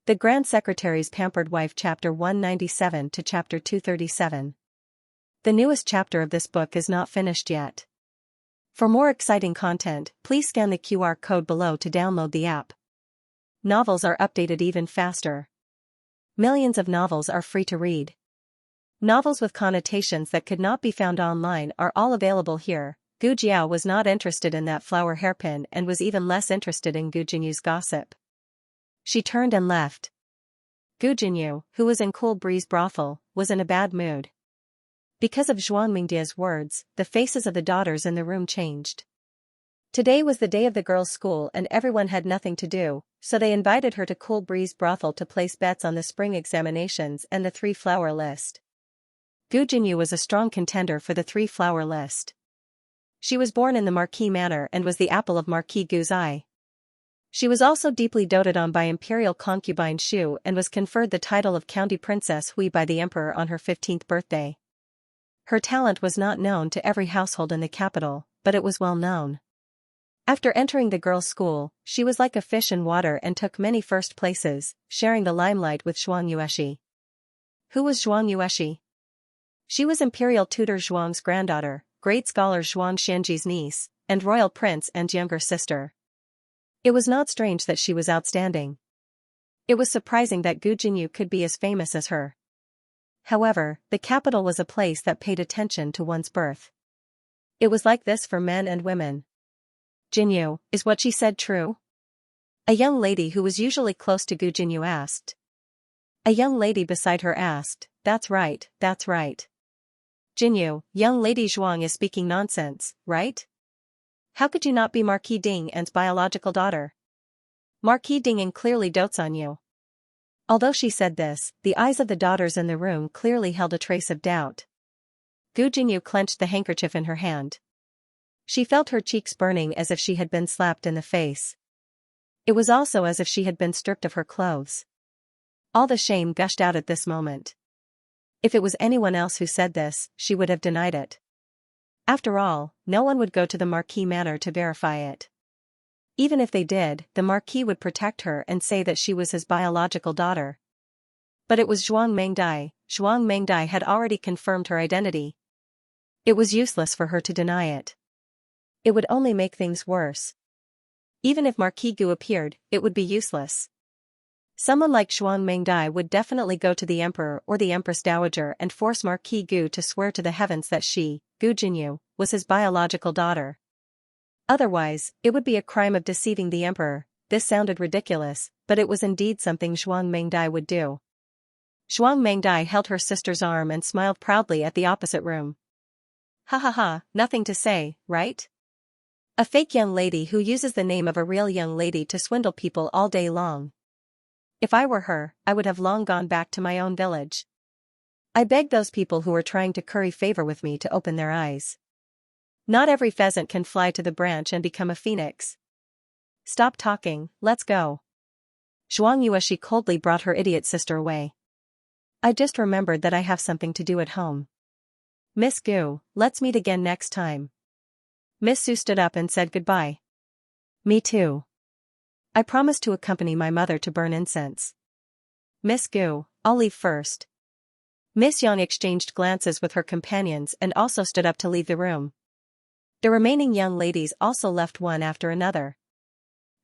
The Grand Secretary's Pampered Wife Chapter 197 to Chapter 237. The newest chapter of this book is not finished yet. For more exciting content, please scan the QR code below to download the app. Novels are updated even faster. Millions of novels are free to read. Novels with connotations that could not be found online are all available here. Gu Jiao was not interested in that flower hairpin and was even less interested in Gu Jinyu's gossip. She turned and left. Gu Jinyu, who was in Cool Breeze brothel, was in a bad mood. Because of Zhuang Mingdia's words, the faces of the daughters in the room changed. Today was the day of the girls' school and everyone had nothing to do, so they invited her to Cool Breeze brothel to place bets on the spring examinations and the 3-flower list. Gu Jinyu was a strong contender for the 3-flower list. She was born in the Marquis manor and was the apple of Marquis Gu's eye. She was also deeply doted on by imperial concubine Shu and was conferred the title of County Princess Hui by the emperor on her 15th birthday. Her talent was not known to every household in the capital, but it was well known. After entering the girls' school, she was like a fish in water and took many first places, sharing the limelight with Zhuang Yueshi. Who was Zhuang Yueshi? She was imperial tutor Zhuang's granddaughter, great scholar Zhuang Xianji's niece, and royal prince and younger sister. It was not strange that she was outstanding. It was surprising that Gu Jinyu could be as famous as her. However, the capital was a place that paid attention to one's birth. It was like this for men and women. Jinyu, is what she said true? A young lady who was usually close to Gu Jinyu asked. A young lady beside her asked, that's right, that's right. Jinyu, young lady Zhuang is speaking nonsense, right? How could you not be Marquis Ding's biological daughter? Marquis Ding clearly dotes on you. Although she said this, the eyes of the daughters in the room clearly held a trace of doubt. Gu Jinyu clenched the handkerchief in her hand. She felt her cheeks burning as if she had been slapped in the face. It was also as if she had been stripped of her clothes. All the shame gushed out at this moment. If it was anyone else who said this, she would have denied it. After all, no one would go to the Marquis manor to verify it. Even if they did, the Marquis would protect her and say that she was his biological daughter. But it was Zhuang Mengdai. Zhuang Mengdai had already confirmed her identity. It was useless for her to deny it. It would only make things worse. Even if Marquis Gu appeared, it would be useless. Someone like Zhuang Mengdai would definitely go to the emperor or the empress dowager and force Marquis Gu to swear to the heavens that she, Gu Jinyu, was his biological daughter. Otherwise, it would be a crime of deceiving the emperor. This sounded ridiculous, but it was indeed something Zhuang Mengdai would do. Zhuang Mengdai held her sister's arm and smiled proudly at the opposite room. Ha ha ha, nothing to say, right? A fake young lady who uses the name of a real young lady to swindle people all day long. If I were her, I would have long gone back to my own village. I beg those people who are trying to curry favor with me to open their eyes. Not every pheasant can fly to the branch and become a phoenix. Stop talking, let's go. Zhuang Yueshi coldly brought her idiot sister away. I just remembered that I have something to do at home. Miss Gu, let's meet again next time. Miss Su stood up and said goodbye. Me too. I promised to accompany my mother to burn incense. Miss Gu, I'll leave first. Miss Yang exchanged glances with her companions and also stood up to leave the room. The remaining young ladies also left one after another.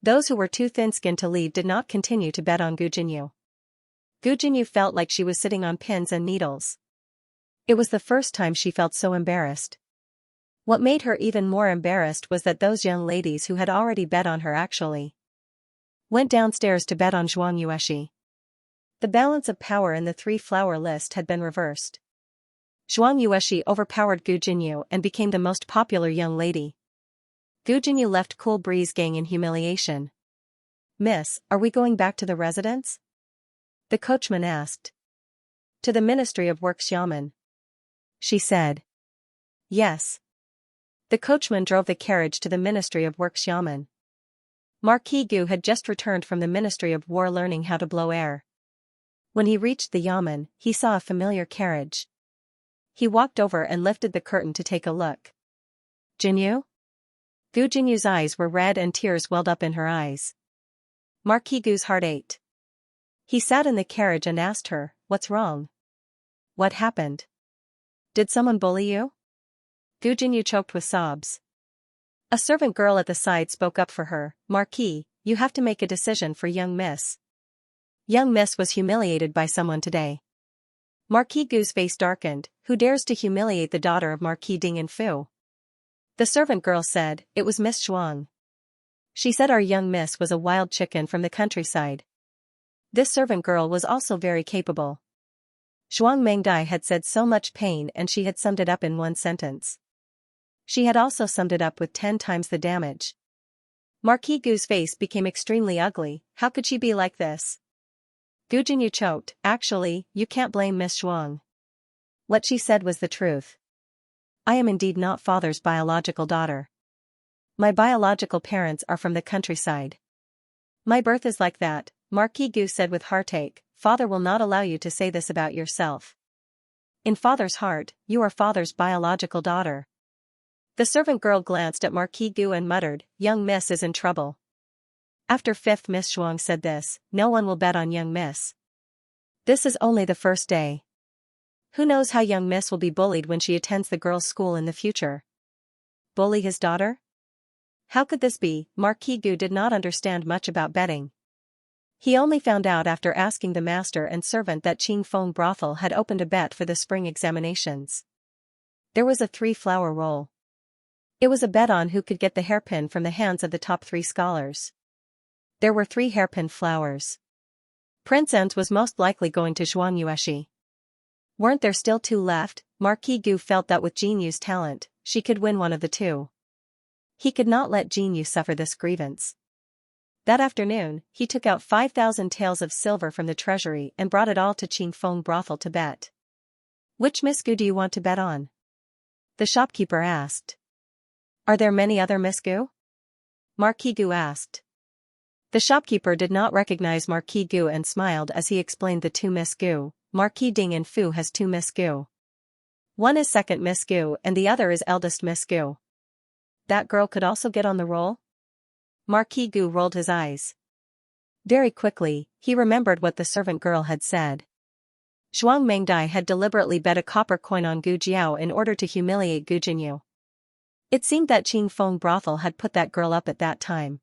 Those who were too thin-skinned to leave did not continue to bet on Gu Jinyu. Gu Jinyu felt like she was sitting on pins and needles. It was the first time she felt so embarrassed. What made her even more embarrassed was that those young ladies who had already bet on her actually went downstairs to bet on Zhuang Yueshi. The balance of power in the 3-flower list had been reversed. Zhuang Yueshi overpowered Gu Jinyu and became the most popular young lady. Gu Jinyu left Cool Breeze Gang in humiliation. Miss, are we going back to the residence? The coachman asked. To the Ministry of Works Yamen. She said. Yes. The coachman drove the carriage to the Ministry of Works Yamen. Marquis Gu had just returned from the Ministry of War learning how to blow air. When he reached the Yamen, he saw a familiar carriage. He walked over and lifted the curtain to take a look. Jinyu? Gu Jinyu's eyes were red and tears welled up in her eyes. Marquis Gu's heart ached. He sat in the carriage and asked her, "What's wrong? What happened? Did someone bully you?" Gu Jinyu choked with sobs. A servant girl at the side spoke up for her, "Marquis, you have to make a decision for young miss. Young miss was humiliated by someone today." Marquis Gu's face darkened. Who dares to humiliate the daughter of Marquis Ding and Fu? The servant girl said, "It was Miss Shuang. She said our young miss was a wild chicken from the countryside." This servant girl was also very capable. Shuang Mengdai had said so much pain and she had summed it up in one sentence. She had also summed it up with 10 times the damage. Marquis Gu's face became extremely ugly. How could she be like this? Gu Jinyu choked. "Actually, you can't blame Miss Shuang. What she said was the truth. I am indeed not father's biological daughter. My biological parents are from the countryside. My birth is like that," Marquis Gu said with heartache. "Father will not allow you to say this about yourself. In father's heart, you are father's biological daughter." The servant girl glanced at Marquis Gu and muttered, "Young miss is in trouble." After 5th Miss Shuang said this, "No one will bet on young miss. This is only the first day. Who knows how young miss will be bullied when she attends the girls' school in the future? Bully his daughter? How could this be?" Marquis Gu did not understand much about betting. He only found out after asking the master and servant that Qing Feng brothel had opened a bet for the spring examinations. There was a 3-flower roll. It was a bet on who could get the hairpin from the hands of the top 3 scholars. There were 3 hairpin flowers. Prince En's was most likely going to Xianxia. Weren't there still 2 left? Marquis Gu felt that with Jinyu's talent, she could win one of the 2. He could not let Jinyu suffer this grievance. That afternoon, he took out 5,000 taels of silver from the treasury and brought it all to Qing Feng brothel to bet. "Which Miss Gu do you want to bet on?" the shopkeeper asked. "Are there many other Miss Gu?" Marquis Gu asked. The shopkeeper did not recognize Marquis Gu and smiled as he explained the 2 Miss Gu. "Marquis Ding and Fu has 2 Miss Gu. One is second Miss Gu and the other is eldest Miss Gu. That girl could also get on the roll?" Marquis Gu rolled his eyes. Very quickly, he remembered what the servant girl had said. Shuang Mengdai had deliberately bet a copper coin on Gu Jiao in order to humiliate Gu Jinyu. It seemed that Qing Feng brothel had put that girl up at that time.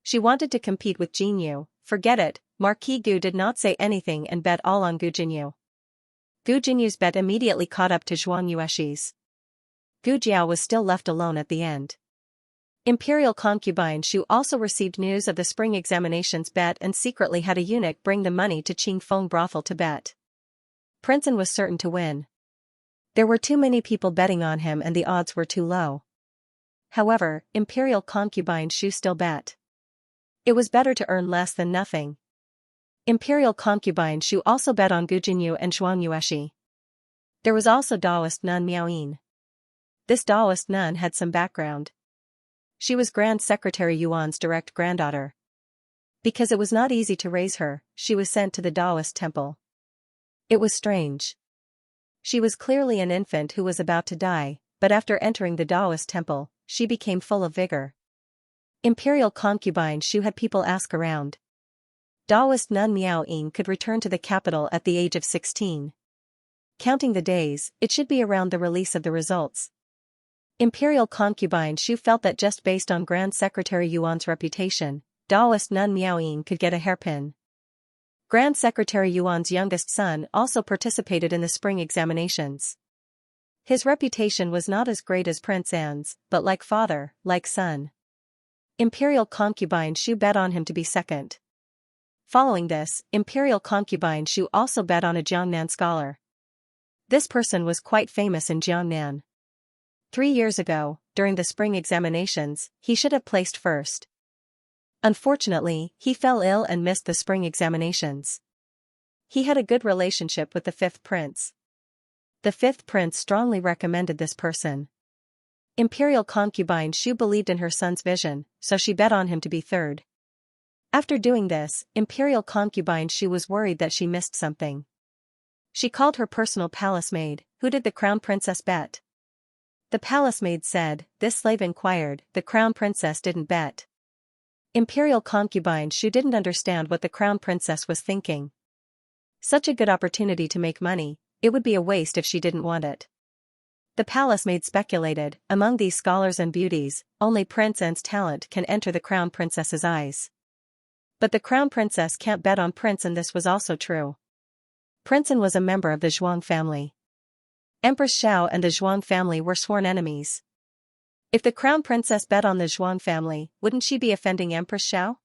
She wanted to compete with Jinyu. Forget it, Marquis Gu did not say anything and bet all on Gu Jinyu. Gu Jinyu's bet immediately caught up to Xianxua's. Gu Jiao was still left alone at the end. Imperial concubine Shu also received news of the spring examinations bet and secretly had a eunuch bring the money to Qing Feng brothel to bet. Prince En was certain to win. There were too many people betting on him and the odds were too low. However, Imperial concubine Shu still bet. It was better to earn less than nothing. Imperial concubine Shu also bet on Gu Jinyu and Xianxua. There was also Taoist nun Miaoyin. This Taoist nun had some background. She was Grand Secretary Yuan's direct granddaughter. Because it was not easy to raise her, she was sent to the Taoist temple. It was strange. She was clearly an infant who was about to die, but after entering the Taoist temple, she became full of vigor. Imperial concubine Shu had people ask around. Taoist nun Miao Ying could return to the capital at the age of 16. Counting the days, it should be around the release of the results. Imperial concubine Shu felt that just based on Grand Secretary Yuan's reputation, Taoist nun Miao Ying could get a hairpin. Grand Secretary Yuan's youngest son also participated in the spring examinations. His reputation was not as great as Prince An's, but like father, like son. Imperial concubine Shu bet on him to be second. Following this, Imperial concubine Shu also bet on a Jiangnan scholar. This person was quite famous in Jiangnan. 3 years ago, during the spring examinations, he should have placed first. Unfortunately, he fell ill and missed the spring examinations. He had a good relationship with the 5th prince. The 5th prince strongly recommended this person. Imperial concubine Shu believed in her son's vision, so she bet on him to be third. After doing this, Imperial concubine Shu was worried that she missed something. She called her personal palace maid. "Who did the crown princess bet?" The palace maid said. This slave inquired. "The crown princess didn't bet." Imperial concubine Shu didn't understand what the crown princess was thinking. Such a good opportunity to make money, it would be a waste if she didn't want it. The palace maid speculated, among these scholars and beauties, only Prince An's talent can enter the crown princess's eyes. But the crown princess can't bet on Prince An. This was also true. Prince An was a member of the Zhuang family. Empress Xiao and the Zhuang family were sworn enemies. If the crown princess bet on the Zhuang family, wouldn't she be offending Empress Xiao?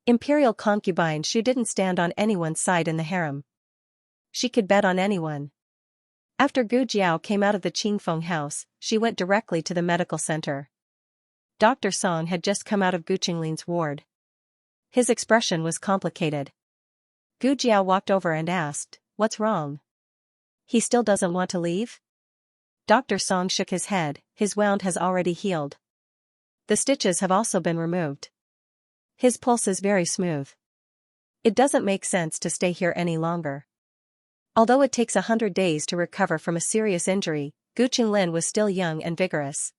Imperial concubine Shu didn't stand on anyone's side in the harem. She could bet on anyone. After Gu Jiao came out of the Qingfeng house, she went directly to the medical center. Dr. Song had just come out of Gu Qinglin's ward. His expression was complicated. Gu Jiao walked over and asked, "What's wrong? He still doesn't want to leave?" Dr. Song shook his head. "His wound has already healed. The stitches have also been removed. His pulse is very smooth. It doesn't make sense to stay here any longer." Although it takes 100 days to recover from a serious injury, Gu Qinglin was still young and vigorous.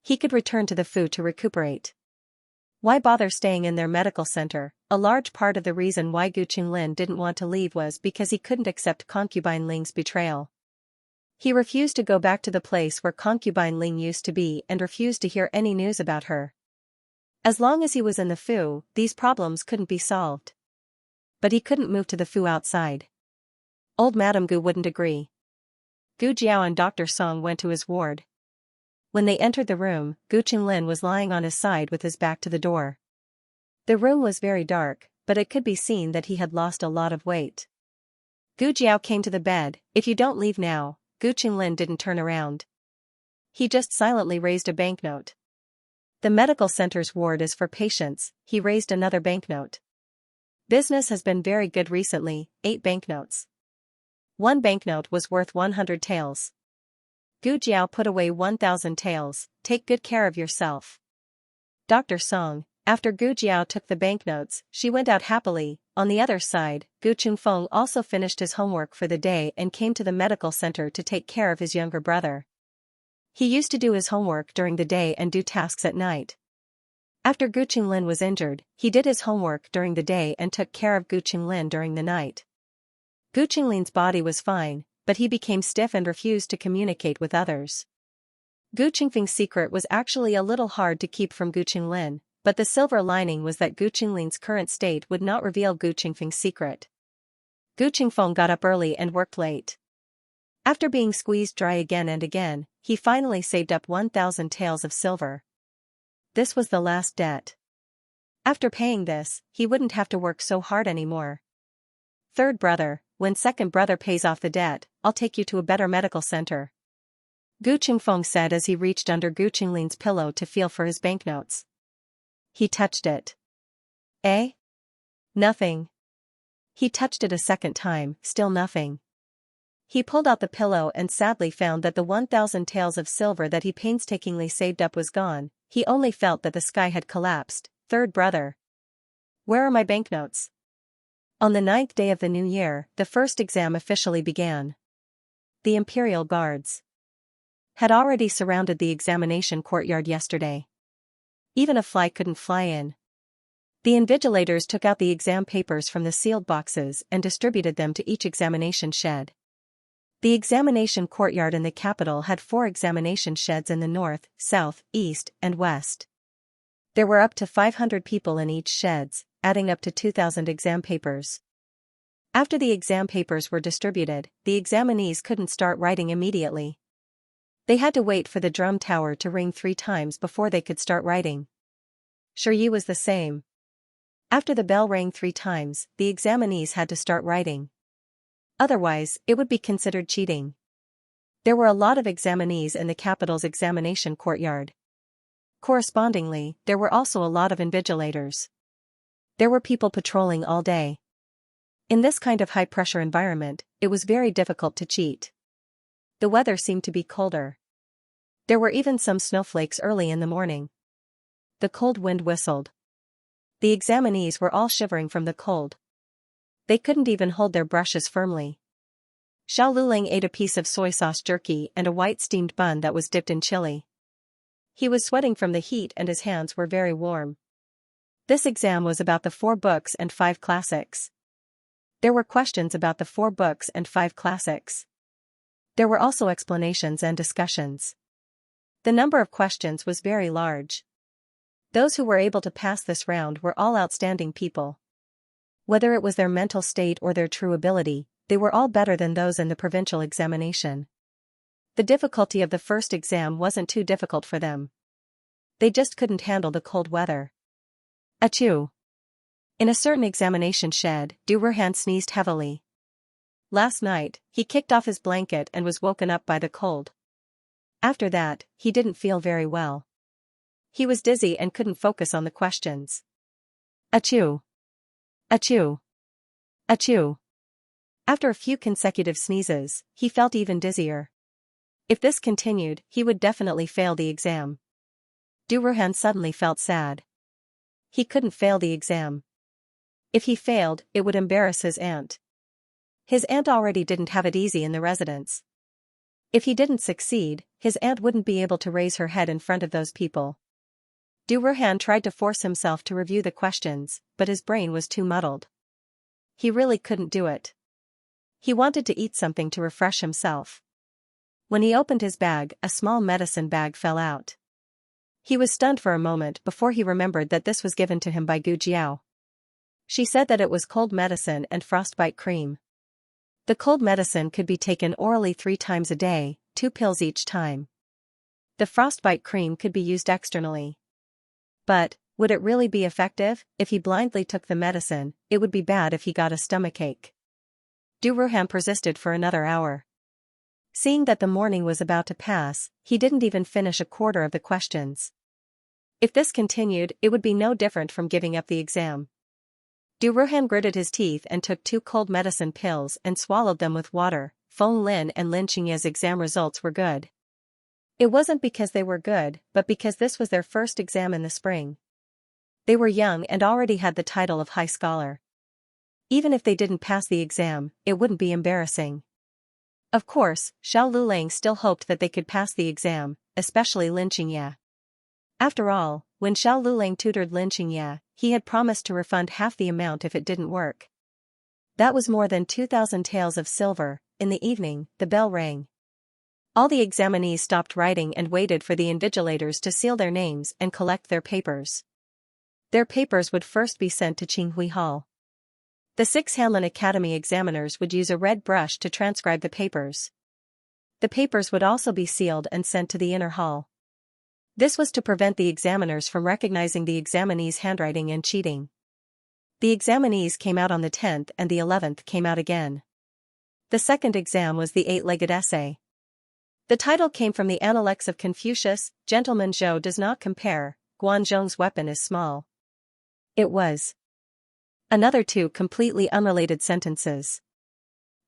He could return to the Fu to recuperate. Why bother staying in their medical center? A large part of the reason why Gu Qinglin didn't want to leave was because he couldn't accept concubine Ling's betrayal. He refused to go back to the place where concubine Ling used to be and refused to hear any news about her. As long as he was in the Fu, these problems couldn't be solved. But he couldn't move to the Fu outside. Old Madame Gu wouldn't agree. Gu Jiao and Dr. Song went to his ward. When they entered the room, Gu Qinglin was lying on his side with his back to the door. The room was very dark, but it could be seen that he had lost a lot of weight. Gu Jiao came to the bed. "If you don't leave now." Gu Qinglin didn't turn around. He just silently raised a banknote. "The medical center's ward is for patients." He raised another banknote. "Business has been very good recently." 8 banknotes. One banknote was worth 100 taels. Gu Jiao put away 1,000 taels. "Take good care of yourself." Dr. Song. After Gu Jiao took the banknotes, she went out happily. On the other side, Gu Qingfeng also finished his homework for the day and came to the medical center to take care of his younger brother. He used to do his homework during the day and do tasks at night. After Gu Qinglin was injured, he did his homework during the day and took care of Gu Qinglin during the night. Gu Qinglin's body was fine, but he became stiff and refused to communicate with others. Gu Qingfeng's secret was actually a little hard to keep from Gu Qinglin, but the silver lining was that Gu Qinglin's current state would not reveal Gu Qingfeng's secret. Gu Qingfeng got up early and worked late. After being squeezed dry again and again, he finally saved up 1,000 taels of silver. This was the last debt. After paying this, he wouldn't have to work so hard anymore. "Third brother, when second brother pays off the debt, I'll take you to a better medical center," Gu Qingfeng said as he reached under Gu Qinglin's pillow to feel for his banknotes. He touched it. "Eh? Nothing." He touched it a second time, still nothing. He pulled out the pillow and sadly found that the 1,000 taels of silver that he painstakingly saved up was gone. He only felt that the sky had collapsed. "Third brother. Where are my banknotes?" On the 9th day of the new year, the first exam officially began. The Imperial Guards had already surrounded the examination courtyard yesterday. Even a fly couldn't fly in. The invigilators took out the exam papers from the sealed boxes and distributed them to each examination shed. The examination courtyard in the capital had 4 examination sheds in the north, south, east, and west. There were up to 500 people in each sheds, adding up to 2,000 exam papers. After the exam papers were distributed, the examinees couldn't start writing immediately. They had to wait for the drum tower to ring 3 times before they could start writing. Shiyi was the same. After the bell rang 3 times, the examinees had to start writing. Otherwise, it would be considered cheating. There were a lot of examinees in the capital's examination courtyard. Correspondingly, there were also a lot of invigilators. There were people patrolling all day. In this kind of high-pressure environment, it was very difficult to cheat. The weather seemed to be colder. There were even some snowflakes early in the morning. The cold wind whistled. The examinees were all shivering from the cold. They couldn't even hold their brushes firmly. Xiao Luling ate a piece of soy sauce jerky and a white steamed bun that was dipped in chili. He was sweating from the heat and his hands were very warm. This exam was about the 4 books and 5 classics. There were questions about the 4 books and 5 classics. There were also explanations and discussions. The number of questions was very large. Those who were able to pass this round were all outstanding people. Whether it was their mental state or their true ability, they were all better than those in the provincial examination. The difficulty of the first exam wasn't too difficult for them. They just couldn't handle the cold weather. Achoo! In a certain examination shed, Du Ruhan sneezed heavily. Last night, he kicked off his blanket and was woken up by the cold. After that, he didn't feel very well. He was dizzy and couldn't focus on the questions. Achoo! Achoo! Achoo! After a few consecutive sneezes, he felt even dizzier. If this continued, he would definitely fail the exam. Du Ruhan suddenly felt sad. He couldn't fail the exam. If he failed, it would embarrass his aunt. His aunt already didn't have it easy in the residence. If he didn't succeed, his aunt wouldn't be able to raise her head in front of those people. Du Ruhan tried to force himself to review the questions, but his brain was too muddled. He really couldn't do it. He wanted to eat something to refresh himself. When he opened his bag, a small medicine bag fell out. He was stunned for a moment before he remembered that this was given to him by Gu Jiao. She said that it was cold medicine and frostbite cream. The cold medicine could be taken orally 3 times a day, 2 pills each time. The frostbite cream could be used externally. But, would it really be effective? If he blindly took the medicine, it would be bad if he got a stomachache. Du Ruhan persisted for another hour. Seeing that the morning was about to pass, he didn't even finish a quarter of the questions. If this continued, it would be no different from giving up the exam. Du Ruhan gritted his teeth and took 2 cold medicine pills and swallowed them with water. Feng Lin and Lin Xianxia's exam results were good. It wasn't because they were good, but because this was their first exam in the spring. They were young and already had the title of high scholar. Even if they didn't pass the exam, it wouldn't be embarrassing. Of course, Xiao Lulang still hoped that they could pass the exam, especially Lin Xianxia. After all, when Xiao Lulang tutored Lin Xianxia, he had promised to refund half the amount if it didn't work. That was more than 2,000 taels of silver. In the evening, the bell rang. All the examinees stopped writing and waited for the invigilators to seal their names and collect their papers. Their papers would first be sent to Qinghui Hall. The 6 Hanlin Academy examiners would use a red brush to transcribe the papers. The papers would also be sealed and sent to the inner hall. This was to prevent the examiners from recognizing the examinees' handwriting and cheating. The examinees came out on the 10th and the 11th came out again. The second exam was the 8-legged essay. The title came from the Analects of Confucius. Gentleman Zhou does not compare, Guanzhong's weapon is small. It was another 2 completely unrelated sentences.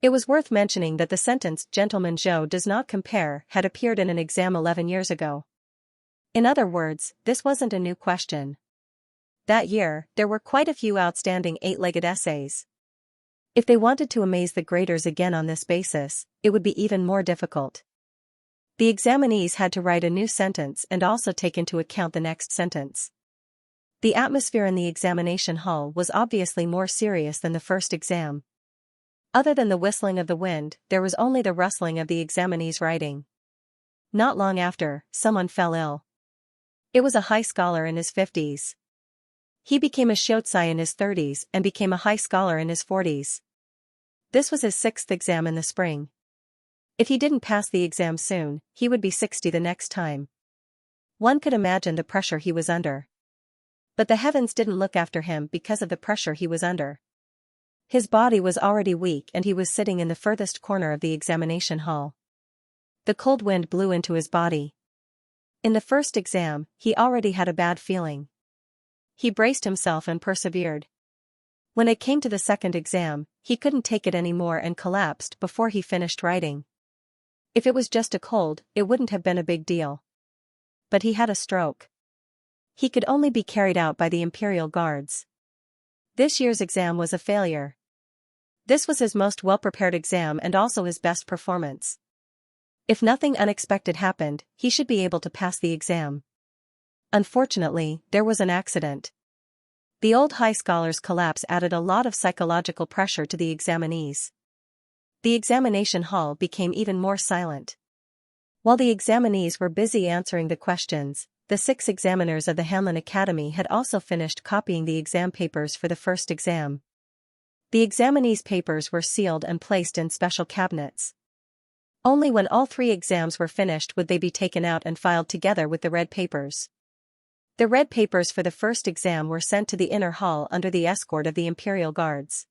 It was worth mentioning that the sentence Gentleman Zhou does not compare had appeared in an exam 11 years ago. In other words, this wasn't a new question. That year, there were quite a few outstanding 8-legged essays. If they wanted to amaze the graders again on this basis, it would be even more difficult. The examinees had to write a new sentence and also take into account the next sentence. The atmosphere in the examination hall was obviously more serious than the first exam. Other than the whistling of the wind, there was only the rustling of the examinees' writing. Not long after, someone fell ill. It was a high scholar in his 50s. He became a Xiaotsai in his 30s and became a high scholar in his 40s. This was his 6th exam in the spring. If he didn't pass the exam soon, he would be 60 the next time. One could imagine the pressure he was under. But the heavens didn't look after him because of the pressure he was under. His body was already weak and he was sitting in the furthest corner of the examination hall. The cold wind blew into his body. In the first exam, he already had a bad feeling. He braced himself and persevered. When it came to the second exam, he couldn't take it anymore and collapsed before he finished writing. If it was just a cold, it wouldn't have been a big deal. But he had a stroke. He could only be carried out by the Imperial Guards. This year's exam was a failure. This was his most well-prepared exam and also his best performance. If nothing unexpected happened, he should be able to pass the exam. Unfortunately, there was an accident. The old high scholar's collapse added a lot of psychological pressure to the examinees. The examination hall became even more silent. While the examinees were busy answering the questions, the 6 examiners of the Hanlin Academy had also finished copying the exam papers for the first exam. The examinees' papers were sealed and placed in special cabinets. Only when all 3 exams were finished would they be taken out and filed together with the red papers. The red papers for the first exam were sent to the inner hall under the escort of the Imperial Guards.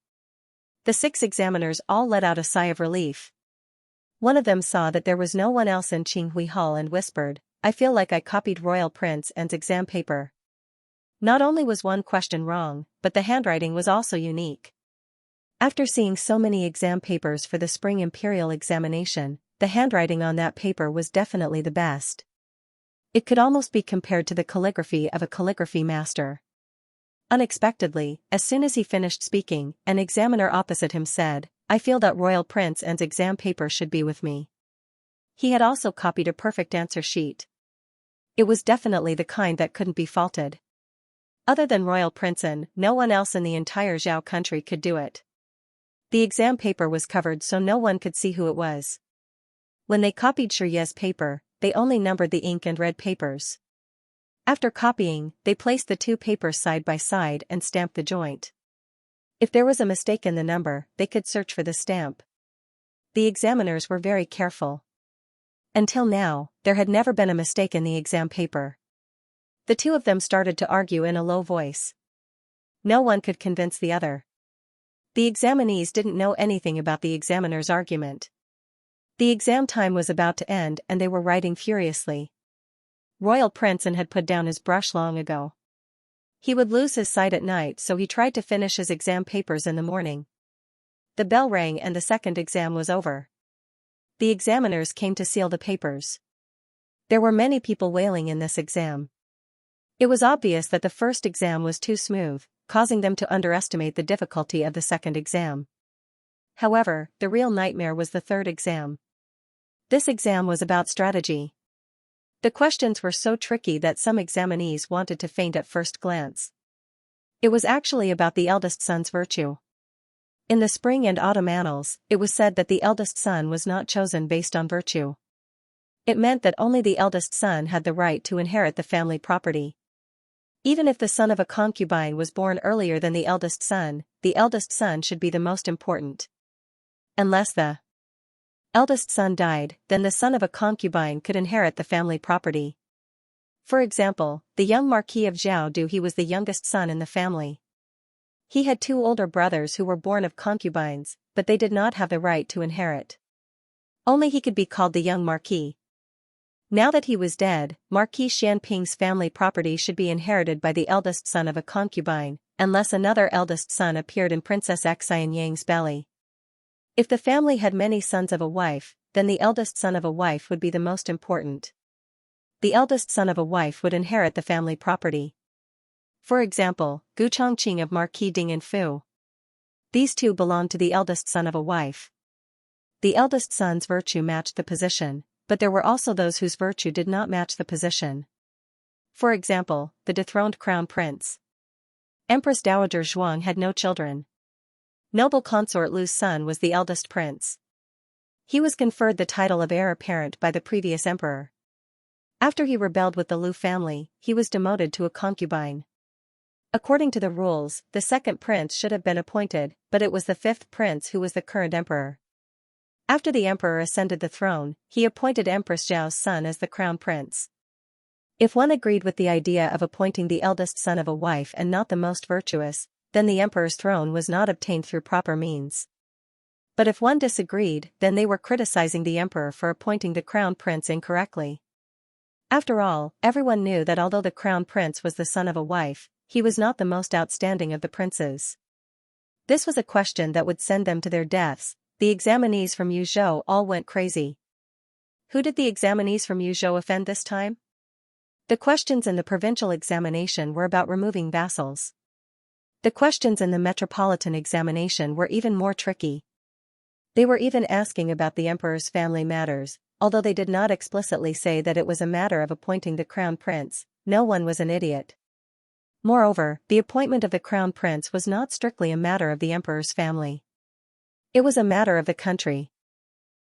The 6 examiners all let out a sigh of relief. One of them saw that there was no one else in Qinghui Hall and whispered, "I feel like I copied Royal Prince An's exam paper." Not only was one question wrong, but the handwriting was also unique. After seeing so many exam papers for the spring imperial examination, the handwriting on that paper was definitely the best. It could almost be compared to the calligraphy of a calligraphy master. Unexpectedly, as soon as he finished speaking, an examiner opposite him said, "I feel that Royal Prince An's exam paper should be with me." He had also copied a perfect answer sheet. It was definitely the kind that couldn't be faulted. Other than Royal Prince An, no one else in the entire Zhao country could do it. The exam paper was covered so no one could see who it was. When they copied Shiye's paper, they only numbered the ink and red papers. After copying, they placed the 2 papers side by side and stamped the joint. If there was a mistake in the number, they could search for the stamp. The examiners were very careful. Until now, there had never been a mistake in the exam paper. The 2 of them started to argue in a low voice. No one could convince the other. The examinees didn't know anything about the examiner's argument. The exam time was about to end and they were writing furiously. Royal Prince An had put down his brush long ago. He would lose his sight at night, so he tried to finish his exam papers in the morning. The bell rang and the second exam was over. The examiners came to seal the papers. There were many people wailing in this exam. It was obvious that the first exam was too smooth, causing them to underestimate the difficulty of the second exam. However, the real nightmare was the third exam. This exam was about strategy. The questions were so tricky that some examinees wanted to faint at first glance. It was actually about the eldest son's virtue. In the spring and autumn annals, it was said that the eldest son was not chosen based on virtue. It meant that only the eldest son had the right to inherit the family property. Even if the son of a concubine was born earlier than the eldest son should be the most important. Unless the eldest son died, then the son of a concubine could inherit the family property. For example, the young Marquis of Zhao he was the youngest son in the family. He had 2 older brothers who were born of concubines, but they did not have the right to inherit. Only he could be called the young Marquis. Now that he was dead, Marquis Xianping's family property should be inherited by the eldest son of a concubine, unless another eldest son appeared in Princess Xianxia's belly. If the family had many sons of a wife, then the eldest son of a wife would be the most important. The eldest son of a wife would inherit the family property. For example, Gu Chongqing of Marquis Ding and Fu. These 2 belonged to the eldest son of a wife. The eldest son's virtue matched the position, but there were also those whose virtue did not match the position. For example, the dethroned crown prince. Empress Dowager Zhuang had no children. Noble consort Lu's son was the eldest prince. He was conferred the title of heir apparent by the previous emperor. After he rebelled with the Lu family, he was demoted to a concubine. According to the rules, the second prince should have been appointed, but it was the 5th prince who was the current emperor. After the emperor ascended the throne, he appointed Empress Zhao's son as the crown prince. If one agreed with the idea of appointing the eldest son of a wife and not the most virtuous, then the emperor's throne was not obtained through proper means. But if one disagreed, then they were criticizing the emperor for appointing the crown prince incorrectly. After all, everyone knew that although the crown prince was the son of a wife, he was not the most outstanding of the princes. This was a question that would send them to their deaths. The examinees from Yuzhou all went crazy. Who did the examinees from Yuzhou offend this time? The questions in the provincial examination were about removing vassals. The questions in the metropolitan examination were even more tricky. They were even asking about the emperor's family matters, although they did not explicitly say that it was a matter of appointing the crown prince. No one was an idiot. Moreover, the appointment of the crown prince was not strictly a matter of the emperor's family. It was a matter of the country.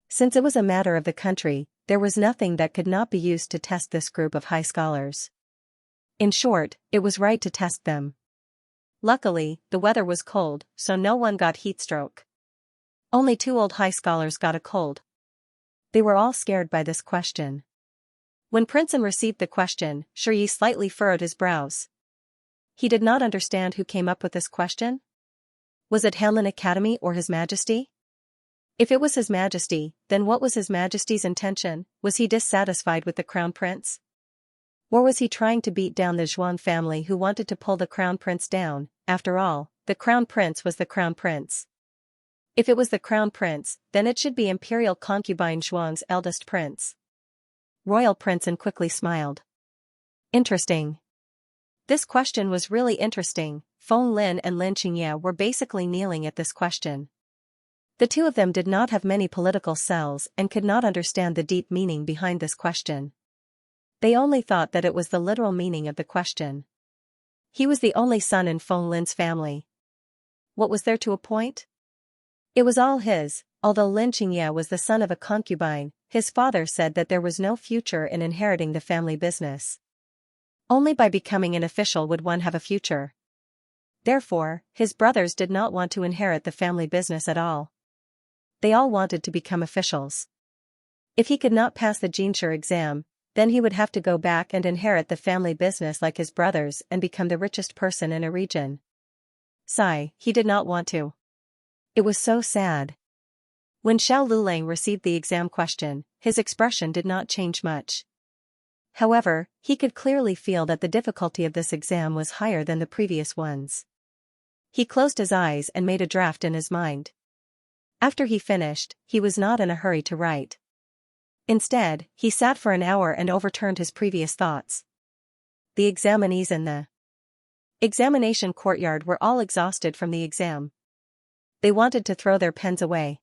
Since it was a matter of the country, there was nothing that could not be used to test this group of high scholars. In short, it was right to test them. Luckily, the weather was cold, so no one got heatstroke. Only 2 old high scholars got a cold. They were all scared by this question. When Princeton received the question, Xianxia slightly furrowed his brows. He did not understand who came up with this question. Was it Hanlin Academy or His Majesty? If it was His Majesty, then what was His Majesty's intention? Was he dissatisfied with the crown prince? Or was he trying to beat down the Zhuang family who wanted to pull the crown prince down? After all, the crown prince was the crown prince. If it was the crown prince, then it should be imperial concubine Zhuang's eldest prince. Royal Princeton quickly smiled. Interesting. This question was really interesting. Feng Lin and Lin Xianxia were basically kneeling at this question. The 2 of them did not have many political cells and could not understand the deep meaning behind this question. They only thought that it was the literal meaning of the question. He was the only son in Feng Lin's family. What was there to appoint? It was all his. Although Lin Xianxia was the son of a concubine, his father said that there was no future in inheriting the family business. Only by becoming an official would one have a future. Therefore, his brothers did not want to inherit the family business at all. They all wanted to become officials. If he could not pass the Xianxia exam, then he would have to go back and inherit the family business like his brothers and become the richest person in a region. Sigh, he did not want to. It was so sad. When Xiao Lulang received the exam question, his expression did not change much. However, he could clearly feel that the difficulty of this exam was higher than the previous ones. He closed his eyes and made a draft in his mind. After he finished, he was not in a hurry to write. Instead, he sat for an hour and overturned his previous thoughts. The examinees in the examination courtyard were all exhausted from the exam. They wanted to throw their pens away.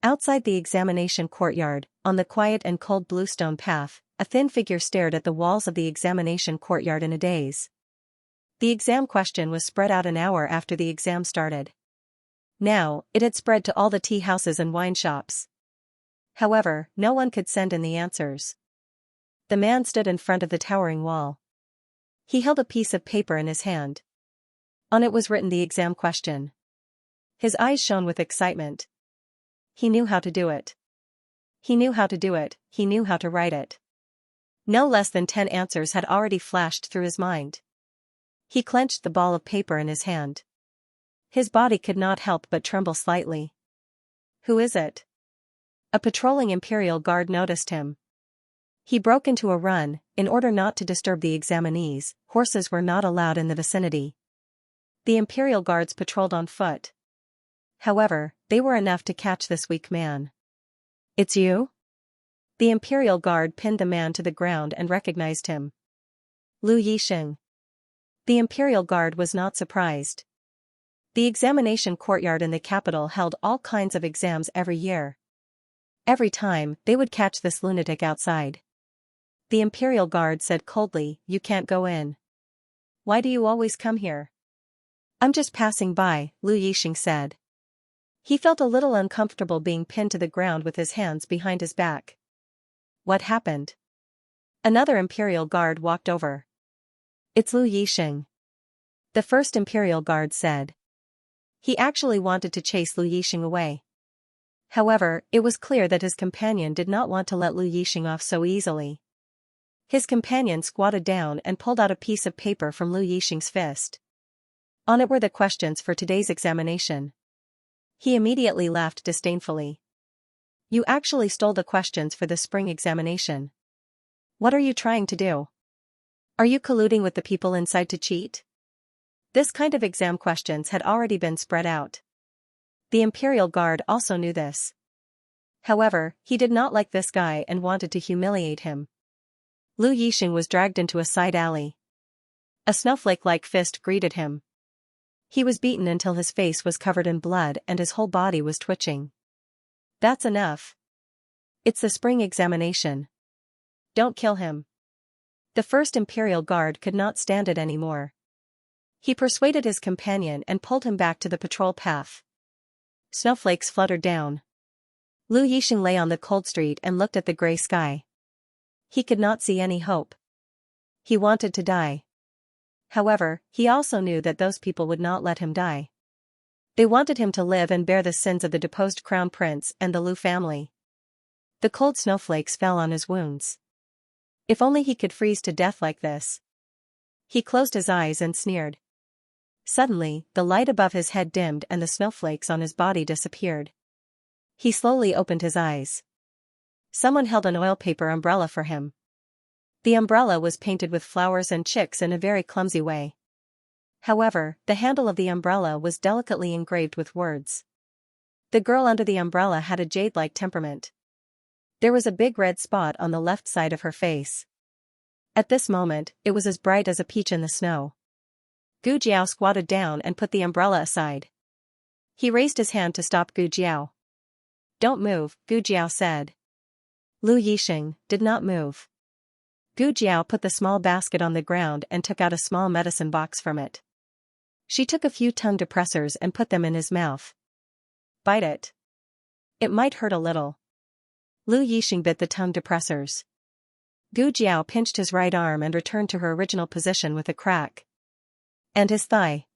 Outside the examination courtyard, on the quiet and cold bluestone path, a thin figure stared at the walls of the examination courtyard in a daze. The exam question was spread out an hour after the exam started. Now, it had spread to all the tea houses and wine shops. However, no one could send in the answers. The man stood in front of the towering wall. He held a piece of paper in his hand. On it was written the exam question. His eyes shone with excitement. He knew how to do it. He knew how to do it, he knew how to write it. No less than 10 answers had already flashed through his mind. He clenched the ball of paper in his hand. His body could not help but tremble slightly. Who is it? A patrolling Imperial Guard noticed him. He broke into a run. In order not to disturb the examinees, horses were not allowed in the vicinity. The Imperial Guards patrolled on foot. However, they were enough to catch this weak man. It's you? The Imperial Guard pinned the man to the ground and recognized him. Lu Yixing. The Imperial Guard was not surprised. The examination courtyard in the capital held all kinds of exams every year. Every time, they would catch this lunatic outside. The Imperial Guard said coldly, "You can't go in." "Why do you always come here?" "I'm just passing by," Lu Yixing said. He felt a little uncomfortable being pinned to the ground with his hands behind his back. What happened? Another Imperial Guard walked over. "It's Lu Yixing," the first Imperial Guard said. He actually wanted to chase Lu Yixing away. However, it was clear that his companion did not want to let Lu Yixing off so easily. His companion squatted down and pulled out a piece of paper from Lu Yixing's fist. On it were the questions for today's examination. He immediately laughed disdainfully. "You actually stole the questions for the spring examination. What are you trying to do? Are you colluding with the people inside to cheat?" This kind of exam questions had already been spread out. The Imperial Guard also knew this. However, he did not like this guy and wanted to humiliate him. Lu Yixing was dragged into a side alley. A snowflake-like fist greeted him. He was beaten until his face was covered in blood and his whole body was twitching. "That's enough. It's the spring examination. Don't kill him." The first Imperial Guard could not stand it anymore. He persuaded his companion and pulled him back to the patrol path. Snowflakes fluttered down. Lu Yixing lay on the cold street and looked at the gray sky. He could not see any hope. He wanted to die. However, he also knew that those people would not let him die. They wanted him to live and bear the sins of the deposed crown prince and the Lu family. The cold snowflakes fell on his wounds. If only he could freeze to death like this. He closed his eyes and sneered. Suddenly, the light above his head dimmed and the snowflakes on his body disappeared. He slowly opened his eyes. Someone held an oil paper umbrella for him. The umbrella was painted with flowers and chicks in a very clumsy way. However, the handle of the umbrella was delicately engraved with words. The girl under the umbrella had a jade-like temperament. There was a big red spot on the left side of her face. At this moment, it was as bright as a peach in the snow. Gu Jiao squatted down and put the umbrella aside. He raised his hand to stop Gu Jiao. "Don't move," Gu Jiao said. Lu Yixing did not move. Gu Jiao put the small basket on the ground and took out a small medicine box from it. She took a few tongue depressors and put them in his mouth. "Bite it. It might hurt a little." Lu Yixing bit the tongue depressors. Gu Jiao pinched his right arm and returned to her original position with a crack. And his thigh.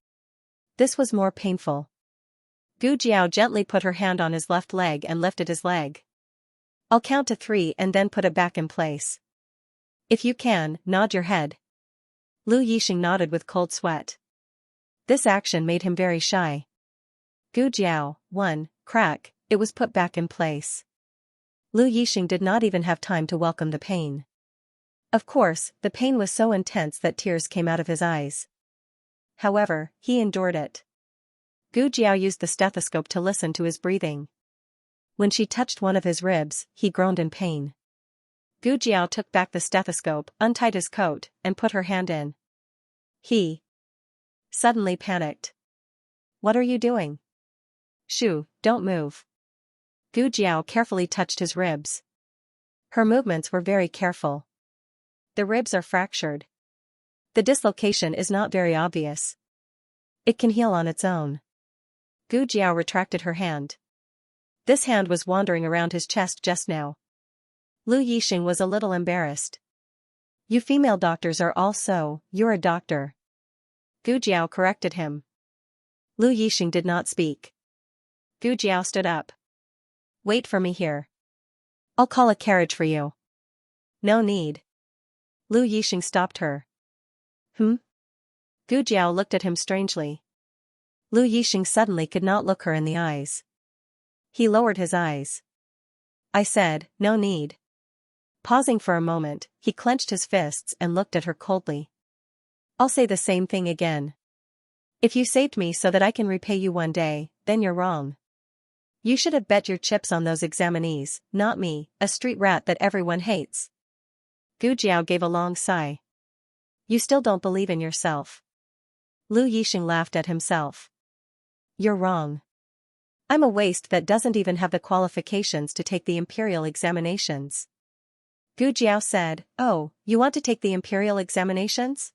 This was more painful. Gu Jiao gently put her hand on his left leg and lifted his leg. "I'll count to 3 and then put it back in place. If you can, nod your head." Lu Yixing nodded with cold sweat. This action made him very shy. Gu Jiao, 1, crack, it was put back in place. Lu Yixing did not even have time to welcome the pain. Of course, the pain was so intense that tears came out of his eyes. However, he endured it. Gu Jiao used the stethoscope to listen to his breathing. When she touched one of his ribs, he groaned in pain. Gu Jiao took back the stethoscope, untied his coat, and put her hand in. He suddenly panicked. "What are you doing?" "Shoo, don't move." Gu Jiao carefully touched his ribs. Her movements were very careful. The ribs are fractured. The dislocation is not very obvious. It can heal on its own. Gu Jiao retracted her hand. This hand was wandering around his chest just now. Lu Yixing was a little embarrassed. "You female doctors are all so, you're a doctor." Gu Jiao corrected him. Lu Yixing did not speak. Gu Jiao stood up. "Wait for me here. I'll call a carriage for you." "No need." Lu Yixing stopped her. "Hmm?" Gu Jiao looked at him strangely. Lu Yixing suddenly could not look her in the eyes. He lowered his eyes. "I said, no need." Pausing for a moment, he clenched his fists and looked at her coldly. "I'll say the same thing again. If you saved me so that I can repay you one day, then you're wrong. You should have bet your chips on those examinees, not me, a street rat that everyone hates." Gu Jiao gave a long sigh. "You still don't believe in yourself." Lu Yixing laughed at himself. "You're wrong. I'm a waste that doesn't even have the qualifications to take the imperial examinations." Gu Jiao said, "Oh, you want to take the imperial examinations?"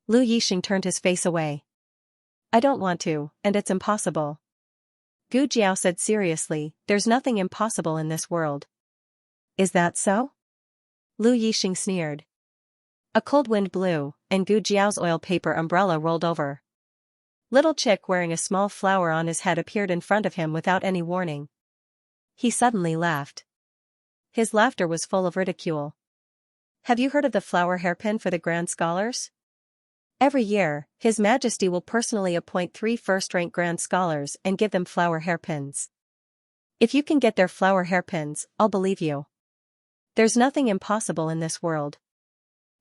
Lu Yixing turned his face away. "I don't want to, and it's impossible." Gu Jiao said seriously, "There's nothing impossible in this world." "Is that so?" Lu Yixing sneered. A cold wind blew, and Gu Jiao's oil paper umbrella rolled over. Little Chick wearing a small flower on his head appeared in front of him without any warning. He suddenly laughed. His laughter was full of ridicule. "Have you heard of the flower hairpin for the grand scholars? Every year, His Majesty will personally appoint 3 first-rank grand scholars and give them flower hairpins. If you can get their flower hairpins, I'll believe you. There's nothing impossible in this world.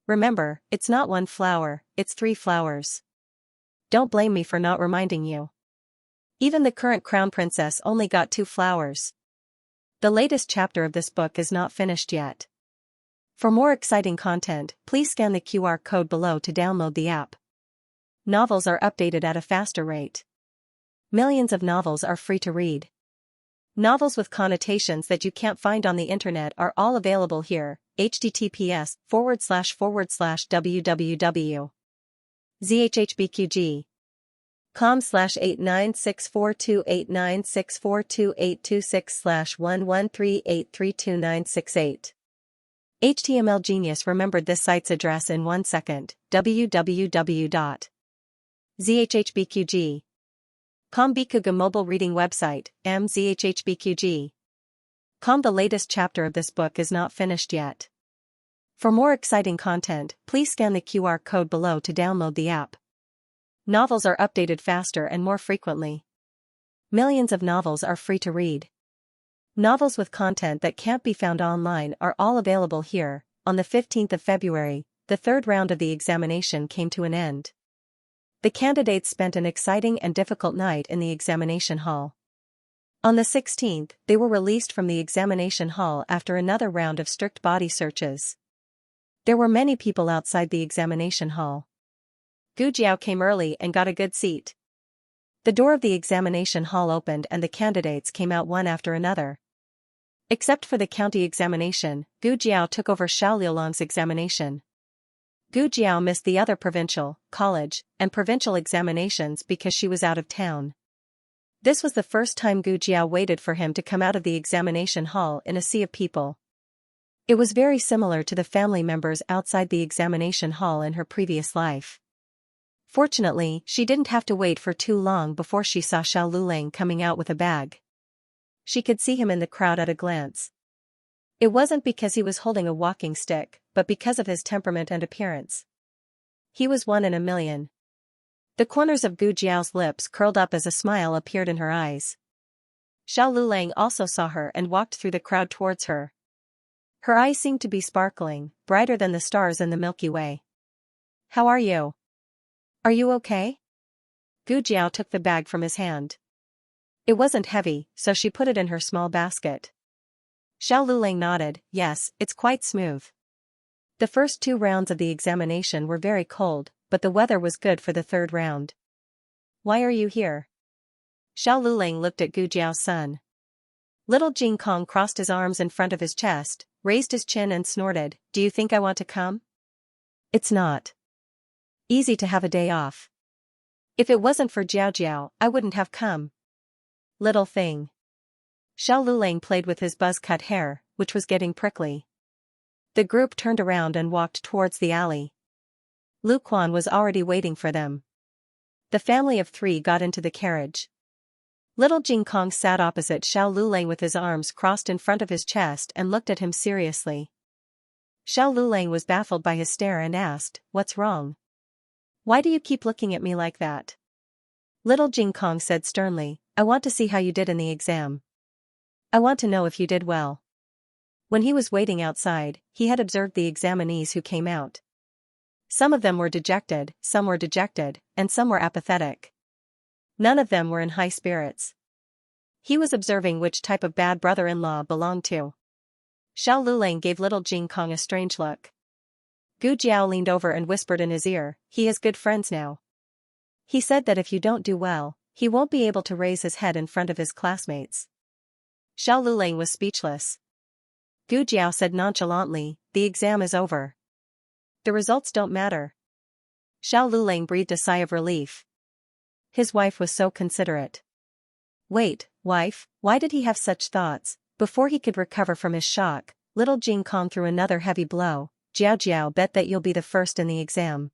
Remember, it's not 1 flower, it's 3 flowers. Don't blame me for not reminding you. Even the current crown princess only got 2 flowers. The latest chapter of this book is not finished yet. For more exciting content, please scan the QR code below to download the app. Novels are updated at a faster rate. Millions of novels are free to read. Novels with connotations that you can't find on the internet are all available here. https://www ZHHBQG. com/896428964286/113832968. HTML genius remembered this site's address in 1 second. www.zhhbqg.com Bikuga mobile reading website, mzhhbqg.com. The latest chapter of this book is not finished yet. For more exciting content, please scan the QR code below to download the app. Novels are updated faster and more frequently. Millions of novels are free to read. Novels with content that can't be found online are all available here. On the 15th of February, the third round of the examination came to an end. The candidates spent an exciting and difficult night in the examination hall. On the 16th, they were released from the examination hall after another round of strict body searches. There were many people outside the examination hall. Gu Jiao came early and got a good seat. The door of the examination hall opened and the candidates came out one after another. Except for the county examination, Gu Jiao took over Xiao Liulong's examination. Gu Jiao missed the other provincial, college, and provincial examinations because she was out of town. This was the first time Gu Jiao waited for him to come out of the examination hall in a sea of people. It was very similar to the family members outside the examination hall in her previous life. Fortunately, she didn't have to wait for too long before she saw Xiao Liulang coming out with a bag. She could see him in the crowd at a glance. It wasn't because he was holding a walking stick, but because of his temperament and appearance. He was one in a million. The corners of Gu Jiao's lips curled up as a smile appeared in her eyes. Xiao Liulang also saw her and walked through the crowd towards her. Her eyes seemed to be sparkling, brighter than the stars in the Milky Way. "How are you? Are you okay?" Gu Jiao took the bag from his hand. It wasn't heavy, so she put it in her small basket. Xiao Liulang nodded, "Yes, it's quite smooth." The first 2 rounds of the examination were very cold, but the weather was good for the third round. "Why are you here?" Xiao Liulang looked at Gu Jiao's son. Little Jing Kong crossed his arms in front of his chest, raised his chin and snorted, "Do you think I want to come? It's not easy to have a day off. If it wasn't for Jiao Jiao, I wouldn't have come." "Little thing." Xiao Liulang played with his buzz-cut hair, which was getting prickly. The group turned around and walked towards the alley. Lu Quan was already waiting for them. The family of 3 got into the carriage. Little Jing Kong sat opposite Xiao Liulang with his arms crossed in front of his chest and looked at him seriously. Xiao Liulang was baffled by his stare and asked, "What's wrong? Why do you keep looking at me like that?" Little Jing Kong said sternly, "I want to see how you did in the exam. I want to know if you did well." When he was waiting outside, he had observed the examinees who came out. Some of them were dejected, and some were apathetic. None of them were in high spirits. He was observing which type of bad brother-in-law belonged to. Xiao Liulang gave little Jing Kong a strange look. Gu Jiao leaned over and whispered in his ear, "He has good friends now. He said that if you don't do well, he won't be able to raise his head in front of his classmates." Xiao Liulang was speechless. Gu Jiao said nonchalantly, "The exam is over. The results don't matter." Xiao Liulang breathed a sigh of relief. His wife was so considerate. Wait, wife, why did he have such thoughts? Before he could recover from his shock, little Jing Kong threw another heavy blow. "Jiao Jiao bet that you'll be the first in the exam."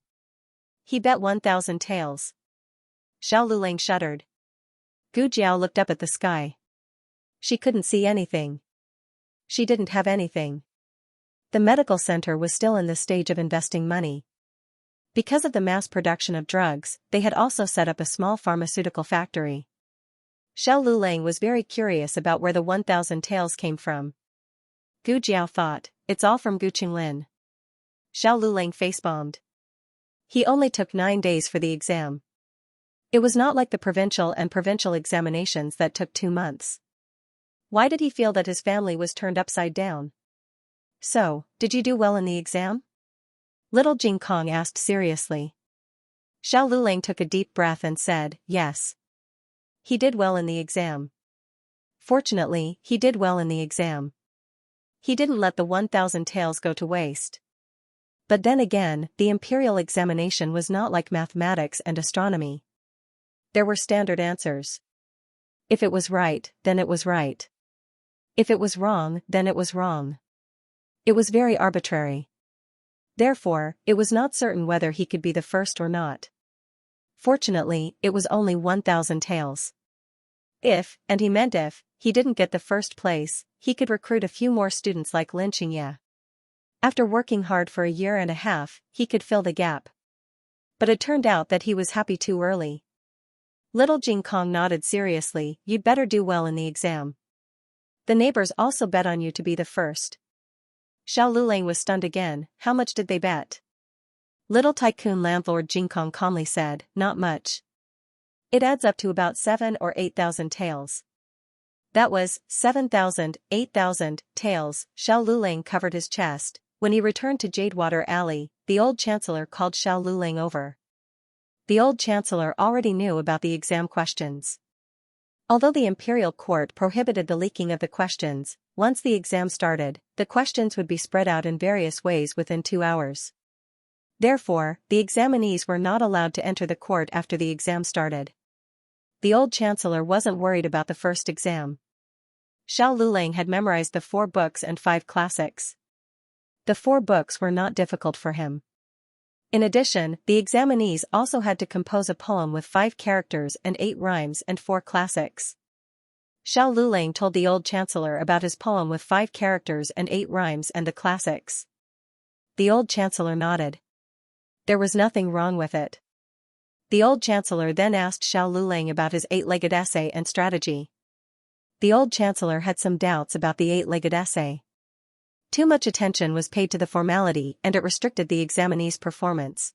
"He bet 1,000 taels." Xiao Liulang shuddered. Gu Jiao looked up at the sky. She couldn't see anything. She didn't have anything. The medical center was still in the stage of investing money. Because of the mass production of drugs, they had also set up a small pharmaceutical factory. Xiao Liulang was very curious about where the 1,000 taels came from. Gu Jiao thought, "It's all from Gu Qinglin." Xiao Liulang facepalmed. He only took 9 days for the exam. It was not like the provincial examinations that took 2 months. Why did he feel that his family was turned upside down? "So, did you do well in the exam?" Little Jing Kong asked seriously. Xiao Liulang took a deep breath and said, "Yes. He did well in the exam. Fortunately, he did well in the exam. He didn't let the 1,000 taels go to waste." But then again, the imperial examination was not like mathematics and astronomy. There were standard answers. If it was right, then it was right. If it was wrong, then it was wrong. It was very arbitrary. Therefore, it was not certain whether he could be the first or not. Fortunately, it was only 1,000 taels. If, and he meant if, he didn't get the first place, he could recruit a few more students like Xianxia. After working hard for a year and a half, he could fill the gap. But it turned out that he was happy too early. Little Jing Kong nodded seriously. You'd better do well in the exam. The neighbors also bet on you to be the first. Xiao Lulang was stunned again. How much did they bet? Little tycoon landlord Jing Kong calmly said, not much. It adds up to about 7 or 8,000 taels. That was 7,000, 8,000 taels. Xiao Lulang covered his chest. When he returned to Jadewater Alley, the old chancellor called Xiao Lulang over. The old chancellor already knew about the exam questions. Although the imperial court prohibited the leaking of the questions, once the exam started, the questions would be spread out in various ways within 2 hours. Therefore, the examinees were not allowed to enter the court after the exam started. The old chancellor wasn't worried about the first exam. Xiao Lulang had memorized the 4 books and 5 classics. The 4 books were not difficult for him. In addition, the examinees also had to compose a poem with 5 characters and 8 rhymes and 4 classics. Xiao Lulang told the old chancellor about his poem with 5 characters and 8 rhymes and the classics. The old chancellor nodded. There was nothing wrong with it. The old chancellor then asked Xiao Lulang about his 8-legged essay and strategy. The old chancellor had some doubts about the 8-legged essay. Too much attention was paid to the formality and it restricted the examinee's performance.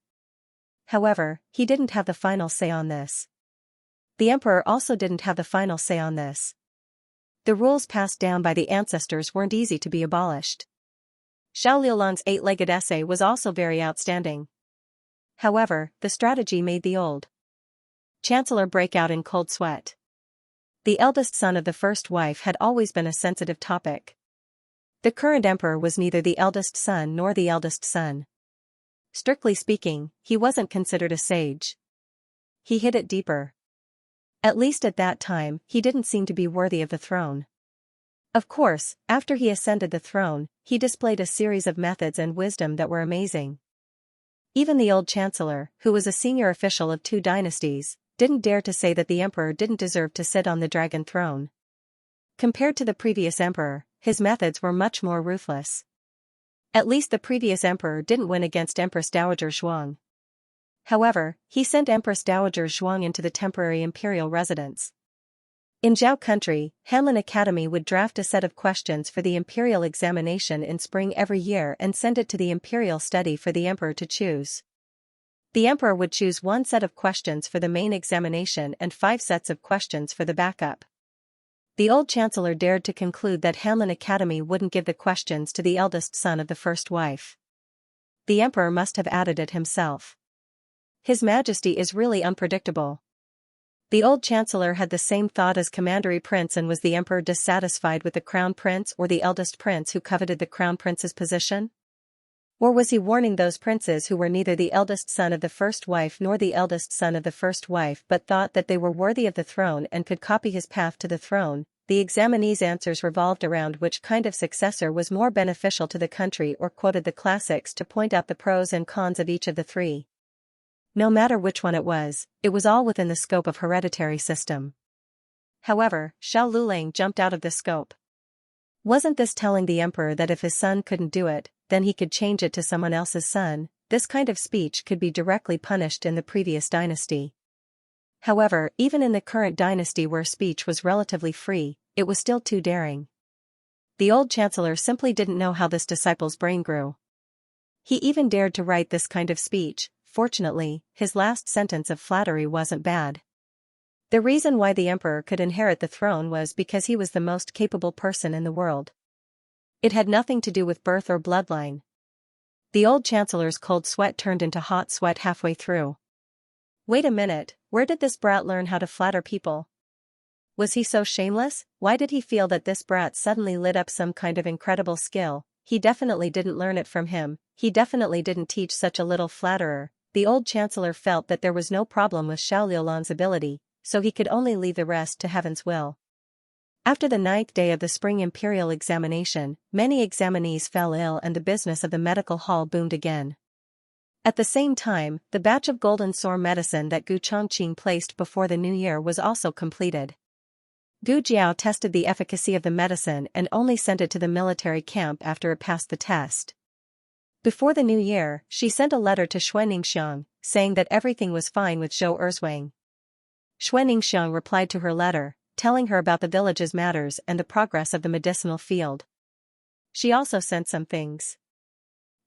However, he didn't have the final say on this. The emperor also didn't have the final say on this. The rules passed down by the ancestors weren't easy to be abolished. Xiao Liulang's 8-legged essay was also very outstanding. However, the strategy made the old chancellor break out in cold sweat. The eldest son of the first wife had always been a sensitive topic. The current emperor was neither the eldest son nor the eldest son. Strictly speaking, he wasn't considered a sage. He hid it deeper. At least at that time, he didn't seem to be worthy of the throne. Of course, after he ascended the throne, he displayed a series of methods and wisdom that were amazing. Even the old chancellor, who was a senior official of 2 dynasties, didn't dare to say that the emperor didn't deserve to sit on the dragon throne. Compared to the previous emperor, his methods were much more ruthless. At least the previous emperor didn't win against Empress Dowager Zhuang. However, he sent Empress Dowager Zhuang into the temporary imperial residence. In Zhao country, Hanlin Academy would draft a set of questions for the imperial examination in spring every year and send it to the imperial study for the emperor to choose. The emperor would choose 1 set of questions for the main examination and 5 sets of questions for the backup. The old chancellor dared to conclude that Hanlin Academy wouldn't give the questions to the eldest son of the first wife. The emperor must have added it himself. His Majesty is really unpredictable. The old chancellor had the same thought as Commandery Prince, and was the emperor dissatisfied with the crown prince or the eldest prince who coveted the crown prince's position? Or was he warning those princes who were neither the eldest son of the first wife nor the eldest son of the first wife but thought that they were worthy of the throne and could copy his path to the throne? The examinees' answers revolved around which kind of successor was more beneficial to the country or quoted the classics to point out the pros and cons of each of the 3. No matter which one it was all within the scope of hereditary system. However, Xiao Lulang jumped out of the scope. Wasn't this telling the emperor that if his son couldn't do it, then he could change it to someone else's son? This kind of speech could be directly punished in the previous dynasty. However, even in the current dynasty where speech was relatively free, it was still too daring. The old chancellor simply didn't know how this disciple's brain grew. He even dared to write this kind of speech. Fortunately, his last sentence of flattery wasn't bad. The reason why the emperor could inherit the throne was because he was the most capable person in the world. It had nothing to do with birth or bloodline. The old chancellor's cold sweat turned into hot sweat halfway through. Wait a minute, where did this brat learn how to flatter people? Was he so shameless? Why did he feel that this brat suddenly lit up some kind of incredible skill? he definitely didn't learn it from him, he definitely didn't teach such a little flatterer. The old chancellor felt that there was no problem with Xiao Liulan's ability, so he could only leave the rest to heaven's will. After the 9th day of the spring imperial examination, many examinees fell ill and the business of the medical hall boomed again. At the same time, the batch of golden sore medicine that Gu Chongqing placed before the new year was also completed. Gu Jiao tested the efficacy of the medicine and only sent it to the military camp after it passed the test. Before the new year, she sent a letter to Xianxia, saying that everything was fine with Zhou Erzwang. Xianxia replied to her letter, telling her about the village's matters and the progress of the medicinal field. She also sent some things.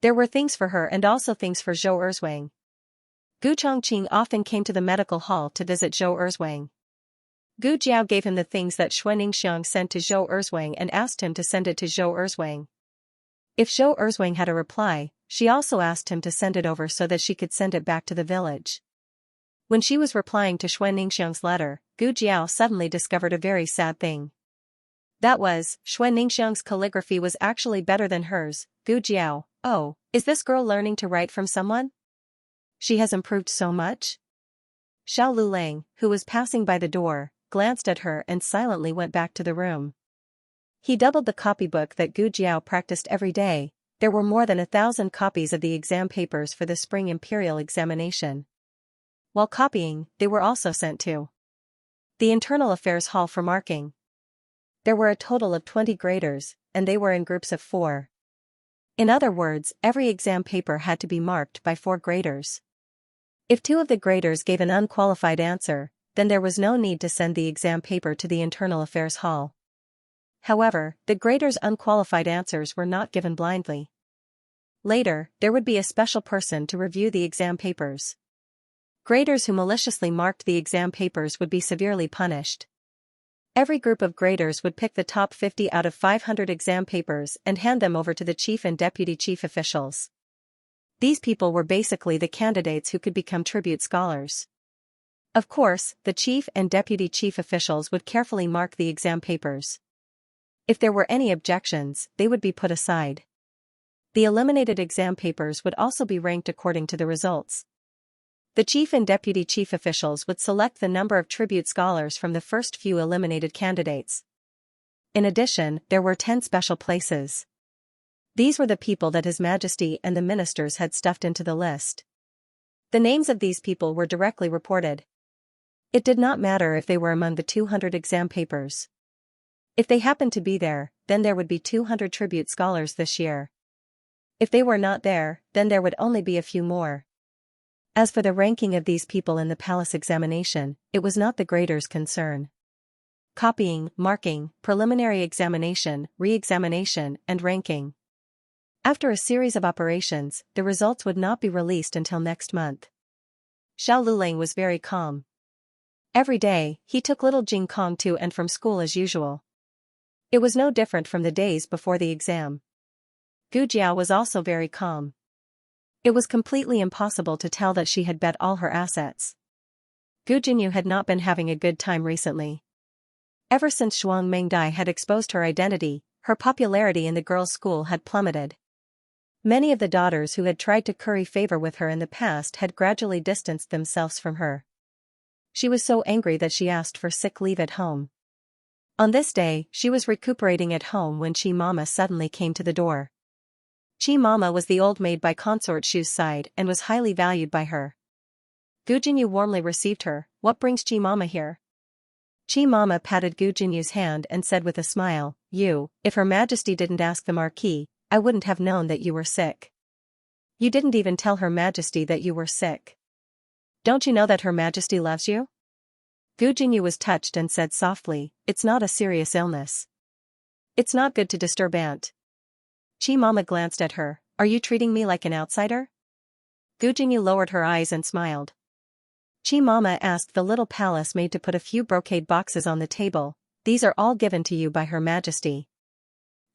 There were things for her and also things for Zhou Erzwang. Gu Chongqing often came to the medical hall to visit Zhou Erzwang. Gu Jiao gave him the things that Xianxia sent to Zhou Erzwang and asked him to send it to Zhou Erzwang. If Zhou Erzwang had a reply, she also asked him to send it over so that she could send it back to the village. When she was replying to Xianxia's letter, Gu Jiao suddenly discovered a very sad thing. That was, Xianxia's calligraphy was actually better than hers. Gu Jiao, oh, is this girl learning to write from someone? She has improved so much? Xiao Lulang, who was passing by the door, glanced at her and silently went back to the room. He doubled the copybook that Gu Jiao practiced every day. There were more than 1,000 copies of the exam papers for the spring imperial examination. While copying, they were also sent to the Internal Affairs Hall for marking. There were a total of 20 graders, and they were in groups of 4. In other words, every exam paper had to be marked by 4 graders. If 2 of the graders gave an unqualified answer, then there was no need to send the exam paper to the Internal Affairs Hall. However, the graders' unqualified answers were not given blindly. Later, there would be a special person to review the exam papers. Graders who maliciously marked the exam papers would be severely punished. Every group of graders would pick the top 50 out of 500 exam papers and hand them over to the chief and deputy chief officials. These people were basically the candidates who could become tribute scholars. Of course, the chief and deputy chief officials would carefully mark the exam papers. If there were any objections, they would be put aside. The eliminated exam papers would also be ranked according to the results. The chief and deputy chief officials would select the number of tribute scholars from the first few eliminated candidates. In addition, there were 10 special places. These were the people that His Majesty and the ministers had stuffed into the list. The names of these people were directly reported. It did not matter if they were among the 200 exam papers. If they happened to be there, then there would be 200 tribute scholars this year. If they were not there, then there would only be a few more. As for the ranking of these people in the palace examination, it was not the graders' concern. Copying, marking, preliminary examination, re-examination, and ranking. After a series of operations, the results would not be released until next month. Xiao Lulang was very calm. Every day, he took little Jing Kong to and from school as usual. It was no different from the days before the exam. Gu Jiao was also very calm. It was completely impossible to tell that she had bet all her assets. Gu Jinyu had not been having a good time recently. Ever since Zhuang Mengdai had exposed her identity, her popularity in the girls' school had plummeted. Many of the daughters who had tried to curry favor with her in the past had gradually distanced themselves from her. She was so angry that she asked for sick leave at home. On this day, she was recuperating at home when Chi Mama suddenly came to the door. Chi Mama was the old maid by Consort Shu's side and was highly valued by her. Gu Jinyu warmly received her. "What brings Chi Mama here?" Chi Mama patted Gu Jinyu's hand and said with a smile, "If Her Majesty didn't ask the Marquis, I wouldn't have known that you were sick." "You didn't even tell Her Majesty that you were sick. Don't you know that Her Majesty loves you?" Gu Jinyu was touched and said softly, "It's not a serious illness. It's not good to disturb Aunt." Chi Mama glanced at her. "Are you treating me like an outsider?" Gu Jinyu lowered her eyes and smiled. Chi Mama asked the little palace maid to put a few brocade boxes on the table. "These are all given to you by Her Majesty.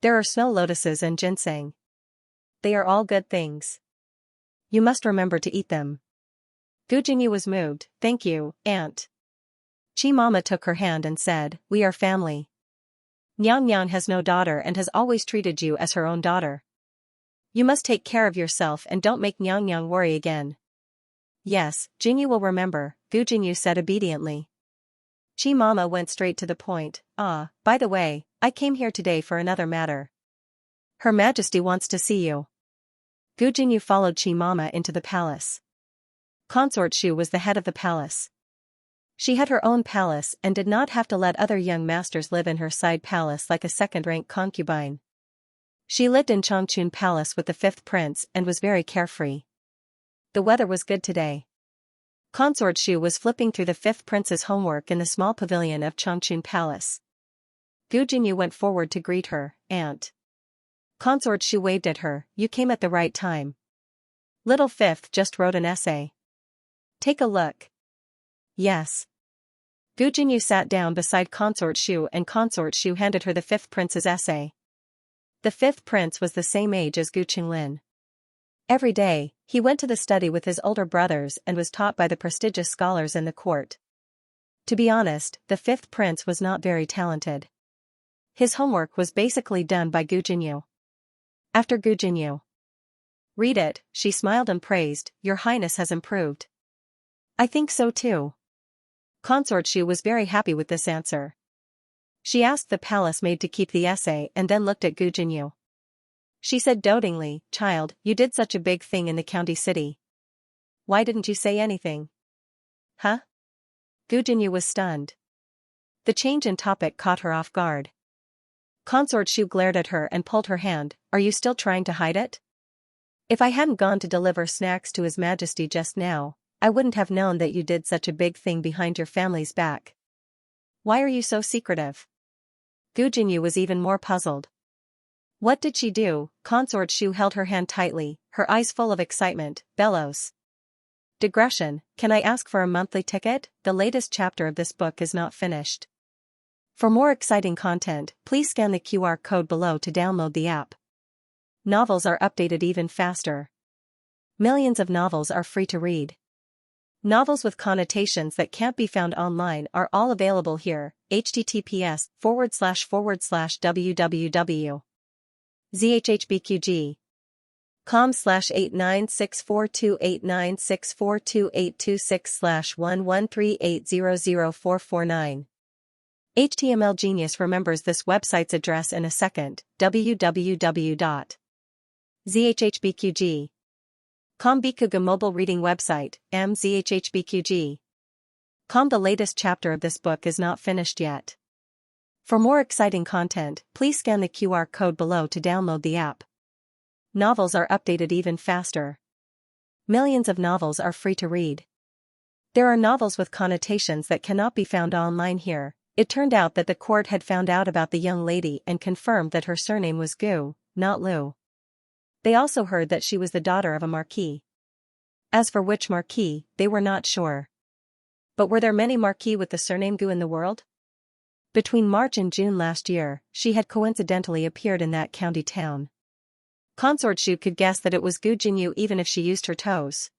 There are snow lotuses and ginseng. They are all good things. You must remember to eat them." Gu Jinyu was moved. "Thank you, Aunt." Chi Mama took her hand and said, "We are family. Nyang Nyang has no daughter and has always treated you as her own daughter. You must take care of yourself and don't make Nyang Nyang worry again. Yes, Jingyu will remember, Gu Jingyu said obediently. Chi Mama went straight to the point. By the way, I came here today for another matter. Her Majesty wants to see you. Gu Jingyu followed Chi Mama into the palace. Consort Shu was the head of the palace. She had her own palace and did not have to let other young masters live in her side palace like a second-rank concubine. She lived in Changchun Palace with the fifth prince and was very carefree. The weather was good today. Consort Shu was flipping through the fifth prince's homework in the small pavilion of Changchun Palace. Gu Jingyu went forward to greet her. Aunt. Consort Shu waved at her. You came at the right time. Little Fifth just wrote an essay. Take a look. Yes. Gu Jingyu sat down beside Consort Shu and Consort Shu handed her the fifth prince's essay. The fifth prince was the same age as Gu Qinglin. Every day, he went to the study with his older brothers and was taught by the prestigious scholars in the court. To be honest, the fifth prince was not very talented. His homework was basically done by Gu Jingyu. After Gu Jingyu read it, she smiled and praised, Your Highness has improved. I think so too. Consort Shu was very happy with this answer. She asked the palace maid to keep the essay and then looked at Gu Jingyu. She said dotingly, Child, you did such a big thing in the county city. Why didn't you say anything? Huh? Gu Jingyu was stunned. The change in topic caught her off guard. Consort Shu glared at her and pulled her hand. Are you still trying to hide it? If I hadn't gone to deliver snacks to His Majesty just now, I wouldn't have known that you did such a big thing behind your family's back. Why are you so secretive? Gu Jingyu was even more puzzled. What did she do? Consort Shu held her hand tightly, her eyes full of excitement. Bellows. Digression, can I ask for a monthly ticket? The latest chapter of this book is not finished. For more exciting content, please scan the QR code below to download the app. Novels are updated even faster. Millions of novels are free to read. Novels with connotations that can't be found online are all available here. https://www. zhhbqg.com/89642896428226/113800449. HTML Genius remembers this website's address in a second. www.zhhbqg.com Bikuga mobile reading website, mzhhbqg.com. The latest chapter of this book is not finished yet. For more exciting content, please scan the QR code below to download the app. Novels are updated even faster. Millions of novels are free to read. There are novels with connotations that cannot be found online here. It turned out that the court had found out about the young lady and confirmed that her surname was Gu, not Liu. They also heard that she was the daughter of a marquis. As for which marquis, they were not sure. But were there many marquis with the surname Gu in the world? Between March and June last year, she had coincidentally appeared in that county town. Consort Shu could guess that it was Gu Jingyu even if she used her toes.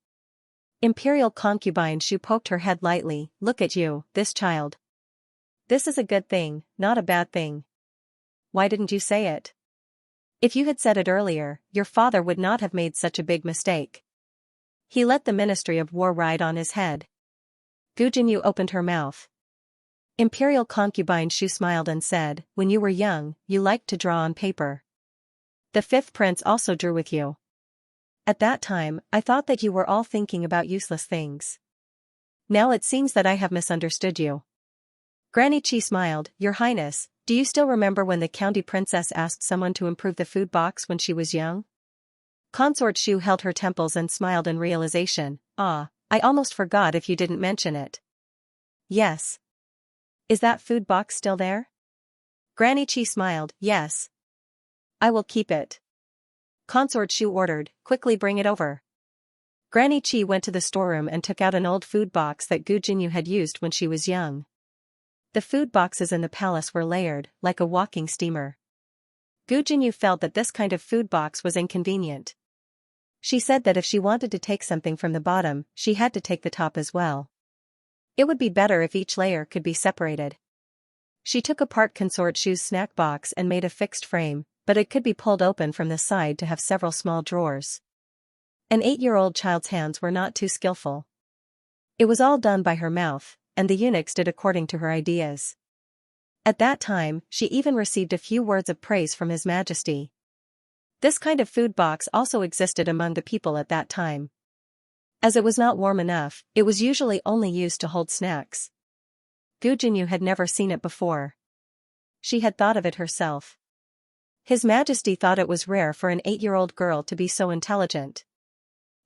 Imperial concubine Shu poked her head lightly. Look at you, this child. This is a good thing, not a bad thing. Why didn't you say it? If you had said it earlier, your father would not have made such a big mistake. He let the Ministry of War ride on his head. Gu Jingyu opened her mouth. Imperial concubine Shu smiled and said, When you were young, you liked to draw on paper. The fifth prince also drew with you. At that time, I thought that you were all thinking about useless things. Now it seems that I have misunderstood you. Granny Chi smiled. Your Highness, do you still remember when the county princess asked someone to improve the food box when she was young? Consort Shu held her temples and smiled in realization. I almost forgot if you didn't mention it. Yes. Is that food box still there? Granny Chi smiled. Yes. I will keep it. Consort Shu ordered, quickly bring it over. Granny Chi went to the storeroom and took out an old food box that Gu Jingyu had used when she was young. The food boxes in the palace were layered, like a walking steamer. Gu Jingyu felt that this kind of food box was inconvenient. She said that if she wanted to take something from the bottom, she had to take the top as well. It would be better if each layer could be separated. She took apart Consort Shu's snack box and made a fixed frame. but it could be pulled open from the side to have several small drawers. An 8-year-old child's hands were not too skillful. It was all done by her mouth, and the eunuchs did according to her ideas. At that time, she even received a few words of praise from His Majesty. This kind of food box also existed among the people at that time. As it was not warm enough, it was usually only used to hold snacks. Gu Jinyu had never seen it before. She had thought of it herself. His Majesty thought it was rare for an 8-year-old girl to be so intelligent.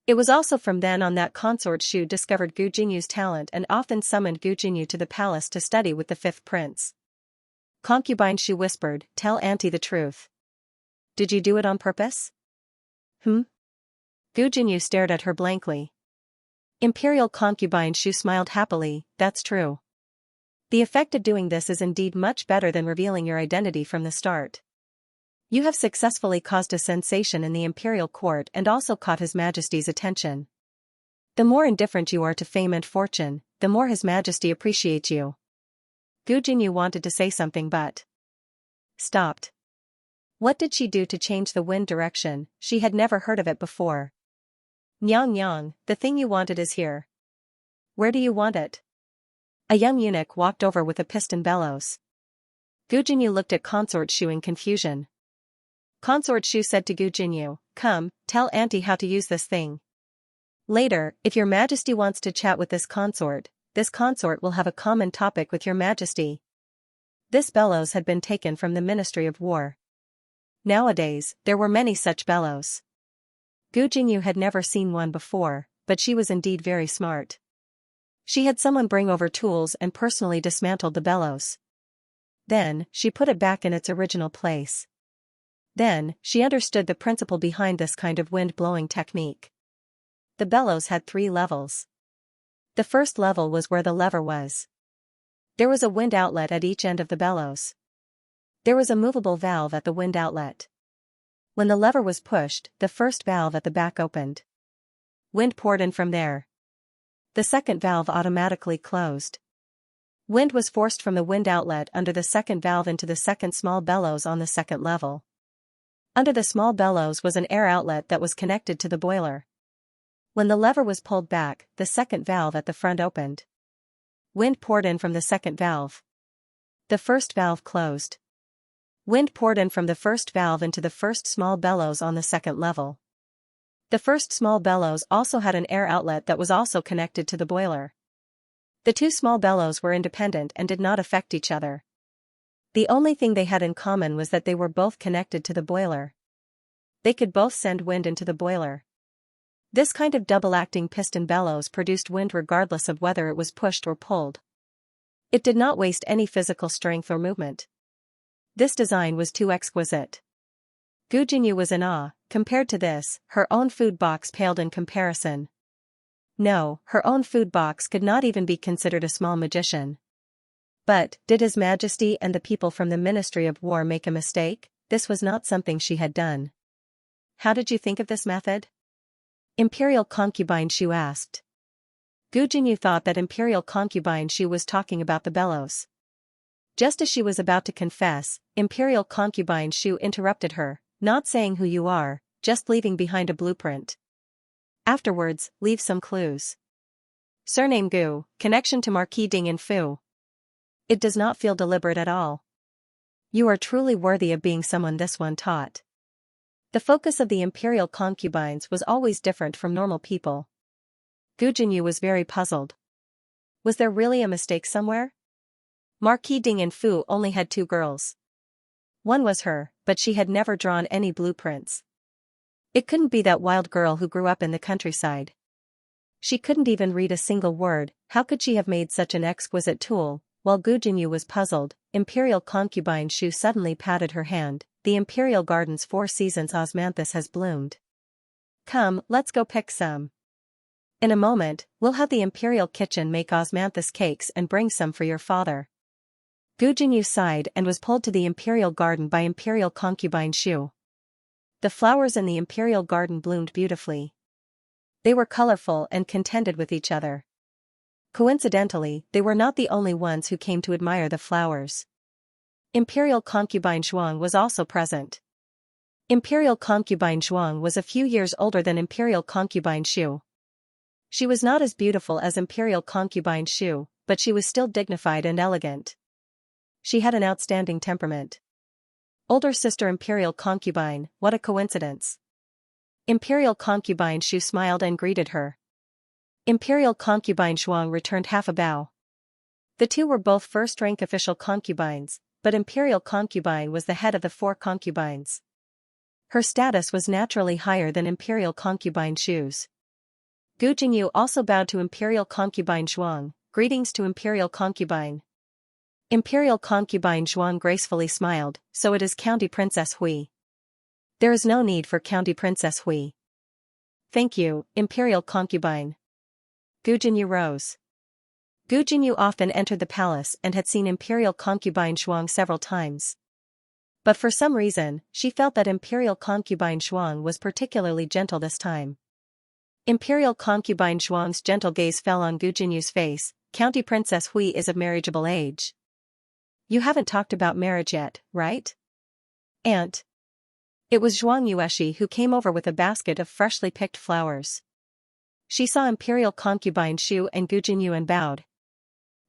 It was also from then on that Consort Shu discovered Gu Jinyu's talent and often summoned Gu Jinyu to the palace to study with the 5th prince. Concubine Shu whispered, "Tell Auntie the truth. Did you do it on purpose?" Gu Jinyu stared at her blankly. Imperial Concubine Shu smiled happily, "That's true. The effect of doing this is indeed much better than revealing your identity from the start. You have successfully caused a sensation in the imperial court and also caught His Majesty's attention. The more indifferent you are to fame and fortune, the more His Majesty appreciates you." Gu Jinyu wanted to say something but stopped. What did she do to change the wind direction? She had never heard of it before. "Nyang Nyang, the thing you wanted is here." "Where do you want it?" A young eunuch walked over with a piston bellows. Gu Jinyu looked at Consort Shu in confusion. Consort Shu said to Gu Jinyu, "Come, tell Auntie how to use this thing. Later, if your Majesty wants to chat with this consort will have a common topic with your Majesty." This bellows had been taken from the Ministry of War. Nowadays, there were many such bellows. Gu Jinyu had never seen one before, but she was indeed very smart. She had someone bring over tools and personally dismantled the bellows. Then, she put it back in its original place. Then, she understood the principle behind this kind of wind-blowing technique. The bellows had 3 levels. The first level was where the lever was. There was a wind outlet at each end of the bellows. There was a movable valve at the wind outlet. When the lever was pushed, the first valve at the back opened. Wind poured in from there. The second valve automatically closed. Wind was forced from the wind outlet under the second valve into the second small bellows on the second level. Under the small bellows was an air outlet that was connected to the boiler. When the lever was pulled back, the second valve at the front opened. Wind poured in from the second valve. The first valve closed. Wind poured in from the first valve into the first small bellows on the second level. The first small bellows also had an air outlet that was also connected to the boiler. The 2 small bellows were independent and did not affect each other. The only thing they had in common was that they were both connected to the boiler. They could both send wind into the boiler. This kind of double-acting piston bellows produced wind regardless of whether it was pushed or pulled. It did not waste any physical strength or movement. This design was too exquisite. Gu Jinyu was in awe. Compared to this, her own food box paled in comparison. No, her own food box could not even be considered a small magician. But, did His Majesty and the people from the Ministry of War make a mistake? This was not something she had done. "How did you think of this method?" Imperial Concubine Shu asked. Gu Jinyu thought that Imperial Concubine Shu was talking about the bellows. Just as she was about to confess, Imperial Concubine Shu interrupted her, "Not saying who you are, just leaving behind a blueprint. Afterwards, leave some clues. Surname Gu, connection to Marquis Ding and Fu. It does not feel deliberate at all. You are truly worthy of being someone this one taught." The focus of the imperial concubines was always different from normal people. Gu Jinyu was very puzzled. Was there really a mistake somewhere? Marquis Ding and Fu only had 2 girls. One was her, but she had never drawn any blueprints. It couldn't be that wild girl who grew up in the countryside. She couldn't even read a single word. How could she have made such an exquisite tool? While Gu Jinyu was puzzled, Imperial Concubine Shu suddenly patted her hand. "The Imperial Garden's 4 seasons osmanthus has bloomed. Come, let's go pick some. In a moment, we'll have the Imperial kitchen make osmanthus cakes and bring some for your father." Gu Jinyu sighed and was pulled to the Imperial Garden by Imperial Concubine Shu. The flowers in the Imperial Garden bloomed beautifully. They were colorful and contended with each other. Coincidentally, they were not the only ones who came to admire the flowers. Imperial Concubine Zhuang was also present. Imperial concubine Zhuang was a few years older than Imperial concubine Xu. She was not as beautiful as Imperial concubine Xu, but she was still dignified and elegant. She had an outstanding temperament. Older sister Imperial concubine, what a coincidence. Imperial concubine Xu smiled and greeted her. Imperial concubine Zhuang returned half a bow. The two were both first-rank official concubines, but Imperial concubine was the head of the 4 concubines. Her status was naturally higher than Imperial concubine Xu's. Gu Jingyu also bowed to Imperial concubine Zhuang, greetings to Imperial concubine. Imperial concubine Zhuang gracefully smiled, so it is County Princess Hui. There is no need for County Princess Hui. Thank you, Imperial concubine. Gu Jingyu rose. Gu Jingyu often entered the palace and had seen Imperial concubine Zhuang several times. But for some reason, she felt that Imperial concubine Zhuang was particularly gentle this time. Imperial concubine Zhuang's gentle gaze fell on Gu Jinyu's face. County Princess Hui is of marriageable age. You haven't talked about marriage yet, right? Aunt. It was Zhuang Yueshi who came over with a basket of freshly picked flowers. She saw Imperial concubine Xu and Gu Jinyu and bowed.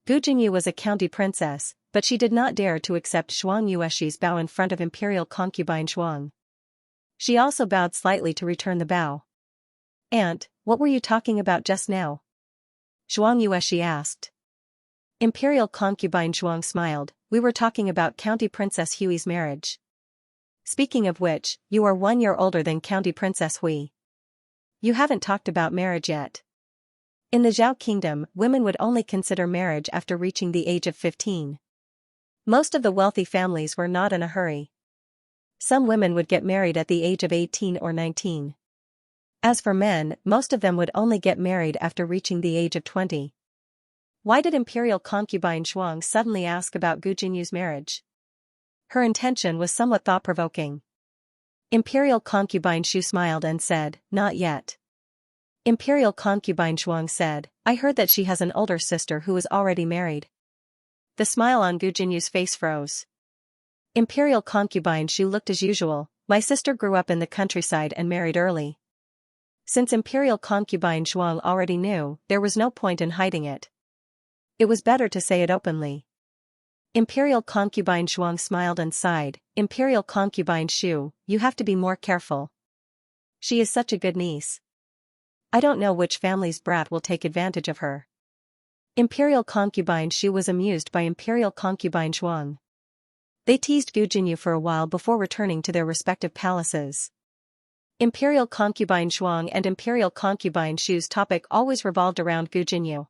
Gu Jinyu was a county princess, but she did not dare to accept Zhuang Yueshi's bow in front of Imperial concubine Zhuang. She also bowed slightly to return the bow. Aunt, what were you talking about just now? Zhuang Yueshi asked. Imperial concubine Zhuang smiled. We were talking about County Princess Hui's marriage. Speaking of which, you are 1 year older than County Princess Hui. You haven't talked about marriage yet. In the Zhao Kingdom, women would only consider marriage after reaching the age of 15. Most of the wealthy families were not in a hurry. Some women would get married at the age of 18 or 19. As for men, most of them would only get married after reaching the age of 20. Why did Imperial concubine Zhuang suddenly ask about Gu Jinyu's marriage? Her intention was somewhat thought-provoking. Imperial concubine Xu smiled and said, not yet. Imperial concubine Zhuang said, I heard that she has an older sister who is already married. The smile on Gu Jinyu's face froze. Imperial concubine Xu looked as usual. My sister grew up in the countryside and married early. Since Imperial concubine Zhuang already knew, there was no point in hiding it. It was better to say it openly. Imperial concubine Zhuang smiled and sighed. Imperial concubine Xu, you have to be more careful. She is such a good niece. I don't know which family's brat will take advantage of her. Imperial concubine Xu was amused by Imperial concubine Zhuang. They teased Gu Jinyu for a while before returning to their respective palaces. Imperial concubine Zhuang and Imperial concubine Xu's topic always revolved around Gu Jinyu.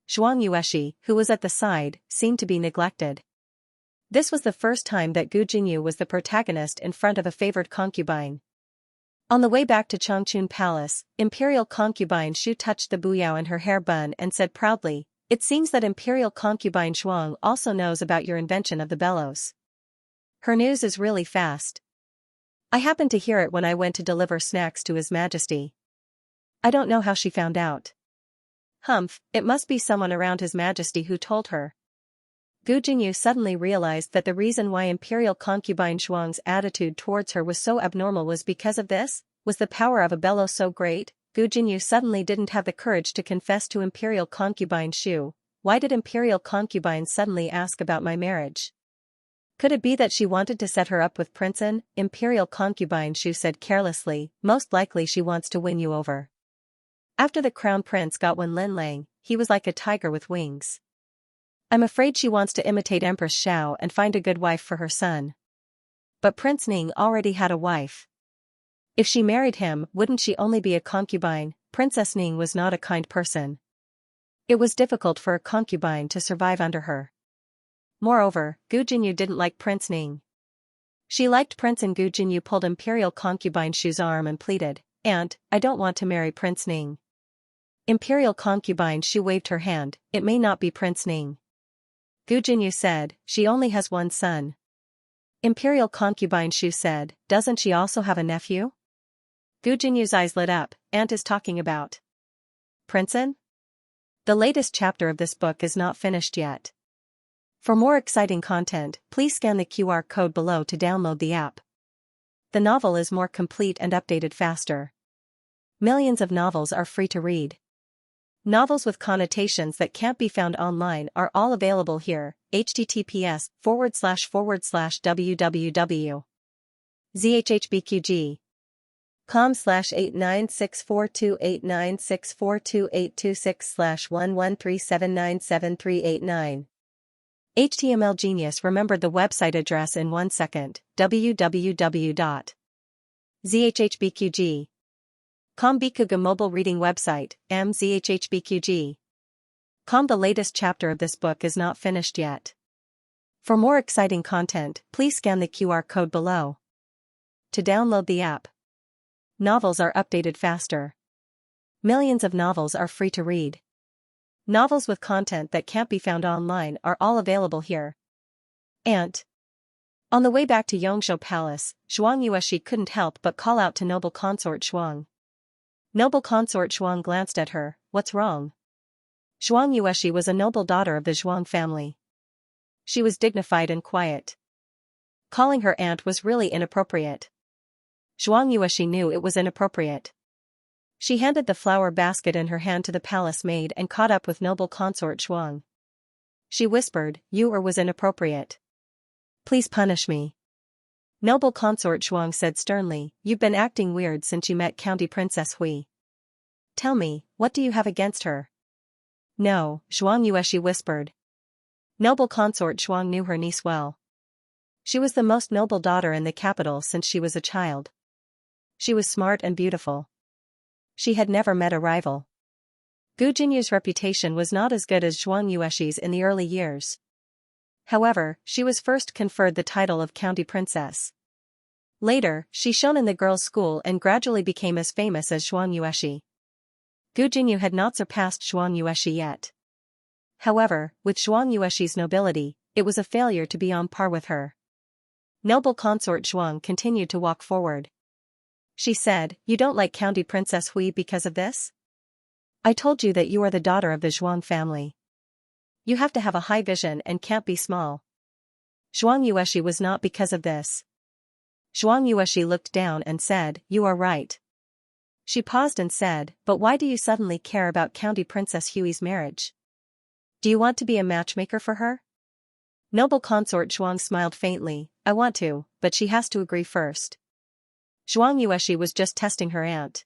Zhuang Yueshi, who was at the side, seemed to be neglected. This was the first time that Gu Jinyu was the protagonist in front of a favored concubine. On the way back to Changchun Palace, Imperial concubine Xu touched the buyao in her hair bun and said proudly, it seems that Imperial concubine Zhuang also knows about your invention of the bellows. Her news is really fast. I happened to hear it when I went to deliver snacks to His Majesty. I don't know how she found out. Humph, it must be someone around His Majesty who told her. Gu Jinyu suddenly realized that the reason why Imperial concubine Zhuang's attitude towards her was so abnormal was because of this. Was the power of a bellows so great? Gu Jinyu suddenly didn't have the courage to confess to Imperial concubine Xu. Why did Imperial concubine suddenly ask about my marriage? Could it be that she wanted to set her up with Princeton? Imperial concubine Xu said carelessly, most likely she wants to win you over. After the crown prince got Wen Linlang, he was like a tiger with wings. I'm afraid she wants to imitate Empress Xiao and find a good wife for her son. But Prince Ning already had a wife. If she married him, wouldn't she only be a concubine? Princess Ning was not a kind person. It was difficult for a concubine to survive under her. Moreover, Gu Jinyu didn't like Prince Ning. She liked Prince, and Gu Jinyu pulled Imperial concubine Xu's arm and pleaded, Aunt, I don't want to marry Prince Ning. Imperial concubine Xu waved her hand, it may not be Prince Ning. Gu Jinyu said, she only has one son. Imperial concubine Xu said, doesn't she also have a nephew? Gu Jinyu's eyes lit up. Aunt is talking about Princeton? The latest chapter of this book is not finished yet. For more exciting content, please scan the QR code below to download the app. The novel is more complete and updated faster. Millions of novels are free to read. Novels with connotations that can't be found online are all available here. https://www.zhhbqg.com/89642896428226/113797389. HTML genius remembered the website address in 1 second. www.zhhbqg. Bikuga mobile reading website, mzhhbqg. The latest chapter of this book is not finished yet. For more exciting content, please scan the QR code below. To download the app. Novels are updated faster. Millions of novels are free to read. Novels with content that can't be found online are all available here. Ant. On the way back to Yongzhou Palace, Xianxia couldn't help but call out to noble consort Shuang. Noble consort Shuang glanced at her. What's wrong? Xianxia was a noble daughter of the Zhuang family. She was dignified and quiet. Calling her aunt was really inappropriate. Xianxia knew it was inappropriate. She handed the flower basket in her hand to the palace maid and caught up with noble consort Shuang. She whispered, "You was inappropriate. Please punish me." Noble consort Shuang said sternly, "You've been acting weird since you met County Princess Hui. Tell me, what do you have against her?" "No," Xianxia whispered. Noble consort Shuang knew her niece well. She was the most noble daughter in the capital since she was a child. She was smart and beautiful. She had never met a rival. Gu Jinyu's reputation was not as good as Xianxia's in the early years. However, she was first conferred the title of County Princess. Later, she shone in the girls' school and gradually became as famous as Xianxia. Gu Jinyu had not surpassed Xianxia yet. However, with Xianxia's nobility, it was a failure to be on par with her. Noble consort Shuang continued to walk forward. She said, "You don't like County Princess Hui because of this? I told you that you are the daughter of the Zhuang family. You have to have a high vision and can't be small." Xianxia was not because of this. Xianxia looked down and said, "You are right." She paused and said, "But why do you suddenly care about County Princess Hui's marriage? Do you want to be a matchmaker for her?" Noble consort Shuang smiled faintly, "I want to, but she has to agree first." Xianxia was just testing her aunt.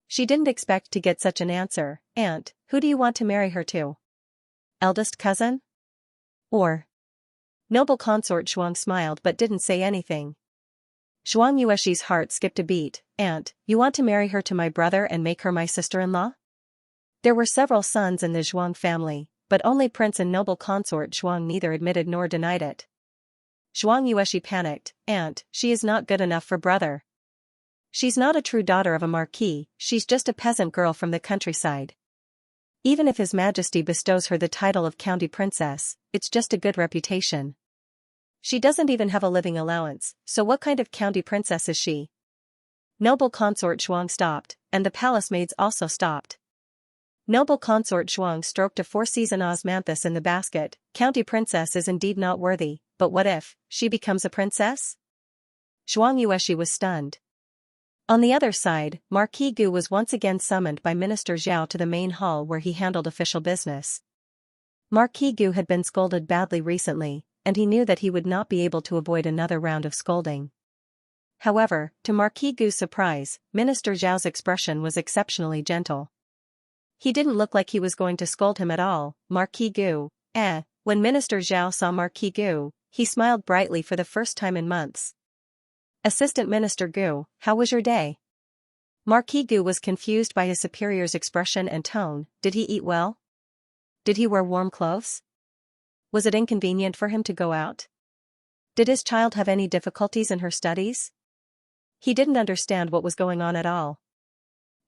She didn't expect to get such an answer. "Aunt, who do you want to marry her to? Eldest cousin? Or?" Noble consort Shuang smiled but didn't say anything. Xianxia's heart skipped a beat. "Aunt, you want to marry her to my brother and make her my sister-in-law?" There were several sons in the Zhuang family, but only Prince and noble consort Shuang neither admitted nor denied it. Xianxia panicked. "Aunt, she is not good enough for brother. She's not a true daughter of a marquis, she's just a peasant girl from the countryside. Even if His Majesty bestows her the title of County Princess, it's just a good reputation. She doesn't even have a living allowance, so what kind of county princess is she?" Noble consort Shuang stopped, and the palace maids also stopped. Noble consort Shuang stroked a four-season osmanthus in the basket. "County princess is indeed not worthy, but what if she becomes a princess?" Xianxia was stunned. On the other side, Marquis Gu was once again summoned by Minister Zhao to the main hall where he handled official business. Marquis Gu had been scolded badly recently, and he knew that he would not be able to avoid another round of scolding. However, to Marquis Gu's surprise, Minister Zhao's expression was exceptionally gentle. He didn't look like he was going to scold him at all. Marquis Gu, When Minister Zhao saw Marquis Gu, he smiled brightly for the first time in months. "Assistant Minister Gu, how was your day?" Marquis Gu was confused by his superior's expression and tone. Did he eat well? Did he wear warm clothes? Was it inconvenient for him to go out? Did his child have any difficulties in her studies? He didn't understand what was going on at all.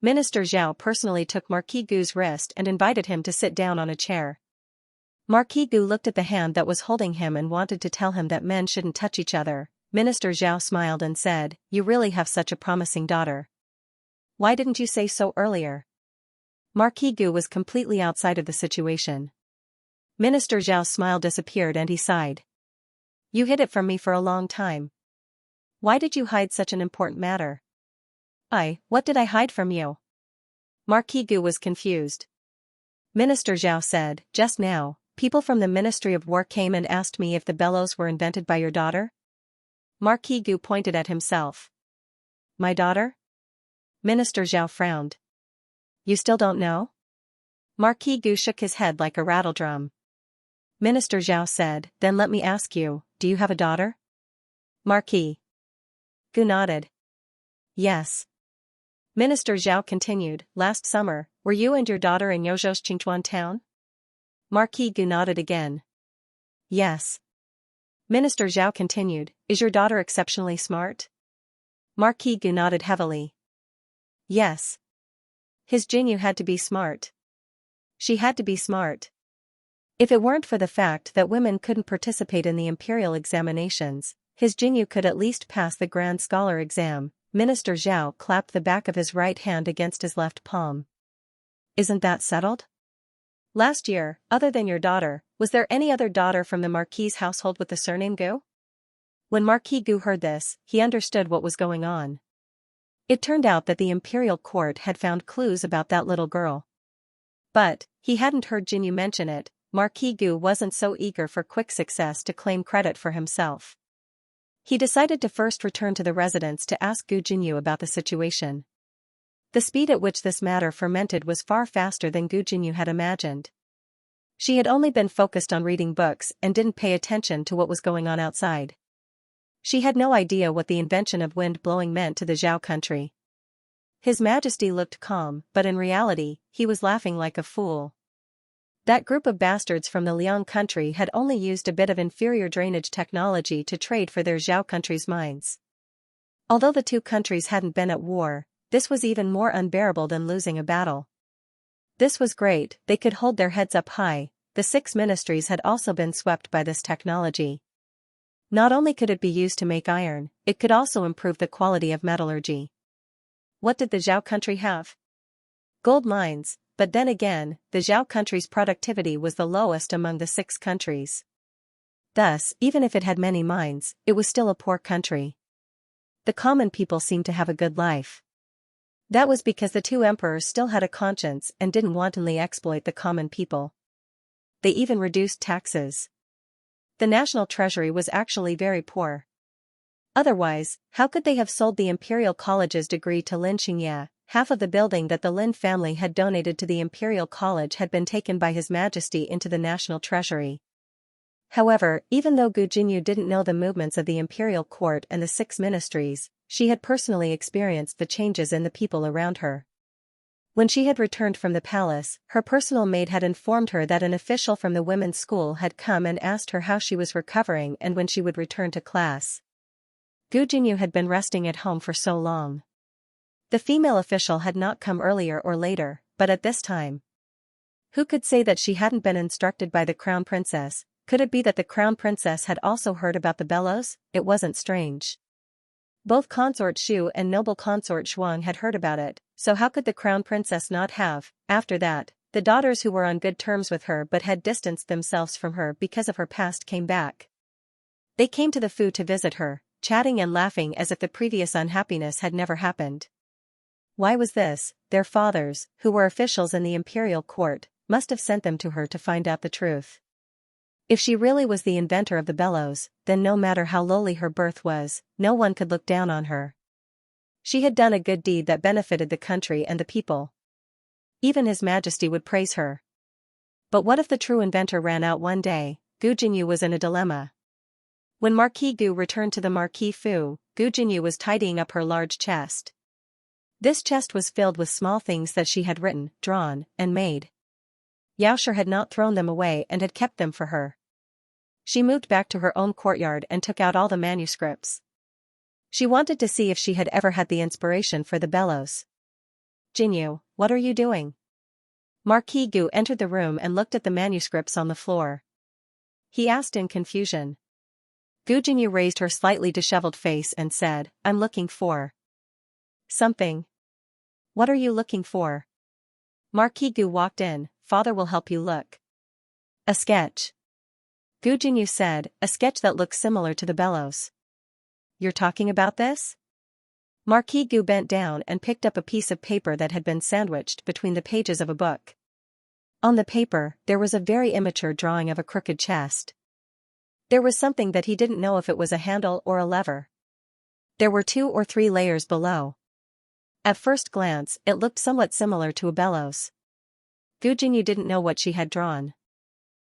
Minister Zhao personally took Marquis Gu's wrist and invited him to sit down on a chair. Marquis Gu looked at the hand that was holding him and wanted to tell him that men shouldn't touch each other. Minister Zhao smiled and said, "You really have such a promising daughter. Why didn't you say so earlier?" Marquis Gu was completely outside of the situation. Minister Zhao's smile disappeared and he sighed. "You hid it from me for a long time. Why did you hide such an important matter? What did I hide from you? Marquis Gu was confused. Minister Zhao said, just now, people from the Ministry of War came and asked me if the bellows were invented by your daughter? Marquis Gu pointed at himself. My daughter? Minister Zhao frowned. You still don't know? Marquis Gu shook his head like a rattledrum. Minister Zhao said, then let me ask you, do you have a daughter? Marquis Gu nodded. Yes. Minister Zhao continued, last summer, were you and your daughter in Yozhou's Qingchuan town? Marquis Gu nodded again. Yes. Minister Zhao continued, is your daughter exceptionally smart? Marquis Gu nodded heavily. Yes. His Jinyu had to be smart. She had to be smart. If it weren't for the fact that women couldn't participate in the imperial examinations, his Jinyu could at least pass the Grand Scholar exam. Minister Zhao clapped the back of his right hand against his left palm. Isn't that settled? Last year, other than your daughter, was there any other daughter from the Marquis's household with the surname Gu? When Marquis Gu heard this, he understood what was going on. It turned out that the imperial court had found clues about that little girl. But, he hadn't heard Jinyu mention it. Marquis Gu wasn't so eager for quick success to claim credit for himself. He decided to first return to the residence to ask Gu Jinyu about the situation. The speed at which this matter fermented was far faster than Gu Jinyu had imagined. She had only been focused on reading books and didn't pay attention to what was going on outside. She had no idea what the invention of wind blowing meant to the Zhao country. His Majesty looked calm, but in reality, he was laughing like a fool. That group of bastards from the Liang country had only used a bit of inferior drainage technology to trade for their Zhao country's mines. Although the two countries hadn't been at war, this was even more unbearable than losing a battle. This was great, they could hold their heads up high. The 6 ministries had also been swept by this technology. Not only could it be used to make iron, it could also improve the quality of metallurgy. What did the Zhao country have? Gold mines. But then again, the Zhao country's productivity was the lowest among the 6 countries. Thus, even if it had many mines, it was still a poor country. The common people seemed to have a good life. That was because the 2 emperors still had a conscience and didn't wantonly exploit the common people. They even reduced taxes. The national treasury was actually very poor. Otherwise, how could they have sold the Imperial College's degree to Lin Xianxia? Half of the building that the Lin family had donated to the Imperial College had been taken by His Majesty into the national treasury. However, even though Gu Jinyu didn't know the movements of the Imperial Court and the 6 ministries, she had personally experienced the changes in the people around her. When she had returned from the palace, her personal maid had informed her that an official from the women's school had come and asked her how she was recovering and when she would return to class. Gu Jinyu had been resting at home for so long. The female official had not come earlier or later, but at this time. Who could say that she hadn't been instructed by the crown princess? Could it be that the crown princess had also heard about the bellows? It wasn't strange. Both consort Shu and noble consort Shuang had heard about it, so how could the crown princess not have? After that, the daughters who were on good terms with her but had distanced themselves from her because of her past came back. They came to the Fu to visit her, chatting and laughing as if the previous unhappiness had never happened. Why was this? Their fathers, who were officials in the imperial court, must have sent them to her to find out the truth. If she really was the inventor of the bellows, then no matter how lowly her birth was, no one could look down on her. She had done a good deed that benefited the country and the people. Even His Majesty would praise her. But what if the true inventor ran out one day? Gu Jinyu was in a dilemma. When Marquis Gu returned to the Marquis Fu, Gu Jinyu was tidying up her large chest. This chest was filled with small things that she had written, drawn, and made. Yaosher had not thrown them away and had kept them for her. She moved back to her own courtyard and took out all the manuscripts. She wanted to see if she had ever had the inspiration for the bellows. Jinyu, what are you doing? Marquis Gu entered the room and looked at the manuscripts on the floor. He asked in confusion. Gu Jinyu raised her slightly disheveled face and said, I'm looking for something. What are you looking for? Marquis Gu walked in. Father will help you look. A sketch. Gu Jinyu said, a sketch that looks similar to the bellows. you're talking about this? Marquis Gu bent down and picked up a piece of paper that had been sandwiched between the pages of a book. On the paper, there was a very immature drawing of a crooked chest. There was something that he didn't know if it was a handle or a lever. There were 2 or 3 layers below. At first glance, it looked somewhat similar to a bellows. Gu Jinyu didn't know what she had drawn.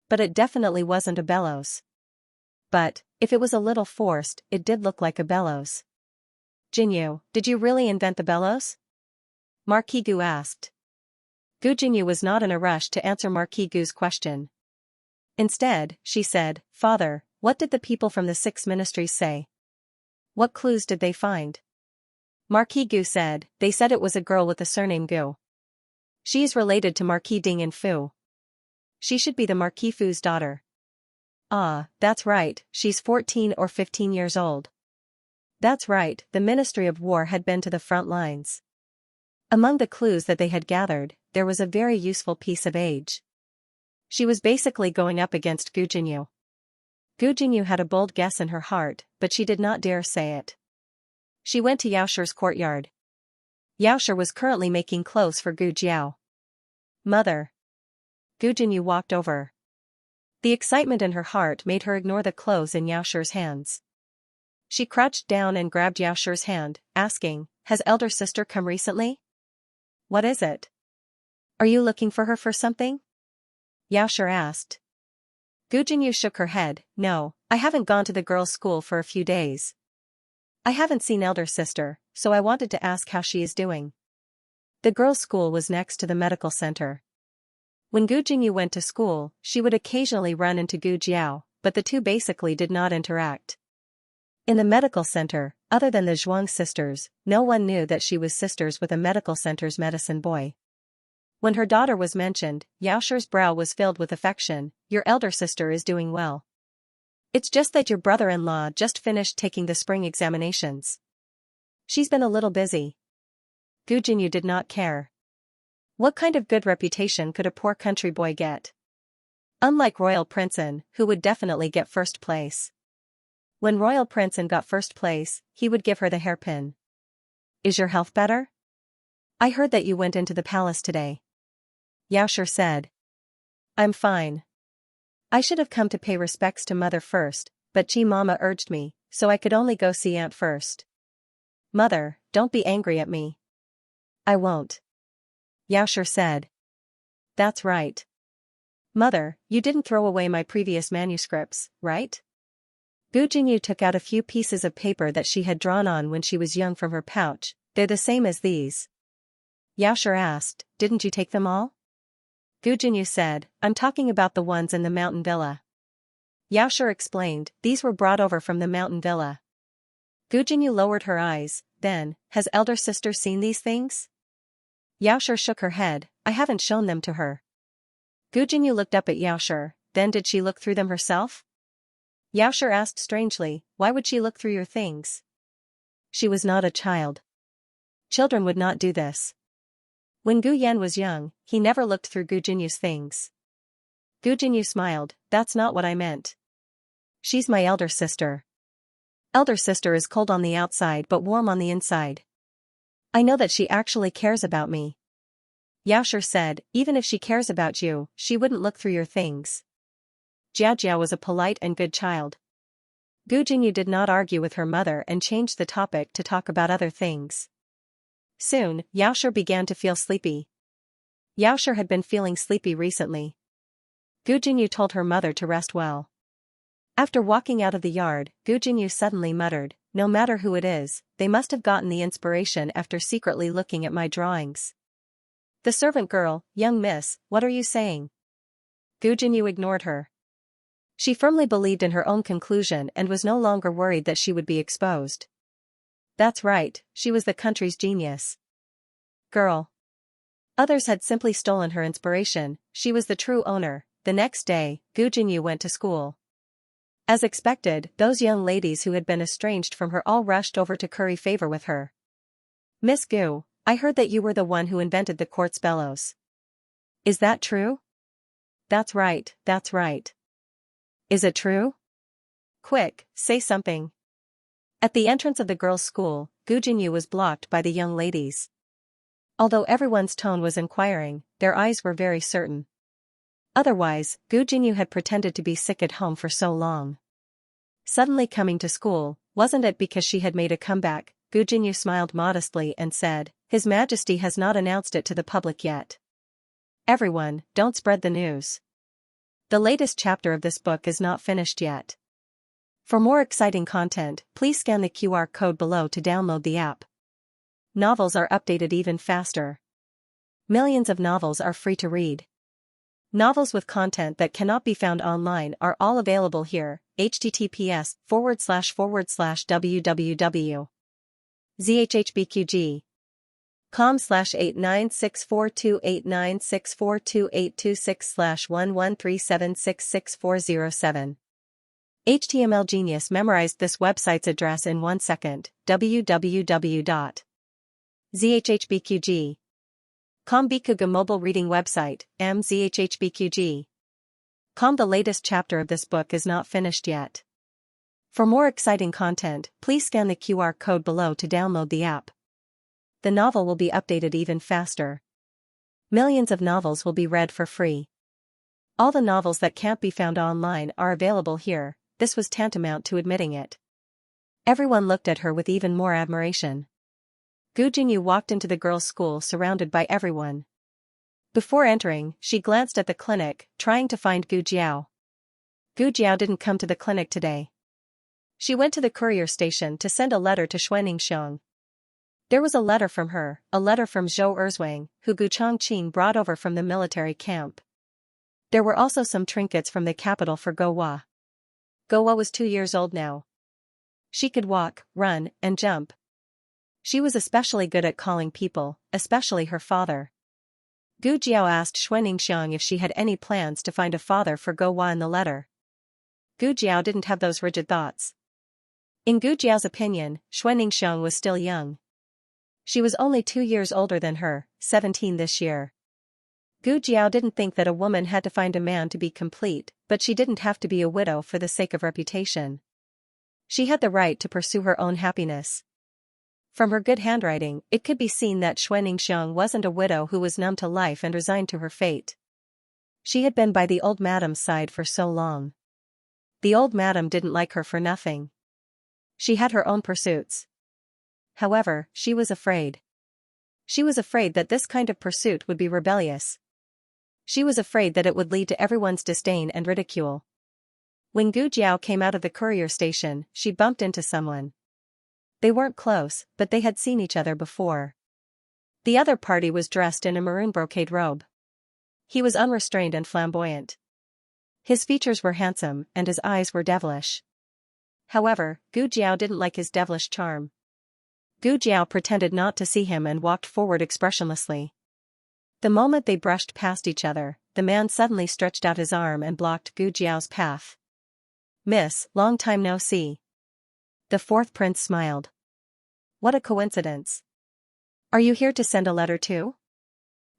But it definitely wasn't a bellows. But, if it was a little forced, it did look like a bellows. Jinyu, did you really invent the bellows? Marquis Gu asked. Gu Jinyu was not in a rush to answer Marquis Gu's question. Instead, she said, Father, what did the people from the 6 ministries say? What clues did they find? Marquis Gu said, they said it was a girl with the surname Gu. She is related to Marquis Ding and Fu. She should be the Marquis Fu's daughter. Ah, that's right, she's 14 or 15 years old. That's right, the Ministry of War had been to the front lines. Among the clues that they had gathered, there was a very useful piece of age. She was basically going up against Gu Jinyu. Gu Jinyu had a bold guess in her heart, but she did not dare say it. She went to Yaoshi's courtyard. Yaoshi was currently making clothes for Gu Jiao. Mother. Gu Jinyu walked over. The excitement in her heart made her ignore the clothes in Yaoshi's hands. She crouched down and grabbed Yaoshi's hand, asking, Has elder sister come recently? What is it? Are you looking for her for something? Yaoshi asked. Gu Jinyu shook her head, No, I haven't gone to the girls' school for a few days. I haven't seen elder sister, so I wanted to ask how she is doing. The girls' school was next to the medical center. When Gu Jinyu went to school, she would occasionally run into Gu Jiao, but the two basically did not interact. In the medical center, other than the Zhuang sisters, no one knew that she was sisters with a medical center's medicine boy. When her daughter was mentioned, Yaoshi's brow was filled with affection. Your elder sister is doing well. It's just that your brother-in-law just finished taking the spring examinations. She's been a little busy. Gu Jinyu did not care. What kind of good reputation could a poor country boy get? Unlike Royal Princeton, who would definitely get first place. When Royal Princeton got first place, he would give her the hairpin. Is your health better? I heard that you went into the palace today. Yaoshi said. I'm fine. I should have come to pay respects to mother first, but Chi Mama urged me, so I could only go see aunt first. Mother, don't be angry at me. I won't. Yaoshi said. That's right. Mother, you didn't throw away my previous manuscripts, right? Gu Jinyu took out a few pieces of paper that she had drawn on when she was young from her pouch. They're the same as these. Yaoshi asked, Didn't you take them all? Gu Jinyu said, I'm talking about the ones in the mountain villa. Yaoshi explained, these were brought over from the mountain villa. Gu Jinyu lowered her eyes, then, has elder sister seen these things? Yaoshi shook her head, I haven't shown them to her. Gu Jinyu looked up at Yaoshi, then did she look through them herself? Yaoshi asked strangely, why would she look through your things? She was not a child. Children would not do this. When Gu Yan was young, he never looked through Gu Jinyu's things. Gu Jinyu smiled, that's not what I meant. She's my elder sister. Elder sister is cold on the outside but warm on the inside. I know that she actually cares about me. Yaoshi said, even if she cares about you, she wouldn't look through your things. Jiao Jiao was a polite and good child. Gu Jinyu did not argue with her mother and changed the topic to talk about other things. Soon, Yaoshi began to feel sleepy. Yaoshi had been feeling sleepy recently. Gu Jinyu told her mother to rest well. After walking out of the yard, Gu Jinyu suddenly muttered, no matter who it is, they must have gotten the inspiration after secretly looking at my drawings. The servant girl, young miss, what are you saying? Gu Jinyu ignored her. She firmly believed in her own conclusion and was no longer worried that she would be exposed. That's right, she was the country's genius. Girl. Others had simply stolen her inspiration, she was the true owner. The next day, Gu Jinyu went to school. As expected, those young ladies who had been estranged from her all rushed over to curry favor with her. Miss Gu, I heard that you were the one who invented the quartz bellows. Is that true? That's right, that's right. Is it true? Quick, say something. At the entrance of the girls' school, Gu Jinyu was blocked by the young ladies. Although everyone's tone was inquiring, their eyes were very certain. Otherwise, Gu Jinyu had pretended to be sick at home for so long. Suddenly coming to school, wasn't it because she had made a comeback? Gu Jinyu smiled modestly and said, His Majesty has not announced it to the public yet. Everyone, don't spread the news. The latest chapter of this book is not finished yet. For more exciting content, please scan the QR code below to download the app. Novels are updated even faster. Millions of novels are free to read. Novels with content that cannot be found online are all available here. https://www.zhhbqg.com/896428964286/113766407. HTML Genius memorized this website's address in 1 second. www.zhhbqg.com Bikuga mobile reading website, mzhhbqg.com. The latest chapter of this book is not finished yet. For more exciting content, please scan the QR code below to download the app. The novel will be updated even faster. Millions of novels will be read for free. All the novels that can't be found online are available here. This was tantamount to admitting it. Everyone looked at her with even more admiration. Gu Jinyu walked into the girls' school surrounded by everyone. Before entering, she glanced at the clinic, trying to find Gu Jiao. Gu Jiao didn't come to the clinic today. She went to the courier station to send a letter to Xianxia. There was a letter from her, a letter from Zhou Erzwang, who Gu Chongqing brought over from the military camp. There were also some trinkets from the capital for Guohua. Guohua was 2 years old now. She could walk, run, and jump. She was especially good at calling people, especially her father. Gu Jiao asked Xianxia if she had any plans to find a father for Guohua in the letter. Gu Jiao didn't have those rigid thoughts. In Gu Jiao's opinion, Xianxia was still young. She was only 2 years older than her, 17 this year. Gu Jiao didn't think that a woman had to find a man to be complete, but she didn't have to be a widow for the sake of reputation. She had the right to pursue her own happiness. From her good handwriting, it could be seen that Xianxia wasn't a widow who was numb to life and resigned to her fate. She had been by the old madam's side for so long. The old madam didn't like her for nothing. She had her own pursuits. However, she was afraid. She was afraid that this kind of pursuit would be rebellious. She was afraid that it would lead to everyone's disdain and ridicule. When Gu Jiao came out of the courier station, she bumped into someone. They weren't close, but they had seen each other before. The other party was dressed in a maroon brocade robe. He was unrestrained and flamboyant. His features were handsome, and his eyes were devilish. However, Gu Jiao didn't like his devilish charm. Gu Jiao pretended not to see him and walked forward expressionlessly. The moment they brushed past each other, the man suddenly stretched out his arm and blocked Gu Jiao's path. "Miss, long time no see." The fourth prince smiled. "What a coincidence. Are you here to send a letter too?"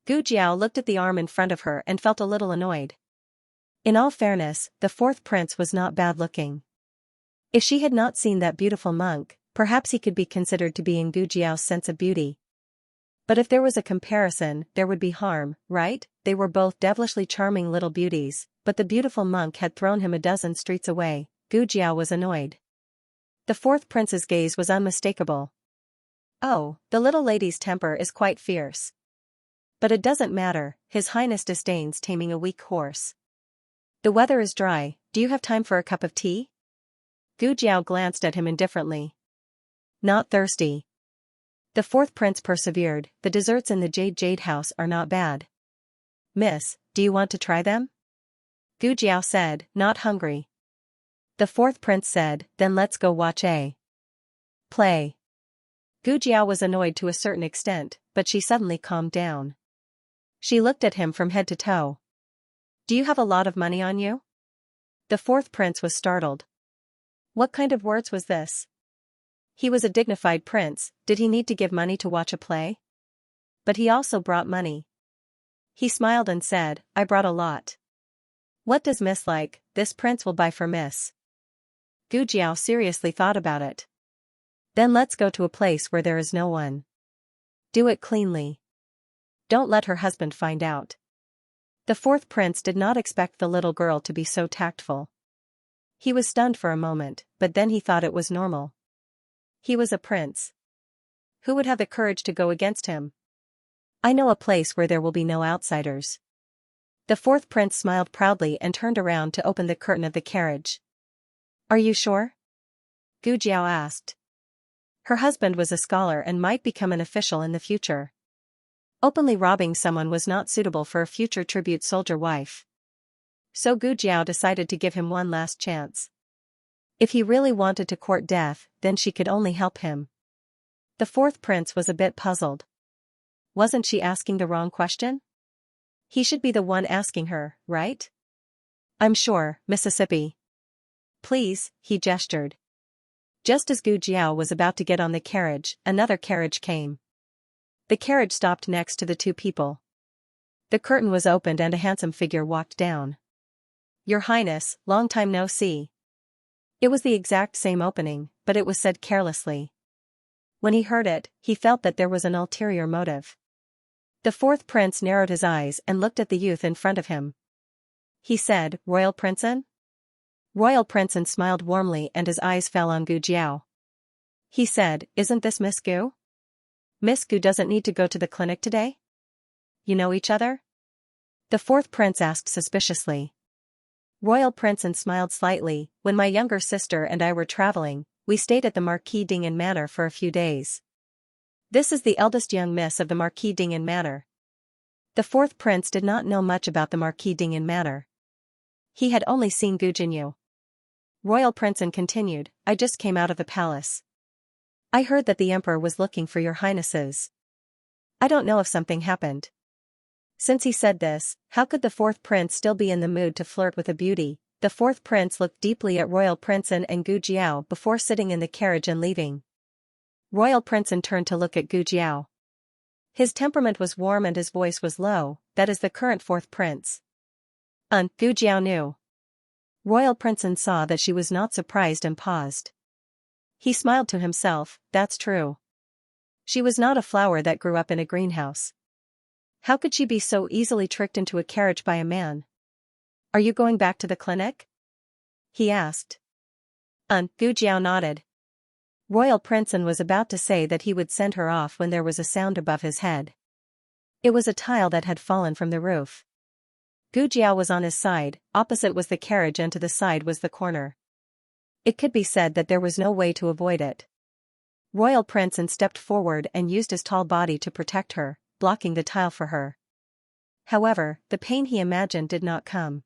Gu Jiao looked at the arm in front of her and felt a little annoyed. In all fairness, the fourth prince was not bad looking. If she had not seen that beautiful monk, perhaps he could be considered to be in Gu Jiao's sense of beauty. But if there was a comparison, there would be harm, right? They were both devilishly charming little beauties, but the beautiful monk had thrown him a dozen streets away. Gu Jiao was annoyed. The fourth prince's gaze was unmistakable. Oh, the little lady's temper is quite fierce. But it doesn't matter, His Highness disdains taming a weak horse. The weather is dry, do you have time for a cup of tea? Gu Jiao glanced at him indifferently. Not thirsty. The fourth prince persevered, the desserts in the Jade house are not bad. Miss, do you want to try them? Gu Jiao said, not hungry. The fourth prince said, then let's go watch a play. Gu Jiao was annoyed to a certain extent, but she suddenly calmed down. She looked at him from head to toe. Do you have a lot of money on you? The fourth prince was startled. What kind of words was this? He was a dignified prince, did he need to give money to watch a play? But he also brought money. He smiled and said, I brought a lot. What does Miss like? This prince will buy for Miss. Gu Jiao seriously thought about it. Then let's go to a place where there is no one. Do it cleanly. Don't let her husband find out. The fourth prince did not expect the little girl to be so tactful. He was stunned for a moment, but then he thought it was normal. He was a prince. Who would have the courage to go against him? I know a place where there will be no outsiders. The fourth prince smiled proudly and turned around to open the curtain of the carriage. Are you sure? Gu Jiao asked. Her husband was a scholar and might become an official in the future. Openly robbing someone was not suitable for a future tribute soldier wife. So Gu Jiao decided to give him one last chance. If he really wanted to court death, then she could only help him. The fourth prince was a bit puzzled. Wasn't she asking the wrong question? He should be the one asking her, right? I'm sure, Mississippi. Please, he gestured. Just as Gu Jiao was about to get on the carriage, another carriage came. The carriage stopped next to the two people. The curtain was opened and a handsome figure walked down. Your Highness, long time no see. It was the exact same opening, but it was said carelessly. When he heard it, he felt that there was an ulterior motive. The fourth prince narrowed his eyes and looked at the youth in front of him. He said, Royal Princein? Royal Princein smiled warmly and his eyes fell on Gu Jiao. He said, Isn't this Miss Gu? Miss Gu doesn't need to go to the clinic today? You know each other? The fourth prince asked suspiciously. Royal Princein smiled slightly. When my younger sister and I were traveling, we stayed at the Marquis Dingen Manor for a few days. This is the eldest young miss of the Marquis Dingen Manor. The fourth prince did not know much about the Marquis Dingen Manor. He had only seen Gu Jinyu. Royal Princein continued, I just came out of the palace. I heard that the emperor was looking for your highnesses. I don't know if something happened. Since he said this, how could the fourth prince still be in the mood to flirt with a beauty? The fourth prince looked deeply at Royal Princein and Gu Jiao before sitting in the carriage and leaving. Royal Princein turned to look at Gu Jiao. His temperament was warm and his voice was low, that is the current fourth prince. Gu Jiao knew. Royal Princein saw that she was not surprised and paused. He smiled to himself, that's true. She was not a flower that grew up in a greenhouse. How could she be so easily tricked into a carriage by a man? Are you going back to the clinic? He asked. Gu Jiao nodded. Royal Princein was about to say that he would send her off when there was a sound above his head. It was a tile that had fallen from the roof. Gu Jiao was on his side, opposite was the carriage and to the side was the corner. It could be said that there was no way to avoid it. Royal Princein stepped forward and used his tall body to protect her, blocking the tile for her. However, the pain he imagined did not come.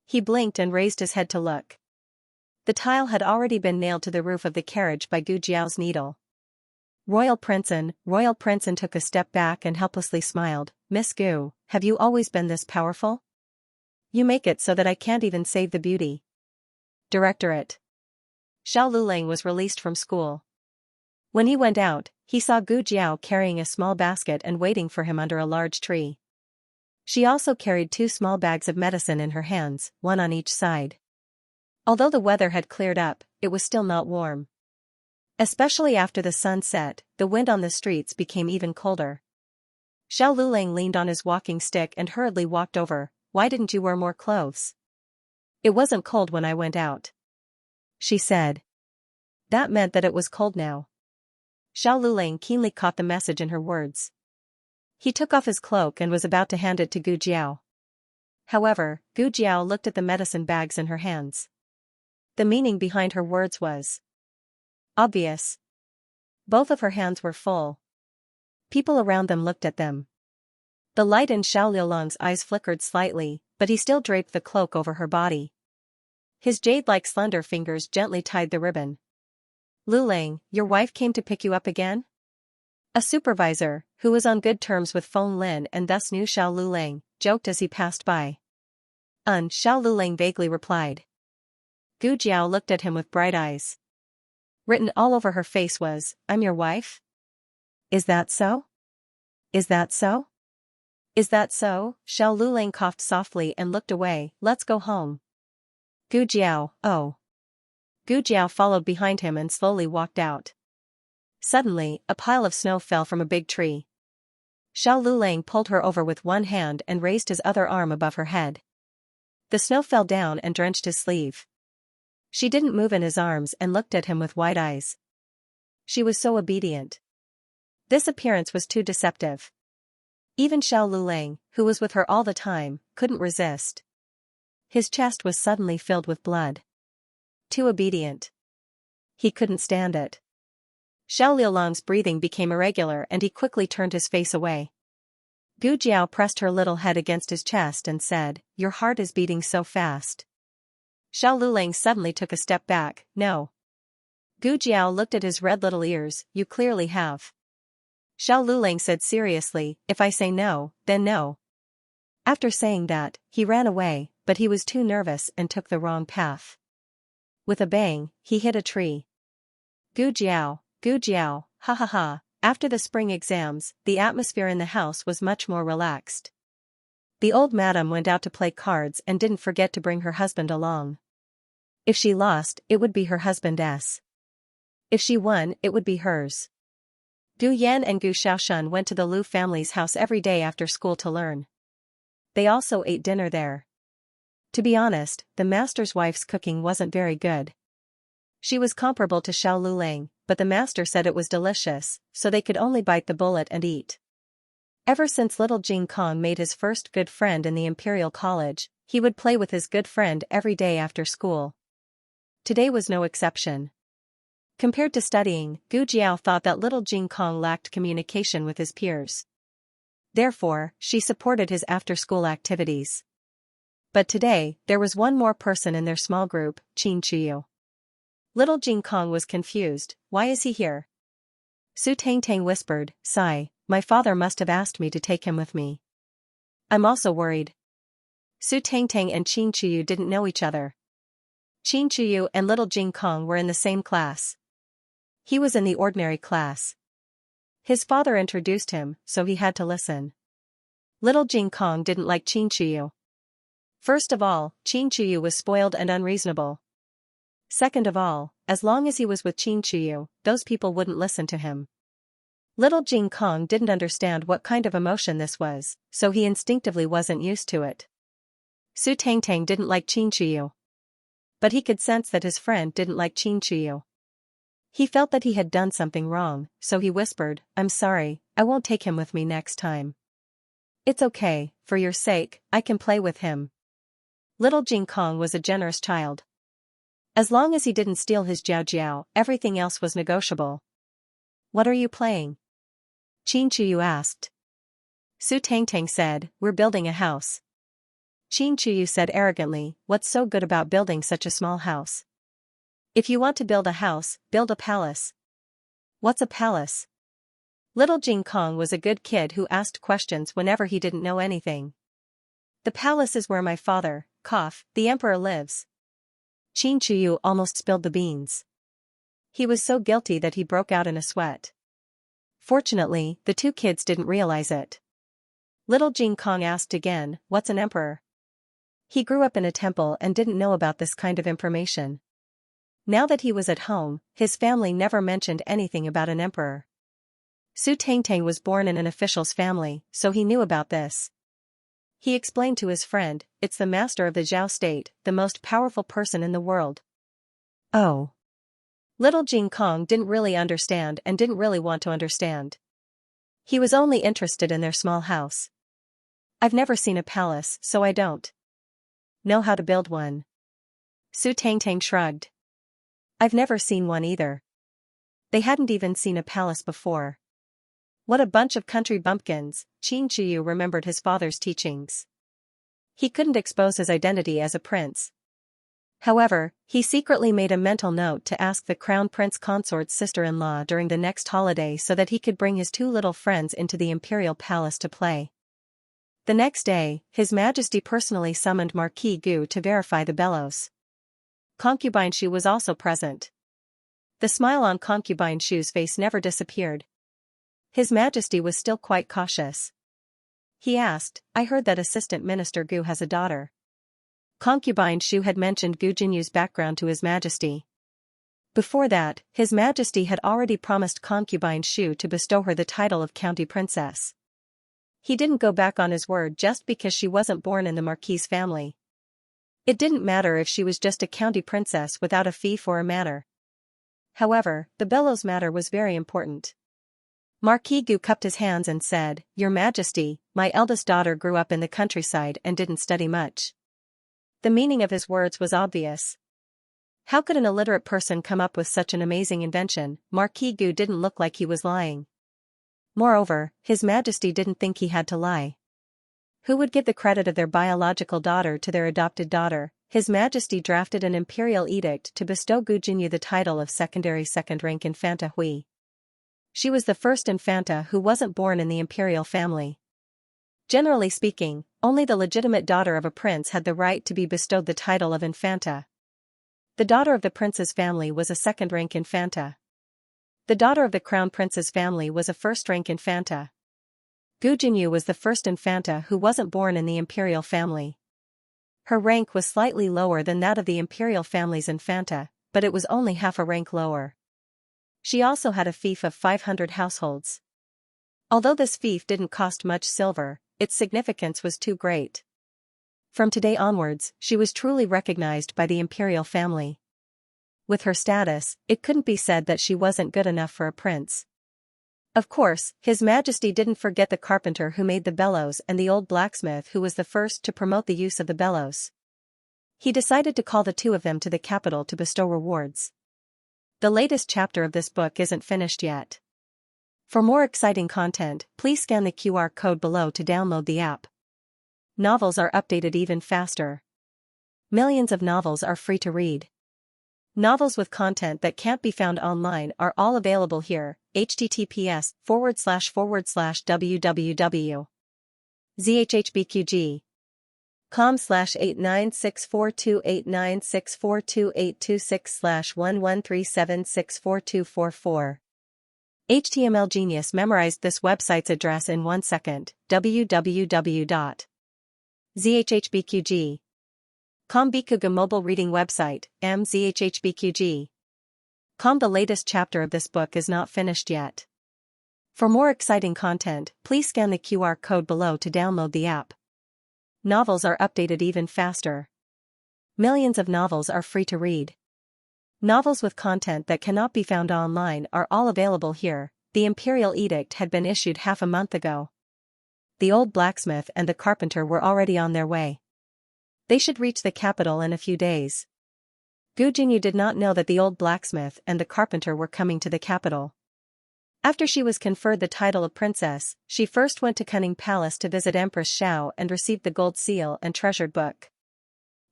He blinked and raised his head to look. The tile had already been nailed to the roof of the carriage by Gu Jiao's needle. Royal Princein took a step back and helplessly smiled, Miss Gu, have you always been this powerful? You make it so that I can't even save the beauty. Directorate. Xiao Lulang was released from school. When he went out, he saw Gu Jiao carrying a small basket and waiting for him under a large tree. She also carried 2 small bags of medicine in her hands, one on each side. Although the weather had cleared up, it was still not warm. Especially after the sun set, the wind on the streets became even colder. Xiao Lulang leaned on his walking stick and hurriedly walked over. Why didn't you wear more clothes? It wasn't cold when I went out. She said. That meant that it was cold now. Xiao Lulang keenly caught the message in her words. He took off his cloak and was about to hand it to Gu Jiao. However, Gu Jiao looked at the medicine bags in her hands. The meaning behind her words was obvious. Both of her hands were full. People around them looked at them. The light in Xiao Lulang's eyes flickered slightly, but he still draped the cloak over her body. His jade-like slender fingers gently tied the ribbon. Lulang, your wife came to pick you up again? A supervisor, who was on good terms with Feng Lin and thus knew Xiao Lulang, joked as he passed by. Xiao Lulang vaguely replied. Gu Jiao looked at him with bright eyes. Written all over her face was, I'm your wife? Is that so? Is that so? Is that so? Xiao Lulang coughed softly and looked away. Let's go home. Gu Jiao, oh. Gu Jiao followed behind him and slowly walked out. Suddenly, a pile of snow fell from a big tree. Xiao Lulang pulled her over with one hand and raised his other arm above her head. The snow fell down and drenched his sleeve. She didn't move in his arms and looked at him with wide eyes. She was so obedient. This appearance was too deceptive. Even Xiao Lulang, who was with her all the time, couldn't resist. His chest was suddenly filled with blood. Too obedient. He couldn't stand it. Xiao Liulang's breathing became irregular and he quickly turned his face away. Gu Jiao pressed her little head against his chest and said, "Your heart is beating so fast." Xiao Lulang suddenly took a step back. "No." Gu Jiao looked at his red little ears. "You clearly have." Xiao Lulang said seriously, "If I say no, then no." After saying that, he ran away, but he was too nervous and took the wrong path. With a bang, he hit a tree. Gu Jiao, ha ha ha. After the spring exams, the atmosphere in the house was much more relaxed. The old madam went out to play cards and didn't forget to bring her husband along. If she lost, it would be her husband's. If she won, it would be hers. Gu Yan and Gu Xiaoshun went to the Lu family's house every day after school to learn. They also ate dinner there. To be honest, the master's wife's cooking wasn't very good. She was comparable to Xiao Lulang, but the master said it was delicious, so they could only bite the bullet and eat. Ever since little Jing Kong made his first good friend in the Imperial College, he would play with his good friend every day after school. Today was no exception. Compared to studying, Gu Jiao thought that little Jing Kong lacked communication with his peers. Therefore, she supported his after-school activities. But today, there was one more person in their small group, Xianxia. Little Jing Kong was confused. "Why is he here?" Su Tangtang whispered, "Sigh, my father must have asked me to take him with me. I'm also worried." Su Tangtang and Xianxia didn't know each other. Xianxia and little Jing Kong were in the same class. He was in the ordinary class. His father introduced him, so he had to listen. Little Jing Kong didn't like Xianxia. First of all, Xianxia was spoiled and unreasonable. Second of all, as long as he was with Xianxia, those people wouldn't listen to him. Little Jing Kong didn't understand what kind of emotion this was, so he instinctively wasn't used to it. Su Tangtang didn't like Xianxia. But he could sense that his friend didn't like Xianxia. He felt that he had done something wrong, so he whispered, "I'm sorry, I won't take him with me next time." "It's okay, for your sake, I can play with him." Little Jing Kong was a generous child. As long as he didn't steal his Jiao Jiao, everything else was negotiable. "What are you playing?" Xianxia asked. Su Tangtang said, "We're building a house." Xianxia said arrogantly, "What's so good about building such a small house? If you want to build a house, build a palace." "What's a palace?" Little Jing Kong was a good kid who asked questions whenever he didn't know anything. "The palace is where my father, the emperor lives." Xianxia almost spilled the beans. He was so guilty that he broke out in a sweat. Fortunately, the two kids didn't realize it. Little Jing Kong asked again, "What's an emperor?" He grew up in a temple and didn't know about this kind of information. Now that he was at home, his family never mentioned anything about an emperor. Su Tangtang was born in an official's family, so he knew about this. He explained to his friend, "It's the master of the Zhao state, the most powerful person in the world." Oh. Little Jing Kong didn't really understand and didn't really want to understand. He was only interested in their small house. "I've never seen a palace, so I don't know how to build one." Su Tangtang shrugged. "I've never seen one either." They hadn't even seen a palace before. What a bunch of country bumpkins, Xianxia remembered his father's teachings. He couldn't expose his identity as a prince. However, he secretly made a mental note to ask the crown prince consort's sister-in-law during the next holiday so that he could bring his two little friends into the imperial palace to play. The next day, His Majesty personally summoned Marquis Gu to verify the bellows. Concubine Shu was also present. The smile on Concubine Shu's face never disappeared. His Majesty was still quite cautious. He asked, "I heard that Assistant Minister Gu has a daughter." Concubine Shu had mentioned Gu Jinyu's background to His Majesty. Before that, His Majesty had already promised concubine Shu to bestow her the title of county princess. He didn't go back on his word just because she wasn't born in the Marquis family. It didn't matter if she was just a county princess without a fief or a manor. However, the bellows matter was very important. Marquis Gu cupped his hands and said, "Your Majesty, my eldest daughter grew up in the countryside and didn't study much." The meaning of his words was obvious. How could an illiterate person come up with such an amazing invention? Marquis Gu didn't look like he was lying. Moreover, His Majesty didn't think he had to lie. Who would give the credit of their biological daughter to their adopted daughter? His Majesty drafted an imperial edict to bestow Gu Jinyu the title of secondary second-rank Infanta Hui. She was the first Infanta who wasn't born in the imperial family. Generally speaking, only the legitimate daughter of a prince had the right to be bestowed the title of Infanta. The daughter of the prince's family was a second-rank Infanta. The daughter of the crown prince's family was a first-rank Infanta. Gu Jinyu was the first Infanta who wasn't born in the imperial family. Her rank was slightly lower than that of the imperial family's Infanta, but it was only half a rank lower. She also had a fief of 500 households. Although this fief didn't cost much silver, its significance was too great. From today onwards, she was truly recognized by the imperial family. With her status, it couldn't be said that she wasn't good enough for a prince. Of course, His Majesty didn't forget the carpenter who made the bellows and the old blacksmith who was the first to promote the use of the bellows. He decided to call the two of them to the capital to bestow rewards. The latest chapter of this book isn't finished yet. For more exciting content, please scan the QR code below to download the app. Novels are updated even faster. Millions of novels are free to read. Novels with content that can't be found online are all available here. https://www.zhhbqg.com/89642896428226/1137642444. HTML Genius memorized this website's address in 1 second. www.zhhbqg.com Bikuga mobile reading website, mzhhbqg.com. The latest chapter of this book is not finished yet. For more exciting content, please scan the QR code below to download the app. Novels are updated even faster. Millions of novels are free to read. Novels with content that cannot be found online are all available here. The imperial edict had been issued half a month ago. The old blacksmith and the carpenter were already on their way. They should reach the capital in a few days. Gu Jinyu did not know that the old blacksmith and the carpenter were coming to the capital. After she was conferred the title of princess, she first went to Cunning Palace to visit Empress Xiao and received the gold seal and treasured book.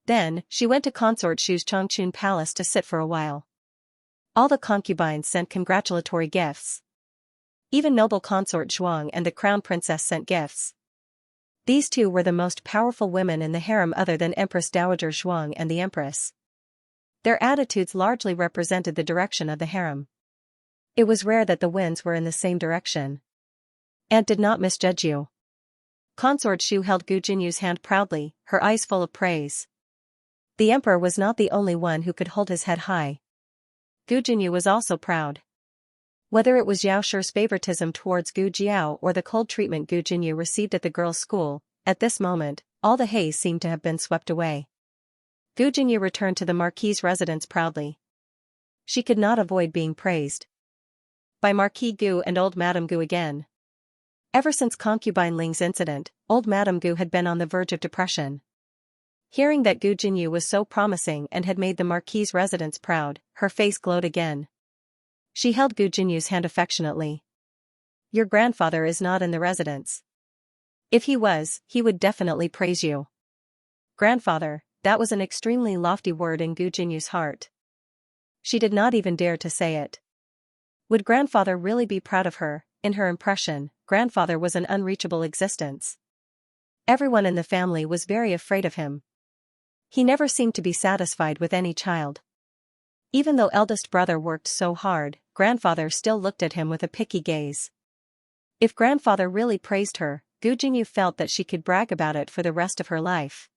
Then, she went to Consort Shu's Changchun Palace to sit for a while. All the concubines sent congratulatory gifts. Even noble consort Zhuang and the crown princess sent gifts. These two were the most powerful women in the harem other than Empress Dowager Zhuang and the Empress. Their attitudes largely represented the direction of the harem. It was rare that the winds were in the same direction. Aunt did not misjudge you. Consort Shu held Gu Jinyu's hand proudly, her eyes full of praise. The emperor was not the only one who could hold his head high. Gu Jinyu was also proud. Whether it was Yao Shi's favoritism towards Gu Jiao or the cold treatment Gu Jinyu received at the girls' school, at this moment, all the haze seemed to have been swept away. Gu Jinyu returned to the Marquis' residence proudly. She could not avoid being praised by Marquis Gu and old Madame Gu again. Ever since concubine Ling's incident, old Madame Gu had been on the verge of depression. Hearing that Gu Jinyu was so promising and had made the Marquis' residence proud, her face glowed again. She held Gu Jinyu's hand affectionately. "Your grandfather is not in the residence. If he was, he would definitely praise you." Grandfather, that was an extremely lofty word in Gu Jinyu's heart. She did not even dare to say it. Would grandfather really be proud of her? In her impression, grandfather was an unreachable existence. Everyone in the family was very afraid of him. He never seemed to be satisfied with any child. Even though eldest brother worked so hard, grandfather still looked at him with a picky gaze. If grandfather really praised her, Gu Jinyu felt that she could brag about it for the rest of her life.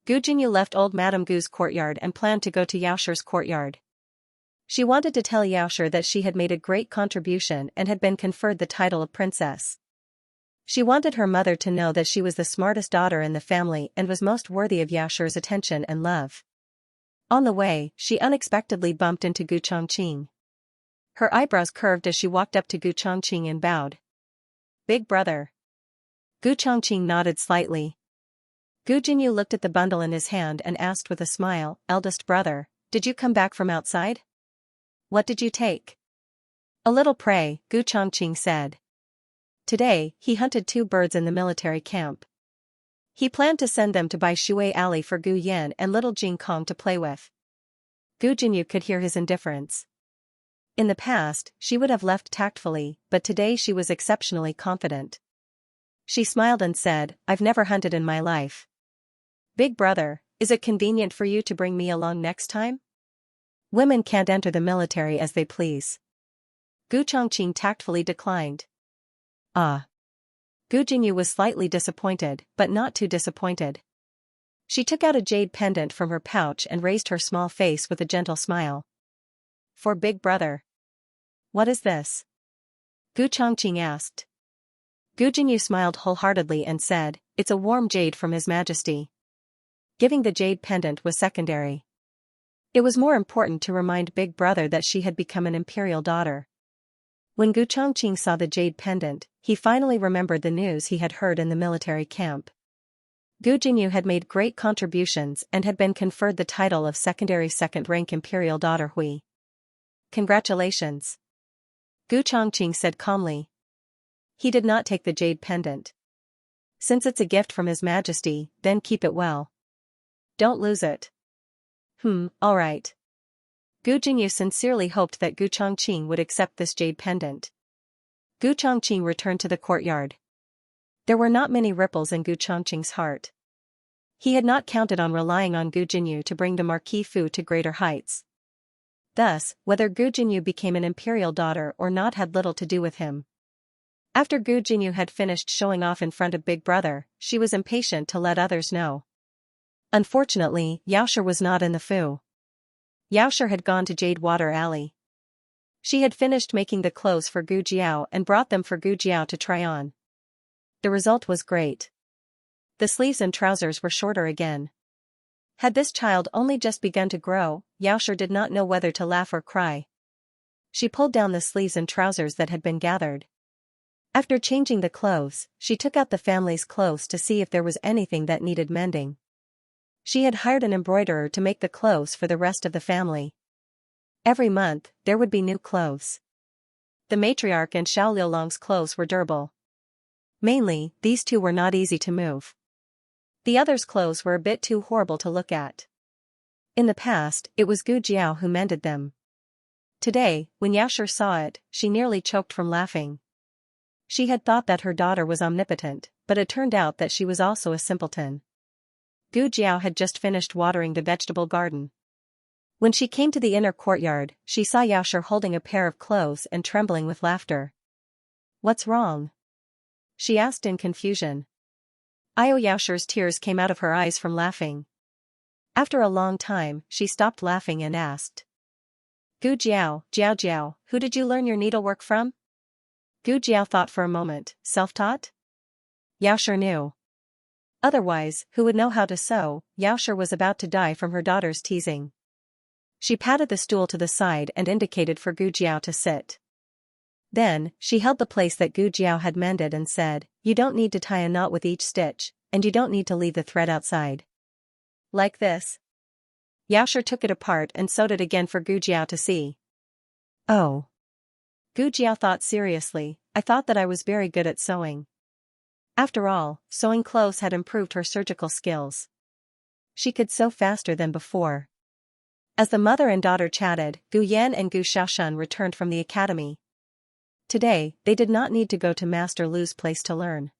Gu Jinyu left old Madame Gu's courtyard and planned to go to Yao Shi's courtyard. She wanted to tell Xiaoshi that she had made a great contribution and had been conferred the title of princess. She wanted her mother to know that she was the smartest daughter in the family and was most worthy of Xiaoshi's attention and love. On the way, she unexpectedly bumped into Gu Chongqing. Her eyebrows curved as she walked up to Gu Chongqing and bowed. "Big brother." Gu Chongqing nodded slightly. Gu Jinyu looked at the bundle in his hand and asked with a smile, "Eldest brother, did you come back from outside? What did you take?" "A little prey," Gu Chongqing said. Today, he hunted 2 birds in the military camp. He planned to send them to Bai Shui Alley for Gu Yan and little Jing Kong to play with. Gu Jinyu could hear his indifference. In the past, she would have left tactfully, but today she was exceptionally confident. She smiled and said, "I've never hunted in my life." "Big brother, is it convenient for you to bring me along next time? Women can't enter the military as they please." Gu Chongqing tactfully declined. "Ah." Gu Jinyu was slightly disappointed, but not too disappointed. She took out a jade pendant from her pouch and raised her small face with a gentle smile. "For big brother." "What is this?" Gu Chongqing asked. Gu Jinyu smiled wholeheartedly and said, "It's a warm jade from His Majesty." Giving the jade pendant was secondary. It was more important to remind Big Brother that she had become an imperial daughter. When Gu Chongqing saw the jade pendant, he finally remembered the news he had heard in the military camp. Gu Jinyu had made great contributions and had been conferred the title of secondary second-rank imperial daughter Hui. "Congratulations," Gu Chongqing said calmly. He did not take the jade pendant. "Since it's a gift from His Majesty, then keep it well. Don't lose it." All right." Gu Jinyu sincerely hoped that Gu Chongqing would accept this jade pendant. Gu Chongqing returned to the courtyard. There were not many ripples in Gu Chongqing's heart. He had not counted on relying on Gu Jinyu to bring the Marquis Fu to greater heights. Thus, whether Gu Jinyu became an imperial daughter or not had little to do with him. After Gu Jinyu had finished showing off in front of Big Brother, she was impatient to let others know. Unfortunately, Xiaoshi was not in the Fu. Xiaoshi had gone to Jade Water Alley. She had finished making the clothes for Gu Jiao and brought them for Gu Jiao to try on. The result was great. The sleeves and trousers were shorter again. Had this child only just begun to grow, Xiaoshi did not know whether to laugh or cry. She pulled down the sleeves and trousers that had been gathered. After changing the clothes, she took out the family's clothes to see if there was anything that needed mending. She had hired an embroiderer to make the clothes for the rest of the family. Every month, there would be new clothes. The matriarch and Xiao Liulong's clothes were durable. Mainly, these 2 were not easy to move. The others' clothes were a bit too horrible to look at. In the past, it was Gu Jiao who mended them. Today, when Xiaoshi saw it, she nearly choked from laughing. She had thought that her daughter was omnipotent, but it turned out that she was also a simpleton. Gu Jiao had just finished watering the vegetable garden. When she came to the inner courtyard, she saw Xiaoshi holding a pair of clothes and trembling with laughter. "What's wrong?" she asked in confusion. Xiaoshi's tears came out of her eyes from laughing. After a long time, she stopped laughing and asked. "Gu Jiao, Jiao, who did you learn your needlework from?" Gu Jiao thought for a moment. "Self-taught?" Xiaoshi knew. Otherwise, who would know how to sew? Xiaoshi was about to die from her daughter's teasing. She patted the stool to the side and indicated for Gu Jiao to sit. Then, she held the place that Gu Jiao had mended and said, "You don't need to tie a knot with each stitch, and you don't need to leave the thread outside. Like this." Xiaoshi took it apart and sewed it again for Gu Jiao to see. "Oh." Gu Jiao thought seriously, "I thought that I was very good at sewing." After all, sewing clothes had improved her surgical skills. She could sew faster than before. As the mother and daughter chatted, Gu Yan and Gu Shaoshan returned from the academy. Today, they did not need to go to Master Lu's place to learn.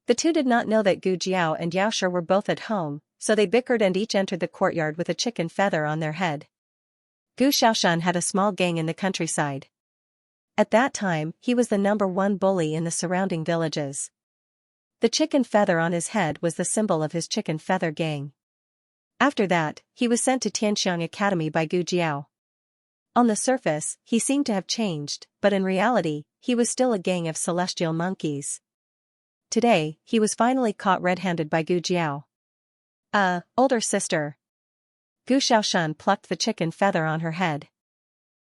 The 2 did not know that Gu Jiao and Xiaoshi were both at home, so they bickered and each entered the courtyard with a chicken feather on their head. Gu Shaoshan had a small gang in the countryside. At that time, he was the #1 bully in the surrounding villages. The chicken feather on his head was the symbol of his chicken feather gang. After that, he was sent to Tianxiang Academy by Gu Jiao. On the surface, he seemed to have changed, but in reality, he was still a gang of celestial monkeys. Today, he was finally caught red-handed by Gu Jiao. Older sister. Gu Xiaoshan plucked the chicken feather on her head.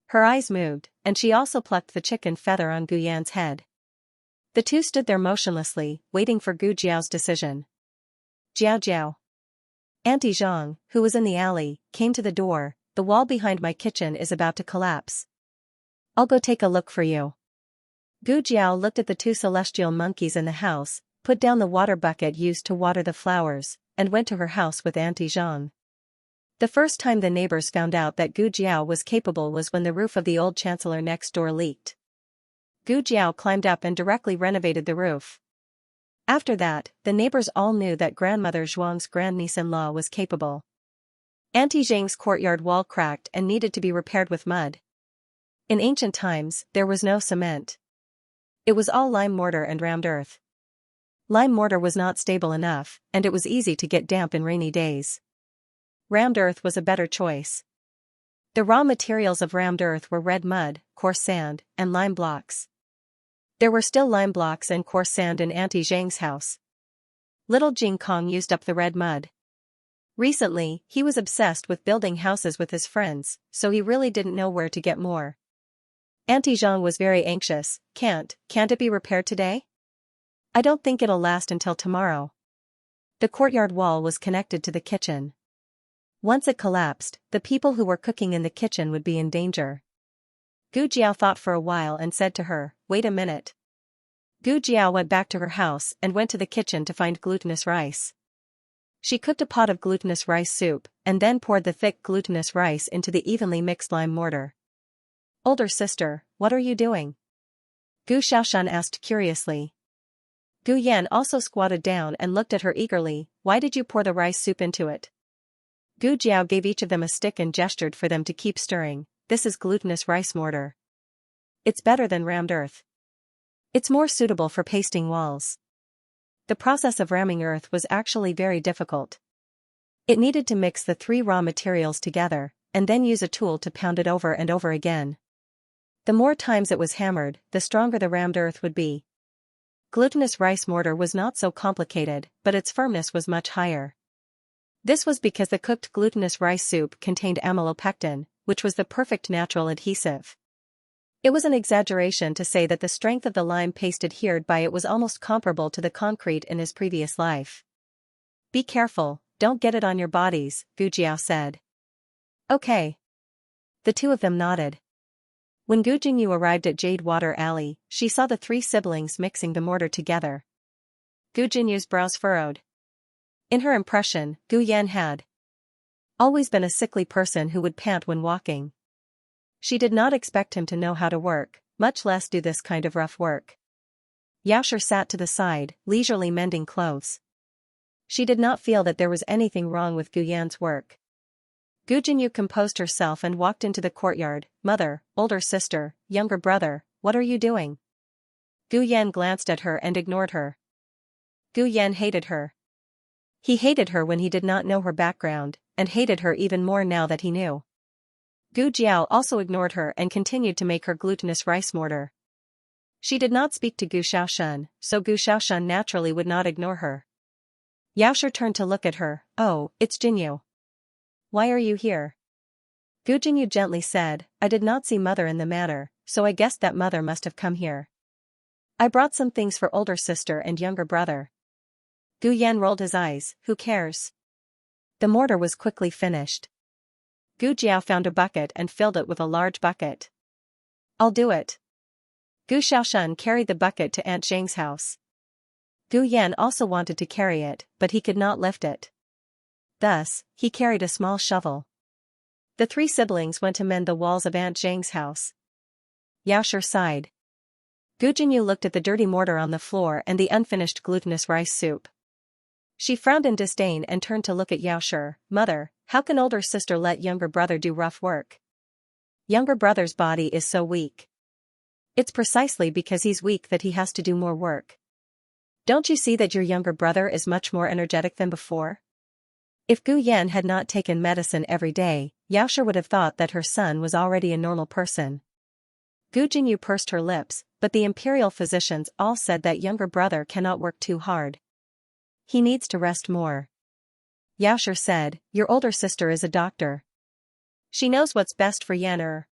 Her eyes moved, and she also plucked the chicken feather on Gu Yan's head. The two stood there motionlessly, waiting for Gu Jiao's decision. Jiao Jiao. Auntie Zhang, who was in the alley, came to the door. The wall behind my kitchen is about to collapse. I'll go take a look for you. Gu Jiao looked at the two celestial monkeys in the house, put down the water bucket used to water the flowers, and went to her house with Auntie Zhang. The first time the neighbors found out that Gu Jiao was capable was when the roof of the old chancellor next door leaked. Gu Jiao climbed up and directly renovated the roof. After that, the neighbors all knew that grandmother Zhuang's grandniece-in-law was capable. Auntie Zhang's courtyard wall cracked and needed to be repaired with mud. In ancient times, there was no cement. It was all lime mortar and rammed earth. Lime mortar was not stable enough, and it was easy to get damp in rainy days. Rammed earth was a better choice. The raw materials of rammed earth were red mud, coarse sand, and lime blocks. There were still lime blocks and coarse sand in Auntie Zhang's house. Little Jing Kong used up the red mud. Recently, he was obsessed with building houses with his friends, so he really didn't know where to get more. Auntie Zhang was very anxious. Can't it be repaired today? I don't think it'll last until tomorrow. The courtyard wall was connected to the kitchen. Once it collapsed, the people who were cooking in the kitchen would be in danger. Gu Jiao thought for a while and said to her, "Wait a minute." Gu Jiao went back to her house and went to the kitchen to find glutinous rice. She cooked a pot of glutinous rice soup, and then poured the thick glutinous rice into the evenly mixed lime mortar. Older sister, what are you doing? Gu Xiaoshan asked curiously. Gu Yan also squatted down and looked at her eagerly. Why did you pour the rice soup into it? Gu Jiao gave each of them a stick and gestured for them to keep stirring. This is glutinous rice mortar. It's better than rammed earth. It's more suitable for pasting walls. The process of ramming earth was actually very difficult. It needed to mix the three raw materials together, and then use a tool to pound it over and over again. The more times it was hammered, the stronger the rammed earth would be. Glutinous rice mortar was not so complicated, but its firmness was much higher. This was because the cooked glutinous rice soup contained amylopectin, which was the perfect natural adhesive. It was an exaggeration to say that the strength of the lime paste adhered by it was almost comparable to the concrete in his previous life. Be careful, don't get it on your bodies, Gu Jiao said. Okay. The two of them nodded. When Gu Jingyu arrived at Jade Water Alley, she saw the three siblings mixing the mortar together. Gu Jinyu's brows furrowed. In her impression, Gu Yan had always been a sickly person who would pant when walking. She did not expect him to know how to work, much less do this kind of rough work. Yaosher sat to the side, leisurely mending clothes. She did not feel that there was anything wrong with Gu Yan's work. Gu Jinyu composed herself and walked into the courtyard. Mother, older sister, younger brother, what are you doing? Gu Yan glanced at her and ignored her. Gu Yan hated her. He hated her when he did not know her background, and hated her even more now that he knew. Gu Jiao also ignored her and continued to make her glutinous rice mortar. She did not speak to Gu Xiaoshan, so Gu Xiaoshan naturally would not ignore her. Yaosher turned to look at her. Oh, it's Jinyu. Why are you here? Gu Jinyu gently said, I did not see mother in the matter, so I guessed that mother must have come here. I brought some things for older sister and younger brother. Gu Yan rolled his eyes. Who cares? The mortar was quickly finished. Gu Jiao found a bucket and filled it with a large bucket. I'll do it. Gu Xiaoshan carried the bucket to Aunt Zhang's house. Gu Yan also wanted to carry it, but he could not lift it. Thus, he carried a small shovel. The three siblings went to mend the walls of Aunt Zhang's house. Yaosher sighed. Gu Jinyu looked at the dirty mortar on the floor and the unfinished glutinous rice soup. She frowned in disdain and turned to look at Yaosher. Mother, how can older sister let younger brother do rough work? Younger brother's body is so weak. It's precisely because he's weak that he has to do more work. Don't you see that your younger brother is much more energetic than before? If Gu Yan had not taken medicine every day, Xiaoxia would have thought that her son was already a normal person. Gu Jinyu pursed her lips, but the imperial physicians all said that younger brother cannot work too hard. He needs to rest more. Xiaoxia said, "Your older sister is a doctor. She knows what's best for Yan."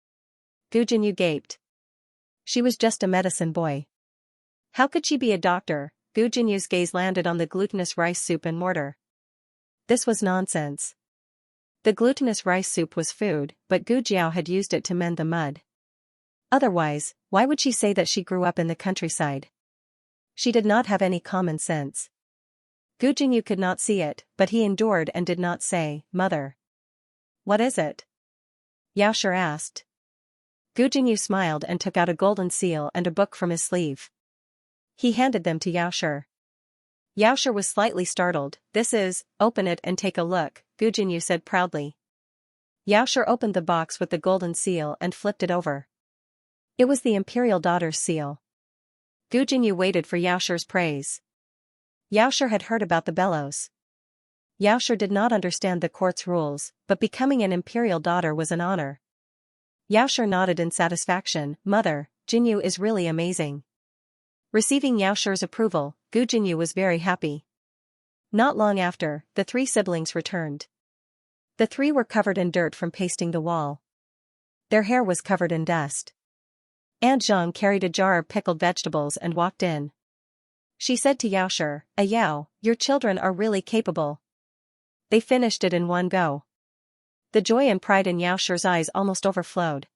Gu Jinyu gaped. She was just a medicine boy. How could she be a doctor? Gu Jinyu's gaze landed on the glutinous rice soup and mortar. This was nonsense. The glutinous rice soup was food, but Gu Jiao had used it to mend the mud. Otherwise, why would she say that she grew up in the countryside? She did not have any common sense. Gu Jinyu could not see it, but he endured and did not say, "Mother." "What is it?" Xiaoxia asked. Gu Jinyu smiled and took out a golden seal and a book from his sleeve. He handed them to Xiaoxia. Xiaoxia was slightly startled. "This is, open it and take a look," Gu Jinyu said proudly. Xiaoxia opened the box with the golden seal and flipped it over. It was the imperial daughter's seal. Gu Jinyu waited for Xiaoxia's praise. Xiaoxia had heard about the bellows. Xiaoxia did not understand the court's rules, but becoming an imperial daughter was an honor. Xiaoxia nodded in satisfaction. "Mother, Jinyu is really amazing." Receiving Xiaoxia's approval, Gu Jinyu was very happy. Not long after, the three siblings returned. The three were covered in dirt from pasting the wall. Their hair was covered in dust. Aunt Zhang carried a jar of pickled vegetables and walked in. She said to Xiaoxia, "Yao, your children are really capable." They finished it in one go. The joy and pride in Xiaoxia's eyes almost overflowed.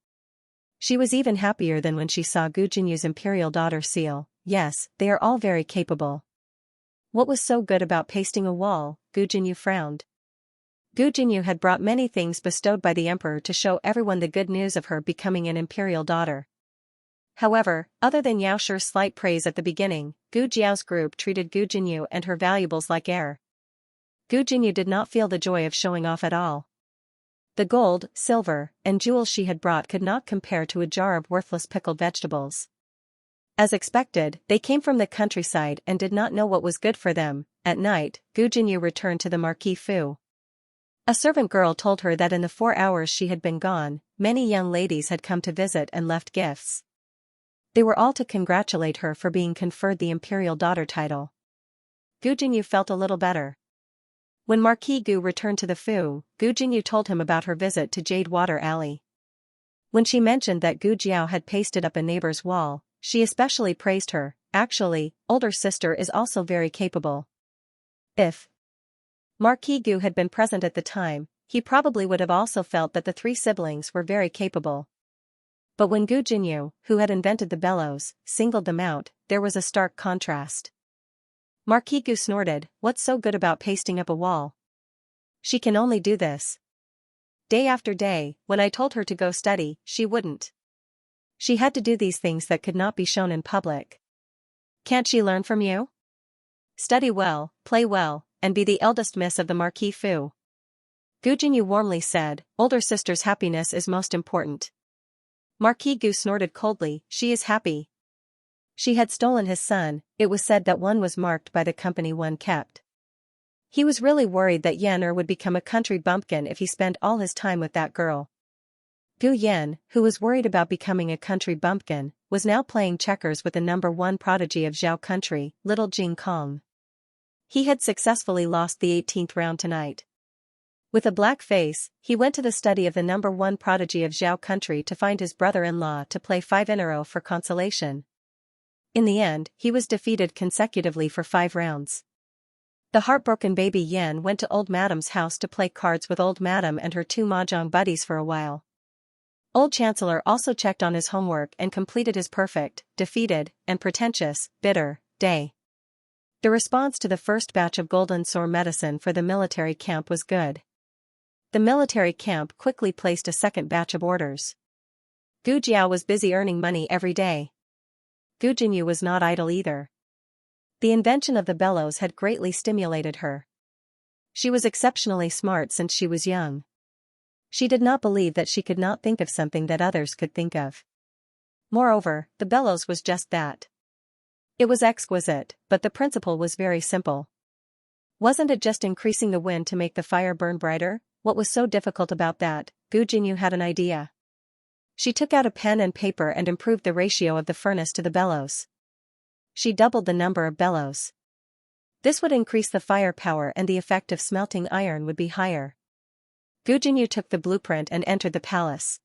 She was even happier than when she saw Gu Jinyu's imperial daughter seal. "Yes, they are all very capable." What was so good about pasting a wall? Gu Jinyu frowned. Gu Jinyu had brought many things bestowed by the emperor to show everyone the good news of her becoming an imperial daughter. However, other than Xiaoxia's slight praise at the beginning, Gu Jiao's group treated Gu Jinyu and her valuables like air. Gu Jinyu did not feel the joy of showing off at all. The gold, silver, and jewels she had brought could not compare to a jar of worthless pickled vegetables. As expected, they came from the countryside and did not know what was good for them. At night, Gu Jinyu returned to the Marquis Fu. A servant girl told her that in the 4 hours she had been gone, many young ladies had come to visit and left gifts. They were all to congratulate her for being conferred the imperial daughter title. Gu Jinyu felt a little better. When Marquis Gu returned to the Fu, Gu Jinyu told him about her visit to Jade Water Alley. When she mentioned that Gu Jiao had pasted up a neighbor's wall, she especially praised her. "Actually, older sister is also very capable." If Marquis Gu had been present at the time, he probably would have also felt that the three siblings were very capable. But when Gu Jinyu, who had invented the bellows, singled them out, there was a stark contrast. Marquis Gu snorted, "What's so good about pasting up a wall? She can only do this. Day after day, when I told her to go study, she wouldn't. She had to do these things that could not be shown in public. Can't she learn from you? Study well, play well, and be the eldest miss of the Marquis Fu." Gu Jinyu warmly said, "Older sister's happiness is most important." Marquis Gu snorted coldly, "She is happy. She had stolen his son." It was said that one was marked by the company one kept. He was really worried that Yan would become a country bumpkin if he spent all his time with that girl. Gu Yan, who was worried about becoming a country bumpkin, was now playing checkers with the #1 prodigy of Zhao country, little Jing Kong. He had successfully lost the 18th round tonight. With a black face, he went to the study of the #1 prodigy of Zhao country to find his brother-in-law to play 5 in a row for consolation. In the end, he was defeated consecutively for 5 rounds. The heartbroken baby Yan went to old Madam's house to play cards with old Madam and her 2 mahjong buddies for a while. Old Chancellor also checked on his homework and completed his perfect, defeated, and pretentious, bitter, day. The response to the first batch of golden sore medicine for the military camp was good. The military camp quickly placed a second batch of orders. Gu Jiao was busy earning money every day. Gu Jinyu was not idle either. The invention of the bellows had greatly stimulated her. She was exceptionally smart since she was young. She did not believe that she could not think of something that others could think of. Moreover, the bellows was just that. It was exquisite, but the principle was very simple. Wasn't it just increasing the wind to make the fire burn brighter? What was so difficult about that? Gu Jinyu had an idea. She took out a pen and paper and improved the ratio of the furnace to the bellows. She doubled the number of bellows. This would increase the fire power and the effect of smelting iron would be higher. Gu Jinyu took the blueprint and entered the palace.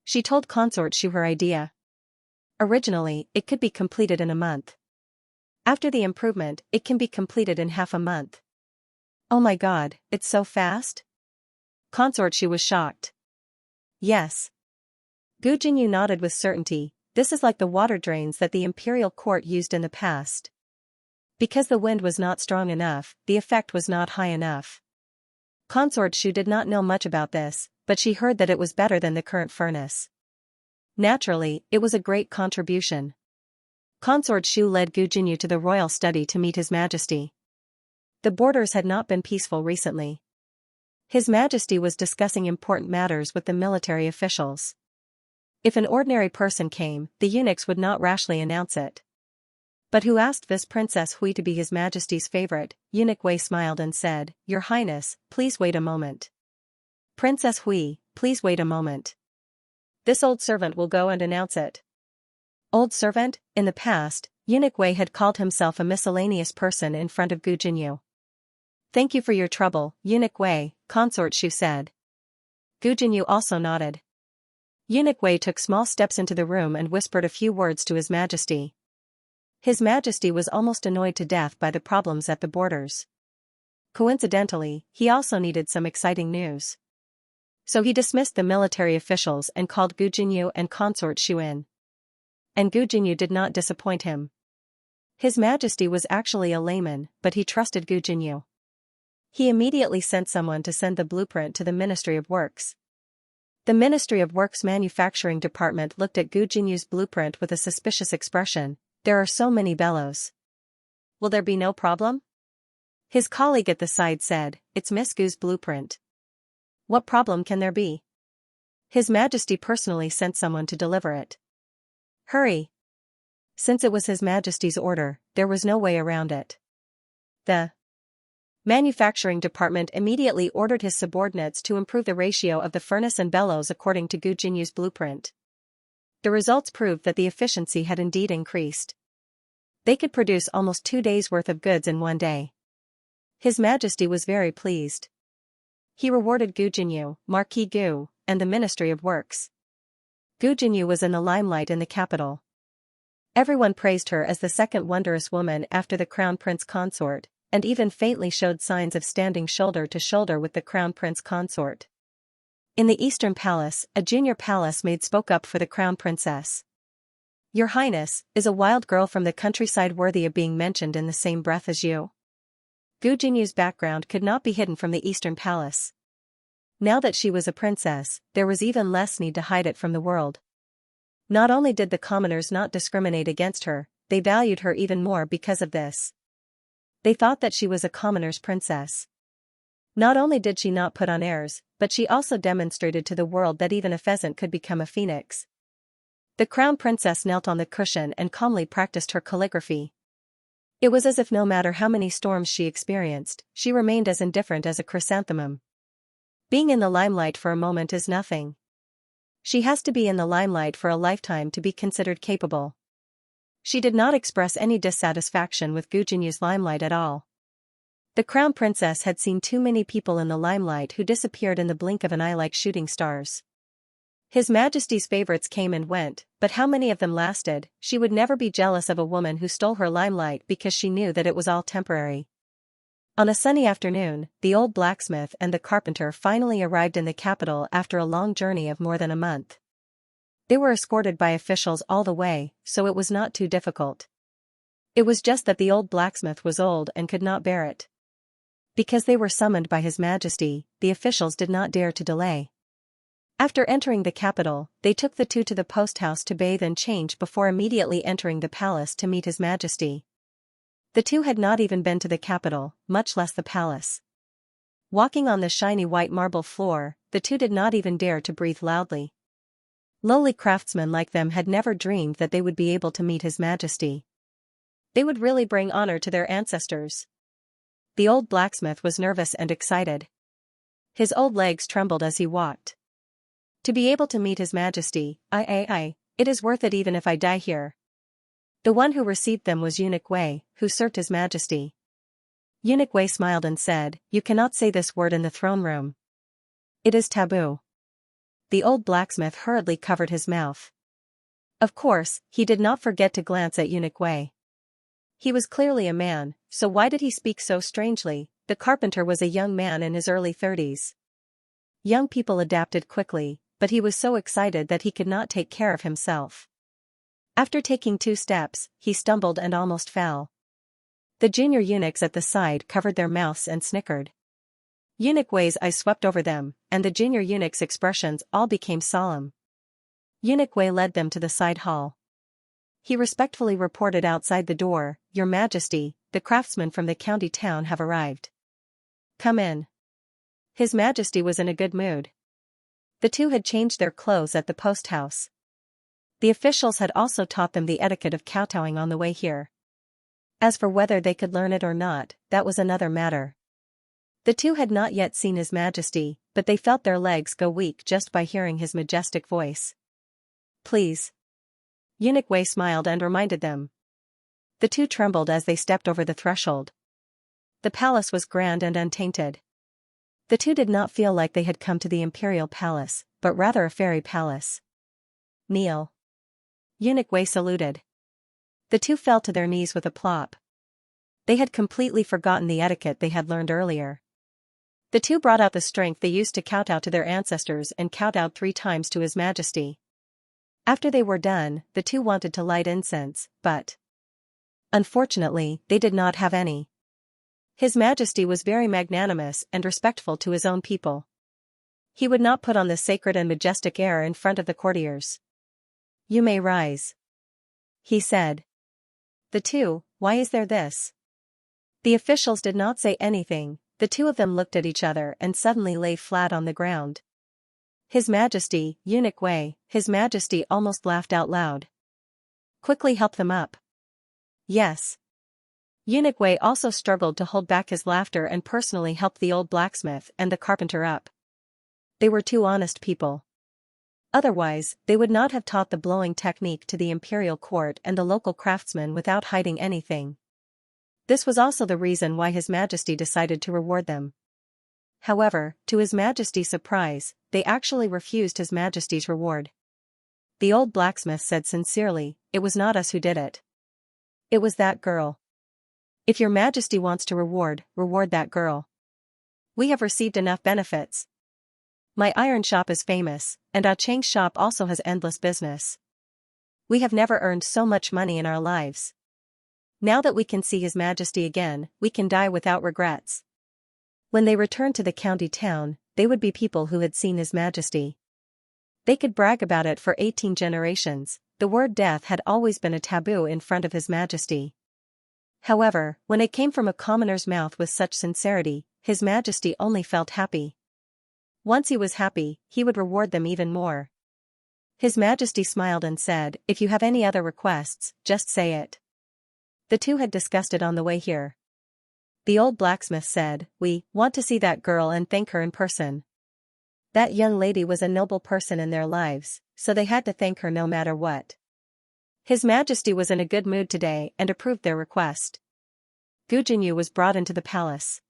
She told Consort Shu her idea. Originally, it could be completed in a month. After the improvement, it can be completed in half a month. Oh my god, it's so fast? Consort Shu was shocked. Yes. Gu Jinyu nodded with certainty. This is like the water drains that the imperial court used in the past. Because the wind was not strong enough, the effect was not high enough. Consort Shu did not know much about this, but she heard that it was better than the current furnace. Naturally, it was a great contribution. Consort Shu led Gu Jinyu to the royal study to meet His Majesty. The borders had not been peaceful recently. His Majesty was discussing important matters with the military officials. If an ordinary person came, the eunuchs would not rashly announce it. But who asked this Princess Hui to be His Majesty's favorite? Eunuch Wei smiled and said, Your Highness, please wait a moment. Princess Hui, please wait a moment. This old servant will go and announce it. Old servant? In the past, Eunuch Wei had called himself a miscellaneous person in front of Gu Jinyu. Thank you for your trouble, Eunuch Wei, Consort Shu said. Gu Jinyu also nodded. Eunuch Wei took small steps into the room and whispered a few words to His Majesty. His Majesty was almost annoyed to death by the problems at the borders. Coincidentally, he also needed some exciting news. So he dismissed the military officials and called Gu Jinyu and Consort Shu in. And Gu Jinyu did not disappoint him. His Majesty was actually a layman, but he trusted Gu Jinyu. He immediately sent someone to send the blueprint to the Ministry of Works. The Ministry of Works Manufacturing Department looked at Gu Jinyu's blueprint with a suspicious expression. There are so many bellows. Will there be no problem? His colleague at the side said, It's Miss Gu's blueprint. What problem can there be? His Majesty personally sent someone to deliver it. Hurry! Since it was His Majesty's order, there was no way around it. The Manufacturing Department immediately ordered his subordinates to improve the ratio of the furnace and bellows according to Gu Jinyu's blueprint. The results proved that the efficiency had indeed increased. They could produce almost 2 days' worth of goods in one day. His Majesty was very pleased. He rewarded Gu Jinyu, Marquis Gu, and the Ministry of Works. Gu Jinyu was in the limelight in the capital. Everyone praised her as the second wondrous woman after the Crown Prince Consort, and even faintly showed signs of standing shoulder to shoulder with the Crown Prince Consort. In the Eastern Palace, a junior palace maid spoke up for the Crown Princess. Your Highness, is a wild girl from the countryside worthy of being mentioned in the same breath as you? Gu Jinyu's background could not be hidden from the Eastern Palace. Now that she was a princess, there was even less need to hide it from the world. Not only did the commoners not discriminate against her, they valued her even more because of this. They thought that she was a commoner's princess. Not only did she not put on airs, but she also demonstrated to the world that even a pheasant could become a phoenix. The crown princess knelt on the cushion and calmly practiced her calligraphy. It was as if no matter how many storms she experienced, she remained as indifferent as a chrysanthemum. Being in the limelight for a moment is nothing. She has to be in the limelight for a lifetime to be considered capable. She did not express any dissatisfaction with Gu Jinyu's limelight at all. The crown princess had seen too many people in the limelight who disappeared in the blink of an eye like shooting stars. His Majesty's favorites came and went, but how many of them lasted? She would never be jealous of a woman who stole her limelight because she knew that it was all temporary. On a sunny afternoon, the old blacksmith and the carpenter finally arrived in the capital after a long journey of more than a month. They were escorted by officials all the way, so it was not too difficult. It was just that the old blacksmith was old and could not bear it. Because they were summoned by His Majesty, the officials did not dare to delay. After entering the capital, they took the two to the post house to bathe and change before immediately entering the palace to meet His Majesty. The two had not even been to the capital, much less the palace. Walking on the shiny white marble floor, the two did not even dare to breathe loudly. Lowly craftsmen like them had never dreamed that they would be able to meet His Majesty. They would really bring honor to their ancestors. The old blacksmith was nervous and excited. His old legs trembled as he walked. To be able to meet His Majesty, it is worth it even if I die here. The one who received them was Eunuch Wei, who served His Majesty. Eunuch Wei smiled and said, "You cannot say this word in the throne room. It is taboo." The old blacksmith hurriedly covered his mouth. Of course, he did not forget to glance at Eunuch Wei. He was clearly a man, so why did he speak so strangely? The carpenter was a young man in his early 30s. Young people adapted quickly, but he was so excited that he could not take care of himself. After taking 2 steps, he stumbled and almost fell. The junior eunuchs at the side covered their mouths and snickered. Eunuch Wei's eyes swept over them, and the junior eunuchs' expressions all became solemn. Eunuch Wei led them to the side hall. He respectfully reported outside the door, "Your Majesty, the craftsmen from the county town have arrived. Come in." His Majesty was in a good mood. The two had changed their clothes at the post house. The officials had also taught them the etiquette of kowtowing on the way here. As for whether they could learn it or not, that was another matter. The two had not yet seen His Majesty, but they felt their legs go weak just by hearing his majestic voice. "Please." Eunuch Wei smiled and reminded them. The two trembled as they stepped over the threshold. The palace was grand and untainted. The two did not feel like they had come to the imperial palace, but rather a fairy palace. "Kneel." Eunuch Wei saluted. The two fell to their knees with a plop. They had completely forgotten the etiquette they had learned earlier. The two brought out the strength they used to kowtow to their ancestors and kowtowed 3 times to His Majesty. After they were done, the two wanted to light incense, but unfortunately, they did not have any. His Majesty was very magnanimous and respectful to his own people. He would not put on this sacred and majestic air in front of the courtiers. "You may rise," he said. The two, "Why is there this?" The officials did not say anything. The two of them looked at each other and suddenly lay flat on the ground. "His Majesty, Eunuch Wei," His Majesty almost laughed out loud. "Quickly help them up." "Yes." Eunuch Wei also struggled to hold back his laughter and personally helped the old blacksmith and the carpenter up. They were 2 honest people. Otherwise, they would not have taught the blowing technique to the imperial court and the local craftsmen without hiding anything. This was also the reason why His Majesty decided to reward them. However, to His Majesty's surprise, they actually refused His Majesty's reward. The old blacksmith said sincerely, "It was not us who did it. It was that girl. If your Majesty wants to reward that girl. We have received enough benefits. My iron shop is famous, and Ah Cheng's shop also has endless business. We have never earned so much money in our lives. Now that we can see His Majesty again, we can die without regrets." When they returned to the county town, they would be people who had seen His Majesty. They could brag about it for 18 generations. The word death had always been a taboo in front of His Majesty. However, when it came from a commoner's mouth with such sincerity, His Majesty only felt happy. Once he was happy, he would reward them even more. His Majesty smiled and said, "If you have any other requests, just say it." The two had discussed it on the way here. The old blacksmith said, "We want to see that girl and thank her in person. That young lady was a noble person in their lives, so they had to thank her no matter what." His Majesty was in a good mood today and approved their request. Gu Jinyu was brought into the palace.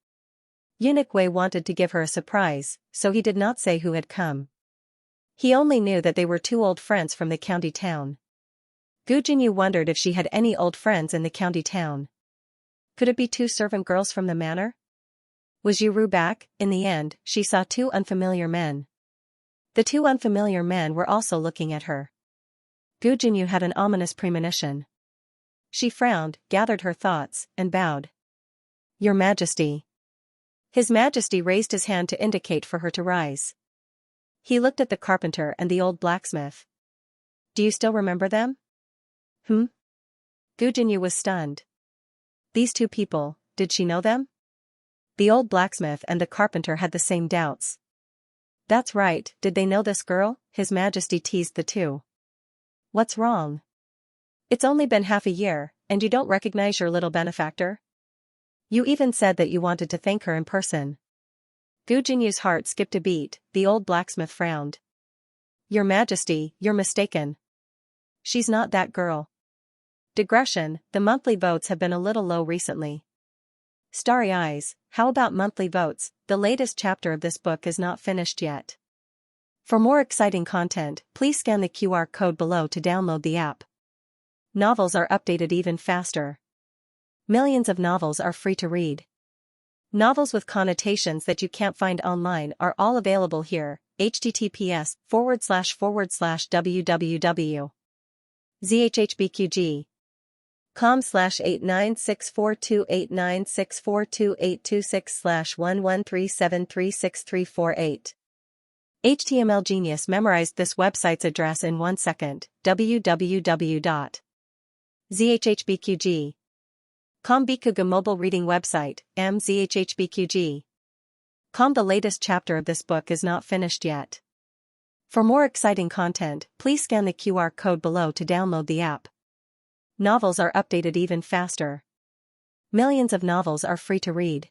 Eunuch Wei wanted to give her a surprise, so he did not say who had come. He only knew that they were 2 old friends from the county town. Gu Jinyu wondered if she had any old friends in the county town. Could it be 2 servant girls from the manor? Was Yuru back? In the end, she saw 2 unfamiliar men. The 2 unfamiliar men were also looking at her. Gu Jinyu had an ominous premonition. She frowned, gathered her thoughts, and bowed. "Your Majesty." His Majesty raised his hand to indicate for her to rise. He looked at the carpenter and the old blacksmith. "Do you still remember them?" Gu Jinyu was stunned. These 2 people, did she know them? The old blacksmith and the carpenter had the same doubts. "That's right, did they know this girl?" His Majesty teased the 2. "What's wrong? It's only been half a year, and you don't recognize your little benefactor?" You even said that you wanted to thank her in person. Gu Jinyu's heart skipped a beat. The old blacksmith frowned. Your Majesty, you're mistaken. She's not that girl. Digression, the monthly votes have been a little low recently. Starry eyes, how about monthly votes? The latest chapter of this book is not finished yet. For more exciting content, please scan the QR code below to download the app. Novels are updated even faster. Millions of novels are free to read. Novels with connotations that you can't find online are all available here. https://www.zhhbqg.com/896428964286/113736348. HTML Genius memorized this website's address in 1 second. www.zhhbqg.com Bikuga mobile reading website, mzhhbqg.com. The latest chapter of this book is not finished yet. For more exciting content, please scan the QR code below to download the app. Novels are updated even faster. Millions of novels are free to read.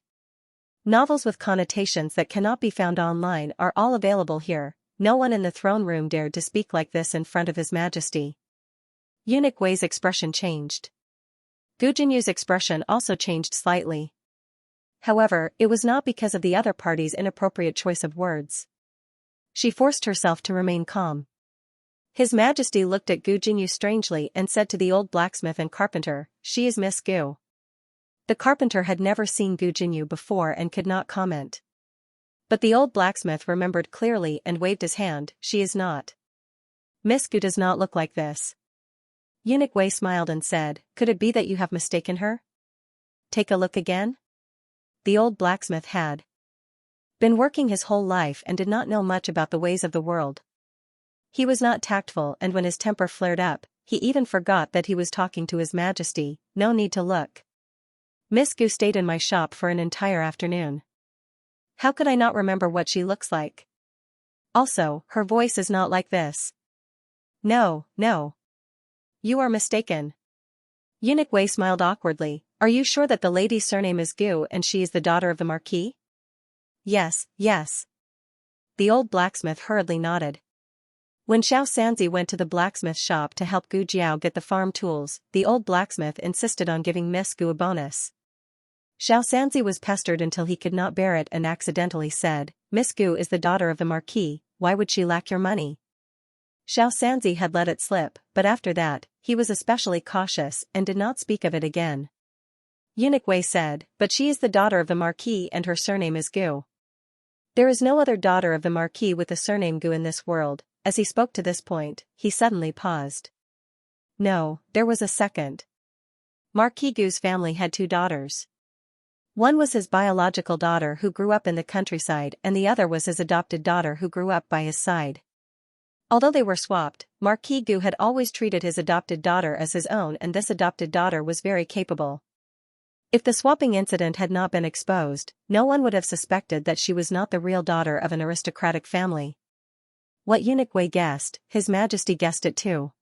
Novels with connotations that cannot be found online are all available here. No one in the throne room dared to speak like this in front of His Majesty. Eunuch Wei's expression changed. Gu Jinyu's expression also changed slightly. However, it was not because of the other party's inappropriate choice of words. She forced herself to remain calm. His Majesty looked at Gu Jinyu strangely and said to the old blacksmith and carpenter, "She is Miss Gu." The carpenter had never seen Gu Jinyu before and could not comment. But the old blacksmith remembered clearly and waved his hand. "She is not. Miss Gu does not look like this." Eunuch Wei smiled and said, "Could it be that you have mistaken her? Take a look again?" The old blacksmith had been working his whole life and did not know much about the ways of the world. He was not tactful, and when his temper flared up, he even forgot that he was talking to His Majesty. "No need to look. Miss Gu stayed in my shop for an entire afternoon. How could I not remember what she looks like? Also, her voice is not like this." No. You are mistaken." Eunuch Wei smiled awkwardly. "Are you sure that the lady's surname is Gu and she is the daughter of the Marquis?" Yes. The old blacksmith hurriedly nodded. When Xianxia went to the blacksmith shop to help Gu Jiao get the farm tools, the old blacksmith insisted on giving Miss Gu a bonus. Xianxia was pestered until he could not bear it and accidentally said, "Miss Gu is the daughter of the Marquis, why would she lack your money?" Xianxia had let it slip, but after that, he was especially cautious and did not speak of it again. Eunuch Wei said, "But she is the daughter of the Marquis and her surname is Gu. There is no other daughter of the Marquis with the surname Gu in this world." As he spoke to this point, he suddenly paused. No, there was a second. Marquis Gu's family had 2 daughters. One was his biological daughter who grew up in the countryside and the other was his adopted daughter who grew up by his side. Although they were swapped, Marquis Gu had always treated his adopted daughter as his own, and this adopted daughter was very capable. If the swapping incident had not been exposed, no one would have suspected that she was not the real daughter of an aristocratic family. What Eunuch Wei guessed, His Majesty guessed it too.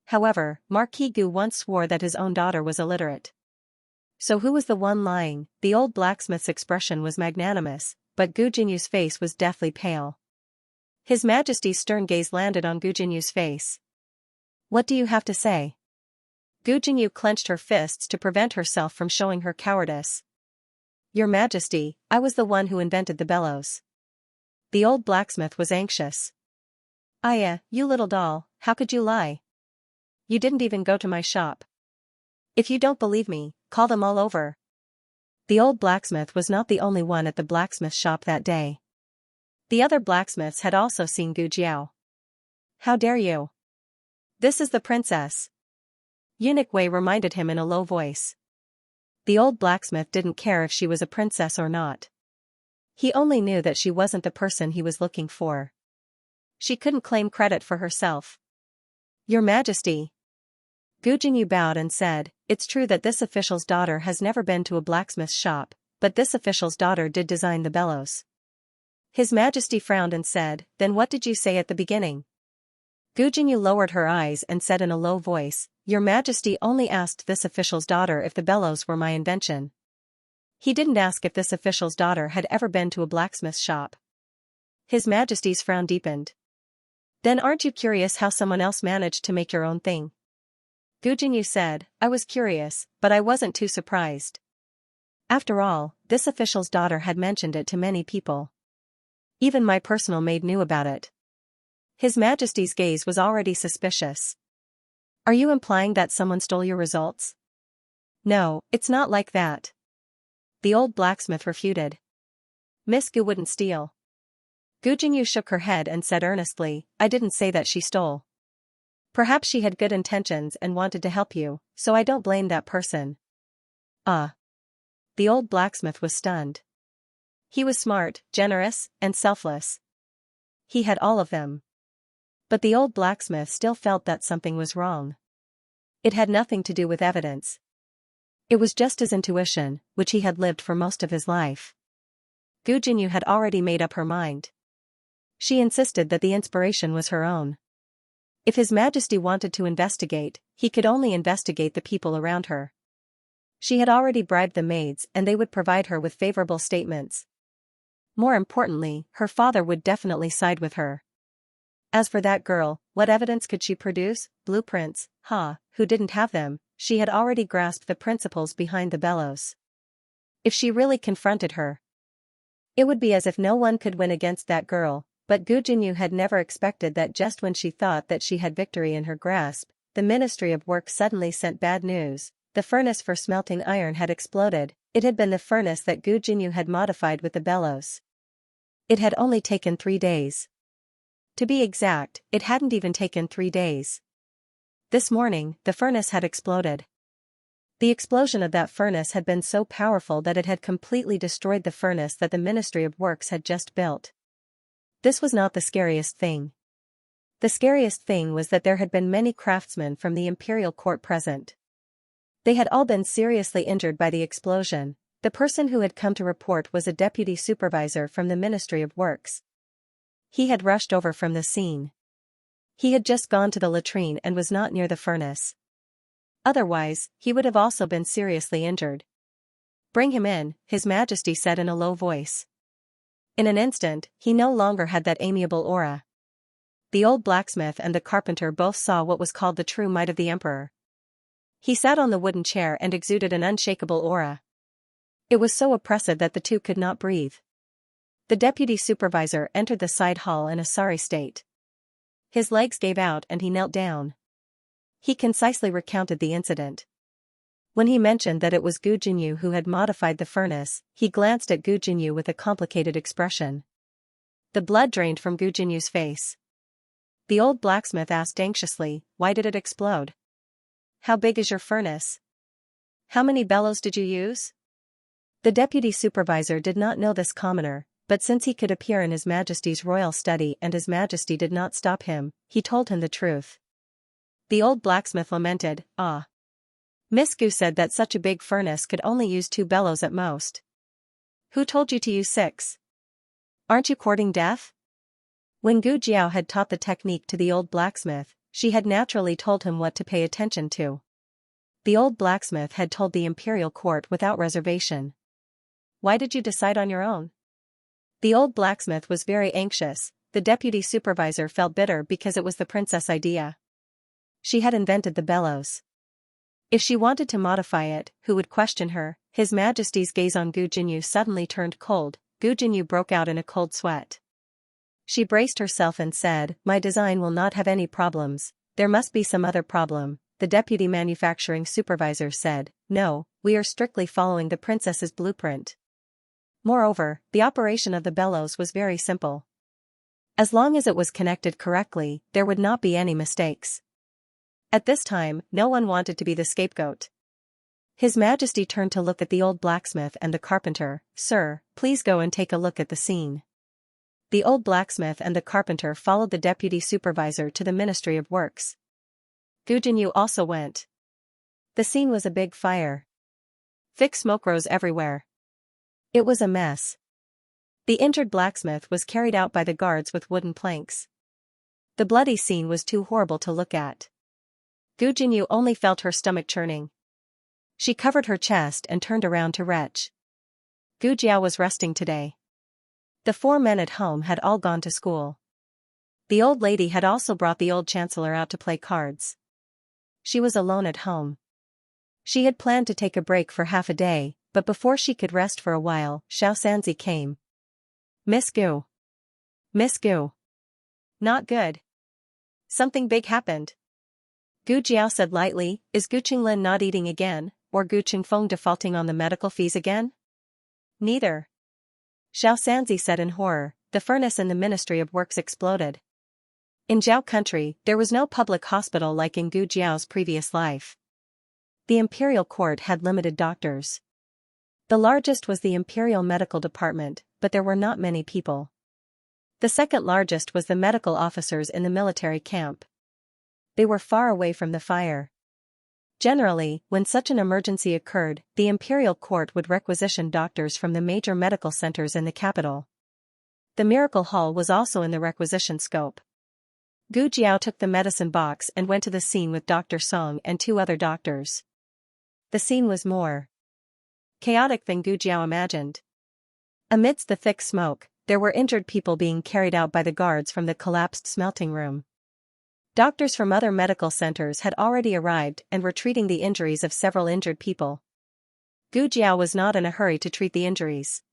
However, Marquis Gu once swore that his own daughter was illiterate. So who was the one lying? The old blacksmith's expression was magnanimous, but Gu Jinyu's face was deathly pale. His Majesty's stern gaze landed on Gu Jinyu's face. "What do you have to say?" Gu Jinyu clenched her fists to prevent herself from showing her cowardice. "Your Majesty, I was the one who invented the bellows." The old blacksmith was anxious. "Aya, you little doll, how could you lie? You didn't even go to my shop. If you don't believe me, call them all over." The old blacksmith was not the only one at the blacksmith shop that day. The other blacksmiths had also seen Gu Jiao. "How dare you? This is the princess." Eunuch Wei reminded him in a low voice. The old blacksmith didn't care if she was a princess or not. He only knew that she wasn't the person he was looking for. She couldn't claim credit for herself. "Your Majesty." Gu Jinyu bowed and said, "It's true that this official's daughter has never been to a blacksmith's shop, but this official's daughter did design the bellows." His Majesty frowned and said, "Then what did you say at the beginning?" Gu Jinyu lowered her eyes and said in a low voice, "Your Majesty only asked this official's daughter if the bellows were my invention." He didn't ask if this official's daughter had ever been to a blacksmith shop. His Majesty's frown deepened. Then aren't you curious how someone else managed to make your own thing? Gu Jinyu said, I was curious, but I wasn't too surprised. After all, this official's daughter had mentioned it to many people. Even my personal maid knew about it. His Majesty's gaze was already suspicious. Are you implying that someone stole your results? No, it's not like that. The old blacksmith refuted. Miss Gu wouldn't steal. Gu Jinyu shook her head and said earnestly, I didn't say that she stole. Perhaps she had good intentions and wanted to help you, so I don't blame that person. The old blacksmith was stunned. He was smart, generous, and selfless. He had all of them. But the old blacksmith still felt that something was wrong. It had nothing to do with evidence. It was just his intuition, which he had lived for most of his life. Gu Jinyu had already made up her mind. She insisted that the inspiration was her own. If His Majesty wanted to investigate, he could only investigate the people around her. She had already bribed the maids and they would provide her with favorable statements. More importantly, her father would definitely side with her. As for that girl, what evidence could she produce? Blueprints, who didn't have them? She had already grasped the principles behind the bellows. If she really confronted her, it would be as if no one could win against that girl, but Gu Jinyu had never expected that just when she thought that she had victory in her grasp, the Ministry of Work suddenly sent bad news. The furnace for smelting iron had exploded. It had been the furnace that Gu Jinyu had modified with the bellows. It had only taken 3 days. To be exact, it hadn't even taken 3 days. This morning, the furnace had exploded. The explosion of that furnace had been so powerful that it had completely destroyed the furnace that the Ministry of Works had just built. This was not the scariest thing. The scariest thing was that there had been many craftsmen from the imperial court present. They had all been seriously injured by the explosion. The person who had come to report was a deputy supervisor from the Ministry of Works. He had rushed over from the scene. He had just gone to the latrine and was not near the furnace. Otherwise, he would have also been seriously injured. Bring him in, His Majesty said in a low voice. In an instant, he no longer had that amiable aura. The old blacksmith and the carpenter both saw what was called the true might of the emperor. He sat on the wooden chair and exuded an unshakable aura. It was so oppressive that the two could not breathe. The deputy supervisor entered the side hall in a sorry state. His legs gave out and he knelt down. He concisely recounted the incident. When he mentioned that it was Gu Jinyu who had modified the furnace, he glanced at Gu Jinyu with a complicated expression. The blood drained from Gu Jinyu's face. The old blacksmith asked anxiously, why did it explode? How big is your furnace? How many bellows did you use? The deputy supervisor did not know this commoner, but since he could appear in His Majesty's royal study and His Majesty did not stop him, he told him the truth. The old blacksmith lamented, Miss Gu said that such a big furnace could only use 2 bellows at most. Who told you to use 6? Aren't you courting death? When Gu Jiao had taught the technique to the old blacksmith, she had naturally told him what to pay attention to. The old blacksmith had told the imperial court without reservation. Why did you decide on your own? The old blacksmith was very anxious. The deputy supervisor felt bitter because it was the princess' idea. She had invented the bellows. If she wanted to modify it, who would question her? His Majesty's gaze on Gu Jinyu suddenly turned cold. Gu Jinyu broke out in a cold sweat. She braced herself and said, my design will not have any problems. There must be some other problem. The deputy manufacturing supervisor said, no, we are strictly following the princess's blueprint. Moreover, the operation of the bellows was very simple. As long as it was connected correctly, there would not be any mistakes. At this time, no one wanted to be the scapegoat. His Majesty turned to look at the old blacksmith and the carpenter. Sir, please go and take a look at the scene. The old blacksmith and the carpenter followed the deputy supervisor to the Ministry of Works. Gu Jinyu also went. The scene was a big fire. Thick smoke rose everywhere. It was a mess. The injured blacksmith was carried out by the guards with wooden planks. The bloody scene was too horrible to look at. Gu Jinyu only felt her stomach churning. She covered her chest and turned around to retch. Gu Jiao was resting today. The 4 men at home had all gone to school. The old lady had also brought the old chancellor out to play cards. She was alone at home. She had planned to take a break for half a day, but before she could rest for a while, Xianxia came. Miss Gu. Miss Gu. Not good. Something big happened. Gu Jiao said lightly, is Gu Qinglin not eating again, or Gu Qingfeng defaulting on the medical fees again? Neither. Xianxia said in horror, the furnace in the Ministry of Works exploded. In Zhao country, there was no public hospital like in Gu Jiao's previous life. The imperial court had limited doctors. The largest was the imperial medical department, but there were not many people. The second largest was the medical officers in the military camp. They were far away from the fire. Generally, when such an emergency occurred, the imperial court would requisition doctors from the major medical centers in the capital. The miracle hall was also in the requisition scope. Gu Jiao took the medicine box and went to the scene with Dr. Song and 2 other doctors. The scene was more chaotic than Gu Jiao imagined. Amidst the thick smoke, there were injured people being carried out by the guards from the collapsed smelting room. Doctors from other medical centers had already arrived and were treating the injuries of several injured people. Gu Jiao was not in a hurry to treat the injuries.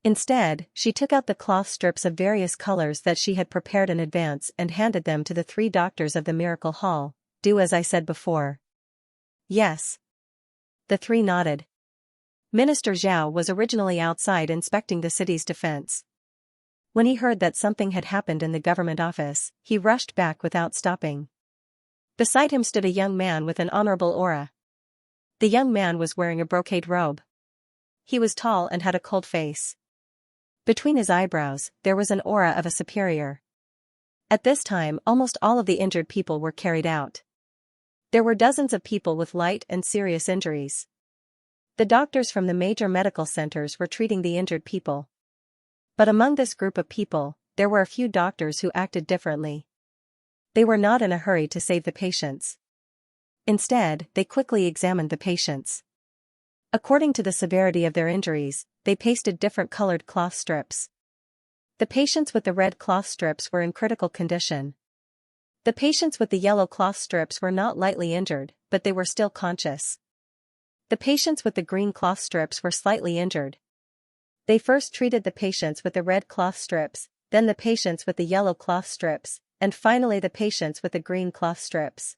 Instead, she took out the cloth strips of various colors that she had prepared in advance and handed them to the 3 doctors of the miracle hall. Do as I said before. Yes. The 3 nodded. Minister Zhao was originally outside inspecting the city's defense. When he heard that something had happened in the government office, he rushed back without stopping. Beside him stood a young man with an honorable aura. The young man was wearing a brocade robe. He was tall and had a cold face. Between his eyebrows, there was an aura of a superior. At this time, almost all of the injured people were carried out. There were dozens of people with light and serious injuries. The doctors from the major medical centers were treating the injured people. But among this group of people, there were a few doctors who acted differently. They were not in a hurry to save the patients. Instead, they quickly examined the patients. According to the severity of their injuries, they pasted different colored cloth strips. The patients with the red cloth strips were in critical condition. The patients with the yellow cloth strips were not lightly injured, but they were still conscious. The patients with the green cloth strips were slightly injured. They first treated the patients with the red cloth strips, then the patients with the yellow cloth strips, and finally the patients with the green cloth strips.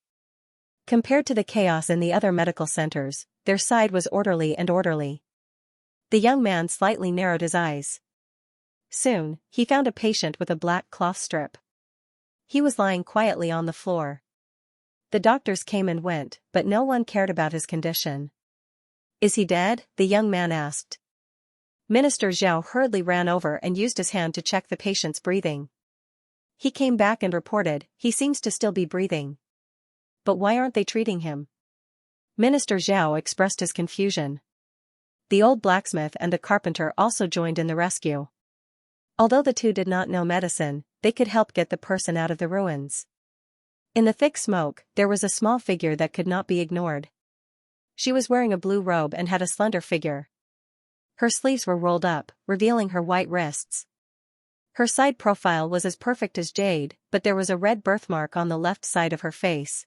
Compared to the chaos in the other medical centers, their side was orderly and orderly. The young man slightly narrowed his eyes. Soon, he found a patient with a black cloth strip. He was lying quietly on the floor. The doctors came and went, but no one cared about his condition. Is he dead? The young man asked. Minister Zhao hurriedly ran over and used his hand to check the patient's breathing. He came back and reported, he seems to still be breathing. But why aren't they treating him? Minister Zhao expressed his confusion. The old blacksmith and a carpenter also joined in the rescue. Although the 2 did not know medicine, they could help get the person out of the ruins. In the thick smoke, there was a small figure that could not be ignored. She was wearing a blue robe and had a slender figure. Her sleeves were rolled up, revealing her white wrists. Her side profile was as perfect as jade, but there was a red birthmark on the left side of her face.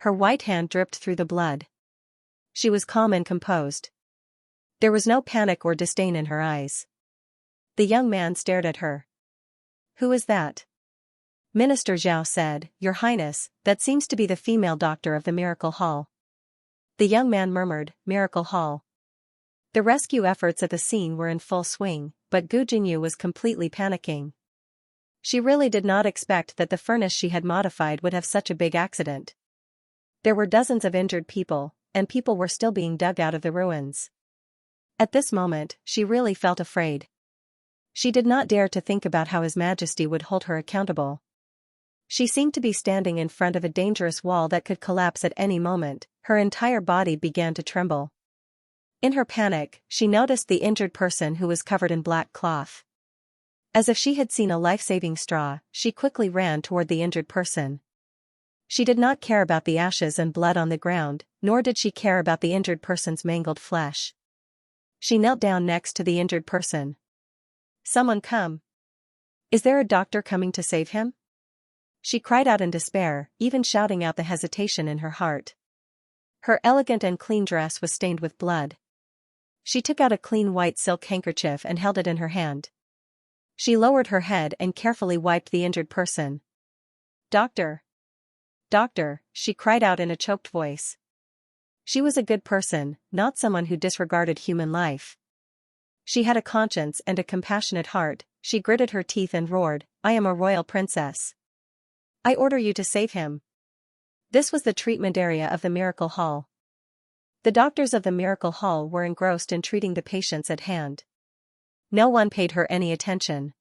Her white hand dripped through the blood. She was calm and composed. There was no panic or disdain in her eyes. The young man stared at her. Who is that? Minister Zhao said, Your Highness, that seems to be the female doctor of the Miracle Hall. The young man murmured, Miracle Hall. The rescue efforts at the scene were in full swing, but Gu Jinyu was completely panicking. She really did not expect that the furnace she had modified would have such a big accident. There were dozens of injured people, and people were still being dug out of the ruins. At this moment, she really felt afraid. She did not dare to think about how His Majesty would hold her accountable. She seemed to be standing in front of a dangerous wall that could collapse at any moment. Her entire body began to tremble. In her panic, she noticed the injured person who was covered in black cloth. As if she had seen a life-saving straw, she quickly ran toward the injured person. She did not care about the ashes and blood on the ground, nor did she care about the injured person's mangled flesh. She knelt down next to the injured person. Someone come. Is there a doctor coming to save him? She cried out in despair, even shouting out the hesitation in her heart. Her elegant and clean dress was stained with blood. She took out a clean white silk handkerchief and held it in her hand. She lowered her head and carefully wiped the injured person. Doctor! Doctor, she cried out in a choked voice. She was a good person, not someone who disregarded human life. She had a conscience and a compassionate heart. She gritted her teeth and roared, I am a royal princess. I order you to save him. This was the treatment area of the Miracle Hall. The doctors of the Miracle Hall were engrossed in treating the patients at hand. No one paid her any attention.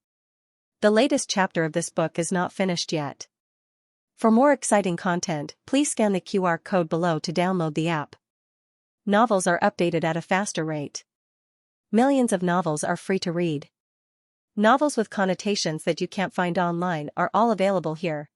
The latest chapter of this book is not finished yet. For more exciting content, please scan the QR code below to download the app. Novels are updated at a faster rate. Millions of novels are free to read. Novels with connotations that you can't find online are all available here.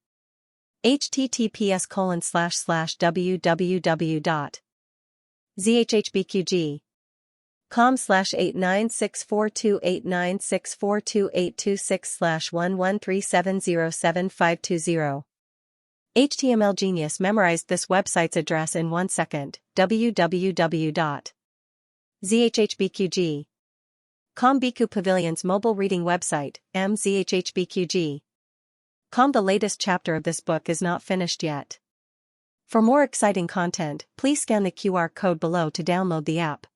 https://www.zhhbqg.com/89642896428226/113707520. HTML Genius memorized this website's address in 1 second. www.zhhbqg.com Biku Pavilion's mobile reading website, mzhhbqg.com. The latest chapter of this book is not finished yet. For more exciting content, please scan the QR code below to download the app.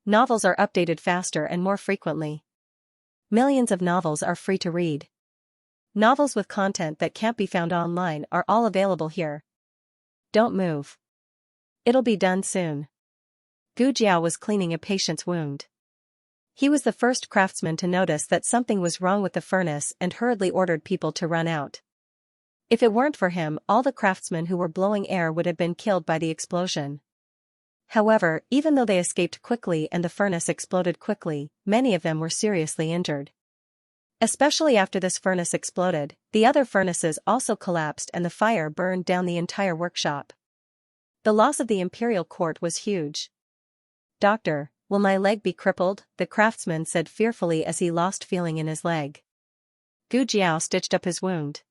Novels are updated faster and more frequently. Millions of novels are free to read. Novels with content that can't be found online are all available here. Don't move. It'll be done soon. Gu Jiao was cleaning a patient's wound. He was the first craftsman to notice that something was wrong with the furnace and hurriedly ordered people to run out. If it weren't for him, all the craftsmen who were blowing air would have been killed by the explosion. However, even though they escaped quickly and the furnace exploded quickly, many of them were seriously injured. Especially after this furnace exploded, the other furnaces also collapsed and the fire burned down the entire workshop. The loss of the imperial court was huge. Doctor, will my leg be crippled? The craftsman said fearfully as he lost feeling in his leg. Gu Jiao stitched up his wound.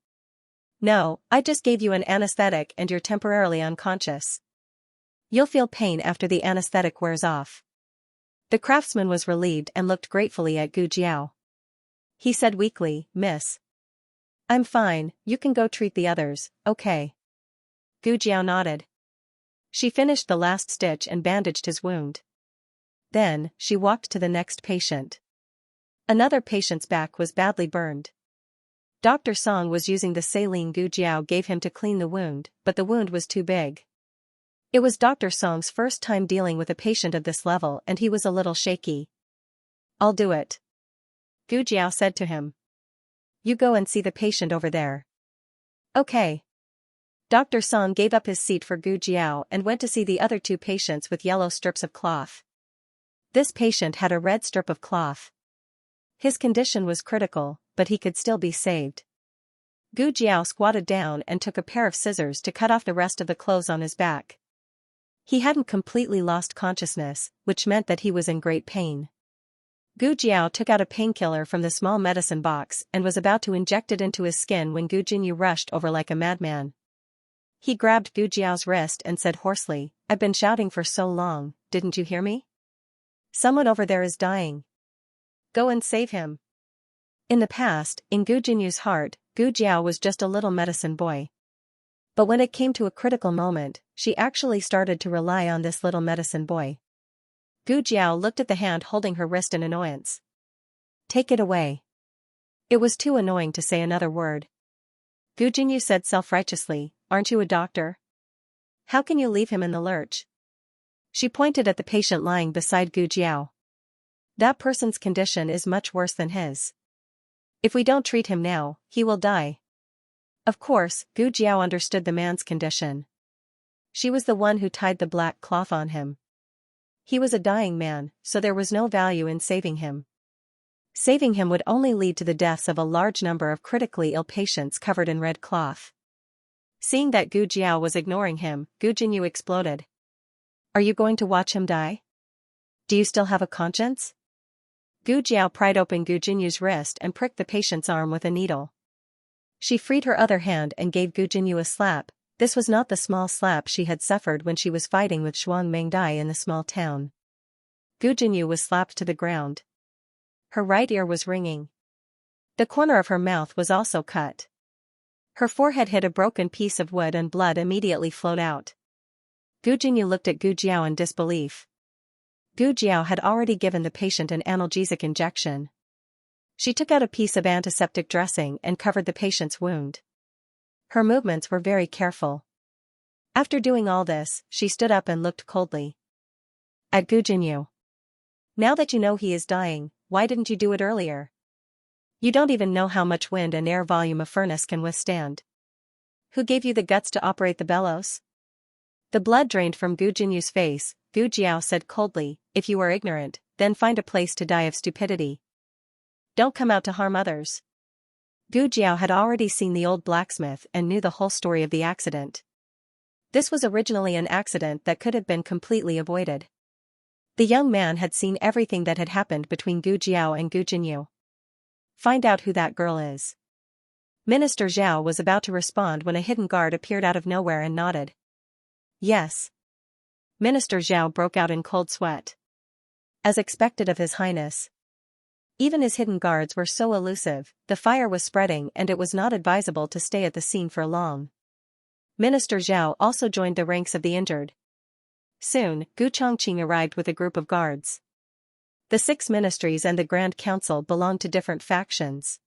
No, I just gave you an anesthetic and you're temporarily unconscious. You'll feel pain after the anesthetic wears off. The craftsman was relieved and looked gratefully at Gu Jiao. He said weakly, Miss. I'm fine, you can go treat the others, okay. Gu Jiao nodded. She finished the last stitch and bandaged his wound. Then, she walked to the next patient. Another patient's back was badly burned. Dr. Song was using the saline Gu Jiao gave him to clean the wound, but the wound was too big. It was Dr. Song's first time dealing with a patient of this level and he was a little shaky. I'll do it. Gu Jiao said to him. You go and see the patient over there. Okay. Dr. Song gave up his seat for Gu Jiao and went to see the other two patients with yellow strips of cloth. This patient had a red strip of cloth. His condition was critical, but he could still be saved. Gu Jiao squatted down and took a pair of scissors to cut off the rest of the clothes on his back. He hadn't completely lost consciousness, which meant that he was in great pain. Gu Jiao took out a painkiller from the small medicine box and was about to inject it into his skin when Gu Jinyu rushed over like a madman. He grabbed Gu Jiao's wrist and said hoarsely, I've been shouting for so long, didn't you hear me? Someone over there is dying. Go and save him. In the past, in Gu Jinyu's heart, Gu Jiao was just a little medicine boy. But when it came to a critical moment, she actually started to rely on this little medicine boy. Gu Jiao looked at the hand holding her wrist in annoyance. Take it away. It was too annoying to say another word. Gu Jinyu said self-righteously, aren't you a doctor? How can you leave him in the lurch? She pointed at the patient lying beside Gu Jiao. That person's condition is much worse than his. If we don't treat him now, he will die. Of course, Gu Jiao understood the man's condition. She was the one who tied the black cloth on him. He was a dying man, so there was no value in saving him. Saving him would only lead to the deaths of a large number of critically ill patients covered in red cloth. Seeing that Gu Jiao was ignoring him, Gu Jinyu exploded. Are you going to watch him die? Do you still have a conscience? Gu Jiao pried open Gu Jinyu's wrist and pricked the patient's arm with a needle. She freed her other hand and gave Gu Jinyu a slap. This was not the small slap she had suffered when she was fighting with Shuang Mengdai in the small town. Gu Jinyu was slapped to the ground. Her right ear was ringing. The corner of her mouth was also cut. Her forehead hit a broken piece of wood and blood immediately flowed out. Gu Jinyu looked at Gu Jiao in disbelief. Gu Jiao had already given the patient an analgesic injection. She took out a piece of antiseptic dressing and covered the patient's wound. Her movements were very careful. After doing all this, she stood up and looked coldly at Gu Jinyu. Now that you know he is dying, why didn't you do it earlier? You don't even know how much wind and air volume a furnace can withstand. Who gave you the guts to operate the bellows? The blood drained from Gu Jinyu's face. Gu Jiao said coldly, if you are ignorant, then find a place to die of stupidity. Don't come out to harm others. Gu Jiao had already seen the old blacksmith and knew the whole story of the accident. This was originally an accident that could have been completely avoided. The young man had seen everything that had happened between Gu Jiao and Gu Jinyu. Find out who that girl is. Minister Zhao was about to respond when a hidden guard appeared out of nowhere and nodded. Yes. Minister Zhao broke out in cold sweat. As expected of His Highness. Even his hidden guards were so elusive, the fire was spreading and it was not advisable to stay at the scene for long. Minister Zhao also joined the ranks of the injured. Soon, Gu Chongqing arrived with a group of guards. The 6 ministries and the Grand Council belonged to different factions.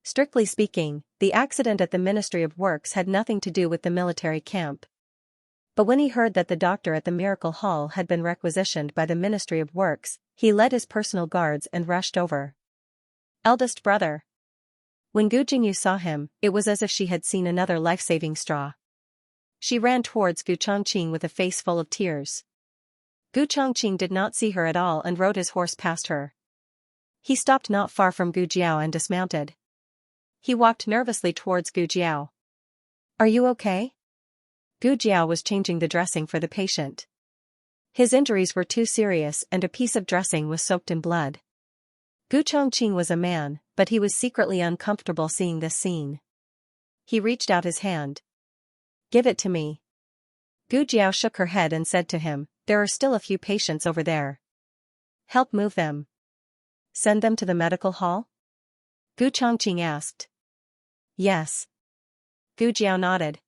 Strictly speaking, the accident at the Ministry of Works had nothing to do with the military camp. But when he heard that the doctor at the Miracle Hall had been requisitioned by the Ministry of Works, he led his personal guards and rushed over. Eldest brother. When Gu Jinyu saw him, it was as if she had seen another life-saving straw. She ran towards Gu Chongqing with a face full of tears. Gu Chongqing did not see her at all and rode his horse past her. He stopped not far from Gu Jiao and dismounted. He walked nervously towards Gu Jiao. Are you okay? Gu Jiao was changing the dressing for the patient. His injuries were too serious and a piece of dressing was soaked in blood. Gu Chongqing was a man, but he was secretly uncomfortable seeing this scene. He reached out his hand. Give it to me. Gu Jiao shook her head and said to him, there are still a few patients over there. Help move them. Send them to the medical hall? Gu Chongqing asked. Yes. Gu Jiao nodded.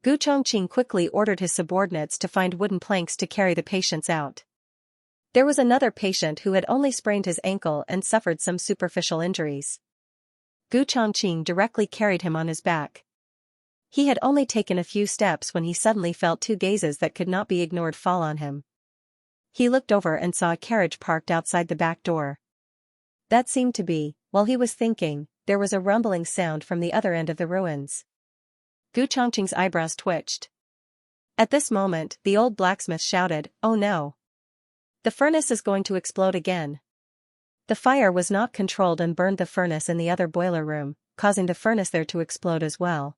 Gu Chongqing quickly ordered his subordinates to find wooden planks to carry the patients out. There was another patient who had only sprained his ankle and suffered some superficial injuries. Gu Chongqing directly carried him on his back. He had only taken a few steps when he suddenly felt 2 gazes that could not be ignored fall on him. He looked over and saw a carriage parked outside the back door. That seemed to be, while he was thinking, there was a rumbling sound from the other end of the ruins. Gu Chongqing's eyebrows twitched. At this moment, the old blacksmith shouted, oh no! The furnace is going to explode again. The fire was not controlled and burned the furnace in the other boiler room, causing the furnace there to explode as well.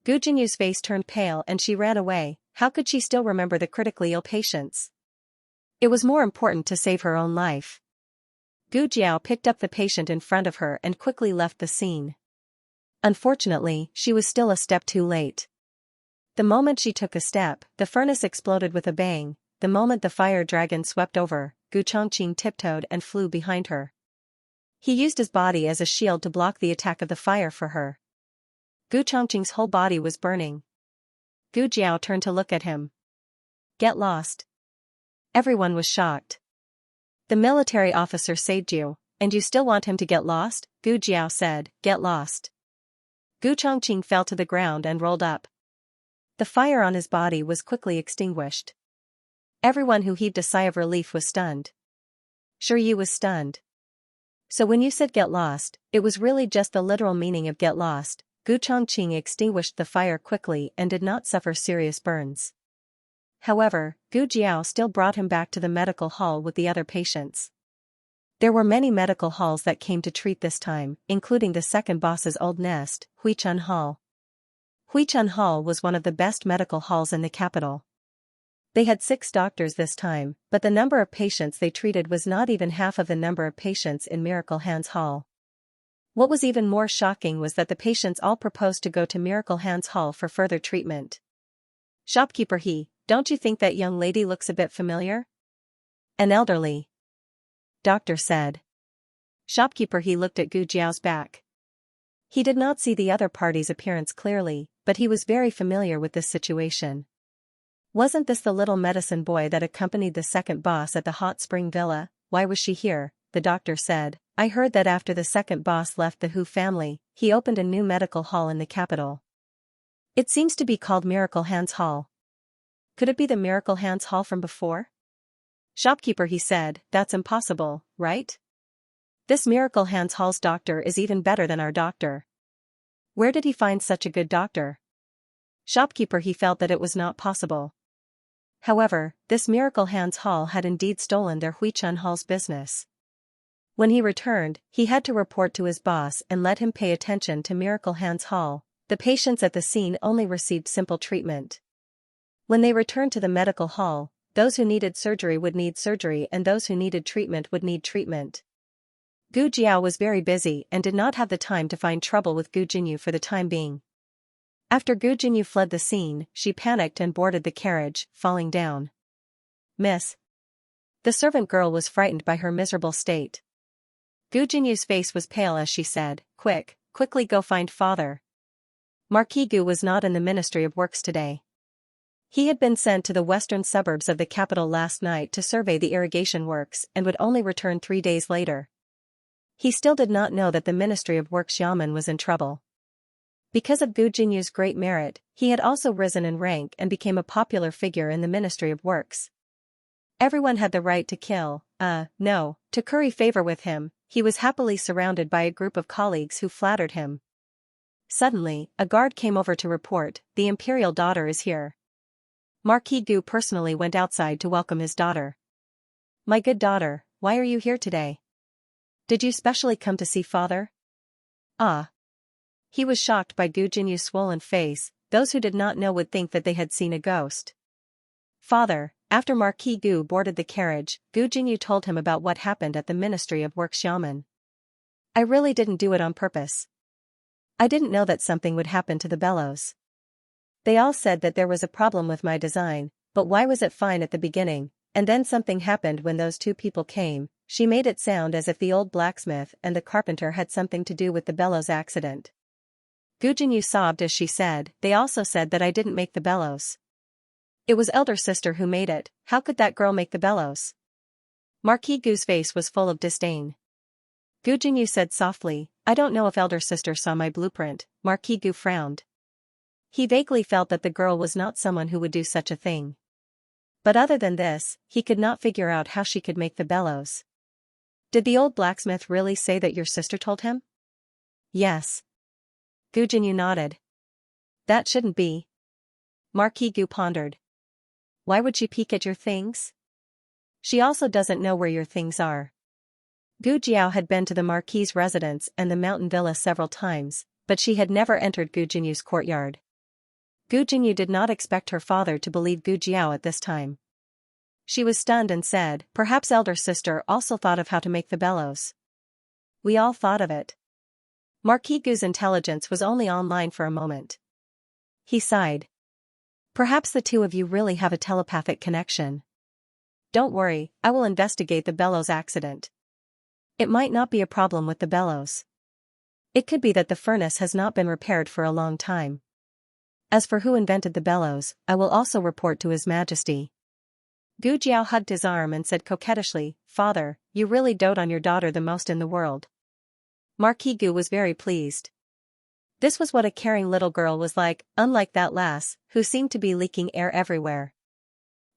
Gu Jinyu's face turned pale and she ran away. How could she still remember the critically ill patients? It was more important to save her own life. Gu Jiao picked up the patient in front of her and quickly left the scene. Unfortunately, she was still a step too late. The moment she took a step, the furnace exploded with a bang. The moment the fire dragon swept over, Gu Chongqing tiptoed and flew behind her. He used his body as a shield to block the attack of the fire for her. Gu Chongqing's whole body was burning. Gu Jiao turned to look at him. Get lost. Everyone was shocked. The military officer saved you, and you still want him to get lost? Gu Jiao said, get lost. Gu Chongqing fell to the ground and rolled up. The fire on his body was quickly extinguished. Everyone who heaved a sigh of relief was stunned. Sure, you was stunned. So when you said get lost, it was really just the literal meaning of get lost. Gu Chongqing extinguished the fire quickly and did not suffer serious burns. However, Gu Jiao still brought him back to the medical hall with the other patients. There were many medical halls that came to treat this time, including the second boss's old nest, Huichun Hall. Huichun Hall was one of the best medical halls in the capital. They had 6 doctors this time, but the number of patients they treated was not even half of the number of patients in Miracle Hands Hall. What was even more shocking was that the patients all proposed to go to Miracle Hands Hall for further treatment. Shopkeeper don't you think that young lady looks a bit familiar? An elderly doctor said. Shopkeeper looked at Gu Jiao's back. He did not see the other party's appearance clearly, but he was very familiar with this situation. Wasn't this the little medicine boy that accompanied the second boss at the hot spring villa? Why was she here? The doctor said. I heard that after the second boss left the Hu family, he opened a new medical hall in the capital. It seems to be called Miracle Hands Hall. Could it be the Miracle Hands Hall from before? Shopkeeper said, that's impossible, right? This Miracle Hands Hall's doctor is even better than our doctor. Where did he find such a good doctor? Shopkeeper felt that it was not possible. However, this Miracle Hands Hall had indeed stolen their Huichun Hall's business. When he returned, he had to report to his boss and let him pay attention to Miracle Hands Hall. The patients at the scene only received simple treatment. When they returned to the medical hall, those who needed surgery would need surgery and those who needed treatment would need treatment. Gu Jiao was very busy and did not have the time to find trouble with Gu Jinyu for the time being. After Gu Jinyu fled the scene, she panicked and boarded the carriage, falling down. Miss. The servant girl was frightened by her miserable state. Gu Jinyu's face was pale as she said, quickly go find father. Marquis Gu was not in the Ministry of Works today. He had been sent to the western suburbs of the capital last night to survey the irrigation works and would only return 3 days later. He still did not know that the Ministry of Works Yamen was in trouble. Because of Gu Jinyu's great merit, he had also risen in rank and became a popular figure in the Ministry of Works. Everyone had the right to to curry favor with him. He was happily surrounded by a group of colleagues who flattered him. Suddenly, a guard came over to report, the imperial daughter is here. Marquis Gu personally went outside to welcome his daughter. My good daughter, why are you here today? Did you specially come to see father? Ah. He was shocked by Gu Jinyu's swollen face. Those who did not know would think that they had seen a ghost. Father, after Marquis Gu boarded the carriage, Gu Jinyu told him about what happened at the Ministry of Works Yamen. I really didn't do it on purpose. I didn't know that something would happen to the bellows. They all said that there was a problem with my design, but why was it fine at the beginning, and then something happened when those 2 people came. She made it sound as if the old blacksmith and the carpenter had something to do with the bellows accident. Gu Jinyu sobbed as she said, they also said that I didn't make the bellows. It was elder sister who made it. How could that girl make the bellows? Marquis Gu's face was full of disdain. Gu Jinyu said softly, I don't know if elder sister saw my blueprint. Marquis Gu frowned. He vaguely felt that the girl was not someone who would do such a thing. But other than this, he could not figure out how she could make the bellows. Did the old blacksmith really say that your sister told him? Yes. Gu Jinyu nodded. That shouldn't be. Marquis Gu pondered. Why would she peek at your things? She also doesn't know where your things are. Gu Jiao had been to the Marquis's residence and the mountain villa several times, but she had never entered Gu Jinyu's courtyard. Gu Jinyu did not expect her father to believe Gu Jiao at this time. She was stunned and said, perhaps elder sister also thought of how to make the bellows. We all thought of it. Marquis Gu's intelligence was only online for a moment. He sighed. Perhaps the 2 of you really have a telepathic connection. Don't worry, I will investigate the bellows accident. It might not be a problem with the bellows. It could be that the furnace has not been repaired for a long time. As for who invented the bellows, I will also report to His Majesty. Gu Jiao hugged his arm and said coquettishly, Father, you really dote on your daughter the most in the world. Marquis Gu was very pleased. This was what a caring little girl was like, unlike that lass, who seemed to be leaking air everywhere.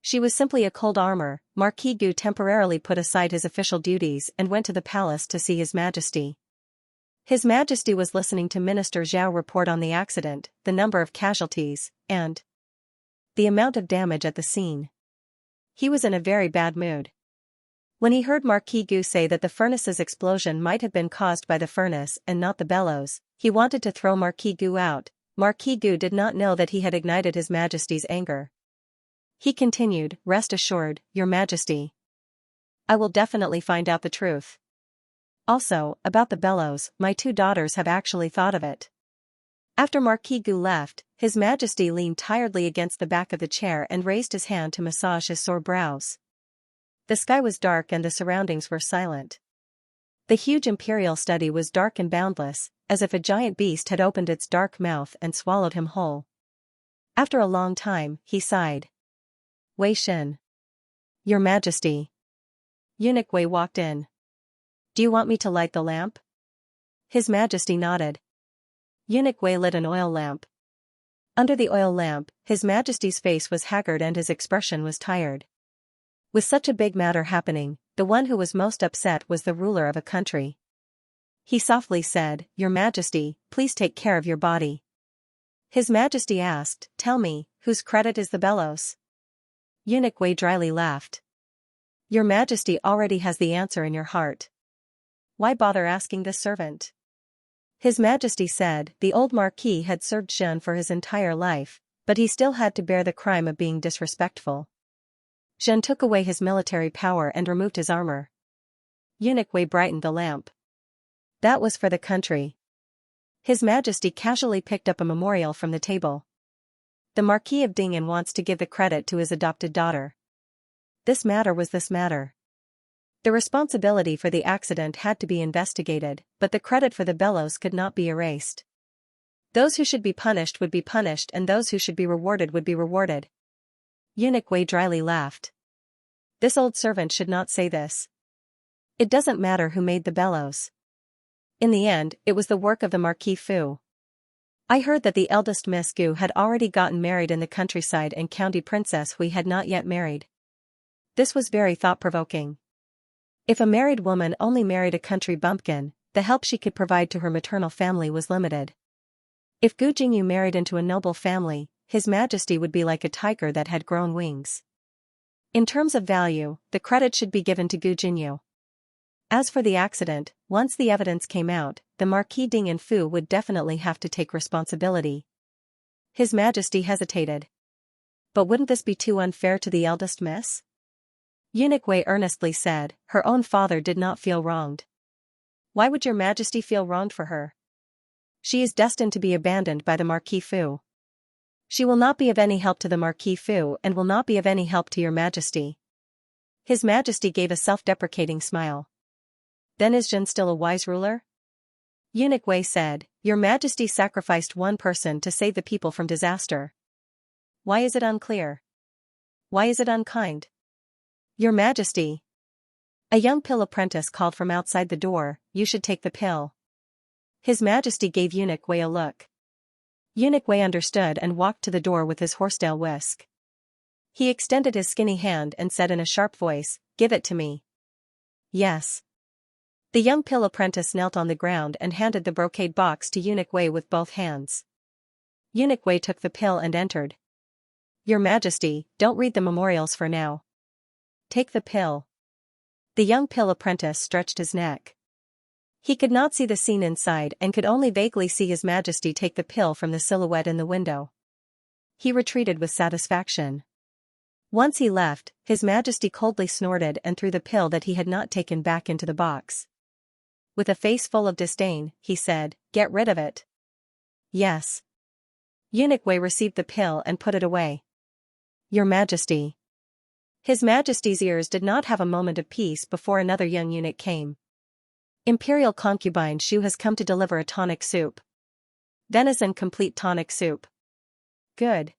She was simply a cold armor. Marquis Gu temporarily put aside his official duties and went to the palace to see His Majesty. His Majesty was listening to Minister Zhao report on the accident, the number of casualties, and the amount of damage at the scene. He was in a very bad mood. When he heard Marquis Gu say that the furnace's explosion might have been caused by the furnace and not the bellows, he wanted to throw Marquis Gu out. Marquis Gu did not know that he had ignited His Majesty's anger. He continued, "Rest assured, Your Majesty. I will definitely find out the truth. Also, about the bellows, my 2 daughters have actually thought of it." After Marquis Gu left, His Majesty leaned tiredly against the back of the chair and raised his hand to massage his sore brows. The sky was dark and the surroundings were silent. The huge imperial study was dark and boundless, as if a giant beast had opened its dark mouth and swallowed him whole. After a long time, he sighed. "Wei Shin. Your Majesty." Eunuch Wei walked in. "Do you want me to light the lamp?" His Majesty nodded. Eunuch Wei lit an oil lamp. Under the oil lamp, His Majesty's face was haggard and his expression was tired. With such a big matter happening, the one who was most upset was the ruler of a country. He softly said, "Your Majesty, please take care of your body." His Majesty asked, "Tell me, whose credit is the bellows?" Eunuch Wei dryly laughed. "Your Majesty already has the answer in your heart. Why bother asking this servant?" His Majesty said, "The old Marquis had served Zhen for his entire life, but he still had to bear the crime of being disrespectful. Zhen took away his military power and removed his armor." Eunuch Wei brightened the lamp. "That was for the country." His Majesty casually picked up a memorial from the table. "The Marquis of Dingen wants to give the credit to his adopted daughter." This matter was this matter. The responsibility for the accident had to be investigated, but the credit for the bellows could not be erased. Those who should be punished would be punished and those who should be rewarded would be rewarded. Eunuch Wei dryly laughed. This old servant should not say this. It doesn't matter who made the bellows. In the end, it was the work of the Marquis Fu. I heard that the eldest Miss Gu had already gotten married in the countryside and County Princess Hui had not yet married. This was very thought-provoking. If a married woman only married a country bumpkin, the help she could provide to her maternal family was limited. If Gu Jingyu married into a noble family, His Majesty would be like a tiger that had grown wings. In terms of value, the credit should be given to Gu Jingyu. As for the accident, once the evidence came out, the Marquis Ding and Fu would definitely have to take responsibility. His Majesty hesitated. But wouldn't this be too unfair to the eldest miss? Eunuch Wei earnestly said, her own father did not feel wronged. Why would your Majesty feel wronged for her? She is destined to be abandoned by the Marquis Fu. She will not be of any help to the Marquis Fu and will not be of any help to your Majesty. His Majesty gave a self-deprecating smile. Then is Zhen still a wise ruler? Eunuch Wei said, Your Majesty sacrificed one person to save the people from disaster. Why is it unclear? Why is it unkind? Your Majesty. A young pill apprentice called from outside the door, you should take the pill. His Majesty gave Eunuch Wei a look. Eunuch Wei understood and walked to the door with his horsetail whisk. He extended his skinny hand and said in a sharp voice, Give it to me. Yes. The young pill apprentice knelt on the ground and handed the brocade box to Eunuch Wei with both hands. Eunuch Wei took the pill and entered. Your Majesty, don't read the memorials for now. Take the pill. The young pill apprentice stretched his neck. He could not see the scene inside and could only vaguely see His Majesty take the pill from the silhouette in the window. He retreated with satisfaction. Once he left, His Majesty coldly snorted and threw the pill that he had not taken back into the box. With a face full of disdain, he said, Get rid of it. Yes. Eunuch Wei received the pill and put it away. Your Majesty. His Majesty's ears did not have a moment of peace before another young eunuch came. Imperial concubine Shu has come to deliver a tonic soup. Venison complete tonic soup. Good.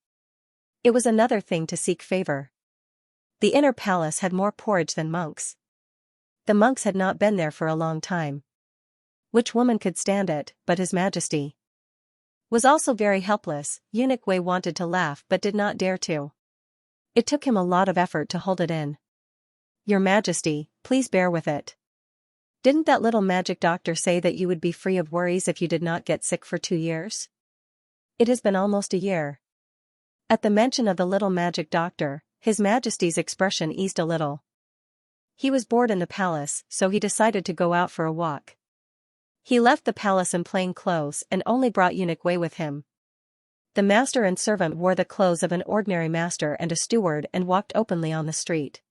It was another thing to seek favor. The inner palace had more porridge than monks. The monks had not been there for a long time. Which woman could stand it, but His Majesty? Was also very helpless. Eunuch Wei wanted to laugh but did not dare to. It took him a lot of effort to hold it in. Your Majesty, please bear with it. Didn't that little magic doctor say that you would be free of worries if you did not get sick for 2 years? It has been almost a year. At the mention of the little magic doctor, His Majesty's expression eased a little. He was bored in the palace, so he decided to go out for a walk. He left the palace in plain clothes and only brought Eunuch Wei with him. The master and servant wore the clothes of an ordinary master and a steward and walked openly on the street.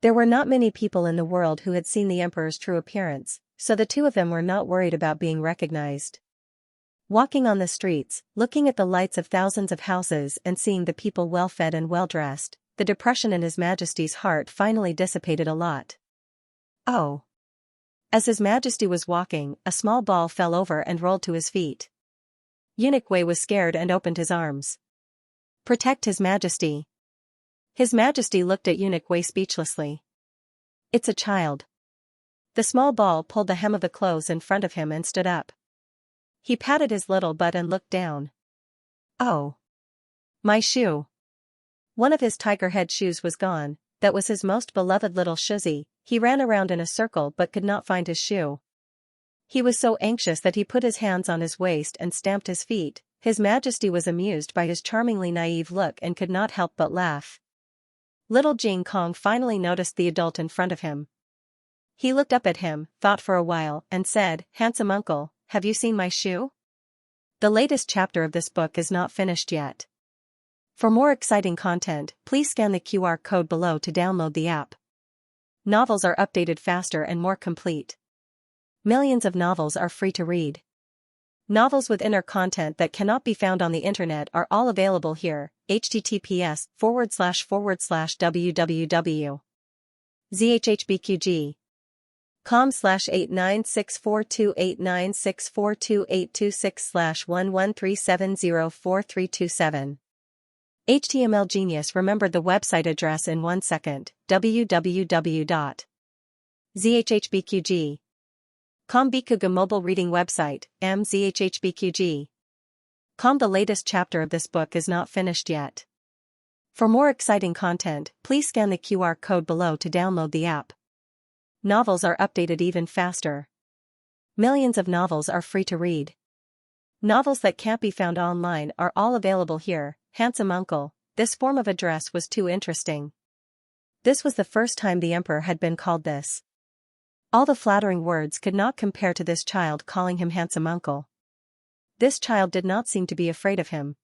There were not many people in the world who had seen the emperor's true appearance, so the two of them were not worried about being recognized. Walking on the streets, looking at the lights of thousands of houses and seeing the people well-fed and well-dressed, the depression in His Majesty's heart finally dissipated a lot. Oh! As His Majesty was walking, a small ball fell over and rolled to his feet. Eunuch Wei was scared and opened his arms. "Protect His Majesty." His Majesty looked at Eunuch Wei speechlessly. "It's a child." The small ball pulled the hem of the clothes in front of him and stood up. He patted his little butt and looked down. "Oh! My shoe!" One of his tiger head shoes was gone. That was his most beloved little shoesie. He ran around in a circle but could not find his shoe. He was so anxious that he put his hands on his waist and stamped his feet. His Majesty was amused by his charmingly naive look and could not help but laugh. Little Jing Kong finally noticed the adult in front of him. He looked up at him, thought for a while, and said, "Handsome uncle, have you seen my shoe?" The latest chapter of this book is not finished yet. For more exciting content, please scan the QR code below to download the app. Novels are updated faster and more complete. Millions of novels are free to read. Novels with inner content that cannot be found on the internet are all available here. https://www.zhhbqg.com/89642896428226/11370437. HTML Genius remembered the website address in 1 second. www.zhhbqg.com Bikuga mobile reading website, mzhhbqg.com. The latest chapter of this book is not finished yet. For more exciting content, please scan the QR code below to download the app. Novels are updated even faster. Millions of novels are free to read. Novels that can't be found online are all available here. Handsome uncle, this form of address was too interesting. This was the first time the emperor had been called this. All the flattering words could not compare to this child calling him handsome uncle. This child did not seem to be afraid of him.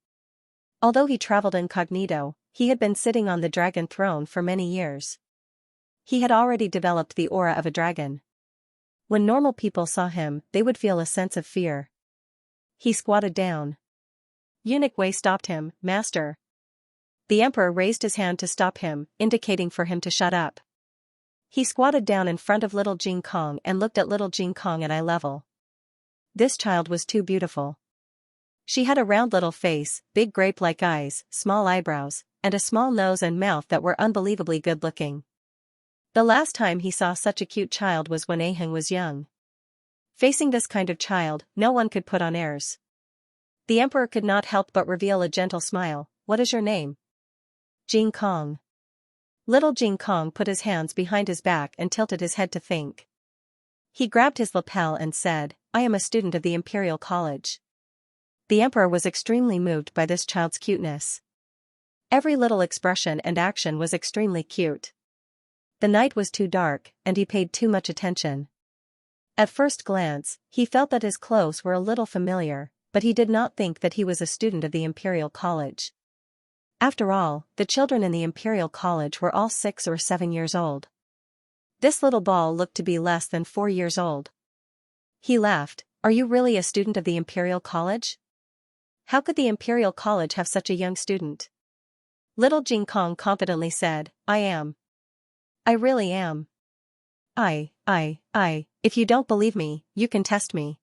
Although he traveled incognito, he had been sitting on the dragon throne for many years. He had already developed the aura of a dragon. When normal people saw him, they would feel a sense of fear. He squatted down. Eunuch Wei stopped him. "Master." The emperor raised his hand to stop him, indicating for him to shut up. He squatted down in front of little Jing Kong and looked at little Jing Kong at eye level. This child was too beautiful. She had a round little face, big grape-like eyes, small eyebrows, and a small nose and mouth that were unbelievably good-looking. The last time he saw such a cute child was when Aheng was young. Facing this kind of child, no one could put on airs. The emperor could not help but reveal a gentle smile. "What is your name?" "Jing Kong." Little Jing Kong put his hands behind his back and tilted his head to think. He grabbed his lapel and said, "I am a student of the Imperial College." The emperor was extremely moved by this child's cuteness. Every little expression and action was extremely cute. The night was too dark, and he paid too much attention. At first glance, he felt that his clothes were a little familiar, but he did not think that he was a student of the Imperial College. After all, the children in the Imperial College were all 6 or 7 years old. This little ball looked to be less than 4 years old. He laughed. "Are you really a student of the Imperial College? How could the Imperial College have such a young student?" Little Jing Kong confidently said, "I am. I really am. If you don't believe me, you can test me."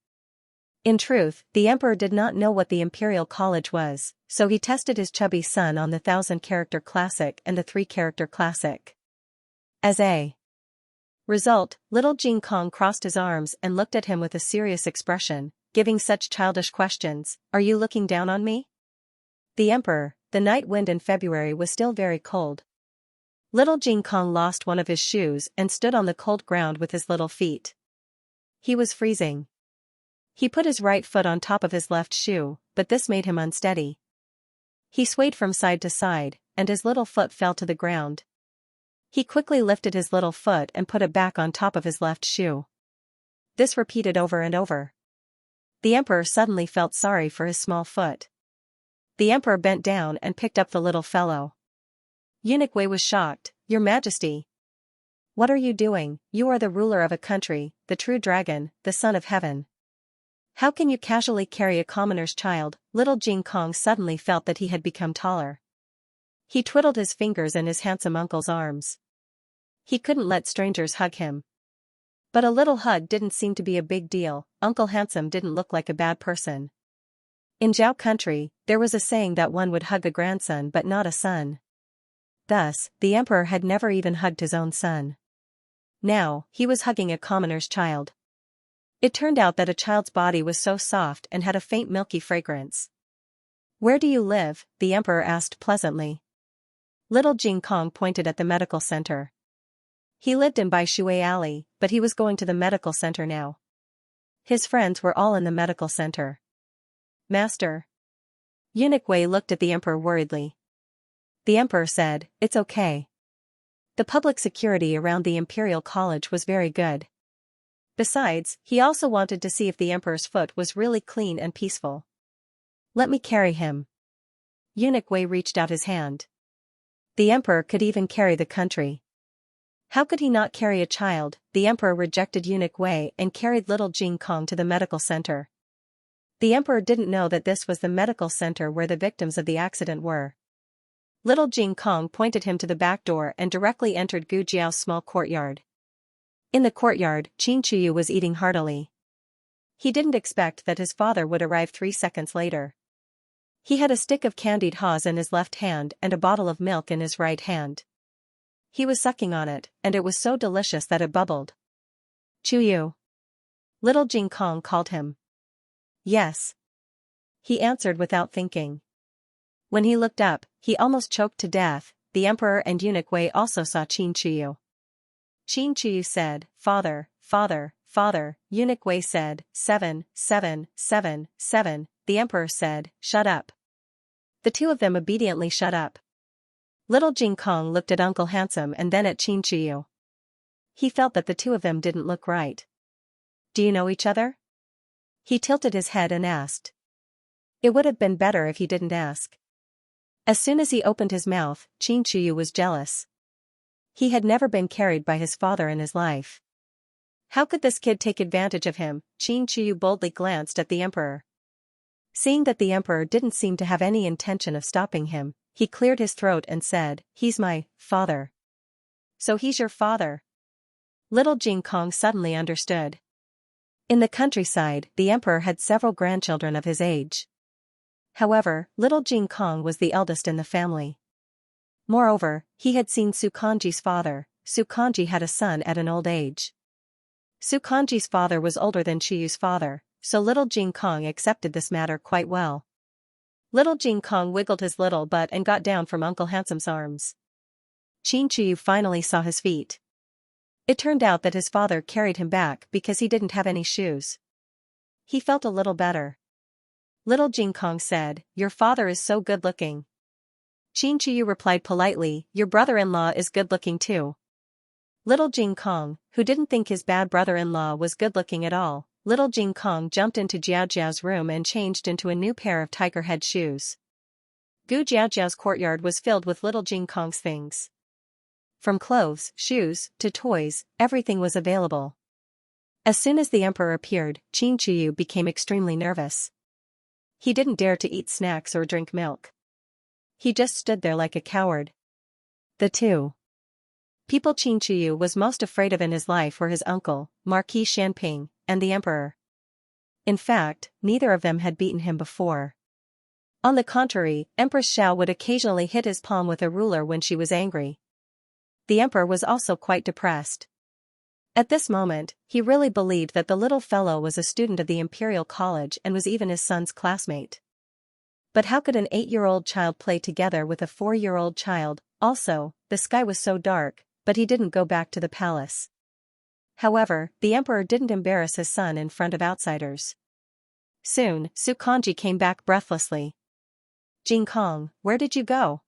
In truth, the emperor did not know what the Imperial College was, so he tested his chubby son on the 1000-character classic and the 3-character classic. As a result, little Jing Kong crossed his arms and looked at him with a serious expression, giving such childish questions. "Are you looking down on me?" The emperor, the night wind in February was still very cold. Little Jing Kong lost one of his shoes and stood on the cold ground with his little feet. He was freezing. He put his right foot on top of his left shoe, but this made him unsteady. He swayed from side to side, and his little foot fell to the ground. He quickly lifted his little foot and put it back on top of his left shoe. This repeated over and over. The emperor suddenly felt sorry for his small foot. The emperor bent down and picked up the little fellow. Eunuch Wei was shocked. "Your Majesty. What are you doing? You are the ruler of a country, the true dragon, the son of heaven. How can you casually carry a commoner's child?" Little Jing Kong suddenly felt that he had become taller. He twiddled his fingers in his handsome uncle's arms. He couldn't let strangers hug him. But a little hug didn't seem to be a big deal. Uncle Handsome didn't look like a bad person. In Zhao country, there was a saying that one would hug a grandson but not a son. Thus, the emperor had never even hugged his own son. Now, he was hugging a commoner's child. It turned out that a child's body was so soft and had a faint milky fragrance. "Where do you live?" the emperor asked pleasantly. Little Jing Kong pointed at the medical center. He lived in Bai Shui Alley, but he was going to the medical center now. His friends were all in the medical center. "Master." Eunuch Wei looked at the emperor worriedly. The emperor said, "It's okay. The public security around the Imperial College was very good. Besides, he also wanted to see if the emperor's foot was really clean and peaceful. Let me carry him." Eunuch Wei reached out his hand. The emperor could even carry the country. How could he not carry a child? The emperor rejected Eunuch Wei and carried little Jing Kong to the medical center. The emperor didn't know that this was the medical center where the victims of the accident were. Little Jing Kong pointed him to the back door and directly entered Gu Jiao's small courtyard. In the courtyard, Qin Chuyu was eating heartily. He didn't expect that his father would arrive 3 seconds later. He had a stick of candied haws in his left hand and a bottle of milk in his right hand. He was sucking on it, and it was so delicious that it bubbled. "Chuyu." Little Jing Kong called him. "Yes." He answered without thinking. When he looked up, he almost choked to death. The emperor and Eunuch Wei also saw Qin Chuyu. Qin Chuyu said, "Father, father, father." Eunuch Wei said, "7, 7, 7, 7." The emperor said, "Shut up." The two of them obediently shut up. Little Jing Kong looked at Uncle Handsome and then at Qin Chuyu. He felt that the two of them didn't look right. "Do you know each other?" He tilted his head and asked. It would have been better if he didn't ask. As soon as he opened his mouth, Qin Chuyu was jealous. He had never been carried by his father in his life. How could this kid take advantage of him? Qin Chuyu boldly glanced at the emperor. Seeing that the emperor didn't seem to have any intention of stopping him, he cleared his throat and said, "He's my father." "So he's your father?" Little Jing Kong suddenly understood. In the countryside, the emperor had several grandchildren of his age. However, little Jing Kong was the eldest in the family. Moreover, he had seen Su Kangji's father. Su Kangji had a son at an old age. Su Kangji's father was older than Chuyu's father, so little Jing Kong accepted this matter quite well. Little Jing Kong wiggled his little butt and got down from Uncle Handsome's arms. Qin Chuyu finally saw his feet. It turned out that his father carried him back because he didn't have any shoes. He felt a little better. Little Jing Kong said, "Your father is so good-looking." Qin Chuyu replied politely, "Your brother-in-law is good-looking too." Little Jing Kong, who didn't think his bad brother-in-law was good-looking at all, little Jing Kong jumped into Jiao Jiao's room and changed into a new pair of tiger head shoes. Gu Jiao Jiao's courtyard was filled with little Jing Kong's things. From clothes, shoes, to toys, everything was available. As soon as the emperor appeared, Qin Chuyu became extremely nervous. He didn't dare to eat snacks or drink milk. He just stood there like a coward. The two people Qin Chuyu was most afraid of in his life were his uncle, Marquis Shanping, and the emperor. In fact, neither of them had beaten him before. On the contrary, Empress Xiao would occasionally hit his palm with a ruler when she was angry. The emperor was also quite depressed. At this moment, he really believed that the little fellow was a student of the Imperial College and was even his son's classmate. But how could an 8-year-old child play together with a 4-year-old child? Also, the sky was so dark, but he didn't go back to the palace. However, the emperor didn't embarrass his son in front of outsiders. Soon, Su Kangji came back breathlessly. "Jing Kong, where did you go?"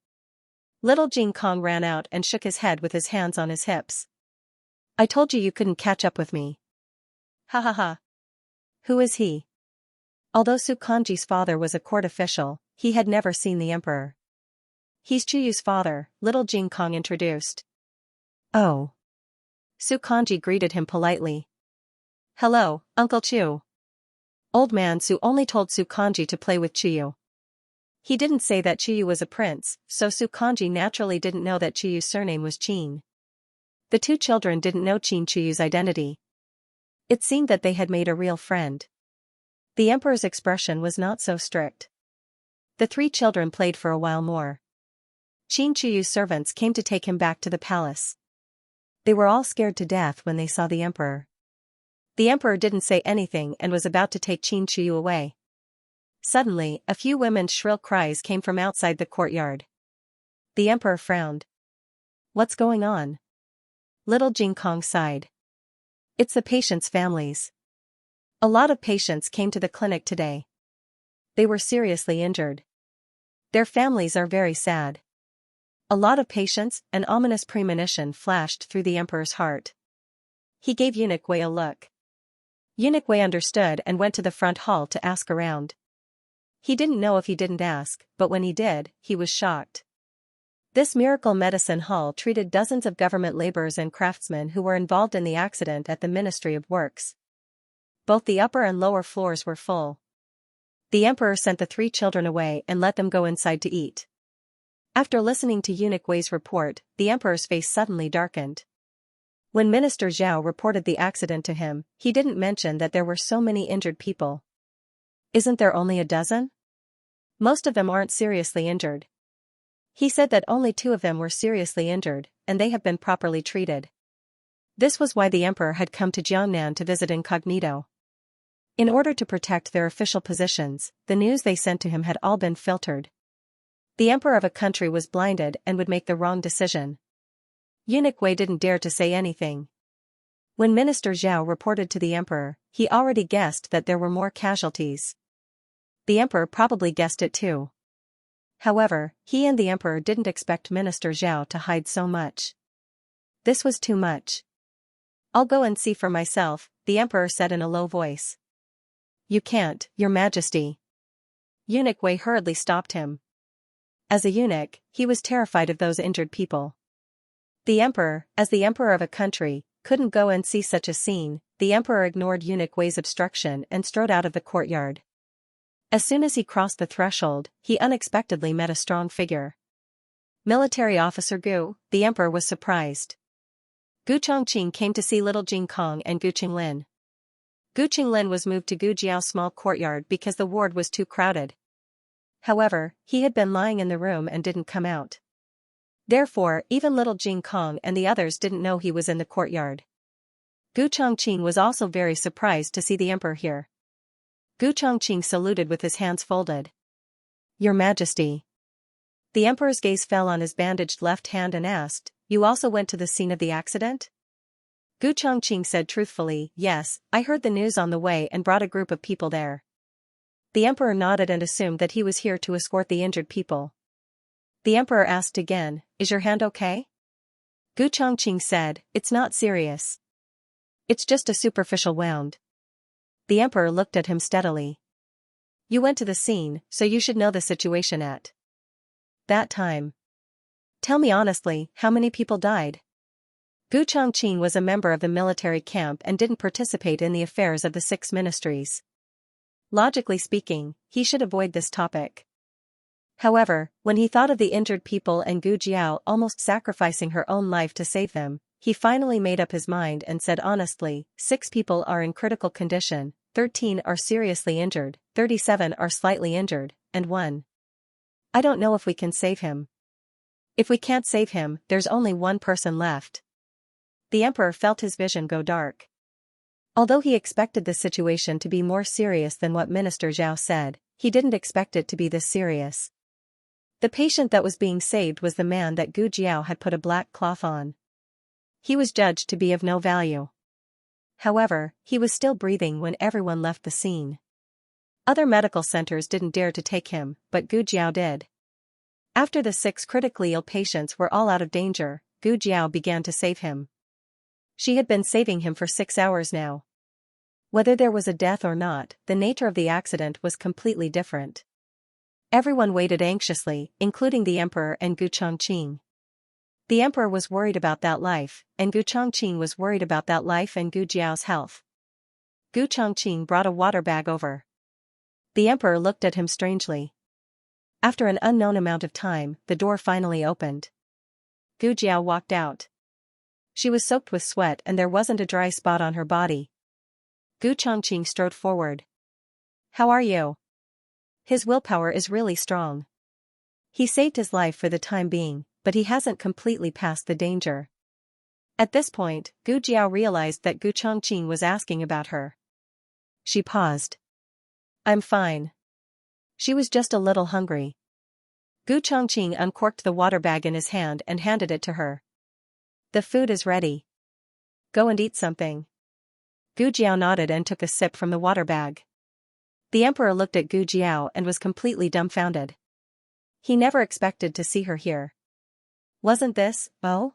Little Jing Kong ran out and shook his head with his hands on his hips. "I told you couldn't catch up with me." "Ha ha ha. Who is he?" Although Su Kangji's father was a court official, he had never seen the emperor. "He's Chuyu's father," little Jing Kong introduced. "Oh." Su Kanji greeted him politely. "Hello, Uncle Chu." Old man Su only told Su Kanji to play with Chuyu. He didn't say that Chuyu was a prince, so Su Kanji naturally didn't know that Chuyu's surname was Qin. The two children didn't know Qin Chuyu's identity. It seemed that they had made a real friend. The emperor's expression was not so strict. The three children played for a while more. Qin Chuyu's servants came to take him back to the palace. They were all scared to death when they saw the emperor. The emperor didn't say anything and was about to take Qin Chuyu away. Suddenly, a few women's shrill cries came from outside the courtyard. The emperor frowned. "What's going on?" Little Jing Kong sighed. "It's the patients' families. A lot of patients came to the clinic today. They were seriously injured. Their families are very sad." A lot of patients, an ominous premonition flashed through the emperor's heart. He gave Eunuch Wei a look. Eunuch Wei understood and went to the front hall to ask around. He didn't know if he didn't ask, but when he did, he was shocked. This miracle medicine hall treated dozens of government laborers and craftsmen who were involved in the accident at the Ministry of Works. Both the upper and lower floors were full. The emperor sent the three children away and let them go inside to eat. After listening to Eunuch Wei's report, the emperor's face suddenly darkened. When Minister Zhao reported the accident to him, he didn't mention that there were so many injured people. "Isn't there only a dozen? Most of them aren't seriously injured." He said that only 2 of them were seriously injured, and they have been properly treated. This was why the emperor had come to Jiangnan to visit incognito. In order to protect their official positions, the news they sent to him had all been filtered. The emperor of a country was blinded and would make the wrong decision. Eunuch Wei didn't dare to say anything. When Minister Zhao reported to the emperor, he already guessed that there were more casualties. The emperor probably guessed it too. However, he and the emperor didn't expect Minister Zhao to hide so much. This was too much. "I'll go and see for myself," the emperor said in a low voice. "You can't, Your Majesty." Eunuch Wei hurriedly stopped him. As a eunuch, he was terrified of those injured people. The emperor, as the emperor of a country, couldn't go and see such a scene. The emperor ignored Eunuch Wei's obstruction and strode out of the courtyard. As soon as he crossed the threshold, he unexpectedly met a strong figure. Military officer Gu. The emperor was surprised. Gu Chongqing came to see little Jing Kong and Gu Qinglin. Gu Qinglin was moved to Gu Jiao's small courtyard because the ward was too crowded. However, he had been lying in the room and didn't come out. Therefore, even little Jing Kong and the others didn't know he was in the courtyard. Gu Chongqing was also very surprised to see the emperor here. Gu Chongqing saluted with his hands folded. "Your Majesty." The emperor's gaze fell on his bandaged left hand and asked, "You also went to the scene of the accident?" Gu Chongqing said truthfully, "Yes, I heard the news on the way and brought a group of people there." The emperor nodded and assumed that he was here to escort the injured people. The emperor asked again, "Is your hand okay?" Gu Chongqing said, "It's not serious. It's just a superficial wound." The emperor looked at him steadily. "You went to the scene, so you should know the situation at that time. Tell me honestly, how many people died?" Gu Chongqing was a member of the military camp and didn't participate in the affairs of the 6 ministries. Logically speaking, he should avoid this topic. However, when he thought of the injured people and Gu Jiao almost sacrificing her own life to save them, he finally made up his mind and said honestly, 6 people are in critical condition, 13 are seriously injured, 37 are slightly injured, and 1. I don't know if we can save him. If we can't save him, there's only 1 person left. The emperor felt his vision go dark. Although he expected the situation to be more serious than what Minister Zhao said, he didn't expect it to be this serious. The patient that was being saved was the man that Gu Jiao had put a black cloth on. He was judged to be of no value. However, he was still breathing when everyone left the scene. Other medical centers didn't dare to take him, but Gu Jiao did. After the 6 critically ill patients were all out of danger, Gu Jiao began to save him. She had been saving him for 6 hours now. Whether there was a death or not, the nature of the accident was completely different. Everyone waited anxiously, including the emperor and Gu Chongqing. The emperor was worried about that life, and Gu Chongqing was worried about that life and Gu Jiao's health. Gu Chongqing brought a water bag over. The emperor looked at him strangely. After an unknown amount of time, the door finally opened. Gu Jiao walked out. She was soaked with sweat and there wasn't a dry spot on her body. Gu Chongqing strode forward. "How are you?" His willpower is really strong. He saved his life for the time being, but he hasn't completely passed the danger. At this point, Gu Jiao realized that Gu Chongqing was asking about her. She paused. "I'm fine." She was just a little hungry. Gu Chongqing uncorked the water bag in his hand and handed it to her. "The food is ready. Go and eat something." Gu Jiao nodded and took a sip from the water bag. The emperor looked at Gu Jiao and was completely dumbfounded. He never expected to see her here. Wasn't this, oh?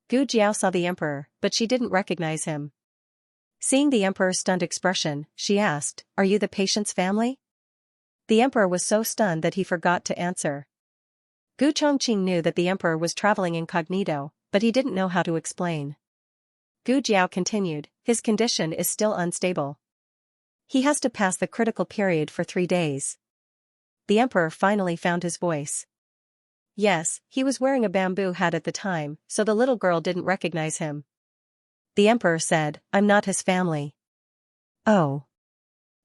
Gu Jiao saw the emperor, but she didn't recognize him. Seeing the emperor's stunned expression, she asked, "Are you the patient's family?" The emperor was so stunned that he forgot to answer. Gu Chongqing knew that the emperor was traveling incognito, but he didn't know how to explain. Gu Jiao continued, "His condition is still unstable. He has to pass the critical period for 3 days." The emperor finally found his voice. Yes, he was wearing a bamboo hat at the time, so the little girl didn't recognize him. The emperor said, "I'm not his family." Oh.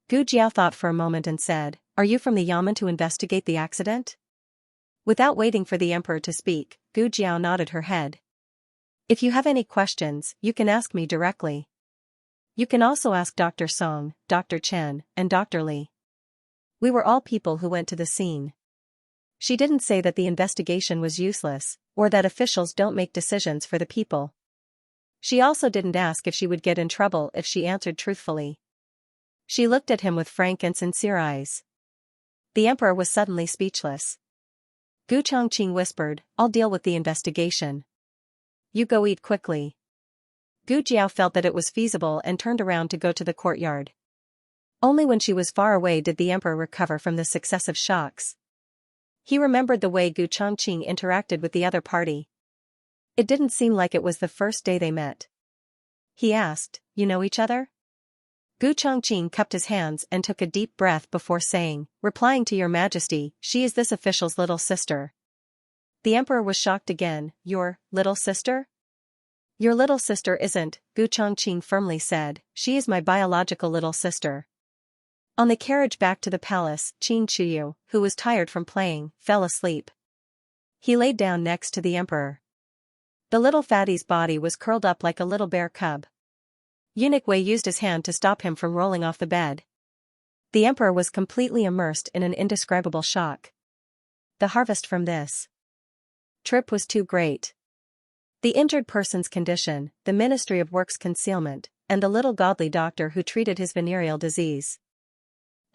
Gu Jiao thought for a moment and said, "Are you from the Yamen to investigate the accident?" Without waiting for the emperor to speak, Gu Jiao nodded her head. "If you have any questions, you can ask me directly. You can also ask Dr. Song, Dr. Chen, and Dr. Li. We were all people who went to the scene." She didn't say that the investigation was useless, or that officials don't make decisions for the people. She also didn't ask if she would get in trouble if she answered truthfully. She looked at him with frank and sincere eyes. The emperor was suddenly speechless. Gu Chongqing whispered, "I'll deal with the investigation. You go eat quickly." Gu Jiao felt that it was feasible and turned around to go to the courtyard. Only when she was far away did the emperor recover from the successive shocks. He remembered the way Gu Chongqing interacted with the other party. It didn't seem like it was the first day they met. He asked, "You know each other?" Gu Chongqing cupped his hands and took a deep breath before saying, "Replying to your majesty, she is this official's little sister." The emperor was shocked again. "Your little sister?" "Your little sister isn't," Gu Chongqing firmly said, "she is my biological little sister." On the carriage back to the palace, Qin Chuyu, who was tired from playing, fell asleep. He laid down next to the emperor. The little fatty's body was curled up like a little bear cub. Eunuch Wei used his hand to stop him from rolling off the bed. The emperor was completely immersed in an indescribable shock. The harvest from this trip was too great. The injured person's condition, the Ministry of Works concealment, and the little godly doctor who treated his venereal disease.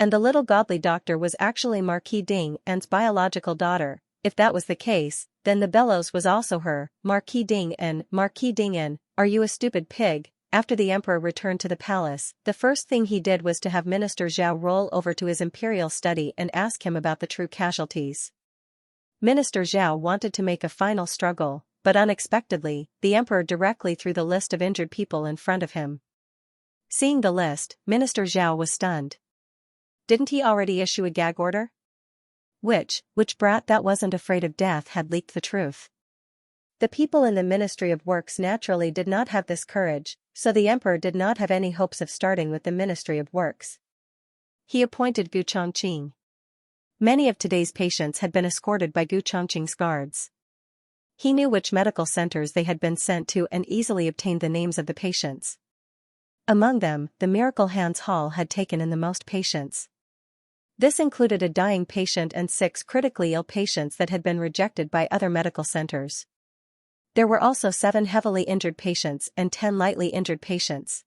And the little godly doctor was actually Marquis Ding An's biological daughter. If that was the case, then the bellows was also her. Marquis Ding An, Marquis Ding An, are you a stupid pig? After the emperor returned to the palace, the first thing he did was to have Minister Zhao roll over to his imperial study and ask him about the true casualties. Minister Zhao wanted to make a final struggle, but unexpectedly, the emperor directly threw the list of injured people in front of him. Seeing the list, Minister Zhao was stunned. Didn't he already issue a gag order? Which brat that wasn't afraid of death had leaked the truth? The people in the Ministry of Works naturally did not have this courage, so the emperor did not have any hopes of starting with the Ministry of Works. He appointed Gu Chongqing. Many of today's patients had been escorted by Gu Chongqing's guards. He knew which medical centers they had been sent to and easily obtained the names of the patients. Among them, the Miracle Hands Hall had taken in the most patients. This included a dying patient and 6 critically ill patients that had been rejected by other medical centers. There were also 7 heavily injured patients and 10 lightly injured patients.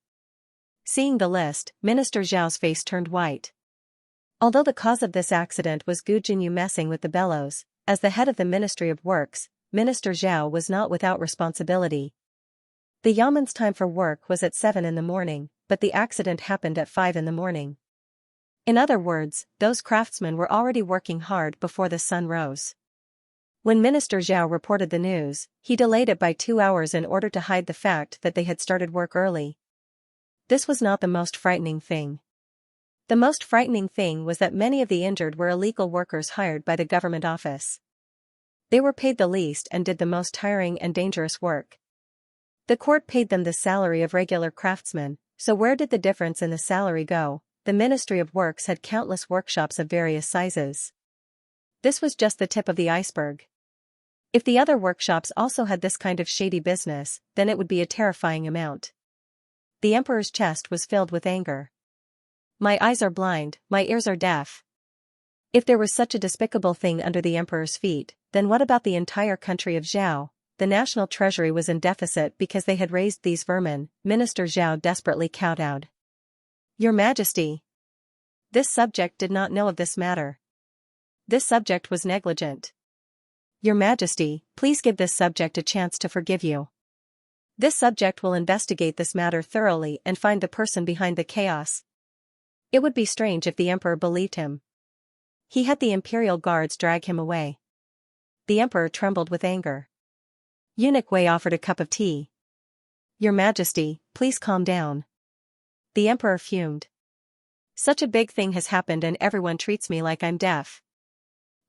Seeing the list, Minister Zhao's face turned white. Although the cause of this accident was Gu Jinyu messing with the bellows, as the head of the Ministry of Works, Minister Zhao was not without responsibility. The Yamen's time for work was at 7 in the morning, but the accident happened at 5 in the morning. In other words, those craftsmen were already working hard before the sun rose. When Minister Zhao reported the news, he delayed it by 2 hours in order to hide the fact that they had started work early. This was not the most frightening thing. The most frightening thing was that many of the injured were illegal workers hired by the government office. They were paid the least and did the most tiring and dangerous work. The court paid them the salary of regular craftsmen, so where did the difference in the salary go? The Ministry of Works had countless workshops of various sizes. This was just the tip of the iceberg. If the other workshops also had this kind of shady business, then it would be a terrifying amount. The emperor's chest was filled with anger. My eyes are blind, my ears are deaf. If there was such a despicable thing under the emperor's feet, then what about the entire country of Zhao? The national treasury was in deficit because they had raised these vermin. Minister Zhao desperately kowtowed. Your Majesty. This subject did not know of this matter. This subject was negligent. Your Majesty, please give this subject a chance to forgive you. This subject will investigate this matter thoroughly and find the person behind the chaos. It would be strange if the emperor believed him. He had the imperial guards drag him away. The emperor trembled with anger. Eunuch Wei offered a cup of tea. Your Majesty, please calm down. The emperor fumed. Such a big thing has happened and everyone treats me like I'm deaf.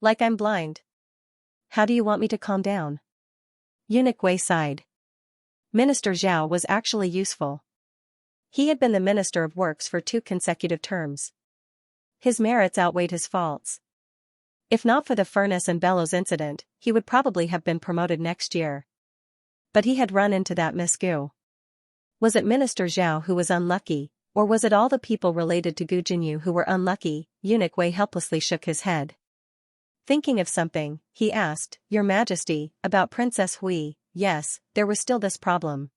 Like I'm blind. How do you want me to calm down? Eunuch Wei sighed. Minister Zhao was actually useful. He had been the Minister of Works for 2 consecutive terms. His merits outweighed his faults. If not for the furnace and bellows incident, he would probably have been promoted next year. But he had run into that Miss Gu. Was it Minister Zhao who was unlucky, or was it all the people related to Gu Jinyu who were unlucky? Eunuch Wei helplessly shook his head. Thinking of something, he asked, Your Majesty, about Princess Hui. Yes, there was still this problem.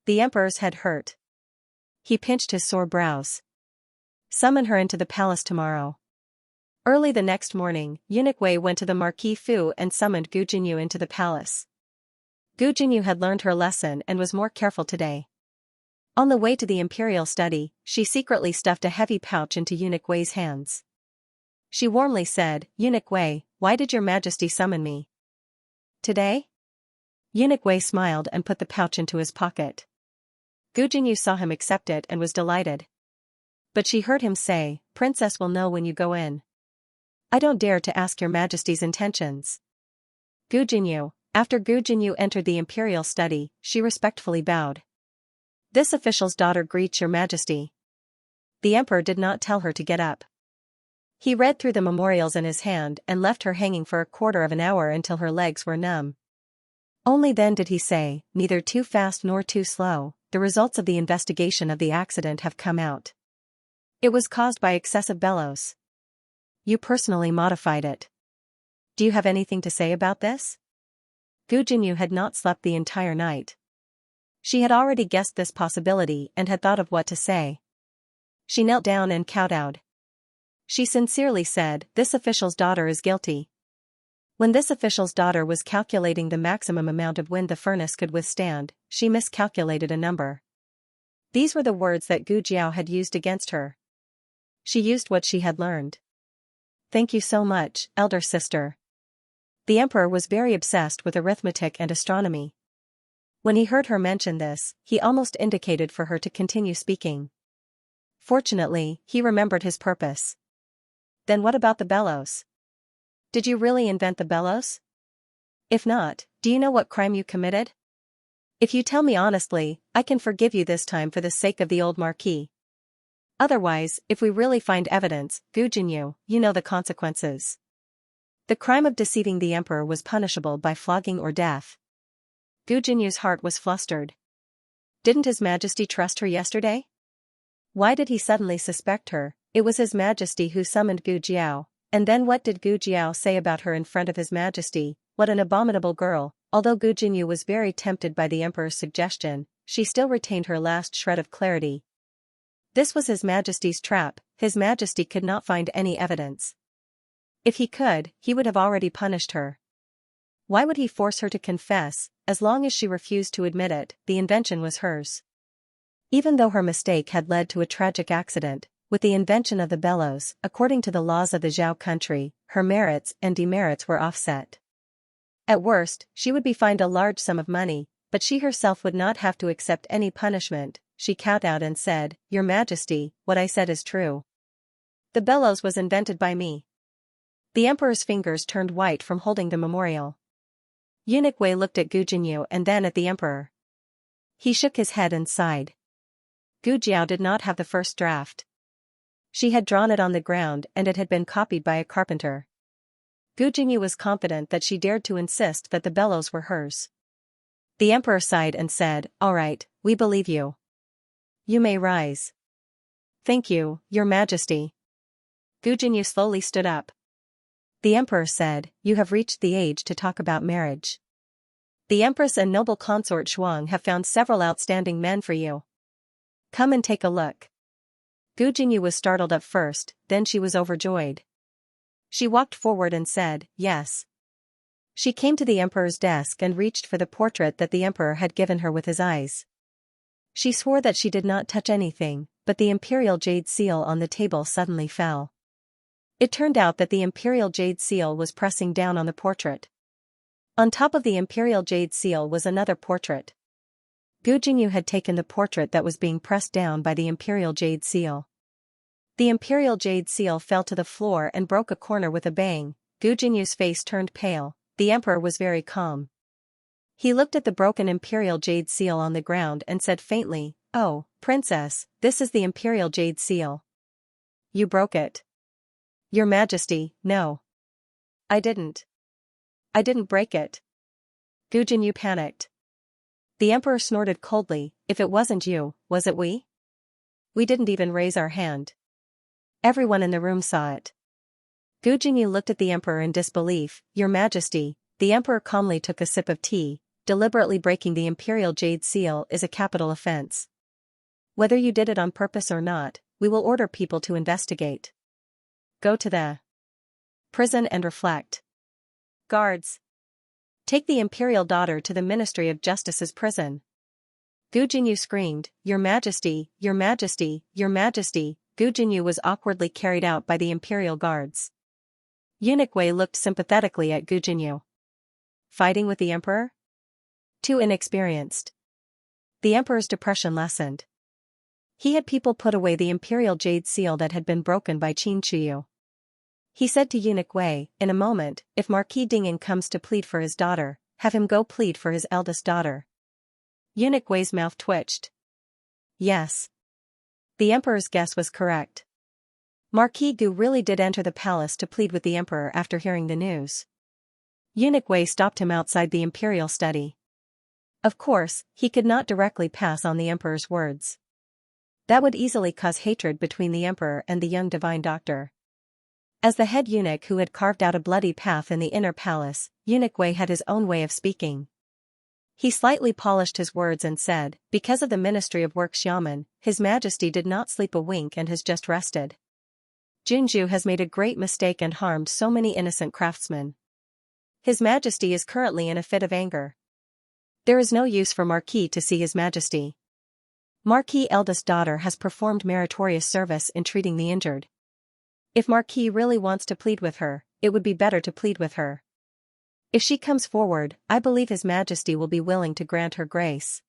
The emperor's head hurt. He pinched his sore brows. Summon her into the palace tomorrow. Early the next morning, Eunuch Wei went to the Marquis Fu and summoned Gu Jinyu into the palace. Gu Jinyu had learned her lesson and was more careful today. On the way to the imperial study, she secretly stuffed a heavy pouch into Eunuch Wei's hands. She warmly said, Eunuch Wei, why did your Majesty summon me? Today? Eunuch Wei smiled and put the pouch into his pocket. Gu Jinyu saw him accept it and was delighted. But she heard him say, Princess will know when you go in. I don't dare to ask your Majesty's intentions. Gu Jinyu. After Gu Jinyu entered the imperial study, she respectfully bowed. This official's daughter greets your Majesty. The emperor did not tell her to get up. He read through the memorials in his hand and left her hanging for a quarter of an hour until her legs were numb. Only then did he say, neither too fast nor too slow, the results of the investigation of the accident have come out. It was caused by excessive bellows. You personally modified it. Do you have anything to say about this? Gu Jinyu had not slept the entire night. She had already guessed this possibility and had thought of what to say. She knelt down and kowtowed. She sincerely said, this official's daughter is guilty. When this official's daughter was calculating the maximum amount of wind the furnace could withstand, she miscalculated a number. These were the words that Gu Jiao had used against her. She used what she had learned. Thank you so much, elder sister. The emperor was very obsessed with arithmetic and astronomy. When he heard her mention this, he almost indicated for her to continue speaking. Fortunately, he remembered his purpose. Then what about the bellows? Did you really invent the bellows? If not, do you know what crime you committed? If you tell me honestly, I can forgive you this time for the sake of the old marquis. Otherwise, if we really find evidence, Gu Jinyu, you know the consequences. The crime of deceiving the emperor was punishable by flogging or death. Gu Jinyu's heart was flustered. Didn't His Majesty trust her yesterday? Why did he suddenly suspect her? It was His Majesty who summoned Gu Jiao, and then what did Gu Jiao say about her in front of His Majesty? What an abominable girl. Although Gu Jinyu was very tempted by the emperor's suggestion, she still retained her last shred of clarity. This was His Majesty's trap. His Majesty could not find any evidence. If he could, he would have already punished her. Why would he force her to confess? As long as she refused to admit it, the invention was hers. Even though her mistake had led to a tragic accident, with the invention of the bellows, according to the laws of the Zhao country, her merits and demerits were offset. At worst, she would be fined a large sum of money, but she herself would not have to accept any punishment. She kowtowed and said, "Your Majesty, what I said is true. The bellows was invented by me." The emperor's fingers turned white from holding the memorial. Eunuch Wei looked at Gu Jinyu and then at the emperor. He shook his head and sighed. Gu Jiao did not have the first draft. She had drawn it on the ground and it had been copied by a carpenter. Gu Jinyu was confident that she dared to insist that the bellows were hers. The emperor sighed and said, "All right, we believe you. You may rise." "Thank you, Your Majesty." Gu Jinyu slowly stood up. The emperor said, "You have reached the age to talk about marriage. The empress and noble consort Shuang have found several outstanding men for you. Come and take a look." Gu Jinyu was startled at first, then she was overjoyed. She walked forward and said, "Yes." She came to the emperor's desk and reached for the portrait that the emperor had given her with his eyes. She swore that she did not touch anything, but the imperial jade seal on the table suddenly fell. It turned out that the imperial jade seal was pressing down on the portrait. On top of the imperial jade seal was another portrait. Gu Jinyu had taken the portrait that was being pressed down by the imperial jade seal. The imperial jade seal fell to the floor and broke a corner with a bang. Gu Jinyu's face turned pale. The emperor was very calm. He looked at the broken imperial jade seal on the ground and said faintly, "Oh, princess, this is the imperial jade seal. You broke it." "Your Majesty, no. I didn't. I didn't break it." Gu Jinyu panicked. The emperor snorted coldly, "If it wasn't you, was it we? We didn't even raise our hand. Everyone in the room saw it." Gu Jinyu looked at the emperor in disbelief. "Your Majesty." The emperor calmly took a sip of tea. "Deliberately breaking the imperial jade seal is a capital offense. Whether you did it on purpose or not, we will order people to investigate. Go to the prison and reflect. Guards, take the imperial daughter to the Ministry of Justice's prison." Gu Jinyu screamed, "Your Majesty, Your Majesty, Your Majesty." Gu Jinyu was awkwardly carried out by the imperial guards. Eunuch Wei looked sympathetically at Gu Jinyu. Fighting with the emperor? Too inexperienced. The emperor's depression lessened. He had people put away the imperial jade seal that had been broken by Qin Chuyu. He said to Eunuch Wei, "In a moment, if Marquis Dingyan comes to plead for his daughter, have him go plead for his eldest daughter." Eunuch Wei's mouth twitched. Yes. The emperor's guess was correct. Marquis Gu really did enter the palace to plead with the emperor after hearing the news. Eunuch Wei stopped him outside the imperial study. Of course, he could not directly pass on the emperor's words. That would easily cause hatred between the emperor and the young divine doctor. As the head eunuch who had carved out a bloody path in the inner palace, Eunuch Wei had his own way of speaking. He slightly polished his words and said, "Because of the Ministry of Work Xiamen, His Majesty did not sleep a wink and has just rested. Junju has made a great mistake and harmed so many innocent craftsmen. His Majesty is currently in a fit of anger. There is no use for Marquis to see His Majesty. Marquis' eldest daughter has performed meritorious service in treating the injured. If Marquis really wants to plead with her, it would be better to plead with her. If she comes forward, I believe His Majesty will be willing to grant her grace.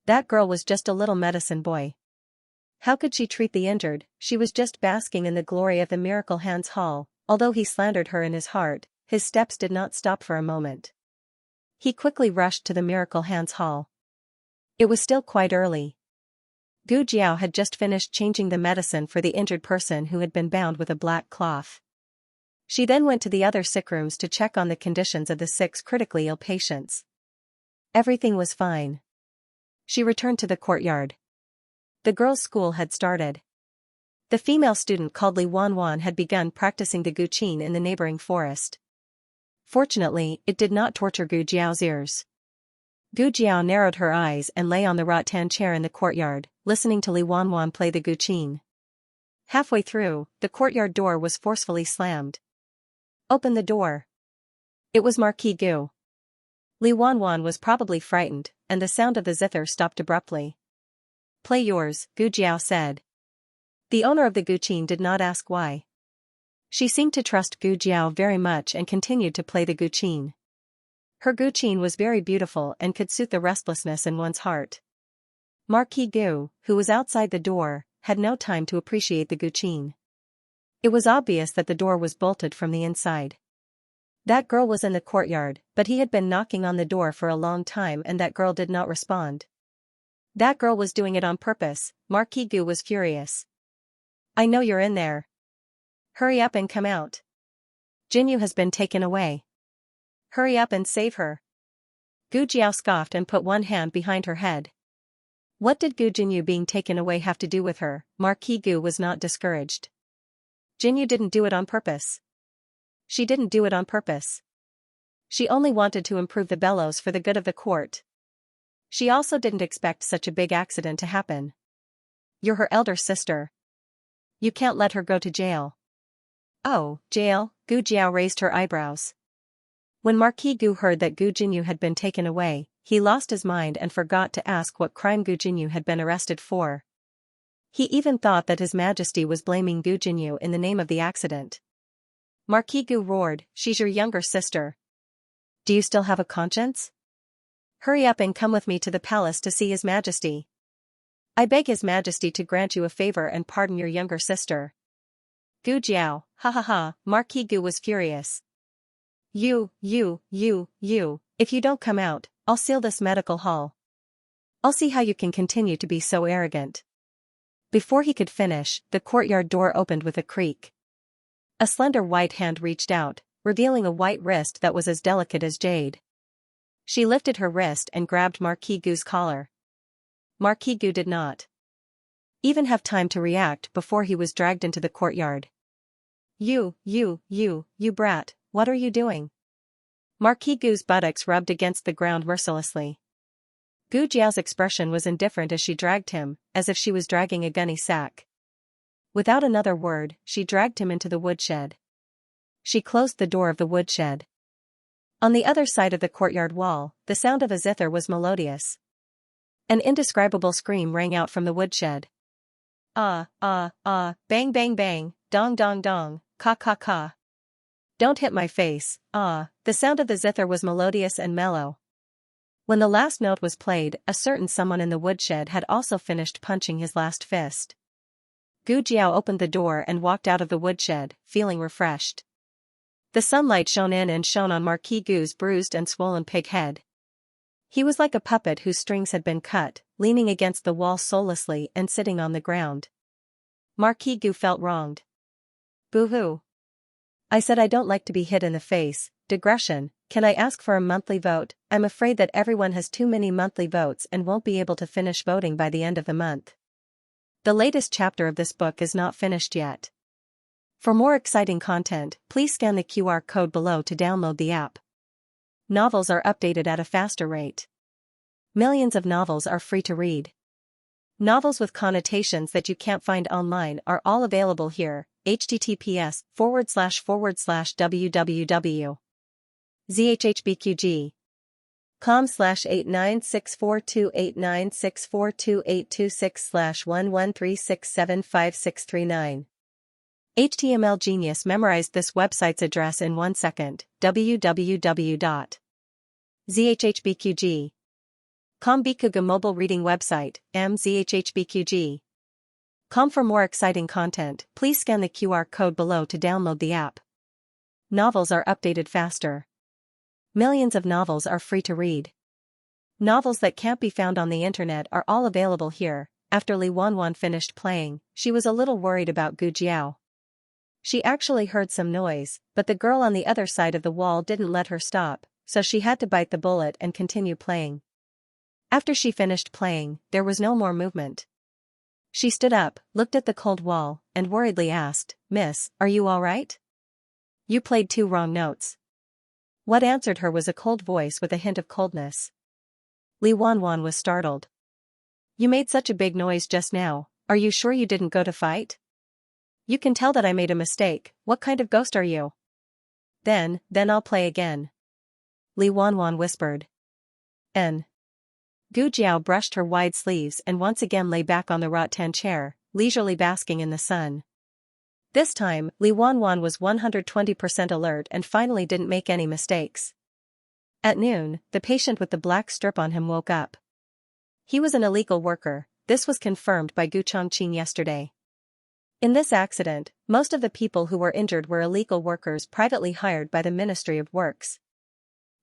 That girl was just a little medicine boy. How could she treat the injured? She was just basking in the glory of the Miracle Hands Hall." Although he slandered her in his heart, his steps did not stop for a moment. He quickly rushed to the Miracle Hands Hall. It was still quite early. Gu Jiao had just finished changing the medicine for the injured person who had been bound with a black cloth. She then went to the other sick rooms to check on the conditions of the 6 critically ill patients. Everything was fine. She returned to the courtyard. The girls' school had started. The female student called Li Wanwan had begun practicing the guqin in the neighboring forest. Fortunately, it did not torture Gu Jiao's ears. Gu Jiao narrowed her eyes and lay on the rattan chair in the courtyard, listening to Li Wanwan play the guqin. Halfway through, the courtyard door was forcefully slammed. "Open the door." It was Marquis Gu. Li Wanwan was probably frightened, and the sound of the zither stopped abruptly. "Play yours," Gu Jiao said. The owner of the guqin did not ask why. She seemed to trust Gu Jiao very much and continued to play the guqin. Her guqin was very beautiful and could soothe the restlessness in one's heart. Marquis Gu, who was outside the door, had no time to appreciate the guqin. It was obvious that the door was bolted from the inside. That girl was in the courtyard, but he had been knocking on the door for a long time and that girl did not respond. That girl was doing it on purpose. Marquis Gu was furious. I know you're in there. Hurry up and come out. Jinyu has been taken away. Hurry up and save her. Gu Jiao scoffed and put one hand behind her head. What did Gu Jinyu being taken away have to do with her? Marquis Gu was not discouraged. Jinyu didn't do it on purpose. She didn't do it on purpose. She only wanted to improve the bellows for the good of the court. She also didn't expect such a big accident to happen. You're her elder sister. You can't let her go to jail. Oh, jail? Gu Jiao raised her eyebrows. When Marquis Gu heard that Gu Jinyu had been taken away, he lost his mind and forgot to ask what crime Gu Jinyu had been arrested for. He even thought that His Majesty was blaming Gu Jinyu in the name of the accident. Marquis Gu roared, she's your younger sister. Do you still have a conscience? Hurry up and come with me to the palace to see His Majesty. I beg His Majesty to grant you a favor and pardon your younger sister. Gu Jiao, ha ha ha, Marquis Gu was furious. You, if you don't come out, I'll seal this medical hall. I'll see how you can continue to be so arrogant. Before he could finish, the courtyard door opened with a creak. A slender white hand reached out, revealing a white wrist that was as delicate as jade. She lifted her wrist and grabbed Marquis Gu's collar. Marquis Gu did not even have time to react before he was dragged into the courtyard. You brat, what are you doing? Marquis Gu's buttocks rubbed against the ground mercilessly. Gu Jiao's expression was indifferent as she dragged him, as if she was dragging a gunny sack. Without another word, she dragged him into the woodshed. She closed the door of the woodshed. On the other side of the courtyard wall, the sound of a zither was melodious. An indescribable scream rang out from the woodshed. Ah, bang bang bang, dong dong dong, ka ka ka. Don't hit my face, ah, the sound of the zither was melodious and mellow. When the last note was played, a certain someone in the woodshed had also finished punching his last fist. Gu Jiao opened the door and walked out of the woodshed, feeling refreshed. The sunlight shone in and shone on Marquis Gu's bruised and swollen pig head. He was like a puppet whose strings had been cut, leaning against the wall soullessly and sitting on the ground. Marquis Gu felt wronged. Boo-hoo. I said I don't like to be hit in the face. Digression, can I ask for a monthly vote? I'm afraid that everyone has too many monthly votes and won't be able to finish voting by the end of the month. The latest chapter of this book is not finished yet. For more exciting content, please scan the QR code below to download the app. Novels are updated at a faster rate. Millions of novels are free to read. Novels with connotations that you can't find online are all available here. https://www. zhhbqg.com/89642896428226/11367569. HTML Genius memorized this website's address in 1 second. www.zhhbqg.com Bikuga mobile reading website, mzhhbqg.com. For more exciting content, please scan the QR code below to download the app. Novels are updated faster. Millions of novels are free to read. Novels that can't be found on the internet are all available here. After Li Wanwan finished playing, she was a little worried about Gu Jiao. She actually heard some noise, but the girl on the other side of the wall didn't let her stop, so she had to bite the bullet and continue playing. After she finished playing, there was no more movement. She stood up, looked at the cold wall, and worriedly asked, "Miss, are you all right? You played 2 wrong notes." What answered her was a cold voice with a hint of coldness. Li Wanwan was startled. "You made such a big noise just now, are you sure you didn't go to fight? You can tell that I made a mistake. What kind of ghost are you?" Then I'll play again," Li Wanwan whispered. Gu Jiao brushed her wide sleeves and once again lay back on the rattan chair, leisurely basking in the sun. This time, Li Wanwan was 120% alert and finally didn't make any mistakes. At noon, the patient with the black strip on him woke up. He was an illegal worker. This was confirmed by Gu Chongqing yesterday. In this accident, most of the people who were injured were illegal workers privately hired by the Ministry of Works.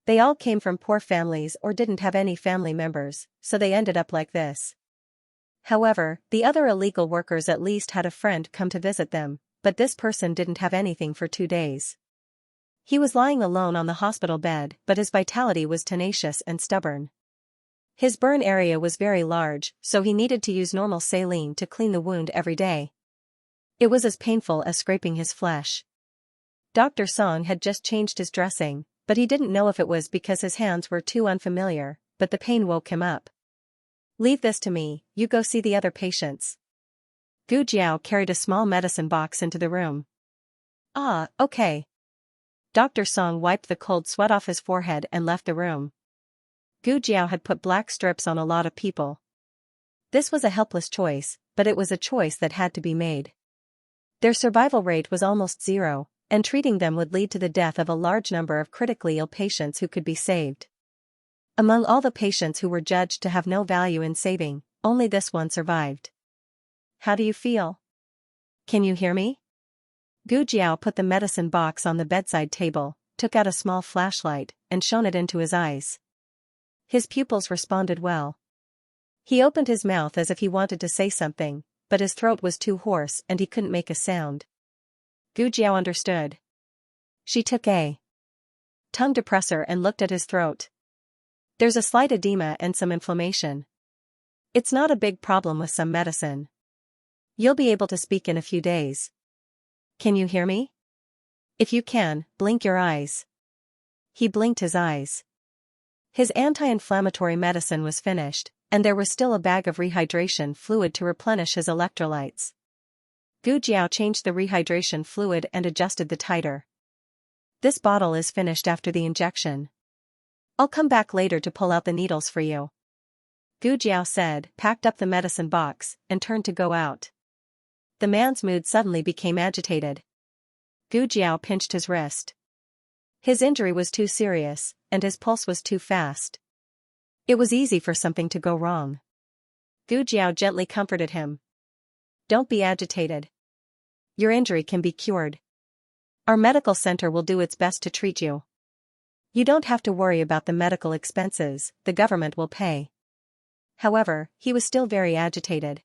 They all came from poor families or didn't have any family members, so they ended up like this. However, the other illegal workers at least had a friend come to visit them, but this person didn't have anything for 2 days. He was lying alone on the hospital bed, but his vitality was tenacious and stubborn. His burn area was very large, so he needed to use normal saline to clean the wound every day. It was as painful as scraping his flesh. Dr. Song had just changed his dressing, but he didn't know if it was because his hands were too unfamiliar, but the pain woke him up. "Leave this to me, you go see the other patients." Gu Jiao carried a small medicine box into the room. "Ah, okay." Dr. Song wiped the cold sweat off his forehead and left the room. Gu Jiao had put black strips on a lot of people. This was a helpless choice, but it was a choice that had to be made. Their survival rate was almost zero, and treating them would lead to the death of a large number of critically ill patients who could be saved. Among all the patients who were judged to have no value in saving, only this one survived. "How do you feel? Can you hear me?" Gu Jiao put the medicine box on the bedside table, took out a small flashlight, and shone it into his eyes. His pupils responded well. He opened his mouth as if he wanted to say something, but his throat was too hoarse and he couldn't make a sound. Gu Jiao understood. She took a tongue depressor and looked at his throat. "There's a slight edema and some inflammation. It's not a big problem with some medicine. You'll be able to speak in a few days. Can you hear me? If you can, blink your eyes." He blinked his eyes. His anti-inflammatory medicine was finished, and there was still a bag of rehydration fluid to replenish his electrolytes. Gu Jiao changed the rehydration fluid and adjusted the titer. "This bottle is finished after the injection. I'll come back later to pull out the needles for you." Gu Jiao said, packed up the medicine box, and turned to go out. The man's mood suddenly became agitated. Gu Jiao pinched his wrist. His injury was too serious, and his pulse was too fast. It was easy for something to go wrong. Gu Jiao gently comforted him. "Don't be agitated. Your injury can be cured. Our medical center will do its best to treat you. You don't have to worry about the medical expenses, the government will pay." However, he was still very agitated.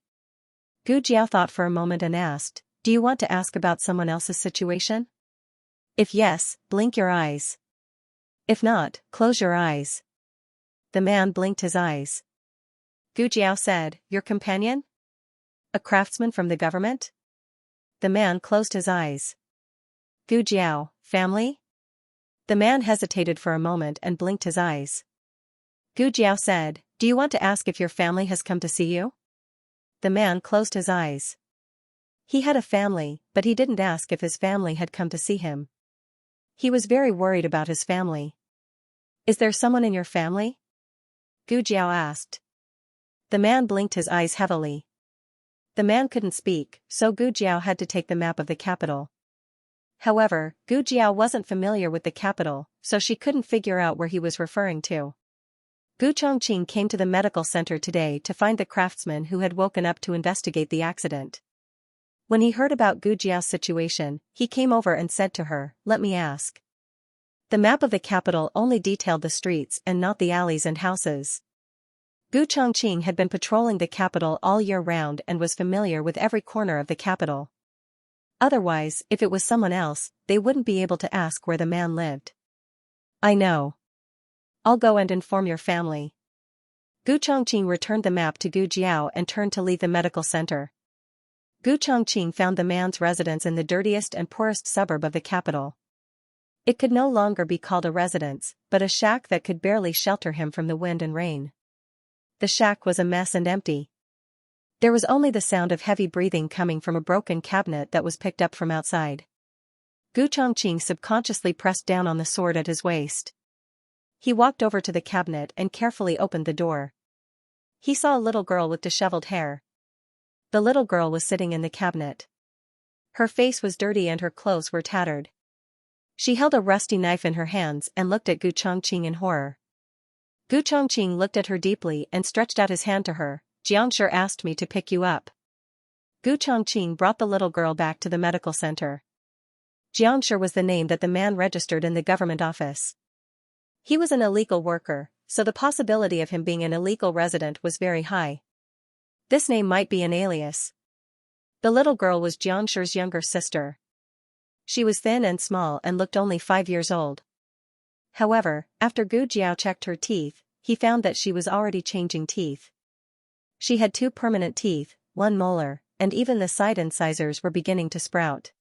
Gu Jiao thought for a moment and asked, "Do you want to ask about someone else's situation? If yes, blink your eyes. If not, close your eyes." The man blinked his eyes. Gu Jiao said, "Your companion? A craftsman from the government?" The man closed his eyes. Gu Jiao, family? The man hesitated for a moment and blinked his eyes. Gu Jiao said, "Do you want to ask if your family has come to see you?" The man closed his eyes. He had a family, but he didn't ask if his family had come to see him. He was very worried about his family. "Is there someone in your family?" Gu Jiao asked. The man blinked his eyes heavily. The man couldn't speak, so Gu Jiao had to take the map of the capital. However, Gu Jiao wasn't familiar with the capital, so she couldn't figure out where he was referring to. Gu Chongqing came to the medical center today to find the craftsman who had woken up to investigate the accident. When he heard about Gu Jiao's situation, he came over and said to her, "Let me ask." The map of the capital only detailed the streets and not the alleys and houses. Gu Chongqing had been patrolling the capital all year round and was familiar with every corner of the capital. Otherwise, if it was someone else, they wouldn't be able to ask where the man lived. "I know. I'll go and inform your family." Gu Chongqing returned the map to Gu Jiao and turned to leave the medical center. Gu Chongqing found the man's residence in the dirtiest and poorest suburb of the capital. It could no longer be called a residence, but a shack that could barely shelter him from the wind and rain. The shack was a mess and empty. There was only the sound of heavy breathing coming from a broken cabinet that was picked up from outside. Gu Chongqing subconsciously pressed down on the sword at his waist. He walked over to the cabinet and carefully opened the door. He saw a little girl with disheveled hair. The little girl was sitting in the cabinet. Her face was dirty and her clothes were tattered. She held a rusty knife in her hands and looked at Gu Chongqing in horror. Gu Chongqing looked at her deeply and stretched out his hand to her. Xianxia asked me to pick you up. Gu Chongqing brought the little girl back to the medical center. Xianxia was the name that the man registered in the government office. He was an illegal worker, so the possibility of him being an illegal resident was very high. This name might be an alias. The little girl was Xianxia's younger sister. She was thin and small and looked only 5 years old. However, after Gu Jiao checked her teeth, he found that she was already changing teeth. She had 2 permanent teeth, 1 molar, and even the side incisors were beginning to sprout.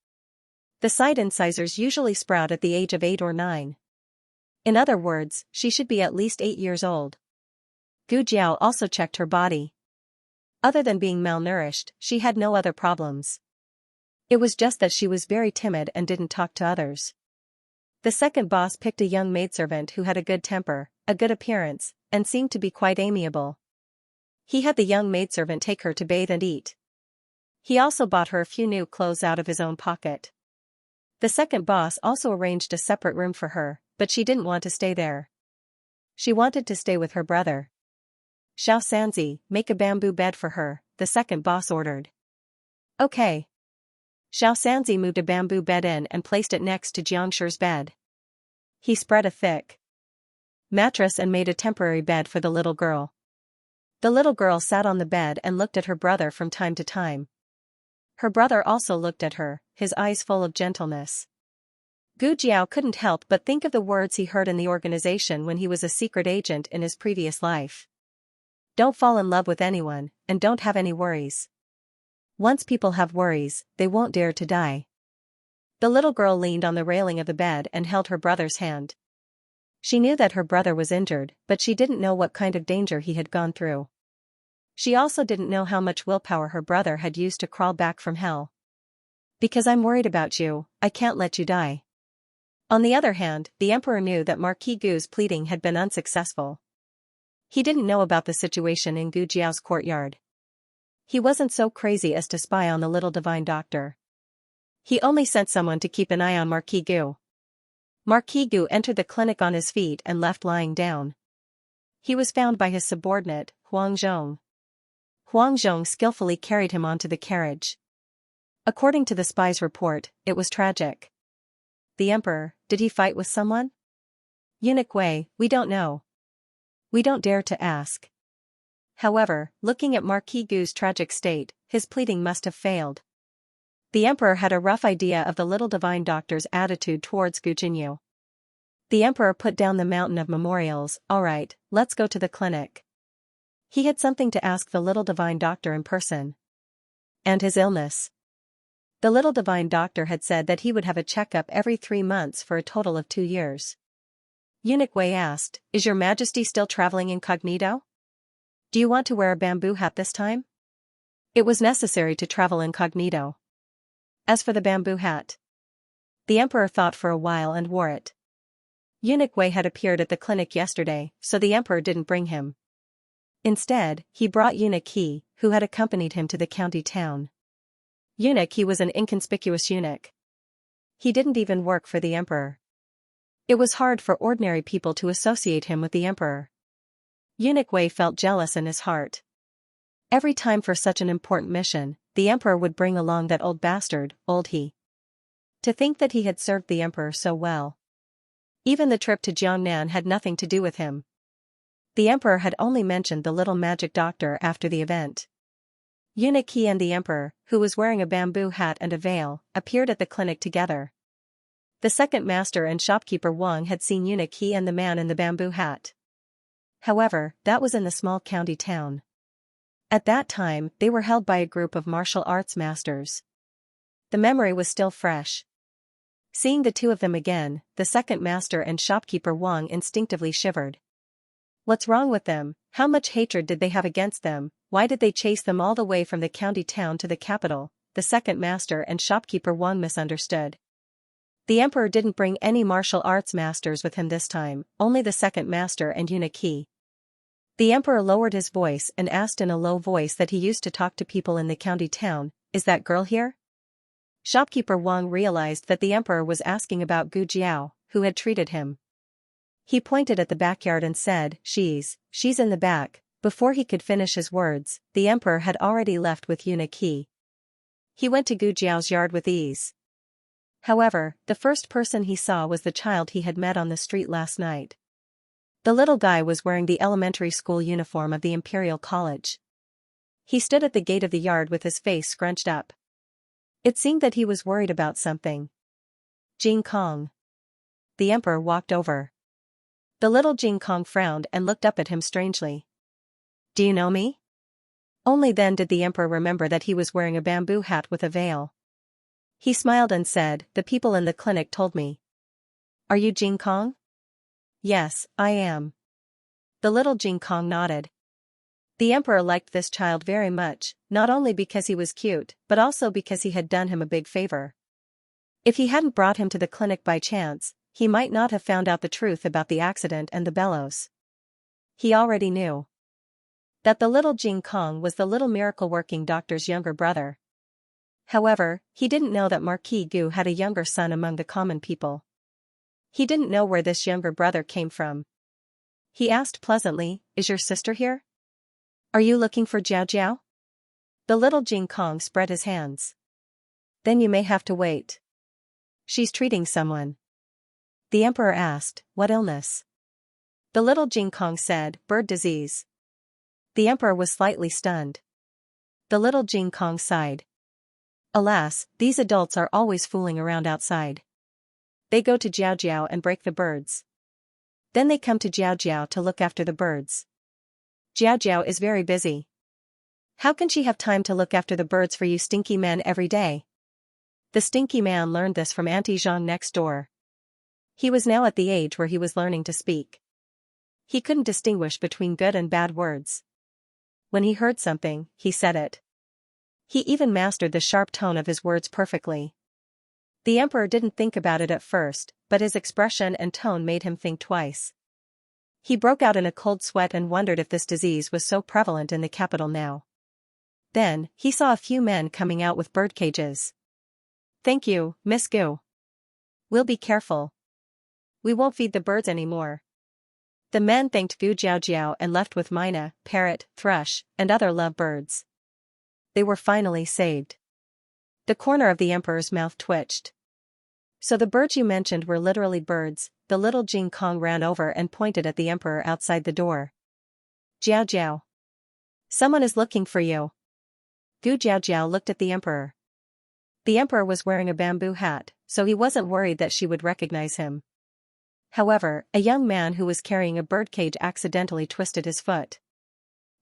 The side incisors usually sprout at the age of 8 or 9. In other words, she should be at least 8 years old. Gu Jiao also checked her body. Other than being malnourished, she had no other problems. It was just that she was very timid and didn't talk to others. The second boss picked a young maidservant who had a good temper, a good appearance, and seemed to be quite amiable. He had the young maidservant take her to bathe and eat. He also bought her a few new clothes out of his own pocket. The second boss also arranged a separate room for her, but she didn't want to stay there. She wanted to stay with her brother. Xianxia, make a bamboo bed for her, the second boss ordered. Okay. Xianxia moved a bamboo bed in and placed it next to Jiangxi's bed. He spread a thick mattress and made a temporary bed for the little girl. The little girl sat on the bed and looked at her brother from time to time. Her brother also looked at her, his eyes full of gentleness. Gu Jiao couldn't help but think of the words he heard in the organization when he was a secret agent in his previous life. Don't fall in love with anyone, and don't have any worries. Once people have worries, they won't dare to die. The little girl leaned on the railing of the bed and held her brother's hand. She knew that her brother was injured, but she didn't know what kind of danger he had gone through. She also didn't know how much willpower her brother had used to crawl back from hell. Because I'm worried about you, I can't let you die. On the other hand, the emperor knew that Marquis Gu's pleading had been unsuccessful. He didn't know about the situation in Gu Jiao's courtyard. He wasn't so crazy as to spy on the little divine doctor. He only sent someone to keep an eye on Marquis Gu. Marquis Gu entered the clinic on his feet and left lying down. He was found by his subordinate, Huang Zhong. Huang Zhong skillfully carried him onto the carriage. According to the spy's report, it was tragic. The emperor, did he fight with someone? Eunuch Wei, we don't know. We don't dare to ask. However, looking at Marquis Gu's tragic state, his pleading must have failed. The emperor had a rough idea of the little divine doctor's attitude towards Gu Jinyu. The emperor put down the mountain of memorials. All right, let's go to the clinic. He had something to ask the little divine doctor in person. And his illness. The little divine doctor had said that he would have a checkup every 3 months for a total of 2 years. Eunuch Wei asked, "Is your majesty still traveling incognito? Do you want to wear a bamboo hat this time?" It was necessary to travel incognito. As for the bamboo hat, the emperor thought for a while and wore it. Eunuch Wei had appeared at the clinic yesterday, so the emperor didn't bring him. Instead, he brought Eunuch He, who had accompanied him to the county town. Eunuch He was an inconspicuous eunuch. He didn't even work for the emperor. It was hard for ordinary people to associate him with the emperor. Eunuch Wei felt jealous in his heart. Every time for such an important mission, the emperor would bring along that old bastard, Old He. To think that he had served the emperor so well. Even the trip to Jiangnan had nothing to do with him. The emperor had only mentioned the little magic doctor after the event. Eunuch He and the emperor, who was wearing a bamboo hat and a veil, appeared at the clinic together. The second master and shopkeeper Wang had seen Eunuch He and the man in the bamboo hat. However, that was in the small county town. At that time, they were held by a group of martial arts masters. The memory was still fresh. Seeing the two of them again, the second master and shopkeeper Wang instinctively shivered. What's wrong with them? How much hatred did they have against them? Why did they chase them all the way from the county town to the capital? The second master and shopkeeper Wang misunderstood. The emperor didn't bring any martial arts masters with him this time, only the second master and Eunuch He. The emperor lowered his voice and asked in a low voice that he used to talk to people in the county town, "Is that girl here?" Shopkeeper Wang realized that the emperor was asking about Gu Jiao, who had treated him. He pointed at the backyard and said, she's in the back." Before he could finish his words, the emperor had already left with Yuna Qi. He went to Gu Jiao's yard with ease. However, the first person he saw was the child he had met on the street last night. The little guy was wearing the elementary school uniform of the Imperial College. He stood at the gate of the yard with his face scrunched up. It seemed that he was worried about something. "Jing Kong." The emperor walked over. The little Jing Kong frowned and looked up at him strangely. "Do you know me?" Only then did the emperor remember that he was wearing a bamboo hat with a veil. He smiled and said, "The people in the clinic told me." "Are you Jing Kong?" "Yes, I am." The little Jing Kong nodded. The emperor liked this child very much, not only because he was cute, but also because he had done him a big favor. If he hadn't brought him to the clinic by chance, he might not have found out the truth about the accident and the bellows. He already knew that the little Jing Kong was the little miracle-working doctor's younger brother. However, he didn't know that Marquis Gu had a younger son among the common people. He didn't know where this younger brother came from. He asked pleasantly, "Is your sister here? Are you looking for Jiao Jiao?" The little Jing Kong spread his hands. "Then you may have to wait. She's treating someone." The emperor asked, "What illness?" The little Jing Kong said, "Bird disease." The emperor was slightly stunned. The little Jing Kong sighed. Alas, these adults are always fooling around outside. They go to Jiao Jiao and break the birds. Then they come to Jiao Jiao to look after the birds. Jiao Jiao is very busy. How can she have time to look after the birds for you stinky men every day? The stinky man learned this from Auntie Zhang next door. He was now at the age where he was learning to speak. He couldn't distinguish between good and bad words. When he heard something, he said it. He even mastered the sharp tone of his words perfectly. The emperor didn't think about it at first, but his expression and tone made him think twice. He broke out in a cold sweat and wondered if this disease was so prevalent in the capital now. Then, he saw a few men coming out with bird cages. "Thank you, Miss Gu. We'll be careful. We won't feed the birds anymore." The men thanked Gu Jiao Jiao and left with myna, parrot, thrush, and other love birds. They were finally saved. The corner of the emperor's mouth twitched. "So the birds you mentioned were literally birds." The little Jing Kong ran over and pointed at the emperor outside the door. "Jiao Jiao. Someone is looking for you." Gu Jiao Jiao looked at the emperor. The emperor was wearing a bamboo hat, so he wasn't worried that she would recognize him. However, a young man who was carrying a birdcage accidentally twisted his foot.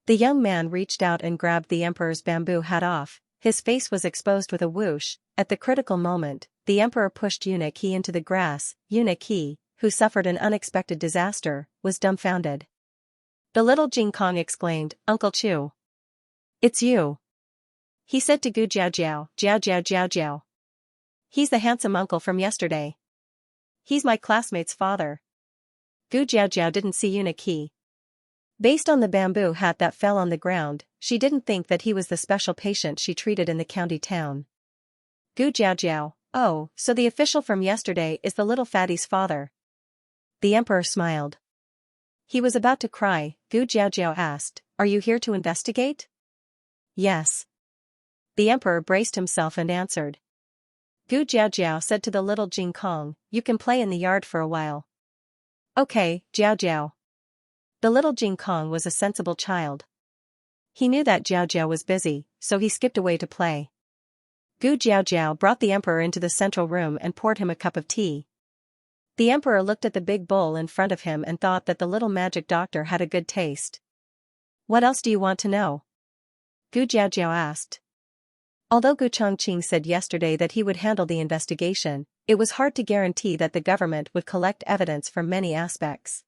The young man reached out and grabbed the emperor's bamboo hat off. His face was exposed with a whoosh. At the critical moment, the emperor pushed Yuna Qi into the grass. Yuna Qi, who suffered an unexpected disaster, was dumbfounded. The little Jing Kong exclaimed, "Uncle Chu. It's you." He said to Gu Jiao Jiao, "Jiao Jiao Jiao Jiao. He's the handsome uncle from yesterday. He's my classmate's father." Gu Jiao Jiao didn't see Yuna Qi. Based on the bamboo hat that fell on the ground, she didn't think that he was the special patient she treated in the county town. Gu Jiao Jiao, "Oh, so the official from yesterday is the little fatty's father." The emperor smiled. He was about to cry. Gu Jiao Jiao asked, "Are you here to investigate?" "Yes." The emperor braced himself and answered. Gu Jiao Jiao said to the little Jing Kong, "You can play in the yard for a while." "Okay, Jiao Jiao." The little Jing Kong was a sensible child. He knew that Jiao Jiao was busy, so he skipped away to play. Gu Jiao Jiao brought the emperor into the central room and poured him a cup of tea. The emperor looked at the big bowl in front of him and thought that the little magic doctor had a good taste. "What else do you want to know?" Gu Jiao Jiao asked. Although Gu Chongqing said yesterday that he would handle the investigation, it was hard to guarantee that the government would collect evidence from many aspects.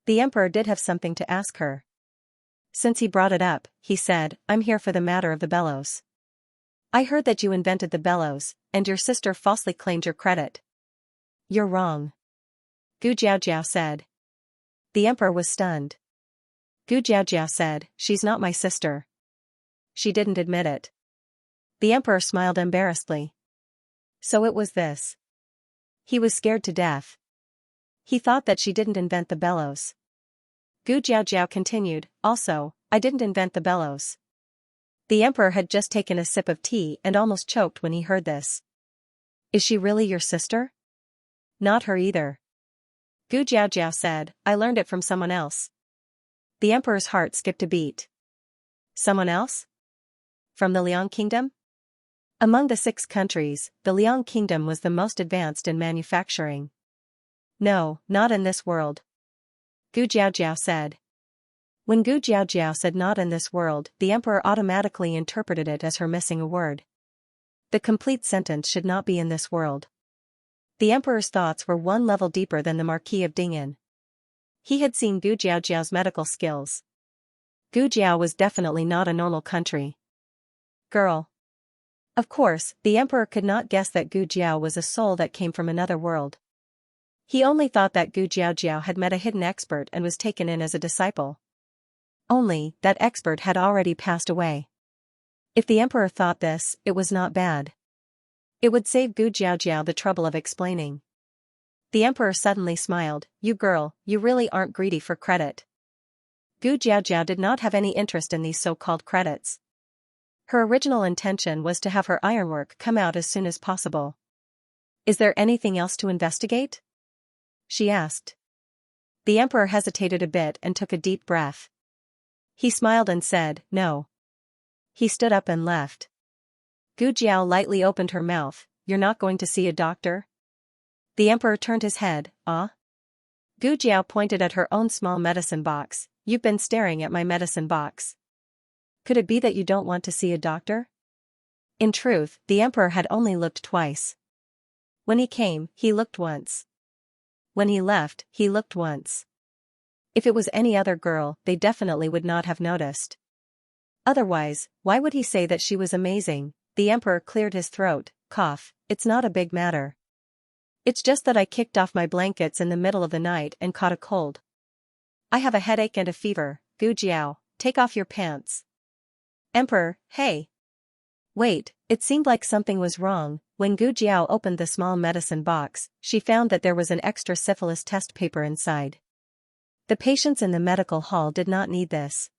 The emperor did have something to ask her. Since he brought it up, he said, "I'm here for the matter of the bellows. I heard that you invented the bellows, and your sister falsely claimed your credit." "You're wrong," Gu Jiao Jiao said. The emperor was stunned. Gu Jiaojiao said, she's not my sister. She didn't admit it. The emperor smiled embarrassedly. So it was this. He was scared to death. He thought that she didn't invent the bellows. Gu Jiaojiao continued, also, I didn't invent the bellows. The emperor had just taken a sip of tea and almost choked when he heard this. Is she really your sister? Not her either. Gu Jiaojiao said, I learned it from someone else. The emperor's heart skipped a beat. Someone else? From the Liang kingdom? Among the 6 countries, the Liang kingdom was the most advanced in manufacturing. No, not in this world. Gu Jiaojiao said. When Gu Jiaojiao said not in this world, the emperor automatically interpreted it as her missing a word. The complete sentence should not be in this world. The emperor's thoughts were one level deeper than the Marquis of Dingyan. He had seen Gu Jiaojiao's medical skills. Gu Jiao was definitely not a normal country. Girl. Of course, the emperor could not guess that Gu Jiao was a soul that came from another world. He only thought that Gu Jiaojiao had met a hidden expert and was taken in as a disciple. Only, that expert had already passed away. If the emperor thought this, it was not bad. It would save Gu Jiaojiao the trouble of explaining. The emperor suddenly smiled, you girl, you really aren't greedy for credit. Gu Jiaojiao did not have any interest in these so-called credits. Her original intention was to have her ironwork come out as soon as possible. Is there anything else to investigate? She asked. The emperor hesitated a bit and took a deep breath. He smiled and said, no. He stood up and left. Gu Jiao lightly opened her mouth, you're not going to see a doctor? The emperor turned his head, ah? Gu Jiao pointed at her own small medicine box, you've been staring at my medicine box. Could it be that you don't want to see a doctor? In truth, the emperor had only looked twice. When he came, he looked once. When he left, he looked once. If it was any other girl, they definitely would not have noticed. Otherwise, why would he say that she was amazing? The emperor cleared his throat, cough, it's not a big matter. It's just that I kicked off my blankets in the middle of the night and caught a cold. I have a headache and a fever. Gu Jiao, take off your pants. Emperor, hey. Wait, it seemed like something was wrong. When Gu Jiao opened the small medicine box, she found that there was an extra syphilis test paper inside. The patients in the medical hall did not need this.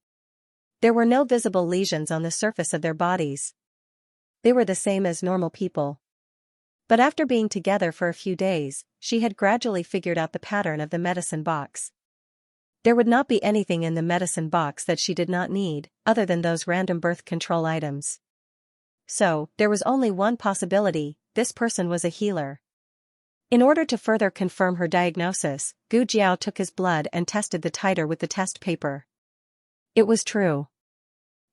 There were no visible lesions on the surface of their bodies. They were the same as normal people. But after being together for a few days, she had gradually figured out the pattern of the medicine box. There would not be anything in the medicine box that she did not need, other than those random birth control items. So, there was only one possibility, this person was a healer. In order to further confirm her diagnosis, Gu Jiao took his blood and tested the titer with the test paper. It was true.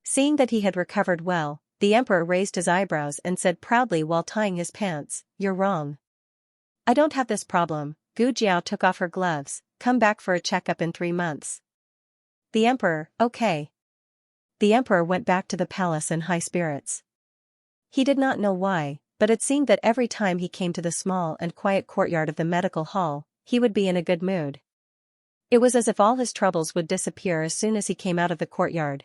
Seeing that he had recovered well, the emperor raised his eyebrows and said proudly while tying his pants, you're wrong. I don't have this problem. Gu Jiao took off her gloves, come back for a checkup in 3 months. The emperor, okay. The emperor went back to the palace in high spirits. He did not know why, but it seemed that every time he came to the small and quiet courtyard of the medical hall, he would be in a good mood. It was as if all his troubles would disappear as soon as he came out of the courtyard.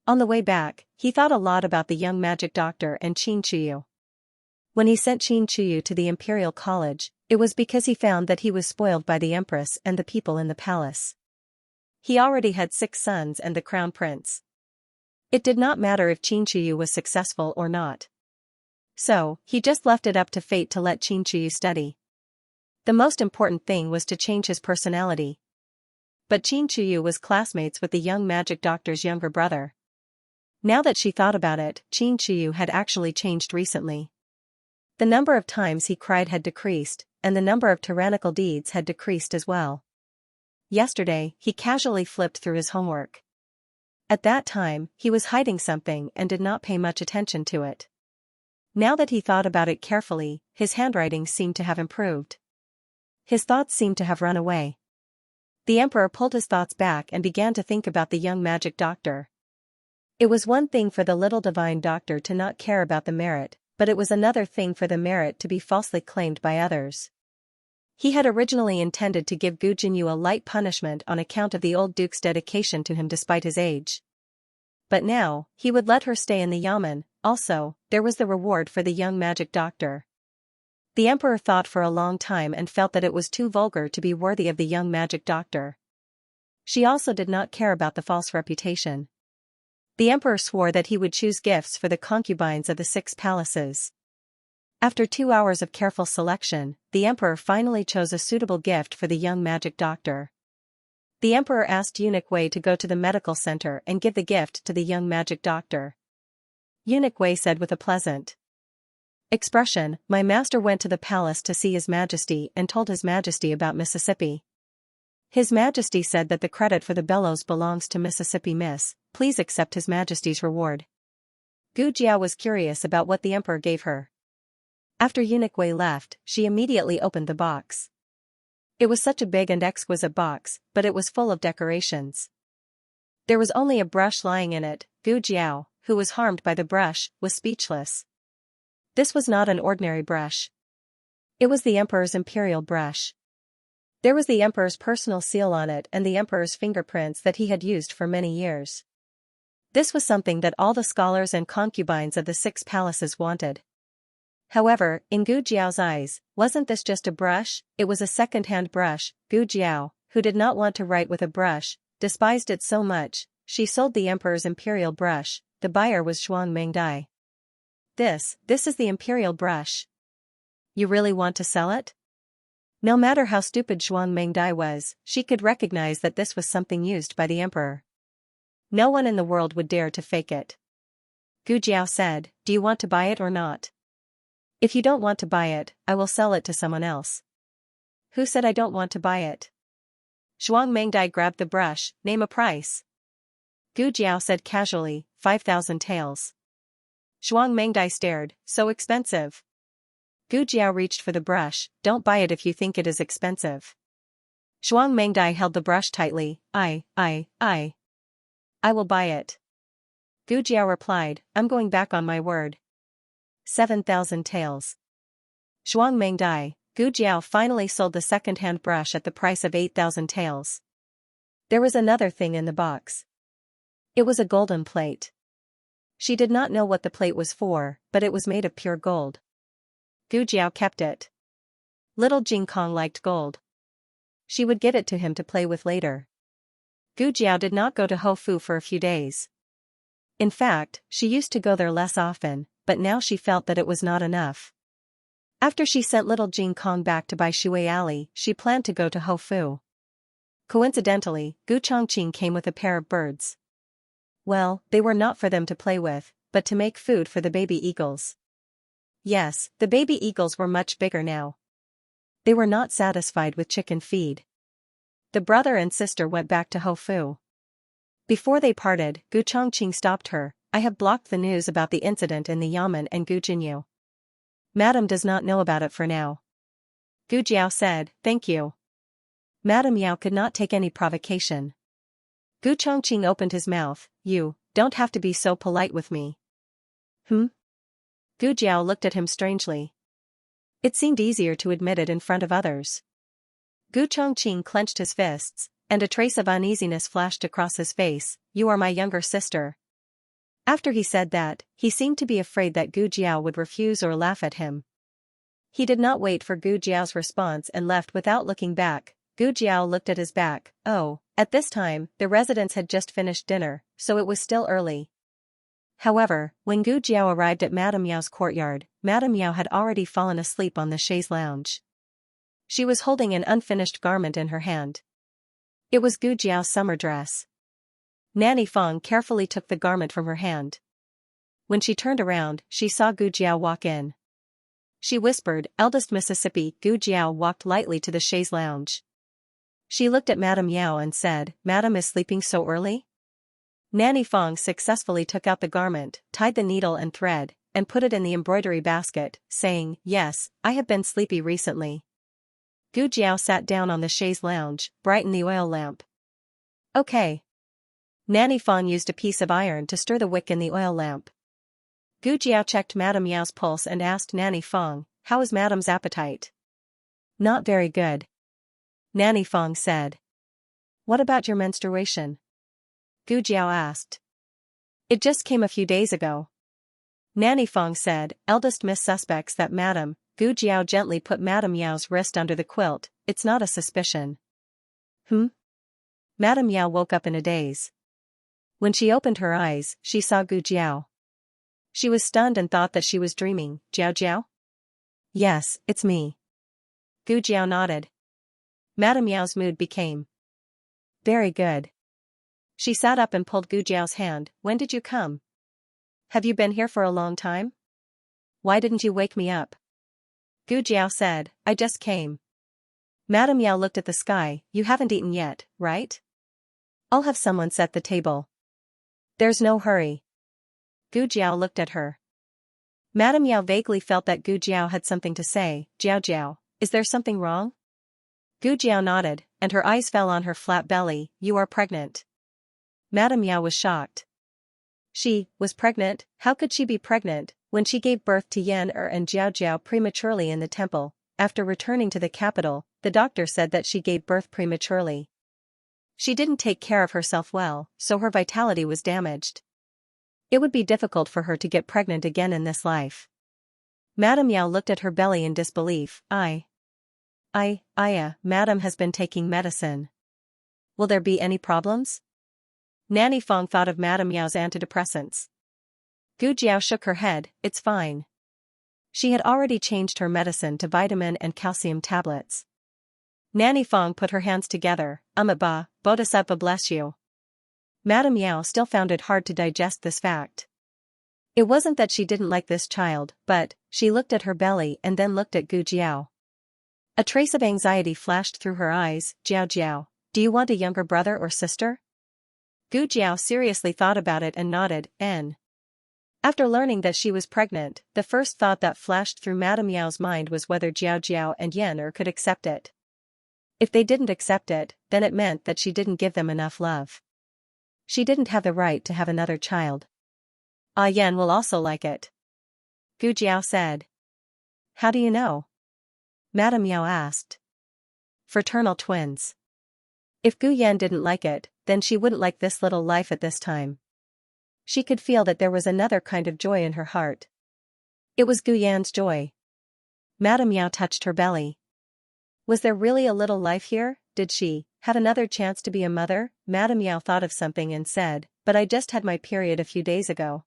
On the way back, he thought a lot about the young magic doctor and Xianxia. When he sent Xianxia to the imperial college, it was because he found that he was spoiled by the empress and the people in the palace. He already had 6 sons and the crown prince. It did not matter if Xianxia was successful or not. So, he just left it up to fate to let Xianxia study. The most important thing was to change his personality. But Xianxia was classmates with the young magic doctor's younger brother. Now that she thought about it, Xianxia had actually changed recently. The number of times he cried had decreased, and the number of tyrannical deeds had decreased as well. Yesterday, he casually flipped through his homework. At that time, he was hiding something and did not pay much attention to it. Now that he thought about it carefully, his handwriting seemed to have improved. His thoughts seemed to have run away. The emperor pulled his thoughts back and began to think about the young magic doctor. It was one thing for the little divine doctor to not care about the merit, but it was another thing for the merit to be falsely claimed by others. He had originally intended to give Gu Jinyu a light punishment on account of the old duke's dedication to him despite his age. But now, he would let her stay in the yamen. Also, there was the reward for the young magic doctor. The emperor thought for a long time and felt that it was too vulgar to be worthy of the young magic doctor. She also did not care about the false reputation. The emperor swore that he would choose gifts for the concubines of the 6 palaces. After 2 hours of careful selection, the emperor finally chose a suitable gift for the young magic doctor. The emperor asked Eunuch Wei to go to the medical center and give the gift to the young magic doctor. Eunuch Wei said with a pleasant expression, "My master went to the palace to see His Majesty and told His Majesty about Mississippi. His Majesty said that the credit for the bellows belongs to Mississippi Miss. Please accept His Majesty's reward." Gu Jiao was curious about what the emperor gave her. After Eunuch Wei left, she immediately opened the box. It was such a big and exquisite box, but it was full of decorations. There was only a brush lying in it. Gu Jiao, who was harmed by the brush, was speechless. This was not an ordinary brush. It was the emperor's imperial brush. There was the emperor's personal seal on it and the emperor's fingerprints that he had used for many years. This was something that all the scholars and concubines of the 6 palaces wanted. However, in Gu Jiao's eyes, wasn't this just a brush? It was a second-hand brush. Gu Jiao, who did not want to write with a brush, despised it so much, she sold the emperor's imperial brush. The buyer was Zhuang Mengdai. This is the imperial brush. You really want to sell it? No matter how stupid Zhuang Mengdai was, she could recognize that this was something used by the emperor. No one in the world would dare to fake it. Gu Jiao said, "Do you want to buy it or not? If you don't want to buy it, I will sell it to someone else." "Who said I don't want to buy it?" Zhuang Mengdai grabbed the brush. "Name a price." Gu Jiao said casually, 5,000 taels. Zhuang Mengdai stared, "So expensive." Gu Jiao reached for the brush. "Don't buy it if you think it is expensive." Zhuang Mengdai held the brush tightly. I will buy it." Gu Jiao replied, "I'm going back on my word." 7,000 taels. Zhuang Mengdai, Gu Jiao finally sold the second-hand brush at the price of 8,000 taels. There was another thing in the box. It was a golden plate. She did not know what the plate was for, but it was made of pure gold. Gu Jiao kept it. Little Jing Kong liked gold. She would get it to him to play with later. Gu Jiao did not go to Houfu for a few days. In fact, she used to go there less often, but now she felt that it was not enough. After she sent little Jing Kong back to buy Shui Alley, she planned to go to Houfu. Coincidentally, Gu Chongqing came with a pair of birds. Well, they were not for them to play with, but to make food for the baby eagles. Yes, the baby eagles were much bigger now. They were not satisfied with chicken feed. The brother and sister went back to Houfu. Before they parted, Gu Chongqing stopped her. "I have blocked the news about the incident in the yamen and Gu Jinyu. Madam does not know about it for now." Gu Jiao said, "Thank you." Madam Yao could not take any provocation. Gu Chongqing opened his mouth. "You don't have to be so polite with me." Gu Jiao looked at him strangely. It seemed easier to admit it in front of others. Gu Chongqing clenched his fists, and a trace of uneasiness flashed across his face. "You are my younger sister." After he said that, he seemed to be afraid that Gu Jiao would refuse or laugh at him. He did not wait for Gu Jiao's response and left without looking back. Gu Jiao looked at his back. Oh, at this time, the residents had just finished dinner, so it was still early. However, when Gu Jiao arrived at Madame Yao's courtyard, Madame Yao had already fallen asleep on the chaise lounge. She was holding an unfinished garment in her hand. It was Gu Jiao's summer dress. Nanny Fong carefully took the garment from her hand. When she turned around, she saw Gu Jiao walk in. She whispered, "Eldest Mississippi." Gu Jiao walked lightly to the chaise lounge. She looked at Madame Yao and said, "Madam is sleeping so early?" Nanny Fong successfully took out the garment, tied the needle and thread, and put it in the embroidery basket, saying, "Yes, I have been sleepy recently." Gu Jiao sat down on the chaise lounge, brightened the oil lamp. "Okay." Nanny Fong used a piece of iron to stir the wick in the oil lamp. Gu Jiao checked Madame Yao's pulse and asked Nanny Fong, "How is Madame's appetite?" Not very good. Nanny Fong said. What about your menstruation? Gu Jiao asked. It just came a few days ago. Nanny Fong said. Eldest Miss suspects that Madam. Gu Jiao gently put Madame Yao's wrist under the quilt. It's not a suspicion. Madame Yao woke up in a daze. When she opened her eyes, she saw Gu Jiao. She was stunned and thought that she was dreaming. Jiao Jiao? Yes, it's me. Gu Jiao nodded. Madame Yao's mood became very good. She sat up and pulled Gu Jiao's hand. When did you come? Have you been here for a long time? Why didn't you wake me up? Gu Jiao said, I just came. Madame Yao looked at the sky. You haven't eaten yet, right? I'll have someone set the table. There's no hurry. Gu Jiao looked at her. Madame Yao vaguely felt that Gu Jiao had something to say. Jiao Jiao, is there something wrong? Gu Jiao nodded, and her eyes fell on her flat belly. You are pregnant. Madame Yao was shocked. She was pregnant? How could she be pregnant, when she gave birth to Yan and Jiao Jiao prematurely in the temple? After returning to the capital, the doctor said that she gave birth prematurely. She didn't take care of herself well, so her vitality was damaged. It would be difficult for her to get pregnant again in this life. Madame Yao looked at her belly in disbelief. Madam has been taking medicine. Will there be any problems? Nanny Fong thought of Madame Yao's antidepressants. Gu Jiao shook her head. It's fine. She had already changed her medicine to vitamin and calcium tablets. Nanny Fong put her hands together. Ba, Bodhisattva bless you. Madame Yao still found it hard to digest this fact. It wasn't that she didn't like this child, but she looked at her belly and then looked at Gu Jiao. A trace of anxiety flashed through her eyes. Jiao Jiao, do you want a younger brother or sister? Gu Jiao seriously thought about it and nodded. After learning that she was pregnant, the first thought that flashed through Madame Yao's mind was whether Jiao Jiao and Yan could accept it. If they didn't accept it, then it meant that she didn't give them enough love. She didn't have the right to have another child. Yan will also like it. Gu Jiao said. How do you know? Madame Yao asked. Fraternal twins. If Gu Yan didn't like it, then she wouldn't like this little life at this time. She could feel that there was another kind of joy in her heart. It was Gu Yan's joy. Madame Yao touched her belly. Was there really a little life here? Did she have another chance to be a mother? Madame Yao thought of something and said, but I just had my period a few days ago.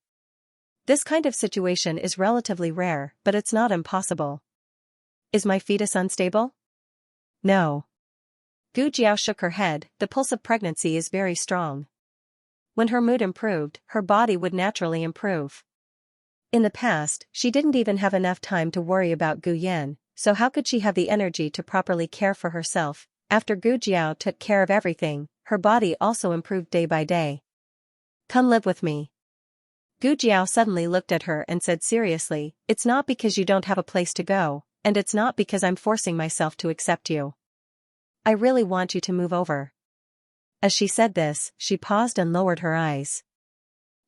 This kind of situation is relatively rare, but it's not impossible. Is my fetus unstable? No. Gu Jiao shook her head. The pulse of pregnancy is very strong. When her mood improved, her body would naturally improve. In the past, she didn't even have enough time to worry about Gu Yan, so how could she have the energy to properly care for herself? After Gu Jiao took care of everything, her body also improved day by day. Come live with me. Gu Jiao suddenly looked at her and said seriously, it's not because you don't have a place to go, and it's not because I'm forcing myself to accept you. I really want you to move over. As she said this, she paused and lowered her eyes.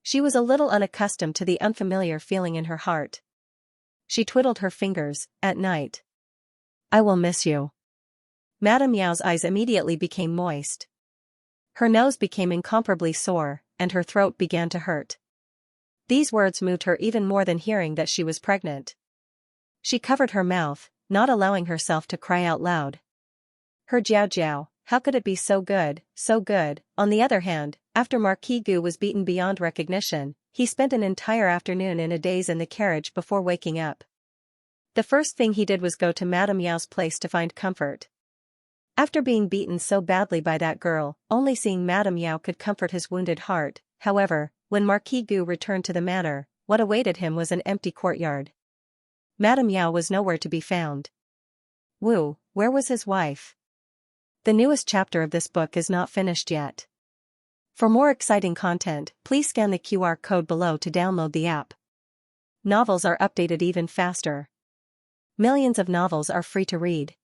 She was a little unaccustomed to the unfamiliar feeling in her heart. She twiddled her fingers. At night. I will miss you. Madame Yao's eyes immediately became moist. Her nose became incomparably sore, and her throat began to hurt. These words moved her even more than hearing that she was pregnant. She covered her mouth, not allowing herself to cry out loud. Her Jiao Jiao, how could it be so good, so good? On the other hand, after Marquis Gu was beaten beyond recognition, he spent an entire afternoon in a daze in the carriage before waking up. The first thing he did was go to Madame Yao's place to find comfort. After being beaten so badly by that girl, only seeing Madame Yao could comfort his wounded heart. However, when Marquis Gu returned to the manor, what awaited him was an empty courtyard. Madame Yao was nowhere to be found. Wu, where was his wife? The newest chapter of this book is not finished yet. For more exciting content, please scan the QR code below to download the app. Novels are updated even faster. Millions of novels are free to read.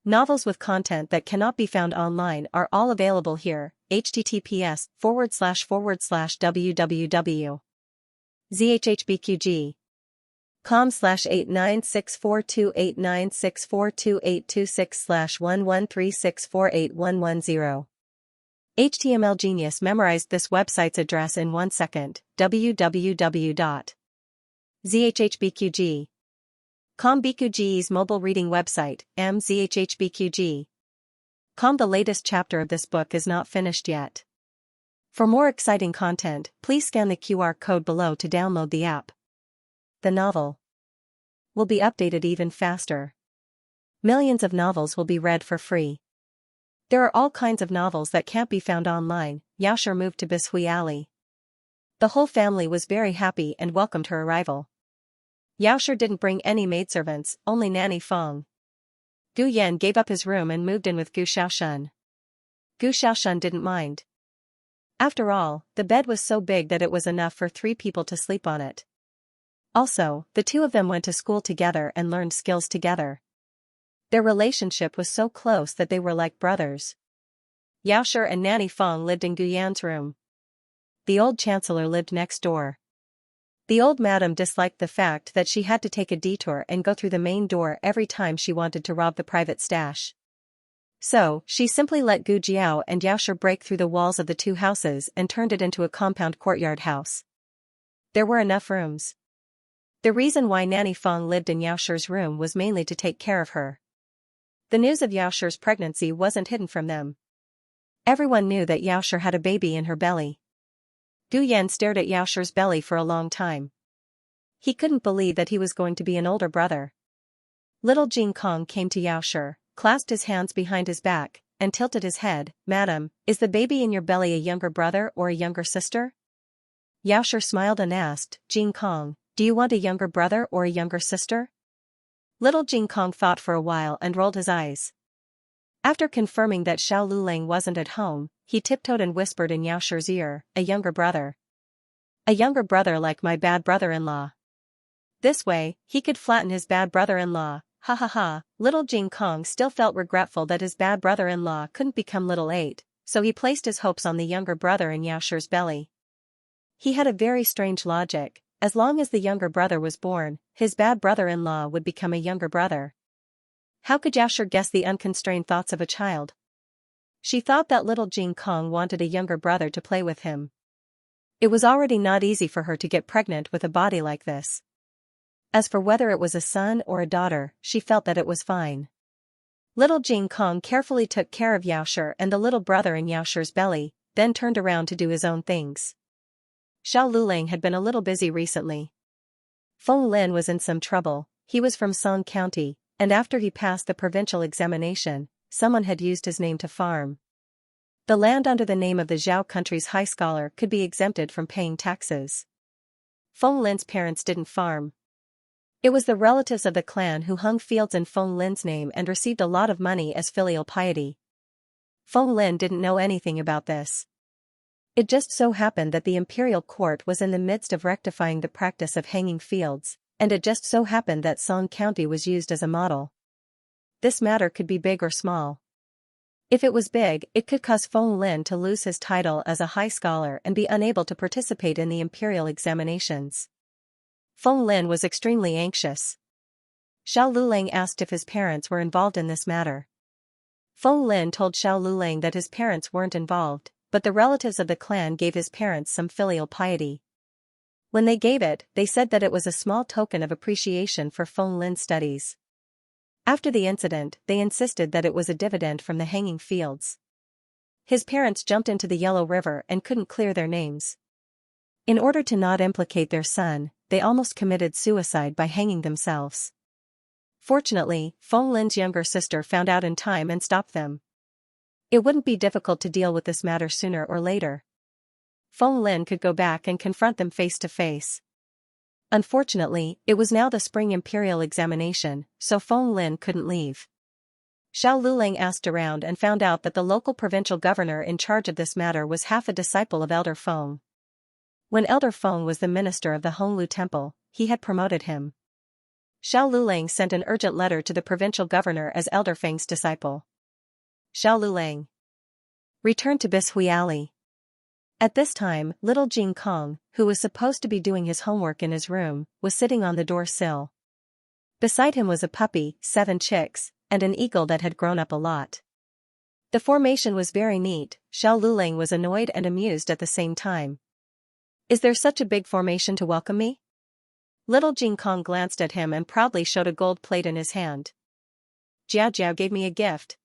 Novels with content that cannot be found online are all available here. https://www.zhhbqg com/89642896428226/1136481110. HTML Genius memorized this website's address in 1 second. www.zhhbqg.com. BQG's mobile reading website, mzhhbqg.com. The latest chapter of this book is not finished yet. For more exciting content, please scan the QR code below to download the app. The novel will be updated even faster. Millions of novels will be read for free. There are all kinds of novels that can't be found online. Xianxia moved to Bishui Alley. The whole family was very happy and welcomed her arrival. Xianxia didn't bring any maidservants, only Nanny Feng. Gu Yan gave up his room and moved in with Gu Xiaoshun. Gu Xiaoshun didn't mind. After all, the bed was so big that it was enough for 3 people to sleep on it. Also, the two of them went to school together and learned skills together. Their relationship was so close that they were like brothers. Xianxia and Nanny Feng lived in Gu Yan's room. The old chancellor lived next door. The old madam disliked the fact that she had to take a detour and go through the main door every time she wanted to rob the private stash. So, she simply let Gu Jiao and Xianxia break through the walls of the 2 houses and turned it into a compound courtyard house. There were enough rooms. The reason why Nanny Feng lived in Xiaoxia's room was mainly to take care of her. The news of Xiaoxia's pregnancy wasn't hidden from them. Everyone knew that Xiaoxia had a baby in her belly. Gu Yan stared at Xiaoxia's belly for a long time. He couldn't believe that he was going to be an older brother. Little Jing Kong came to Xiaoxia, clasped his hands behind his back, and tilted his head. "Madam, is the baby in your belly a younger brother or a younger sister?" Xiaoxia smiled and asked, "Jing Kong, do you want a younger brother or a younger sister?" Little Jing Kong thought for a while and rolled his eyes. After confirming that Xiao Lulang wasn't at home, he tiptoed and whispered in Xiaoxia's ear, "A younger brother. A younger brother like my bad brother-in-law." This way, he could flatten his bad brother-in-law. Ha ha ha. Little Jing Kong still felt regretful that his bad brother-in-law couldn't become little 8, so he placed his hopes on the younger brother in Xiaoxia's belly. He had a very strange logic. As long as the younger brother was born, his bad brother-in-law would become a younger brother. How could Xiaoxia guess the unconstrained thoughts of a child? She thought that little Jing Kong wanted a younger brother to play with him. It was already not easy for her to get pregnant with a body like this. As for whether it was a son or a daughter, she felt that it was fine. Little Jing Kong carefully took care of Xiaoxia and the little brother in Xiaoxia's belly, then turned around to do his own things. Xiao Lulang had been a little busy recently. Feng Lin was in some trouble. He was from Song County, and after he passed the provincial examination, someone had used his name to farm. The land under the name of the Zhao country's high scholar could be exempted from paying taxes. Feng Lin's parents didn't farm. It was the relatives of the clan who hung fields in Feng Lin's name and received a lot of money as filial piety. Feng Lin didn't know anything about this. It just so happened that the imperial court was in the midst of rectifying the practice of hanging fields, and it just so happened that Song County was used as a model. This matter could be big or small. If it was big, it could cause Feng Lin to lose his title as a high scholar and be unable to participate in the imperial examinations. Feng Lin was extremely anxious. Xiao Lulang asked if his parents were involved in this matter. Feng Lin told Xiao Lulang that his parents weren't involved, but the relatives of the clan gave his parents some filial piety. When they gave it, they said that it was a small token of appreciation for Feng Lin's studies. After the incident, they insisted that it was a dividend from the hanging fields. His parents jumped into the Yellow River and couldn't clear their names. In order to not implicate their son, they almost committed suicide by hanging themselves. Fortunately, Feng Lin's younger sister found out in time and stopped them. It wouldn't be difficult to deal with this matter sooner or later. Feng Lin could go back and confront them face to face. Unfortunately, it was now the spring imperial examination, so Feng Lin couldn't leave. Xiao Lulang asked around and found out that the local provincial governor in charge of this matter was half a disciple of Elder Feng. When Elder Feng was the minister of the Honglu Temple, he had promoted him. Xiao Lulang sent an urgent letter to the provincial governor as Elder Feng's disciple. Xiao Lulang. Return to Bishui Alley. At this time, little Jing Kong, who was supposed to be doing his homework in his room, was sitting on the door sill. Beside him was a puppy, 7 chicks, and an eagle that had grown up a lot. The formation was very neat. Xiao Lulang was annoyed and amused at the same time. Is there such a big formation to welcome me? Little Jing Kong glanced at him and proudly showed a gold plate in his hand. Jiao Jiao gave me a gift.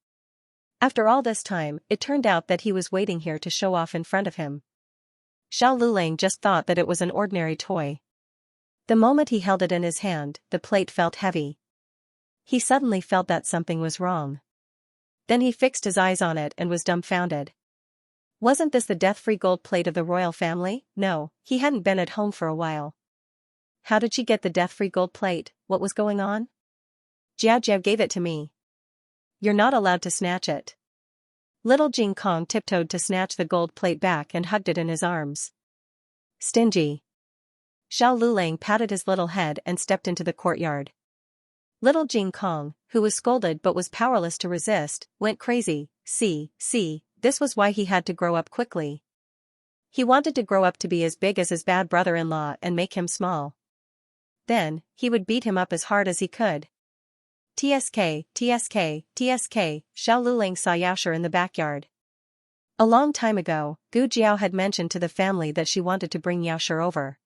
After all this time, it turned out that he was waiting here to show off in front of him. Xiao Lulang just thought that it was an ordinary toy. The moment he held it in his hand, the plate felt heavy. He suddenly felt that something was wrong. Then he fixed his eyes on it and was dumbfounded. Wasn't this the death-free gold plate of the royal family? No, he hadn't been at home for a while. How did she get the death-free gold plate? What was going on? Jiao Jiao gave it to me. You're not allowed to snatch it. Little Jing Kong tiptoed to snatch the gold plate back and hugged it in his arms. Stingy. Xiao Lulang patted his little head and stepped into the courtyard. Little Jing Kong, who was scolded but was powerless to resist, went crazy. See, this was why he had to grow up quickly. He wanted to grow up to be as big as his bad brother-in-law and make him small. Then, he would beat him up as hard as he could. TSK, Xiao Lulang saw Yaoshi in the backyard. A long time ago, Gu Jiao had mentioned to the family that she wanted to bring Yaoshi over.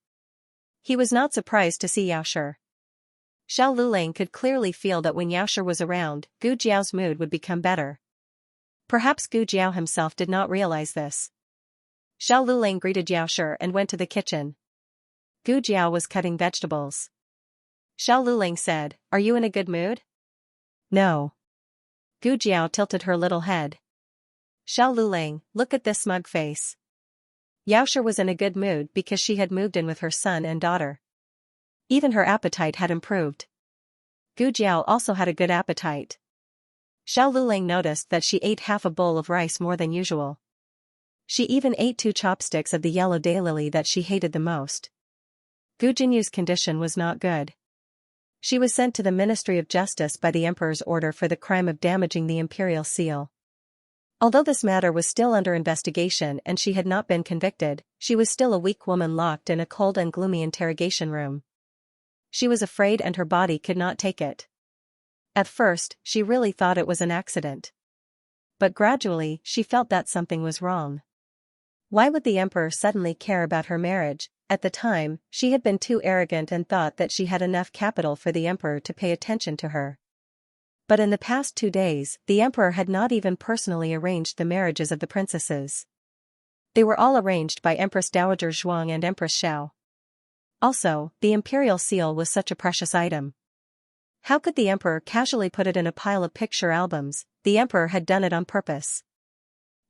He was not surprised to see Yaoshi. Xiao Lulang could clearly feel that when Yaoshi was around, Gu Jiao's mood would become better. Perhaps Gu Jiao himself did not realize this. Xiao Lulang greeted Yaoshi and went to the kitchen. Gu Jiao was cutting vegetables. Xiao Lulang said, "Are you in a good mood?" "No." Gu Jiao tilted her little head. Xiao Lulang, look at this smug face. Yaoshi was in a good mood because she had moved in with her son and daughter. Even her appetite had improved. Gu Jiao also had a good appetite. Xiao Lulang noticed that she ate half a bowl of rice more than usual. She even ate 2 chopsticks of the yellow daylily that she hated the most. Gu Jinyu's condition was not good. She was sent to the Ministry of Justice by the Emperor's order for the crime of damaging the imperial seal. Although this matter was still under investigation and she had not been convicted, she was still a weak woman locked in a cold and gloomy interrogation room. She was afraid and her body could not take it. At first, she really thought it was an accident. But gradually, she felt that something was wrong. Why would the emperor suddenly care about her marriage? At the time, she had been too arrogant and thought that she had enough capital for the emperor to pay attention to her. But in the past 2 days, the emperor had not even personally arranged the marriages of the princesses. They were all arranged by Empress Dowager Zhuang and Empress Xiao. Also, the imperial seal was such a precious item. How could the emperor casually put it in a pile of picture albums? The emperor had done it on purpose.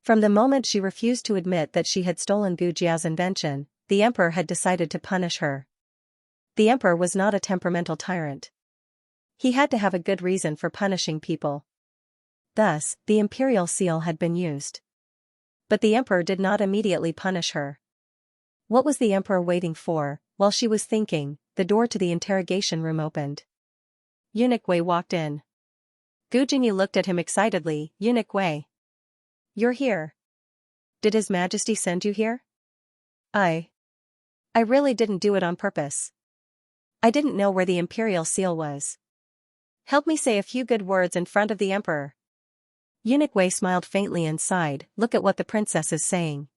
From the moment she refused to admit that she had stolen Gu Jiao's invention, the emperor had decided to punish her. The emperor was not a temperamental tyrant. He had to have a good reason for punishing people. Thus, the imperial seal had been used. But the emperor did not immediately punish her. What was the emperor waiting for? While she was thinking, the door to the interrogation room opened. Eunuch Wei walked in. Gu Jinyu looked at him excitedly. Eunuch Wei. You're here. Did His Majesty send you here? I really didn't do it on purpose. I didn't know where the imperial seal was. Help me say a few good words in front of the emperor. Eunuch Wei smiled faintly and sighed. Look at what the princess is saying.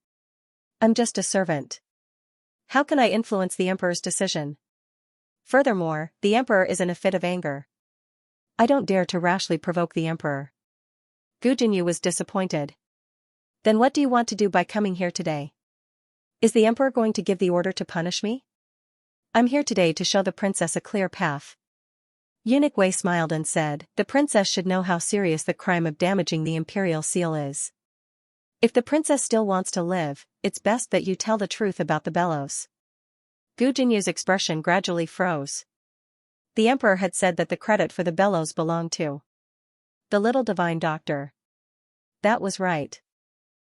I'm just a servant. How can I influence the emperor's decision? Furthermore, the emperor is in a fit of anger. I don't dare to rashly provoke the emperor. Gu Jinyu was disappointed. Then what do you want to do by coming here today? Is the emperor going to give the order to punish me? I'm here today to show the princess a clear path. Eunuch Wei smiled and said, the princess should know how serious the crime of damaging the imperial seal is. If the princess still wants to live, it's best that you tell the truth about the bellows. Gu Jinyu's expression gradually froze. The emperor had said that the credit for the bellows belonged to the little divine doctor. That was right.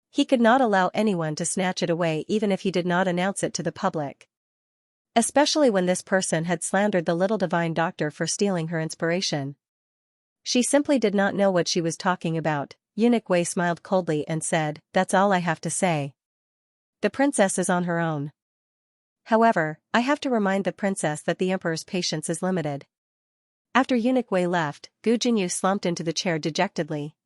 He could not allow anyone to snatch it away even if he did not announce it to the public. Especially when this person had slandered the little divine doctor for stealing her inspiration. She simply did not know what she was talking about. Eunuch Wei smiled coldly and said, that's all I have to say. The princess is on her own. However, I have to remind the princess that the emperor's patience is limited. After eunuch Wei left, Gu Jinyu slumped into the chair dejectedly.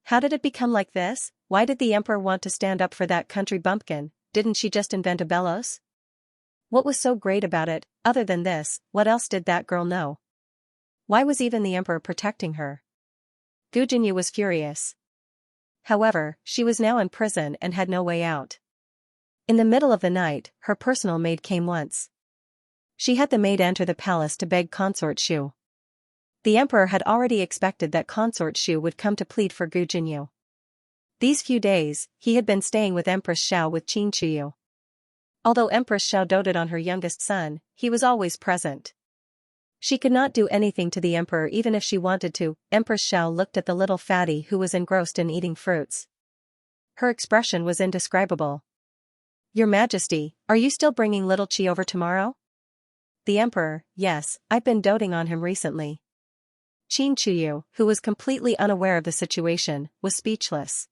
How did it become like this? Why did the emperor want to stand up for that country bumpkin? Didn't she just invent a bellows? What was so great about it? Other than this, what else did that girl know? Why was even the emperor protecting her? Gu Jinyu was furious. However, she was now in prison and had no way out. In the middle of the night, her personal maid came once. She had the maid enter the palace to beg Consort Shu. The emperor had already expected that Consort Shu would come to plead for Gu Jinyu. These few days, he had been staying with Empress Xiao with Qin Chuyu. Although Empress Xiao doted on her youngest son, he was always present. She could not do anything to the emperor even if she wanted to. Empress Xiao looked at the little fatty who was engrossed in eating fruits. Her expression was indescribable. Your Majesty, are you still bringing little Qi over tomorrow? The emperor, yes, I've been doting on him recently. Qin Chuyu, who was completely unaware of the situation, was speechless.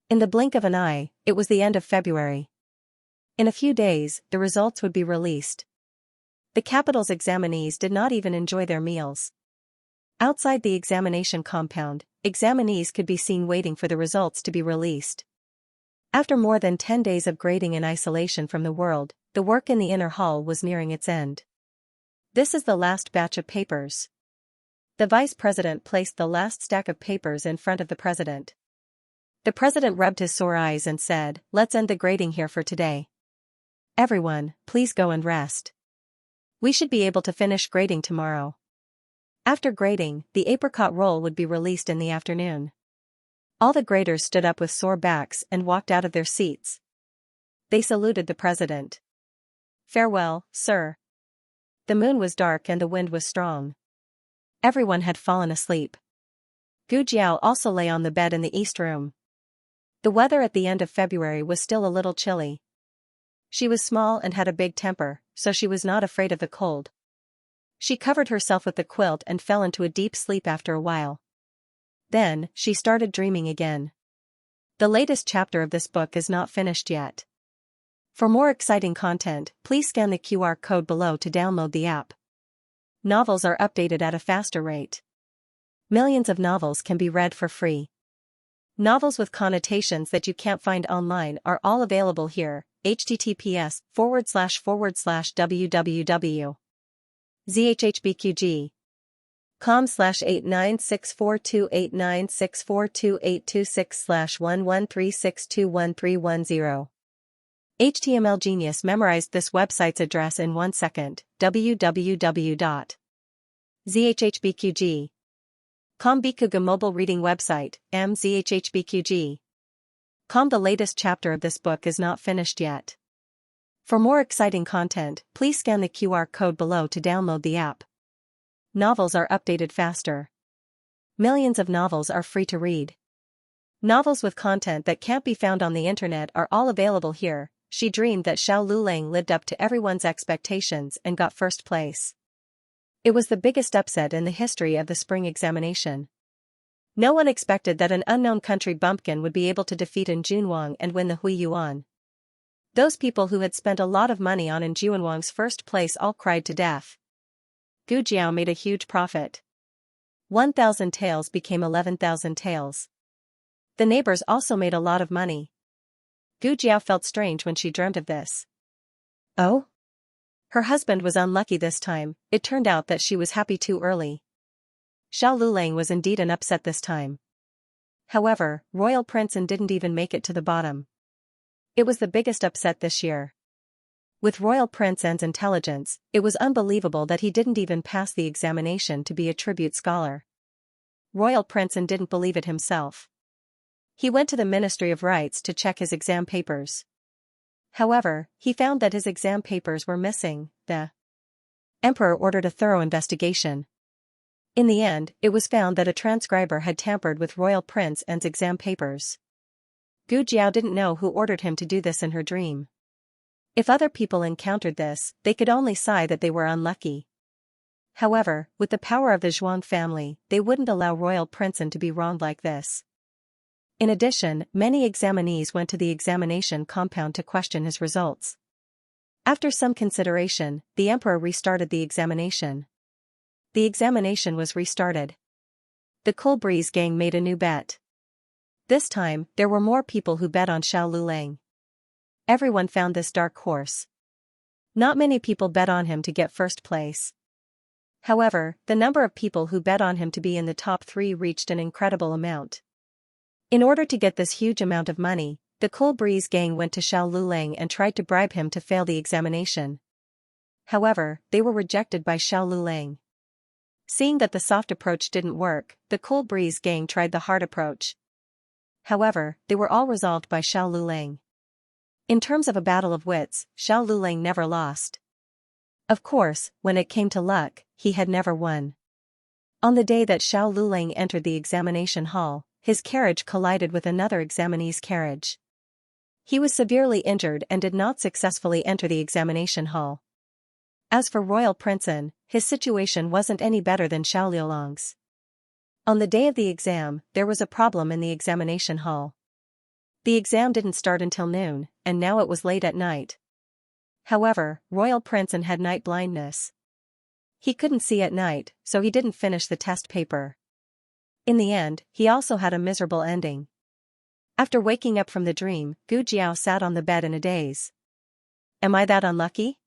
In the blink of an eye, it was the end of February. In a few days, the results would be released. The capital's examinees did not even enjoy their meals. Outside the examination compound, examinees could be seen waiting for the results to be released. After more than 10 days of grading in isolation from the world, the work in the inner hall was nearing its end. This is the last batch of papers. The vice president placed the last stack of papers in front of the president. The president rubbed his sore eyes and said, "Let's end the grading here for today. Everyone, please go and rest. We should be able to finish grading tomorrow." After grading, the apricot roll would be released in the afternoon. All the graders stood up with sore backs and walked out of their seats. They saluted the president. "Farewell, sir." The moon was dark and the wind was strong. Everyone had fallen asleep. Gu Jiao also lay on the bed in the east room. The weather at the end of February was still a little chilly. She was small and had a big temper, so she was not afraid of the cold. She covered herself with the quilt and fell into a deep sleep after a while. Then, she started dreaming again. The latest chapter of this book is not finished yet. For more exciting content, please scan the QR code below to download the app. Novels are updated at a faster rate. Millions of novels can be read for free. Novels with connotations that you can't find online are all available here. https://www.zhhbqg com/89642896428226/1136213110. HTML Genius memorized this website's address in 1 second. www.zhhbqg.com Bikuga mobile reading website, mzhhbqg.com. The latest chapter of this book is not finished yet. For more exciting content, please scan the QR code below to download the app. Novels are updated faster. Millions of novels are free to read. Novels with content that can't be found on the internet are all available here. She dreamed that Xiao Lulang lived up to everyone's expectations and got first place. It was the biggest upset in the history of the spring examination. No one expected that an unknown country bumpkin would be able to defeat In Junwang and win the Hui Yuan. Those people who had spent a lot of money on In Junwang's first place all cried to death. Gu Jiao made a huge profit. 1,000 taels became 11,000 taels. The neighbors also made a lot of money. Gu Jiao felt strange when she dreamt of this. Oh? Her husband was unlucky this time. It turned out that she was happy too early. Xiao Lulang was indeed an upset this time. However, Royal Prince An didn't even make it to the bottom. It was the biggest upset this year. With Royal Prince An's intelligence, it was unbelievable that he didn't even pass the examination to be a tribute scholar. Royal Prince An didn't believe it himself. He went to the Ministry of Rights to check his exam papers. However, he found that his exam papers were missing. The Emperor ordered a thorough investigation. In the end, it was found that a transcriber had tampered with Royal Prince An's exam papers. Gu Jiao didn't know who ordered him to do this in her dream. If other people encountered this, they could only sigh that they were unlucky. However, with the power of the Zhuang family, they wouldn't allow Royal Prince An to be wronged like this. In addition, many examinees went to the examination compound to question his results. After some consideration, the emperor restarted the examination. The examination was restarted. The Cool Breeze gang made a new bet. This time, there were more people who bet on Xiao Lulang. Everyone found this dark horse. Not many people bet on him to get first place. However, the number of people who bet on him to be in the top 3 reached an incredible amount. In order to get this huge amount of money, the Cool Breeze gang went to Xiao Lulang and tried to bribe him to fail the examination. However, they were rejected by Xiao Lulang. Seeing that the soft approach didn't work, the Cool Breeze gang tried the hard approach. However, they were all resolved by Xiao Lulang. In terms of a battle of wits, Xiao Lulang never lost. Of course, when it came to luck, he had never won. On the day that Xiao Lulang entered the examination hall, his carriage collided with another examinee's carriage. He was severely injured and did not successfully enter the examination hall. As for Royal Princeton, his situation wasn't any better than Xiao Liulang's. On the day of the exam, there was a problem in the examination hall. The exam didn't start until noon, and now it was late at night. However, Royal Princeton had night blindness. He couldn't see at night, so he didn't finish the test paper. In the end, he also had a miserable ending. After waking up from the dream, Gu Jiao sat on the bed in a daze. Am I that unlucky?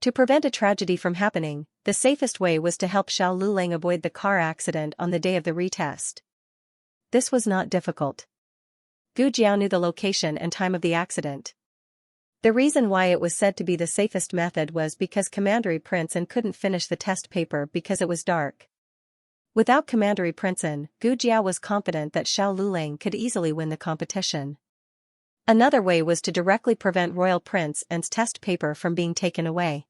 To prevent a tragedy from happening, the safest way was to help Xiao Lulang avoid the car accident on the day of the retest. This was not difficult. Gu Jiao knew the location and time of the accident. The reason why it was said to be the safest method was because Commandery Princeton couldn't finish the test paper because it was dark. Without Commandery Princeton, Gu Jiao was confident that Xiao Lulang could easily win the competition. Another way was to directly prevent Royal Princeton's test paper from being taken away.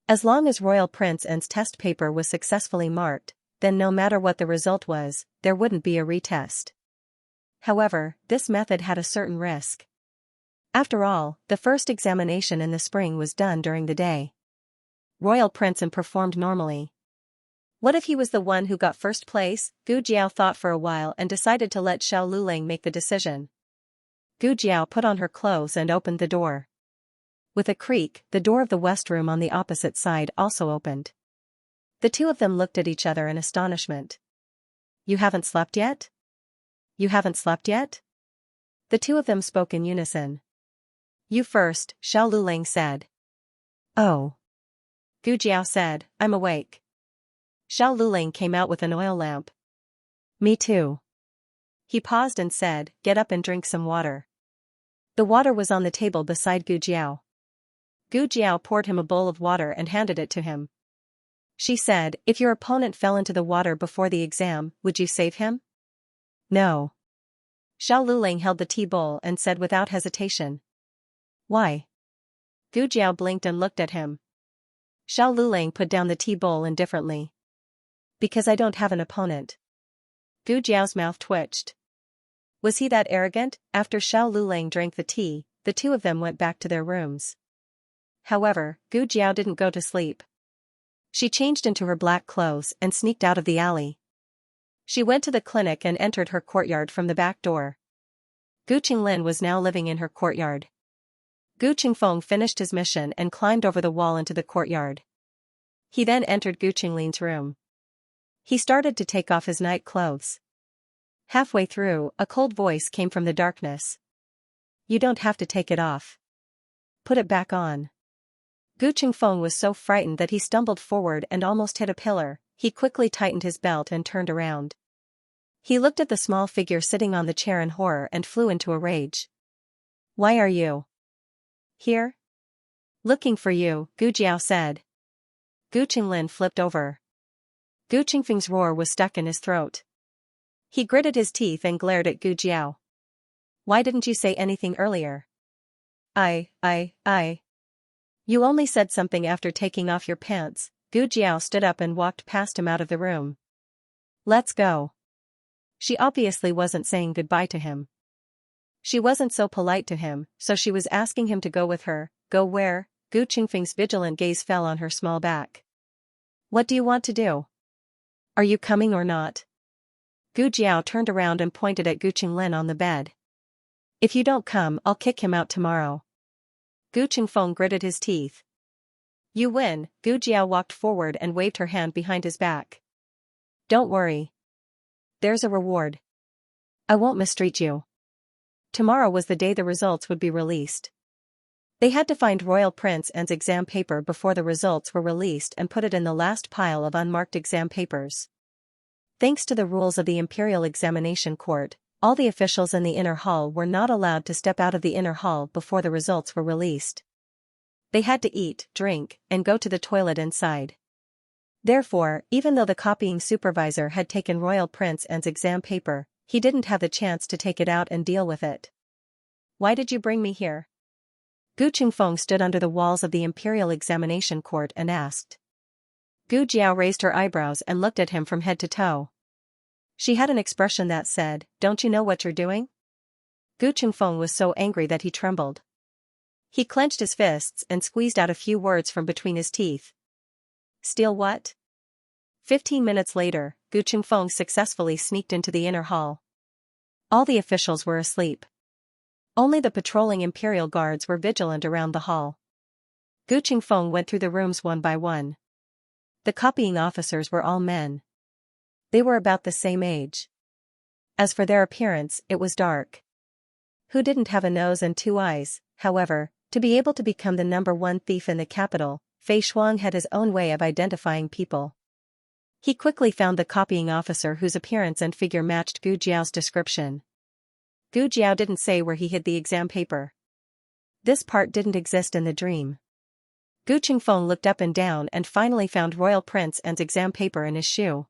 As long as Royal Princeton's test paper was successfully marked, then no matter what the result was, there wouldn't be a retest. However, this method had a certain risk. After all, the first examination in the spring was done during the day. Royal Princeton performed normally. What if he was the one who got first place? Gu Jiao thought for a while and decided to let Xiao Lulang make the decision. Gu Jiao put on her clothes and opened the door. With a creak, the door of the west room on the opposite side also opened. The two of them looked at each other in astonishment. You haven't slept yet? You haven't slept yet? The two of them spoke in unison. You first, Xiao Lulang said. Oh. Gu Jiao said, I'm awake. Xiao Lulang came out with an oil lamp. Me too. He paused and said, get up and drink some water. The water was on the table beside Gu Jiao. Gu Jiao poured him a bowl of water and handed it to him. She said, if your opponent fell into the water before the exam, would you save him? No. Xiao Lulang held the tea bowl and said without hesitation. Why? Gu Jiao blinked and looked at him. Xiao Lulang put down the tea bowl indifferently. Because I don't have an opponent. Gu Jiao's mouth twitched. Was he that arrogant? After Xiao Lulang drank the tea, the two of them went back to their rooms. However, Gu Jiao didn't go to sleep. She changed into her black clothes and sneaked out of the alley. She went to the clinic and entered her courtyard from the back door. Gu Qinglin was now living in her courtyard. Gu Qingfeng finished his mission and climbed over the wall into the courtyard. He then entered Gu Qinglin's room. He started to take off his night clothes. Halfway through, a cold voice came from the darkness. You don't have to take it off. Put it back on. Gu Qingfeng was so frightened that he stumbled forward and almost hit a pillar. He quickly tightened his belt and turned around. He looked at the small figure sitting on the chair in horror and flew into a rage. Why are you here? Looking for you, Gu Jiao said. Gu Qinglin flipped over. Gu Qingfeng's roar was stuck in his throat. He gritted his teeth and glared at Gu Jiao. Why didn't you say anything earlier? I. You only said something after taking off your pants. Gu Jiao stood up and walked past him out of the room. Let's go. She obviously wasn't saying goodbye to him. She wasn't so polite to him, so she was asking him to go with her. Go where? Gu Qingfeng's vigilant gaze fell on her small back. What do you want to do? Are you coming or not? Gu Jiao turned around and pointed at Gu Qinglin on the bed. If you don't come, I'll kick him out tomorrow. Gu Qingfeng gritted his teeth. You win. Gu Jiao walked forward and waved her hand behind his back. Don't worry. There's a reward. I won't mistreat you. Tomorrow was the day the results would be released. They had to find Royal Prince Anne's exam paper before the results were released and put it in the last pile of unmarked exam papers. Thanks to the rules of the Imperial Examination Court, all the officials in the inner hall were not allowed to step out of the inner hall before the results were released. They had to eat, drink, and go to the toilet inside. Therefore, even though the copying supervisor had taken Royal Prince Anne's exam paper, he didn't have the chance to take it out and deal with it. Why did you bring me here? Gu Qingfeng stood under the walls of the Imperial Examination Court and asked. Gu Jiao raised her eyebrows and looked at him from head to toe. She had an expression that said, "Don't you know what you're doing?" Gu Qingfeng was so angry that he trembled. He clenched his fists and squeezed out a few words from between his teeth. Steal what? 15 minutes later, Gu Qingfeng successfully sneaked into the inner hall. All the officials were asleep. Only the patrolling Imperial guards were vigilant around the hall. Gu Qingfeng went through the rooms one by one. The copying officers were all men. They were about the same age. As for their appearance, it was dark. Who didn't have a nose and two eyes, however, to be able to become the #1 thief in the capital, Fei Shuang had his own way of identifying people. He quickly found the copying officer whose appearance and figure matched Gu Jiao's description. Gu Jiao didn't say where he hid the exam paper. This part didn't exist in the dream. Gu Qingfeng looked up and down and finally found Royal Prince Anne's exam paper in his shoe.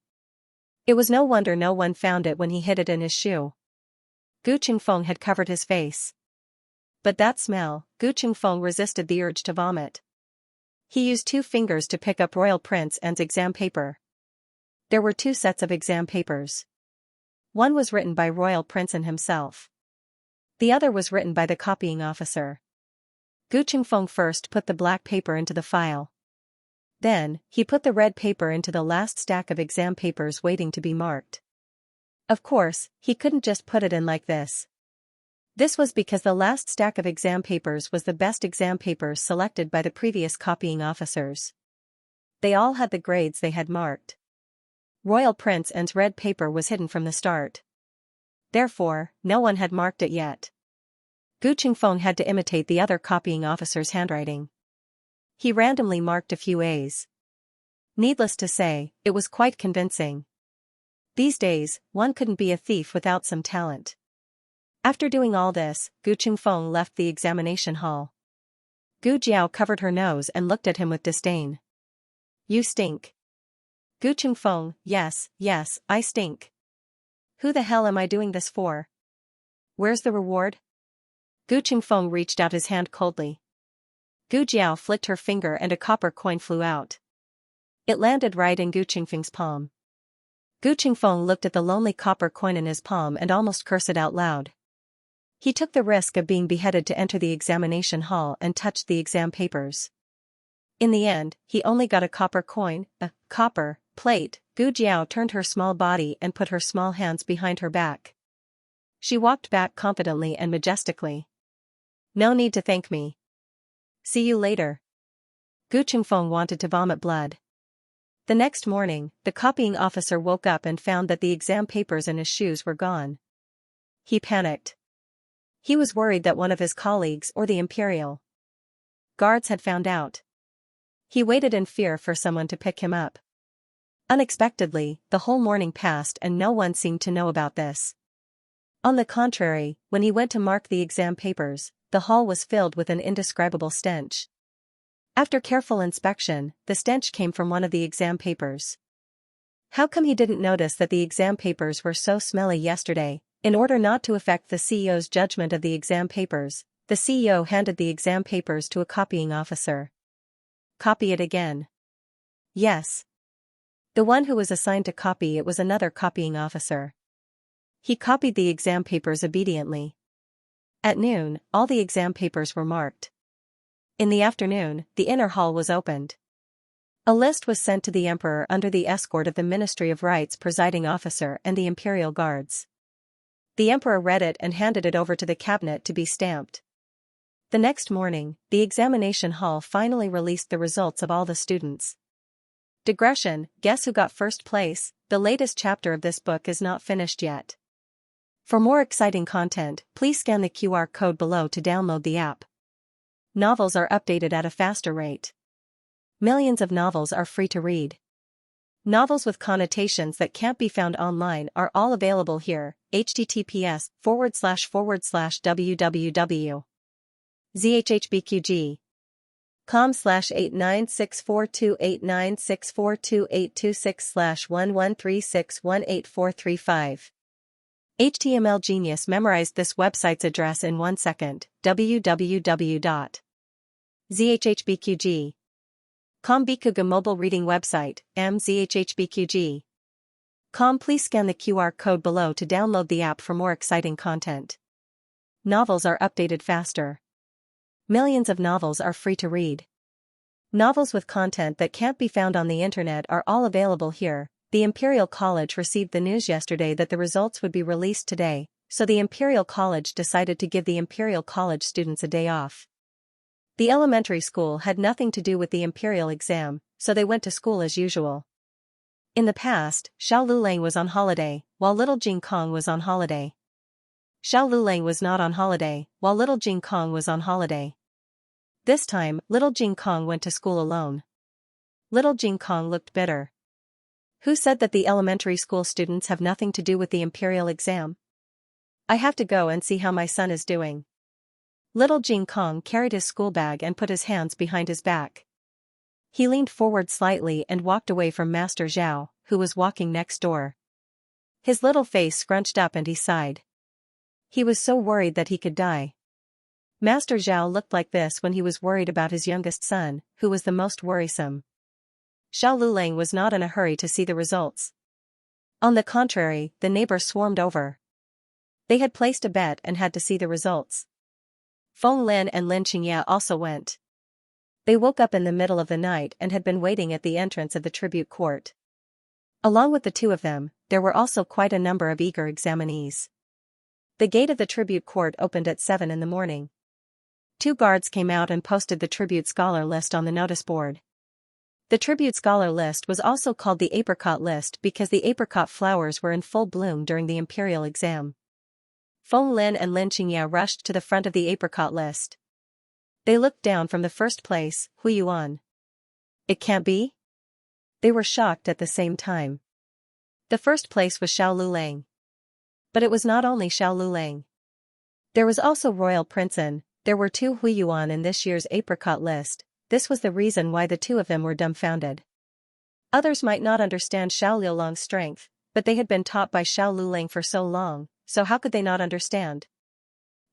It was no wonder no one found it when he hid it in his shoe. Gu Qingfeng had covered his face. But that smell, Gu Qingfeng resisted the urge to vomit. He used 2 fingers to pick up Royal Prince Anne's exam paper. There were 2 sets of exam papers. One was written by Royal Prince Anne himself. The other was written by the copying officer. Gu Qingfeng first put the black paper into the file. Then, he put the red paper into the last stack of exam papers waiting to be marked. Of course, he couldn't just put it in like this. This was because the last stack of exam papers was the best exam papers selected by the previous copying officers. They all had the grades they had marked. Royal Prince Anne's red paper was hidden from the start. Therefore, no one had marked it yet. Gu Qingfeng had to imitate the other copying officer's handwriting. He randomly marked a few A's. Needless to say, it was quite convincing. These days, one couldn't be a thief without some talent. After doing all this, Gu Qingfeng left the examination hall. Gu Jiao covered her nose and looked at him with disdain. You stink. Gu Qingfeng, yes, I stink. Who the hell am I doing this for? Where's the reward? Gu Qingfeng reached out his hand coldly. Gu Jiao flicked her finger and a copper coin flew out. It landed right in Gu Qingfeng's palm. Gu Qingfeng looked at the lonely copper coin in his palm and almost cursed it out loud. He took the risk of being beheaded to enter the examination hall and touched the exam papers. In the end, he only got a copper coin, a copper plate. Gu Jiao turned her small body and put her small hands behind her back. She walked back confidently and majestically. No need to thank me. See you later. Gu Qingfeng wanted to vomit blood. The next morning, the copying officer woke up and found that the exam papers in his shoes were gone. He panicked. He was worried that one of his colleagues or the Imperial guards had found out. He waited in fear for someone to pick him up. Unexpectedly, the whole morning passed and no one seemed to know about this. On the contrary, when he went to mark the exam papers, the hall was filled with an indescribable stench. After careful inspection, the stench came from one of the exam papers. How come he didn't notice that the exam papers were so smelly yesterday? In order not to affect the CEO's judgment of the exam papers, the CEO handed the exam papers to a copying officer. Copy it again. Yes. The one who was assigned to copy it was another copying officer. He copied the exam papers obediently. At noon, all the exam papers were marked. In the afternoon, the inner hall was opened. A list was sent to the emperor under the escort of the Ministry of Rights presiding officer and the imperial guards. The emperor read it and handed it over to the cabinet to be stamped. The next morning, the examination hall finally released the results of all the students. Digression, guess who got first place? The latest chapter of this book is not finished yet. For more exciting content, please scan the QR code below to download the app. Novels are updated at a faster rate. Millions of novels are free to read. Novels with connotations that can't be found online are all available here. https://zhhbqg.com/8964289642826/113618435. HTML Genius memorized this website's address in 1 second. www.zhhbqg.com Bikuga mobile reading website, mzhhbqg.com. Please scan the QR code below to download the app for more exciting content. Novels are updated faster. Millions of novels are free to read. Novels with content that can't be found on the internet are all available here. The Imperial College received the news yesterday that the results would be released today, so the Imperial College decided to give the Imperial College students a day off. The elementary school had nothing to do with the imperial exam, so they went to school as usual. In the past, Xiao Lulang was on holiday, while little Jing Kong was on holiday. Xiao Lulang was not on holiday, while little Jing Kong was on holiday. This time, little Jing Kong went to school alone. Little Jing Kong looked bitter. Who said that the elementary school students have nothing to do with the imperial exam? I have to go and see how my son is doing. Little Jing Kong carried his school bag and put his hands behind his back. He leaned forward slightly and walked away from Master Zhao, who was walking next door. His little face scrunched up and he sighed. He was so worried that he could die. Master Zhao looked like this when he was worried about his youngest son, who was the most worrisome. Xiao Lulang was not in a hurry to see the results. On the contrary, the neighbors swarmed over. They had placed a bet and had to see the results. Feng Lin and Lin Xianxia also went. They woke up in the middle of the night and had been waiting at the entrance of the tribute court. Along with the two of them, there were also quite a number of eager examinees. The gate of the tribute court opened at 7 in the morning. 2 guards came out and posted the tribute scholar list on the notice board. The tribute scholar list was also called the apricot list because the apricot flowers were in full bloom during the imperial exam. Feng Lin and Lin Xianxia rushed to the front of the apricot list. They looked down from the first place, Hui Yuan. It can't be? They were shocked at the same time. The first place was Xiao Lulang. But it was not only Xiao Lulang. There was also Royal Princeton. There were 2 Hui Yuan in this year's apricot list. This was the reason why the two of them were dumbfounded. Others might not understand Xiao Liulang's strength, but they had been taught by Xiao Lulang for so long, so how could they not understand?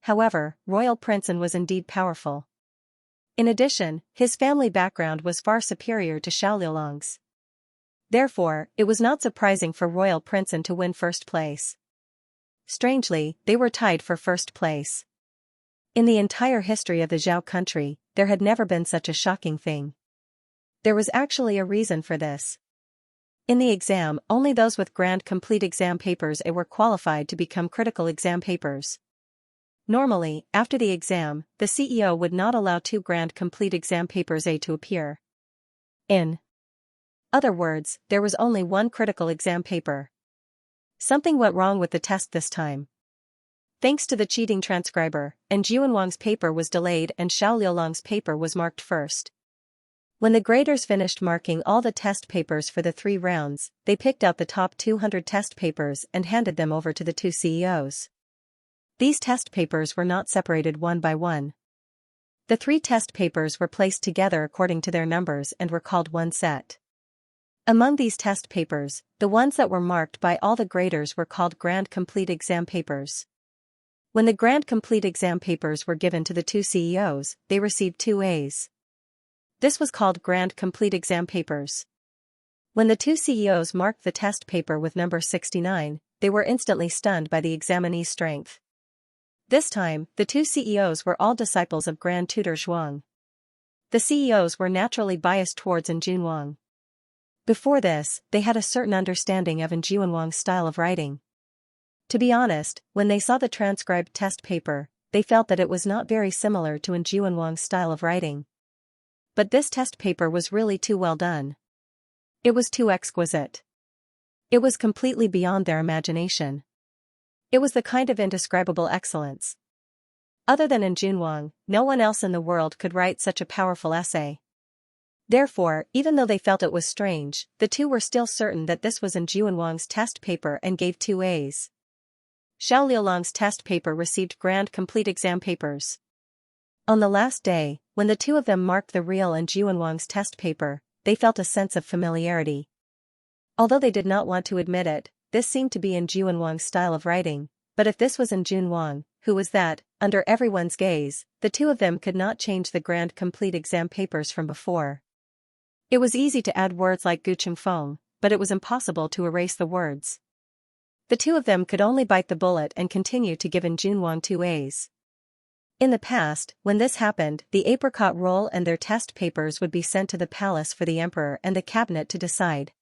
However, Royal Princeton was indeed powerful. In addition, his family background was far superior to Xiao Liulang's. Therefore, it was not surprising for Royal Princeton to win first place. Strangely, they were tied for first place. In the entire history of the Zhao country, there had never been such a shocking thing. There was actually a reason for this. In the exam, only those with Grand Complete Exam Papers A were qualified to become critical exam papers. Normally, after the exam, the CEO would not allow 2 Grand Complete Exam Papers A to appear. In other words, there was only 1 critical exam paper. Something went wrong with the test this time. Thanks to the cheating transcriber, and Jianwang's paper was delayed and Xiao Liulang's paper was marked first. When the graders finished marking all the test papers for the 3 rounds, they picked out the top 200 test papers and handed them over to the 2 CEOs. These test papers were not separated one by one. The 3 test papers were placed together according to their numbers and were called one set. Among these test papers, the ones that were marked by all the graders were called Grand Complete Exam Papers. When the Grand Complete Exam Papers were given to the 2 CEOs, they received 2 A's. This was called Grand Complete Exam Papers. When the 2 CEOs marked the test paper with number 69, they were instantly stunned by the examinee's strength. This time, the 2 CEOs were all disciples of Grand Tutor Zhuang. The CEOs were naturally biased towards Jianwang. Before this, they had a certain understanding of Wang's style of writing. To be honest, when they saw the transcribed test paper, they felt that it was not very similar to Wang's style of writing. But this test paper was really too well done. It was too exquisite. It was completely beyond their imagination. It was the kind of indescribable excellence. Other than Wang, no one else in the world could write such a powerful essay. Therefore, even though they felt it was strange, the two were still certain that this was Wang's test paper and gave 2 A's. Xiao Liulong's test paper received grand complete exam papers. On the last day, when the two of them marked the real Wang's test paper, they felt a sense of familiarity. Although they did not want to admit it, this seemed to be Wang's style of writing, but if this was Wang, who was that, under everyone's gaze, the two of them could not change the grand complete exam papers from before. It was easy to add words like Guqingfeng, but it was impossible to erase the words. The two of them could only bite the bullet and continue to give Wang 2 A's. In the past, when this happened, the apricot roll and their test papers would be sent to the palace for the emperor and the cabinet to decide.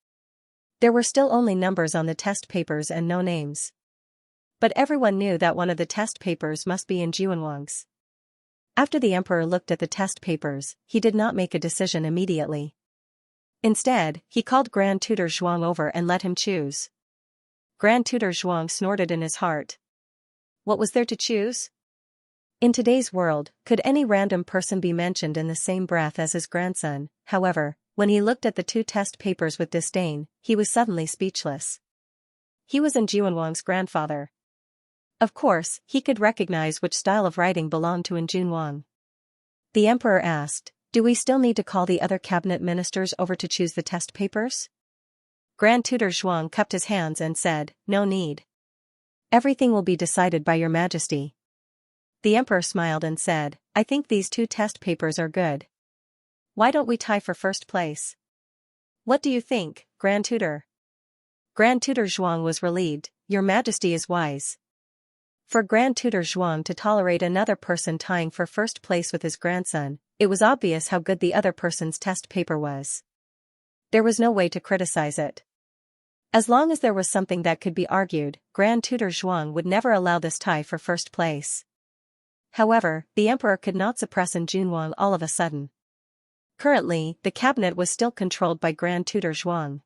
There were still only numbers on the test papers and no names. But everyone knew that one of the test papers must be Wang's. After the emperor looked at the test papers, he did not make a decision immediately. Instead, he called Grand Tutor Zhuang over and let him choose. Grand Tutor Zhuang snorted in his heart. What was there to choose? In today's world, could any random person be mentioned in the same breath as his grandson? However, when he looked at the 2 test papers with disdain, he was suddenly speechless. He was Wang's grandfather. Of course, he could recognize which style of writing belonged to Wang. The emperor asked, "Do we still need to call the other cabinet ministers over to choose the test papers?" Grand Tutor Zhuang cupped his hands and said, "No need. Everything will be decided by your majesty." The emperor smiled and said, "I think these 2 test papers are good. Why don't we tie for first place? What do you think, Grand Tutor?" Grand Tutor Zhuang was relieved. "Your majesty is wise." For Grand Tutor Zhuang to tolerate another person tying for first place with his grandson, it was obvious how good the other person's test paper was. There was no way to criticize it. As long as there was something that could be argued, Grand Tutor Zhuang would never allow this tie for first place. However, the emperor could not suppress Wang all of a sudden. Currently, the cabinet was still controlled by Grand Tutor Zhuang.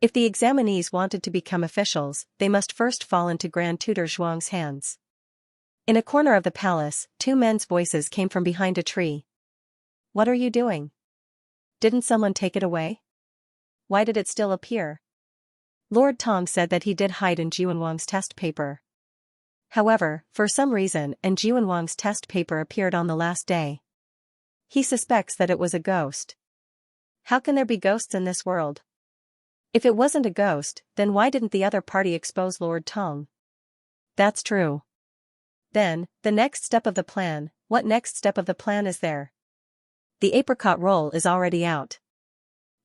If the examinees wanted to become officials, they must first fall into Grand Tutor Zhuang's hands. In a corner of the palace, 2 men's voices came from behind a tree. "What are you doing? Didn't someone take it away? Why did it still appear?" Lord Tong said that he did hide Wang's test paper. However, for some reason, Wang's test paper appeared on the last day. He suspects that it was a ghost. How can there be ghosts in this world? If it wasn't a ghost, then why didn't the other party expose Lord Tong? That's true. Then, the next step of the plan. What next step of the plan is there? The apricot roll is already out.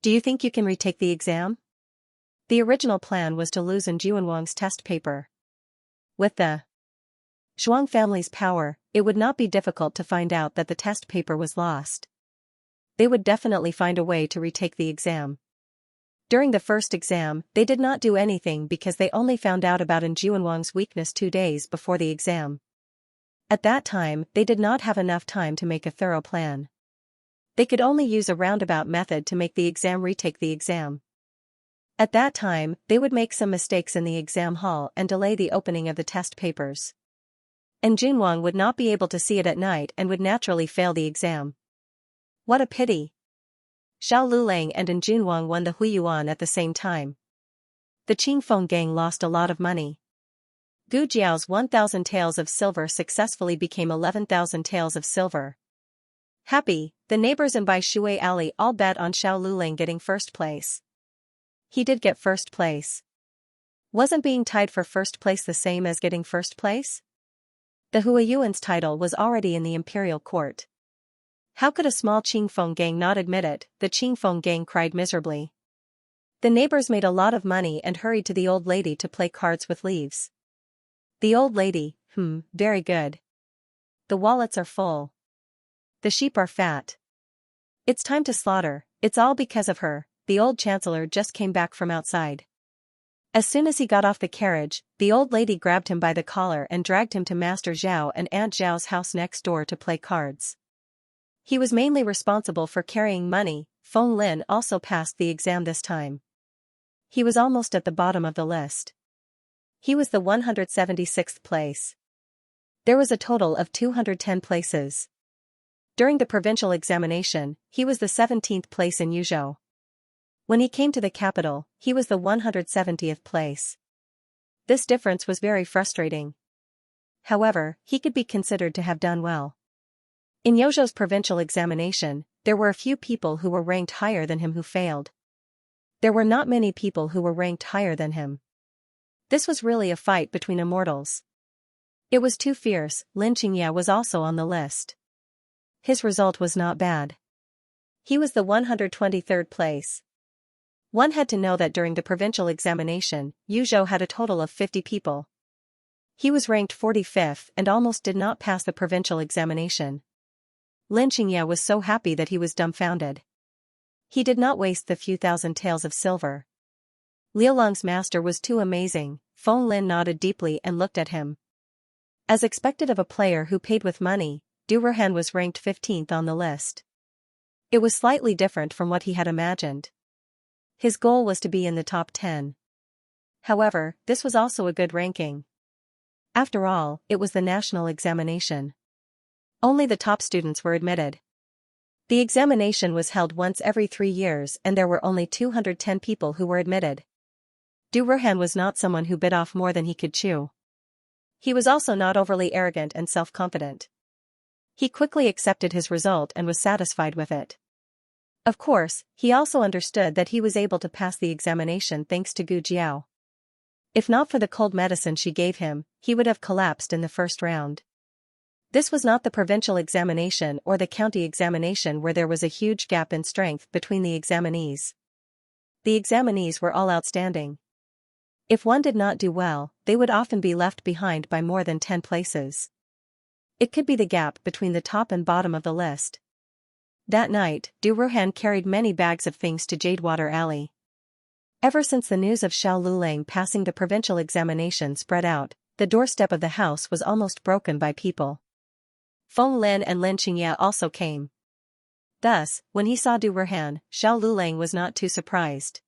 Do you think you can retake the exam? The original plan was to lose Wang's test paper. With the Zhuang family's power, it would not be difficult to find out that the test paper was lost. They would definitely find a way to retake the exam. During the first exam, they did not do anything because they only found out about Wang's weakness 2 days before the exam. At that time, they did not have enough time to make a thorough plan. They could only use a roundabout method to make the exam retake the exam. At that time, they would make some mistakes in the exam hall and delay the opening of the test papers. Wang would not be able to see it at night and would naturally fail the exam. What a pity! Xiao Lulang and Wang won the Huiyuan at the same time. The Qingfeng gang lost a lot of money. Gu Jiao's 1,000 taels of silver successfully became 11,000 taels of silver. Happy, the neighbors in Bai Shui Alley all bet on Xiao Lulang getting first place. He did get first place. Wasn't being tied for first place the same as getting first place? The Huiyuan's title was already in the imperial court. How could a small Qingfeng gang not admit it? The Qingfeng gang cried miserably. The neighbors made a lot of money and hurried to the old lady to play cards with leaves. The old lady, very good. The wallets are full. The sheep are fat. It's time to slaughter, it's all because of her, the old chancellor just came back from outside. As soon as he got off the carriage, the old lady grabbed him by the collar and dragged him to Master Zhao and Aunt Zhao's house next door to play cards. He was mainly responsible for carrying money. Feng Lin also passed the exam this time. He was almost at the bottom of the list. He was the 176th place. There was a total of 210 places. During the provincial examination, he was the 17th place in Yuzhou. When he came to the capital, he was the 170th place. This difference was very frustrating. However, he could be considered to have done well. In Yuzhou's provincial examination, there were a few people who were ranked higher than him who failed. There were not many people who were ranked higher than him. This was really a fight between immortals. It was too fierce. Xianxia was also on the list. His result was not bad. He was the 123rd place. One had to know that during the provincial examination, Yuzhou had a total of 50 people. He was ranked 45th and almost did not pass the provincial examination. Xianxia was so happy that he was dumbfounded. He did not waste the few thousand taels of silver. Liulong's master was too amazing. Feng Lin nodded deeply and looked at him. As expected of a player who paid with money, Du Erhan was ranked 15th on the list. It was slightly different from what he had imagined. His goal was to be in the top 10. However, this was also a good ranking. After all, it was the national examination. Only the top students were admitted. The examination was held once every 3 years and there were only 210 people who were admitted. Du Erhan was not someone who bit off more than he could chew. He was also not overly arrogant and self-confident. He quickly accepted his result and was satisfied with it. Of course, he also understood that he was able to pass the examination thanks to Gu Jiao. If not for the cold medicine she gave him, he would have collapsed in the first round. This was not the provincial examination or the county examination where there was a huge gap in strength between the examinees. The examinees were all outstanding. If one did not do well, they would often be left behind by more than 10 places. It could be the gap between the top and bottom of the list. That night, Du Erhan carried many bags of things to Jadewater Alley. Ever since the news of Xiao Lulang passing the provincial examination spread out, the doorstep of the house was almost broken by people. Feng Lin and Xianxia also came. Thus, when he saw Du Erhan, Xiao Lulang was not too surprised.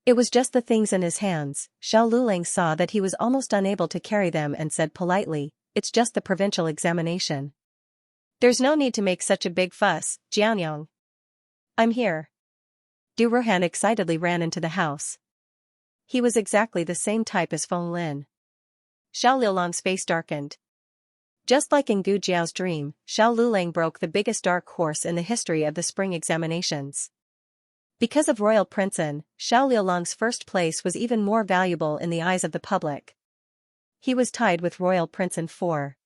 It was just the things in his hands. Xiao Lulang saw that he was almost unable to carry them and said politely, "It's just the provincial examination. There's no need to make such a big fuss, Jianyong. I'm here." Du Erhan excitedly ran into the house. He was exactly the same type as Feng Lin. Xiao Liulang's face darkened. Just like in Gu Jiao's dream, Xiao Lulang broke the biggest dark horse in the history of the spring examinations. Because of Royal Princeton, Xiao Liulang's first place was even more valuable in the eyes of the public. He was tied with Royal Princeton for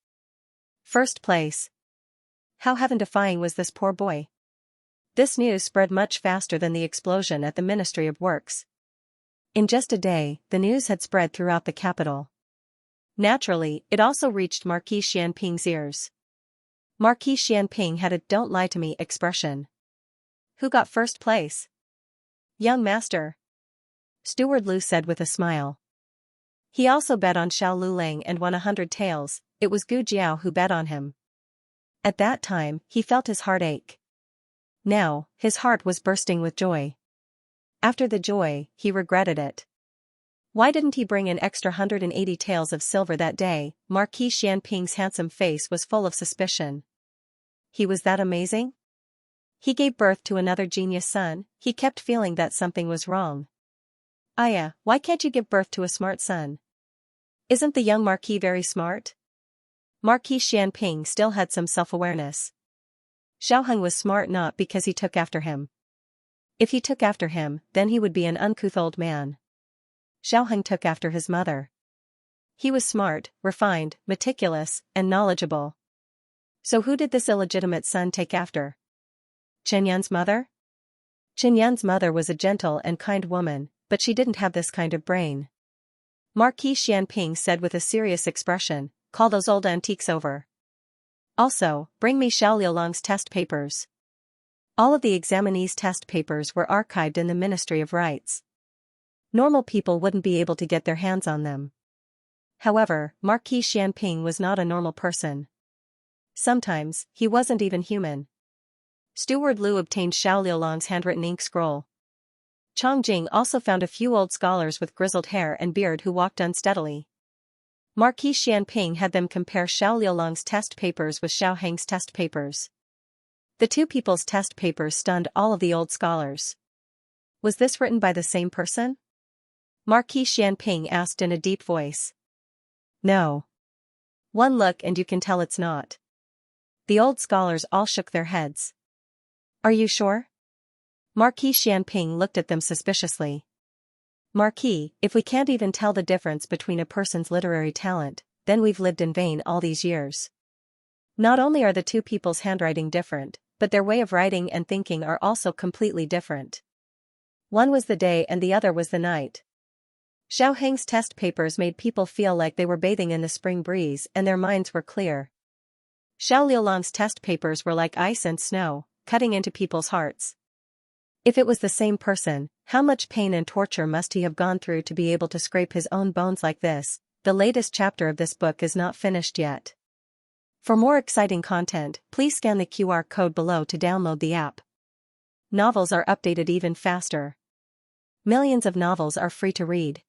first place. How heaven-defying was this poor boy? This news spread much faster than the explosion at the Ministry of Works. In just a day, the news had spread throughout the capital. Naturally, it also reached Marquis Xianping's ears. Marquis Xianping had a "don't lie to me" expression. Who got first place? Young master. Steward Lu said with a smile. He also bet on Xiao Lulang and won 100 taels. It was Gu Jiao who bet on him. At that time, he felt his heart ache. Now, his heart was bursting with joy. After the joy, he regretted it. Why didn't he bring an extra 180 taels of silver that day? Marquis Xianping's handsome face was full of suspicion. He was that amazing? He gave birth to another genius son. He kept feeling that something was wrong. Aya, why can't you give birth to a smart son? Isn't the young Marquis very smart? Marquis Xianping still had some self-awareness. Xiaoheng was smart not because he took after him. If he took after him, then he would be an uncouth old man. Xiaoheng took after his mother. He was smart, refined, meticulous, and knowledgeable. So who did this illegitimate son take after? Chenyan's mother? Chenyan's mother was a gentle and kind woman, but she didn't have this kind of brain. Marquis Xianping said with a serious expression, "Call those old antiques over. Also, bring me Xiao Liulang's test papers." All of the examinees' test papers were archived in the Ministry of Rights. Normal people wouldn't be able to get their hands on them. However, Marquis Xianping was not a normal person. Sometimes, he wasn't even human. Steward Liu obtained Xiao Liulong's handwritten ink scroll. Chang Jing also found a few old scholars with grizzled hair and beard who walked unsteadily. Marquis Xianping had them compare Xiao Liulong's test papers with Xiao Heng's test papers. The two people's test papers stunned all of the old scholars. Was this written by the same person? Marquis Xianping asked in a deep voice. No. One look and you can tell it's not. The old scholars all shook their heads. Are you sure? Marquis Xianping looked at them suspiciously. Marquis, if we can't even tell the difference between a person's literary talent, then we've lived in vain all these years. Not only are the two people's handwriting different, but their way of writing and thinking are also completely different. One was the day and the other was the night. Xiao Heng's test papers made people feel like they were bathing in the spring breeze and their minds were clear. Xiao Liulong's test papers were like ice and snow, cutting into people's hearts. If it was the same person, how much pain and torture must he have gone through to be able to scrape his own bones like this? The latest chapter of this book is not finished yet. For more exciting content, please scan the QR code below to download the app. Novels are updated even faster. Millions of novels are free to read.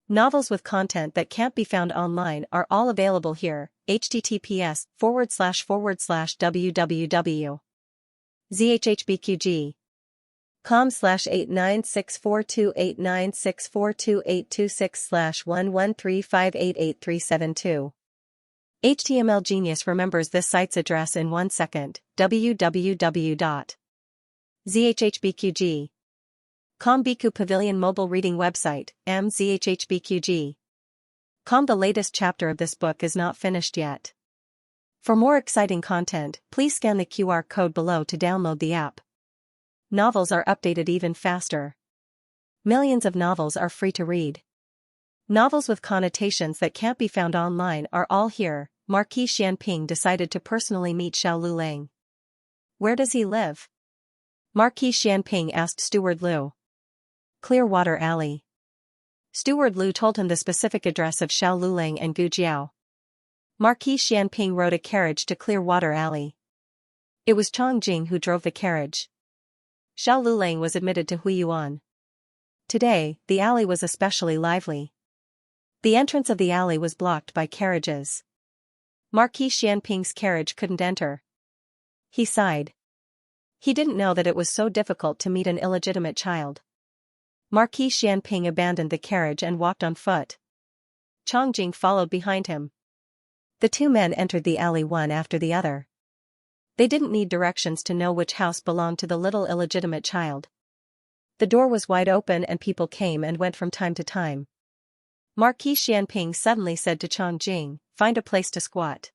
Novels with content that can't be found online are all available here. https://www.zhhbqg.com/89642896428226/113588372. HTML Genius remembers this site's address in 1 second. www.zhhbqg.com Biku Pavilion Mobile Reading Website, mzhhbqg.com. The latest chapter of this book is not finished yet. For more exciting content, please scan the QR code below to download the app. Novels are updated even faster. Millions of novels are free to read. Novels with connotations that can't be found online are all here. Marquis Xianping decided to personally meet Xiao Liulang. Where does he live? Marquis Xianping asked Steward Liu. Clearwater Alley. Steward Liu told him the specific address of Xiao Liulang and Gu Jiao. Marquis Xianping rode a carriage to Clearwater Alley. It was Chang Jing who drove the carriage. Xiao Liulang was admitted to Huiyuan. Today, the alley was especially lively. The entrance of the alley was blocked by carriages. Marquis Xianping's carriage couldn't enter. He sighed. He didn't know that it was so difficult to meet an illegitimate child. Marquis Xianping abandoned the carriage and walked on foot. Chang Jing followed behind him. The two men entered the alley one after the other. They didn't need directions to know which house belonged to the little illegitimate child. The door was wide open and people came and went from time to time. Marquis Xianping suddenly said to Chang Jing, "Find a place to squat.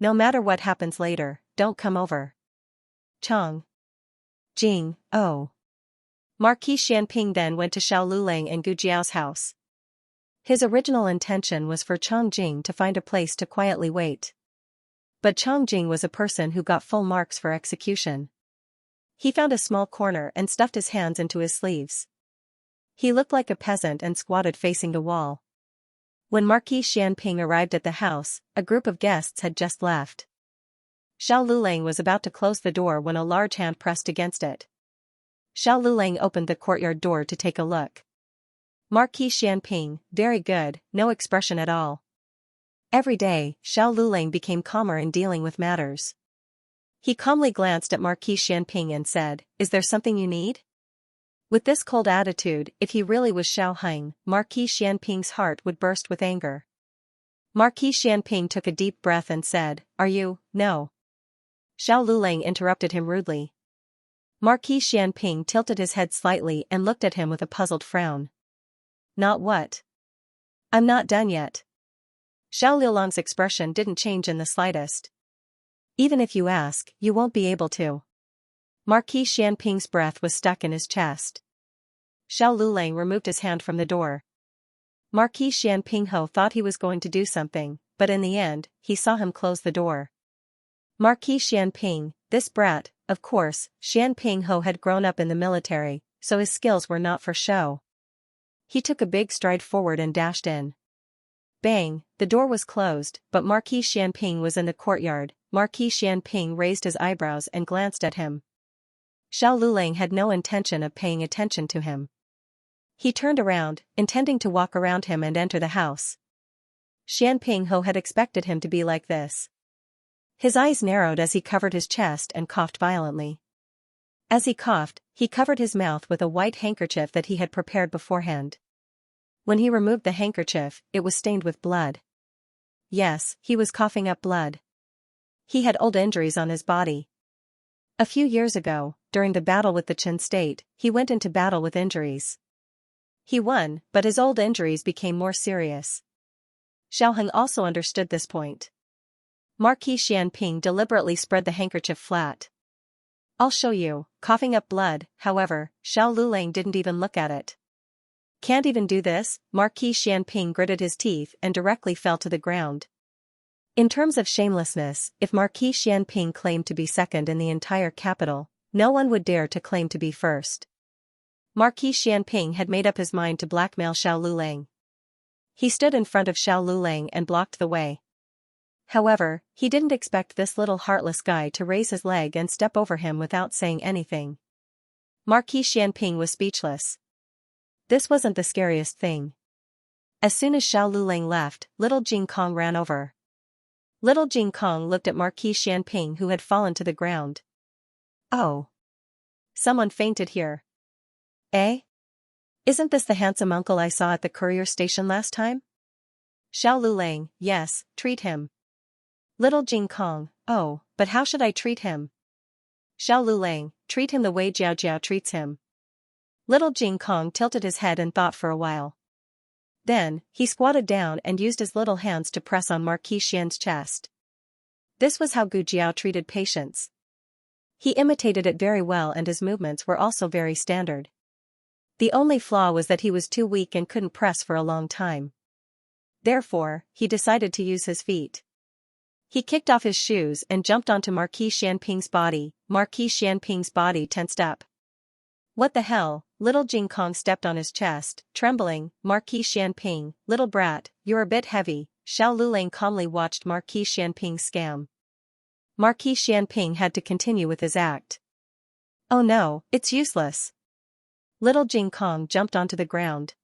No matter what happens later, don't come over." Chang Jing, oh. Marquis Xianping then went to Xiao Liulang and Gu Jiao's house. His original intention was for Chang Jing to find a place to quietly wait. But Chang Jing was a person who got full marks for execution. He found a small corner and stuffed his hands into his sleeves. He looked like a peasant and squatted facing the wall. When Marquis Xianping arrived at the house, a group of guests had just left. Xiao Liulang was about to close the door when a large hand pressed against it. Xiao Liulang opened the courtyard door to take a look. Marquis Xianping, very good, no expression at all. Every day, Xiao Liulang became calmer in dealing with matters. He calmly glanced at Marquis Xianping and said, "Is there something you need?" With this cold attitude, if he really was Xiao Heng, Marquis Xianping's heart would burst with anger. Marquis Xianping took a deep breath and said, "Are you, no?" Xiao Liulang interrupted him rudely. Marquis Xianping tilted his head slightly and looked at him with a puzzled frown. "Not what?" "I'm not done yet." Xiao Liulang's expression didn't change in the slightest. "Even if you ask, you won't be able to." Marquis Xianping's breath was stuck in his chest. Xiao Liulang removed his hand from the door. Marquis Xianping thought he was going to do something, but in the end, he saw him close the door. Marquis Xianping, This brat, of course, Xian Pingho had grown up in the military, so his skills were not for show. He took a big stride forward and dashed in. Bang, the door was closed, but Marquis Xianping was in the courtyard. Marquis Xianping raised his eyebrows and glanced at him. Xiao Lulang had no intention of paying attention to him. He turned around, intending to walk around him and enter the house. Xianping Ho had expected him to be like this. His eyes narrowed as he covered his chest and coughed violently. As he coughed, he covered his mouth with a white handkerchief that he had prepared beforehand. When he removed the handkerchief, it was stained with blood. Yes, he was coughing up blood. He had old injuries on his body. A few years ago, during the battle with the Qin state, he went into battle with injuries. He won, but his old injuries became more serious. Xiao Heng also understood this point. Marquis Xianping deliberately spread the handkerchief flat. I'll show you, coughing up blood. However, Xiao Lulang didn't even look at it. Can't even do this, Marquis Xianping gritted his teeth and directly fell to the ground. In terms of shamelessness, if Marquis Xianping claimed to be second in the entire capital, no one would dare to claim to be first. Marquis Xianping had made up his mind to blackmail Xiao Lulang. He stood in front of Xiao Lulang and blocked the way. However, he didn't expect this little heartless guy to raise his leg and step over him without saying anything. Marquis Xianping was speechless. This wasn't the scariest thing. As soon as Xiao Lulang left, little Jing Kong ran over. Little Jing Kong looked at Marquis Xianping, who had fallen to the ground. Oh. Someone fainted here. Eh? Isn't this the handsome uncle I saw at the courier station last time? Xiao Lulang, yes, treat him. Little Jing Kong, oh, but how should I treat him? Xiao Lulang, treat him the way Jiao Jiao treats him. Little Jing Kong tilted his head and thought for a while. Then, he squatted down and used his little hands to press on Marquis Xian's chest. This was how Gu Jiao treated patients. He imitated it very well, and his movements were also very standard. The only flaw was that he was too weak and couldn't press for a long time. Therefore, he decided to use his feet. He kicked off his shoes and jumped onto Marquis Xianping's body. Marquis Xianping's body tensed up. What the hell? Little Jing Kong stepped on his chest, trembling. Marquis Xianping, little brat, you're a bit heavy. Xiao Lulang calmly watched Marquis Xianping's scam. Marquis Xianping had to continue with his act. Oh no, it's useless. Little Jing Kong jumped onto the ground.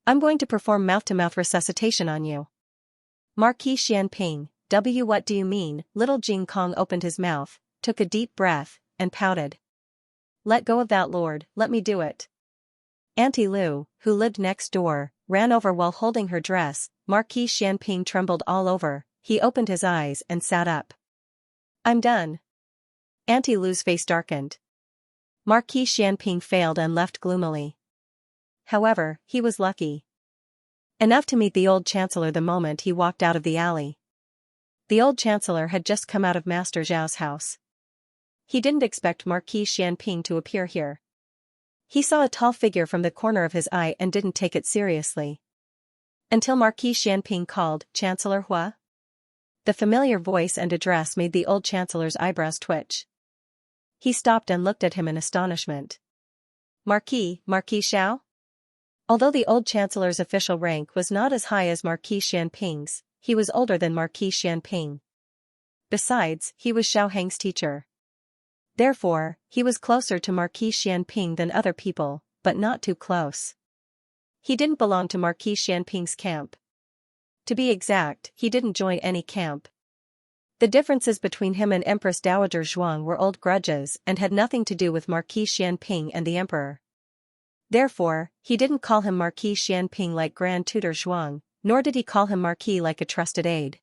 I'm going to perform mouth-to-mouth resuscitation on you. Marquis Xianping, what do you mean? Little Jing Kong opened his mouth, took a deep breath, and pouted. Let go of that, Lord, let me do it. Auntie Lu, who lived next door, ran over while holding her dress. Marquis Xianping trembled all over. He opened his eyes and sat up. I'm done. Auntie Lu's face darkened. Marquis Xianping failed and left gloomily. However, he was lucky enough to meet the old chancellor the moment he walked out of the alley. The old chancellor had just come out of Master Zhao's house. He didn't expect Marquis Xianping to appear here. He saw a tall figure from the corner of his eye and didn't take it seriously. Until Marquis Xianping called, Chancellor Hua? The familiar voice and address made the old chancellor's eyebrows twitch. He stopped and looked at him in astonishment. Marquis Xiao? Although the old chancellor's official rank was not as high as Marquis Xianping's, he was older than Marquis Xianping. Besides, he was Xiao Heng's teacher. Therefore, he was closer to Marquis Xianping than other people, but not too close. He didn't belong to Marquis Xianping's camp. To be exact, he didn't join any camp. The differences between him and Empress Dowager Zhuang were old grudges and had nothing to do with Marquis Xianping and the emperor. Therefore, he didn't call him Marquis Xianping like Grand Tutor Zhuang, nor did he call him Marquis like a trusted aide.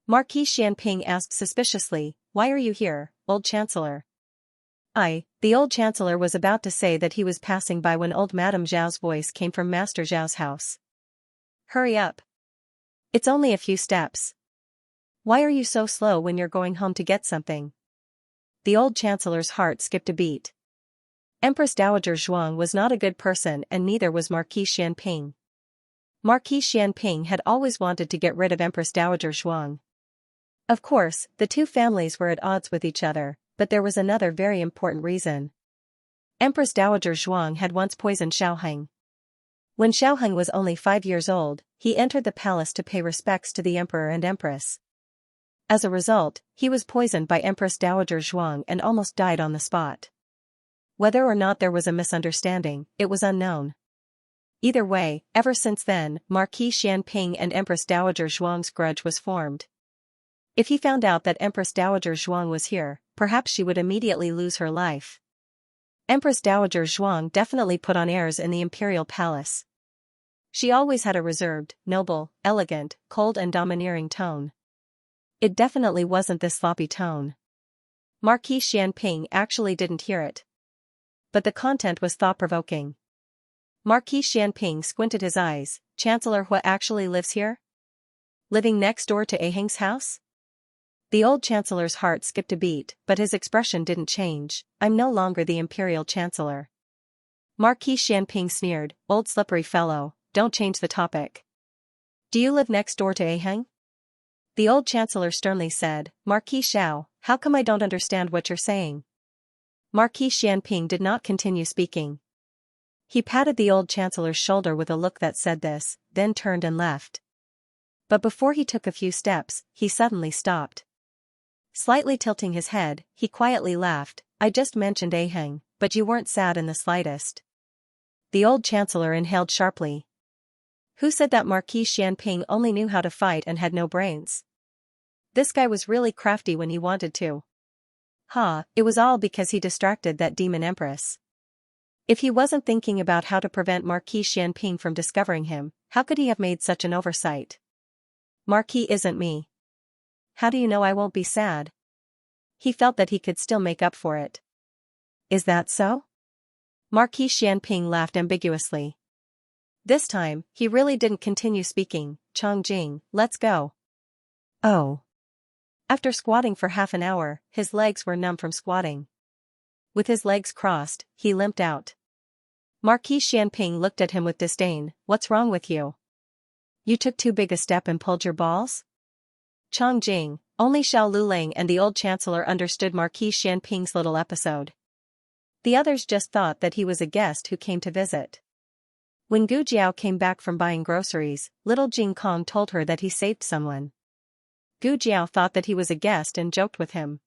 Marquis Xianping asked suspiciously, Why are you here, old chancellor? The old chancellor was about to say that he was passing by when old Madame Zhao's voice came from Master Zhao's house. Hurry up. It's only a few steps. Why are you so slow when you're going home to get something? The old chancellor's heart skipped a beat. Empress Dowager Zhuang was not a good person, and neither was Marquis Xianping. Marquis Xianping had always wanted to get rid of Empress Dowager Zhuang. Of course, the two families were at odds with each other, but there was another very important reason. Empress Dowager Zhuang had once poisoned Xiaoheng. When Xiaoheng was only 5 years old, he entered the palace to pay respects to the emperor and empress. As a result, he was poisoned by Empress Dowager Zhuang and almost died on the spot. Whether or not there was a misunderstanding, it was unknown. Either way, ever since then, Marquis Xianping and Empress Dowager Zhuang's grudge was formed. If he found out that Empress Dowager Zhuang was here, perhaps she would immediately lose her life. Empress Dowager Zhuang definitely put on airs in the imperial palace. She always had a reserved, noble, elegant, cold and domineering tone. It definitely wasn't this sloppy tone. Marquis Xianping actually didn't hear it. But the content was thought-provoking. Marquis Xianping squinted his eyes. Chancellor Hua actually lives here? Living next door to Aheng's house? The old chancellor's heart skipped a beat, but his expression didn't change. I'm no longer the imperial chancellor. Marquis Xianping sneered, old slippery fellow, don't change the topic. Do you live next door to Aheng? The old chancellor sternly said, Marquis Xiao, how come I don't understand what you're saying? Marquis Xianping did not continue speaking. He patted the old chancellor's shoulder with a look that said this, then turned and left. But before he took a few steps, he suddenly stopped. Slightly tilting his head, he quietly laughed, I just mentioned Aheng, but you weren't sad in the slightest. The old chancellor inhaled sharply. Who said that Marquis Xianping only knew how to fight and had no brains? This guy was really crafty when he wanted to. It was all because he distracted that demon empress. If he wasn't thinking about how to prevent Marquis Xianping from discovering him, how could he have made such an oversight? Marquis isn't me. How do you know I won't be sad? He felt that he could still make up for it. Is that so? Marquis Xianping laughed ambiguously. This time, he really didn't continue speaking. Chongjing, let's go. Oh. After squatting for half an hour, his legs were numb from squatting. With his legs crossed, he limped out. Marquis Xianping looked at him with disdain. What's wrong with you? You took too big a step and pulled your balls? Chongjing, only Xiao Lulang and the old chancellor understood Marquis Xianping's little episode. The others just thought that he was a guest who came to visit. When Gu Jiao came back from buying groceries, little Jing Kong told her that he saved someone. Gu Jiao thought that he was a guest and joked with him.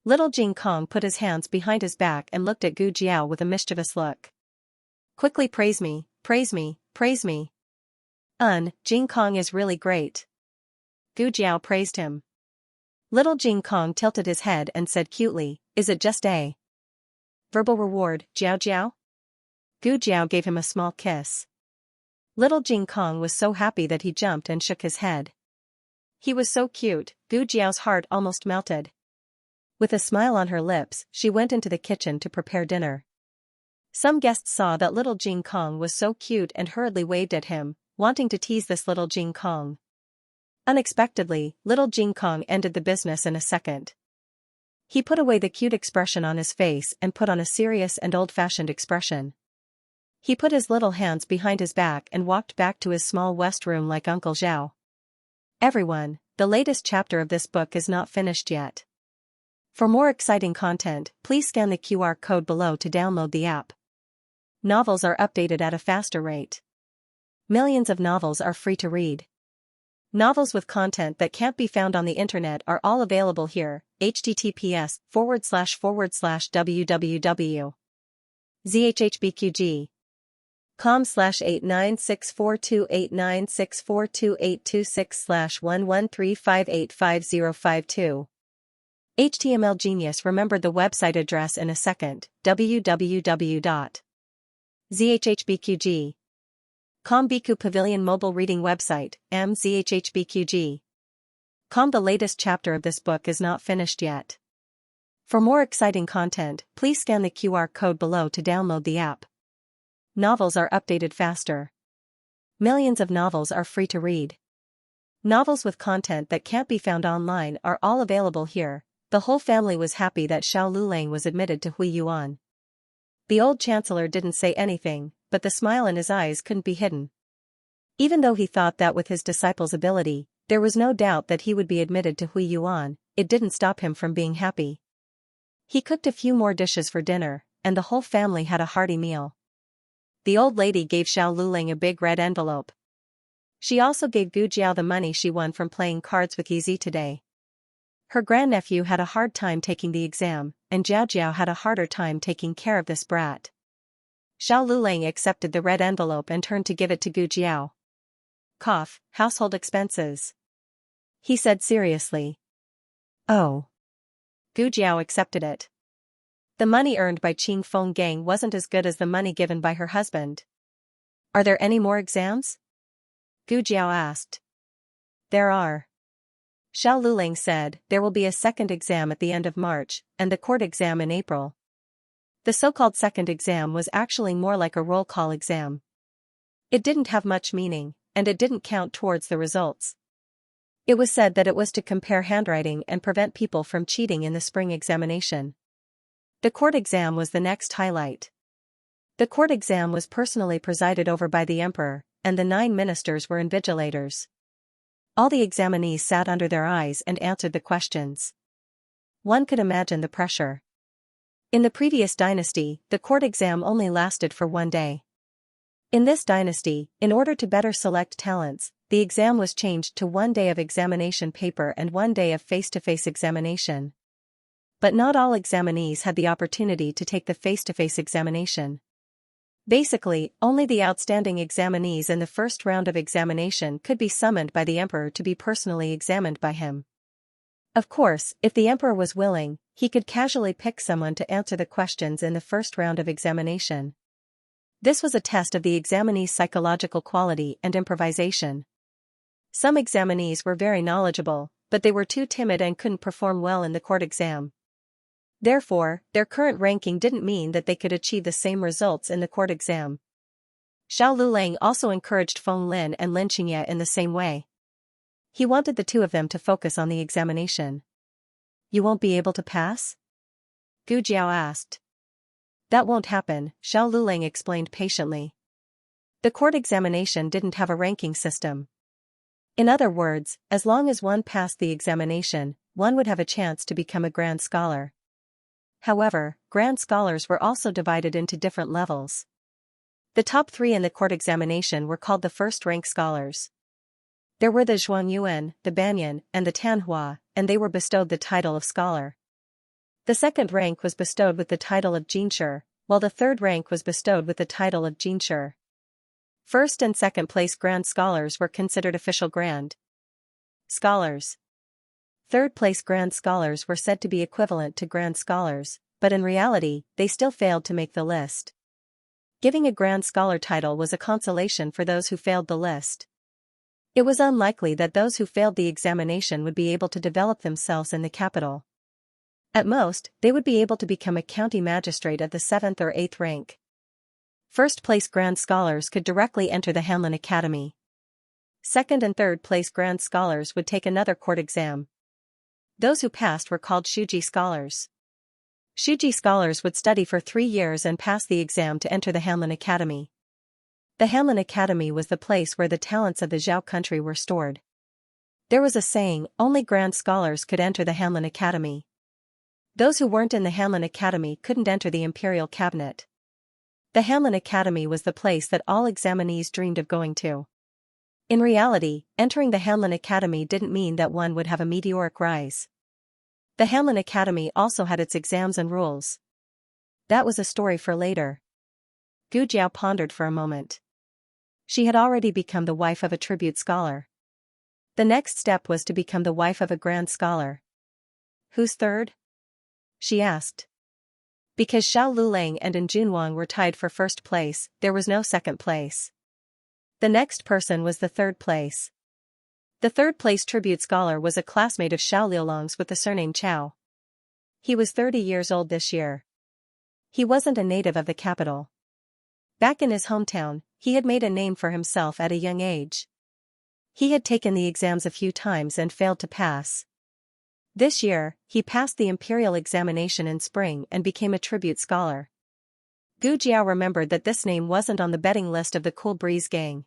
Little Jing Kong put his hands behind his back and looked at Gu Jiao with a mischievous look. Quickly praise me, praise me, praise me. Jing Kong is really great. Gu Jiao praised him. Little Jing Kong tilted his head and said cutely, is it just a verbal reward, Jiao Jiao? Gu Jiao gave him a small kiss. Little Jing Kong was so happy that he jumped and shook his head. He was so cute, Gu Jiao's heart almost melted. With a smile on her lips, she went into the kitchen to prepare dinner. Some guests saw that little Jing Kong was so cute and hurriedly waved at him, wanting to tease this little Jing Kong. Unexpectedly, little Jing Kong ended the business in a second. He put away the cute expression on his face and put on a serious and old-fashioned expression. He put his little hands behind his back and walked back to his small west room like Uncle Zhao. Everyone, the latest chapter of this book is not finished yet. For more exciting content, please scan the QR code below to download the app. Novels are updated at a faster rate. Millions of novels are free to read. Novels with content that can't be found on the internet are all available here. https://www.zhhbqg.com/89642896428226/113585052. HTML Genius remembered the website address in a second. www.zhhbqg.com Biku Pavilion Mobile Reading Website, zhhbqg.com. The latest chapter of this book is not finished yet. For more exciting content, please scan the QR code below to download the app. Novels are updated faster. Millions of novels are free to read. Novels with content that can't be found online are all available here. The whole family was happy that Xiao Lulang was admitted to Hui Yuan. The old chancellor didn't say anything, but the smile in his eyes couldn't be hidden. Even though he thought that with his disciple's ability, there was no doubt that he would be admitted to Hui Yuan, it didn't stop him from being happy. He cooked a few more dishes for dinner, and the whole family had a hearty meal. The old lady gave Xiao Luling a big red envelope. She also gave Gu Jiao the money she won from playing cards with Yizi today. Her grandnephew had a hard time taking the exam, and Jiao Jiao had a harder time taking care of this brat. Xiao Luling accepted the red envelope and turned to give it to Gu Jiao. "Cough, household expenses," he said seriously. "Oh." Gu Jiao accepted it. The money earned by Qing Feng Gang wasn't as good as the money given by her husband. "Are there any more exams?" Gu Jiao asked. "There are." Xiao Luling said, "There will be a second exam at the end of March, and the court exam in April." The so-called second exam was actually more like a roll call exam. It didn't have much meaning, and it didn't count towards the results. It was said that it was to compare handwriting and prevent people from cheating in the spring examination. The court exam was the next highlight. The court exam was personally presided over by the emperor, and the 9 ministers were invigilators. All the examinees sat under their eyes and answered the questions. One could imagine the pressure. In the previous dynasty, the court exam only lasted for 1 day. In this dynasty, in order to better select talents, the exam was changed to 1 day of examination paper and 1 day of face-to-face examination. But not all examinees had the opportunity to take the face-to-face examination. Basically, only the outstanding examinees in the first round of examination could be summoned by the emperor to be personally examined by him. Of course, if the emperor was willing, he could casually pick someone to answer the questions in the first round of examination. This was a test of the examinee's psychological quality and improvisation. Some examinees were very knowledgeable, but they were too timid and couldn't perform well in the court exam. Therefore, their current ranking didn't mean that they could achieve the same results in the court exam. Xiao Luling also encouraged Feng Lin and Lin Xianxia in the same way. He wanted the two of them to focus on the examination. "You won't be able to pass?" Gu Jiao asked. "That won't happen," Xiao Luling explained patiently. The court examination didn't have a ranking system. In other words, as long as one passed the examination, one would have a chance to become a grand scholar. However, grand scholars were also divided into different levels. The top 3 in the court examination were called the first-rank scholars. There were the Zhuangyuan, the Banyan, and the Tanhua, and they were bestowed the title of scholar. The second rank was bestowed with the title of Jinshi, while the third rank was bestowed with the title of Jinshi. First and second place grand scholars were considered official grand scholars. Third place grand scholars were said to be equivalent to grand scholars, but in reality, they still failed to make the list. Giving a grand scholar title was a consolation for those who failed the list. It was unlikely that those who failed the examination would be able to develop themselves in the capital. At most, they would be able to become a county magistrate of the 7th or 8th rank. First-place grand scholars could directly enter the Hanlin Academy. Second and third-place grand scholars would take another court exam. Those who passed were called Shuji scholars. Shuji scholars would study for 3 years and pass the exam to enter the Hanlin Academy. The Hanlin Academy was the place where the talents of the Zhao country were stored. There was a saying, only grand scholars could enter the Hanlin Academy. Those who weren't in the Hanlin Academy couldn't enter the imperial cabinet. The Hanlin Academy was the place that all examinees dreamed of going to. In reality, entering the Hanlin Academy didn't mean that one would have a meteoric rise. The Hanlin Academy also had its exams and rules. That was a story for later. Gu Jiao pondered for a moment. She had already become the wife of a tribute scholar. The next step was to become the wife of a grand scholar. "Who's third?" she asked. Because Xiao Luling and An Junwang were tied for first place, there was no second place. The next person was the third place. The third-place tribute scholar was a classmate of Xiao Liulong's with the surname Chao. He was 30 years old this year. He wasn't a native of the capital. Back in his hometown, he had made a name for himself at a young age. He had taken the exams a few times and failed to pass. This year, he passed the imperial examination in spring and became a tribute scholar. Gu Jiao remembered that this name wasn't on the betting list of the Cool Breeze gang.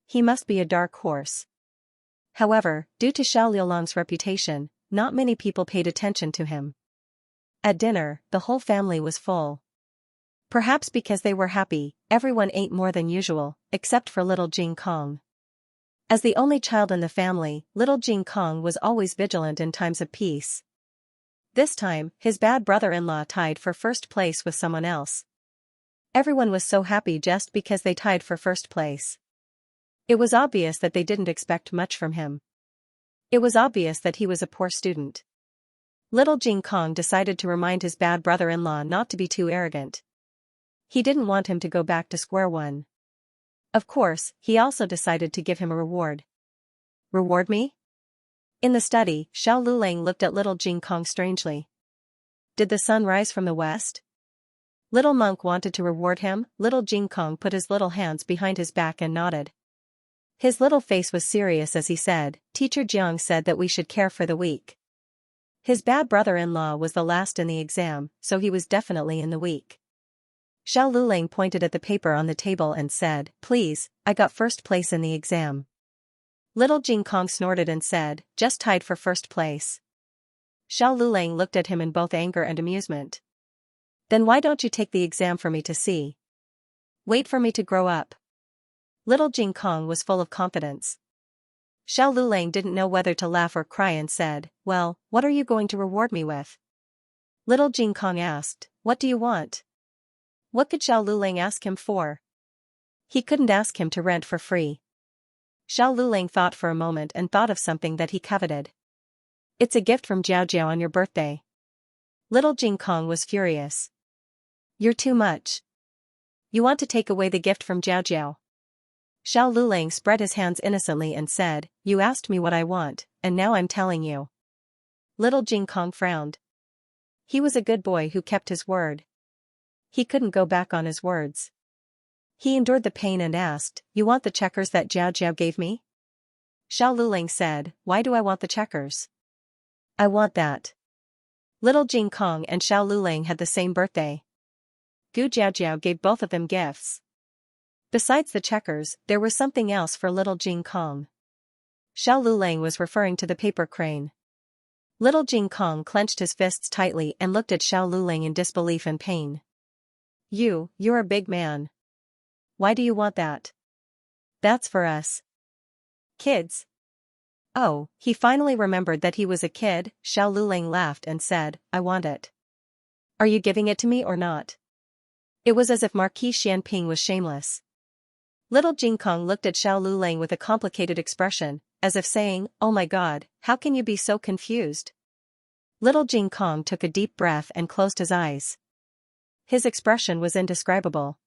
He must be a dark horse. However, due to Xiao Liulong's reputation, not many people paid attention to him. At dinner, the whole family was full. Perhaps because they were happy, everyone ate more than usual, except for little Jing Kong. As the only child in the family, little Jing Kong was always vigilant in times of peace. This time, his bad brother-in-law tied for first place with someone else. Everyone was so happy just because they tied for first place. It was obvious that they didn't expect much from him. It was obvious that he was a poor student. Little Jing Kong decided to remind his bad brother-in-law not to be too arrogant. He didn't want him to go back to square one. Of course, he also decided to give him a reward. Reward me? In the study, Xiao Lulang looked at little Jing Kong strangely. Did the sun rise from the west? Little monk wanted to reward him. Little Jing Kong put his little hands behind his back and nodded. His little face was serious as he said, Teacher Jiang said that we should care for the weak. His bad brother-in-law was the last in the exam, so he was definitely in the weak. Xiao Lulang pointed at the paper on the table and said, Please, I got first place in the exam. Little Jing Kong snorted and said, Just tied for first place. Xiao Lulang looked at him in both anger and amusement. Then why don't you take the exam for me to see? Wait for me to grow up. Little Jing Kong was full of confidence. Xiao Lulang didn't know whether to laugh or cry and said, Well, what are you going to reward me with? Little Jing Kong asked, What do you want? What could Xiao Lulang ask him for? He couldn't ask him to rent for free. Xiao Lulang thought for a moment and thought of something that he coveted. It's a gift from Jiao Jiao on your birthday. Little Jing Kong was furious. You're too much. You want to take away the gift from Jiao Jiao? Xiao Lulang spread his hands innocently and said, You asked me what I want, and now I'm telling you. Little Jing Kong frowned. He was a good boy who kept his word. He couldn't go back on his words. He endured the pain and asked, You want the checkers that Jiao Jiao gave me? Xiao Lulang said, Why do I want the checkers? I want that. Little Jing Kong and Xiao Lulang had the same birthday. Gu Jiao Jiao gave both of them gifts. Besides the checkers, there was something else for little Jing Kong. Xiao Lulang was referring to the paper crane. Little Jing Kong clenched his fists tightly and looked at Xiao Lulang in disbelief and pain. You're a big man. Why do you want that? That's for us kids. Oh, he finally remembered that he was a kid. Xiao Lulang laughed and said, I want it. Are you giving it to me or not? It was as if Marquis Xianping was shameless. Little Jing Kong looked at Xiao Lulang with a complicated expression, as if saying, Oh my God, how can you be so confused? Little Jing Kong took a deep breath and closed his eyes. His expression was indescribable.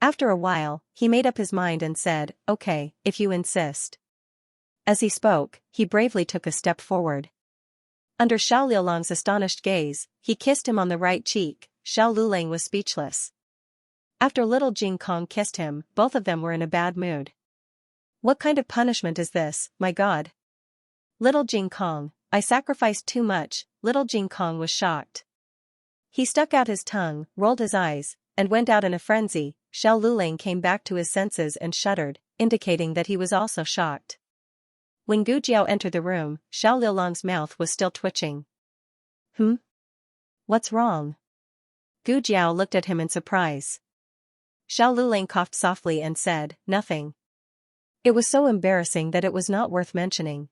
After a while, he made up his mind and said, Okay, if you insist. As he spoke, he bravely took a step forward. Under Xiao Liulang's astonished gaze, he kissed him on the right cheek. Xiao Lulang was speechless. After little Jing Kong kissed him, both of them were in a bad mood. What kind of punishment is this, my God? Little Jing Kong, I sacrificed too much. Little Jing Kong was shocked. He stuck out his tongue, rolled his eyes, and went out in a frenzy. Xiao Lulang came back to his senses and shuddered, indicating that he was also shocked. When Gu Jiao entered the room, Xiao Liulang's mouth was still twitching. What's wrong? Gu Jiao looked at him in surprise. Xiao Lulang coughed softly and said, Nothing. It was so embarrassing that it was not worth mentioning.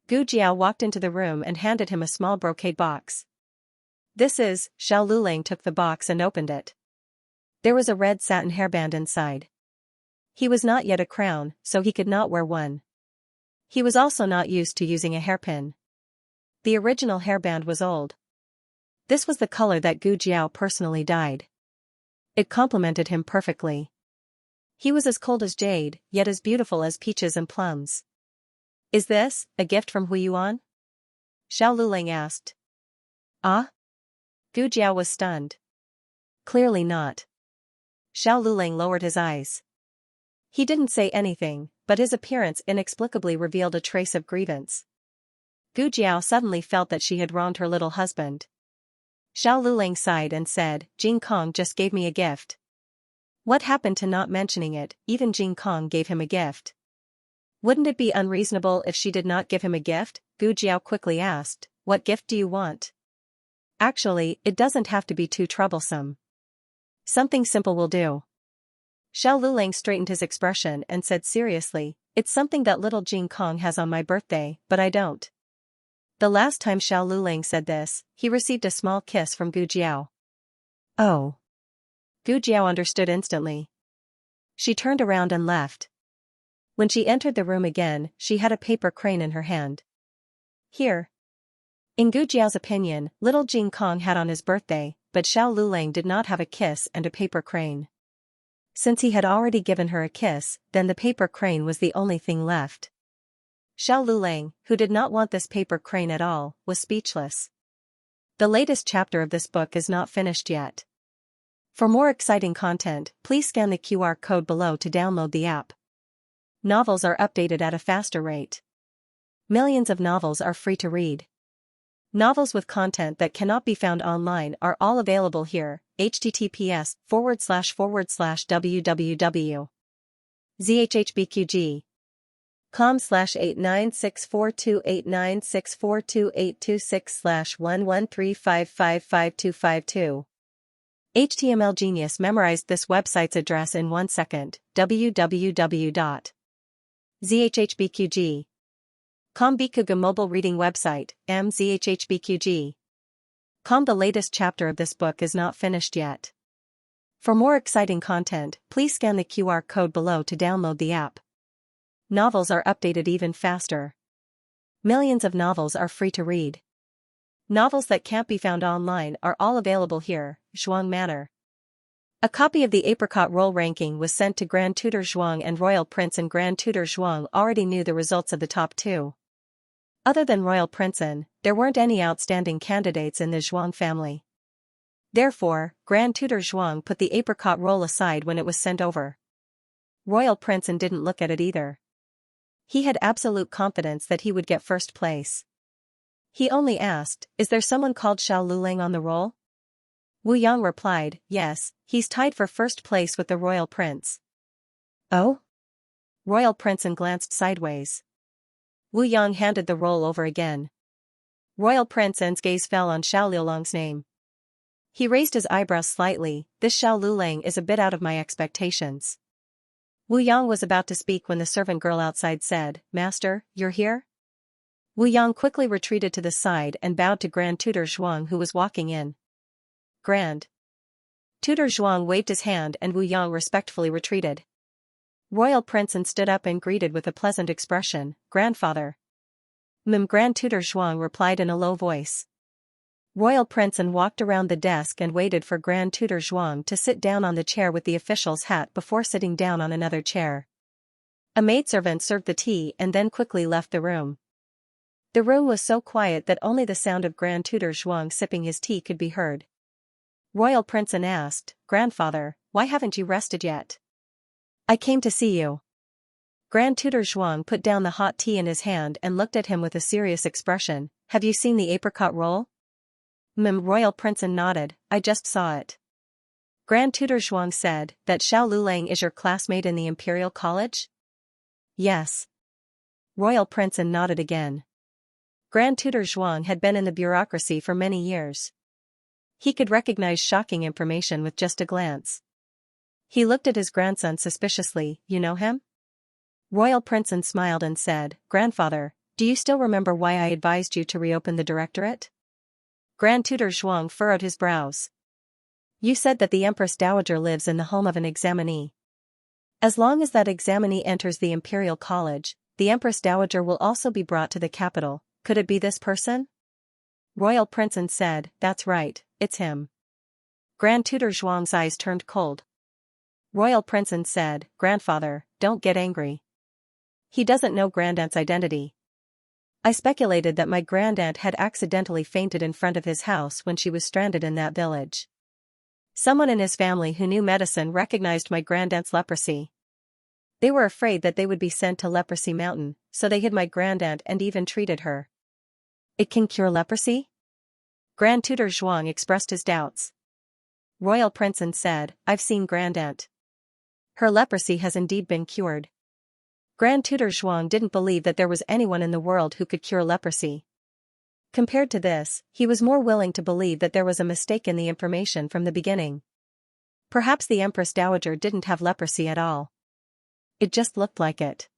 Gu Jiao walked into the room and handed him a small brocade box. This is, Xiao Lulang took the box and opened it. There was a red satin hairband inside. He was not yet a crown, so he could not wear one. He was also not used to using a hairpin. The original hairband was old. This was the color that Gu Jiao personally dyed. It complemented him perfectly. He was as cold as jade, yet as beautiful as peaches and plums. Is this a gift from Huiyuan? Xiao Lulang asked. Ah? Gu Jiao was stunned. Clearly not. Xiao Lulang lowered his eyes. He didn't say anything, but his appearance inexplicably revealed a trace of grievance. Gu Jiao suddenly felt that she had wronged her little husband. Xiao Lulang sighed and said, Jing Kong just gave me a gift. What happened to not mentioning it? Even Jing Kong gave him a gift. Wouldn't it be unreasonable if she did not give him a gift? Gu Jiao quickly asked, What gift do you want? Actually, it doesn't have to be too troublesome. Something simple will do. Xiao Lulang straightened his expression and said seriously, it's something that little Jing Kong has on my birthday, but I don't. The last time Xiao Lulang said this, he received a small kiss from Gu Jiao. Oh. Gu Jiao understood instantly. She turned around and left. When she entered the room again, she had a paper crane in her hand. Here. In Gu Jiao's opinion, little Jing Kong had on his birthday, but Xiao Lulang did not have a kiss and a paper crane. Since he had already given her a kiss, then the paper crane was the only thing left. Xiao Lulang, who did not want this paper crane at all, was speechless. The latest chapter of this book is not finished yet. For more exciting content, please scan the QR code below to download the app. Novels are updated at a faster rate. Millions of novels are free to read. Novels with content that cannot be found online are all available here. https://www.zhhbqg.com/89642896428226/113555252. HTML Genius memorized this website's address in 1 second. www.zhhbqg.com Bikuga mobile reading website, mzhhbqg.com. The latest chapter of this book is not finished yet. For more exciting content, please scan the QR code below to download the app. Novels are updated even faster. Millions of novels are free to read. Novels that can't be found online are all available here. Zhuang Manor. A copy of the Apricot Roll ranking was sent to Grand Tutor Zhuang, and Royal Prince and Grand Tutor Zhuang already knew the results of the top two. Other than Royal Princeton, there weren't any outstanding candidates in the Zhuang family. Therefore, Grand Tutor Zhuang put the Apricot Roll aside when it was sent over. Royal Princeton didn't look at it either. He had absolute confidence that he would get first place. He only asked, is there someone called Xiao Lulang on the roll? Wu Yang replied, yes, he's tied for first place with the Royal Prince. Oh? Royal Princeton glanced sideways. Wu Yang handed the roll over again. Royal Princeton's gaze fell on Xiao Lulang's name. He raised his eyebrows slightly. This Xiao Lulang is a bit out of my expectations. Wu Yang was about to speak when the servant girl outside said, Master, you're here? Wu Yang quickly retreated to the side and bowed to Grand Tutor Zhuang, who was walking in. Grand Tutor Zhuang waved his hand and Wu Yang respectfully retreated. Royal Princeton stood up and greeted with a pleasant expression, Grandfather. Grand Tutor Zhuang replied in a low voice. Royal Princeton walked around the desk and waited for Grand Tutor Zhuang to sit down on the chair with the official's hat before sitting down on another chair. A maidservant served the tea and then quickly left the room. The room was so quiet that only the sound of Grand Tutor Zhuang sipping his tea could be heard. Royal Princeton asked, Grandfather, why haven't you rested yet? I came to see you. Grand Tutor Zhuang put down the hot tea in his hand and looked at him with a serious expression. Have you seen the apricot roll? Royal Princeton nodded, I just saw it. Grand Tutor Zhuang said, that Xiao Lulang is your classmate in the Imperial College? Yes. Royal Princeton nodded again. Grand Tutor Zhuang had been in the bureaucracy for many years. He could recognize shocking information with just a glance. He looked at his grandson suspiciously. You know him? Royal Princeton smiled and said, Grandfather, do you still remember why I advised you to reopen the directorate? Grand Tutor Zhuang furrowed his brows. You said that the Empress Dowager lives in the home of an examinee. As long as that examinee enters the Imperial College, the Empress Dowager will also be brought to the capital. Could it be this person? Royal Princeton said, that's right, it's him. Grand Tutor Zhuang's eyes turned cold. Royal Princeton said, Grandfather, don't get angry. He doesn't know Grandaunt's identity. I speculated that my grandaunt had accidentally fainted in front of his house when she was stranded in that village. Someone in his family who knew medicine recognized my grandaunt's leprosy. They were afraid that they would be sent to Leprosy Mountain, so they hid my grandaunt and even treated her. It can cure leprosy? Grand Tutor Zhuang expressed his doubts. Royal Princeton said, I've seen Grandaunt. Her leprosy has indeed been cured. Grand Tutor Zhuang didn't believe that there was anyone in the world who could cure leprosy. Compared to this, he was more willing to believe that there was a mistake in the information from the beginning. Perhaps the Empress Dowager didn't have leprosy at all. It just looked like it.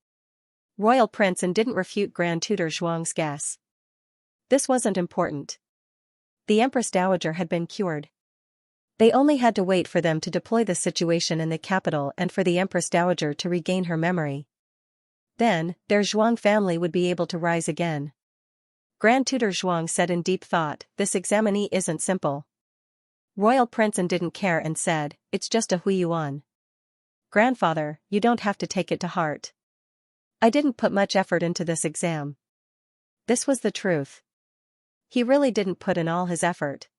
Royal Prince and didn't refute Grand Tutor Zhuang's guess. This wasn't important. The Empress Dowager had been cured. They only had to wait for them to deploy the situation in the capital and for the Empress Dowager to regain her memory. Then, their Zhuang family would be able to rise again. Grand Tutor Zhuang said in deep thought, "This examinee isn't simple." Royal Prince didn't care and said, "It's just a huiyuan. Grandfather, you don't have to take it to heart. I didn't put much effort into this exam." This was the truth. He really didn't put in all his effort.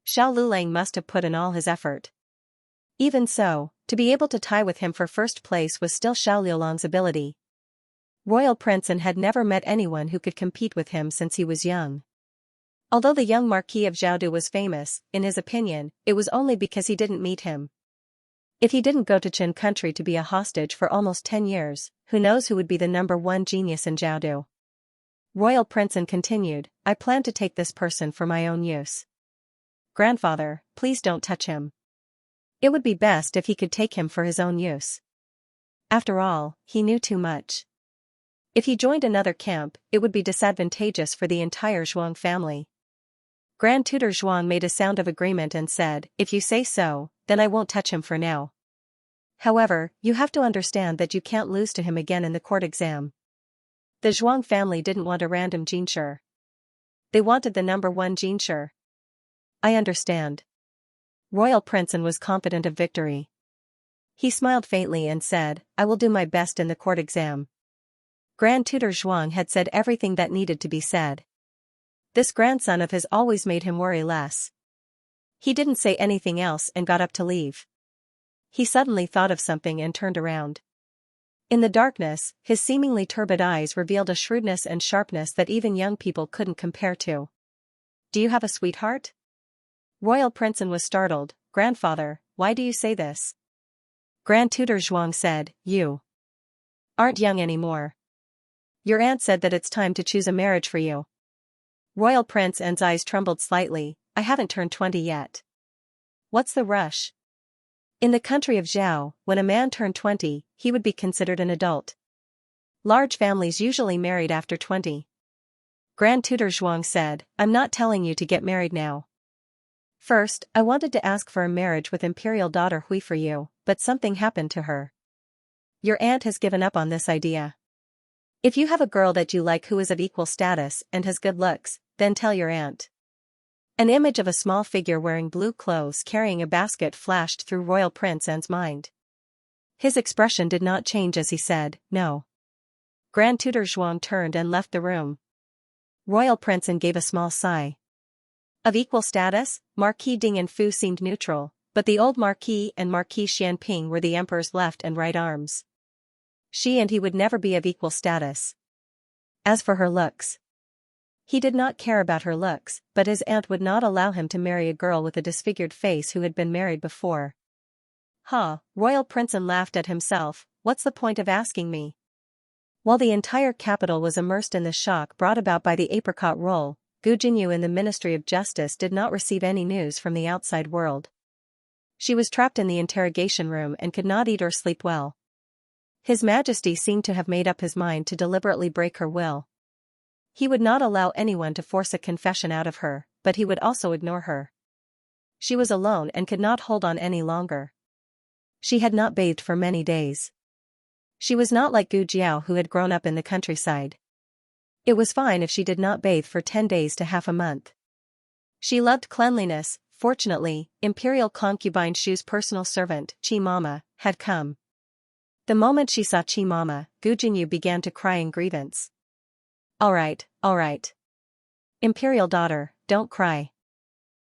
Xiao Lulang must have put in all his effort. Even so, to be able to tie with him for first place was still Xiao Liulang's ability. Royal Prince had never met anyone who could compete with him since he was young. Although the young Marquis of Zhaodu was famous, in his opinion, it was only because he didn't meet him. If he didn't go to Qin country to be a hostage for almost 10 years, who knows who would be the #1 genius in Zhaodu. Royal Prince continued, "I plan to take this person for my own use. Grandfather, please don't touch him. It would be best if he could take him for his own use. After all, he knew too much. If he joined another camp, it would be disadvantageous for the entire Zhuang family." Grand Tutor Zhuang made a sound of agreement and said, "If you say so, then I won't touch him for now. However, you have to understand that you can't lose to him again in the court exam." The Zhuang family didn't want a random Jinshi. They wanted the #1 Jinshi. "I understand." Royal Prince was confident of victory. He smiled faintly and said, "I will do my best in the court exam." Grand Tutor Zhuang had said everything that needed to be said. This grandson of his always made him worry less. He didn't say anything else and got up to leave. He suddenly thought of something and turned around. In the darkness, his seemingly turbid eyes revealed a shrewdness and sharpness that even young people couldn't compare to. "Do you have a sweetheart?" Royal Prince was startled. "Grandfather, why do you say this?" Grand Tutor Zhuang said, "You aren't young anymore. Your aunt said that it's time to choose a marriage for you." Royal Prince's eyes trembled slightly. "I haven't turned 20 yet. What's the rush?" In the country of Zhao, when a man turned 20, he would be considered an adult. Large families usually married after 20. Grand Tutor Zhuang said, "I'm not telling you to get married now. First, I wanted to ask for a marriage with Imperial daughter Hui for you, but something happened to her. Your aunt has given up on this idea. If you have a girl that you like who is of equal status and has good looks, then tell your aunt." An image of a small figure wearing blue clothes carrying a basket flashed through Royal Prince's mind. His expression did not change as he said, "No." Grand Tutor Zhuang turned and left the room. Royal Prince gave a small sigh. Of equal status, Marquis Ding and Fu seemed neutral, but the old Marquis and Marquis Xianping were the emperor's left and right arms. She and he would never be of equal status. As for her looks, he did not care about her looks, but his aunt would not allow him to marry a girl with a disfigured face who had been married before. Royal Prince laughed at himself, "What's the point of asking me?" While the entire capital was immersed in the shock brought about by the apricot roll, Gu Jinyu in the Ministry of Justice did not receive any news from the outside world. She was trapped in the interrogation room and could not eat or sleep well. His Majesty seemed to have made up his mind to deliberately break her will. He would not allow anyone to force a confession out of her, but he would also ignore her. She was alone and could not hold on any longer. She had not bathed for many days. She was not like Gu Jiao who had grown up in the countryside. It was fine if she did not bathe for 10 days to half a month. She loved cleanliness. Fortunately, Imperial concubine Shu's personal servant, Chi Mama, had come. The moment she saw Chi Mama, Gu Jinyu began to cry in grievance. All right. Imperial daughter, don't cry.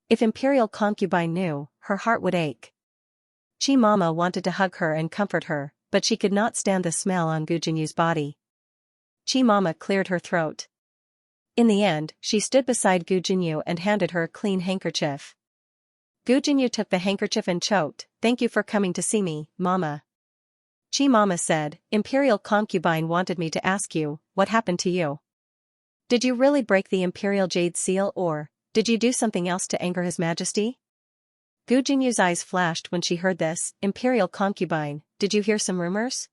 If Imperial concubine knew, her heart would ache. Chi Mama wanted to hug her and comfort her, but she could not stand the smell on Gu Jinyu's body. Chi Mama cleared her throat. In the end, she stood beside Gu Jinyu and handed her a clean handkerchief. Gu Jinyu took the handkerchief and choked. "Thank you for coming to see me, Mama." Chi Mama said, "Imperial concubine wanted me to ask you, what happened to you?" Did you really break the imperial jade seal or did you do something else to anger His Majesty? Gu Jinyu's eyes flashed when she heard this. Imperial concubine, did you hear some rumors?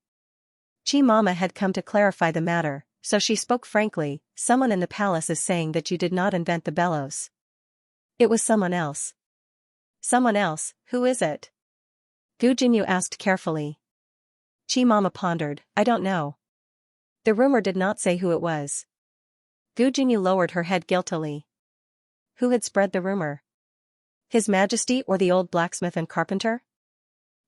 Chi Mama had come to clarify the matter, so she spoke frankly. Someone in the palace is saying that you did not invent the bellows. It was someone else. Someone else, who is it? Gu Jinyu asked carefully. Chi Mama pondered, I don't know. The rumor did not say who it was. Gu Jinyu lowered her head guiltily. Who had spread the rumor? His Majesty or the old blacksmith and carpenter?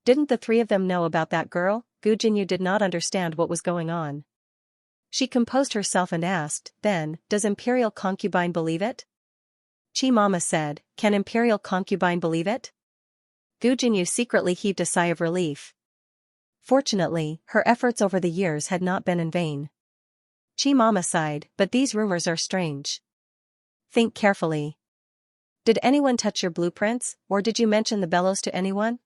Didn't the three of them know about that girl? Gu Jinyu did not understand what was going on. She composed herself and asked, then, does Imperial concubine believe it? Chi Mama said, can Imperial concubine believe it? Gu Jinyu secretly heaved a sigh of relief. Fortunately, her efforts over the years had not been in vain. Chi Mama sighed, but these rumors are strange. Think carefully. Did anyone touch your blueprints, or did you mention the bellows to anyone?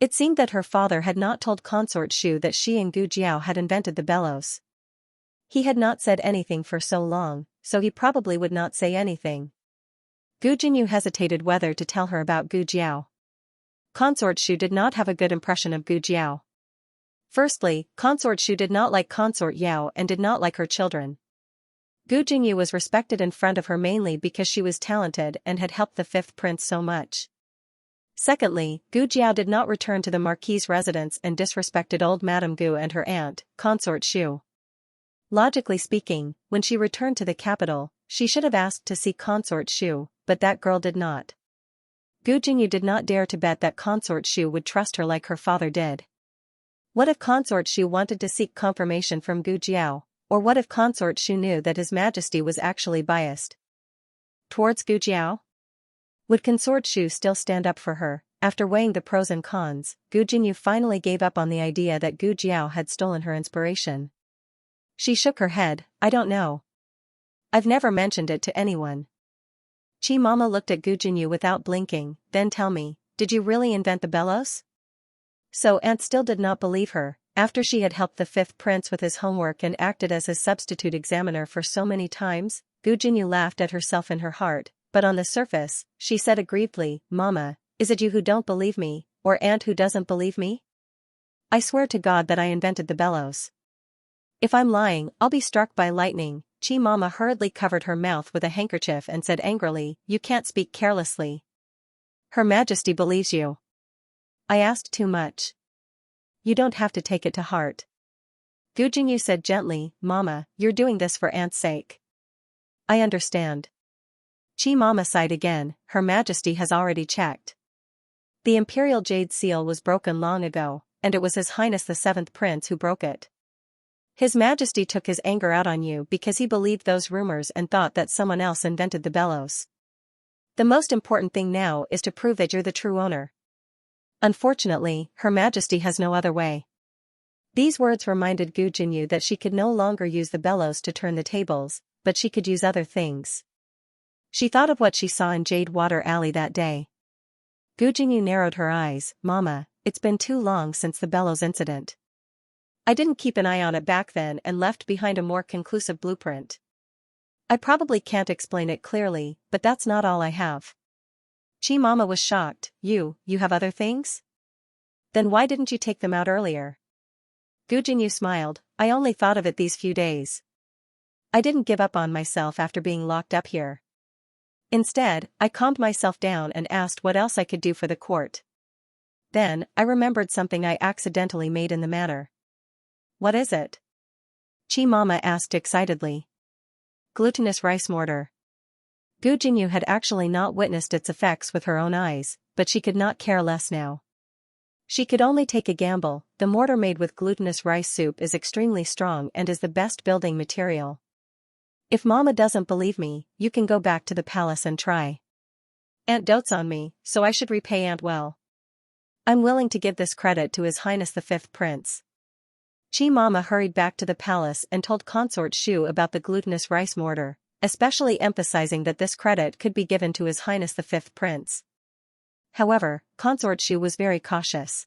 It seemed that her father had not told Consort Shu that she and Gu Jiao had invented the bellows. He had not said anything for so long, so he probably would not say anything. Gu Jinyu hesitated whether to tell her about Gu Jiao. Consort Shu did not have a good impression of Gu Jiao. Firstly, Consort Shu did not like Consort Yao and did not like her children. Gu Jinyu was respected in front of her mainly because she was talented and had helped the fifth prince so much. Secondly, Gu Jiao did not return to the Marquis's residence and disrespected old Madame Gu and her aunt, Consort Shu. Logically speaking, when she returned to the capital, she should have asked to see Consort Shu, but that girl did not. Gu Jinyu did not dare to bet that Consort Shu would trust her like her father did. What if Consort Shu wanted to seek confirmation from Gu Jiao? Or what if Consort Shu knew that His Majesty was actually biased towards Gu Jiao? Would Consort Shu still stand up for her? After weighing the pros and cons, Gu Jinyu finally gave up on the idea that Gu Jiao had stolen her inspiration. She shook her head, I don't know. I've never mentioned it to anyone. Chi Mama looked at Gu Jinyu without blinking, then tell me, did you really invent the bellows? So Aunt still did not believe her. After she had helped the fifth prince with his homework and acted as his substitute examiner for so many times, Gu Jinyu laughed at herself in her heart, but on the surface, she said aggrievedly, Mama, is it you who don't believe me, or Aunt who doesn't believe me? I swear to God that I invented the bellows. If I'm lying, I'll be struck by lightning. Chi Mama hurriedly covered her mouth with a handkerchief and said angrily, you can't speak carelessly. Her Majesty believes you. I asked too much. You don't have to take it to heart. Gu Jinyu said gently, Mama, you're doing this for Aunt's sake. I understand. Chi Mama sighed again, Her Majesty has already checked. The Imperial Jade Seal was broken long ago, and it was His Highness the Seventh Prince who broke it. His Majesty took his anger out on you because he believed those rumors and thought that someone else invented the bellows. The most important thing now is to prove that you're the true owner. Unfortunately, Her Majesty has no other way. These words reminded Gu Jinyu that she could no longer use the bellows to turn the tables, but she could use other things. She thought of what she saw in Jade Water Alley that day. Gu Jinyu narrowed her eyes, Mama, it's been too long since the bellows incident. I didn't keep an eye on it back then and left behind a more conclusive blueprint. I probably can't explain it clearly, but that's not all I have. Chi Mama was shocked, you have other things? Then why didn't you take them out earlier? Gu Jinyu smiled, I only thought of it these few days. I didn't give up on myself after being locked up here. Instead, I calmed myself down and asked what else I could do for the court. Then, I remembered something I accidentally made in the manor. What is it? Chi Mama asked excitedly. Glutinous rice mortar. Gu Jinyu had actually not witnessed its effects with her own eyes, but she could not care less now. She could only take a gamble. The mortar made with glutinous rice soup is extremely strong and is the best building material. If Mama doesn't believe me, you can go back to the palace and try. Aunt dotes on me, so I should repay Aunt well. I'm willing to give this credit to His Highness the Fifth Prince. Chi Mama hurried back to the palace and told Consort Shu about the glutinous rice mortar, especially emphasizing that this credit could be given to His Highness the Fifth Prince. However, Consort Shu was very cautious.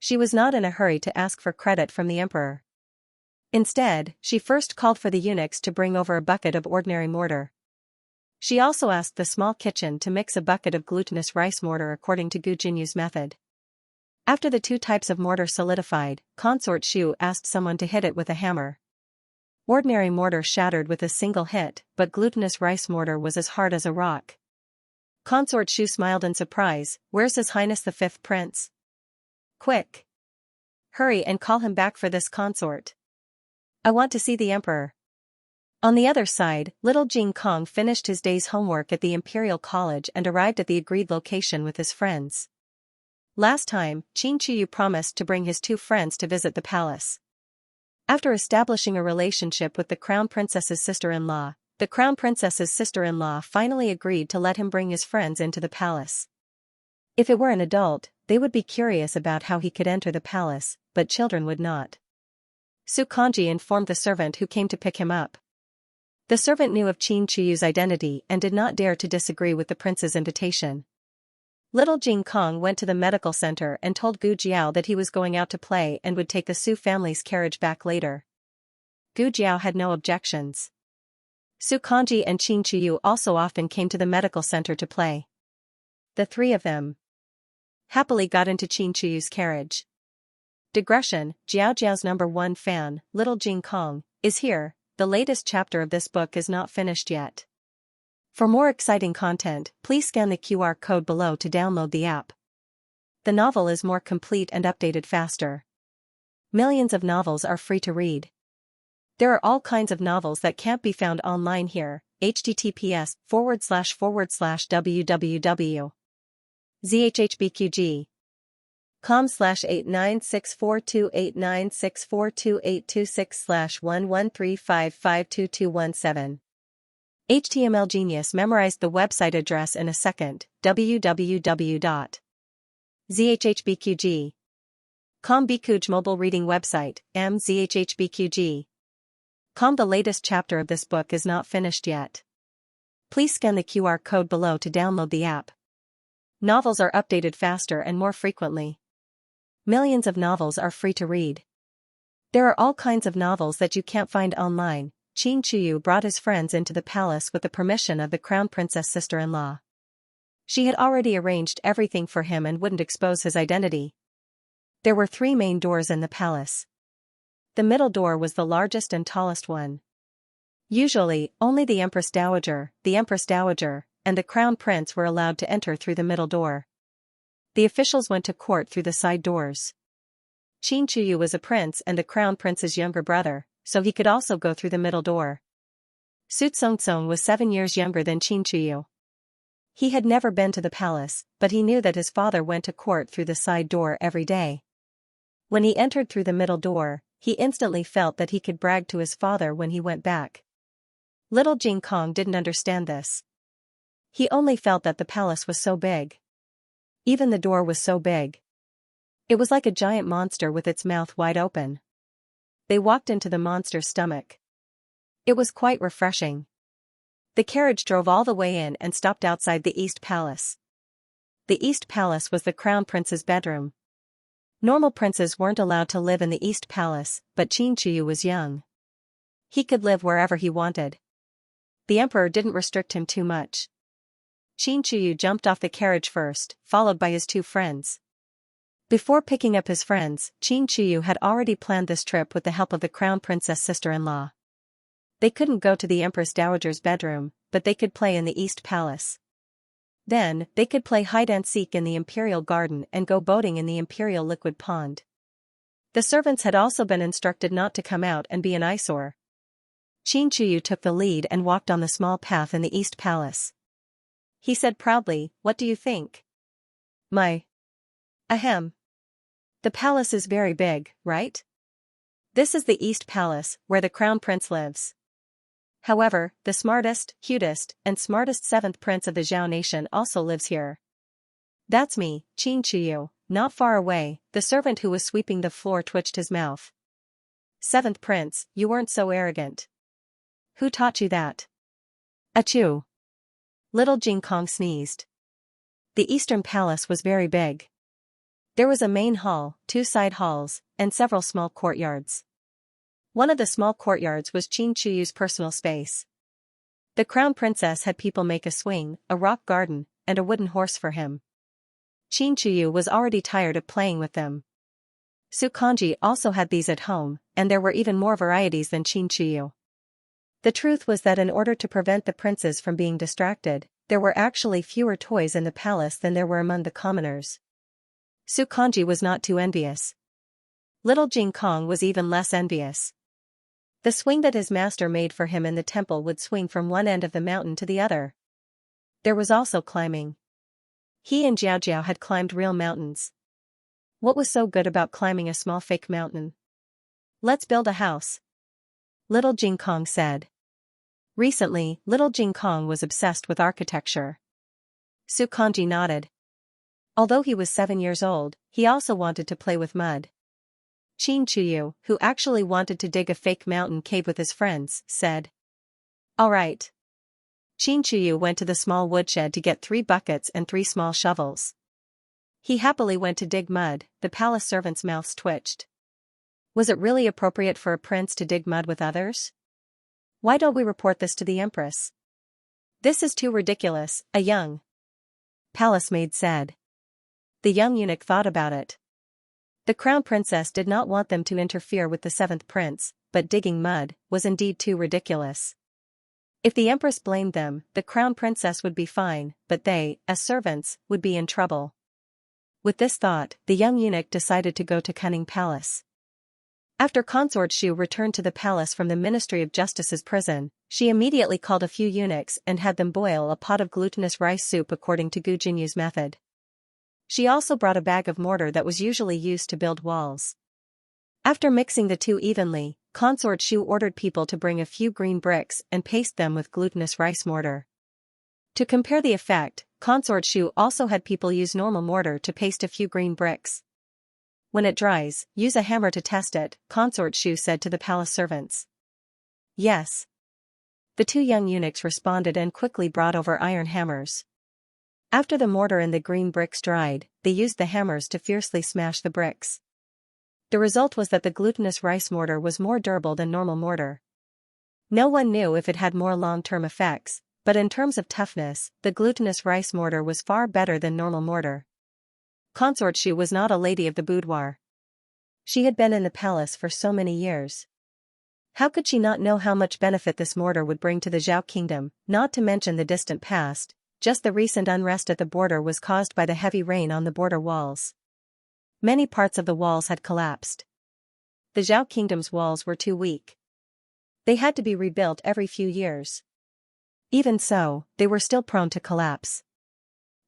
She was not in a hurry to ask for credit from the Emperor. Instead, she first called for the eunuchs to bring over a bucket of ordinary mortar. She also asked the small kitchen to mix a bucket of glutinous rice mortar according to Gu Jinyu's method. After the two types of mortar solidified, Consort Shu asked someone to hit it with a hammer. Ordinary mortar shattered with a single hit, but glutinous rice mortar was as hard as a rock. Consort Shu smiled in surprise. "Where's His Highness the Fifth Prince? Quick! Hurry and call him back for this consort. I want to see the emperor." On the other side, little Jing Kong finished his day's homework at the Imperial College and arrived at the agreed location with his friends. Last time, Qin Chuyu promised to bring his two friends to visit the palace. After establishing a relationship with the Crown Princess's sister-in-law, the Crown Princess's sister-in-law finally agreed to let him bring his friends into the palace. If it were an adult, they would be curious about how he could enter the palace, but children would not. Su Kongji informed the servant who came to pick him up. The servant knew of Qin Chuyu's identity and did not dare to disagree with the prince's invitation. Little Jing Kong went to the medical center and told Gu Jiao that he was going out to play and would take the Su family's carriage back later. Gu Jiao had no objections. Su Kongji and Qin Chuyu also often came to the medical center to play. The three of them happily got into Qin Chuyu's carriage. Digression: Jiao Jiao's #1 fan, Little Jing Kong, is here. The latest chapter of this book is not finished yet. For more exciting content, please scan the QR code below to download the app. The novel is more complete and updated faster. Millions of novels are free to read. There are all kinds of novels that can't be found online here. https://www.zhhbqg.com/89642896428226/1135522217. HTML Genius memorized the website address in a second. www.zhhbqg.com Bikuj mobile reading website, mzhhbqg.com. The latest chapter of this book is not finished yet. Please scan the QR code below to download the app. Novels are updated faster and more frequently. Millions of novels are free to read. There are all kinds of novels that you can't find online. Qin Chuyu brought his friends into the palace with the permission of the Crown Princess sister-in-law. She had already arranged everything for him and wouldn't expose his identity. There were 3 main doors in the palace. The middle door was the largest and tallest one. Usually, only the Empress Dowager, and the Crown Prince were allowed to enter through the middle door. The officials went to court through the side doors. Qin Chuyu was a prince and the Crown Prince's younger brother, so he could also go through the middle door. Su Tsongtsong was 7 years younger than Qin Chuyu. He had never been to the palace, but he knew that his father went to court through the side door every day. When he entered through the middle door, he instantly felt that he could brag to his father when he went back. Little Jing Kong didn't understand this. He only felt that the palace was so big. Even the door was so big. It was like a giant monster with its mouth wide open. They walked into the monster's stomach. It was quite refreshing. The carriage drove all the way in and stopped outside the East Palace. The East Palace was the Crown Prince's bedroom. Normal princes weren't allowed to live in the East Palace, but Qin Chuyu was young. He could live wherever he wanted. The emperor didn't restrict him too much. Qin Chuyu jumped off the carriage first, followed by his 2 friends. Before picking up his friends, Qin Chuyu had already planned this trip with the help of the Crown Princess sister-in-law. They couldn't go to the Empress Dowager's bedroom, but they could play in the East Palace. Then, they could play hide-and-seek in the Imperial Garden and go boating in the Imperial Liquid Pond. The servants had also been instructed not to come out and be an eyesore. Qin Chuyu took the lead and walked on the small path in the East Palace. He said proudly, "What do you think? Ahem. The palace is very big, right? This is the East Palace, where the Crown Prince lives. However, the smartest, cutest, and smartest 7th Prince of the Zhao Nation also lives here. That's me, Qin Chuyu." Not far away, the servant who was sweeping the floor twitched his mouth. "7th Prince, you weren't so arrogant. Who taught you that?" "Achoo." Little Jing Kong sneezed. The Eastern Palace was very big. There was a main hall, 2 side halls, and several small courtyards. One of the small courtyards was Qin Chuyu's personal space. The crown princess had people make a swing, a rock garden, and a wooden horse for him. Qin Chuyu was already tired of playing with them. Su Kanji also had these at home, and there were even more varieties than Qin Chuyu. The truth was that in order to prevent the princes from being distracted, there were actually fewer toys in the palace than there were among the commoners. Su Kanji was not too envious. Little Jing Kong was even less envious. The swing that his master made for him in the temple would swing from one end of the mountain to the other. There was also climbing. He and Jiao Jiao had climbed real mountains. What was so good about climbing a small fake mountain? Let's build a house, Little Jing Kong said. Recently, Little Jing Kong was obsessed with architecture. Su Kanji nodded. Although he was 7 years old, he also wanted to play with mud. Qin Chuyu, who actually wanted to dig a fake mountain cave with his friends, said. All right. Qin Chuyu went to the small woodshed to get 3 buckets and 3 small shovels. He happily went to dig mud. The palace servants' mouths twitched. Was it really appropriate for a prince to dig mud with others? Why don't we report this to the empress? This is too ridiculous, a young palace maid said. The young eunuch thought about it. The crown princess did not want them to interfere with the 7th prince, but digging mud was indeed too ridiculous. If the empress blamed them, the crown princess would be fine, but they, as servants, would be in trouble. With this thought, the young eunuch decided to go to Cunning Palace. After Consort Shu returned to the palace from the Ministry of Justice's prison, she immediately called a few eunuchs and had them boil a pot of glutinous rice soup according to Gu Jinyu's method. She also brought a bag of mortar that was usually used to build walls. After mixing the two evenly, Consort Shu ordered people to bring a few green bricks and paste them with glutinous rice mortar. To compare the effect, Consort Shu also had people use normal mortar to paste a few green bricks. When it dries, use a hammer to test it, Consort Shu said to the palace servants. Yes. The 2 young eunuchs responded and quickly brought over iron hammers. After the mortar and the green bricks dried, they used the hammers to fiercely smash the bricks. The result was that the glutinous rice mortar was more durable than normal mortar. No one knew if it had more long-term effects, but in terms of toughness, the glutinous rice mortar was far better than normal mortar. Consort Shu was not a lady of the boudoir. She had been in the palace for so many years. How could she not know how much benefit this mortar would bring to the Zhao kingdom, not to mention the distant past? Just the recent unrest at the border was caused by the heavy rain on the border walls. Many parts of the walls had collapsed. The Zhao kingdom's walls were too weak. They had to be rebuilt every few years. Even so, they were still prone to collapse.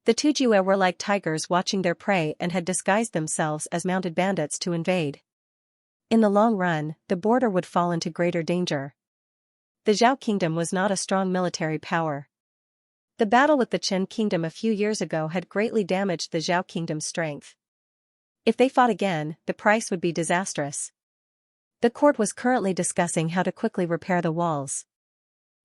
The 2 Jue were like tigers watching their prey and had disguised themselves as mounted bandits to invade. In the long run, the border would fall into greater danger. The Zhao kingdom was not a strong military power. The battle with the Qin kingdom a few years ago had greatly damaged the Zhao kingdom's strength. If they fought again, the price would be disastrous. The court was currently discussing how to quickly repair the walls.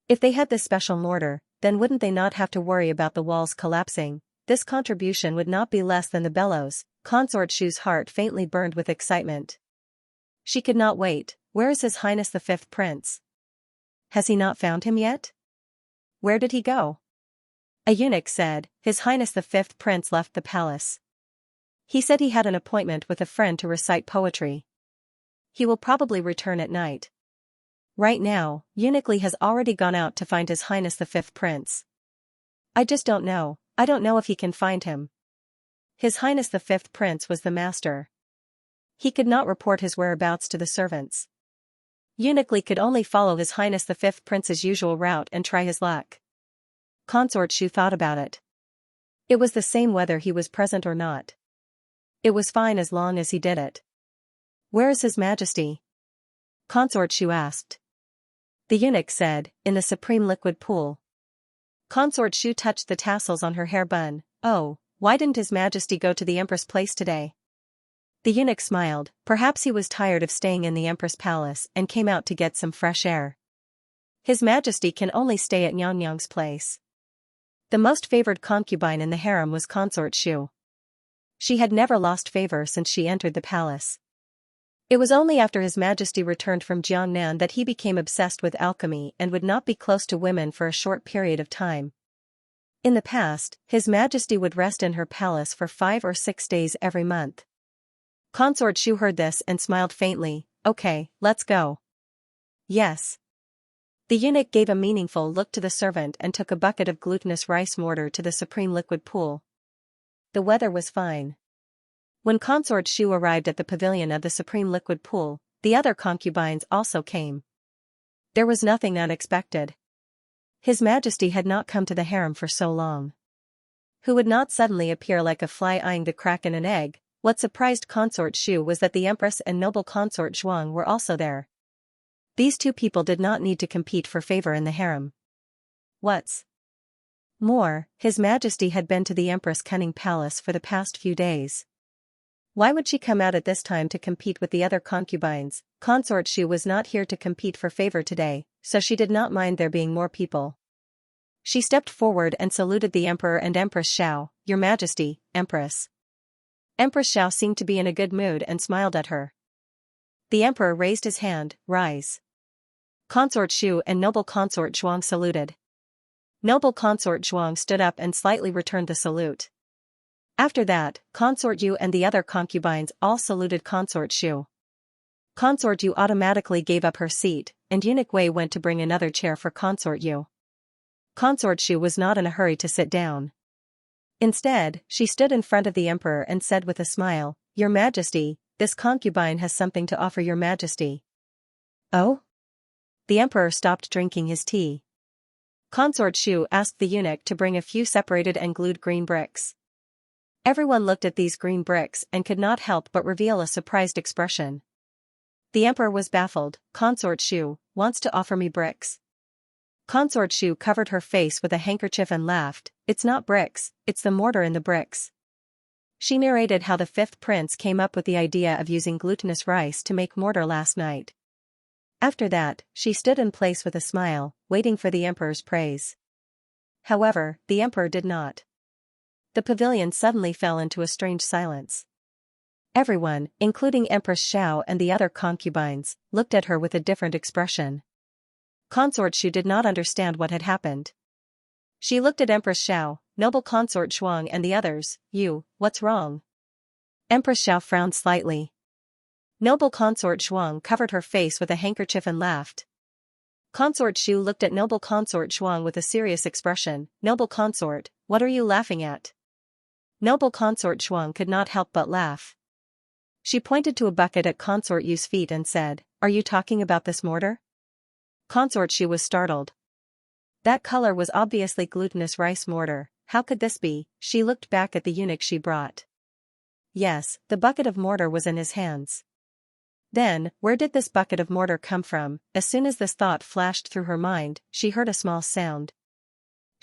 If they had this special mortar, then wouldn't they not have to worry about the walls collapsing? This contribution would not be less than the bellows. Consort Shu's heart faintly burned with excitement. She could not wait. Where is His Highness the 5th Prince? Has he not found him yet? Where did he go? A eunuch said. His Highness the 5th Prince left the palace. He said he had an appointment with a friend to recite poetry. He will probably return at night. Right now, Eunuch Li has already gone out to find His Highness the 5th Prince. I just don't know. I don't know if he can find him. His Highness the 5th Prince was the master. He could not report his whereabouts to the servants. Eunuch Li could only follow His Highness the 5th Prince's usual route and try his luck. Consort Shu thought about it. It was the same whether he was present or not. It was fine as long as he did it. Where is His Majesty? Consort Shu asked. The eunuch said, in the supreme liquid pool. Consort Shu touched the tassels on her hair bun. Oh, why didn't His Majesty go to the Empress Place today? The eunuch smiled. Perhaps he was tired of staying in the Empress Palace and came out to get some fresh air. His Majesty can only stay at Nyangnyang's place. The most favored concubine in the harem was Consort Shu. She had never lost favor since she entered the palace. It was only after His Majesty returned from Jiangnan that he became obsessed with alchemy and would not be close to women for a short period of time. In the past, His Majesty would rest in her palace for 5 or 6 days every month. Consort Shu heard this and smiled faintly. Okay, let's go. Yes. The eunuch gave a meaningful look to the servant and took a bucket of glutinous rice mortar to the supreme liquid pool. The weather was fine. When Consort Shu arrived at the pavilion of the supreme liquid pool, the other concubines also came. There was nothing unexpected. His Majesty had not come to the harem for so long. Who would not suddenly appear like a fly eyeing the crack in an egg? What surprised Consort Shu was that the Empress and noble Consort Zhuang were also there. These two people did not need to compete for favor in the harem. What's more, His Majesty had been to the Empress' cunning palace for the past few days. Why would she come out at this time to compete with the other concubines? Consort Shu was not here to compete for favor today, so she did not mind there being more people. She stepped forward and saluted the Emperor and Empress Xiao. Your Majesty, Empress. Empress Xiao seemed to be in a good mood and smiled at her. The Emperor raised his hand. Rise. Consort Shu and noble Consort Zhuang saluted. Noble Consort Zhuang stood up and slightly returned the salute. After that, Consort Yu and the other concubines all saluted Consort Shu. Consort Yu automatically gave up her seat, and Eunuch Wei went to bring another chair for Consort Yu. Consort Shu was not in a hurry to sit down. Instead, she stood in front of the Emperor and said with a smile, Your Majesty, this concubine has something to offer Your Majesty. Oh? The Emperor stopped drinking his tea. Consort Shu asked the eunuch to bring a few separated and glued green bricks. Everyone looked at these green bricks and could not help but reveal a surprised expression. The Emperor was baffled. Consort Shu wants to offer me bricks. Consort Shu covered her face with a handkerchief and laughed. It's not bricks, it's the mortar in the bricks. She narrated how the fifth prince came up with the idea of using glutinous rice to make mortar last night. After that, she stood in place with a smile, waiting for the Emperor's praise. However, the Emperor did not. The pavilion suddenly fell into a strange silence. Everyone, including Empress Xiao and the other concubines, looked at her with a different expression. Consort Shu did not understand what had happened. She looked at Empress Xiao, noble Consort Zhuang and the others. You, what's wrong? Empress Xiao frowned slightly. Noble Consort Zhuang covered her face with a handkerchief and laughed. Consort Shu looked at noble Consort Zhuang with a serious expression. Noble Consort, what are you laughing at? Noble Consort Zhuang could not help but laugh. She pointed to a bucket at Consort Yu's feet and said, Are you talking about this mortar? Consort Shu was startled. That color was obviously glutinous rice mortar. How could this be? She looked back at the eunuch she brought. Yes, the bucket of mortar was in his hands. Then, where did this bucket of mortar come from? As soon as this thought flashed through her mind, she heard a small sound.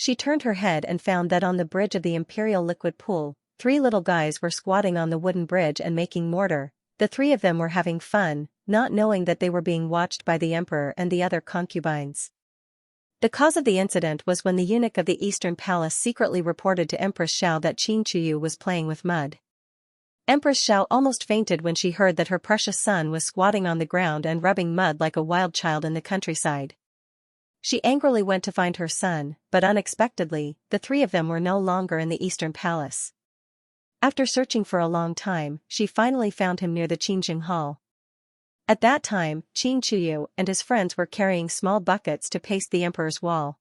She turned her head and found that on the bridge of the imperial liquid pool, 3 little guys were squatting on the wooden bridge and making mortar. The 3 of them were having fun, not knowing that they were being watched by the Emperor and the other concubines. The cause of the incident was when the eunuch of the Eastern Palace secretly reported to Empress Xiao that Xianxia was playing with mud. Empress Xiao almost fainted when she heard that her precious son was squatting on the ground and rubbing mud like a wild child in the countryside. She angrily went to find her son, but unexpectedly, the 3 of them were no longer in the Eastern Palace. After searching for a long time, she finally found him near the Qingjing Hall. At that time, Qin Chuyu and his friends were carrying small buckets to paste the emperor's wall.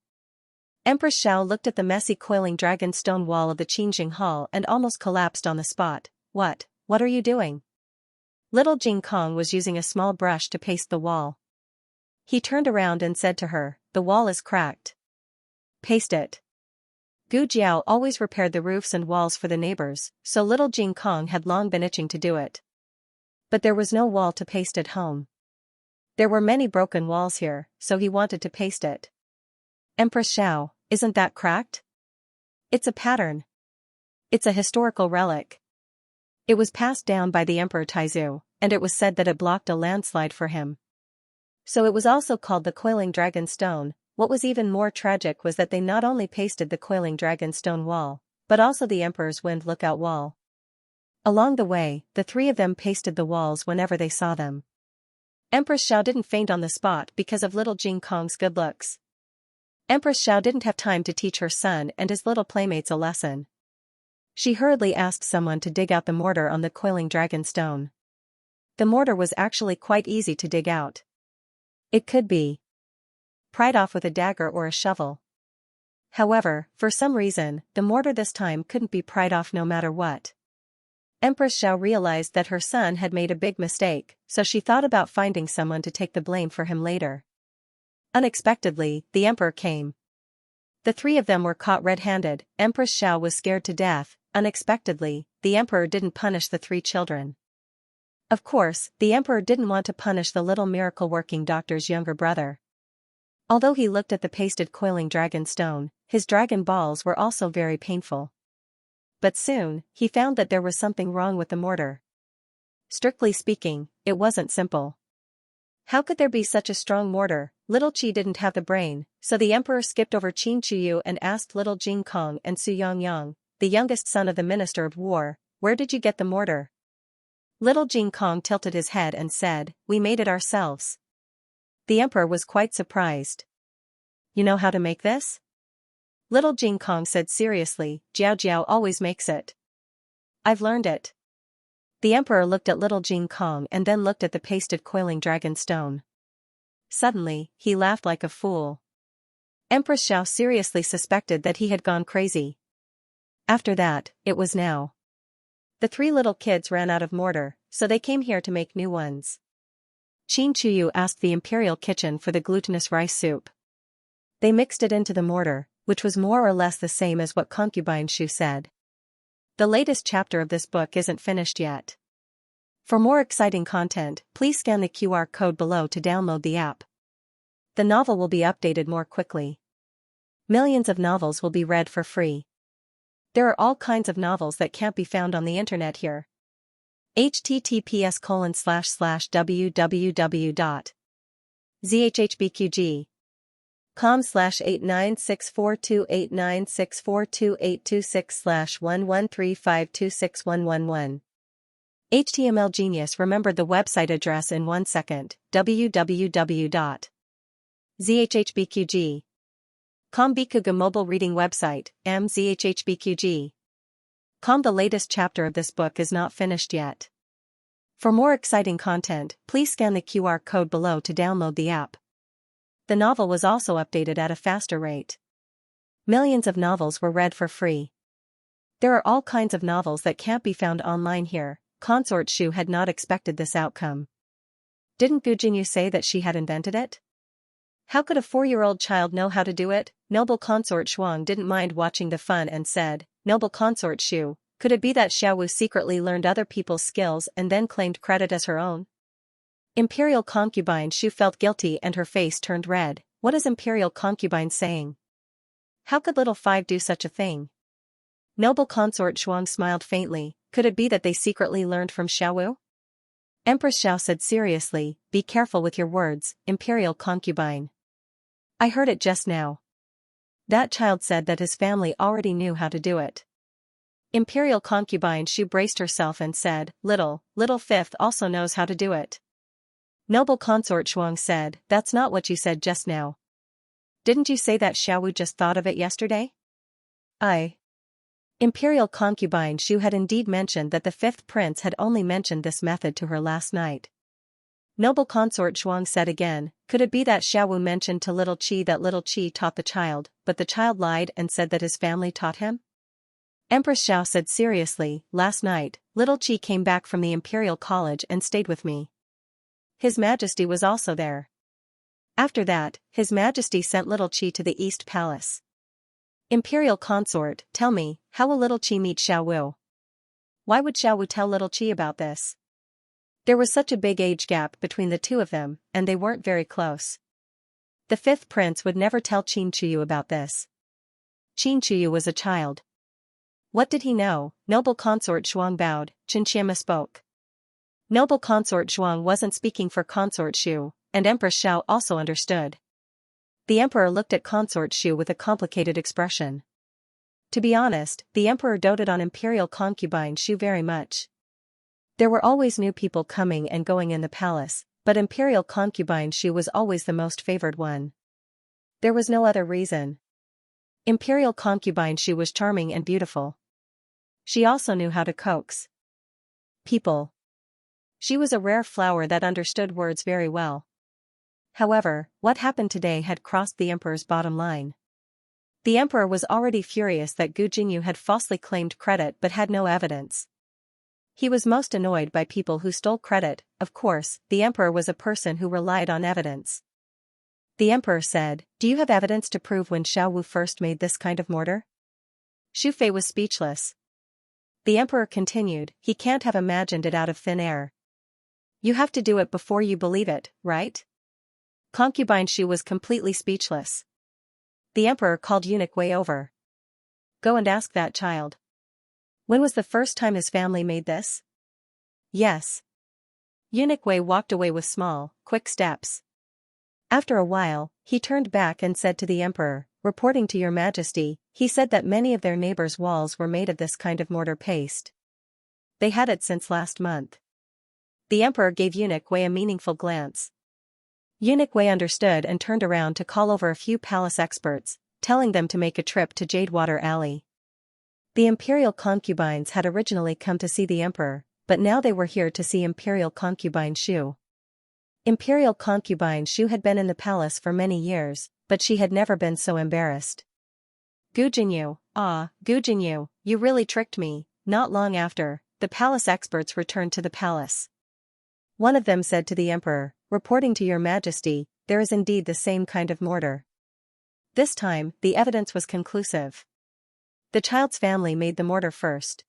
Empress Xiao looked at the messy coiling dragon stone wall of the Qingjing Hall and almost collapsed on the spot. What are you doing? Little Jing Kong was using a small brush to paste the wall. He turned around and said to her, The wall is cracked. Paste it. Gu Jiao always repaired the roofs and walls for the neighbors, so little Jing Kong had long been itching to do it. But there was no wall to paste at home. There were many broken walls here, so he wanted to paste it. Empress Xiao, isn't that cracked? It's a pattern. It's a historical relic. It was passed down by the Emperor Taizu, and it was said that it blocked a landslide for him. So it was also called the Coiling Dragon Stone. What was even more tragic was that they not only pasted the Coiling Dragon Stone wall, but also the Emperor's Wind Lookout wall. Along the way, the three of them pasted the walls whenever they saw them. Empress Xiao didn't faint on the spot because of little Jing Kong's good looks. Empress Xiao didn't have time to teach her son and his little playmates a lesson. She hurriedly asked someone to dig out the mortar on the coiling dragon stone. The mortar was actually quite easy to dig out. It could be pried off with a dagger or a shovel. However, for some reason, the mortar this time couldn't be pried off no matter what. Empress Xiao realized that her son had made a big mistake, so she thought about finding someone to take the blame for him later. Unexpectedly, the emperor came. The three of them were caught red-handed. Empress Xiao was scared to death. Unexpectedly, the emperor didn't punish the three children. Of course, the emperor didn't want to punish the little miracle-working doctor's younger brother. Although he looked at the pasted coiling dragon stone, his dragon balls were also very painful. But soon, he found that there was something wrong with the mortar. Strictly speaking, it wasn't simple. How could there be such a strong mortar? Little Qi didn't have the brain, so the emperor skipped over Qin Chuyu and asked little Jing Kong and Su Yongyang, the youngest son of the Minister of War, "Where did you get the mortar?" Little Jing Kong tilted his head and said, "We made it ourselves." The emperor was quite surprised. "You know how to make this?" Little Jing Kong said seriously, "Jiao Jiao always makes it. I've learned it." The emperor looked at little Jing Kong and then looked at the pasted coiling dragon stone. Suddenly, he laughed like a fool. Empress Xiao seriously suspected that he had gone crazy. After that, it was now. The three little kids ran out of mortar, so they came here to make new ones. Qin Chuyu asked the imperial kitchen for the glutinous rice soup. They mixed it into the mortar, which was more or less the same as what concubine Shu said. The latest chapter of this book isn't finished yet. For more exciting content, please scan the QR code below to download the app. The novel will be updated more quickly. Millions of novels will be read for free. There are all kinds of novels that can't be found on the internet here. https://www.zhhbqg.com/8964289642826/113526111. HTML Genius remembered the website address in 1 second. www.zhhbqg.com. Bikuga mobile reading website, mzhhbqg.com. The latest chapter of this book is not finished yet. For more exciting content, please scan the QR code below to download the app. The novel was also updated at a faster rate. Millions of novels were read for free. There are all kinds of novels that can't be found online here. Consort Shu had not expected this outcome. Didn't Gu Jinyu say that she had invented it? How could a 4-year-old child know how to do it? Noble Consort Shuang didn't mind watching the fun and said, "Noble Consort Shu, could it be that Xiaowu secretly learned other people's skills and then claimed credit as her own?" Imperial concubine Shu felt guilty and her face turned red. What is Imperial concubine saying? How could little Five do such a thing? Noble Consort Shuang smiled faintly. Could it be that they secretly learned from Xiaowu? Empress Xiao said seriously, "Be careful with your words, Imperial concubine. I heard it just now. That child said that his family already knew how to do it." Imperial concubine Shu braced herself and said, Little Fifth also knows how to do it." Noble Consort Shuang said, "That's not what you said just now. Didn't you say that Xiaowu just thought of it yesterday?" Imperial concubine Shu had indeed mentioned that the fifth prince had only mentioned this method to her last night. Noble Consort Shuang said again, "Could it be that Xiaowu mentioned to little Qi that little Qi taught the child, but the child lied and said that his family taught him?" Empress Xiao said seriously, "Last night, little Qi came back from the Imperial College and stayed with me. His Majesty was also there. After that, His Majesty sent little Qi to the East Palace." Imperial consort, tell me, how will little Qi meet Xiaowu? Why would Xiaowu tell little Qi about this? There was such a big age gap between the two of them, and they weren't very close. The fifth prince would never tell Qin Chuyu about this. Qin Chuyu was a child. What did he know? Noble Consort Shuang bowed. Xianxia spoke. Noble Consort Shuang wasn't speaking for Consort Shu, and Empress Xiao also understood. The emperor looked at Consort Shu with a complicated expression. To be honest, the emperor doted on Imperial concubine Shu very much. There were always new people coming and going in the palace, but Imperial concubine Shu was always the most favored one. There was no other reason. Imperial concubine Shu was charming and beautiful. She also knew how to coax people. She was a rare flower that understood words very well. However, what happened today had crossed the emperor's bottom line. The emperor was already furious that Gu Jinyu had falsely claimed credit but had no evidence. He was most annoyed by people who stole credit. Of course, the emperor was a person who relied on evidence. The emperor said, "Do you have evidence to prove when Xiao Wu first made this kind of mortar?" Xu Fei was speechless. The emperor continued, "He can't have imagined it out of thin air. You have to do it before you believe it, right?" Concubine Shu was completely speechless. The emperor called eunuch Wei over. "Go and ask that child. When was the first time his family made this?" "Yes." Eunuch Wei walked away with small, quick steps. After a while, he turned back and said to the emperor, "Reporting to your majesty, he said that many of their neighbors' walls were made of this kind of mortar paste. They had it since last month." The emperor gave eunuch Wei a meaningful glance. Eunuch Wei understood and turned around to call over a few palace experts, telling them to make a trip to Jadewater Alley. The imperial concubines had originally come to see the emperor, but now they were here to see imperial concubine Shu. Imperial concubine Shu had been in the palace for many years, but she had never been so embarrassed. "Gu Jinyu, Gu Jinyu, you really tricked me." Not long after, the palace experts returned to the palace. One of them said to the emperor, "Reporting to your majesty, there is indeed the same kind of mortar." This time, the evidence was conclusive. The child's family made the mortar first.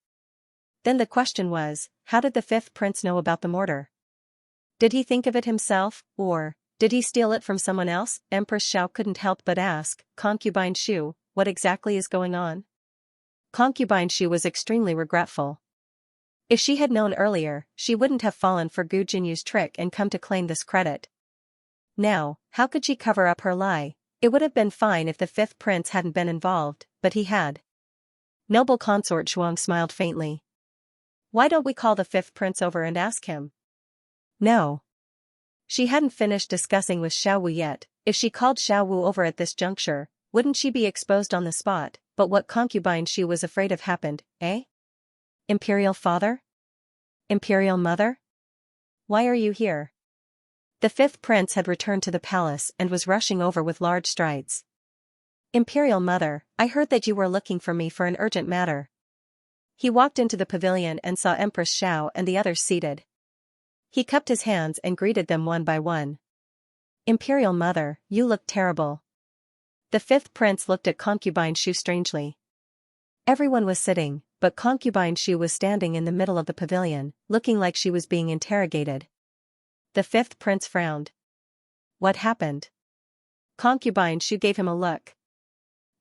Then the question was, how did the fifth prince know about the mortar? Did he think of it himself, or did he steal it from someone else? Empress Xiao couldn't help but ask, "Concubine Shu, what exactly is going on?" Concubine Shu was extremely regretful. If she had known earlier, she wouldn't have fallen for Gu Jinyu's trick and come to claim this credit. Now, how could she cover up her lie? It would have been fine if the fifth prince hadn't been involved, but he had. Noble consort Shuang smiled faintly. "Why don't we call the fifth prince over and ask him?" No. She hadn't finished discussing with Xiao Wu yet. If she called Xiao Wu over at this juncture, wouldn't she be exposed on the spot? But what concubine she was afraid of happened, eh? "Imperial father? Imperial mother? Why are you here?" The fifth prince had returned to the palace and was rushing over with large strides. "Imperial mother, I heard that you were looking for me for an urgent matter." He walked into the pavilion and saw Empress Xiao and the others seated. He cupped his hands and greeted them one by one. "Imperial mother, you look terrible." The fifth prince looked at concubine Shu strangely. Everyone was sitting, but concubine Shu was standing in the middle of the pavilion, looking like she was being interrogated. The fifth prince frowned. "What happened?" Concubine Shu gave him a look.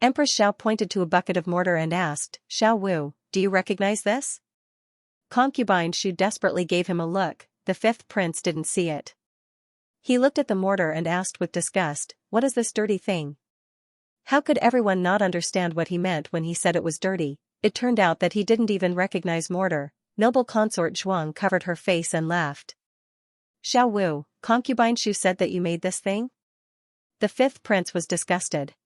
Empress Xiao pointed to a bucket of mortar and asked, "Xiao Wu, do you recognize this?" Concubine Shu desperately gave him a look. The fifth prince didn't see it. He looked at the mortar and asked with disgust, "What is this dirty thing?" How could everyone not understand what he meant when he said it was dirty? It turned out that he didn't even recognize mortar. Noble consort Zhuang covered her face and laughed. "Xiao Wu, concubine Shu said that you made this thing?" The fifth prince was disgusted.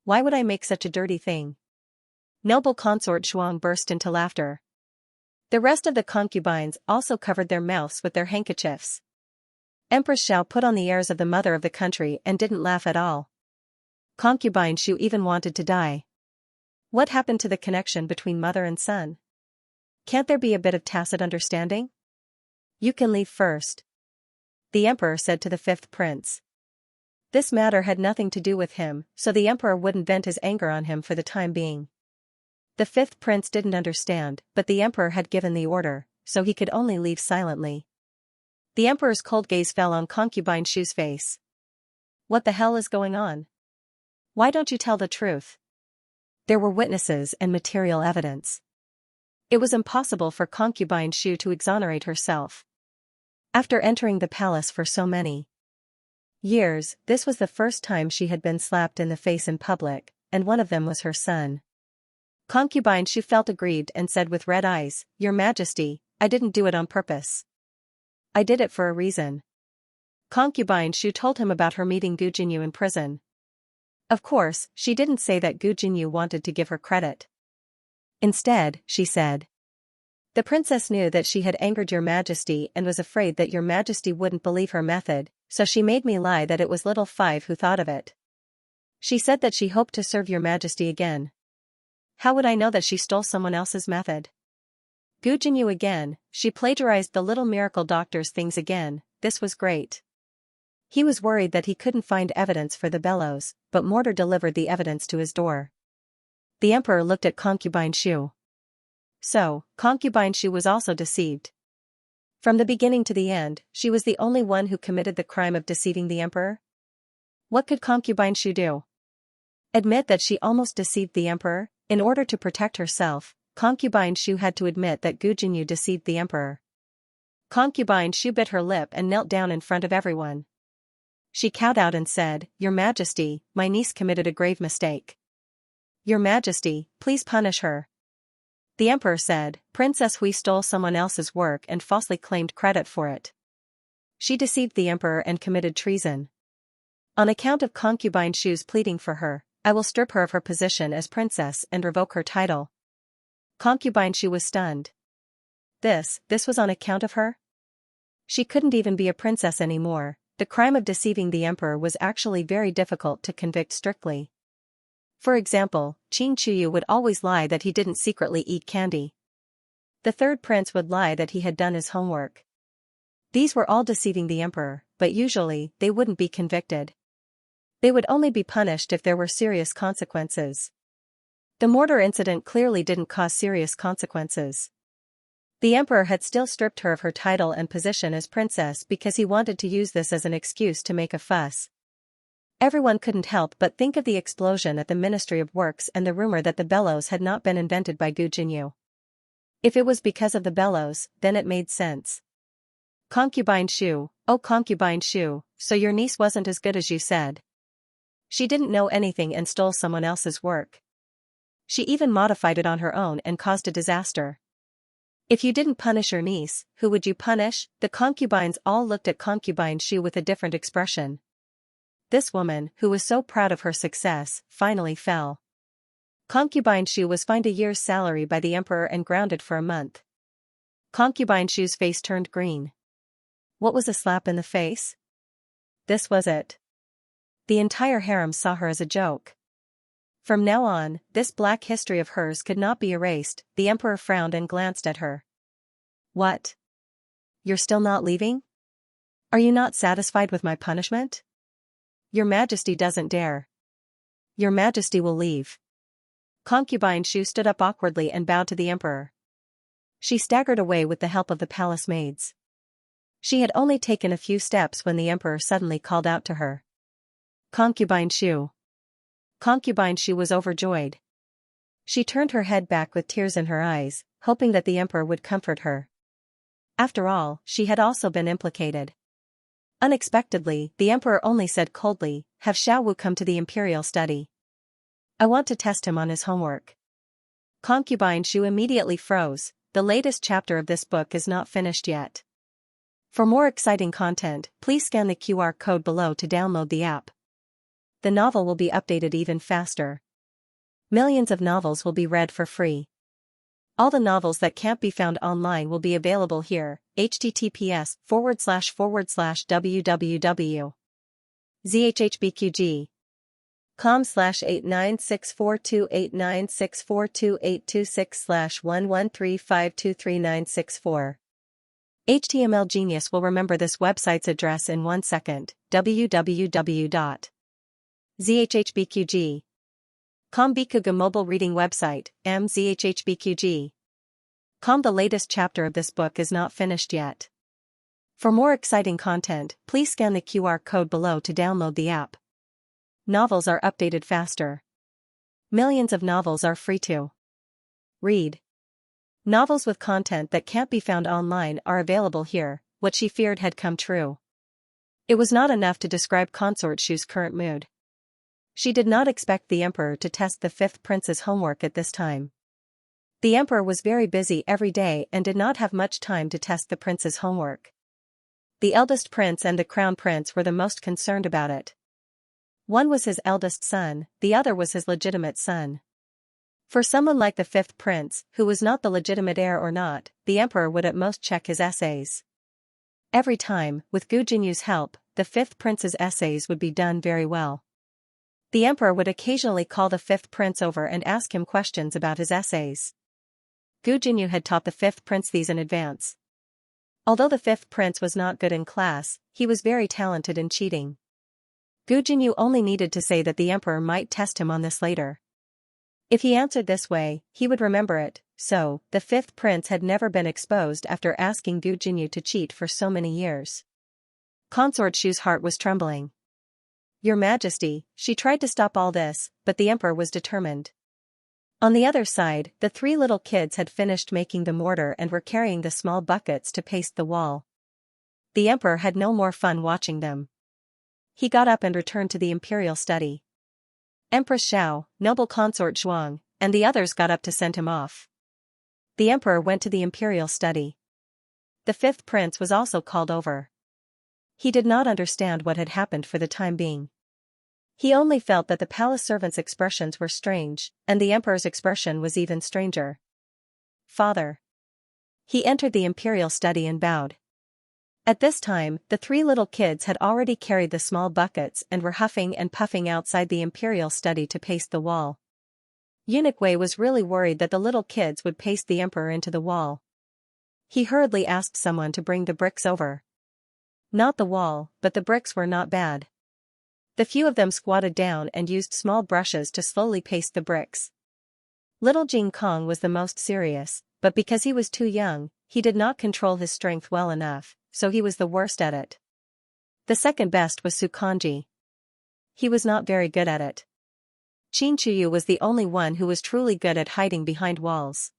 "Why would I make such a dirty thing?" Noble consort Zhuang burst into laughter. The rest of the concubines also covered their mouths with their handkerchiefs. Empress Xiao put on the airs of the mother of the country and didn't laugh at all. Concubine Shu even wanted to die. What happened to the connection between mother and son? Can't there be a bit of tacit understanding? "You can leave first," the emperor said to the fifth prince. This matter had nothing to do with him, so the emperor wouldn't vent his anger on him for the time being. The fifth prince didn't understand, but the emperor had given the order, so he could only leave silently. The emperor's cold gaze fell on concubine Shu's face. "What the hell is going on? Why don't you tell the truth?" There were witnesses and material evidence. It was impossible for concubine Shu to exonerate herself. After entering the palace for so many years, this was the first time she had been slapped in the face in public, and one of them was her son. Concubine Shu felt aggrieved and said with red eyes, "Your Majesty, I didn't do it on purpose. I did it for a reason. Concubine Shu told him about her meeting Gu Jinyu in prison. Of course, she didn't say that Gu Jinyu wanted to give her credit. Instead, she said, "The princess knew that she had angered your majesty and was afraid that your majesty wouldn't believe her method, so she made me lie that it was little Five who thought of it. She said that she hoped to serve your majesty again. How would I know that she stole someone else's method?" Gu Jinyu again, she plagiarized the little miracle doctor's things again. This was great. He was worried that he couldn't find evidence for the bellows, but mortar delivered the evidence to his door. The emperor looked at Concubine Shu. So, Concubine Shu was also deceived. From the beginning to the end, she was the only one who committed the crime of deceiving the emperor? What could Concubine Shu do? Admit that she almost deceived the emperor? In order to protect herself, Concubine Shu had to admit that Gu Jinyu deceived the emperor. Concubine Shu bit her lip and knelt down in front of everyone. She cowed out and said, "Your Majesty, my niece committed a grave mistake. Your Majesty, please punish her." The emperor said, "Princess Hui stole someone else's work and falsely claimed credit for it. She deceived the emperor and committed treason. On account of Concubine Shu's pleading for her, I will strip her of her position as princess and revoke her title." Concubine Shu was stunned. This was on account of her? She couldn't even be a princess anymore. The crime of deceiving the emperor was actually very difficult to convict strictly. For example, Qin Chuyu would always lie that he didn't secretly eat candy. The third prince would lie that he had done his homework. These were all deceiving the emperor, but usually, they wouldn't be convicted. They would only be punished if there were serious consequences. The mortar incident clearly didn't cause serious consequences. The emperor had still stripped her of her title and position as princess because he wanted to use this as an excuse to make a fuss. Everyone couldn't help but think of the explosion at the Ministry of Works and the rumor that the bellows had not been invented by Gu Jinyu. If it was because of the bellows, then it made sense. Concubine Shu, oh Concubine Shu, so your niece wasn't as good as you said. She didn't know anything and stole someone else's work. She even modified it on her own and caused a disaster. If you didn't punish your niece, who would you punish? The concubines all looked at Concubine Shu with a different expression. This woman, who was so proud of her success, finally fell. Concubine Shu was fined a year's salary by the emperor and grounded for a month. Concubine Shu's face turned green. What was a slap in the face? This was it. The entire harem saw her as a joke. From now on, this black history of hers could not be erased. The emperor frowned and glanced at her. What? You're still not leaving? Are you not satisfied with my punishment? Your Majesty doesn't dare. Your Majesty will leave. Concubine Shu stood up awkwardly and bowed to the emperor. She staggered away with the help of the palace maids. She had only taken a few steps when the emperor suddenly called out to her. Concubine Shu. Concubine Shu was overjoyed. She turned her head back with tears in her eyes, hoping that the emperor would comfort her. After all, she had also been implicated. Unexpectedly, the emperor only said coldly, "Have Xiaowu come to the imperial study. I want to test him on his homework." Concubine Shu immediately froze. The latest chapter of this book is not finished yet. For more exciting content, please scan the QR code below to download the app. The novel will be updated even faster. Millions of novels will be read for free. All the novels that can't be found online will be available here. https://www.zhhbqg.com/8964289642826/1135239644. HTML Genius will remember this website's address in 1 second. www.zhhbqg.com Bikuga mobile reading website, mzhhbqg.com. The latest chapter of this book is not finished yet. For more exciting content, please scan the QR code below to download the app. Novels are updated faster. Millions of novels are free to read. Novels with content that can't be found online are available here. What she feared had come true. It was not enough to describe Consort Shu's current mood. She did not expect the emperor to test the fifth prince's homework at this time. The emperor was very busy every day and did not have much time to test the prince's homework. The eldest prince and the crown prince were the most concerned about it. One was his eldest son, the other was his legitimate son. For someone like the fifth prince, who was not the legitimate heir or not, the emperor would at most check his essays. Every time, with Gu Jinyu's help, the fifth prince's essays would be done very well. The emperor would occasionally call the fifth prince over and ask him questions about his essays. Gu Jinyu had taught the fifth prince these in advance. Although the fifth prince was not good in class, he was very talented in cheating. Gu Jinyu only needed to say that the emperor might test him on this later. If he answered this way, he would remember it, so, the fifth prince had never been exposed after asking Gu Jinyu to cheat for so many years. Consort Shu's heart was trembling. Your Majesty, she tried to stop all this, but the emperor was determined. On the other side, the three little kids had finished making the mortar and were carrying the small buckets to paste the wall. The emperor had no more fun watching them. He got up and returned to the imperial study. Empress Xiao, noble consort Zhuang, and the others got up to send him off. The emperor went to the imperial study. The fifth prince was also called over. He did not understand what had happened for the time being. He only felt that the palace servants' expressions were strange, and the emperor's expression was even stranger. Father. He entered the imperial study and bowed. At this time, the three little kids had already carried the small buckets and were huffing and puffing outside the imperial study to paste the wall. Eunuch Wei was really worried that the little kids would paste the emperor into the wall. He hurriedly asked someone to bring the bricks over. Not the wall, but the bricks were not bad. The few of them squatted down and used small brushes to slowly paste the bricks. Little Jing Kong was the most serious, but because he was too young, he did not control his strength well enough, so he was the worst at it. The second best was Su Kanji. He was not very good at it. Qin Chuyu was the only one who was truly good at hiding behind walls.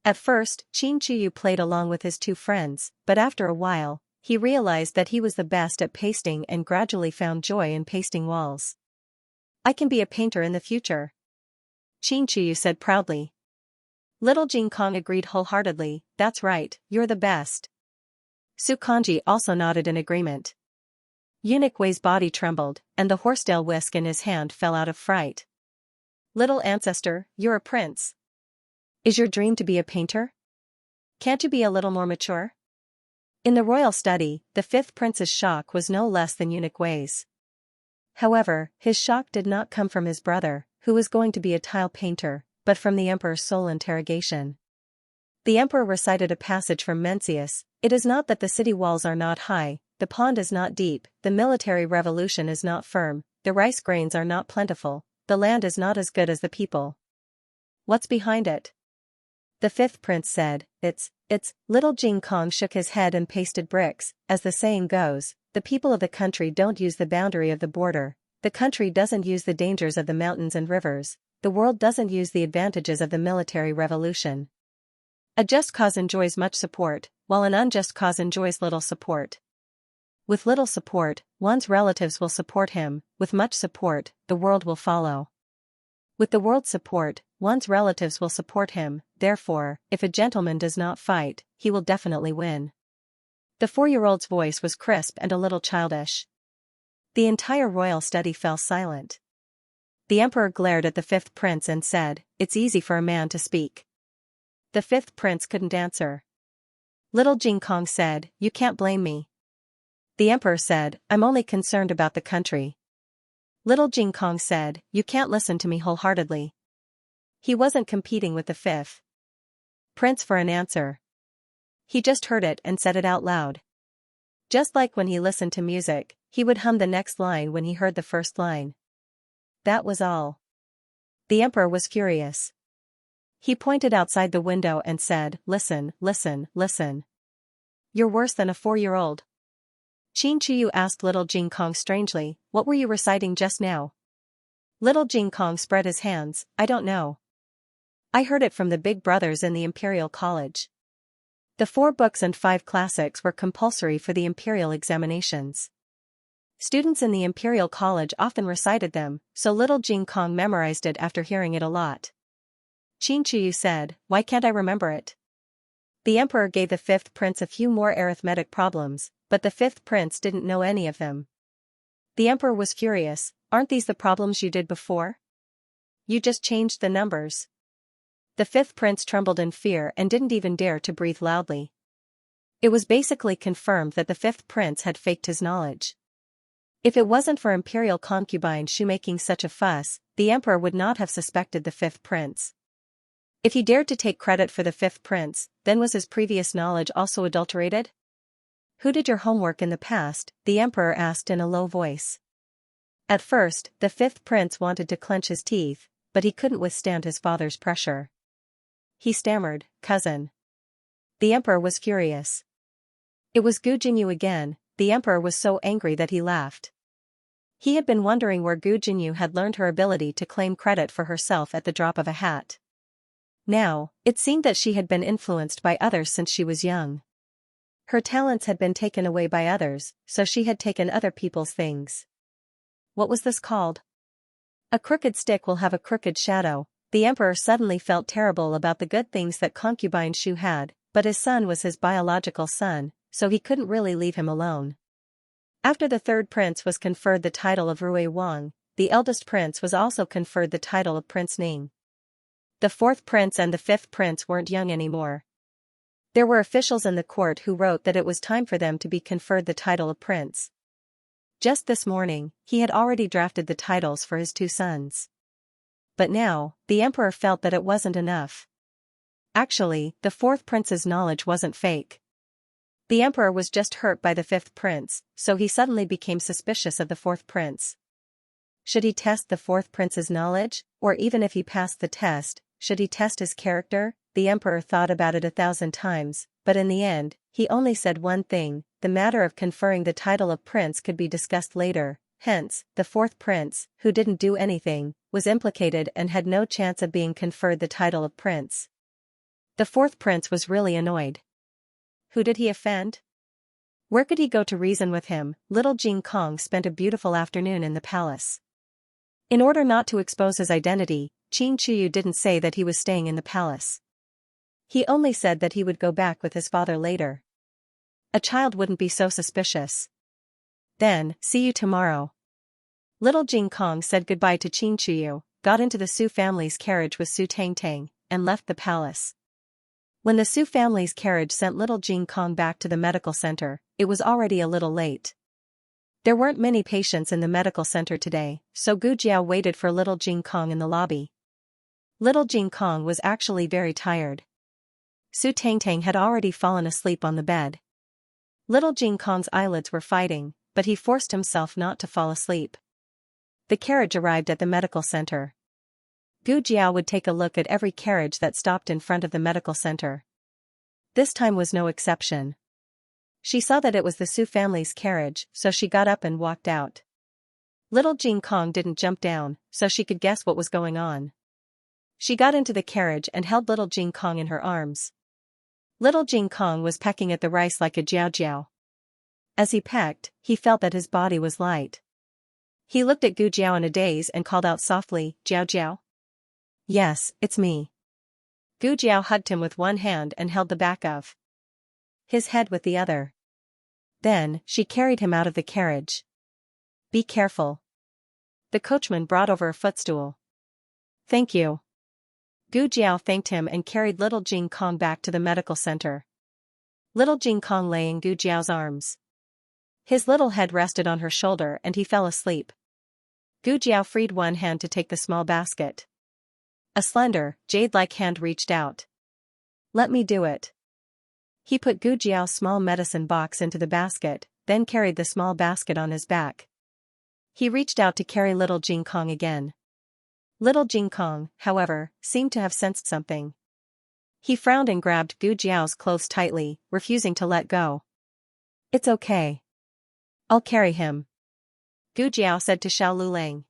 At first, Qin Chuyu played along with his two friends, but after a while, he realized that he was the best at pasting and gradually found joy in pasting walls. I can be a painter in the future, Qin Chuyu said proudly. Little Jing Kong agreed wholeheartedly, that's right, you're the best. Su Kanji also nodded in agreement. Eunuch Wei's body trembled, and the horsetail whisk in his hand fell out of fright. Little ancestor, you're a prince. Is your dream to be a painter? Can't you be a little more mature? In the royal study, the fifth prince's shock was no less than Eunuch Wei's. However, his shock did not come from his brother, who was going to be a tile painter, but from the emperor's soul interrogation. The emperor recited a passage from Mencius, "It is not that the city walls are not high, the pond is not deep, the military revolution is not firm, the rice grains are not plentiful, the land is not as good as the people. What's behind it?" The fifth prince said, It's. Little Jing Kong shook his head and pasted bricks. As the saying goes, the people of the country don't use the boundary of the border, the country doesn't use the dangers of the mountains and rivers, the world doesn't use the advantages of the military revolution. A just cause enjoys much support, while an unjust cause enjoys little support. With little support, one's relatives will support him, with much support, the world will follow. With the world's support, one's relatives will support him, therefore, if a gentleman does not fight, he will definitely win. The 4-year-old's voice was crisp and a little childish. The entire royal study fell silent. The emperor glared at the fifth prince and said, "It's easy for a man to speak." The fifth prince couldn't answer. Little Jing Kong said, "You can't blame me." The emperor said, "I'm only concerned about the country." Little Jing Kong said, "You can't listen to me wholeheartedly." He wasn't competing with the fifth prince for an answer. He just heard it and said it out loud. Just like when he listened to music, he would hum the next line when he heard the first line. That was all. The emperor was furious. He pointed outside the window and said, "Listen, listen, listen. You're worse than a 4-year-old. Qin Chuyu asked Little Jing Kong strangely, "What were you reciting just now?" Little Jing Kong spread his hands, "I don't know. I heard it from the big brothers in the Imperial College." The 4 books and 5 classics were compulsory for the imperial examinations. Students in the Imperial College often recited them, so Little Jing Kong memorized it after hearing it a lot. Xianxia said, why can't I remember it? The emperor gave the fifth prince a few more arithmetic problems, but the fifth prince didn't know any of them. The emperor was furious, aren't these the problems you did before? You just changed the numbers. The fifth prince trembled in fear and didn't even dare to breathe loudly. It was basically confirmed that the fifth prince had faked his knowledge. If it wasn't for imperial concubine Shu making such a fuss, the emperor would not have suspected the fifth prince. If he dared to take credit for the fifth prince, then was his previous knowledge also adulterated? Who did your homework in the past? The emperor asked in a low voice. At first, the fifth prince wanted to clench his teeth, but he couldn't withstand his father's pressure. He stammered, cousin. The emperor was furious. It was Gu Jinyu again. The emperor was so angry that he laughed. He had been wondering where Gu Jinyu had learned her ability to claim credit for herself at the drop of a hat. Now, it seemed that she had been influenced by others since she was young. Her talents had been taken away by others, so she had taken other people's things. What was this called? A crooked stick will have a crooked shadow. The emperor suddenly felt terrible about the good things that concubine Shu had, but his son was his biological son, so he couldn't really leave him alone. After the third prince was conferred the title of Rui Wang, the eldest prince was also conferred the title of Prince Ning. The fourth prince and the fifth prince weren't young anymore. There were officials in the court who wrote that it was time for them to be conferred the title of prince. Just this morning, he had already drafted the titles for his two sons. But now, the emperor felt that it wasn't enough. Actually, the fourth prince's knowledge wasn't fake. The emperor was just hurt by the fifth prince, so he suddenly became suspicious of the fourth prince. Should he test the fourth prince's knowledge, or even if he passed the test, should he test his character? The emperor thought about it 1,000 times, but in the end, he only said one thing: the matter of conferring the title of prince could be discussed later. Hence, the fourth prince, who didn't do anything, was implicated and had no chance of being conferred the title of prince. The fourth prince was really annoyed. Who did he offend? Where could he go to reason with him? Little Jing Kong spent a beautiful afternoon in the palace. In order not to expose his identity, Qin Chuyu didn't say that he was staying in the palace. He only said that he would go back with his father later. A child wouldn't be so suspicious. Then, see you tomorrow. Little Jing Kong said goodbye to Qin Chuyu, got into the Su family's carriage with Su Tangtang, and left the palace. When the Su family's carriage sent little Jing Kong back to the medical center, it was already a little late. There weren't many patients in the medical center today, so Gu Jiao waited for little Jing Kong in the lobby. Little Jing Kong was actually very tired. Su Tangtang had already fallen asleep on the bed. Little Jing Kong's eyelids were fighting, but he forced himself not to fall asleep. The carriage arrived at the medical center. Gu Jiao would take a look at every carriage that stopped in front of the medical center. This time was no exception. She saw that it was the Su family's carriage, so she got up and walked out. Little Jing Kong didn't jump down, so she could guess what was going on. She got into the carriage and held little Jing Kong in her arms. Little Jing Kong was pecking at the rice like a jiao jiao. As he pecked, he felt that his body was light. He looked at Gu Jiao in a daze and called out softly, "Jiao Jiao?" "Yes, it's me." Gu Jiao hugged him with one hand and held the back of his head with the other. Then, she carried him out of the carriage. "Be careful." The coachman brought over a footstool. "Thank you." Gu Jiao thanked him and carried little Jing Kong back to the medical center. Little Jing Kong lay in Gu Jiao's arms. His little head rested on her shoulder and he fell asleep. Gu Jiao freed one hand to take the small basket. A slender, jade-like hand reached out. "Let me do it." He put Gu Jiao's small medicine box into the basket, then carried the small basket on his back. He reached out to carry little Jing Kong again. Little Jing Kong, however, seemed to have sensed something. He frowned and grabbed Gu Jiao's clothes tightly, refusing to let go. "It's okay. I'll carry him," Gu Jiao said to Xiao Lulang.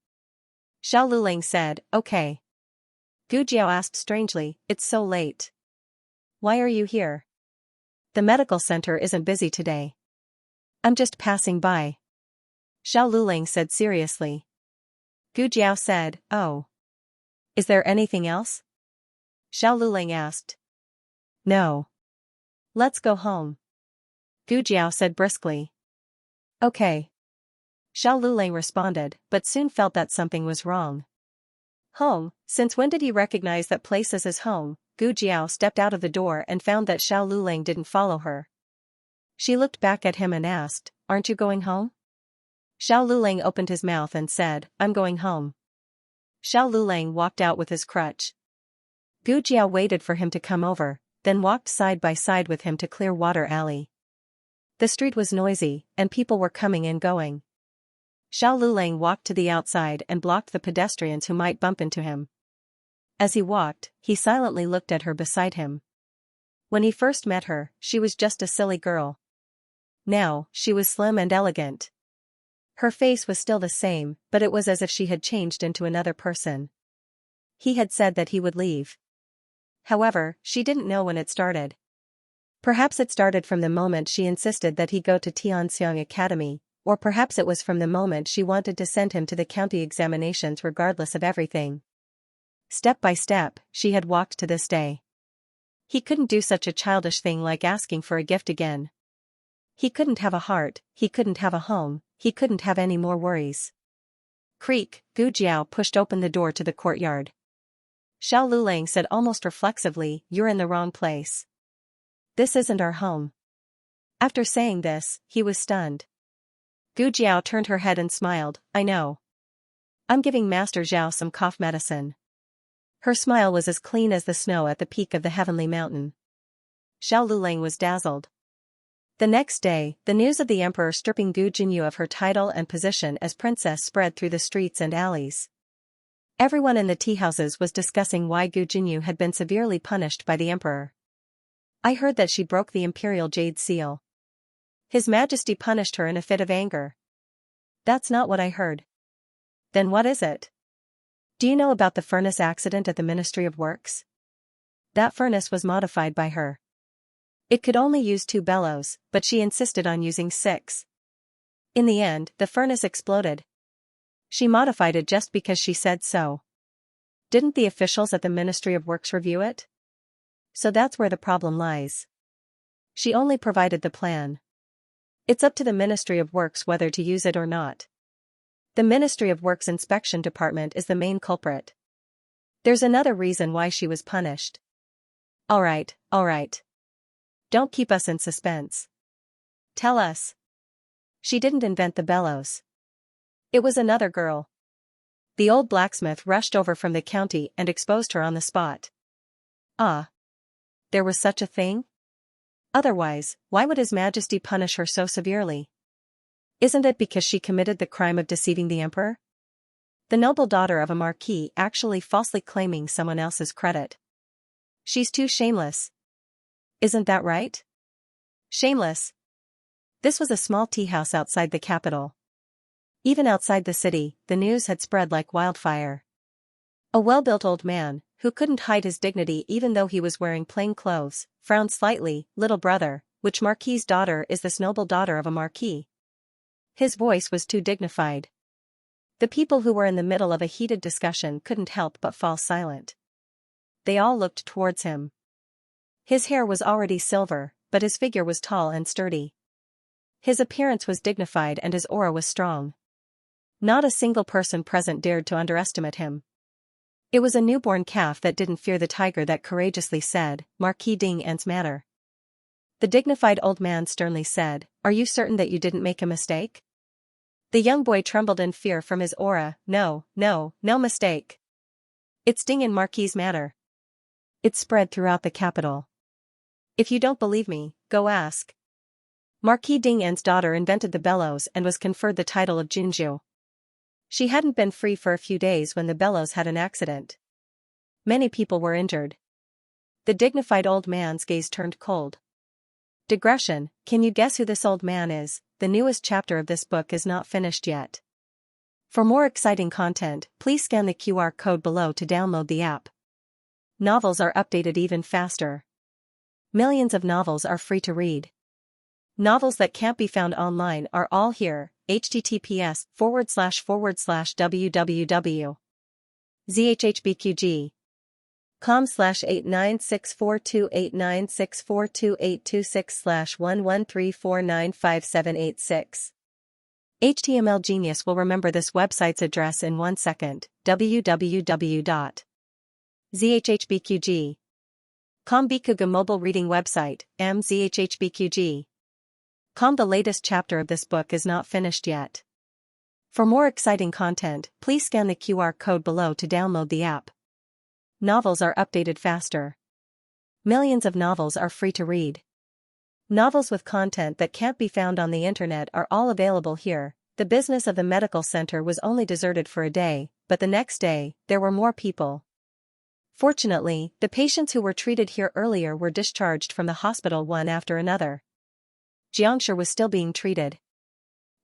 Xiao Lulang said, "Okay." Gu Jiao asked strangely, "It's so late. Why are you here? The medical center isn't busy today." "I'm just passing by," Xiao Lulang said seriously. Gu Jiao said, "Oh. Is there anything else?" Xiao Lulang asked. No. Let's go home. Gu Jiao said briskly. Okay. Xiao Lulang responded, but soon felt that something was wrong. Home, since when did he recognize that place as his home? Gu Jiao stepped out of the door and found that Xiao Lulang didn't follow her. She looked back at him and asked, Aren't you going home? Xiao Lulang opened his mouth and said, I'm going home. Xiao Lulang walked out with his crutch. Gu Jiao waited for him to come over, then walked side by side with him to Clearwater Alley. The street was noisy, and people were coming and going. Xiao Lulang walked to the outside and blocked the pedestrians who might bump into him. As he walked, he silently looked at her beside him. When he first met her, she was just a silly girl. Now, she was slim and elegant. Her face was still the same, but it was as if she had changed into another person. He had said that he would leave. However, she didn't know when it started. Perhaps it started from the moment she insisted that he go to Xianxia Academy, or perhaps it was from the moment she wanted to send him to the county examinations regardless of everything. Step by step, she had walked to this day. He couldn't do such a childish thing like asking for a gift again. He couldn't have a heart, he couldn't have a home, he couldn't have any more worries. Creak, Gu Jiao pushed open the door to the courtyard. Xiao Lulang said almost reflexively, You're in the wrong place. This isn't our home. After saying this, he was stunned. Gu Jiao turned her head and smiled, I know. I'm giving Master Zhao some cough medicine. Her smile was as clean as the snow at the peak of the heavenly mountain. Xiao Lulang was dazzled. The next day, the news of the emperor stripping Gu Jinyu of her title and position as princess spread through the streets and alleys. Everyone in the tea-houses was discussing why Gu Jinyu had been severely punished by the emperor. I heard that she broke the imperial jade seal. His Majesty punished her in a fit of anger. That's not what I heard. Then what is it? Do you know about the furnace accident at the Ministry of Works? That furnace was modified by her. It could only use 2 bellows, but she insisted on using 6. In the end, the furnace exploded. She modified it just because she said so. Didn't the officials at the Ministry of Works review it? So that's where the problem lies. She only provided the plan. It's up to the Ministry of Works whether to use it or not. The Ministry of Works Inspection Department is the main culprit. There's another reason why she was punished. All right. Don't keep us in suspense. Tell us. She didn't invent the bellows. It was another girl. The old blacksmith rushed over from the county and exposed her on the spot. Ah. There was such a thing? Otherwise, why would His Majesty punish her so severely? Isn't it because she committed the crime of deceiving the emperor? The noble daughter of a marquis actually falsely claiming someone else's credit. She's too shameless. Isn't that right? Shameless. This was a small tea house outside the capital. Even outside the city, the news had spread like wildfire. A well-built old man, who couldn't hide his dignity even though he was wearing plain clothes, frowned slightly. Little brother, which marquis's daughter is this noble daughter of a marquis? His voice was too dignified. The people who were in the middle of a heated discussion couldn't help but fall silent. They all looked towards him. His hair was already silver, but his figure was tall and sturdy. His appearance was dignified and his aura was strong. Not a single person present dared to underestimate him. It was a newborn calf that didn't fear the tiger that courageously said, Marquis Ding An's matter. The dignified old man sternly said, Are you certain that you didn't make a mistake? The young boy trembled in fear from his aura. No mistake. It's Ding and Marquis's matter. It spread throughout the capital. If you don't believe me, go ask. Marquis Ding An's daughter invented the bellows and was conferred the title of Jinju. She hadn't been free for a few days when the bellows had an accident. Many people were injured. The dignified old man's gaze turned cold. Digression, can you guess who this old man is? The newest chapter of this book is not finished yet. For more exciting content, please scan the QR code below to download the app. Novels are updated even faster. Millions of novels are free to read. Novels that can't be found online are all here. https://www.zhhbqg com/8964289642826/1134957886. HTML Genius will remember this website's address in 1 second. www.zhhbqg.com Bikuga mobile reading website, mzhhbqg.com. The latest chapter of this book is not finished yet. For more exciting content, please scan the QR code below to download the app. Novels are updated faster. Millions of novels are free to read. Novels with content that can't be found on the internet are all available here. The business of the medical center was only deserted for a day, but the next day, there were more people. Fortunately, the patients who were treated here earlier were discharged from the hospital one after another. Xianxia was still being treated.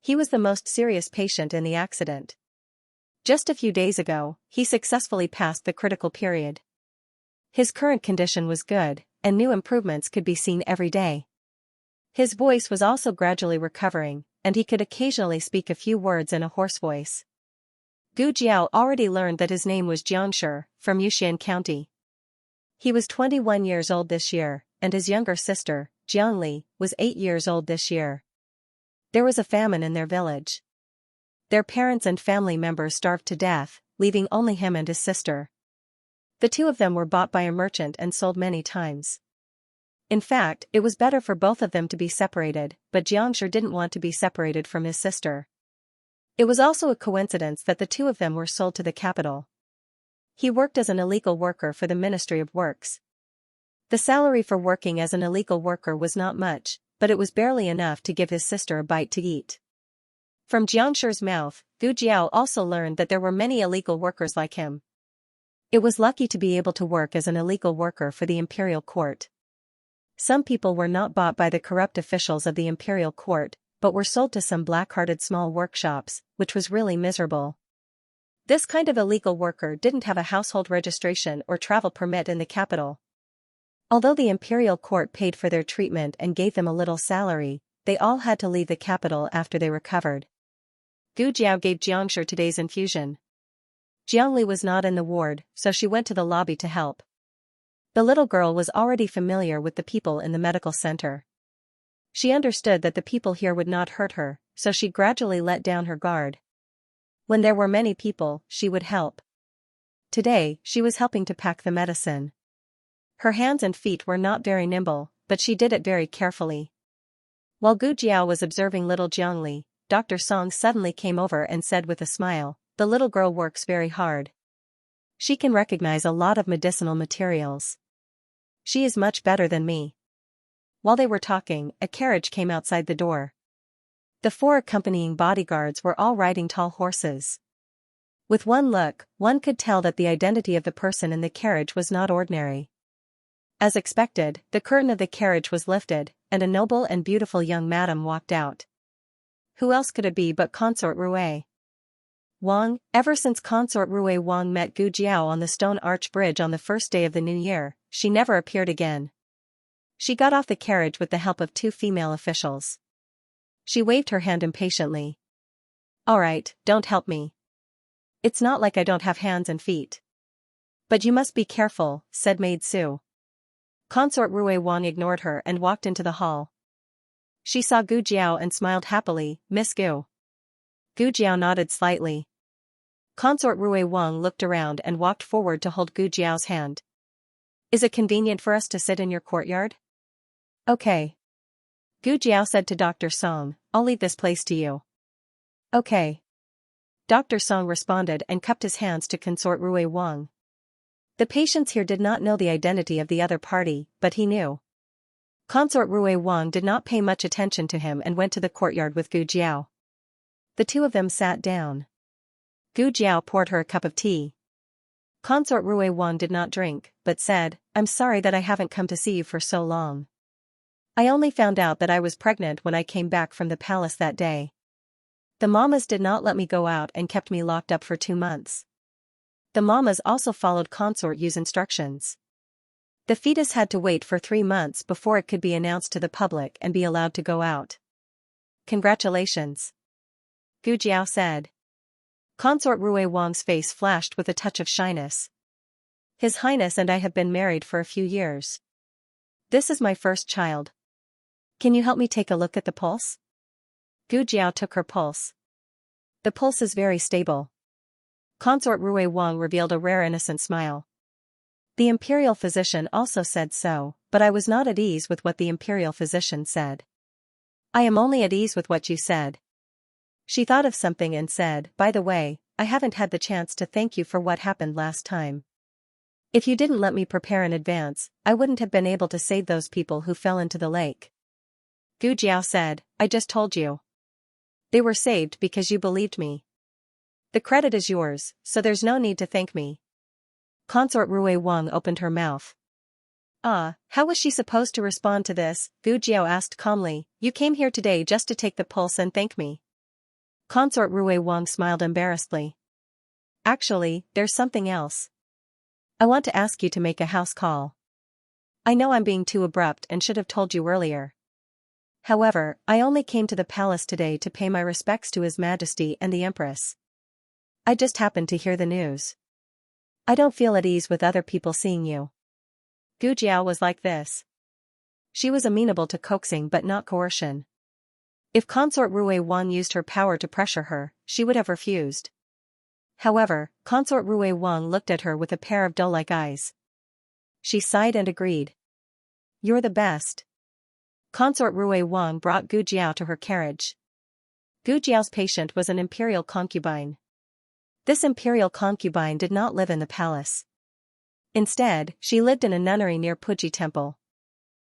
He was the most serious patient in the accident. Just a few days ago, he successfully passed the critical period. His current condition was good, and new improvements could be seen every day. His voice was also gradually recovering, and he could occasionally speak a few words in a hoarse voice. Gu Jiao already learned that his name was Xianxia, from Yushan County. He was 21 years old this year, and his younger sister, Jiangli, was 8 years old this year. There was a famine in their village. Their parents and family members starved to death, leaving only him and his sister. The two of them were bought by a merchant and sold many times. In fact, it was better for both of them to be separated, but Xianxia didn't want to be separated from his sister. It was also a coincidence that the two of them were sold to the capital. He worked as an illegal worker for the Ministry of Works. The salary for working as an illegal worker was not much, but it was barely enough to give his sister a bite to eat. From Jiangxi's mouth, Gu Jiao also learned that there were many illegal workers like him. It was lucky to be able to work as an illegal worker for the imperial court. Some people were not bought by the corrupt officials of the imperial court, but were sold to some black-hearted small workshops, which was really miserable. This kind of illegal worker didn't have a household registration or travel permit in the capital. Although the imperial court paid for their treatment and gave them a little salary, they all had to leave the capital after they recovered. Gu Jiao gave Xianxia today's infusion. Jiangli was not in the ward, so she went to the lobby to help. The little girl was already familiar with the people in the medical center. She understood that the people here would not hurt her, so she gradually let down her guard. When there were many people, she would help. Today, she was helping to pack the medicine. Her hands and feet were not very nimble, but she did it very carefully. While Gu Jiao was observing little Jiangli, Dr. Song suddenly came over and said with a smile, "The little girl works very hard. She can recognize a lot of medicinal materials. She is much better than me." While they were talking, a carriage came outside the door. The 4 accompanying bodyguards were all riding tall horses. With one look, one could tell that the identity of the person in the carriage was not ordinary. As expected, the curtain of the carriage was lifted, and a noble and beautiful young madam walked out. Who else could it be but Consort Rui Wang? Ever since Consort Rui Wang met Gu Jiao on the Stone Arch Bridge on the first day of the new year, she never appeared again. She got off the carriage with the help of 2 female officials. She waved her hand impatiently. "Alright, don't help me. It's not like I don't have hands and feet." "But you must be careful," said Maid Su. Consort Rui Wang ignored her and walked into the hall. She saw Gu Jiao and smiled happily. "Miss Gu." Gu Jiao nodded slightly. Consort Rui Wang looked around and walked forward to hold Gu Jiao's hand. "Is it convenient for us to sit in your courtyard?" "Okay." Gu Jiao said to Dr. Song, "I'll leave this place to you." "Okay." Dr. Song responded and cupped his hands to Consort Rui Wang. The patients here did not know the identity of the other party, but he knew. Consort Rui Wang did not pay much attention to him and went to the courtyard with Gu Jiao. The two of them sat down. Gu Jiao poured her a cup of tea. Consort Rui Wang did not drink, but said, "I'm sorry that I haven't come to see you for so long. I only found out that I was pregnant when I came back from the palace that day. The mamas did not let me go out and kept me locked up for 2 months. The mamas also followed Consort Yu's instructions. The fetus had to wait for 3 months before it could be announced to the public and be allowed to go out." "Congratulations," Gu Jiao said. Consort Rui Wang's face flashed with a touch of shyness. His Highness and I have been married for a few years. This is my first child. Can you help me take a look at the pulse? Gu Jiao took her pulse. The pulse is very stable. Consort Rui Wang revealed a rare innocent smile. The imperial physician also said so, but I was not at ease with what the imperial physician said. I am only at ease with what you said. She thought of something and said, by the way, I haven't had the chance to thank you for what happened last time. If you didn't let me prepare in advance, I wouldn't have been able to save those people who fell into the lake. Gu Jiao said, I just told you. They were saved because you believed me. The credit is yours, so there's no need to thank me. Consort Rui Wang opened her mouth. How was she supposed to respond to this? Gu Jiao asked calmly, you came here today just to take the pulse and thank me. Consort Rui Wang smiled embarrassedly. Actually, there's something else. I want to ask you to make a house call. I know I'm being too abrupt and should have told you earlier. However, I only came to the palace today to pay my respects to His Majesty and the Empress. I just happened to hear the news. I don't feel at ease with other people seeing you. Gu Jiao was like this. She was amenable to coaxing but not coercion. If Consort Rui Wang used her power to pressure her, she would have refused. However, Consort Rui Wang looked at her with a pair of doe-like eyes. She sighed and agreed. You're the best. Consort Rui Wang brought Gu Jiao to her carriage. Gu Jiao's patient was an imperial concubine. This imperial concubine did not live in the palace. Instead, she lived in a nunnery near Puji Temple.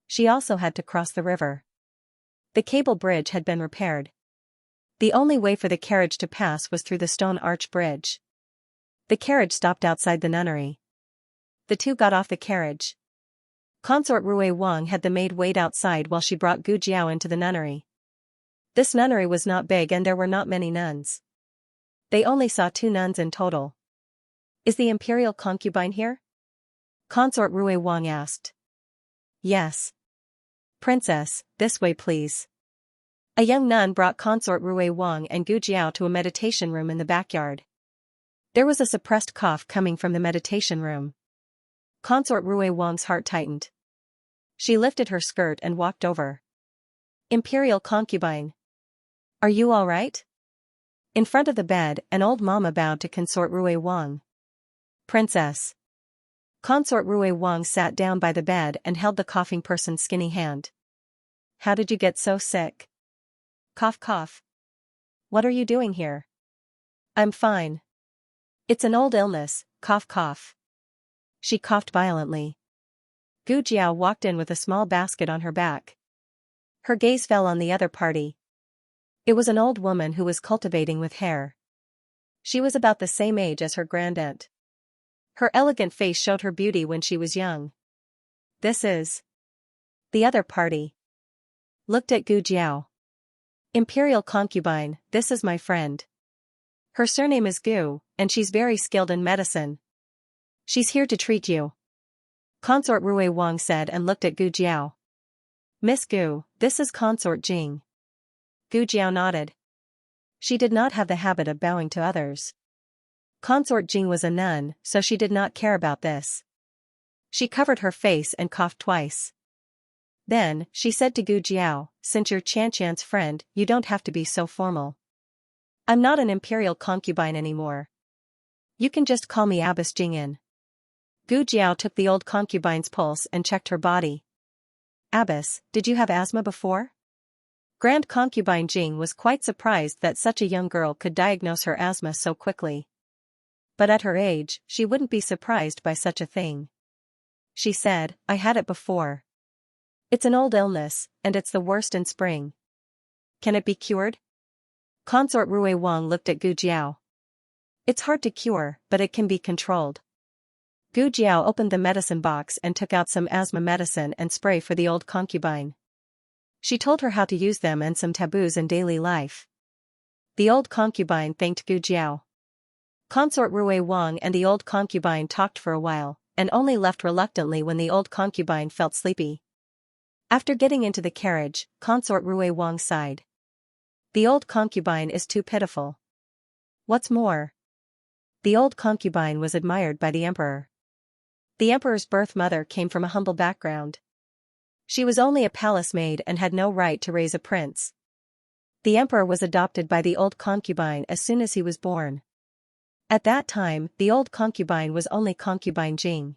She also had to cross the river. The cable bridge had been repaired. The only way for the carriage to pass was through the stone arch bridge. The carriage stopped outside the nunnery. The two got off the carriage. Consort Rui Wang had the maid wait outside while she brought Gu Jiao into the nunnery. This nunnery was not big and there were not many nuns. They only saw 2 nuns in total. Is the imperial concubine here? Consort Rui Wang asked. Yes. Princess, this way please. A young nun brought Consort Rui Wang and Gu Jiao to a meditation room in the backyard. There was a suppressed cough coming from the meditation room. Consort Rui Wang's heart tightened. She lifted her skirt and walked over. Imperial concubine. Are you all right? In front of the bed, an old mama bowed to Consort Rui Wang. Princess. Consort Rui Wang sat down by the bed and held the coughing person's skinny hand. How did you get so sick? Cough cough. What are you doing here? I'm fine. It's an old illness, cough cough. She coughed violently. Gu Jiao walked in with a small basket on her back. Her gaze fell on the other party. It was an old woman who was cultivating with hair. She was about the same age as her grandaunt. Her elegant face showed her beauty when she was young. This is. The other party looked at Gu Jiao. Imperial concubine, this is my friend. Her surname is Gu, and she's very skilled in medicine. She's here to treat you. Consort Rui Wang said and looked at Gu Jiao. Miss Gu, this is Consort Jing. Gu Jiao nodded. She did not have the habit of bowing to others. Consort Jing was a nun, so she did not care about this. She covered her face and coughed twice. Then, she said to Gu Jiao, since you're Xianxia's friend, you don't have to be so formal. I'm not an imperial concubine anymore. You can just call me Abbess Jing'an. Gu Jiao took the old concubine's pulse and checked her body. Abbess, did you have asthma before? Grand concubine Jing was quite surprised that such a young girl could diagnose her asthma so quickly. But at her age, she wouldn't be surprised by such a thing. She said, I had it before. It's an old illness, and it's the worst in spring. Can it be cured? Consort Rui Wang looked at Gu Jiao. It's hard to cure, but it can be controlled. Gu Jiao opened the medicine box and took out some asthma medicine and spray for the old concubine. She told her how to use them and some taboos in daily life. The old concubine thanked Gu Jiao. Consort Rui Wang and the old concubine talked for a while, and only left reluctantly when the old concubine felt sleepy. After getting into the carriage, Consort Rui Wang sighed. The old concubine is too pitiful. What's more, the old concubine was admired by the emperor. The emperor's birth mother came from a humble background. She was only a palace maid and had no right to raise a prince. The emperor was adopted by the old concubine as soon as he was born. At that time, the old concubine was only concubine Jing.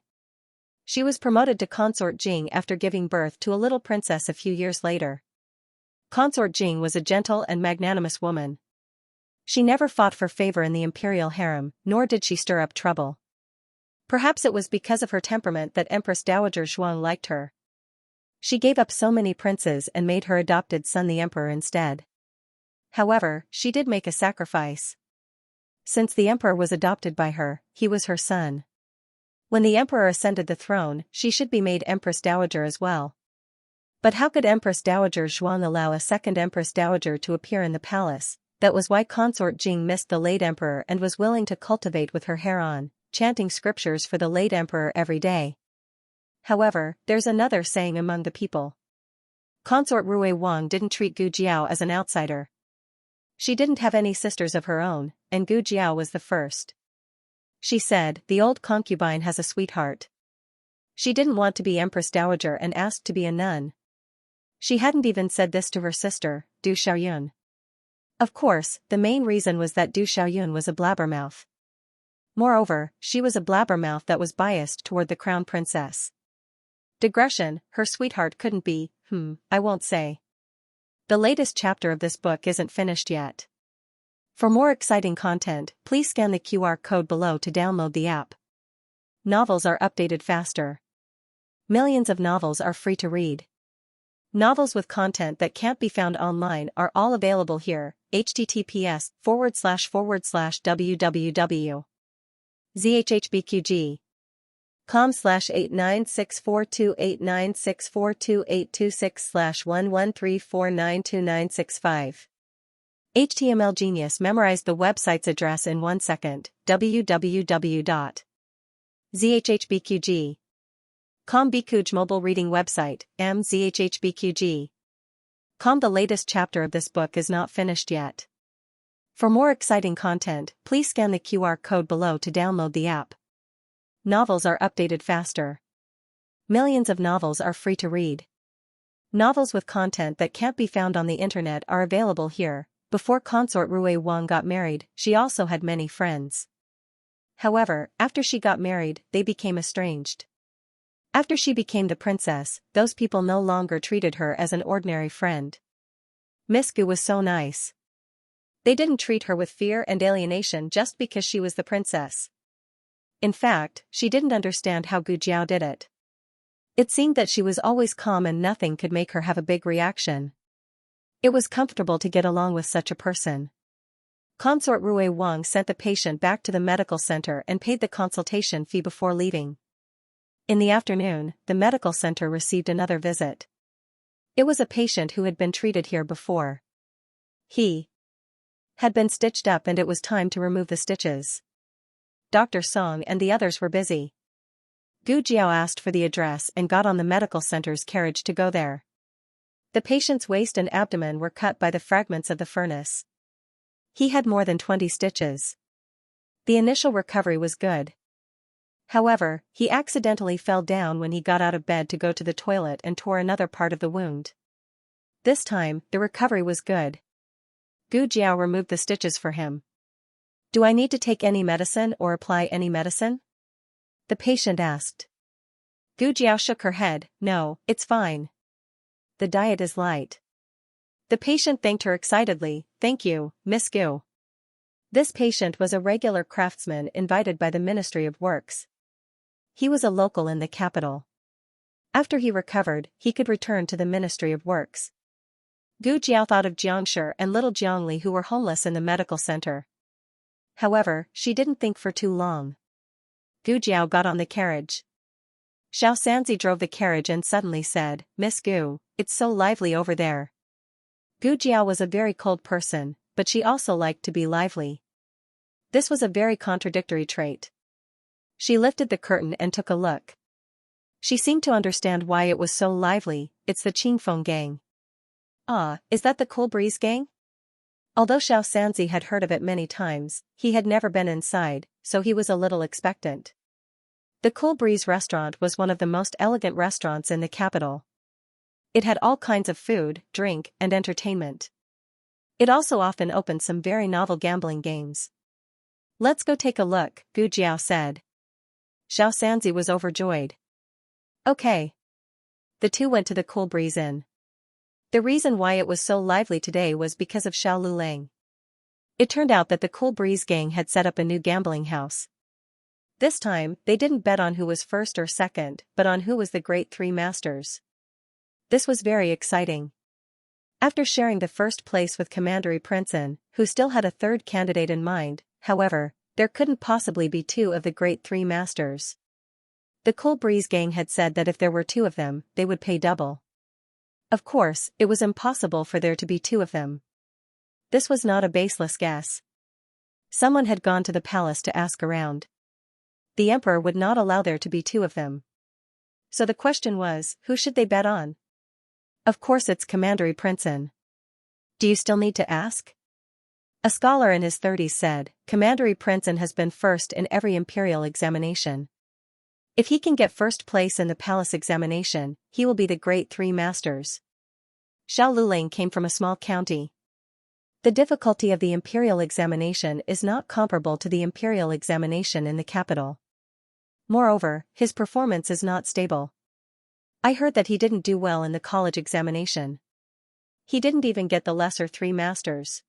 She was promoted to consort Jing after giving birth to a little princess a few years later. Consort Jing was a gentle and magnanimous woman. She never fought for favor in the imperial harem, nor did she stir up trouble. Perhaps it was because of her temperament that Empress Dowager Zhuang liked her. She gave up so many princes and made her adopted son the emperor instead. However, she did make a sacrifice. Since the emperor was adopted by her, he was her son. When the emperor ascended the throne, she should be made Empress Dowager as well. But how could Empress Dowager Zhuang allow a second Empress Dowager to appear in the palace? That was why consort Jing missed the late emperor and was willing to cultivate with her hair on, chanting scriptures for the late emperor every day. However, there's another saying among the people. Consort Rui Wang didn't treat Gu Jiao as an outsider. She didn't have any sisters of her own, and Gu Jiao was the first. She said, "The old concubine has a sweetheart." She didn't want to be Empress Dowager and asked to be a nun. She hadn't even said this to her sister, Du Xiaoyun. Of course, the main reason was that Du Xiaoyun was a blabbermouth. Moreover, she was a blabbermouth that was biased toward the crown princess. Digression, her sweetheart couldn't be, I won't say. The latest chapter of this book isn't finished yet. For more exciting content, please scan the QR code below to download the app. Novels are updated faster. Millions of novels are free to read. Novels with content that can't be found online are all available here. https://www.zhhbqg.com/896428964286/1134929665. HTML Genius memorized the website's address in 1 second. www.zhhbqg.com. Bikuj mobile reading website, mzhhbqg.com. The latest chapter of this book is not finished yet. For more exciting content, please scan the QR code below to download the app. Novels are updated faster. Millions of novels are free to read. Novels with content that can't be found on the internet are available here. Before consort Rui Wang got married, she also had many friends. However, after she got married, they became estranged. After she became the princess, those people no longer treated her as an ordinary friend. Miss Gu was so nice. They didn't treat her with fear and alienation just because she was the princess. In fact, she didn't understand how Gu Jiao did it. It seemed that she was always calm and nothing could make her have a big reaction. It was comfortable to get along with such a person. Consort Rui Wang sent the patient back to the medical center and paid the consultation fee before leaving. In the afternoon, the medical center received another visit. It was a patient who had been treated here before. He had been stitched up and it was time to remove the stitches. Dr. Song and the others were busy. Gu Jiao asked for the address and got on the medical center's carriage to go there. The patient's waist and abdomen were cut by the fragments of the furnace. He had more than 20 stitches. The initial recovery was good. However, he accidentally fell down when he got out of bed to go to the toilet and tore another part of the wound. This time, the recovery was good. Gu Jiao removed the stitches for him. "Do I need to take any medicine or apply any medicine?" the patient asked. Gu Jiao shook her head, "No, it's fine. The diet is light." The patient thanked her excitedly, "Thank you, Miss Gu." This patient was a regular craftsman invited by the Ministry of Works. He was a local in the capital. After he recovered, he could return to the Ministry of Works. Gu Jiao thought of Xianxia and little Jiangli who were homeless in the medical center. However, she didn't think for too long. Gu Jiao got on the carriage. Xiao Sanzi drove the carriage and suddenly said, "Miss Gu, it's so lively over there." Gu Jiao was a very cold person, but she also liked to be lively. This was a very contradictory trait. She lifted the curtain and took a look. She seemed to understand why it was so lively. "It's the Qingfeng gang." "Ah, is that the Cool Breeze gang?" Although Xiao Sanzi had heard of it many times, he had never been inside, so he was a little expectant. The Cool Breeze restaurant was one of the most elegant restaurants in the capital. It had all kinds of food, drink, and entertainment. It also often opened some very novel gambling games. "Let's go take a look," Gu Jiao said. Xianxia was overjoyed. "Okay." The two went to the Cool Breeze Inn. The reason why it was so lively today was because of Xiao Lulang. It turned out that the Cool Breeze gang had set up a new gambling house. This time, they didn't bet on who was first or second, but on who was the great three masters. This was very exciting. After sharing the first place with Commandery Princeton, who still had a third candidate in mind, however, there couldn't possibly be two of the great three masters. The Cool Breeze gang had said that if there were two of them, they would pay double. Of course, it was impossible for there to be two of them. This was not a baseless guess. Someone had gone to the palace to ask around. The emperor would not allow there to be two of them. So the question was, who should they bet on? Of course it's Commandery Princeton. Do you still need to ask? A scholar in his 30s said, Commandery Princeton has been first in every imperial examination. If he can get first place in the palace examination, he will be the great three masters. Xiao Lulang came from a small county. The difficulty of the imperial examination is not comparable to the imperial examination in the capital. Moreover, his performance is not stable. I heard that he didn't do well in the college examination. He didn't even get the lesser three masters.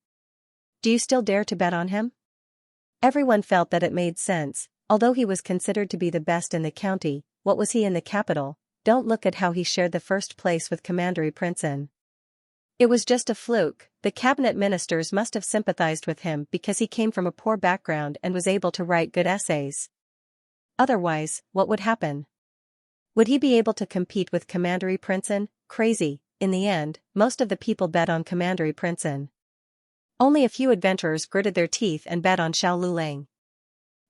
Do you still dare to bet on him? Everyone felt that it made sense, although he was considered to be the best in the county. What was he in the capital? Don't look at how he shared the first place with Commandery Princeton. It was just a fluke. The cabinet ministers must have sympathized with him because he came from a poor background and was able to write good essays. Otherwise, what would happen? Would he be able to compete with Commandery Princeton? Crazy. In the end, most of the people bet on Commandery Princeton. Only a few adventurers gritted their teeth and bet on Xiao Lulang.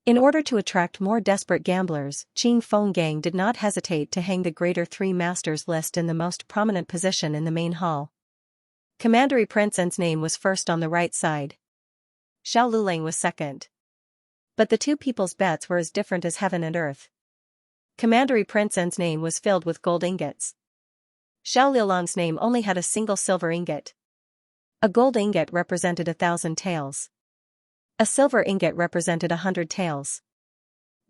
In order to attract more desperate gamblers, Qing Feng gang did not hesitate to hang the greater three masters list in the most prominent position in the main hall. Commandery Princeton's name was first on the right side. Xiao Lulang was second. But the two people's bets were as different as heaven and earth. Commandery Princeton's name was filled with gold ingots. Xiao Lulang's name only had a single silver ingot. A gold ingot represented 1,000 taels. A silver ingot represented 100 taels.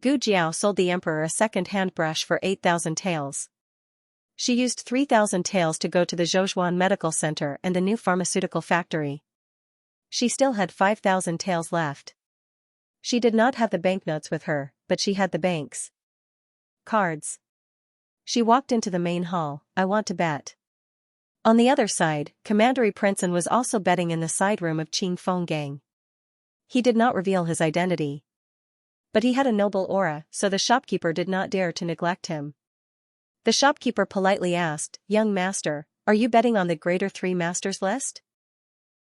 Gu Jiao sold the emperor a second-hand brush for 8,000 taels. She used 3,000 taels to go to the Zhouzhuan Medical Center and the new pharmaceutical factory. She still had 5,000 taels left. She did not have the banknotes with her, but she had the bank's cards. She walked into the main hall. I want to bet. On the other side, Commandery Princeton was also betting in the side room of Qing Feng gang. He did not reveal his identity. But he had a noble aura, so the shopkeeper did not dare to neglect him. The shopkeeper politely asked, "Young master, are you betting on the greater three masters list?"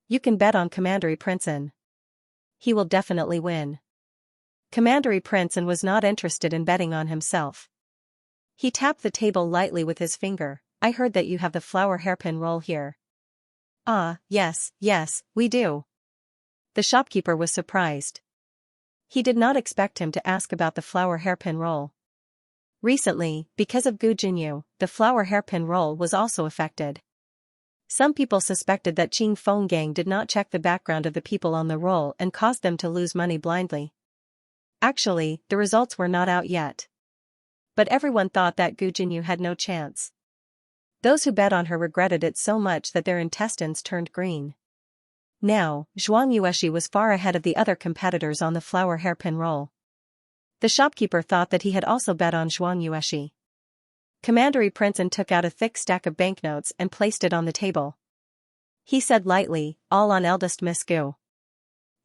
"You can bet on Commandery Princeton. He will definitely win." Commandery Princeton was not interested in betting on himself. He tapped the table lightly with his finger. "I heard that you have the flower hairpin roll here." "Ah, yes, we do." The shopkeeper was surprised. He did not expect him to ask about the flower hairpin roll. Recently, because of Gu Jinyu, the flower hairpin roll was also affected. Some people suspected that Qing Feng gang did not check the background of the people on the roll and caused them to lose money blindly. Actually, the results were not out yet. But everyone thought that Gu Jinyu had no chance. Those who bet on her regretted it so much that their intestines turned green. Now, Zhuang Yueshi was far ahead of the other competitors on the flower hairpin roll. The shopkeeper thought that he had also bet on Zhuang Yueshi. Commandery Princeton took out a thick stack of banknotes and placed it on the table. He said lightly, "All on eldest Miss Gu."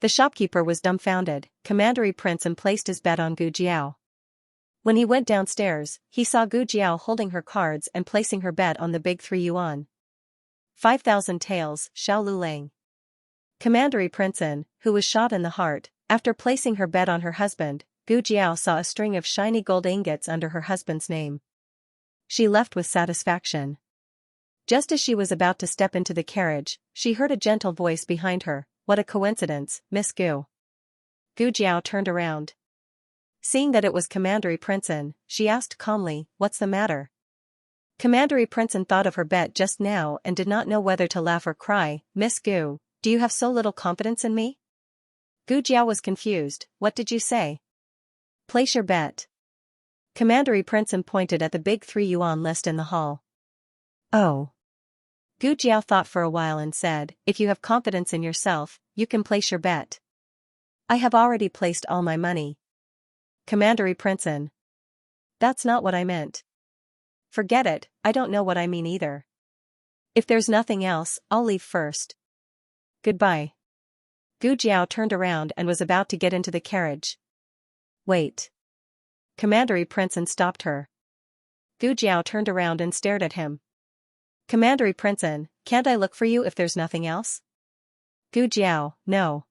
The shopkeeper was dumbfounded. Commandery Princeton placed his bet on Gu Jiao. When he went downstairs, he saw Gu Jiao holding her cards and placing her bet on the big 3 yuan. 5,000 taels, Xiao Lulang. Commandery Princeton, who was shot in the heart, after placing her bet on her husband, Gu Jiao saw a string of shiny gold ingots under her husband's name. She left with satisfaction. Just as she was about to step into the carriage, she heard a gentle voice behind her. "What a coincidence, Miss Gu." Gu Jiao turned around. Seeing that it was Commandery Princeton, she asked calmly, "What's the matter?" Commandery Princeton thought of her bet just now and did not know whether to laugh or cry. "Miss Gu, do you have so little confidence in me?" Gu Jiao was confused. "What did you say?" "Place your bet." Commandery Princeton pointed at the big 3 yuan list in the hall. "Oh." Gu Jiao thought for a while and said, "If you have confidence in yourself, you can place your bet." "I have already placed all my money." Commandery Princeton. "That's not what I meant." "Forget it, I don't know what I mean either. If there's nothing else, I'll leave first. Goodbye." Gu Jiao turned around and was about to get into the carriage. "Wait." Commandery Princeton stopped her. Gu Jiao turned around and stared at him. "Commandery Princeton, can't I look for you if there's nothing else?" Gu Jiao, "No."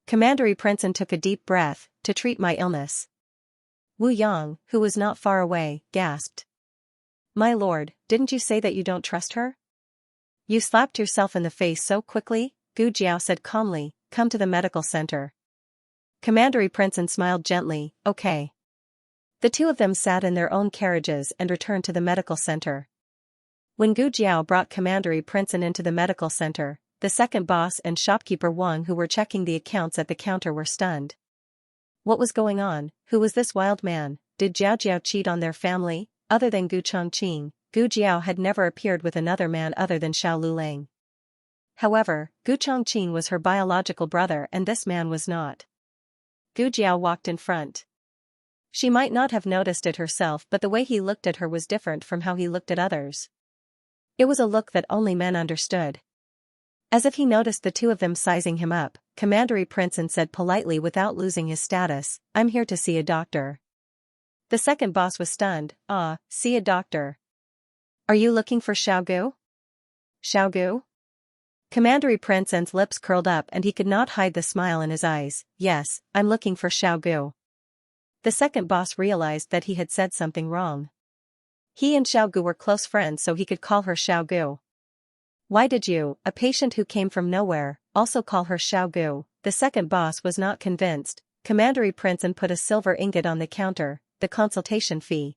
Commandery Princeton took a deep breath, "To treat my illness." Wu Yang, who was not far away, gasped. "My lord, didn't you say that you don't trust her?" "You slapped yourself in the face so quickly," Gu Jiao said calmly, "Come to the medical center." Commandery Princeton smiled gently, "Okay." The two of them sat in their own carriages and returned to the medical center. When Gu Jiao brought Commandery Princeton into the medical center, the second boss and shopkeeper Wang who were checking the accounts at the counter were stunned. What was going on? Who was this wild man? Did Jiao Jiao cheat on their family? Other than Gu Chongqing, Gu Jiao had never appeared with another man other than Xiao Lulang. However, Gu Chongqing was her biological brother and this man was not. Gu Jiao walked in front. She might not have noticed it herself, but the way he looked at her was different from how he looked at others. It was a look that only men understood. As if he noticed the two of them sizing him up, Commandery Princeton said politely without losing his status, "I'm here to see a doctor." The second boss was stunned. "Ah, see a doctor. Are you looking for Xiao Gu?" "Xiao Gu?" Commandery Princeton's lips curled up and he could not hide the smile in his eyes. "Yes, I'm looking for Xiao Gu." The second boss realized that he had said something wrong. He and Xiao Gu were close friends, so he could call her Xiao Gu. "Why did you, a patient who came from nowhere, also call her Xiao Gu?" The second boss was not convinced. Commandery Princeton put a silver ingot on the counter, "The consultation fee."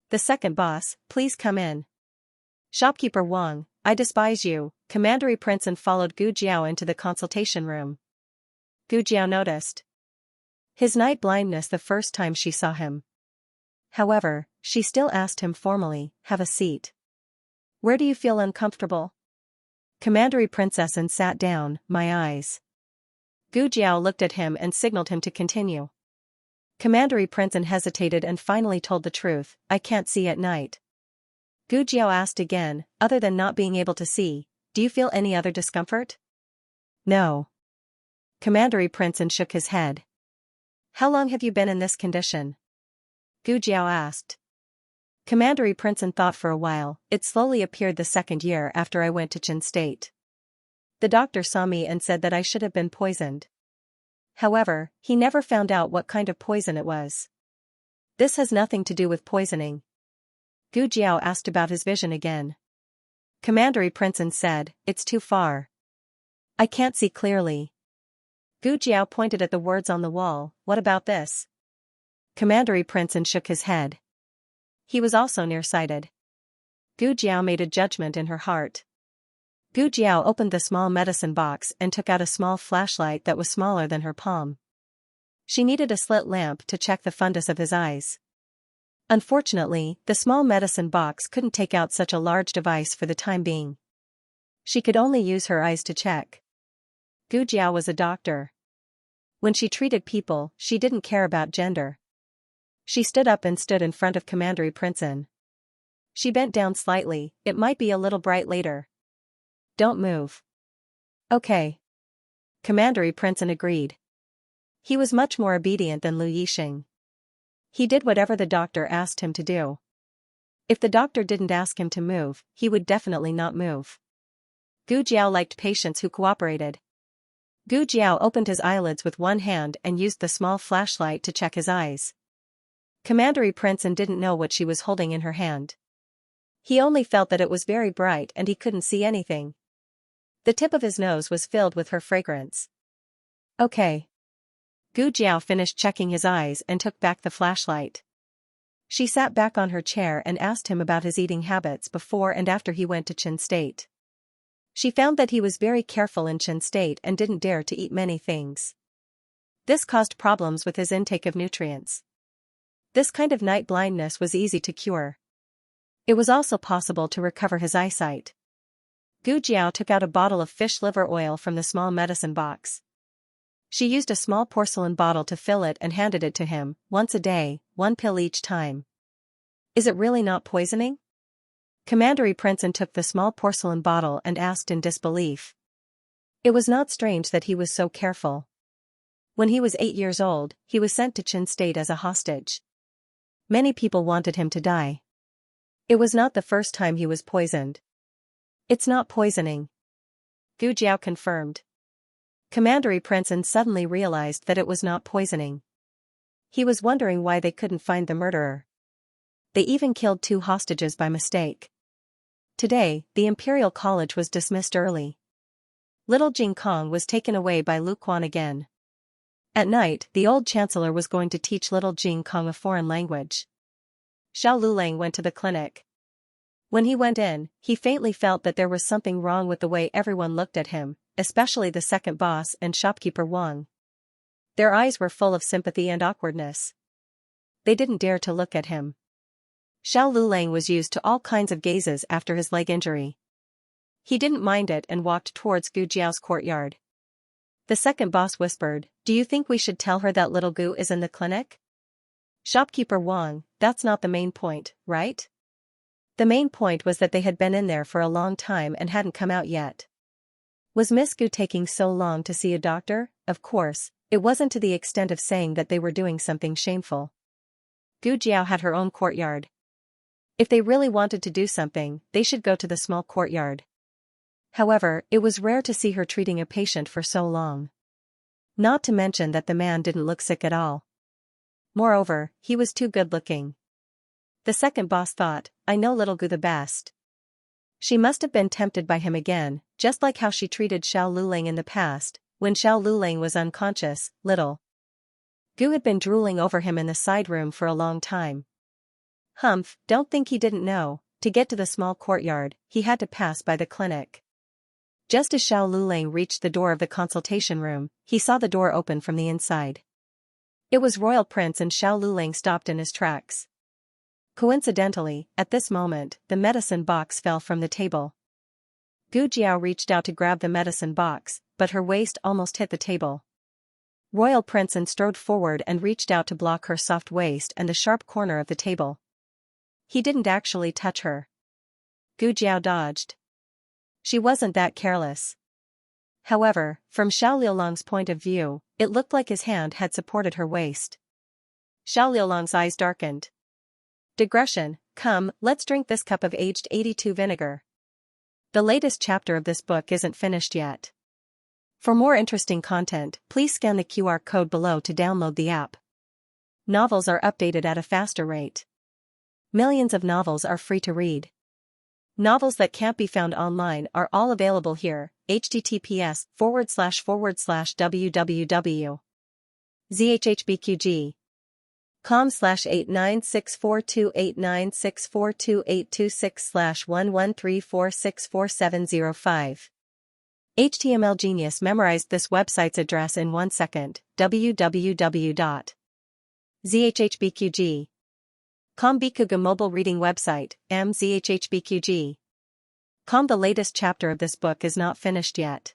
The second boss, "Please come in." Shopkeeper Wang, "I despise you." Commandery Princeton followed Gu Jiao into the consultation room. Gu Jiao noticed his night blindness the first time she saw him. However, she still asked him formally, "Have a seat." "Where do you feel uncomfortable?" Commandery Princeton sat down. "My eyes." Gu Jiao looked at him and signaled him to continue. Commandery Princeton hesitated and finally told the truth, "I can't see at night." Gu Jiao asked again, "Other than not being able to see, do you feel any other discomfort?" "No." Commandery Princeton shook his head. "How long have you been in this condition?" Gu Jiao asked. Commandery Princeton thought for a while. "It slowly appeared the second year after I went to Qin State. The doctor saw me and said that I should have been poisoned. However, he never found out what kind of poison it was." "This has nothing to do with poisoning." Gu Jiao asked about his vision again. Commandery Princeton said, "It's too far. I can't see clearly." Gu Jiao pointed at the words on the wall. "What about this?" Commandery Princeton shook his head. He was also nearsighted. Gu Jiao made a judgment in her heart. Gu Jiao opened the small medicine box and took out a small flashlight that was smaller than her palm. She needed a slit lamp to check the fundus of his eyes. Unfortunately, the small medicine box couldn't take out such a large device for the time being. She could only use her eyes to check. Gu Jiao was a doctor. When she treated people, she didn't care about gender. She stood up and stood in front of Commandery Princeton. She bent down slightly. "It might be a little bright later." "Don't move." "Okay." Commandery Princeton agreed. He was much more obedient than Lu Yixing. He did whatever the doctor asked him to do. If the doctor didn't ask him to move, he would definitely not move. Gu Jiao liked patients who cooperated. Gu Jiao opened his eyelids with one hand and used the small flashlight to check his eyes. Commandery Princeton didn't know what she was holding in her hand. He only felt that it was very bright and he couldn't see anything. The tip of his nose was filled with her fragrance. "Okay." Gu Jiao finished checking his eyes and took back the flashlight. She sat back on her chair and asked him about his eating habits before and after he went to Chen State. She found that he was very careful in Chen State and didn't dare to eat many things. This caused problems with his intake of nutrients. This kind of night blindness was easy to cure. It was also possible to recover his eyesight. Gu Jiao took out a bottle of fish liver oil from the small medicine box. She used a small porcelain bottle to fill it and handed it to him, once a day, 1 pill each time. Is it really not poisoning? Commandery Princeton took the small porcelain bottle and asked in disbelief. It was not strange that he was so careful. When he was 8 years old, he was sent to Chen State as a hostage. Many people wanted him to die. It was not the first time he was poisoned. It's not poisoning. Gu Jiao confirmed. Commandery Princeton suddenly realized that it was not poisoning. He was wondering why they couldn't find the murderer. They even killed 2 hostages by mistake. Today, the Imperial College was dismissed early. Little Jing Kong was taken away by Lu Quan again. At night, the old chancellor was going to teach little Jing Kong a foreign language. Xiao Lulang went to the clinic. When he went in, he faintly felt that there was something wrong with the way everyone looked at him, especially the second boss and shopkeeper Wang. Their eyes were full of sympathy and awkwardness. They didn't dare to look at him. Xiao Lulang was used to all kinds of gazes after his leg injury. He didn't mind it and walked towards Gu Jiao's courtyard. The second boss whispered, "Do you think we should tell her that little Gu is in the clinic?" Shopkeeper Wang, that's not the main point, right? The main point was that they had been in there for a long time and hadn't come out yet. Was Miss Gu taking so long to see a doctor? Of course, it wasn't to the extent of saying that they were doing something shameful. Gu Jiao had her own courtyard. If they really wanted to do something, they should go to the small courtyard. However, it was rare to see her treating a patient for so long. Not to mention that the man didn't look sick at all. Moreover, he was too good-looking. The second boss thought, I know little Gu the best. She must have been tempted by him again, just like how she treated Xiao Lulang in the past, when Xiao Lulang was unconscious. Little Gu had been drooling over him in the side room for a long time. Humph, don't think he didn't know. To get to the small courtyard, he had to pass by the clinic. Just as Xiao Lulang reached the door of the consultation room, he saw the door open from the inside. It was Royal Prince and Xiao Lulang stopped in his tracks. Coincidentally, at this moment, the medicine box fell from the table. Gu Jiao reached out to grab the medicine box, but her waist almost hit the table. Royal Princeton strode forward and reached out to block her soft waist and the sharp corner of the table. He didn't actually touch her. Gu Jiao dodged. She wasn't that careless. However, from Xiao Liulang's point of view, it looked like his hand had supported her waist. Xiao Liulang's eyes darkened. Digression, come, let's drink this cup of aged 82 vinegar. The latest chapter of this book isn't finished yet. For more interesting content, please scan the QR code below to download the app. Novels are updated at a faster rate. Millions of novels are free to read. Novels that can't be found online are all available here. https://www.zhhbqg com/89642896428226/1134647005. HTML Genius memorized this website's address in 1 second. www.zhhbqg.com Bikuga mobile reading website, mzhhbqg.com. The latest chapter of this book is not finished yet.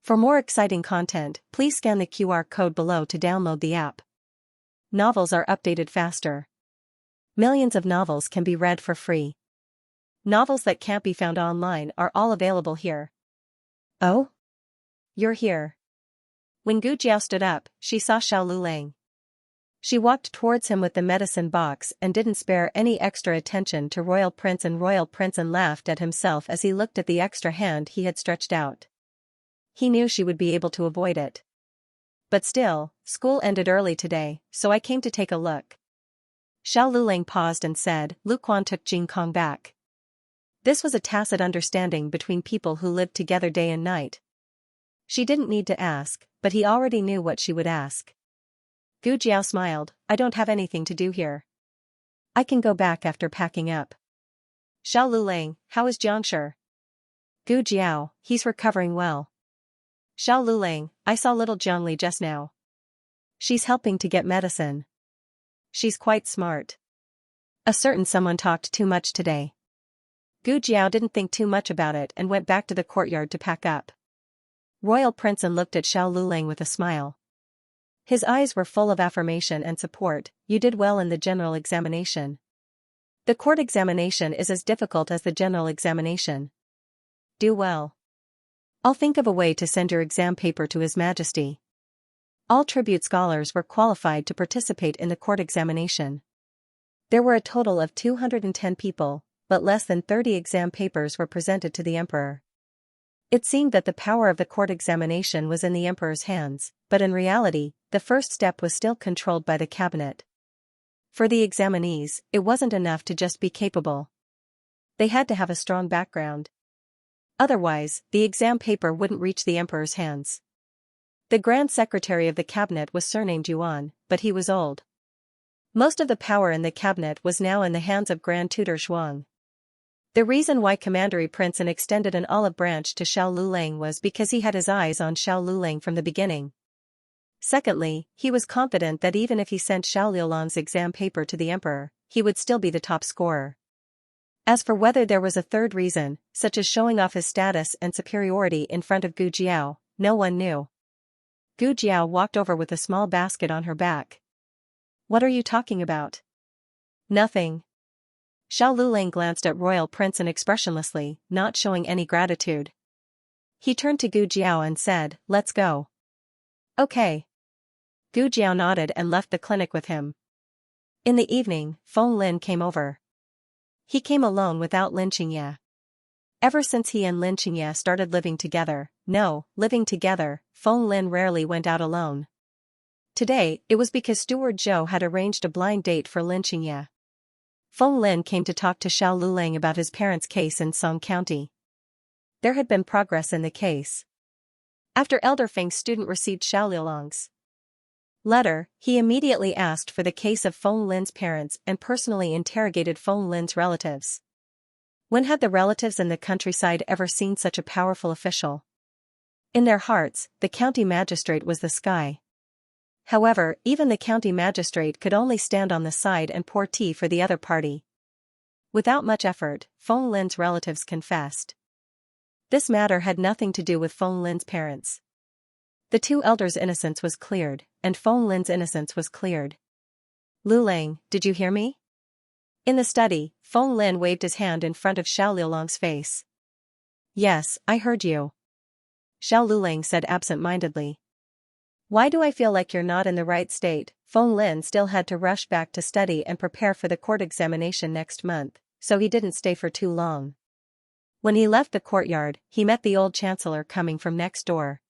For more exciting content, please scan the QR code below to download the app. Novels are updated faster. Millions of novels can be read for free. Novels that can't be found online are all available here. Oh? You're here. When Gu Jiao stood up, she saw Xiao Lulang. She walked towards him with the medicine box and didn't spare any extra attention to Royal Prince, and Royal Prince laughed at himself as he looked at the extra hand he had stretched out. He knew she would be able to avoid it. But still, school ended early today, so I came to take a look. Xiao Lulang paused and said, Lu Quan took Jing Kong back. This was a tacit understanding between people who lived together day and night. She didn't need to ask, but he already knew what she would ask. Gu Jiao smiled, I don't have anything to do here. I can go back after packing up. Xiao Lulang, how is Xianxia? Gu Jiao, he's recovering well. Xiao Lulang, I saw little Jiangli just now. She's helping to get medicine. She's quite smart. A certain someone talked too much today. Gu Jiao didn't think too much about it and went back to the courtyard to pack up. Royal Prince looked at Xiao Lulang with a smile. His eyes were full of affirmation and support. You did well in the general examination. The court examination is as difficult as the general examination. Do well. I'll think of a way to send your exam paper to His Majesty. All tribute scholars were qualified to participate in the court examination. There were a total of 210 people, but less than 30 exam papers were presented to the emperor. It seemed that the power of the court examination was in the emperor's hands, but in reality, the first step was still controlled by the cabinet. For the examinees, it wasn't enough to just be capable. They had to have a strong background. Otherwise, the exam paper wouldn't reach the emperor's hands. The Grand Secretary of the cabinet was surnamed Yuan, but he was old. Most of the power in the cabinet was now in the hands of Grand Tutor Shuang. The reason why Commandery Prince extended an olive branch to Xiao Lulang was because he had his eyes on Xiao Lulang from the beginning. Secondly, he was confident that even if he sent Xiao Lulang's exam paper to the emperor, he would still be the top scorer. As for whether there was a third reason, such as showing off his status and superiority in front of Gu Jiao, no one knew. Gu Jiao walked over with a small basket on her back. What are you talking about? Nothing. Xiao Lulang glanced at Royal Prince expressionlessly, not showing any gratitude. He turned to Gu Jiao and said, let's go. Okay. Gu Jiao nodded and left the clinic with him. In the evening, Feng Lin came over. He came alone without Lin Xianxia. Ever since he and Lin Xianxia started living together, Feng Lin rarely went out alone. Today, it was because Steward Zhou had arranged a blind date for Lin Xianxia. Feng Lin came to talk to Xiao Lulang about his parents' case in Song County. There had been progress in the case. After Elder Feng's student received Xiao Lulang's letter, he immediately asked for the case of Feng Lin's parents and personally interrogated Feng Lin's relatives. When had the relatives in the countryside ever seen such a powerful official? In their hearts, the county magistrate was the sky. However, even the county magistrate could only stand on the side and pour tea for the other party. Without much effort, Feng Lin's relatives confessed. This matter had nothing to do with Feng Lin's parents. The two elders' innocence was cleared, and Feng Lin's innocence was cleared. Lulang, did you hear me? In the study, Feng Lin waved his hand in front of Xiao Lulang's face. Yes, I heard you. Xiao Lulang said absent-mindedly. Why do I feel like you're not in the right state? Feng Lin still had to rush back to study and prepare for the court examination next month, so he didn't stay for too long. When he left the courtyard, he met the old chancellor coming from next door.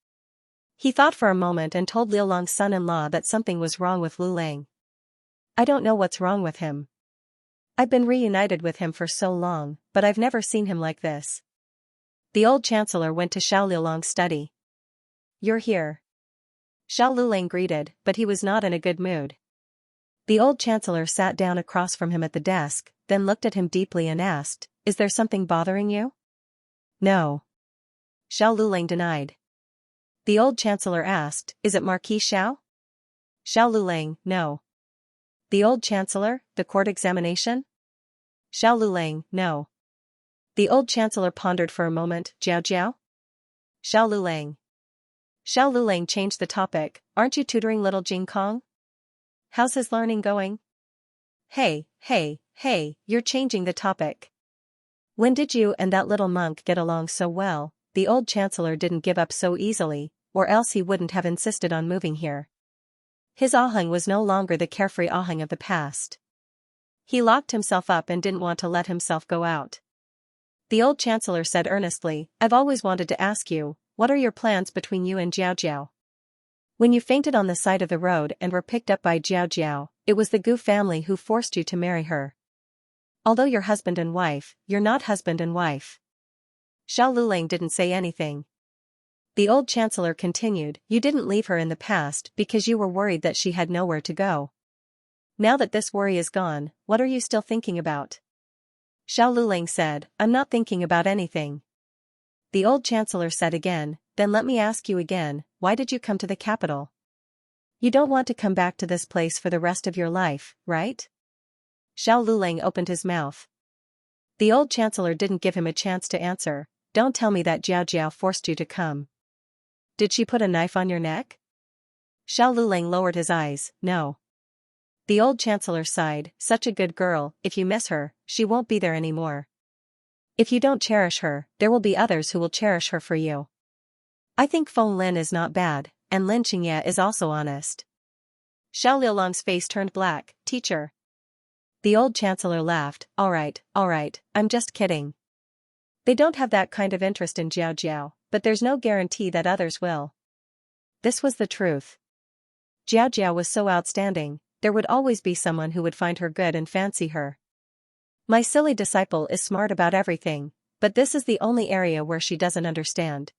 He thought for a moment and told Lulang's son-in-law that something was wrong with Lulang. I don't know what's wrong with him. I've been reunited with him for so long, but I've never seen him like this. The old chancellor went to Xiao Lulang's study. You're here. Xiao Lulang greeted, but he was not in a good mood. The old chancellor sat down across from him at the desk, then looked at him deeply and asked, Is there something bothering you? No. Xiao Lulang denied. The old chancellor asked, Is it Marquis Xiao? Xiao Lulang, no. The old chancellor, the court examination? Xiao Lulang, no. The old chancellor pondered for a moment, Jiao Jiao? Xiao Lulang. Xiao Lulang changed the topic, aren't you tutoring little Jing Kong? How's his learning going? Hey, you're changing the topic. When did you and that little monk get along so well? The old chancellor didn't give up so easily, or else he wouldn't have insisted on moving here. His aheng was no longer the carefree aheng of the past. He locked himself up and didn't want to let himself go out. The old chancellor said earnestly, I've always wanted to ask you, what are your plans between you and Jiao Jiao? When you fainted on the side of the road and were picked up by Jiao Jiao, it was the Gu family who forced you to marry her. Although you're husband and wife, you're not husband and wife. Xiao Lulang didn't say anything. The old chancellor continued, you didn't leave her in the past because you were worried that she had nowhere to go. Now that this worry is gone, what are you still thinking about? Xiao Luling said, I'm not thinking about anything. The old chancellor said again, then let me ask you again, why did you come to the capital? You don't want to come back to this place for the rest of your life, right? Xiao Luling opened his mouth. The old chancellor didn't give him a chance to answer. Don't tell me that Jiao Jiao forced you to come. Did she put a knife on your neck? Xiao Luling lowered his eyes, no. The old chancellor sighed, such a good girl, if you miss her, she won't be there anymore. If you don't cherish her, there will be others who will cherish her for you. I think Feng Lin is not bad, and Lin Xianxia is also honest. Xiao Liulong's face turned black, teacher. The old chancellor laughed, all right, I'm just kidding. They don't have that kind of interest in Jiao Jiao, but there's no guarantee that others will. This was the truth. Jiao Jiao was so outstanding, there would always be someone who would find her good and fancy her. My silly disciple is smart about everything, but this is the only area where she doesn't understand.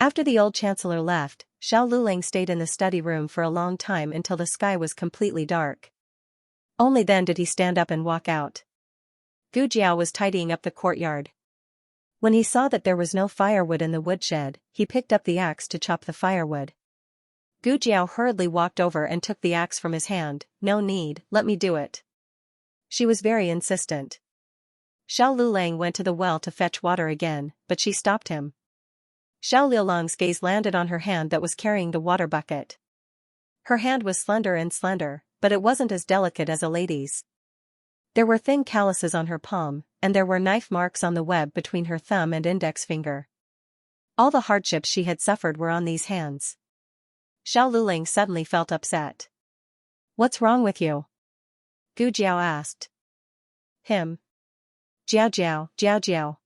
After the old chancellor left, Xiao Luling stayed in the study room for a long time until the sky was completely dark. Only then did he stand up and walk out. Gu Jiao was tidying up the courtyard. When he saw that there was no firewood in the woodshed, he picked up the axe to chop the firewood. Gu Jiao hurriedly walked over and took the axe from his hand. No need, let me do it. She was very insistent. Xiao Luling went to the well to fetch water again, but she stopped him. Xiao Liulong's gaze landed on her hand that was carrying the water bucket. Her hand was slender, but it wasn't as delicate as a lady's. There were thin calluses on her palm, and there were knife marks on the web between her thumb and index finger. All the hardships she had suffered were on these hands. Xiao Luling suddenly felt upset. What's wrong with you? Gu Jiao asked. Him. Jiao Jiao.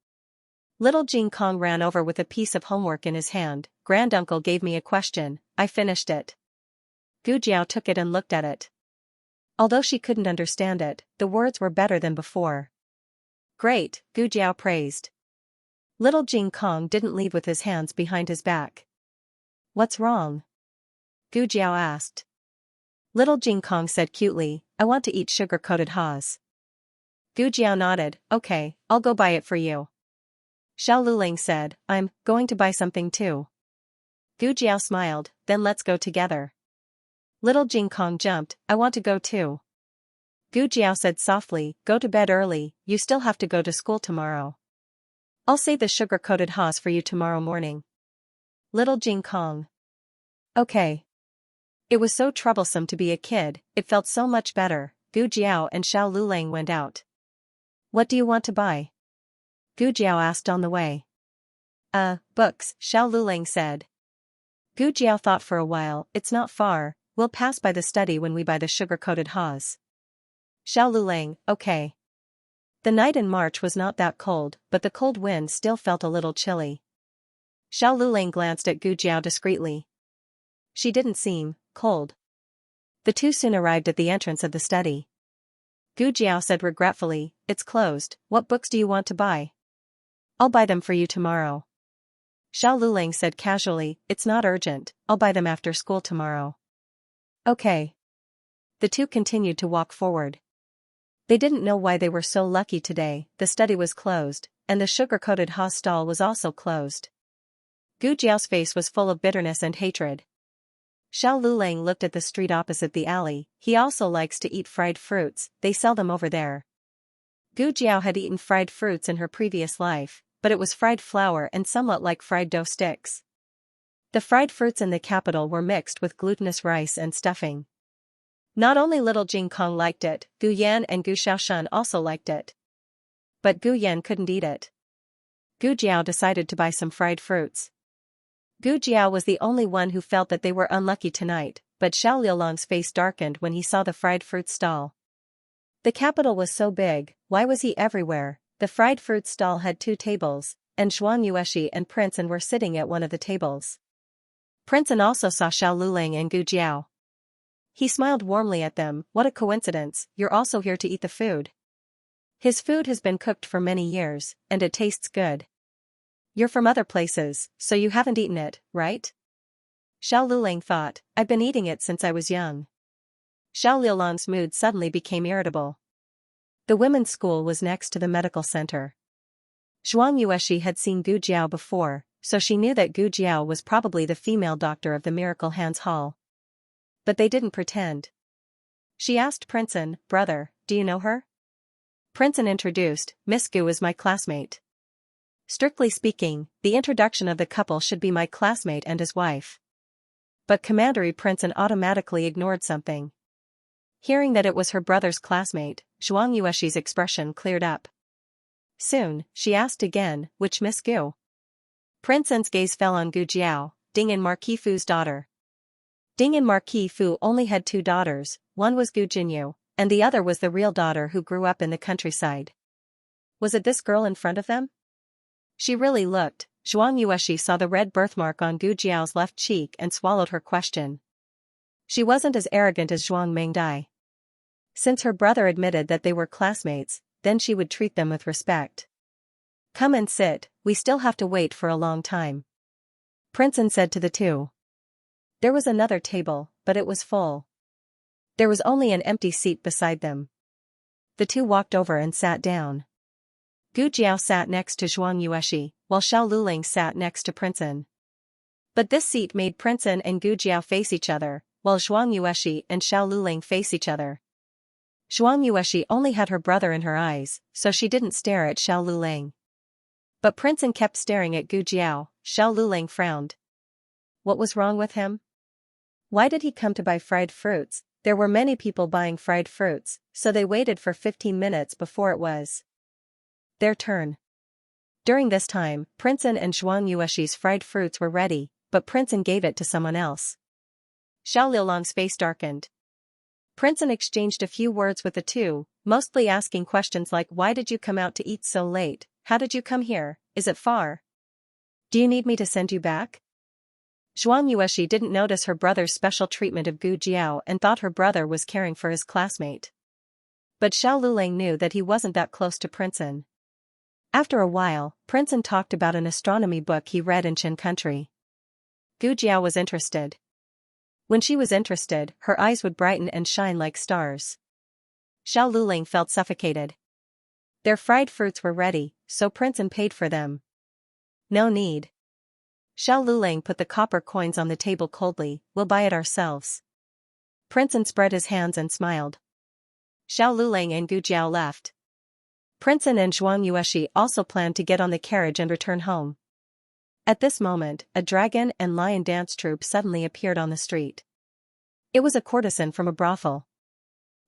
Little Jing Kong ran over with a piece of homework in his hand. Granduncle gave me a question, I finished it. Gu Jiao took it and looked at it. Although she couldn't understand it, the words were better than before. Great, Gu Jiao praised. Little Jing Kong didn't leave with his hands behind his back. What's wrong? Gu Jiao asked. Little Jing Kong said cutely, I want to eat sugar-coated haws. Gu Jiao nodded, okay, I'll go buy it for you. Xiao Luling said, I'm going to buy something too. Gu Jiao smiled, then let's go together. Little Jing Kong jumped, I want to go too. Gu Jiao said softly, go to bed early, you still have to go to school tomorrow. I'll save the sugar-coated haws for you tomorrow morning. Little Jing Kong. Okay. It was so troublesome to be a kid, it felt so much better. Gu Jiao and Xiao Luling went out. What do you want to buy? Gu Jiao asked on the way. Books, Xiao Luling said. Gu Jiao thought for a while, it's not far, we'll pass by the study when we buy the sugar-coated haws. Xiao Luling, okay. The night in March was not that cold, but the cold wind still felt a little chilly. Xiao Luling glanced at Gu Jiao discreetly. She didn't seem cold. The two soon arrived at the entrance of the study. Gu Jiao said regretfully, it's closed, what books do you want to buy? I'll buy them for you tomorrow. Xiao Luling said casually, it's not urgent, I'll buy them after school tomorrow. Okay. The two continued to walk forward. They didn't know why they were so lucky today, the study was closed, and the sugar-coated haws stall was also closed. Gu Jiao's face was full of bitterness and hatred. Xiao Luling looked at the street opposite the alley, he also likes to eat fried fruits, they sell them over there. Gu Jiao had eaten fried fruits in her previous life, but it was fried flour and somewhat like fried dough sticks. The fried fruits in the capital were mixed with glutinous rice and stuffing. Not only little Jing Kong liked it, Gu Yan and Gu Xiaoshan also liked it. But Gu Yan couldn't eat it. Gu Jiao decided to buy some fried fruits. Gu Jiao was the only one who felt that they were unlucky tonight, but Xiao Liulong's face darkened when he saw the fried fruit stall. The capital was so big, why was he everywhere? The fried fruit stall had 2 tables, and Zhuang Yueshi and Prince An were sitting at one of the tables. Prince An also saw Xiao Luling and Gu Jiao. He smiled warmly at them, what a coincidence, you're also here to eat the food. His food has been cooked for many years, and it tastes good. You're from other places, so you haven't eaten it, right? Xiao Lulang thought, I've been eating it since I was young. Xiao Liulang's mood suddenly became irritable. The women's school was next to the medical center. Zhuang Yueshi had seen Gu Jiao before, so she knew that Gu Jiao was probably the female doctor of the Miracle Hands Hall. But they didn't pretend. She asked Princeton, brother, do you know her? Princeton introduced, Miss Gu is my classmate. Strictly speaking, the introduction of the couple should be my classmate and his wife. But Commandery Princeton automatically ignored something. Hearing that it was her brother's classmate, Zhuang Yueshi's expression cleared up. Soon, she asked again, which Miss Gu? Princeton's gaze fell on Gu Jiao, Ding and Marquis Fu's daughter. Ding and Marquis Fu only had 2 daughters, one was Gu Jinyu, and the other was the real daughter who grew up in the countryside. Was it this girl in front of them? She really looked. Zhuang Yueshi saw the red birthmark on Gu Jiao's left cheek and swallowed her question. She wasn't as arrogant as Zhuang Mengdai. Since her brother admitted that they were classmates, then she would treat them with respect. Come and sit, we still have to wait for a long time. Princeton said to the 2. There was another table, but it was full. There was only an empty seat beside them. The 2 walked over and sat down. Gu Jiao sat next to Zhuang Yueshi, while Xiao Lulang sat next to Princeton. But this seat made Princeton and Gu Jiao face each other, while Zhuang Yueshi and Xiao Lulang face each other. Zhuang Yueshi only had her brother in her eyes, so she didn't stare at Xiao Lulang. But Princeton kept staring at Gu Jiao. Xiao Lulang frowned. What was wrong with him? Why did he come to buy fried fruits? There were many people buying fried fruits, so they waited for 15 minutes before it was their turn. During this time, Princeton and Zhuang Yueshi's fried fruits were ready, but Princeton gave it to someone else. Xiao Liulang's face darkened. Princeton exchanged a few words with the 2, mostly asking questions like why did you come out to eat so late, how did you come here, is it far? Do you need me to send you back? Zhuang Yueshi didn't notice her brother's special treatment of Gu Jiao and thought her brother was caring for his classmate. But Xiao Lulang knew that he wasn't that close to Princeton. After a while, Princeton talked about an astronomy book he read in Qin country. Gu Jiao was interested. When she was interested, her eyes would brighten and shine like stars. Xiao Lulang felt suffocated. Their fried fruits were ready, so Princeton paid for them. No need. Xiao Lulang put the copper coins on the table coldly, we'll buy it ourselves. Princeton spread his hands and smiled. Xiao Lulang and Gu Jiao left. Princeton and Zhuang Yueshi also planned to get on the carriage and return home. At this moment, a dragon and lion dance troupe suddenly appeared on the street. It was a courtesan from a brothel.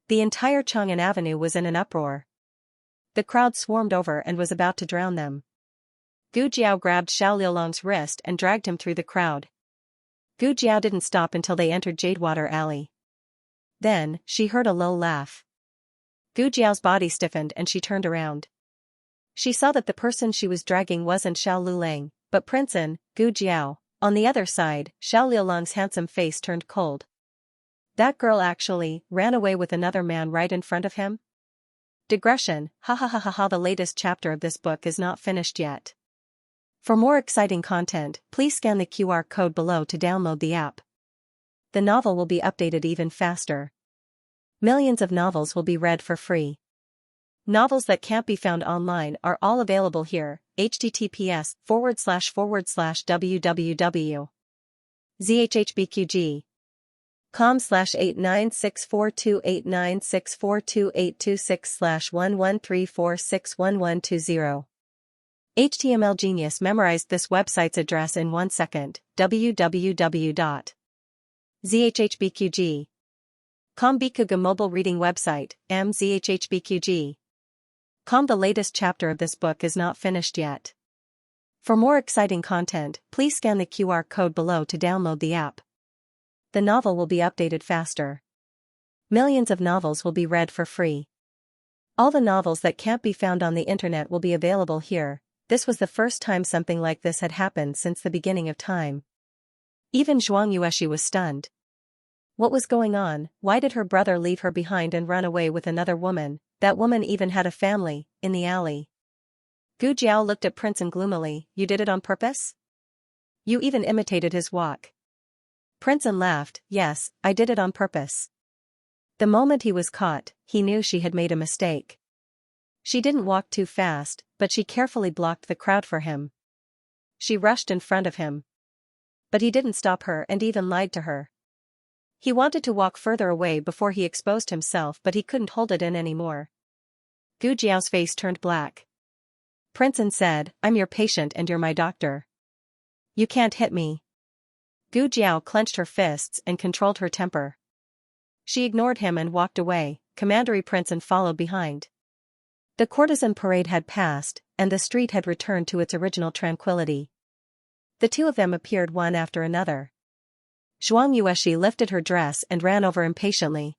The entire Chang'an Avenue was in an uproar. The crowd swarmed over and was about to drown them. Gu Jiao grabbed Xiao Liulang's wrist and dragged him through the crowd. Gu Jiao didn't stop until they entered Jadewater Alley. Then, she heard a low laugh. Gu Jiao's body stiffened and she turned around. She saw that the person she was dragging wasn't Xiao Lulang, but Princeton, Gu Jiao. On the other side, Xiao Liulang's handsome face turned cold. That girl actually ran away with another man right in front of him? Digression, ha ha ha ha ha. The latest chapter of this book is not finished yet. For more exciting content, please scan the QR code below to download the app. The novel will be updated even faster. Millions of novels will be read for free. Novels that can't be found online are all available here. https://www.zhhbqg.com/896428964286/113461120. HTML Genius memorized this website's address in 1 second. www.zhhbqg.com Bikuga mobile reading website, mzhhbqg.com. The latest chapter of this book is not finished yet. For more exciting content, please scan the QR code below to download the app. The novel will be updated faster. Millions of novels will be read for free. All the novels that can't be found on the internet will be available here. This was the first time something like this had happened since the beginning of time. Even Zhuang Yueshi was stunned. What was going on? Why did her brother leave her behind and run away with another woman? That woman even had a family, in the alley. Gu Jiao looked at Prince gloomily. You did it on purpose? You even imitated his walk. Prince laughed. Yes, I did it on purpose. The moment he was caught, he knew she had made a mistake. She didn't walk too fast, but she carefully blocked the crowd for him. She rushed in front of him. But he didn't stop her and even lied to her. He wanted to walk further away before he exposed himself, but he couldn't hold it in anymore. Gu Jiao's face turned black. Prince said, I'm your patient and you're my doctor. You can't hit me. Gu Jiao clenched her fists and controlled her temper. She ignored him and walked away. Commandery Prince followed behind. The courtesan parade had passed, and the street had returned to its original tranquility. The two of them appeared one after another. Xianxia lifted her dress and ran over impatiently.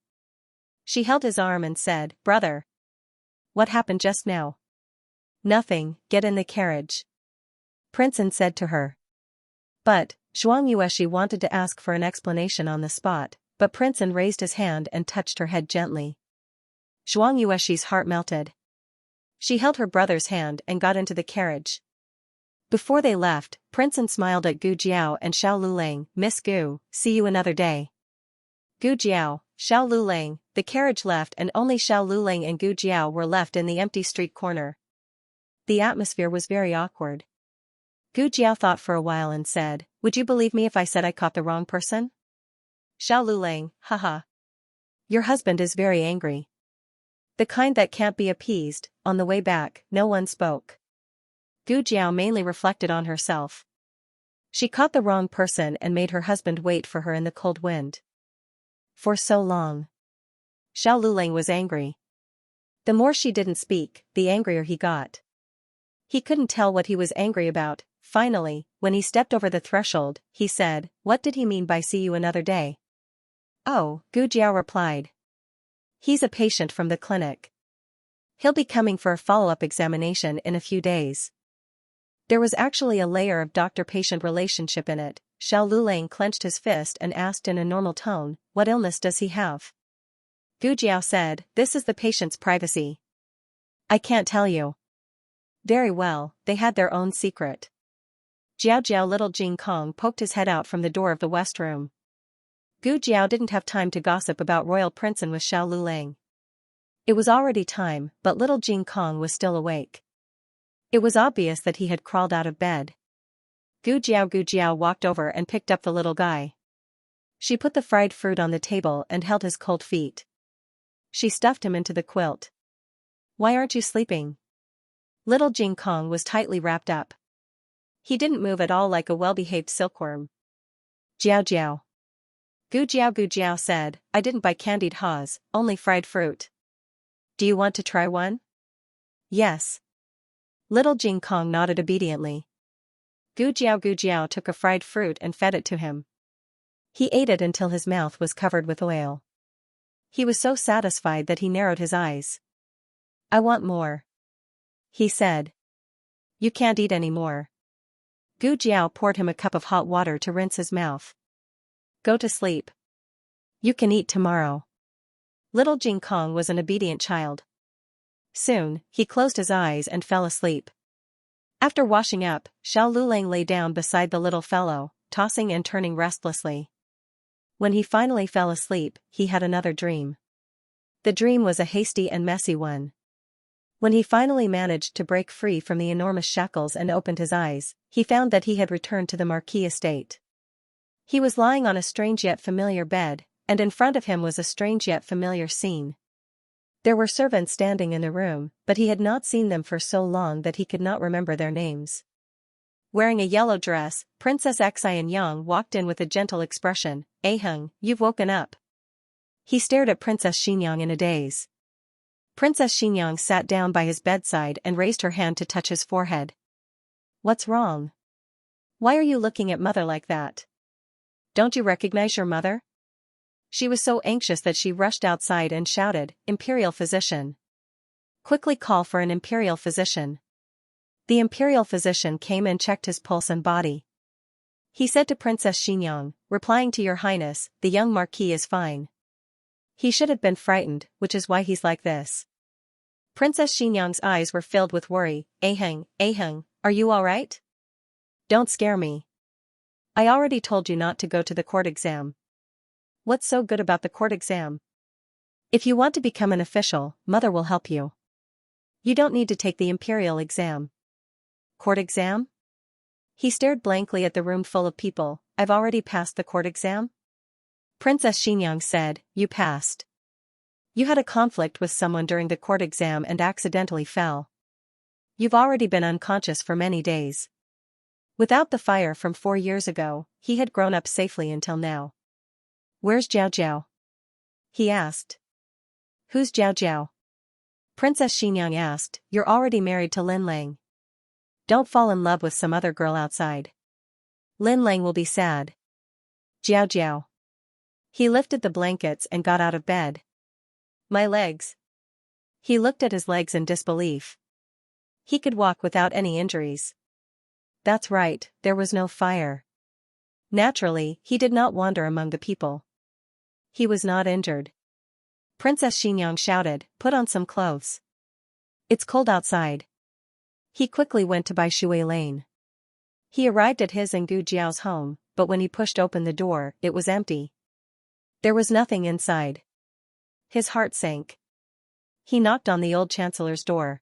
She held his arm and said, Brother. What happened just now? Nothing, get in the carriage. Prince said to her. But, Xianxia wanted to ask for an explanation on the spot, but Prince raised his hand and touched her head gently. Xianxia's heart melted. She held her brother's hand and got into the carriage. Before they left, Prince smiled at Gu Jiao and Xiao Lulang. Miss Gu, see you another day. Gu Jiao, Xiao Lulang. The carriage left and only Xiao Lulang and Gu Jiao were left in the empty street corner. The atmosphere was very awkward. Gu Jiao thought for a while and said, Would you believe me if I said I caught the wrong person? Xiao Lulang, haha. Your husband is very angry. The kind that can't be appeased. On the way back, no one spoke. Gu Jiao mainly reflected on herself. She caught the wrong person and made her husband wait for her in the cold wind. For so long. Xiao Lulang was angry. The more she didn't speak, the angrier he got. He couldn't tell what he was angry about. Finally, when he stepped over the threshold, he said, What did he mean by see you another day? Oh, Gu Jiao replied. He's a patient from the clinic. He'll be coming for a follow-up examination in a few days. There was actually a layer of doctor-patient relationship in it. Xiao Lulang clenched his fist and asked in a normal tone, What illness does he have? Gu Jiao said, This is the patient's privacy. I can't tell you. Very well, they had their own secret. Jiao little Jing Kong poked his head out from the door of the west room. Gu Jiao didn't have time to gossip about royal prince with Xiao Lulang. It was already time, but little Jing Kong was still awake. It was obvious that he had crawled out of bed. Gu Jiao walked over and picked up the little guy. She put the fried fruit on the table and held his cold feet. She stuffed him into the quilt. Why aren't you sleeping? Little Jing Kong was tightly wrapped up. He didn't move at all like a well-behaved silkworm. Jiao. Gu Jiao said, I didn't buy candied haws, only fried fruit. Do you want to try one? Yes. Little Jing Kong nodded obediently. Gu Jiao took a fried fruit and fed it to him. He ate it until his mouth was covered with oil. He was so satisfied that he narrowed his eyes. I want more. He said. You can't eat any more. Gu Jiao poured him a cup of hot water to rinse his mouth. Go to sleep. You can eat tomorrow. Little Jing Kong was an obedient child. Soon, he closed his eyes and fell asleep. After washing up, Xiao Lulang lay down beside the little fellow, tossing and turning restlessly. When he finally fell asleep, he had another dream. The dream was a hasty and messy one. When he finally managed to break free from the enormous shackles and opened his eyes, he found that he had returned to the Marquis estate. He was lying on a strange yet familiar bed, and in front of him was a strange yet familiar scene. There were servants standing in the room, but he had not seen them for so long that he could not remember their names. Wearing a yellow dress, Princess Xianxia walked in with a gentle expression. Aheng, you've woken up. He stared at Princess Xianxia in a daze. Princess Xianxia sat down by his bedside and raised her hand to touch his forehead. What's wrong? Why are you looking at mother like that? Don't you recognize your mother? She was so anxious that she rushed outside and shouted, Imperial physician. Quickly call for an imperial physician. The imperial physician came and checked his pulse and body. He said to Princess Xianxia, replying to your highness, the young marquis is fine. He should have been frightened, which is why he's like this. Princess Xianxia's eyes were filled with worry. Aheng, are you alright? Don't scare me. I already told you not to go to the court exam. What's so good about the court exam? If you want to become an official, mother will help you. You don't need to take the imperial exam. Court exam? He stared blankly at the room full of people. I've already passed the court exam? Princess Xianxia said, you passed. You had a conflict with someone during the court exam and accidentally fell. You've already been unconscious for many days. Without the fire from 4 years ago, he had grown up safely until now. Where's Jiao Jiao? He asked. Who's Jiao Jiao? Princess Xianxia asked. You're already married to Lin Lang. Don't fall in love with some other girl outside. Lin Lang will be sad. Jiao Jiao. He lifted the blankets and got out of bed. My legs. He looked at his legs in disbelief. He could walk without any injuries. That's right, there was no fire. Naturally, he did not wander among the people. He was not injured. Princess Xianxia shouted, put on some clothes. It's cold outside. He quickly went to buy Shui Lane. He arrived at his and Gu Jiao's home, but when he pushed open the door, it was empty. There was nothing inside. His heart sank. He knocked on the old chancellor's door.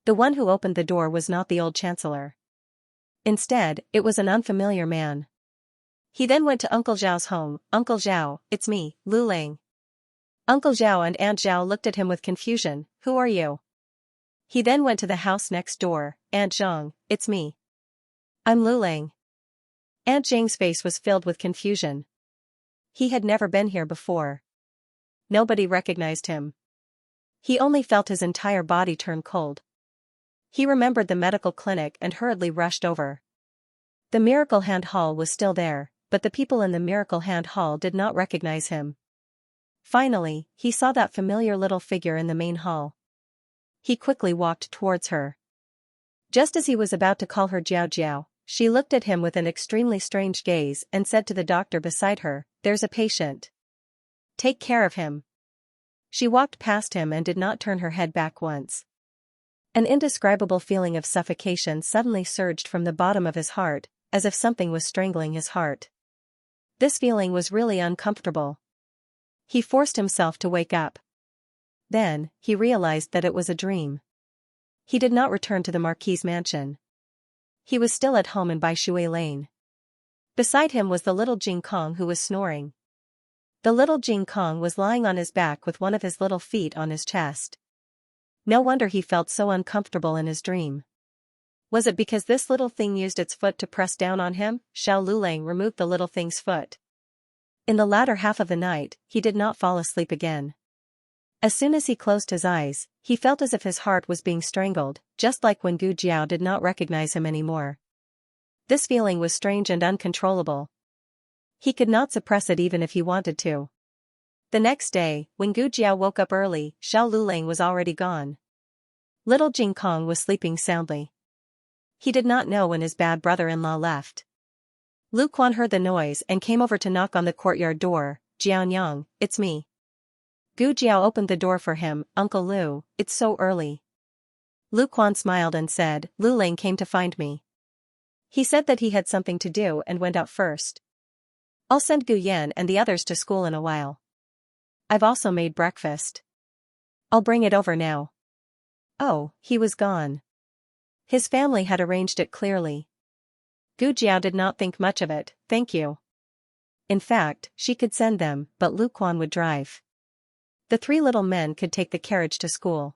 The one who opened the door was not the old chancellor. Instead, it was an unfamiliar man. He then went to Uncle Zhao's home. Uncle Zhao, it's me, Lu Lang. Uncle Zhao and Aunt Zhao looked at him with confusion. Who are you? He then went to the house next door. Aunt Zhang, it's me. I'm Lu Lang. Aunt Zhang's face was filled with confusion. He had never been here before. Nobody recognized him. He only felt his entire body turn cold. He remembered the medical clinic and hurriedly rushed over. The Miracle Hand Hall was still there, but the people in the Miracle Hand Hall did not recognize him. Finally, he saw that familiar little figure in the main hall. He quickly walked towards her. Just as he was about to call her Jiao Jiao, she looked at him with an extremely strange gaze and said to the doctor beside her, there's a patient. Take care of him. She walked past him and did not turn her head back once. An indescribable feeling of suffocation suddenly surged from the bottom of his heart, as if something was strangling his heart. This feeling was really uncomfortable. He forced himself to wake up. Then, he realized that it was a dream. He did not return to the Marquis's mansion. He was still at home in Bai Shui Lane. Beside him was the little Jing Kong who was snoring. The little Jing Kong was lying on his back with one of his little feet on his chest. No wonder he felt so uncomfortable in his dream. Was it because this little thing used its foot to press down on him? Xiao Lulang removed the little thing's foot. In the latter half of the night, he did not fall asleep again. As soon as he closed his eyes, he felt as if his heart was being strangled, just like when Gu Jiao did not recognize him anymore. This feeling was strange and uncontrollable. He could not suppress it even if he wanted to. The next day, when Gu Jiao woke up early, Xiao Lulang was already gone. Little Jing Kong was sleeping soundly. He did not know when his bad brother-in-law left. Lu Quan heard the noise and came over to knock on the courtyard door. Jianyang, it's me. Gu Jiao opened the door for him. Uncle Lu, it's so early. Lu Quan smiled and said, Lu Lang came to find me. He said that he had something to do and went out first. I'll send Gu Yan and the others to school in a while. I've also made breakfast. I'll bring it over now. Oh, he was gone. His family had arranged it clearly. Gu Jiao did not think much of it, thank you. In fact, she could send them, but Lu Quan would drive. The 3 little men could take the carriage to school.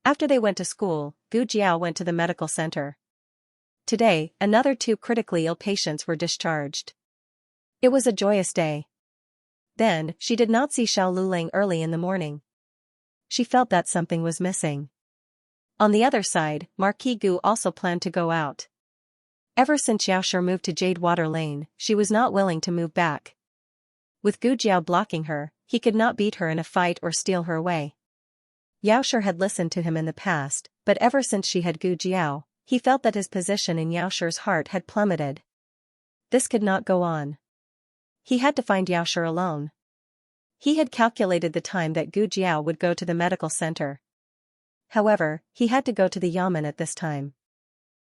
After they went to school, Gu Jiao went to the medical center. Today, another 2 critically ill patients were discharged. It was a joyous day. Then, she did not see Xiao Lulang early in the morning. She felt that something was missing. On the other side, Marquis Gu also planned to go out. Ever since Yaoshi moved to Jade Water Lane, she was not willing to move back. With Gu Jiao blocking her, he could not beat her in a fight or steal her away. Yaoshi had listened to him in the past, but ever since she had Gu Jiao, he felt that his position in Yaoshi's heart had plummeted. This could not go on. He had to find Yaoshi alone. He had calculated the time that Gu Jiao would go to the medical center. However, he had to go to the yamen at this time.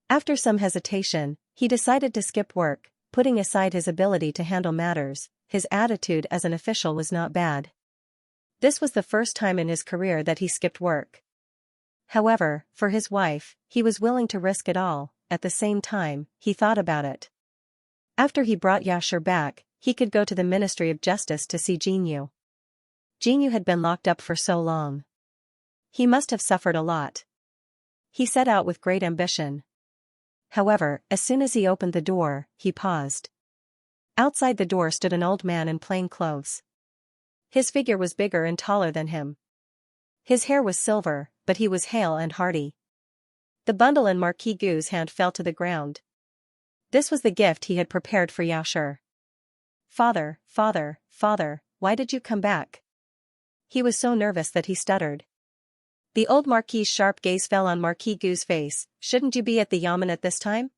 After some hesitation, he decided to skip work, putting aside his ability to handle matters. His attitude as an official was not bad. This was the first time in his career that he skipped work. However, for his wife, he was willing to risk it all. At the same time, he thought about it. After he brought Xianxia back, he could go to the Ministry of Justice to see Jinyu. Jinyu had been locked up for so long. He must have suffered a lot. He set out with great ambition. However, as soon as he opened the door, he paused. Outside the door stood an old man in plain clothes. His figure was bigger and taller than him. His hair was silver, but he was hale and hearty. The bundle in Marquis Gu's hand fell to the ground. This was the gift he had prepared for Xianxia. "Father, father, father, why did you come back?" He was so nervous that he stuttered. The old Marquis's sharp gaze fell on Marquis Gu's face. "Shouldn't you be at the yamen at this time?"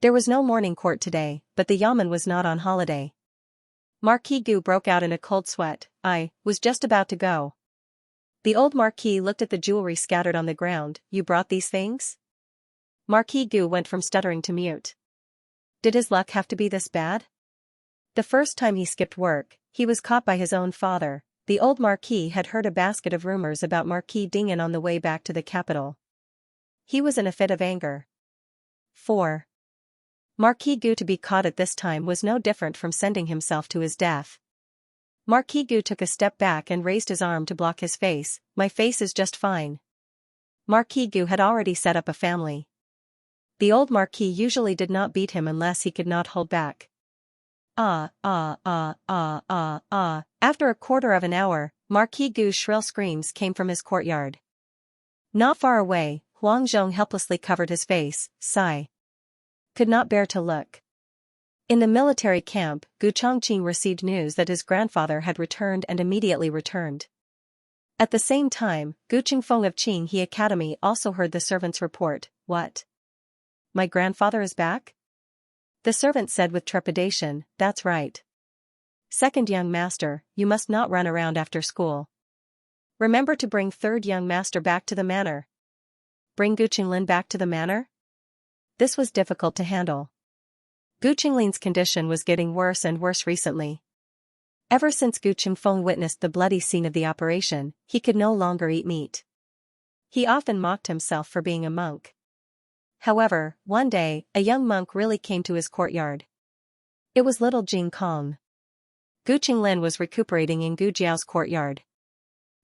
There was no morning court today, but the yamen was not on holiday. Marquis Gu broke out in a cold sweat. "I was just about to go." The old Marquis looked at the jewelry scattered on the ground. "You brought these things?" Marquis Gu went from stuttering to mute. Did his luck have to be this bad? The first time he skipped work, he was caught by his own father. The old Marquis had heard a basket of rumors about Marquis Dingen on the way back to the capital. He was in a fit of anger. 4. Marquis Gu to be caught at this time was no different from sending himself to his death. Marquis Gu took a step back and raised his arm to block his face. "My face is just fine." Marquis Gu had already set up a family. The old Marquis usually did not beat him unless he could not hold back. After a quarter of an hour, Marquis Gu's shrill screams came from his courtyard. Not far away, Huang Zhong helplessly covered his face. Sigh. Could not bear to look. In the military camp, Gu Chongqing received news that his grandfather had returned and immediately returned. At the same time, Gu Qingfeng of Qinghe Academy also heard the servant's report. "What? My grandfather is back?" The servant said with trepidation. "That's right. Second young master, you must not run around after school. Remember to bring third young master back to the manor." Bring Gu Qinglin back to the manor? This was difficult to handle. Gu Qinglin's condition was getting worse and worse recently. Ever since Gu Qingfeng witnessed the bloody scene of the operation, he could no longer eat meat. He often mocked himself for being a monk. However, one day, a young monk really came to his courtyard. It was little Jing Kong. Gu Qinglin was recuperating in Gu Jiao's courtyard.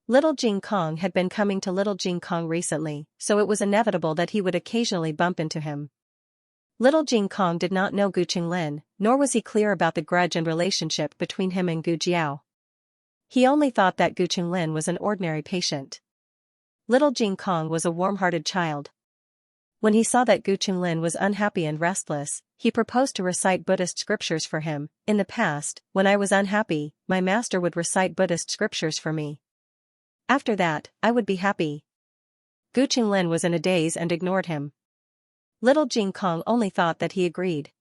Little Jing Kong had been coming to little Jing Kong recently, so it was inevitable that he would occasionally bump into him. Little Jing Kong did not know Gu Qinglin, nor was he clear about the grudge and relationship between him and Gu Jiao. He only thought that Gu Qinglin was an ordinary patient. Little Jing Kong was a warm-hearted child. When he saw that Gu Qinglin was unhappy and restless, he proposed to recite Buddhist scriptures for him. "In the past, when I was unhappy, my master would recite Buddhist scriptures for me. After that, I would be happy." Gu Qinglin was in a daze and ignored him. Little Jing Kong only thought that he agreed.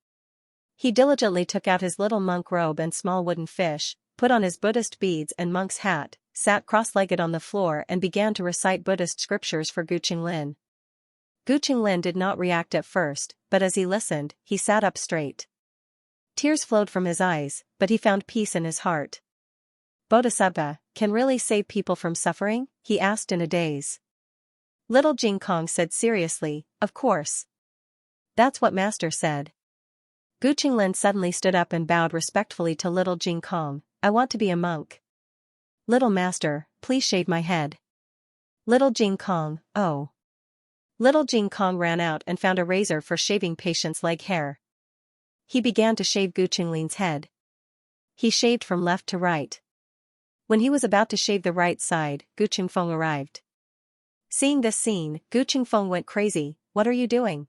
He diligently took out his little monk robe and small wooden fish, put on his Buddhist beads and monk's hat, sat cross-legged on the floor and began to recite Buddhist scriptures for Gu Qinglin. Gu Qinglin did not react at first, but as he listened, he sat up straight. Tears flowed from his eyes, but he found peace in his heart. "Bodhisattva can really save people from suffering?" he asked in a daze. Little Jing Kong said seriously, "Of course. That's what master said." Gu Qinglin suddenly stood up and bowed respectfully to little Jing Kong. "I want to be a monk. Little master, please shave my head." Little Jing Kong, "Oh." Little Jing Kong ran out and found a razor for shaving patients' leg hair. He began to shave Gu Qinglin's head. He shaved from left to right. When he was about to shave the right side, Gu Qingfeng arrived. Seeing this scene, Gu Qingfeng went crazy. "What are you doing?"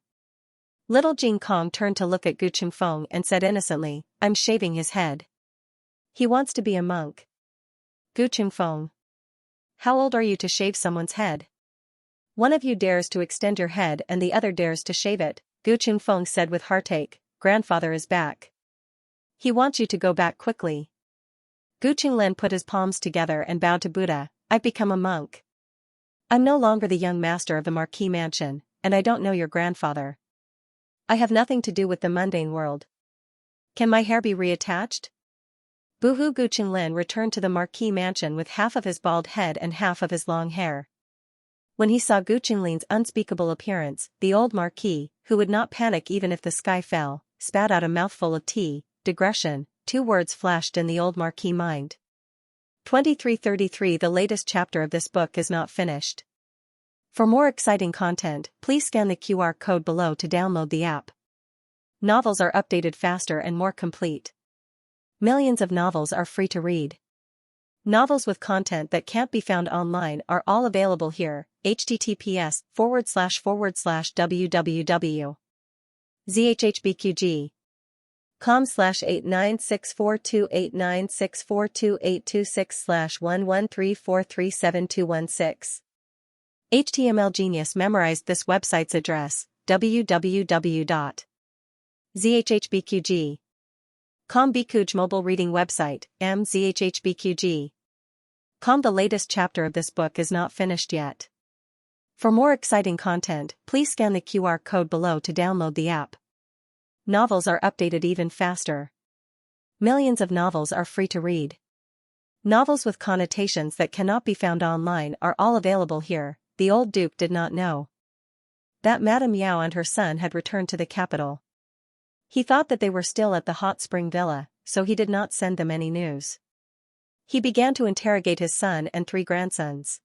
Little Jing Kong turned to look at Gu Qingfeng and said innocently, "I'm shaving his head. He wants to be a monk." Gu Qingfeng. "How old are you to shave someone's head? One of you dares to extend your head and the other dares to shave it," Gu Qingfeng said with heartache. "Grandfather is back. He wants you to go back quickly." Gu Qinglin put his palms together and bowed to Buddha. "I've become a monk. I'm no longer the young master of the Marquis mansion, and I don't know your grandfather. I have nothing to do with the mundane world. Can my hair be reattached? Boohoo! Gu Qinglin returned to the Marquis mansion with half of his bald head and half of his long hair. When he saw Gu Qinglin's unspeakable appearance, the old Marquis, who would not panic even if the sky fell, spat out a mouthful of tea. Digression, 2 words flashed in the old Marquis' mind. 2333 The latest chapter of this book is not finished. For more exciting content, please scan the QR code below to download the app. Novels are updated faster and more complete. Millions of novels are free to read. Novels with content that can't be found online are all available here. https://www.zhhbqg.com/896428964286/113437216. HTML Genius memorized this website's address, www.zhhbqg.com. Bikuj mobile reading website, mzhhbqg.com. The latest chapter of this book is not finished yet. For more exciting content, please scan the QR code below to download the app. Novels are updated even faster. Millions of novels are free to read. Novels with connotations that cannot be found online are all available here. The old Duke did not know that Madame Yao and her son had returned to the capital. He thought that they were still at the hot spring villa, so he did not send them any news. He began to interrogate his son and 3 grandsons.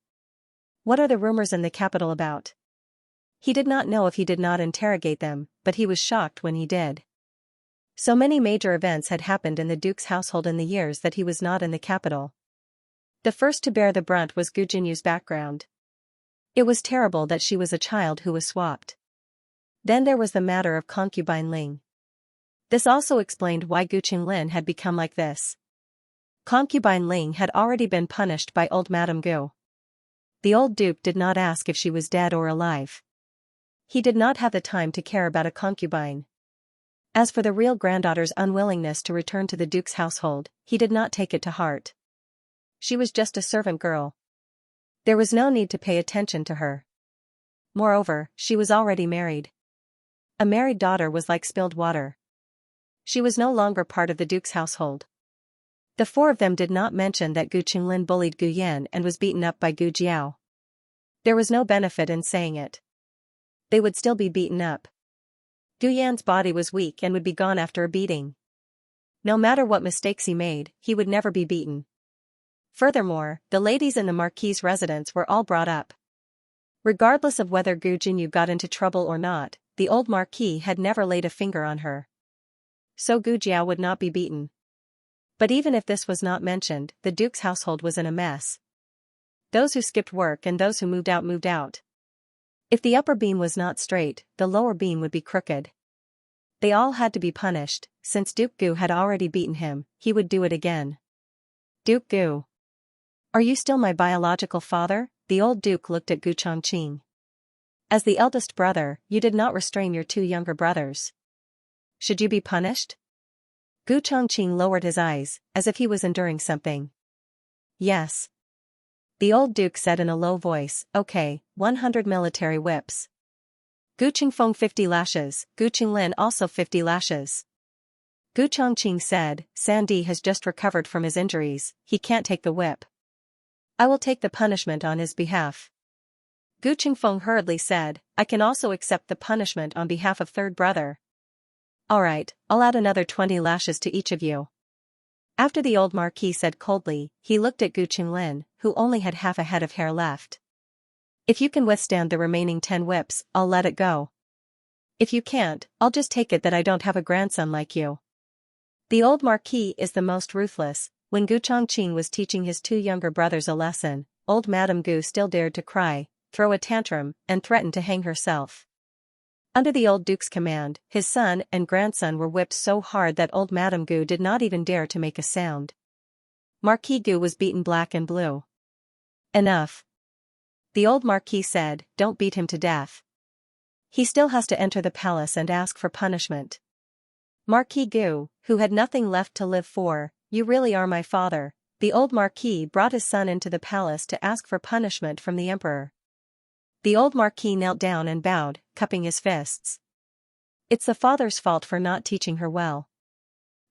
What are the rumors in the capital about? He did not know if he did not interrogate them, but he was shocked when he did. So many major events had happened in the Duke's household in the years that he was not in the capital. The first to bear the brunt was Gu Jinyu's background. It was terrible that she was a child who was swapped. Then there was the matter of concubine Ling. This also explained why Gu Qinglin had become like this. Concubine Ling had already been punished by old Madame Gu. The old Duke did not ask if she was dead or alive. He did not have the time to care about a concubine. As for the real granddaughter's unwillingness to return to the Duke's household, he did not take it to heart. She was just a servant girl. There was no need to pay attention to her. Moreover, she was already married. A married daughter was like spilled water. She was no longer part of the Duke's household. The 4 of them did not mention that Gu Qinglin bullied Gu Yan and was beaten up by Gu Jiao. There was no benefit in saying it. They would still be beaten up. Gu Yan's body was weak and would be gone after a beating. No matter what mistakes he made, he would never be beaten. Furthermore, the ladies in the Marquis' residence were all brought up. Regardless of whether Gu Jinyu got into trouble or not, the old Marquis had never laid a finger on her. So Gu Jiao would not be beaten. But even if this was not mentioned, the Duke's household was in a mess. Those who skipped work and those who moved out moved out. If the upper beam was not straight, the lower beam would be crooked. They all had to be punished. Since Duke Gu had already beaten him, he would do it again. Duke Gu. Are you still my biological father? The old Duke looked at Gu Chongqing. As the eldest brother, you did not restrain your 2 younger brothers. Should you be punished? Gu Chongqing lowered his eyes, as if he was enduring something. Yes. The old Duke said in a low voice, okay, 100 military whips. Gu Qingfeng 50 lashes, Gu Qinglin also 50 lashes. Gu Chongqing said, Sandy has just recovered from his injuries, he can't take the whip. I will take the punishment on his behalf. Gu Qingfeng hurriedly said, I can also accept the punishment on behalf of 3rd brother. Alright, I'll add another 20 lashes to each of you. After the old Marquis said coldly, he looked at Gu Qinglin, who only had half a head of hair left. If you can withstand the remaining 10 whips, I'll let it go. If you can't, I'll just take it that I don't have a grandson like you. The old Marquis is the most ruthless. When Gu Chongqing was teaching his 2 younger brothers a lesson, old Madame Gu still dared to cry, throw a tantrum, and threaten to hang herself. Under the old Duke's command, his son and grandson were whipped so hard that old Madame Gu did not even dare to make a sound. Marquis Gu was beaten black and blue. Enough. The old Marquis said, don't beat him to death. He still has to enter the palace and ask for punishment. Marquis Gu, who had nothing left to live for, you really are my father. The old Marquis brought his son into the palace to ask for punishment from the emperor. The old marquis knelt down and bowed, cupping his fists. It's the father's fault for not teaching her well.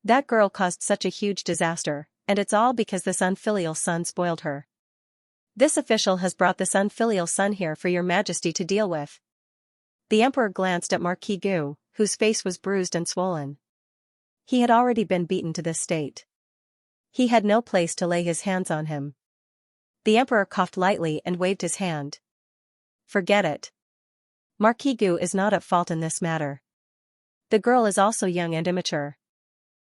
That girl caused such a huge disaster, and it's all because this unfilial son spoiled her. This official has brought this unfilial son here for your majesty to deal with. The emperor glanced at Marquis Gu, whose face was bruised and swollen. He had already been beaten to this state. He had no place to lay his hands on him. The emperor coughed lightly and waved his hand. Forget it. Marquis Gu is not at fault in this matter. The girl is also young and immature.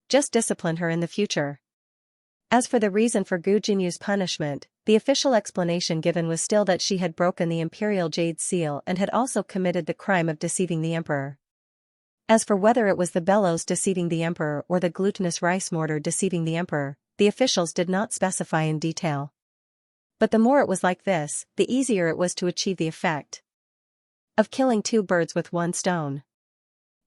Just discipline her in the future. As for the reason for Gu Jinyu's punishment, the official explanation given was still that she had broken the imperial jade seal and had also committed the crime of deceiving the emperor. As for whether it was the bellows deceiving the emperor or the glutinous rice mortar deceiving the emperor, the officials did not specify in detail. But the more it was like this, the easier it was to achieve the effect of killing two birds with one stone.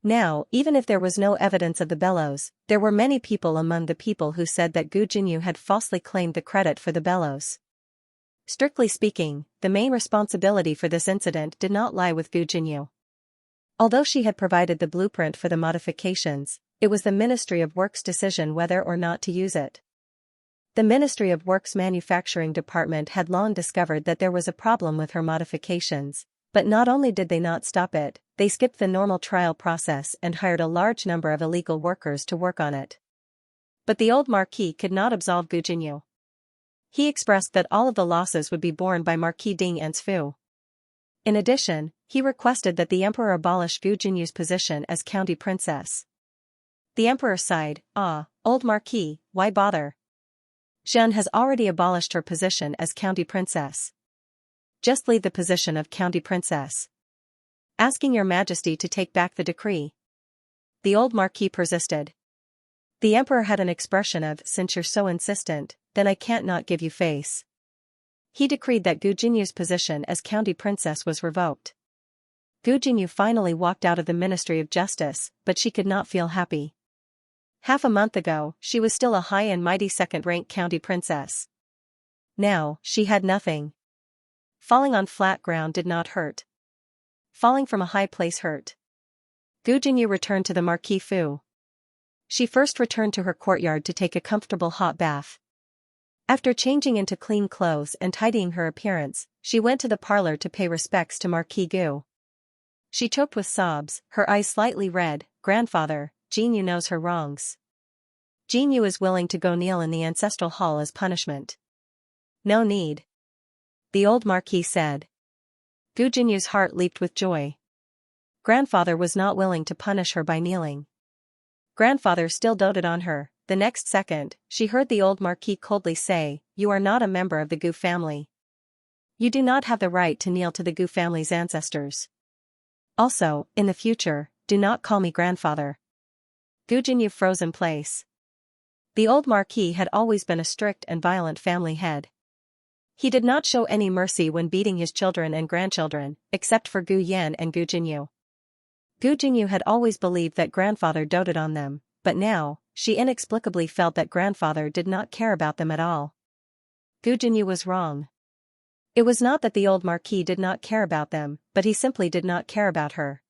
Now, even if there was no evidence of the bellows, there were many people among the people who said that Gu Jinyu had falsely claimed the credit for the bellows. Strictly speaking, the main responsibility for this incident did not lie with Gu Jinyu. Although she had provided the blueprint for the modifications, it was the Ministry of Works' decision whether or not to use it. The Ministry of Works' manufacturing department had long discovered that there was a problem with her modifications, but not only did they not stop it, they skipped the normal trial process and hired a large number of illegal workers to work on it. But the old marquis could not absolve Gu Jinyu. He expressed that all of the losses would be borne by Marquis Ding Ansfu. In addition, he requested that the emperor abolish Gu Jinyu's position as county princess. The emperor sighed, old marquis, why bother? Xian has already abolished her position as county princess. Just leave the position of county princess. Asking your majesty to take back the decree. The old marquis persisted. The emperor had an expression of, since you're so insistent, then I can't not give you face. He decreed that Gu Jinyu's position as county princess was revoked. Gu Jinyu finally walked out of the Ministry of Justice, but she could not feel happy. Half a month ago, she was still a high and mighty second-rank county princess. Now, she had nothing. Falling on flat ground did not hurt. Falling from a high place hurt. Gu Jinyu returned to the Marquis Fu. She first returned to her courtyard to take a comfortable hot bath. After changing into clean clothes and tidying her appearance, she went to the parlor to pay respects to Marquis Gu. She choked with sobs, her eyes slightly red. Grandfather, Jinyu knows her wrongs. Jinyu is willing to go kneel in the ancestral hall as punishment. No need. The old marquis said. Gu Jinyu's heart leaped with joy. Grandfather was not willing to punish her by kneeling. Grandfather still doted on her. The next second, she heard the old marquis coldly say, "You are not a member of the Gu family. You do not have the right to kneel to the Gu family's ancestors. Also, in the future, do not call me grandfather." Gu Jinyu froze in place. The old marquis had always been a strict and violent family head. He did not show any mercy when beating his children and grandchildren, except for Gu Yan and Gu Jinyu. Gu Jinyu had always believed that grandfather doted on them, but now, she inexplicably felt that grandfather did not care about them at all. Gu Jinyu was wrong. It was not that the old marquis did not care about them, but he simply did not care about her.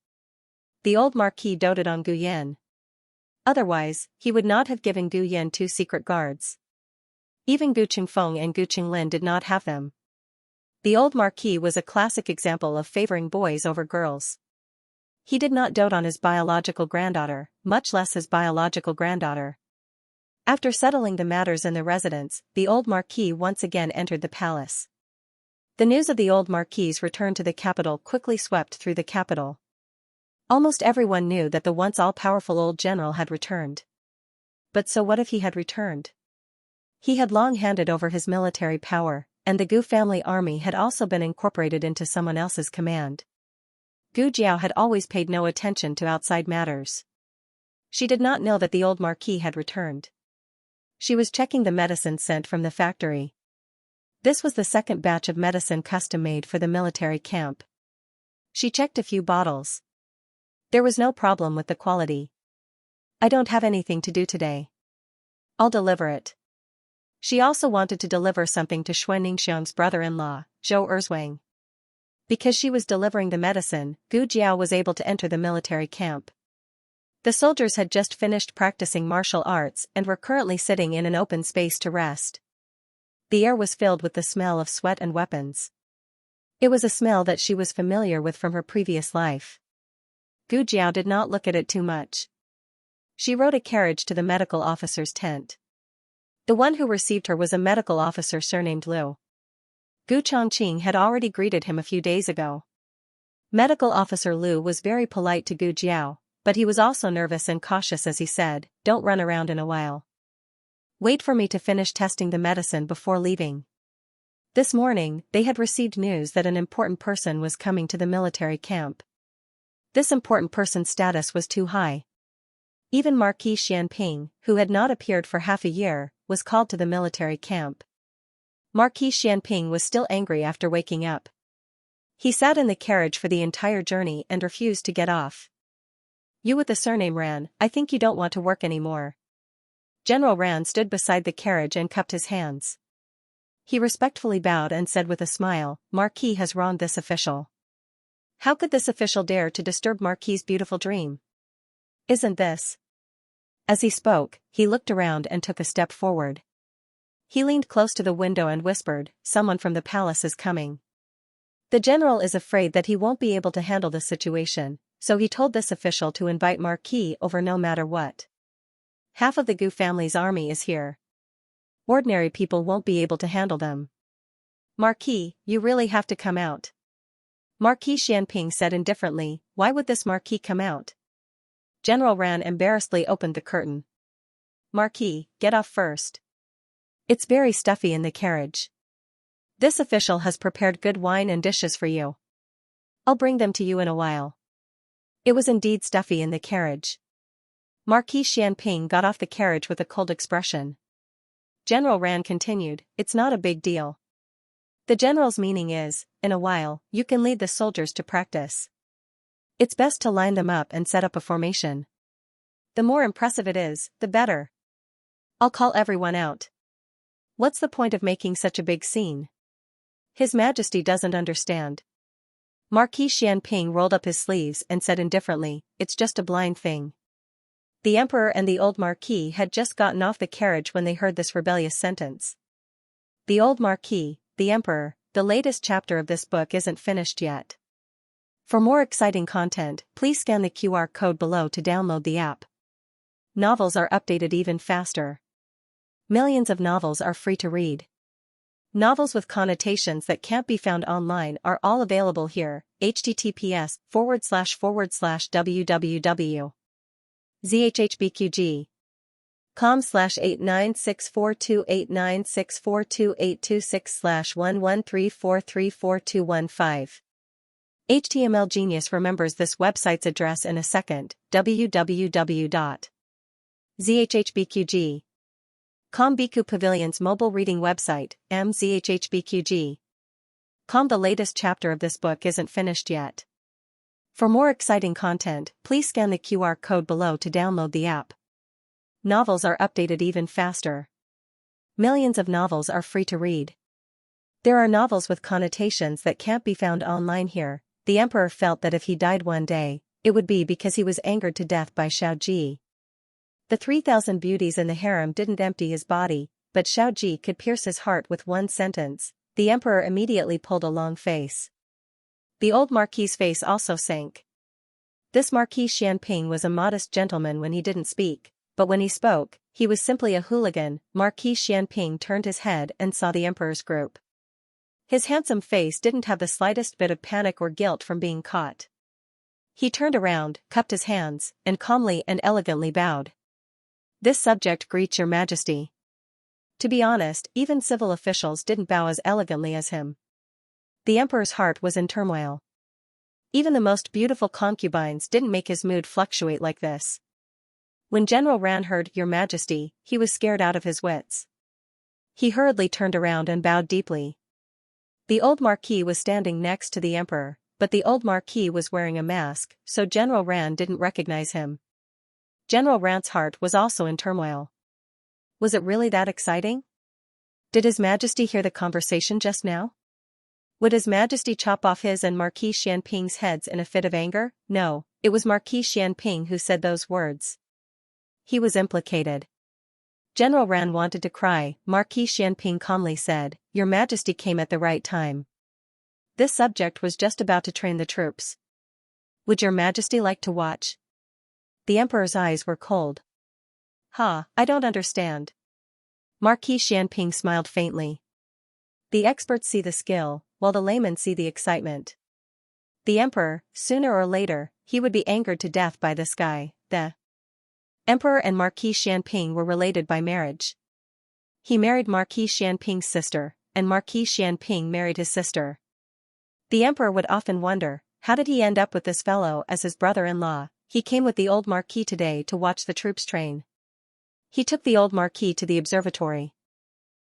The old marquis doted on Gu Yan. Otherwise, he would not have given Gu Yan 2 secret guards. Even Gu Qingfeng and Gu Qinglin did not have them. The old marquis was a classic example of favoring boys over girls. He did not dote on his biological granddaughter, much less his biological granddaughter. After settling the matters in the residence, the old marquis once again entered the palace. The news of the old marquis's return to the capital quickly swept through the capital. Almost everyone knew that the once all-powerful old general had returned. But so what if he had returned? He had long handed over his military power, and the Gu family army had also been incorporated into someone else's command. Gu Jiao had always paid no attention to outside matters. She did not know that the old marquis had returned. She was checking the medicine sent from the factory. This was the second batch of medicine custom-made for the military camp. She checked a few bottles. There was no problem with the quality. "I don't have anything to do today. I'll deliver it." She also wanted to deliver something to Xuan Ningxiang's brother-in-law, Zhou Erzwang. Because she was delivering the medicine, Gu Jiao was able to enter the military camp. The soldiers had just finished practicing martial arts and were currently sitting in an open space to rest. The air was filled with the smell of sweat and weapons. It was a smell that she was familiar with from her previous life. Gu Jiao did not look at it too much. She rode a carriage to the medical officer's tent. The one who received her was a medical officer surnamed Liu. Gu Chongqing had already greeted him a few days ago. Medical officer Liu was very polite to Gu Jiao, but he was also nervous and cautious as he said, "Don't run around in a while. Wait for me to finish testing the medicine before leaving." This morning, they had received news that an important person was coming to the military camp. This important person's status was too high. Even Marquis Xianping, who had not appeared for half a year, was called to the military camp. Marquis Xianping was still angry after waking up. He sat in the carriage for the entire journey and refused to get off. "You with the surname Ran, I think you don't want to work anymore." General Ran stood beside the carriage and cupped his hands. He respectfully bowed and said with a smile, "Marquis has wronged this official. How could this official dare to disturb Marquis's beautiful dream? Isn't this?" As he spoke, he looked around and took a step forward. He leaned close to the window and whispered, "Someone from the palace is coming. The general is afraid that he won't be able to handle the situation, so he told this official to invite Marquis over no matter what. Half of the Gu family's army is here. Ordinary people won't be able to handle them. Marquis, you really have to come out." Marquis Xianping said indifferently, "Why would this Marquis come out?" General Ran embarrassedly opened the curtain. "Marquis, get off first. It's very stuffy in the carriage. This official has prepared good wine and dishes for you. I'll bring them to you in a while." It was indeed stuffy in the carriage. Marquis Xianping got off the carriage with a cold expression. General Ran continued, "It's not a big deal. The general's meaning is, in a while, you can lead the soldiers to practice. It's best to line them up and set up a formation. The more impressive it is, the better. I'll call everyone out. What's the point of making such a big scene? His Majesty doesn't understand." Marquis Xianping rolled up his sleeves and said indifferently, "It's just a blind thing." The emperor and the old marquis had just gotten off the carriage when they heard this rebellious sentence. The old marquis, the emperor, the latest chapter of this book isn't finished yet. For more exciting content, please scan the QR code below to download the app. Novels are updated even faster. Millions of novels are free to read. Novels with connotations that can't be found online are all available here. https://www.zhhbqg.com/8964289642826/113434215. HTML Genius remembers this website's address in a second. www.zhhbqg.com. Biku Pavilion's mobile reading website, mzhhbqg.com. The latest chapter of this book isn't finished yet. For more exciting content, please scan the QR code below to download the app. Novels are updated even faster. Millions of novels are free to read. There are novels with connotations that can't be found online here. The emperor felt that if he died one day, it would be because he was angered to death by Xiao Ji. The 3,000 beauties in the harem didn't empty his body, but Xiao Ji could pierce his heart with one sentence. The emperor immediately pulled a long face. The old marquis's face also sank. This Marquis Xianping was a modest gentleman when he didn't speak, but when he spoke, he was simply a hooligan. Marquis Xianping turned his head and saw the emperor's group. His handsome face didn't have the slightest bit of panic or guilt from being caught. He turned around, cupped his hands, and calmly and elegantly bowed. "This subject greets your majesty." To be honest, even civil officials didn't bow as elegantly as him. The emperor's heart was in turmoil. Even the most beautiful concubines didn't make his mood fluctuate like this. When General Ran heard "Your Majesty," he was scared out of his wits. He hurriedly turned around and bowed deeply. The old marquis was standing next to the emperor, but the old marquis was wearing a mask, so General Ran didn't recognize him. General Ran's heart was also in turmoil. Was it really that exciting? Did His Majesty hear the conversation just now? Would His Majesty chop off his and Marquis Xianping's heads in a fit of anger? No, it was Marquis Xianping who said those words. He was implicated. General Ran wanted to cry. Marquis Xianping calmly said, "Your Majesty came at the right time. This subject was just about to train the troops. Would your Majesty like to watch?" The Emperor's eyes were cold. I don't understand." Marquis Xianping smiled faintly. "The experts see the skill, while the laymen see the excitement. The Emperor, sooner or later, he would be angered to death by this guy." The Emperor and Marquis Xianping were related by marriage. He married Marquis Xianping's sister, and Marquis Xianping married his sister. The Emperor would often wonder, how did he end up with this fellow as his brother-in-law? He came with the old Marquis today to watch the troops train. He took the old Marquis to the observatory.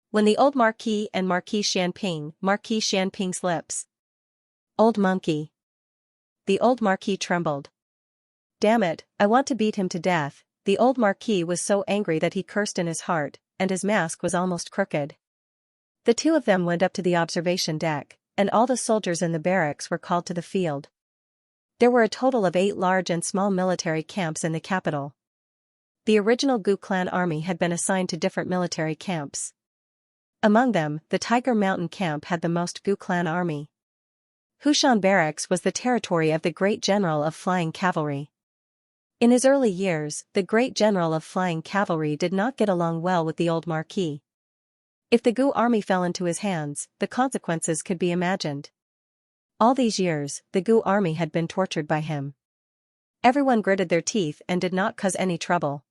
When the old Marquis and Marquis Xianping's lips. "Old monkey." The old Marquis trembled. "Damn it, I want to beat him to death." The old Marquis was so angry that he cursed in his heart, and his mask was almost crooked. The two of them went up to the observation deck, and all the soldiers in the barracks were called to the field. There were a total of 8 large and small military camps in the capital. The original Gu clan army had been assigned to different military camps. Among them, the Tiger Mountain camp had the most Gu clan army. Hushan Barracks was the territory of the Great General of Flying Cavalry. In his early years, the Great General of Flying Cavalry did not get along well with the old Marquis. If the Gu army fell into his hands, the consequences could be imagined. All these years, the Gu army had been tortured by him. Everyone gritted their teeth and did not cause any trouble.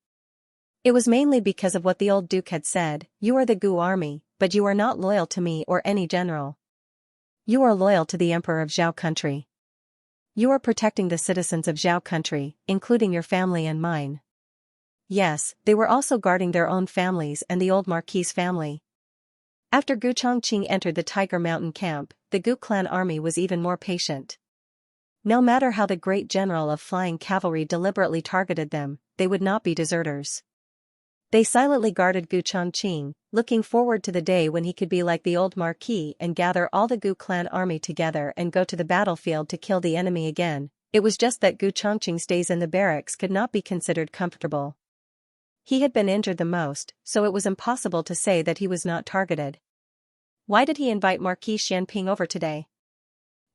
It was mainly because of what the old Duke had said: "You are the Gu army, but you are not loyal to me or any general. You are loyal to the Emperor of Zhao country. You are protecting the citizens of Zhao country, including your family and mine." Yes, they were also guarding their own families and the old Marquis's family. After Gu Chongqing entered the Tiger Mountain camp, the Gu clan army was even more patient. No matter how the Great General of Flying Cavalry deliberately targeted them, they would not be deserters. They silently guarded Gu Chongqing, looking forward to the day when he could be like the old Marquis and gather all the Gu clan army together and go to the battlefield to kill the enemy again. It was just that Gu Chongqing's days in the barracks could not be considered comfortable. He had been injured the most, so it was impossible to say that he was not targeted. Why did he invite Marquis Xianping over today?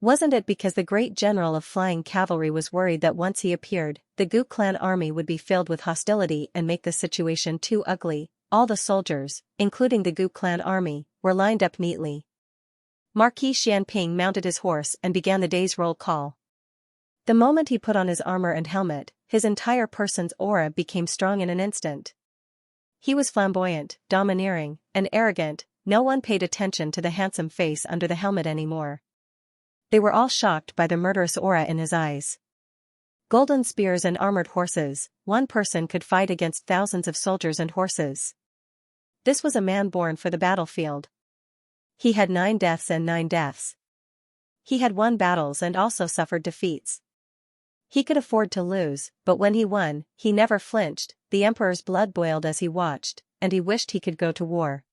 Wasn't it because the Great General of Flying Cavalry was worried that once he appeared, the Gu clan army would be filled with hostility and make the situation too ugly? All the soldiers, including the Gu clan army, were lined up neatly. Marquis Xianping mounted his horse and began the day's roll call. The moment he put on his armor and helmet, his entire person's aura became strong in an instant. He was flamboyant, domineering, and arrogant. No one paid attention to the handsome face under the helmet anymore. They were all shocked by the murderous aura in his eyes. Golden spears and armored horses, one person could fight against thousands of soldiers and horses. This was a man born for the battlefield. He had 9 deaths and 9 deaths. He had won battles and also suffered defeats. He could afford to lose, but when he won, he never flinched. The Emperor's blood boiled as he watched, and he wished he could go to war.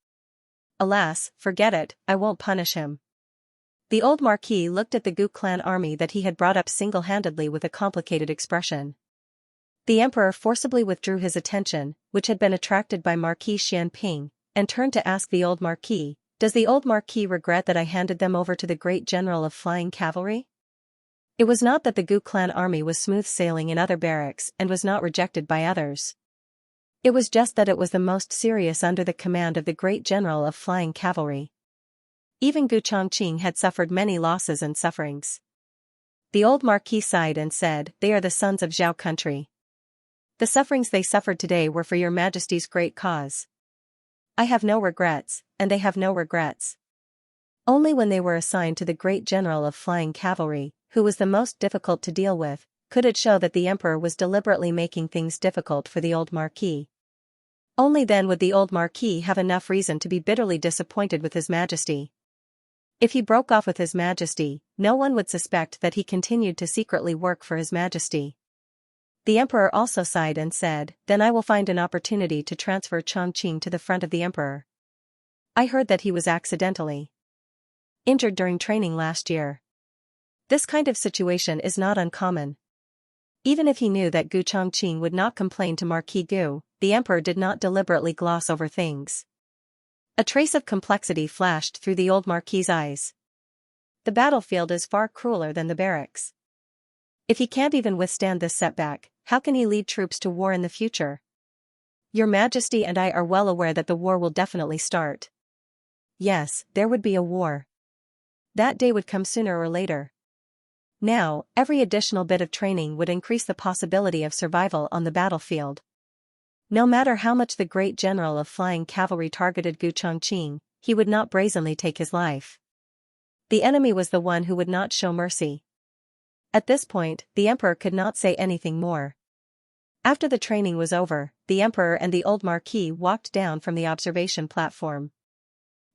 Alas, forget it, I won't punish him. The old Marquis looked at the Gu clan army that he had brought up single-handedly with a complicated expression. The Emperor forcibly withdrew his attention, which had been attracted by Marquis Xianping, and turned to ask the old Marquis, "Does the old Marquis regret that I handed them over to the Great General of Flying Cavalry?" It was not that the Gu clan army was smooth sailing in other barracks and was not rejected by others. It was just that it was the most serious under the command of the Great General of Flying Cavalry. Even Gu Chongqing had suffered many losses and sufferings. The old Marquis sighed and said, "They are the sons of Zhao country. The sufferings they suffered today were for your Majesty's great cause. I have no regrets, and they have no regrets." Only when they were assigned to the Great General of Flying Cavalry, who was the most difficult to deal with, could it show that the Emperor was deliberately making things difficult for the old Marquis. Only then would the old Marquis have enough reason to be bitterly disappointed with His Majesty. If he broke off with His Majesty, no one would suspect that he continued to secretly work for His Majesty. The Emperor also sighed and said, "Then I will find an opportunity to transfer Chongqing to the front of the Emperor. I heard that he was accidentally injured during training last year. This kind of situation is not uncommon. Even if he knew that Gu Chongqing would not complain to Marquis Gu, the emperor did not deliberately gloss over things. A trace of complexity flashed through the old marquis's eyes. The battlefield is far crueler than the barracks. If he can't even withstand this setback, how can he lead troops to war in the future? Your Majesty and I are well aware that the war will definitely start. Yes, there would be a war. That day would come sooner or later. Now, every additional bit of training would increase the possibility of survival on the battlefield. No matter how much the great general of flying cavalry targeted Gu Chongqing, he would not brazenly take his life. The enemy was the one who would not show mercy. At this point, the emperor could not say anything more. After the training was over, the emperor and the old marquis walked down from the observation platform.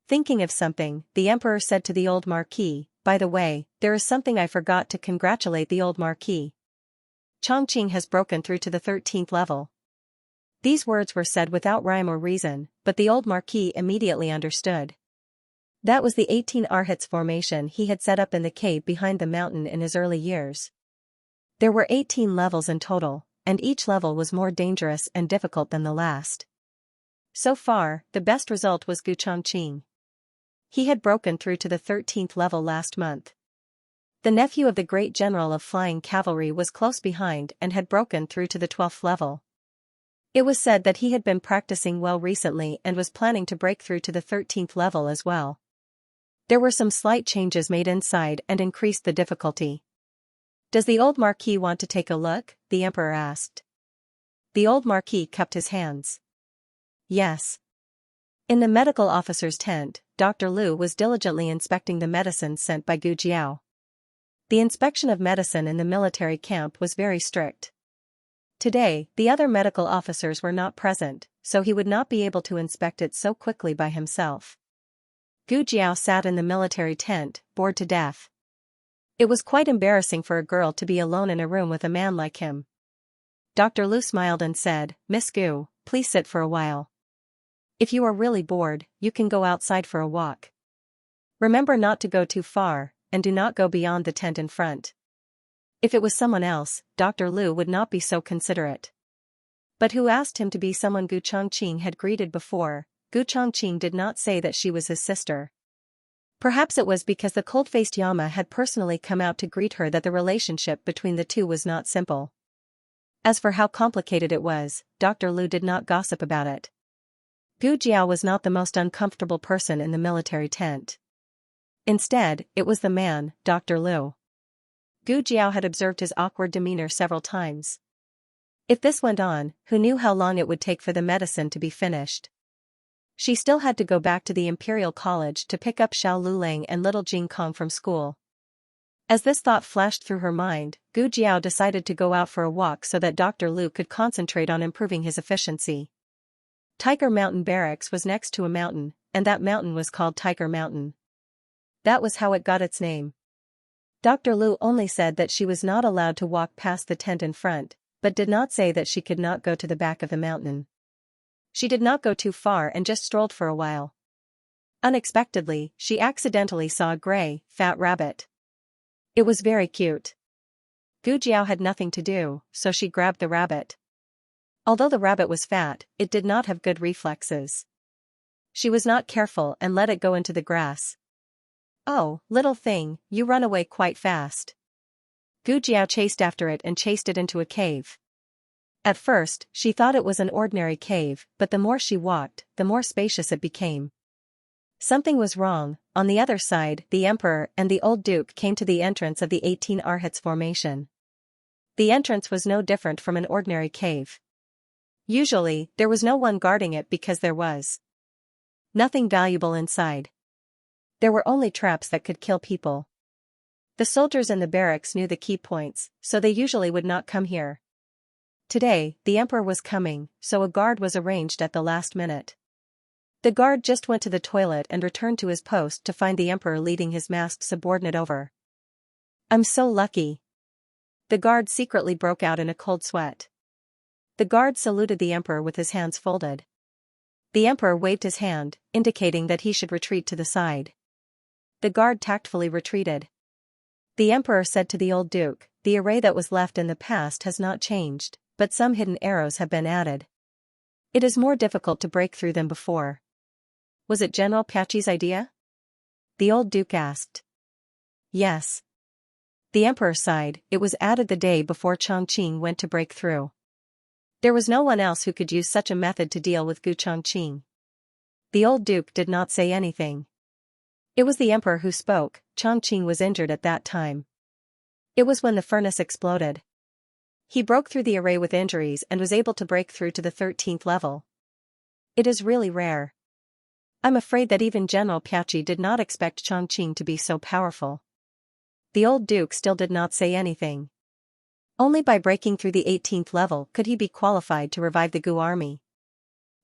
Thinking of something, the emperor said to the old marquis, "By the way, there is something I forgot to congratulate the old marquis. Chongqing has broken through to the 13th level." These words were said without rhyme or reason, but the old marquis immediately understood. That was the 18 Arhats formation he had set up in the cave behind the mountain in his early years. There were 18 levels in total, and each level was more dangerous and difficult than the last. So far, the best result was Gu Chongqing. He had broken through to the 13th level last month. The nephew of the great general of flying cavalry was close behind and had broken through to the 12th level. It was said that he had been practicing well recently and was planning to break through to the 13th level as well. There were some slight changes made inside and increased the difficulty. "Does the old marquis want to take a look?" the emperor asked. The old marquis cupped his hands. Yes. In the medical officer's tent, Dr. Liu was diligently inspecting the medicines sent by Gu Jiao. The inspection of medicine in the military camp was very strict. Today, the other medical officers were not present, so he would not be able to inspect it so quickly by himself. Gu Jiao sat in the military tent, bored to death. It was quite embarrassing for a girl to be alone in a room with a man like him. Dr. Liu smiled and said, "Miss Gu, please sit for a while. If you are really bored, you can go outside for a walk. Remember not to go too far, and do not go beyond the tent in front." If it was someone else, Dr. Liu would not be so considerate. But who asked him to be someone Gu Chongqing had greeted before? Gu Chongqing did not say that she was his sister. Perhaps it was because the cold-faced Yama had personally come out to greet her that the relationship between the two was not simple. As for how complicated it was, Dr. Liu did not gossip about it. Gu Jiao was not the most uncomfortable person in the military tent. Instead, it was the man, Dr. Liu. Gu Jiao had observed his awkward demeanor several times. If this went on, who knew how long it would take for the medicine to be finished? She still had to go back to the Imperial College to pick up Xiao Lulang and little Jing Kong from school. As this thought flashed through her mind, Gu Jiao decided to go out for a walk so that Dr. Liu could concentrate on improving his efficiency. Tiger Mountain Barracks was next to a mountain, and that mountain was called Tiger Mountain. That was how it got its name. Dr. Liu only said that she was not allowed to walk past the tent in front, but did not say that she could not go to the back of the mountain. She did not go too far and just strolled for a while. Unexpectedly, she accidentally saw a gray, fat rabbit. It was very cute. Gu Jiao had nothing to do, so she grabbed the rabbit. Although the rabbit was fat, it did not have good reflexes. She was not careful and let it go into the grass. "Oh, little thing, you run away quite fast." Gu Jiao chased after it and chased it into a cave. At first, she thought it was an ordinary cave, but the more she walked, the more spacious it became. Something was wrong. On the other side, the emperor and the old duke came to the entrance of the 18 Arhats formation. The entrance was no different from an ordinary cave. Usually, there was no one guarding it because there was nothing valuable inside. There were only traps that could kill people. The soldiers in the barracks knew the key points, so they usually would not come here. Today, the emperor was coming, so a guard was arranged at the last minute. The guard just went to the toilet and returned to his post to find the emperor leading his masked subordinate over. "I'm so lucky." The guard secretly broke out in a cold sweat. The guard saluted the emperor with his hands folded. The emperor waved his hand, indicating that he should retreat to the side. The guard tactfully retreated. The emperor said to the old duke, "The array that was left in the past has not changed, but some hidden arrows have been added. It is more difficult to break through than before." "Was it General Pachi's idea?" the old duke asked. "Yes." The emperor sighed. "It was added the day before Chongqing went to break through. There was no one else who could use such a method to deal with Gu Chongqing." The old duke did not say anything. It was the emperor who spoke. "Chongqing was injured at that time. It was when the furnace exploded. He broke through the array with injuries and was able to break through to the 13th level. It is really rare. I'm afraid that even General Pachi did not expect Chongqing to be so powerful." The old duke still did not say anything. Only by breaking through the 18th level could he be qualified to revive the Gu army.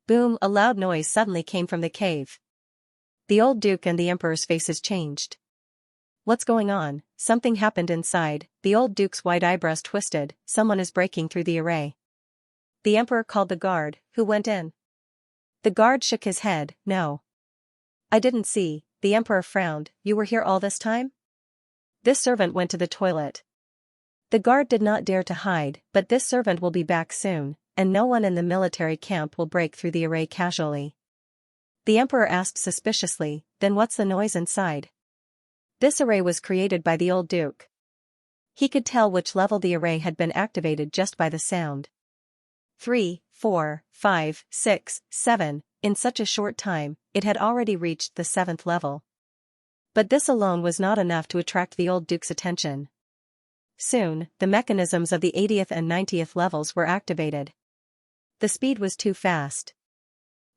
Boom! A loud noise suddenly came from the cave. The old duke and the emperor's faces changed. "What's going on?" Something happened inside. The old duke's white eyebrows twisted. "Someone is breaking through the array." The emperor called the guard, who went in. The guard shook his head. "No. I didn't see." The emperor frowned. "You were here all this time?" "This servant went to the toilet." The guard did not dare to hide, "But this servant will be back soon, and no one in the military camp will break through the array casually." The emperor asked suspiciously, "Then what's the noise inside?" This array was created by the old duke. He could tell which level the array had been activated just by the sound. 3, 4, 5, 6, 7, in such a short time, it had already reached the 7th level. But this alone was not enough to attract the old duke's attention. Soon, the mechanisms of the 80th and 90th levels were activated. The speed was too fast.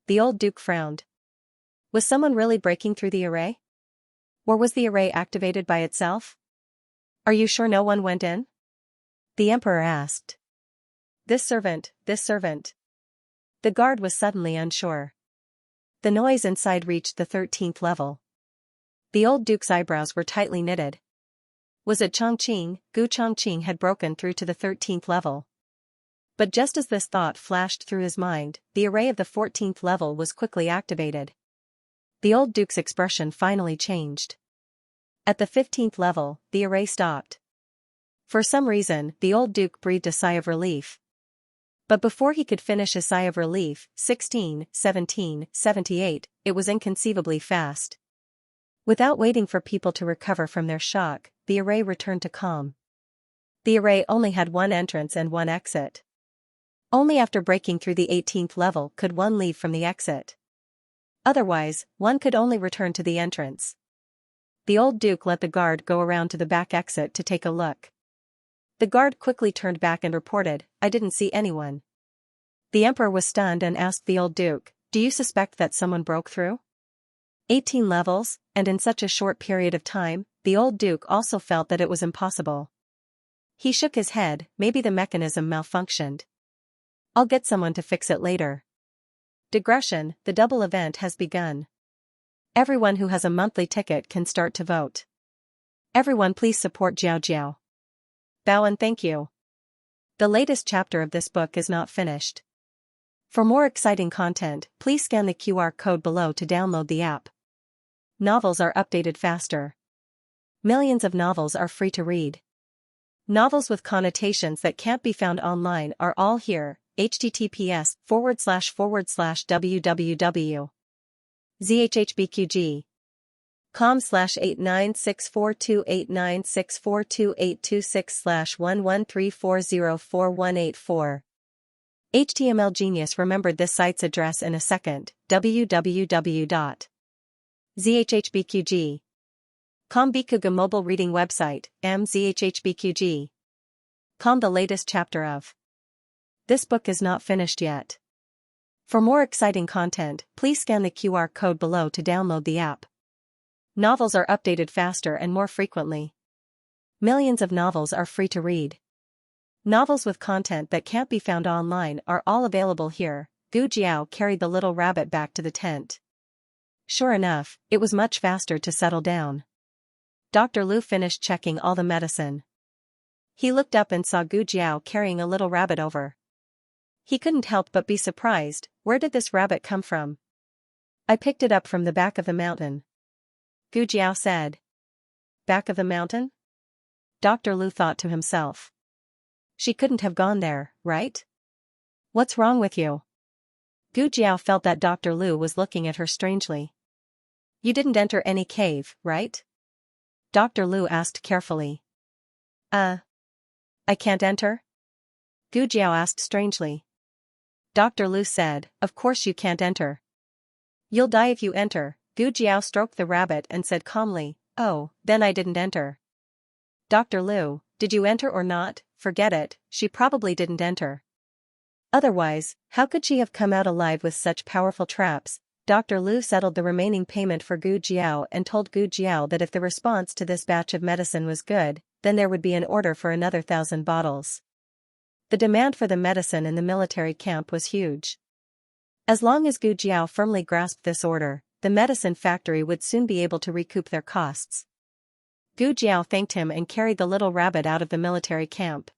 The old duke frowned. Was someone really breaking through the array? Or was the array activated by itself? "Are you sure no one went in?" the emperor asked. This servant. The guard was suddenly unsure. The noise inside reached the 13th level. The old duke's eyebrows were tightly knitted. Was it Chongqing? Gu Chongqing had broken through to the 13th level. But just as this thought flashed through his mind, the array of the 14th level was quickly activated. The old duke's expression finally changed. At the 15th level, the array stopped. For some reason, the old duke breathed a sigh of relief. But before he could finish his sigh of relief, 16, 17, 78, it was inconceivably fast. Without waiting for people to recover from their shock, the array returned to calm. The array only had one entrance and one exit. Only after breaking through the 18th level could one leave from the exit. Otherwise, one could only return to the entrance. The old duke let the guard go around to the back exit to take a look. The guard quickly turned back and reported, "I didn't see anyone." The emperor was stunned and asked the old duke, "Do you suspect that someone broke through?" 18 levels, and in such a short period of time, the old duke also felt that it was impossible. He shook his head. "Maybe the mechanism malfunctioned. I'll get someone to fix it later." Digression, the double event has begun. Everyone who has a monthly ticket can start to vote. Everyone please support Jiao Jiao. Bow and thank you. The latest chapter of this book is not finished. For more exciting content, please scan the QR code below to download the app. Novels are updated faster. Millions of novels are free to read. Novels with connotations that can't be found online are all here. https://www.zhhbqg.com/896428964286/113404184. HTML Genius remembered this site's address in a second. www.zhhbqg.com Bikuga mobile reading website, mzhhbqg.com The latest chapter of this book is not finished yet. For more exciting content, please scan the QR code below to download the app. Novels are updated faster and more frequently. Millions of novels are free to read. Novels with content that can't be found online are all available here. Gu Jiao carried the little rabbit back to the tent. Sure enough, it was much faster to settle down. Dr. Lu finished checking all the medicine. He looked up and saw Gu Jiao carrying a little rabbit over. He couldn't help but be surprised. "Where did this rabbit come from?" "I picked it up from the back of the mountain." Gu Jiao said. Back of the mountain? Dr. Lu thought to himself. She couldn't have gone there, right? What's wrong with you? Gu Jiao felt that Dr. Lu was looking at her strangely. You didn't enter any cave, right? Dr. Lu asked carefully. I can't enter? Gu Jiao asked strangely. Dr. Lu said, of course you can't enter. You'll die if you enter. Gu Jiao stroked the rabbit and said calmly, oh, then I didn't enter. Dr. Lu, did you enter or not? Forget it, she probably didn't enter. Otherwise, how could she have come out alive with such powerful traps? Dr. Lu settled the remaining payment for Gu Jiao and told Gu Jiao that if the response to this batch of medicine was good, then there would be an order for another 1,000 bottles. The demand for the medicine in the military camp was huge. As long as Gu Jiao firmly grasped this order, the medicine factory would soon be able to recoup their costs. Gu Jiao thanked him and carried the little rabbit out of the military camp.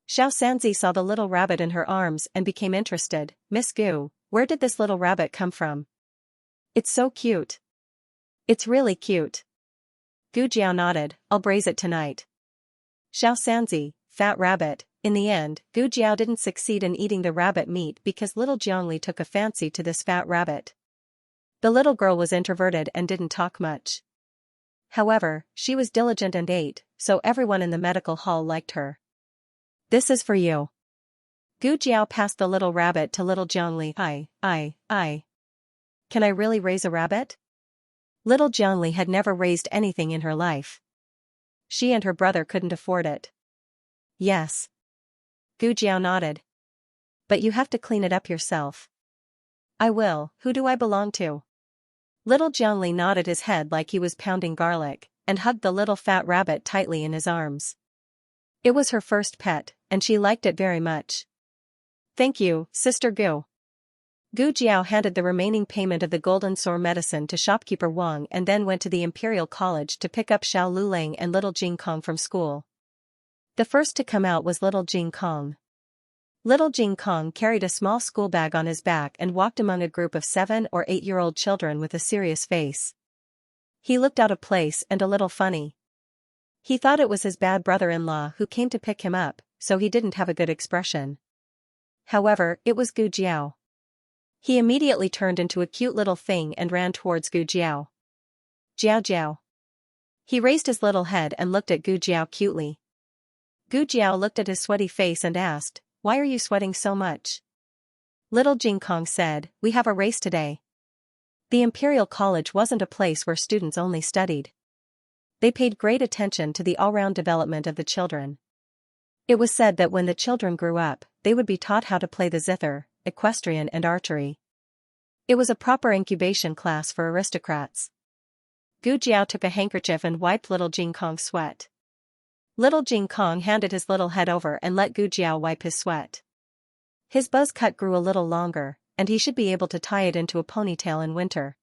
Xianxia saw the little rabbit in her arms and became interested. Miss Gu, where did this little rabbit come from? It's so cute. It's really cute. Gu Jiao nodded, I'll braise it tonight. Xianxia, fat rabbit. In the end, Gu Jiao didn't succeed in eating the rabbit meat because little Jiangli took a fancy to this fat rabbit. The little girl was introverted and didn't talk much. However, she was diligent and ate, so everyone in the medical hall liked her. This is for you. Gu Jiao passed the little rabbit to little Jiangli. I. Can I really raise a rabbit? Little Jiangli had never raised anything in her life. She and her brother couldn't afford it. Yes. Gu Jiao nodded. But you have to clean it up yourself. I will. Who do I belong to? Little Jiangli nodded his head like he was pounding garlic, and hugged the little fat rabbit tightly in his arms. It was her first pet, and she liked it very much. Thank you, Sister Gu. Gu Jiao handed the remaining payment of the golden sore medicine to shopkeeper Wang and then went to the Imperial College to pick up Xiao Lulang and little Jing Kong from school. The first to come out was little Jing Kong. Little Jing Kong carried a small school bag on his back and walked among a group of 7- or 8-year-old children with a serious face. He looked out of place and a little funny. He thought it was his bad brother-in-law who came to pick him up, so he didn't have a good expression. However, it was Gu Jiao. He immediately turned into a cute little thing and ran towards Gu Jiao. Jiao Jiao. He raised his little head and looked at Gu Jiao cutely. Gu Jiao looked at his sweaty face and asked, why are you sweating so much? Little Jing Kong said, we have a race today. The Imperial College wasn't a place where students only studied. They paid great attention to the all-round development of the children. It was said that when the children grew up, they would be taught how to play the zither, equestrian and archery. It was a proper incubation class for aristocrats. Gu Jiao took a handkerchief and wiped little Jing Kong's sweat. Little Jing Kong handed his little head over and let Gu Jiao wipe his sweat. His buzz cut grew a little longer, and he should be able to tie it into a ponytail in winter.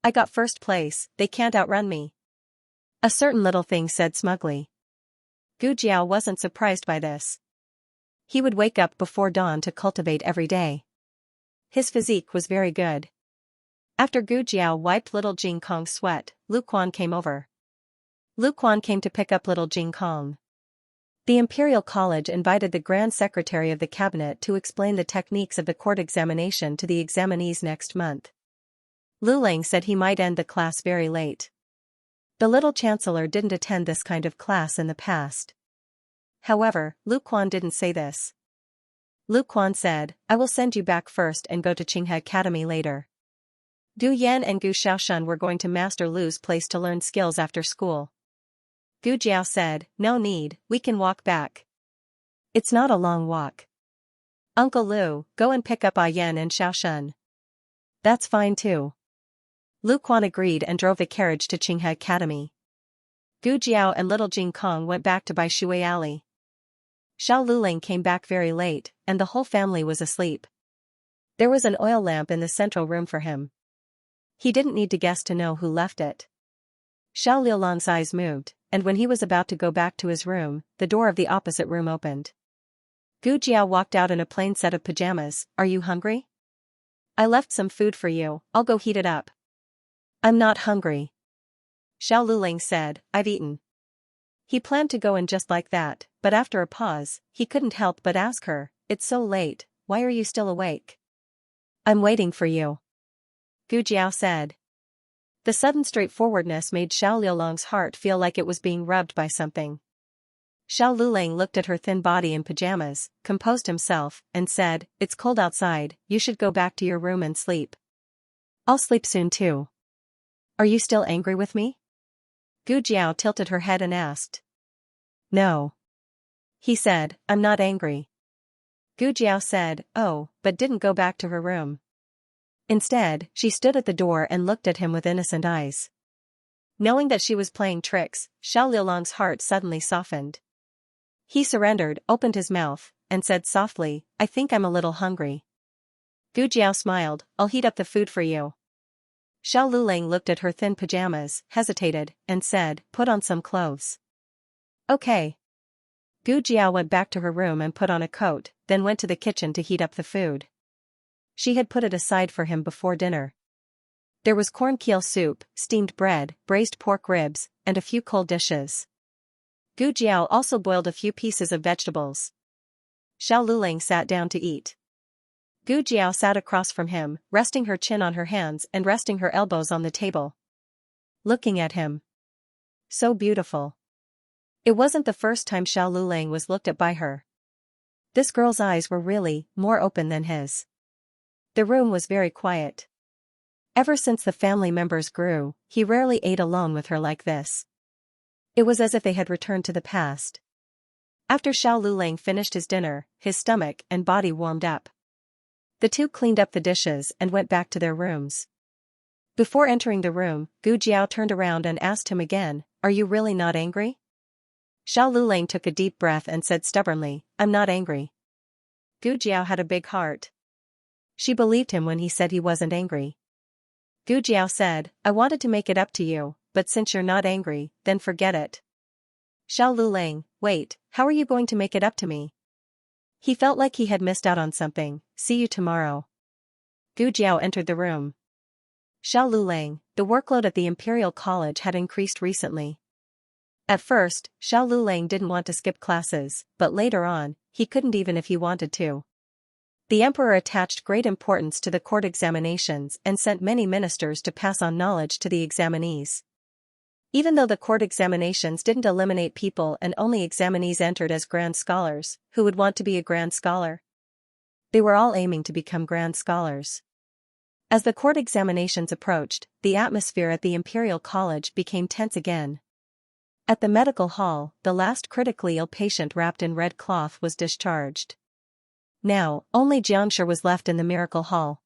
I got first place, they can't outrun me. A certain little thing said smugly. Gu Jiao wasn't surprised by this. He would wake up before dawn to cultivate every day. His physique was very good. After Gu Jiao wiped little Jing Kong's sweat, Lu Quan came over. Lu Quan came to pick up little Jing Kong. The Imperial College invited the Grand Secretary of the Cabinet to explain the techniques of the court examination to the examinees next month. Lu Lang said he might end the class very late. The little chancellor didn't attend this kind of class in the past. However, Lu Quan didn't say this. Lu Quan said, I will send you back first and go to Qinghe Academy later. Gu Yan and Gu Shaoshun were going to Master Lu's place to learn skills after school. Gu Jiao said, no need, we can walk back. It's not a long walk. Uncle Lu, go and pick up Yan and Shaoshun. That's fine too. Lu Quan agreed and drove the carriage to Qinghe Academy. Gu Jiao and little Jing Kong went back to Bai Shui Alley. Xiao Lulang came back very late, and the whole family was asleep. There was an oil lamp in the central room for him. He didn't need to guess to know who left it. Xiao Liulang's eyes moved, and when he was about to go back to his room, the door of the opposite room opened. Gu Jiao walked out in a plain set of pajamas. Are you hungry? I left some food for you, I'll go heat it up. I'm not hungry. Xiao Luling said, I've eaten. He planned to go in just like that, but after a pause, he couldn't help but ask her, it's so late, why are you still awake? I'm waiting for you. Gu Jiao said. The sudden straightforwardness made Xiao Liulong's heart feel like it was being rubbed by something. Xiao Luling looked at her thin body in pajamas, composed himself, and said, it's cold outside, you should go back to your room and sleep. I'll sleep soon too. Are you still angry with me? Gu Jiao tilted her head and asked. No. He said, I'm not angry. Gu Jiao said, oh, but didn't go back to her room. Instead, she stood at the door and looked at him with innocent eyes. Knowing that she was playing tricks, Xiao Liulong's heart suddenly softened. He surrendered, opened his mouth, and said softly, I think I'm a little hungry. Gu Jiao smiled, I'll heat up the food for you. Xiao Luling looked at her thin pajamas, hesitated, and said, put on some clothes. Okay. Gu Jiao went back to her room and put on a coat, then went to the kitchen to heat up the food. She had put it aside for him before dinner. There was corn-keel soup, steamed bread, braised pork ribs, and a few cold dishes. Gu Jiao also boiled a few pieces of vegetables. Xiao Luling sat down to eat. Gu Jiao sat across from him, resting her chin on her hands and resting her elbows on the table. Looking at him. So beautiful. It wasn't the first time Xiao Luling was looked at by her. This girl's eyes were really more open than his. The room was very quiet. Ever since the family members grew, he rarely ate alone with her like this. It was as if they had returned to the past. After Xiao Luling finished his dinner, his stomach and body warmed up. The two cleaned up the dishes and went back to their rooms. Before entering the room, Gu Jiao turned around and asked him again, are you really not angry? Xiao Luling took a deep breath and said stubbornly, I'm not angry. Gu Jiao had a big heart. She believed him when he said he wasn't angry. Gu Jiao said, I wanted to make it up to you, but since you're not angry, then forget it. Xiao Luling, wait, how are you going to make it up to me? He felt like he had missed out on something. See you tomorrow. Gu Jiao entered the room. Xiao Luling, the workload at the Imperial College had increased recently. At first, Xiao Luling didn't want to skip classes, but later on, he couldn't even if he wanted to. The emperor attached great importance to the court examinations and sent many ministers to pass on knowledge to the examinees. Even though the court examinations didn't eliminate people and only examinees entered as grand scholars, who would want to be a grand scholar? They were all aiming to become grand scholars. As the court examinations approached, the atmosphere at the Imperial College became tense again. At the medical hall, the last critically ill patient wrapped in red cloth was discharged. Now, only Xianxia was left in the miracle hall.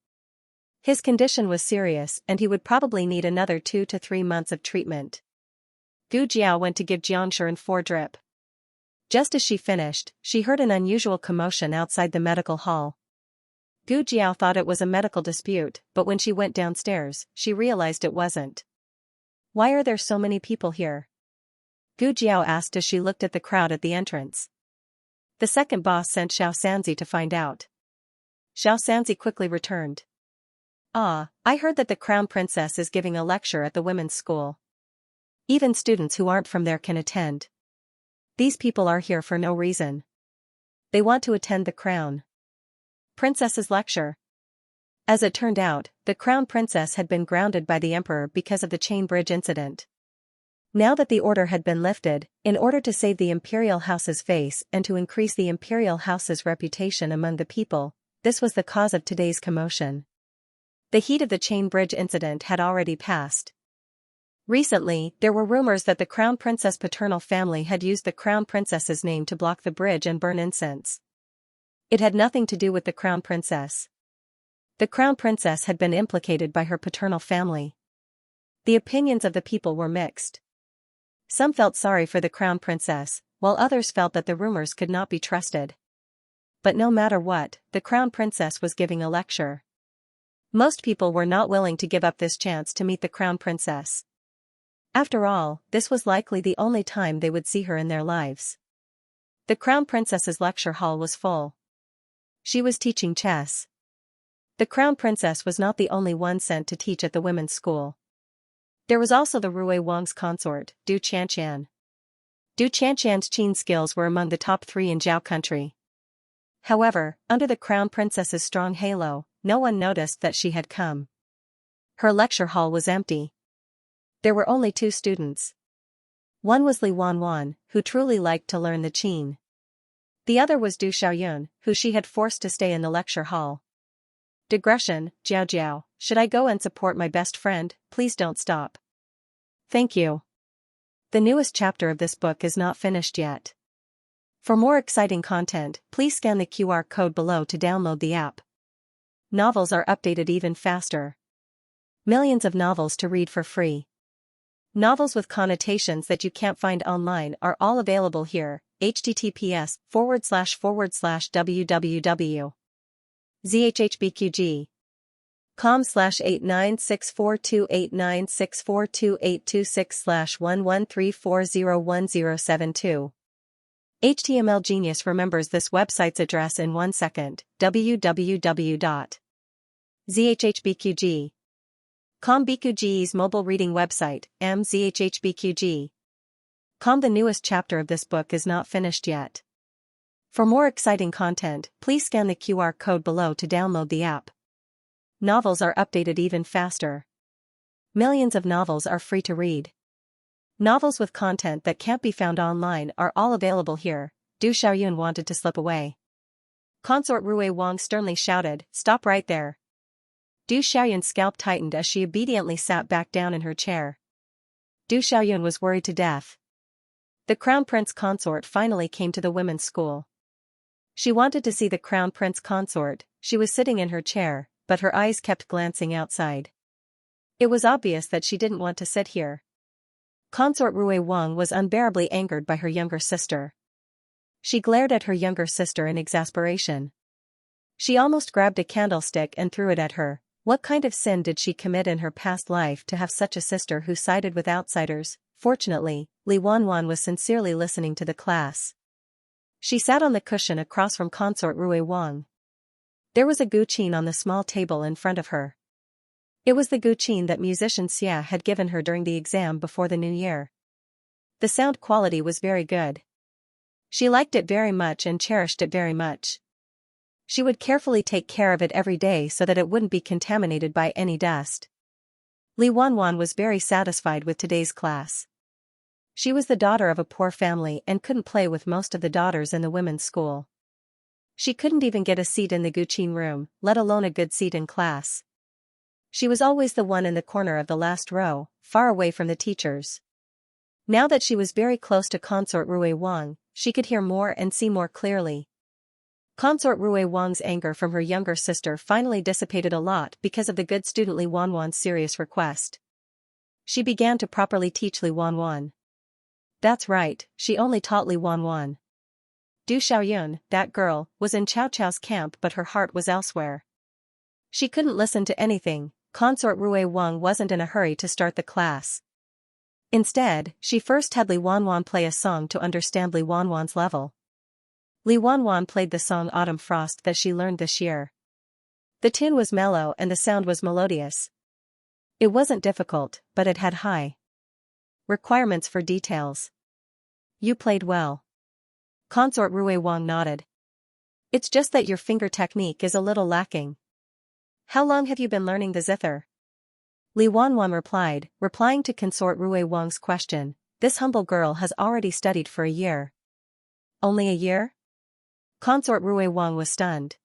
His condition was serious and he would probably need another 2 to 3 months of treatment. Gu Jiao went to give Xianxia an 4 drip. Just as she finished, she heard an unusual commotion outside the medical hall. Gu Jiao thought it was a medical dispute, but when she went downstairs, she realized it wasn't. Why are there so many people here? Gu Jiao asked as she looked at the crowd at the entrance. The second boss sent Xianxia to find out. Xianxia quickly returned. Ah, I heard that the crown princess is giving a lecture at the women's school. Even students who aren't from there can attend. These people are here for no reason. They want to attend the crown princess's lecture. As it turned out, the crown princess had been grounded by the emperor because of the chain bridge incident. Now that the order had been lifted, in order to save the imperial house's face and to increase the imperial house's reputation among the people, this was the cause of today's commotion. The heat of the chain bridge incident had already passed. Recently, there were rumors that the crown princess paternal family had used the crown princess's name to block the bridge and burn incense. It had nothing to do with the crown princess. The crown princess had been implicated by her paternal family. The opinions of the people were mixed. Some felt sorry for the crown princess, while others felt that the rumors could not be trusted. But no matter what, the crown princess was giving a lecture. Most people were not willing to give up this chance to meet the crown princess. After all, this was likely the only time they would see her in their lives. The crown princess's lecture hall was full. She was teaching chess. The crown princess was not the only one sent to teach at the women's school. There was also the Rui Wang's consort, Du Qianqian. Du Qianqian's qin skills were among the top 3 in Zhao country. However, under the crown princess's strong halo, no one noticed that she had come. Her lecture hall was empty. There were only 2 students. One was Li Wanwan, who truly liked to learn the qin. The other was Du Xiaoyun, who she had forced to stay in the lecture hall. Digression, Jiao Jiao, should I go and support my best friend? Please don't stop. Thank you. The newest chapter of this book is not finished yet. For more exciting content, please scan the QR code below to download the app. Novels are updated even faster. Millions of novels to read for free. Novels with connotations that you can't find online are all available here. https://www. zhbqg.com/89642896428226/1134011072. HTML Genius remembers this website's address in 1 second. www.zhhbqg.com. BQG's mobile reading website, mzhhbqg.com. The newest chapter of this book is not finished yet. For more exciting content, please scan the QR code below to download the app. Novels are updated even faster. Millions of novels are free to read. Novels with content that can't be found online are all available here. Du Xiaoyun wanted to slip away. Consort Rui Wang sternly shouted, "Stop right there." Du Xiaoyun's scalp tightened as she obediently sat back down in her chair. Du Xiaoyun was worried to death. The Crown Prince consort finally came to the women's school. She wanted to see the Crown Prince consort. She was sitting in her chair, but her eyes kept glancing outside. It was obvious that she didn't want to sit here. Consort Rui Wang was unbearably angered by her younger sister. She glared at her younger sister in exasperation. She almost grabbed a candlestick and threw it at her. What kind of sin did she commit in her past life to have such a sister who sided with outsiders? Fortunately, Li Wanwan was sincerely listening to the class. She sat on the cushion across from Consort Rui Wang. There was a guqin on the small table in front of her. It was the guqin that musician Xia had given her during the exam before the new year. The sound quality was very good. She liked it very much and cherished it very much. She would carefully take care of it every day so that it wouldn't be contaminated by any dust. Li Wanwan was very satisfied with today's class. She was the daughter of a poor family and couldn't play with most of the daughters in the women's school. She couldn't even get a seat in the guqin room, let alone a good seat in class. She was always the one in the corner of the last row, far away from the teachers. Now that she was very close to Consort Rui Wang, she could hear more and see more clearly. Consort Rui Wang's anger from her younger sister finally dissipated a lot because of the good student Li Wanwan's serious request. She began to properly teach Li Wanwan. That's right, she only taught Li Wanwan. Du Xiaoyun, that girl, was in Cao Cao's camp but her heart was elsewhere. She couldn't listen to anything. Consort Rui Wang wasn't in a hurry to start the class. Instead, she first had Li Wanwan play a song to understand Li Wanwan's level. Li Wanwan played the song Autumn Frost that she learned this year. The tune was mellow and the sound was melodious. It wasn't difficult, but it had high requirements for details. You played well. Consort Rui Wang nodded. It's just that your finger technique is a little lacking. How long have you been learning the zither? Li Wanwan replied, replying to Consort Rui Wang's question. This humble girl has already studied for a year. Only a year? Consort Rui Wang was stunned.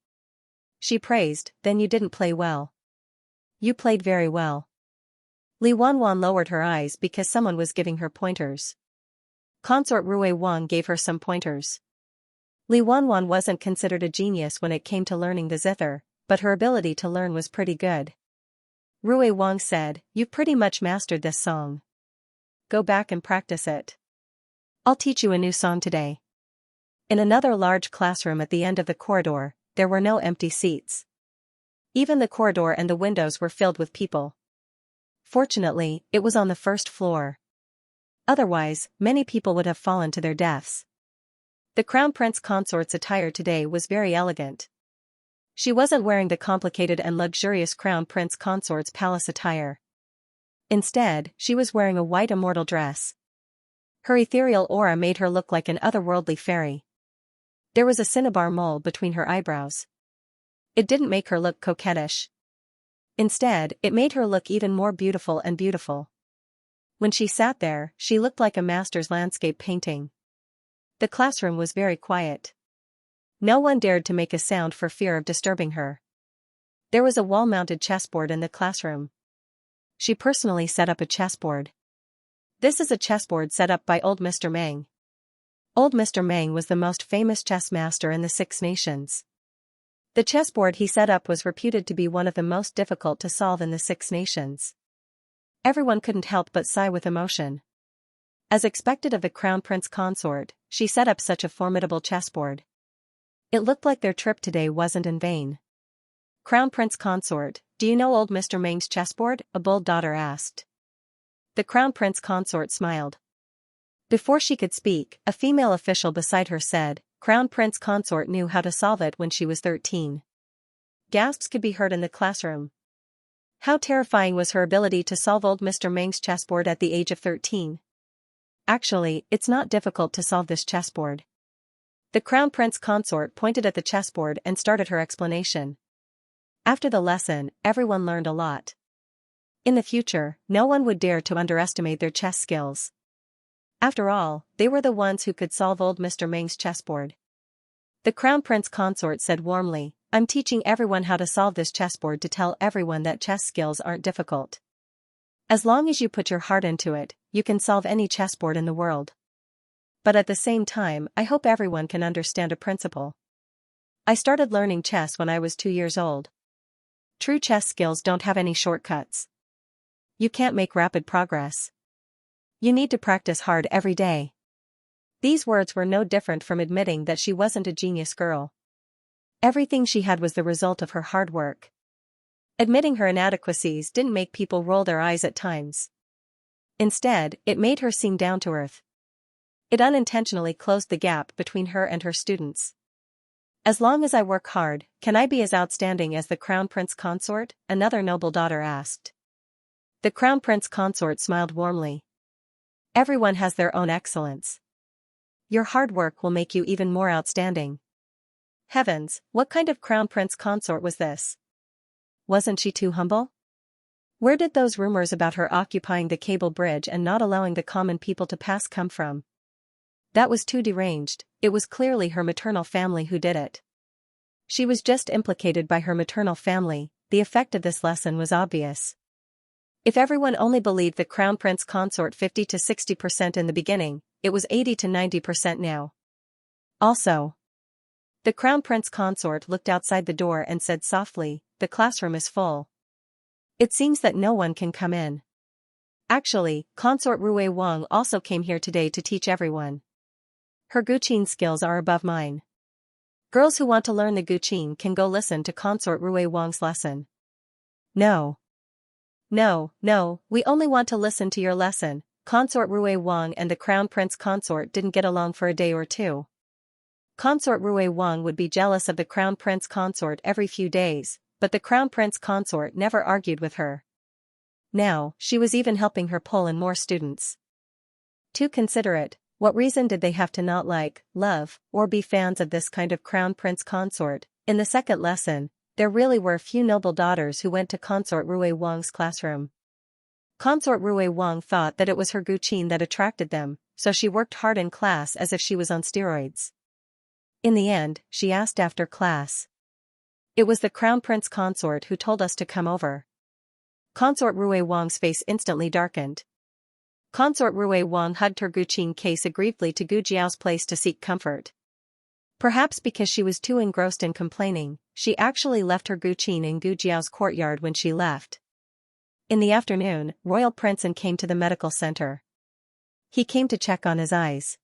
She praised, then you didn't play well. You played very well. Li Wanwan lowered her eyes because someone was giving her pointers. Consort Rui Wang gave her some pointers. Li Wanwan wasn't considered a genius when it came to learning the zither, but her ability to learn was pretty good. Rui Wang said, "You've pretty much mastered this song. Go back and practice it. I'll teach you a new song today." In another large classroom at the end of the corridor, there were no empty seats. Even the corridor and the windows were filled with people. Fortunately, it was on the first floor. Otherwise, many people would have fallen to their deaths. The Crown Prince consort's attire today was very elegant. She wasn't wearing the complicated and luxurious Crown Prince consort's palace attire. Instead, she was wearing a white immortal dress. Her ethereal aura made her look like an otherworldly fairy. There was a cinnabar mole between her eyebrows. It didn't make her look coquettish. Instead, it made her look even more beautiful and beautiful. When she sat there, she looked like a master's landscape painting. The classroom was very quiet. No one dared to make a sound for fear of disturbing her. There was a wall-mounted chessboard in the classroom. She personally set up a chessboard. This is a chessboard set up by old Mr. Meng. Old Mr. Meng was the most famous chess master in the Six Nations. The chessboard he set up was reputed to be one of the most difficult to solve in the Six Nations. Everyone couldn't help but sigh with emotion. As expected of the Crown Prince Consort, she set up such a formidable chessboard. It looked like their trip today wasn't in vain. Crown Prince Consort, do you know old Mr. Meng's chessboard? A bold daughter asked. The Crown Prince Consort smiled. Before she could speak, a female official beside her said, Crown Prince Consort knew how to solve it when she was 13. Gasps could be heard in the classroom. How terrifying was her ability to solve old Mr. Meng's chessboard at the age of 13. Actually, it's not difficult to solve this chessboard. The Crown Prince Consort pointed at the chessboard and started her explanation. After the lesson, everyone learned a lot. In the future, no one would dare to underestimate their chess skills. After all, they were the ones who could solve old Mr. Meng's chessboard. The Crown Prince Consort said warmly, I'm teaching everyone how to solve this chessboard to tell everyone that chess skills aren't difficult. As long as you put your heart into it, you can solve any chessboard in the world. But at the same time, I hope everyone can understand a principle. I started learning chess when I was 2 years old. True chess skills don't have any shortcuts. You can't make rapid progress. You need to practice hard every day. These words were no different from admitting that she wasn't a genius girl. Everything she had was the result of her hard work. Admitting her inadequacies didn't make people roll their eyes at times. Instead, it made her seem down to earth. It unintentionally closed the gap between her and her students. As long as I work hard, can I be as outstanding as the Crown Prince Consort? Another noble daughter asked. The Crown Prince Consort smiled warmly. Everyone has their own excellence. Your hard work will make you even more outstanding. Heavens, what kind of Crown Prince Consort was this? Wasn't she too humble? Where did those rumors about her occupying the cable bridge and not allowing the common people to pass come from? That was too deranged. It was clearly her maternal family who did it. She was just implicated by her maternal family. The effect of this lesson was obvious. If everyone only believed the Crown Prince Consort 50 to 60% in the beginning, it was 80 to 90% now. Also, the Crown Prince Consort looked outside the door and said softly, the classroom is full. It seems that no one can come in. Actually, Consort Rui Wang also came here today to teach everyone. Her Guqin skills are above mine. Girls who want to learn the Guqin can go listen to Consort Rui Wang's lesson. No, we only want to listen to your lesson. Consort Rui Wang and the Crown Prince Consort didn't get along for a day or two. Consort Rui Wang would be jealous of the Crown Prince Consort every few days, but the Crown Prince Consort never argued with her. Now, she was even helping her pull in more students. Too considerate. What reason did they have to not like, love, or be fans of this kind of Crown Prince Consort? In the second lesson, there really were a few noble daughters who went to Consort Rui Wang's classroom. Consort Rui Wang thought that it was her Guqin that attracted them, so she worked hard in class as if she was on steroids. In the end, she asked after class. It was the Crown Prince Consort who told us to come over. Consort Rui Wang's face instantly darkened. Consort Rui Wang hugged her Guqin case aggrievedly to Gu Jiao's place to seek comfort. Perhaps because she was too engrossed in complaining, she actually left her Guqin in Gu Jiao's courtyard when she left. In the afternoon, Royal Princeton came to the medical center. He came to check on his eyes.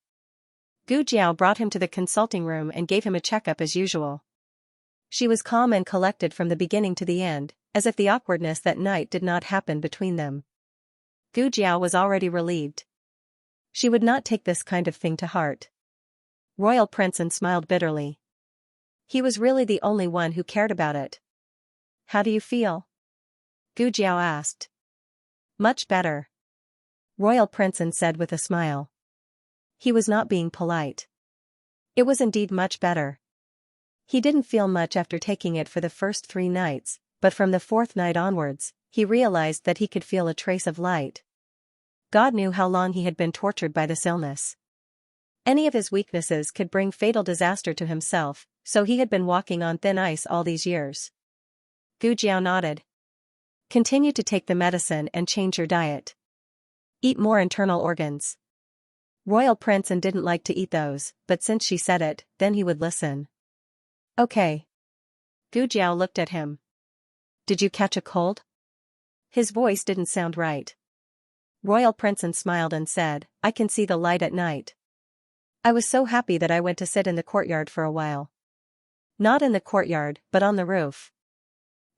Gu Jiao brought him to the consulting room and gave him a checkup as usual. She was calm and collected from the beginning to the end, as if the awkwardness that night did not happen between them. Gu Jiao was already relieved. She would not take this kind of thing to heart. Royal Princeton smiled bitterly. He was really the only one who cared about it. How do you feel? Gu Jiao asked. Much better. Royal Princeton said with a smile. He was not being polite. It was indeed much better. He didn't feel much after taking it for the first 3 nights, but from the 4th night onwards, he realized that he could feel a trace of light. God knew how long he had been tortured by this illness. Any of his weaknesses could bring fatal disaster to himself, so he had been walking on thin ice all these years. Gu Jiao nodded. Continue to take the medicine and change your diet. Eat more internal organs. Royal Princeton didn't like to eat those, but since she said it, then he would listen. Okay. Gu Jiao looked at him. Did you catch a cold? His voice didn't sound right. Royal Princeton smiled and said, I can see the light at night. I was so happy that I went to sit in the courtyard for a while. Not in the courtyard, but on the roof.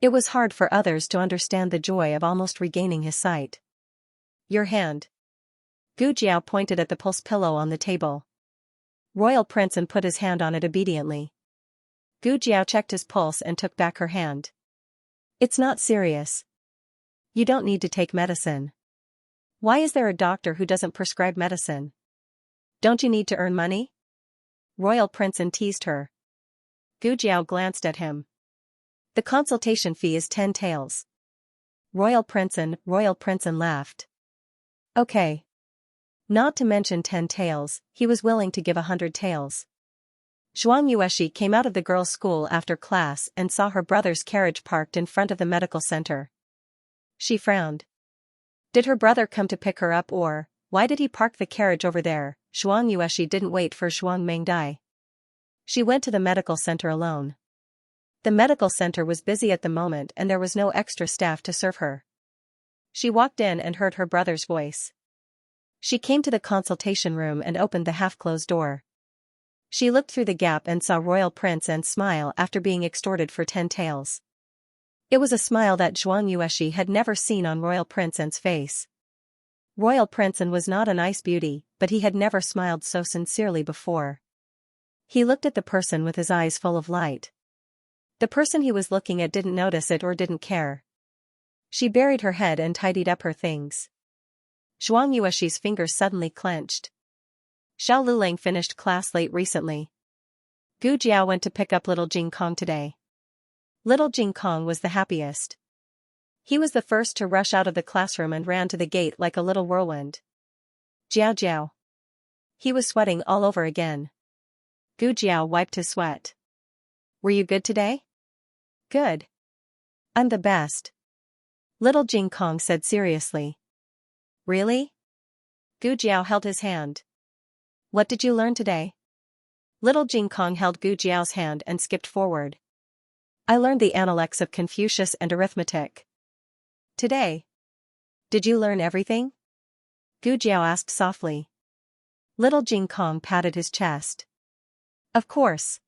It was hard for others to understand the joy of almost regaining his sight. Your hand. Gu Jiao pointed at the pulse pillow on the table. Royal Princeton put his hand on it obediently. Gu Jiao checked his pulse and took back her hand. It's not serious. You don't need to take medicine. Why is there a doctor who doesn't prescribe medicine? Don't you need to earn money? Royal Princeton teased her. Gu Jiao glanced at him. The consultation fee is 10 taels. Royal Princeton laughed. Okay. Not to mention 10 taels, he was willing to give 100 taels. Xianxia came out of the girls' school after class and saw her brother's carriage parked in front of the medical center. She frowned. Did her brother come to pick her up or, why did he park the carriage over there? Xianxia didn't wait for Zhuang Mengdai. She went to the medical center alone. The medical center was busy at the moment and there was no extra staff to serve her. She walked in and heard her brother's voice. She came to the consultation room and opened the half-closed door. She looked through the gap and saw Royal Princeton smile after being extorted for 10 taels. It was a smile that Xianxia had never seen on Royal Princeton's face. Royal Princeton was not a nice beauty, but he had never smiled so sincerely before. He looked at the person with his eyes full of light. The person he was looking at didn't notice it or didn't care. She buried her head and tidied up her things. Xianxia's fingers suddenly clenched. Xiao Lulang finished class late recently. Gu Jiao went to pick up little Jing Kong today. Little Jing Kong was the happiest. He was the first to rush out of the classroom and ran to the gate like a little whirlwind. Jiao Jiao. He was sweating all over again. Gu Jiao wiped his sweat. Were you good today? Good. I'm the best. Little Jing Kong said seriously. Really? Gu Jiao held his hand. What did you learn today? Little Jing Kong held Gu Jiao's hand and skipped forward. I learned the Analects of Confucius and arithmetic. Today. Did you learn everything? Gu Jiao asked softly. Little Jing Kong patted his chest. Of course.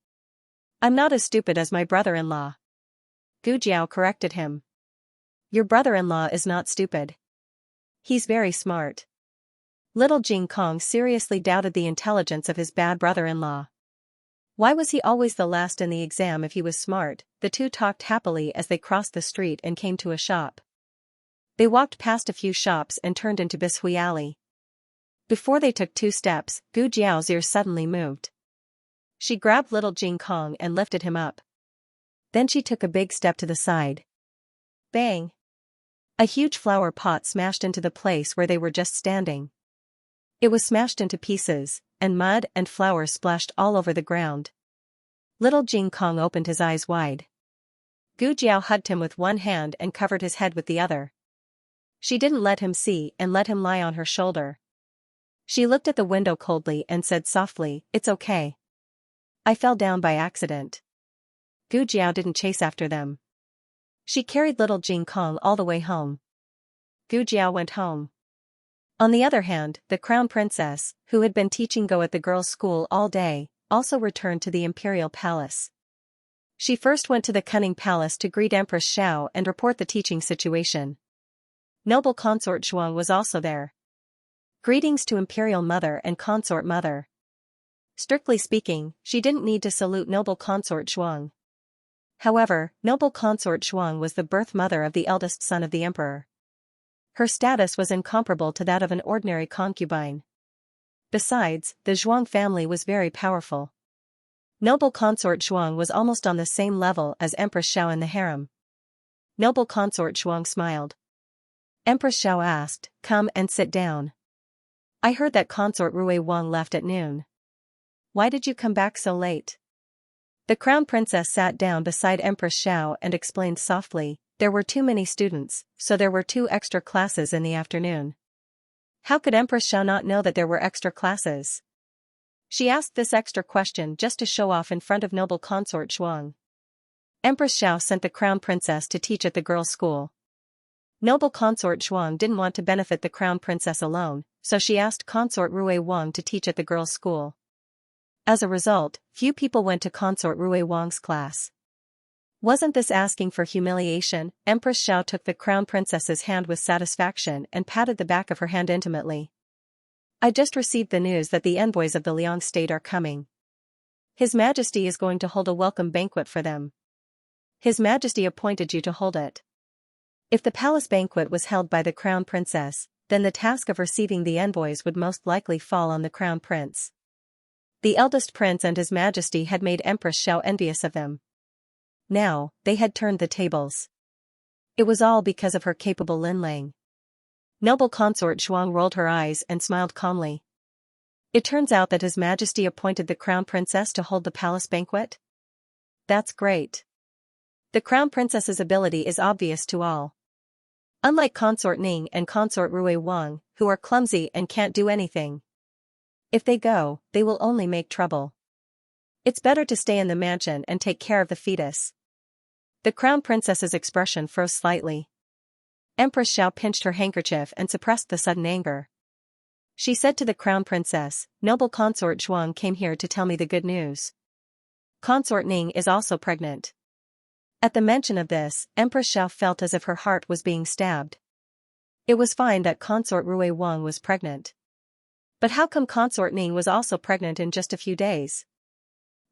I'm not as stupid as my brother-in-law. Gu Jiao corrected him. Your brother-in-law is not stupid. He's very smart. Little Jing Kong seriously doubted the intelligence of his bad brother-in-law. Why was he always the last in the exam if he was smart? The two talked happily as they crossed the street and came to a shop. They walked past a few shops and turned into Bishui Alley. Before they took 2 steps, Gu Jiao's ear suddenly moved. She grabbed little Jing Kong and lifted him up. Then she took a big step to the side. Bang! A huge flower pot smashed into the place where they were just standing. It was smashed into pieces, and mud and flowers splashed all over the ground. Little Jing Kong opened his eyes wide. Gu Jiao hugged him with one hand and covered his head with the other. She didn't let him see and let him lie on her shoulder. She looked at the window coldly and said softly, It's okay. I fell down by accident. Gu Jiao didn't chase after them. She carried little Jing Kong all the way home. Gu Jiao went home. On the other hand, the crown princess, who had been teaching Go at the girls' school all day, also returned to the imperial palace. She first went to the cunning palace to greet Empress Xiao and report the teaching situation. Noble consort Zhuang was also there. Greetings to imperial mother and consort mother. Strictly speaking, she didn't need to salute noble consort Zhuang. However, noble consort Zhuang was the birth mother of the eldest son of the emperor. Her status was incomparable to that of an ordinary concubine. Besides, the Zhuang family was very powerful. Noble consort Zhuang was almost on the same level as Empress Xiao in the harem. Noble consort Zhuang smiled. Empress Xiao asked, "Come and sit down. I heard that consort Rui Wang left at noon. Why did you come back so late?" The crown princess sat down beside Empress Xiao and explained softly, "There were too many students, so there were 2 extra classes in the afternoon." How could Empress Xiao not know that there were extra classes? She asked this extra question just to show off in front of noble consort Zhuang. Empress Xiao sent the crown princess to teach at the girls' school. Noble consort Zhuang didn't want to benefit the crown princess alone, so she asked consort Rui Wang to teach at the girls' school. As a result, few people went to consort Rui Wang's class. Wasn't this asking for humiliation? Empress Xiao took the crown princess's hand with satisfaction and patted the back of her hand intimately. "I just received the news that the envoys of the Liang state are coming. His Majesty is going to hold a welcome banquet for them. His Majesty appointed you to hold it." If the palace banquet was held by the crown princess, then the task of receiving the envoys would most likely fall on the crown prince. The eldest prince and his Majesty had made Empress Xiao envious of them. Now, they had turned the tables. It was all because of her capable Linlang. Noble consort Zhuang rolled her eyes and smiled calmly. It turns out that His Majesty appointed the crown princess to hold the palace banquet? That's great. The crown princess's ability is obvious to all. Unlike consort Ning and consort Rui Wang, who are clumsy and can't do anything. If they go, they will only make trouble. It's better to stay in the mansion and take care of the fetus. The crown princess's expression froze slightly. Empress Xiao pinched her handkerchief and suppressed the sudden anger. She said to the crown princess, "Noble consort Zhuang came here to tell me the good news. Consort Ning is also pregnant." At the mention of this, Empress Xiao felt as if her heart was being stabbed. It was fine that consort Rui Wang was pregnant. But how come consort Ning was also pregnant in just a few days?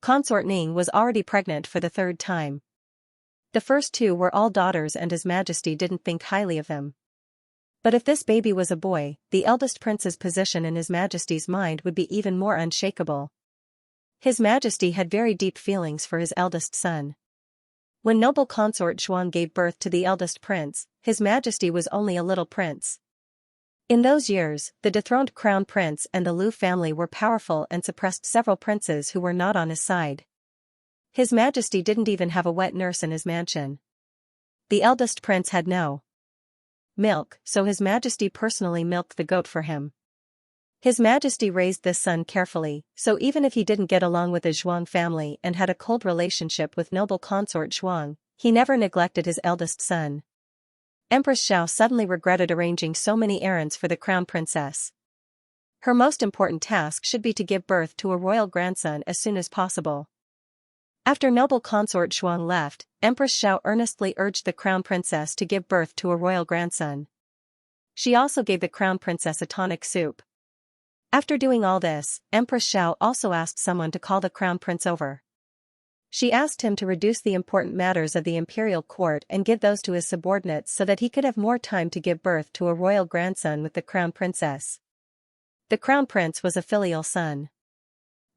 Consort Ning was already pregnant for the 3rd time. The first 2 were all daughters and His Majesty didn't think highly of them. But if this baby was a boy, the eldest prince's position in His Majesty's mind would be even more unshakable. His Majesty had very deep feelings for his eldest son. When noble consort Zhuang gave birth to the eldest prince, His Majesty was only a little prince. In those years, the dethroned crown prince and the Liu family were powerful and suppressed several princes who were not on his side. His Majesty didn't even have a wet nurse in his mansion. The eldest prince had no milk, so His Majesty personally milked the goat for him. His Majesty raised this son carefully, so even if he didn't get along with the Zhuang family and had a cold relationship with noble consort Zhuang, he never neglected his eldest son. Empress Xiao suddenly regretted arranging so many errands for the crown princess. Her most important task should be to give birth to a royal grandson as soon as possible. After noble consort Zhuang left, Empress Xiao earnestly urged the crown princess to give birth to a royal grandson. She also gave the crown princess a tonic soup. After doing all this, Empress Xiao also asked someone to call the crown prince over. She asked him to reduce the important matters of the imperial court and give those to his subordinates so that he could have more time to give birth to a royal grandson with the crown princess. The crown prince was a filial son.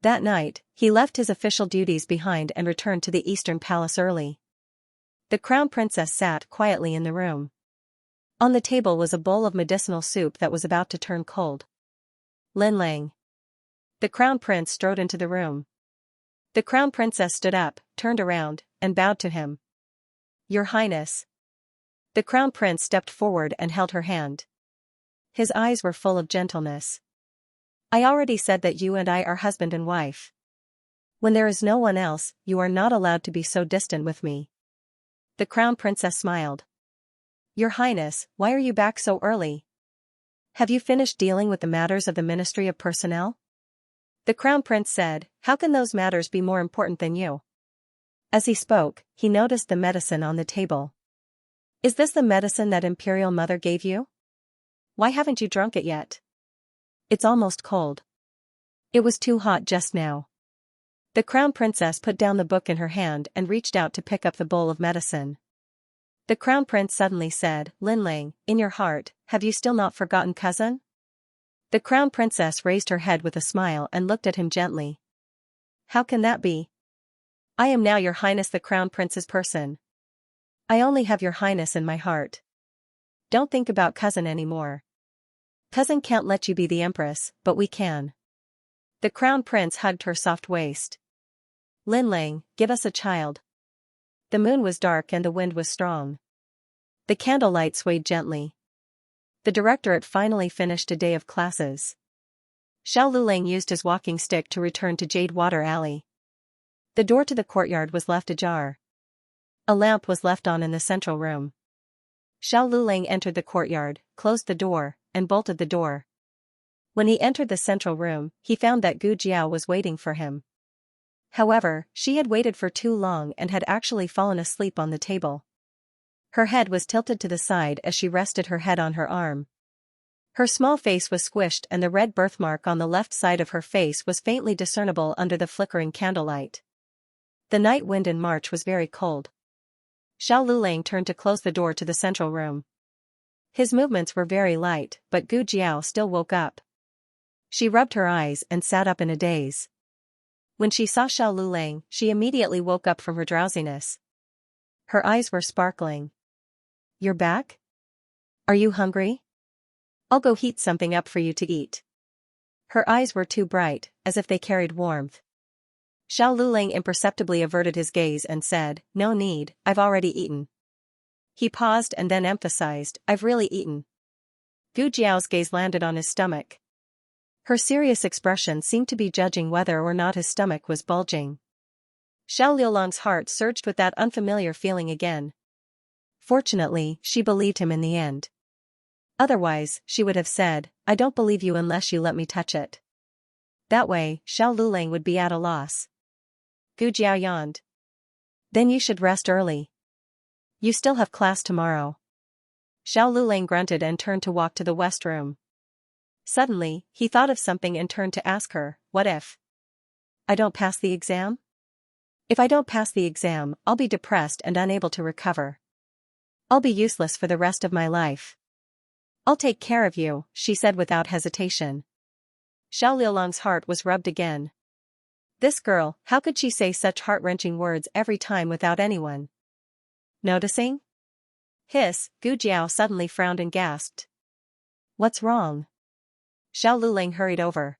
That night, he left his official duties behind and returned to the Eastern Palace early. The crown princess sat quietly in the room. On the table was a bowl of medicinal soup that was about to turn cold. Linlang. The crown prince strode into the room. The crown princess stood up, turned around, and bowed to him. "Your Highness." The crown prince stepped forward and held her hand. His eyes were full of gentleness. "I already said that you and I are husband and wife. When there is no one else, you are not allowed to be so distant with me." The crown princess smiled. "Your Highness, why are you back so early? Have you finished dealing with the matters of the Ministry of Personnel?" The crown prince said, "How can those matters be more important than you?" As he spoke, he noticed the medicine on the table. "Is this the medicine that Imperial Mother gave you? Why haven't you drunk it yet? It's almost cold." "It was too hot just now." The crown princess put down the book in her hand and reached out to pick up the bowl of medicine. The crown prince suddenly said, Linling, in your heart, have you still not forgotten cousin? The crown princess raised her head with a smile and looked at him gently. How can that be? I am now your highness the crown prince's person. I only have your highness in my heart. Don't think about cousin anymore. Cousin can't let you be the empress, but we can. The crown prince hugged her soft waist. Linling, give us a child. The moon was dark and the wind was strong. The candlelight swayed gently. The directorate finally finished a day of classes. Xiao Lulang used his walking stick to return to Jade Water Alley. The door to the courtyard was left ajar. A lamp was left on in the central room. Xiao Lulang entered the courtyard, closed the door, and bolted the door. When he entered the central room, he found that Gu Jiao was waiting for him. However, she had waited for too long and had actually fallen asleep on the table. Her head was tilted to the side as she rested her head on her arm. Her small face was squished and the red birthmark on the left side of her face was faintly discernible under the flickering candlelight. The night wind in March was very cold. Xiao Lulang turned to close the door to the central room. His movements were very light, but Gu Jiao still woke up. She rubbed her eyes and sat up in a daze. When she saw Xiao Lulang, she immediately woke up from her drowsiness. Her eyes were sparkling. You're back? Are you hungry? I'll go heat something up for you to eat. Her eyes were too bright, as if they carried warmth. Xiao Lulang imperceptibly averted his gaze and said, No need, I've already eaten. He paused and then emphasized, I've really eaten. Gu Jiao's gaze landed on his stomach. Her serious expression seemed to be judging whether or not his stomach was bulging. Xiao Liulang's heart surged with that unfamiliar feeling again. Fortunately, she believed him in the end. Otherwise, she would have said, I don't believe you unless you let me touch it. That way, Xiao Lulang would be at a loss. Gu Jiao yawned. Then you should rest early. You still have class tomorrow. Xiao Lulang grunted and turned to walk to the west room. Suddenly, he thought of something and turned to ask her, what if I don't pass the exam? If I don't pass the exam, I'll be depressed and unable to recover. I'll be useless for the rest of my life. I'll take care of you, she said without hesitation. Xiao Liulang's heart was rubbed again. This girl, how could she say such heart-wrenching words every time without anyone noticing? Hiss, Gu Jiao suddenly frowned and gasped. What's wrong? Xiao Lulang hurried over.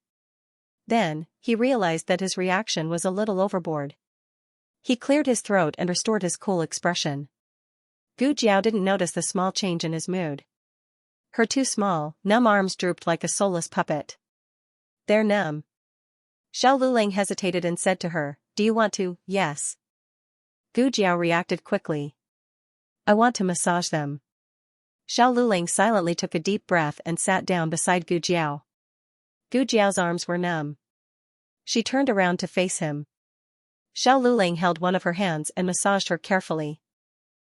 Then, he realized that his reaction was a little overboard. He cleared his throat and restored his cool expression. Gu Jiao didn't notice the small change in his mood. Her two small, numb arms drooped like a soulless puppet. They're numb. Xiao Lulang hesitated and said to her, Do you want to? Yes. Gu Jiao reacted quickly. I want to massage them. Xiao Lulang silently took a deep breath and sat down beside Gu Jiao. Gu Jiao's arms were numb. She turned around to face him. Xiao Lulang held one of her hands and massaged her carefully.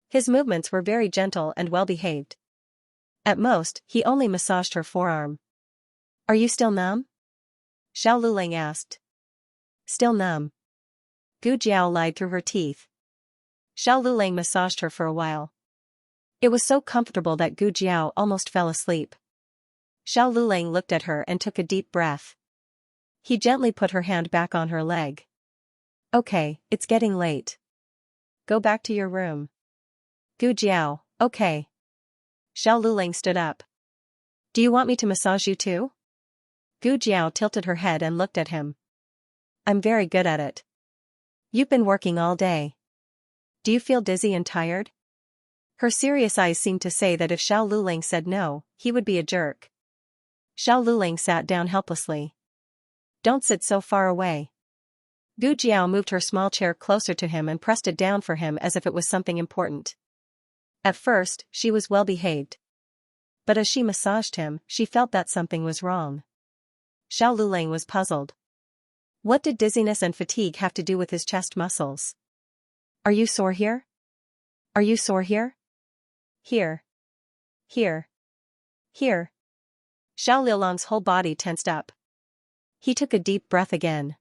His movements were very gentle and well-behaved. At most, he only massaged her forearm. Are you still numb? Xiao Lulang asked. Still numb. Gu Jiao lied through her teeth. Xiao Lulang massaged her for a while. It was so comfortable that Gu Jiao almost fell asleep. Xiao Lulang looked at her and took a deep breath. He gently put her hand back on her leg. Okay, it's getting late. Go back to your room. Gu Jiao, okay. Xiao Lulang stood up. Do you want me to massage you too? Gu Jiao tilted her head and looked at him. I'm very good at it. You've been working all day. Do you feel dizzy and tired? Her serious eyes seemed to say that if Xiao Lulang said no, he would be a jerk. Xiao Lulang sat down helplessly. Don't sit so far away. Gu Jiao moved her small chair closer to him and pressed it down for him as if it was something important. At first, she was well behaved. But as she massaged him, she felt that something was wrong. Xiao Lulang was puzzled. What did dizziness and fatigue have to do with his chest muscles? Are you sore here? Are you sore here? Here. Here. Here. Xiao Liulang's whole body tensed up. He took a deep breath again.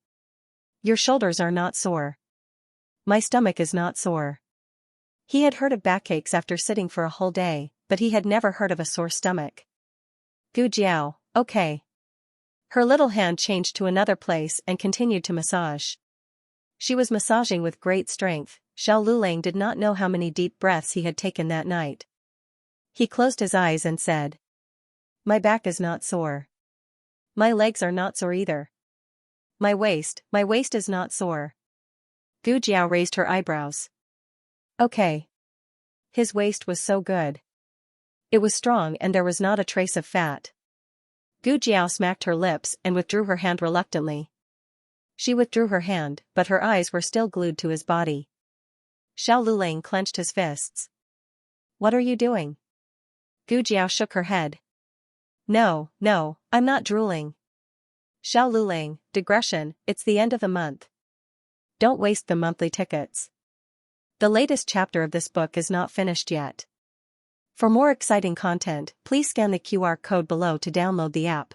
Your shoulders are not sore. My stomach is not sore. He had heard of backaches after sitting for a whole day, but he had never heard of a sore stomach. Gu Jiao, okay. Her little hand changed to another place and continued to massage. She was massaging with great strength. Xiao Lulang did not know how many deep breaths he had taken that night. He closed his eyes and said, "My back is not sore. My legs are not sore either. My waist is not sore." Gu Jiao raised her eyebrows. Okay. His waist was so good. It was strong and there was not a trace of fat. Gu Jiao smacked her lips and withdrew her hand reluctantly. She withdrew her hand, but her eyes were still glued to his body. Xiao Lulang clenched his fists. "What are you doing?" Gu Jiao shook her head. No, I'm not drooling." Xiao Lulang, digression, it's the end of the month. Don't waste the monthly tickets. The latest chapter of this book is not finished yet. For more exciting content, please scan the QR code below to download the app.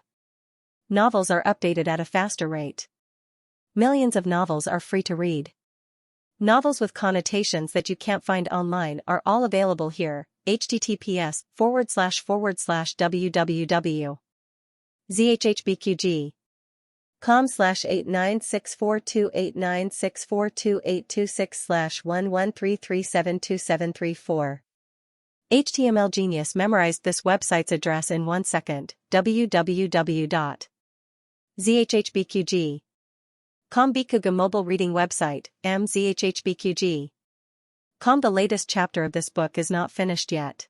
Novels are updated at a faster rate. Millions of novels are free to read. Novels with connotations that you can't find online are all available here. https://www.zhhbqg.com/89642896428226/11337274. HTML Genius memorized this website's address in 1 second. www.zhhbqg.com. Bikuga mobile reading website, mzhhbqg. The latest chapter of this book is not finished yet.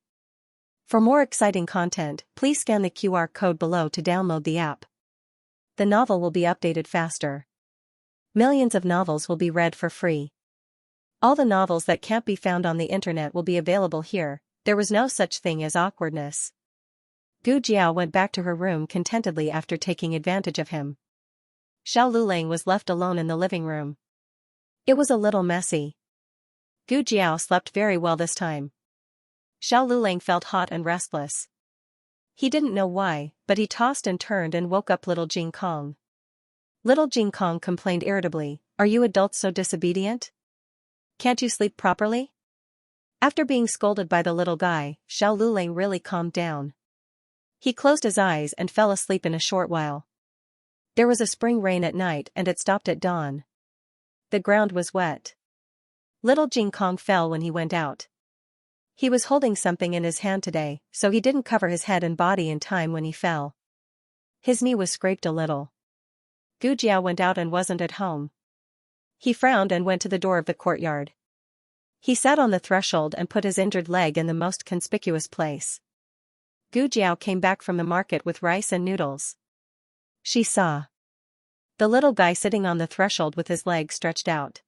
For more exciting content, please scan the QR code below to download the app. The novel will be updated faster. Millions of novels will be read for free. All the novels that can't be found on the internet will be available here. There was no such thing as awkwardness. Gu Jiao went back to her room contentedly after taking advantage of him. Xiao Lulang was left alone in the living room. It was a little messy. Gu Jiao slept very well this time. Xiao Lulang felt hot and restless. He didn't know why, but he tossed and turned and woke up little Jing Kong. Little Jing Kong complained irritably, "Are you adults so disobedient? Can't you sleep properly?" After being scolded by the little guy, Xiao Lulang really calmed down. He closed his eyes and fell asleep in a short while. There was a spring rain at night and it stopped at dawn. The ground was wet. Little Jing Kong fell when he went out. He was holding something in his hand today, so he didn't cover his head and body in time when he fell. His knee was scraped a little. Gu Jiao went out and wasn't at home. He frowned and went to the door of the courtyard. He sat on the threshold and put his injured leg in the most conspicuous place. Gu Jiao came back from the market with rice and noodles. She saw the little guy sitting on the threshold with his leg stretched out.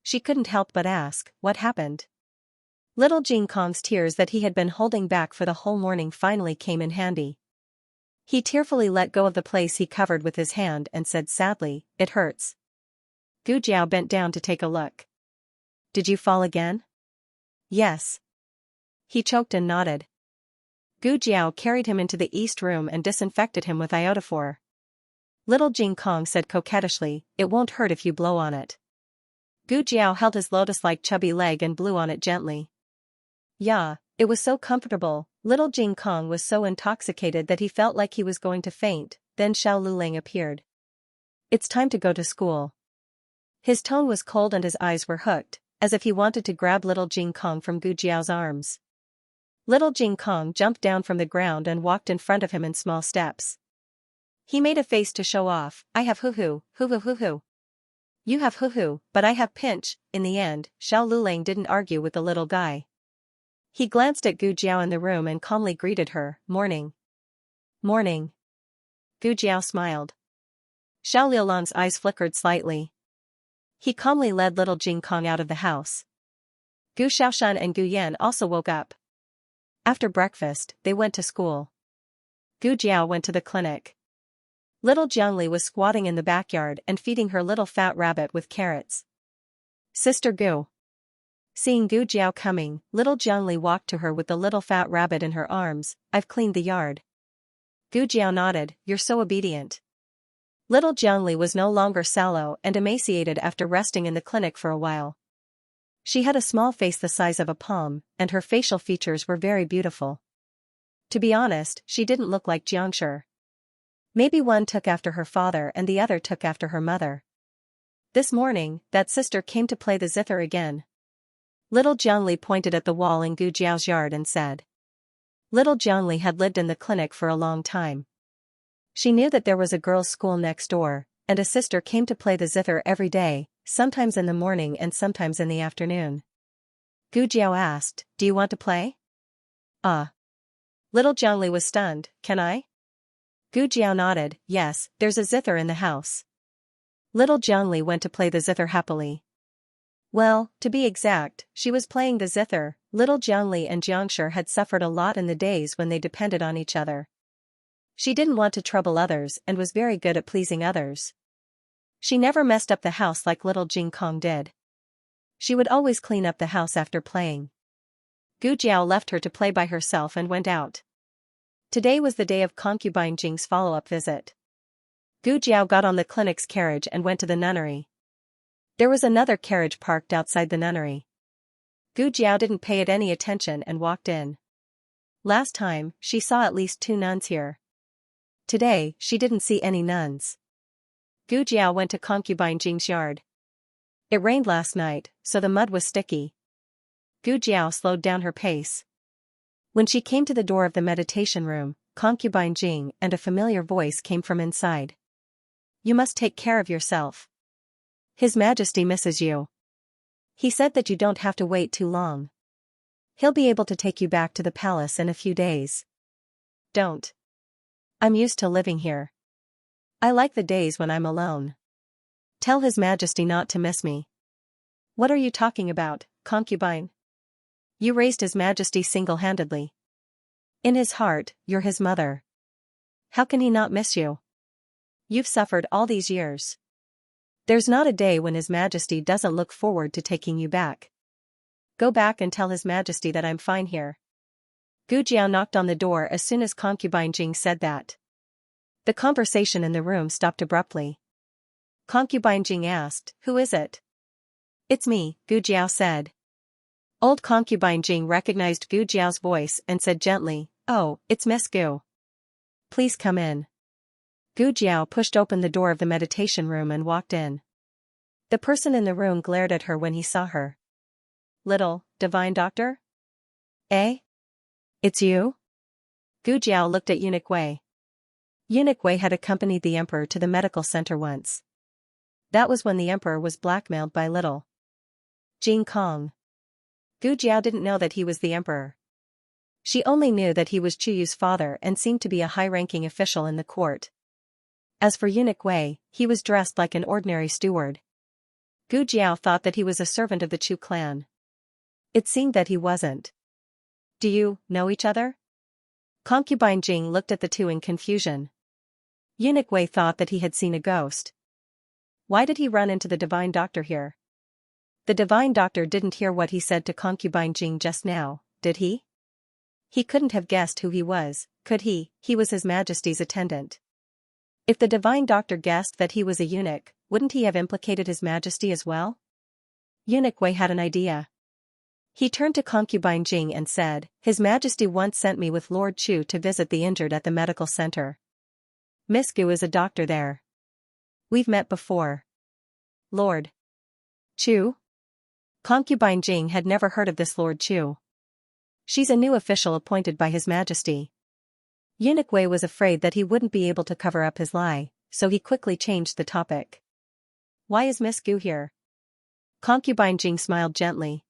She couldn't help but ask, what happened? Little Jing Kong's tears that he had been holding back for the whole morning finally came in handy. He tearfully let go of the place he covered with his hand and said sadly, "It hurts." Gu Jiao bent down to take a look. "Did you fall again?" "Yes." He choked and nodded. Gu Jiao carried him into the east room and disinfected him with iodophor. Little Jing Kong said coquettishly, "It won't hurt if you blow on it." Gu Jiao held his lotus-like chubby leg and blew on it gently. Yeah, it was so comfortable. Little Jing Kong was so intoxicated that he felt like he was going to faint. Then Xiao Lulang appeared. "It's time to go to school." His tone was cold and his eyes were hooked, as if he wanted to grab little Jing Kong from Gu Jiao's arms. Little Jing Kong jumped down from the ground and walked in front of him in small steps. He made a face to show off, "I have hoo-hoo, hoo-hoo hoo-hoo. You have hoo-hoo, but I have pinch." In the end, Xiao Lulang didn't argue with the little guy. He glanced at Gu Jiao in the room and calmly greeted her, "Morning." "Morning." Gu Jiao smiled. Xiao Liulang's eyes flickered slightly. He calmly led little Jing Kong out of the house. Gu Xiaoshan and Gu Yan also woke up. After breakfast, they went to school. Gu Jiao went to the clinic. Little Jiangli was squatting in the backyard and feeding her little fat rabbit with carrots. "Sister Gu." Seeing Gu Jiao coming, little Jiangli walked to her with the little fat rabbit in her arms. "I've cleaned the yard." Gu Jiao nodded, "You're so obedient." Little Jiangli was no longer sallow and emaciated after resting in the clinic for a while. She had a small face the size of a palm, and her facial features were very beautiful. To be honest, she didn't look like Xianxia. Maybe one took after her father and the other took after her mother. This morning, that sister came to play the zither again. Little Jiangli pointed at the wall in Gu Jiao's yard and said. Little Jiangli had lived in the clinic for a long time. She knew that there was a girls' school next door, and a sister came to play the zither every day, sometimes in the morning and sometimes in the afternoon. Gu Jiao asked, "Do you want to play?" Little Jiangli was stunned. "Can I?" Gu Jiao nodded. "Yes, there's a zither in the house." Little Jiangli went to play the zither happily. Well, to be exact, she was playing the zither. Little Jiangli and Xianxia had suffered a lot in the days when they depended on each other. She didn't want to trouble others and was very good at pleasing others. She never messed up the house like little Jing Kong did. She would always clean up the house after playing. Gu Jiao left her to play by herself and went out. Today was the day of concubine Jing's follow-up visit. Gu Jiao got on the clinic's carriage and went to the nunnery. There was another carriage parked outside the nunnery. Gu Jiao didn't pay it any attention and walked in. Last time, she saw at least 2 nuns here. Today, she didn't see any nuns. Gu Jiao went to concubine Jing's yard. It rained last night, so the mud was sticky. Gu Jiao slowed down her pace. When she came to the door of the meditation room, concubine Jing and a familiar voice came from inside. "You must take care of yourself. His Majesty misses you. He said that you don't have to wait too long. He'll be able to take you back to the palace in a few days. Don't. I'm used to living here. I like the days when I'm alone. Tell His Majesty not to miss me." "What are you talking about, concubine? You raised His Majesty single-handedly. In his heart, you're his mother. How can he not miss you? You've suffered all these years. There's not a day when His Majesty doesn't look forward to taking you back. Go back and tell His Majesty that I'm fine here." Gu Jiao knocked on the door as soon as concubine Jing said that. The conversation in the room stopped abruptly. Concubine Jing asked, "Who is it?" "It's me," Gu Jiao said. Old concubine Jing recognized Gu Jiao's voice and said gently, "Oh, it's Miss Gu. Please come in." Gu Jiao pushed open the door of the meditation room and walked in. The person in the room glared at her when he saw her. "Little, divine doctor? Eh? It's you?" Gu Jiao looked at Eunuch Wei. Eunuch Wei had accompanied the emperor to the medical center once. That was when the emperor was blackmailed by little Jing Kong. Gu Jiao didn't know that he was the emperor. She only knew that he was Chuyu's father and seemed to be a high-ranking official in the court. As for Eunuch Wei, he was dressed like an ordinary steward. Gu Jiao thought that he was a servant of the Chu clan. It seemed that he wasn't. "Do you know each other?" Concubine Jing looked at the two in confusion. Eunuch Wei thought that he had seen a ghost. Why did he run into the divine doctor here? The divine doctor didn't hear what he said to concubine Jing just now, did he? He couldn't have guessed who he was, could he? He was His Majesty's attendant. If the divine doctor guessed that he was a eunuch, wouldn't he have implicated His Majesty as well? Eunuch Wei had an idea. He turned to concubine Jing and said, "His Majesty once sent me with Lord Chu to visit the injured at the medical center. Miss Gu is a doctor there. We've met before." "Lord Chu?" Concubine Jing had never heard of this Lord Chu. "She's a new official appointed by His Majesty." Eunuch Wei was afraid that he wouldn't be able to cover up his lie, so he quickly changed the topic. "Why is Miss Gu here?" Concubine Jing smiled gently.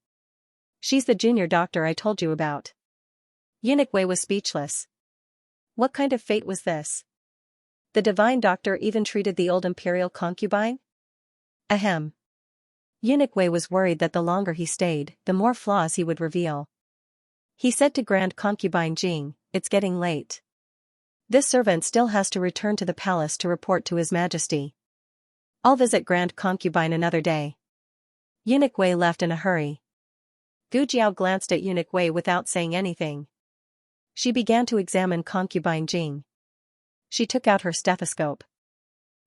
"She's the junior doctor I told you about." Eunuch Wei was speechless. What kind of fate was this? The divine doctor even treated the old imperial concubine? Ahem. Eunuch Wei was worried that the longer he stayed, the more flaws he would reveal. He said to Grand Concubine Jing, "It's getting late. This servant still has to return to the palace to report to His Majesty. I'll visit Grand Concubine another day." Eunuch Wei left in a hurry. Gu Jiao glanced at Eunuch Wei without saying anything. She began to examine Concubine Jing. She took out her stethoscope.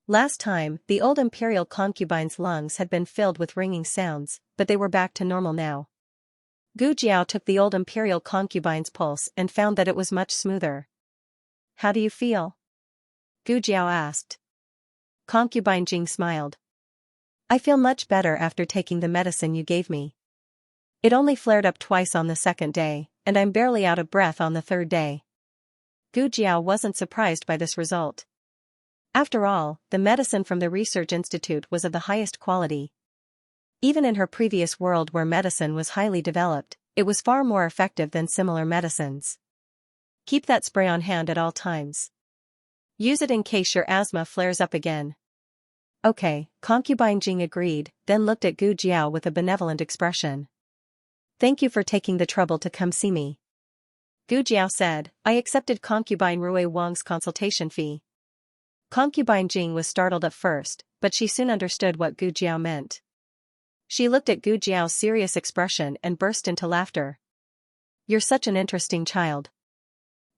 Last time, the old imperial concubine's lungs had been filled with ringing sounds, but they were back to normal now. Gu Jiao took the old imperial concubine's pulse and found that it was much smoother. "How do you feel?" Gu Jiao asked. Concubine Jing smiled. "I feel much better after taking the medicine you gave me. It only flared up twice on the second day, and I'm barely out of breath on the third day." Gu Jiao wasn't surprised by this result. After all, the medicine from the research institute was of the highest quality. Even in her previous world where medicine was highly developed, it was far more effective than similar medicines. "Keep that spray on hand at all times. Use it in case your asthma flares up again." "Okay," Concubine Jing agreed, then looked at Gu Jiao with a benevolent expression. "Thank you for taking the trouble to come see me." Gu Jiao said, "I accepted Concubine Rui Wang's consultation fee." Concubine Jing was startled at first, but she soon understood what Gu Jiao meant. She looked at Gu Jiao's serious expression and burst into laughter. "You're such an interesting child."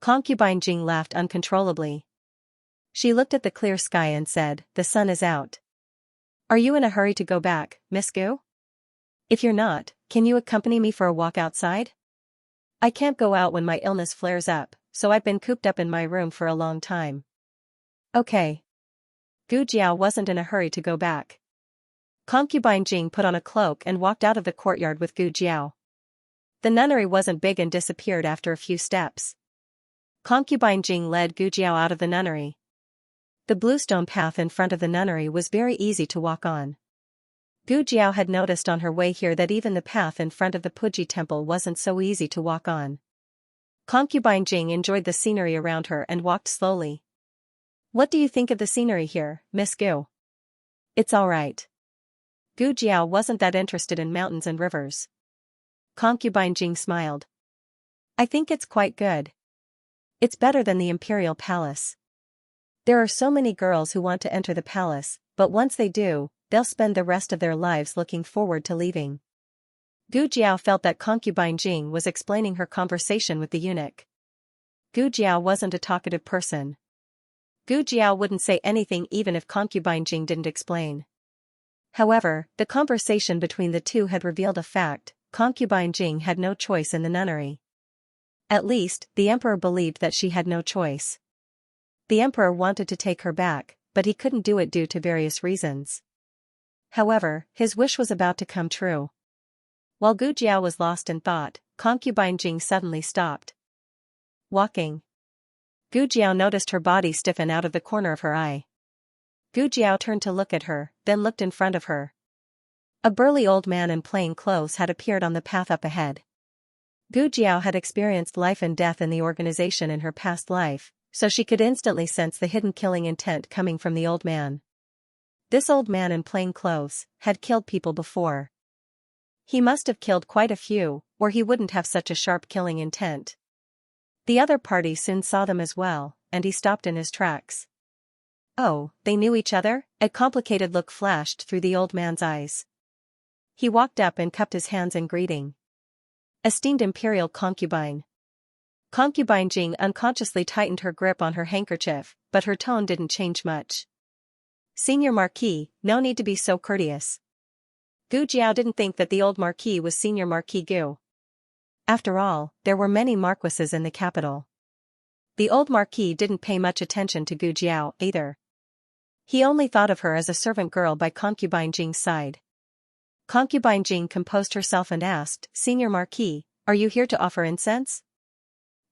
Concubine Jing laughed uncontrollably. She looked at the clear sky and said, "The sun is out. Are you in a hurry to go back, Miss Gu? If you're not, can you accompany me for a walk outside? I can't go out when my illness flares up, so I've been cooped up in my room for a long time." "Okay." Gu Jiao wasn't in a hurry to go back. Concubine Jing put on a cloak and walked out of the courtyard with Gu Jiao. The nunnery wasn't big and disappeared after a few steps. Concubine Jing led Gu Jiao out of the nunnery. The bluestone path in front of the nunnery was very easy to walk on. Gu Jiao had noticed on her way here that even the path in front of the Puji temple wasn't so easy to walk on. Concubine Jing enjoyed the scenery around her and walked slowly. "What do you think of the scenery here, Miss Gu?" "It's alright." Gu Jiao wasn't that interested in mountains and rivers. Concubine Jing smiled. "I think it's quite good. It's better than the imperial palace. There are so many girls who want to enter the palace, but once they do, they'll spend the rest of their lives looking forward to leaving." Gu Jiao felt that Concubine Jing was explaining her conversation with the eunuch. Gu Jiao wasn't a talkative person. Gu Jiao wouldn't say anything even if Concubine Jing didn't explain. However, the conversation between the two had revealed a fact: Concubine Jing had no choice in the nunnery. At least, the emperor believed that she had no choice. The emperor wanted to take her back, but he couldn't do it due to various reasons. However, his wish was about to come true. While Gu Jiao was lost in thought, Concubine Jing suddenly stopped walking. Gu Jiao noticed her body stiffen out of the corner of her eye. Gu Jiao turned to look at her, then looked in front of her. A burly old man in plain clothes had appeared on the path up ahead. Gu Jiao had experienced life and death in the organization in her past life, so she could instantly sense the hidden killing intent coming from the old man. This old man in plain clothes had killed people before. He must have killed quite a few, or he wouldn't have such a sharp killing intent. The other party soon saw them as well, and he stopped in his tracks. Oh, they knew each other? A complicated look flashed through the old man's eyes. He walked up and cupped his hands in greeting. "Esteemed imperial concubine." Concubine Jing unconsciously tightened her grip on her handkerchief, but her tone didn't change much. "Senior Marquis, no need to be so courteous." Gu Jiao didn't think that the old Marquis was Senior Marquis Gu. After all, there were many marquises in the capital. The old Marquis didn't pay much attention to Gu Jiao either. He only thought of her as a servant girl by Concubine Jing's side. Concubine Jing composed herself and asked, "Senior Marquis, are you here to offer incense?"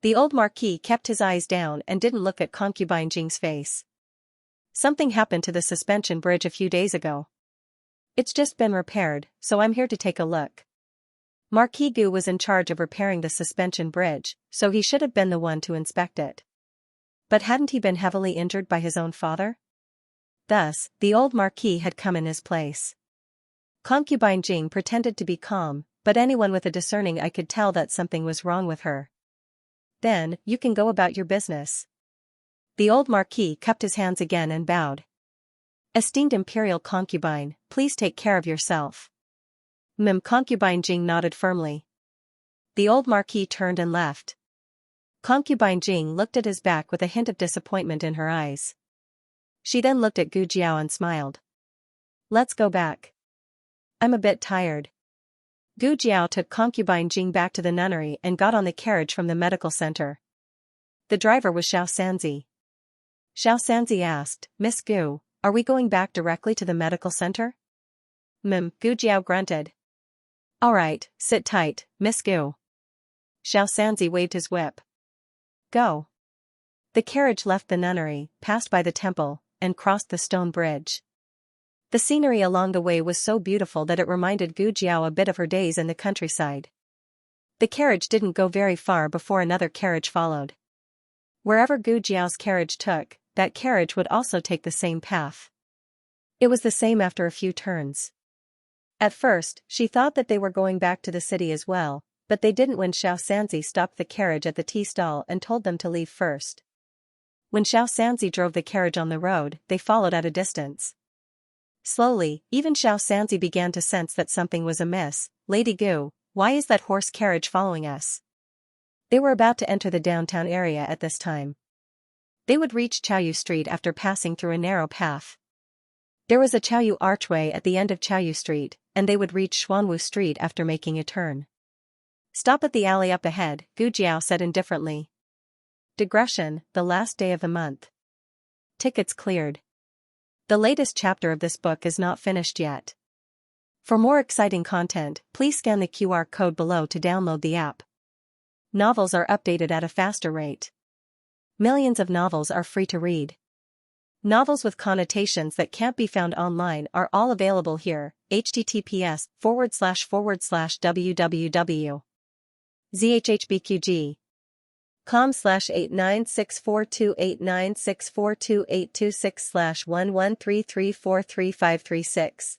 The old Marquis kept his eyes down and didn't look at Concubine Jing's face. "Something happened to the suspension bridge a few days ago. It's just been repaired, so I'm here to take a look." Marquis Gu was in charge of repairing the suspension bridge, so he should have been the one to inspect it. But hadn't he been heavily injured by his own father? Thus, the old Marquis had come in his place. Concubine Jing pretended to be calm, but anyone with a discerning eye could tell that something was wrong with her. "Then, you can go about your business." The old Marquis cupped his hands again and bowed. "Esteemed imperial concubine, please take care of yourself." Concubine Jing nodded firmly. The old Marquis turned and left. Concubine Jing looked at his back with a hint of disappointment in her eyes. She then looked at Gu Jiao and smiled. Let's go back. I'm a bit tired. Gu Jiao took concubine Jing back to the nunnery and got on the carriage from the medical center. The driver was Xianxia. Xianxia asked, Miss Gu, are we going back directly to the medical center? Gu Jiao grunted. Alright, sit tight, Miss Gu. Xianxia waved his whip. Go. The carriage left the nunnery, passed by the temple, and crossed the stone bridge. The scenery along the way was so beautiful that it reminded Gu Jiao a bit of her days in the countryside. The carriage didn't go very far before another carriage followed. Wherever Gu Jiao's carriage took, that carriage would also take the same path. It was the same after a few turns. At first, she thought that they were going back to the city as well, but they didn't when Xianxia stopped the carriage at the tea stall and told them to leave first. When Xianxia drove the carriage on the road, they followed at a distance. Slowly, even Xianxia began to sense that something was amiss. Lady Gu, why is that horse carriage following us? They were about to enter the downtown area at this time. They would reach Chaoyu Street after passing through a narrow path. There was a Chaoyu archway at the end of Chaoyu Street, and they would reach Xuanwu Street after making a turn. Stop at the alley up ahead, Gu Jiao said indifferently. Digression, the last day of the month. Tickets cleared. The latest chapter of this book is not finished yet. For more exciting content, please scan the QR code below to download the app. Novels are updated at a faster rate. Millions of novels are free to read. Novels with connotations that can't be found online are all available here. https://www.zhhbqg.com/896428964286/1133433536.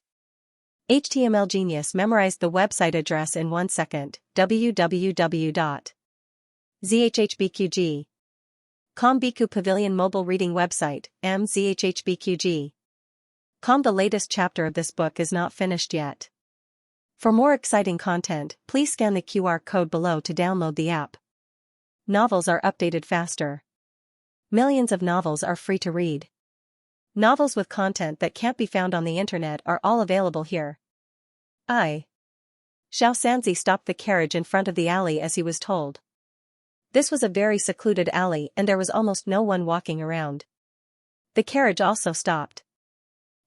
HTML Genius memorized the website address in 1 second. www.zhhbqg. Biku Pavilion mobile reading website, mzhhbqg. The latest chapter of this book is not finished yet. For more exciting content, please scan the QR code below to download the app. Novels are updated faster. Millions of novels are free to read. Novels with content that can't be found on the internet are all available here. Xianxia stopped the carriage in front of the alley as he was told. This was a very secluded alley and there was almost no one walking around. The carriage also stopped.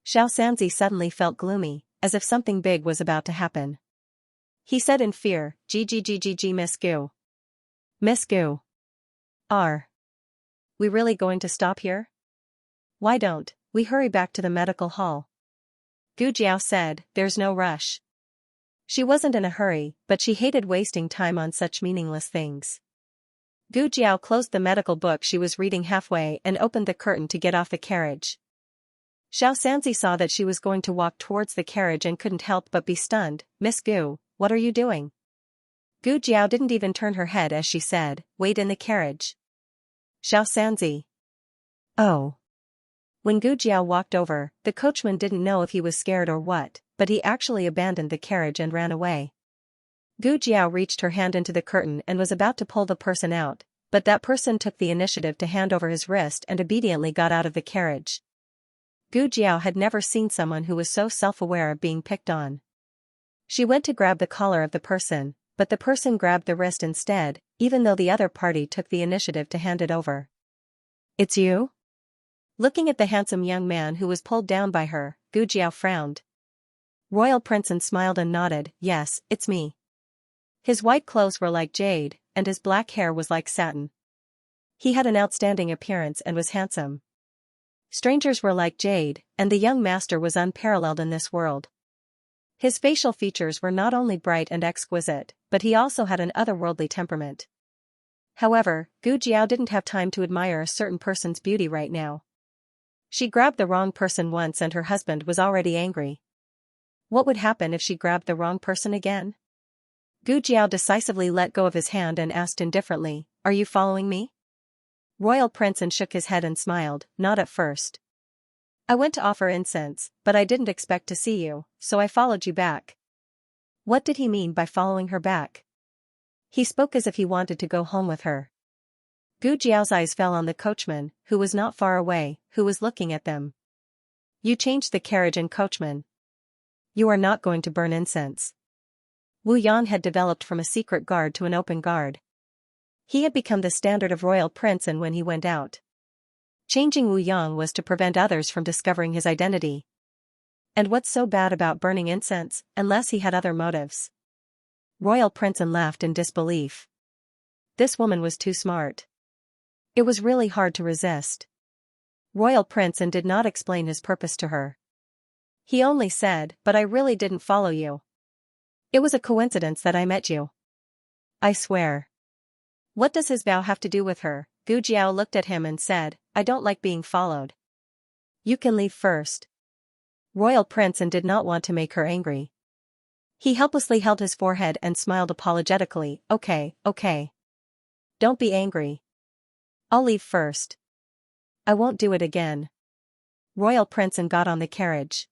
Xianxia suddenly felt gloomy, as if something big was about to happen. He said in fear, "Gggggg Miss Gu. Miss Gu. Are we really going to stop here? Why don't we hurry back to the medical hall?" Gu Jiao said, "There's no rush." She wasn't in a hurry, but she hated wasting time on such meaningless things. Gu Jiao closed the medical book she was reading halfway and opened the curtain to get off the carriage. Xianxia saw that she was going to walk towards the carriage and couldn't help but be stunned. "Miss Gu, what are you doing?" Gu Jiao didn't even turn her head as she said, "Wait in the carriage." Xianxia. Oh. When Gu Jiao walked over, the coachman didn't know if he was scared or what, but he actually abandoned the carriage and ran away. Gu Jiao reached her hand into the curtain and was about to pull the person out, but that person took the initiative to hand over his wrist and obediently got out of the carriage. Gu Jiao had never seen someone who was so self-aware of being picked on. She went to grab the collar of the person, but the person grabbed the wrist instead, even though the other party took the initiative to hand it over. "It's you?" Looking at the handsome young man who was pulled down by her, Gu Jiao frowned. Royal Prince smiled and nodded, "Yes, it's me." His white clothes were like jade, and his black hair was like satin. He had an outstanding appearance and was handsome. Strangers were like jade, and the young master was unparalleled in this world. His facial features were not only bright and exquisite, but he also had an otherworldly temperament. However, Gu Jiao didn't have time to admire a certain person's beauty right now. She grabbed the wrong person once and her husband was already angry. What would happen if she grabbed the wrong person again? Gu Jiao decisively let go of his hand and asked indifferently, "Are you following me?" Royal Prince shook his head and smiled, "Not at first. I went to offer incense, but I didn't expect to see you, so I followed you back." What did he mean by following her back? He spoke as if he wanted to go home with her. Gu Jiao's eyes fell on the coachman, who was not far away, who was looking at them. You changed the carriage and coachman. You are not going to burn incense. Wu Yan had developed from a secret guard to an open guard. He had become the standard of royal prince, and when he went out, changing Wu Yan was to prevent others from discovering his identity. And what's so bad about burning incense, unless he had other motives? Royal Princeton laughed in disbelief. This woman was too smart. It was really hard to resist. Royal Princeton did not explain his purpose to her. He only said, but I really didn't follow you. It was a coincidence that I met you. I swear. What does his vow have to do with her? Gu Jiao looked at him and said, I don't like being followed. You can leave first. Royal Princeton did not want to make her angry. He helplessly held his forehead and smiled apologetically. Okay. Don't be angry. I'll leave first. I won't do it again. Royal Princeton got on the carriage.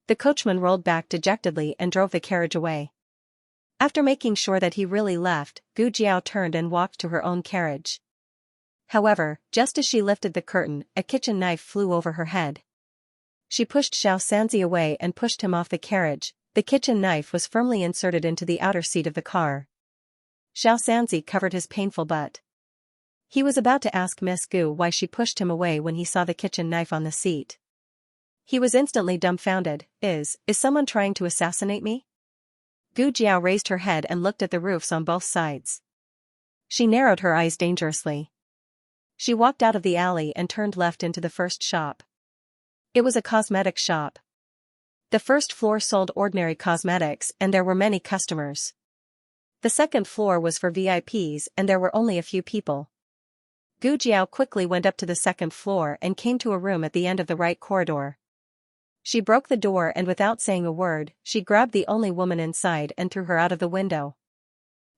The coachman rolled back dejectedly and drove the carriage away. After making sure that he really left, Gu Jiao turned and walked to her own carriage. However, just as she lifted the curtain, a kitchen knife flew over her head. She pushed Xianxia away and pushed him off the carriage. The kitchen knife was firmly inserted into the outer seat of the car. Xianxia covered his painful butt. He was about to ask Miss Gu why she pushed him away when he saw the kitchen knife on the seat. He was instantly dumbfounded. Is someone trying to assassinate me? Gu Jiao raised her head and looked at the roofs on both sides. She narrowed her eyes dangerously. She walked out of the alley and turned left into the first shop. It was a cosmetic shop. The first floor sold ordinary cosmetics and there were many customers. The second floor was for VIPs and there were only a few people. Gu Jiao quickly went up to the second floor and came to a room at the end of the right corridor. She broke the door and without saying a word, she grabbed the only woman inside and threw her out of the window.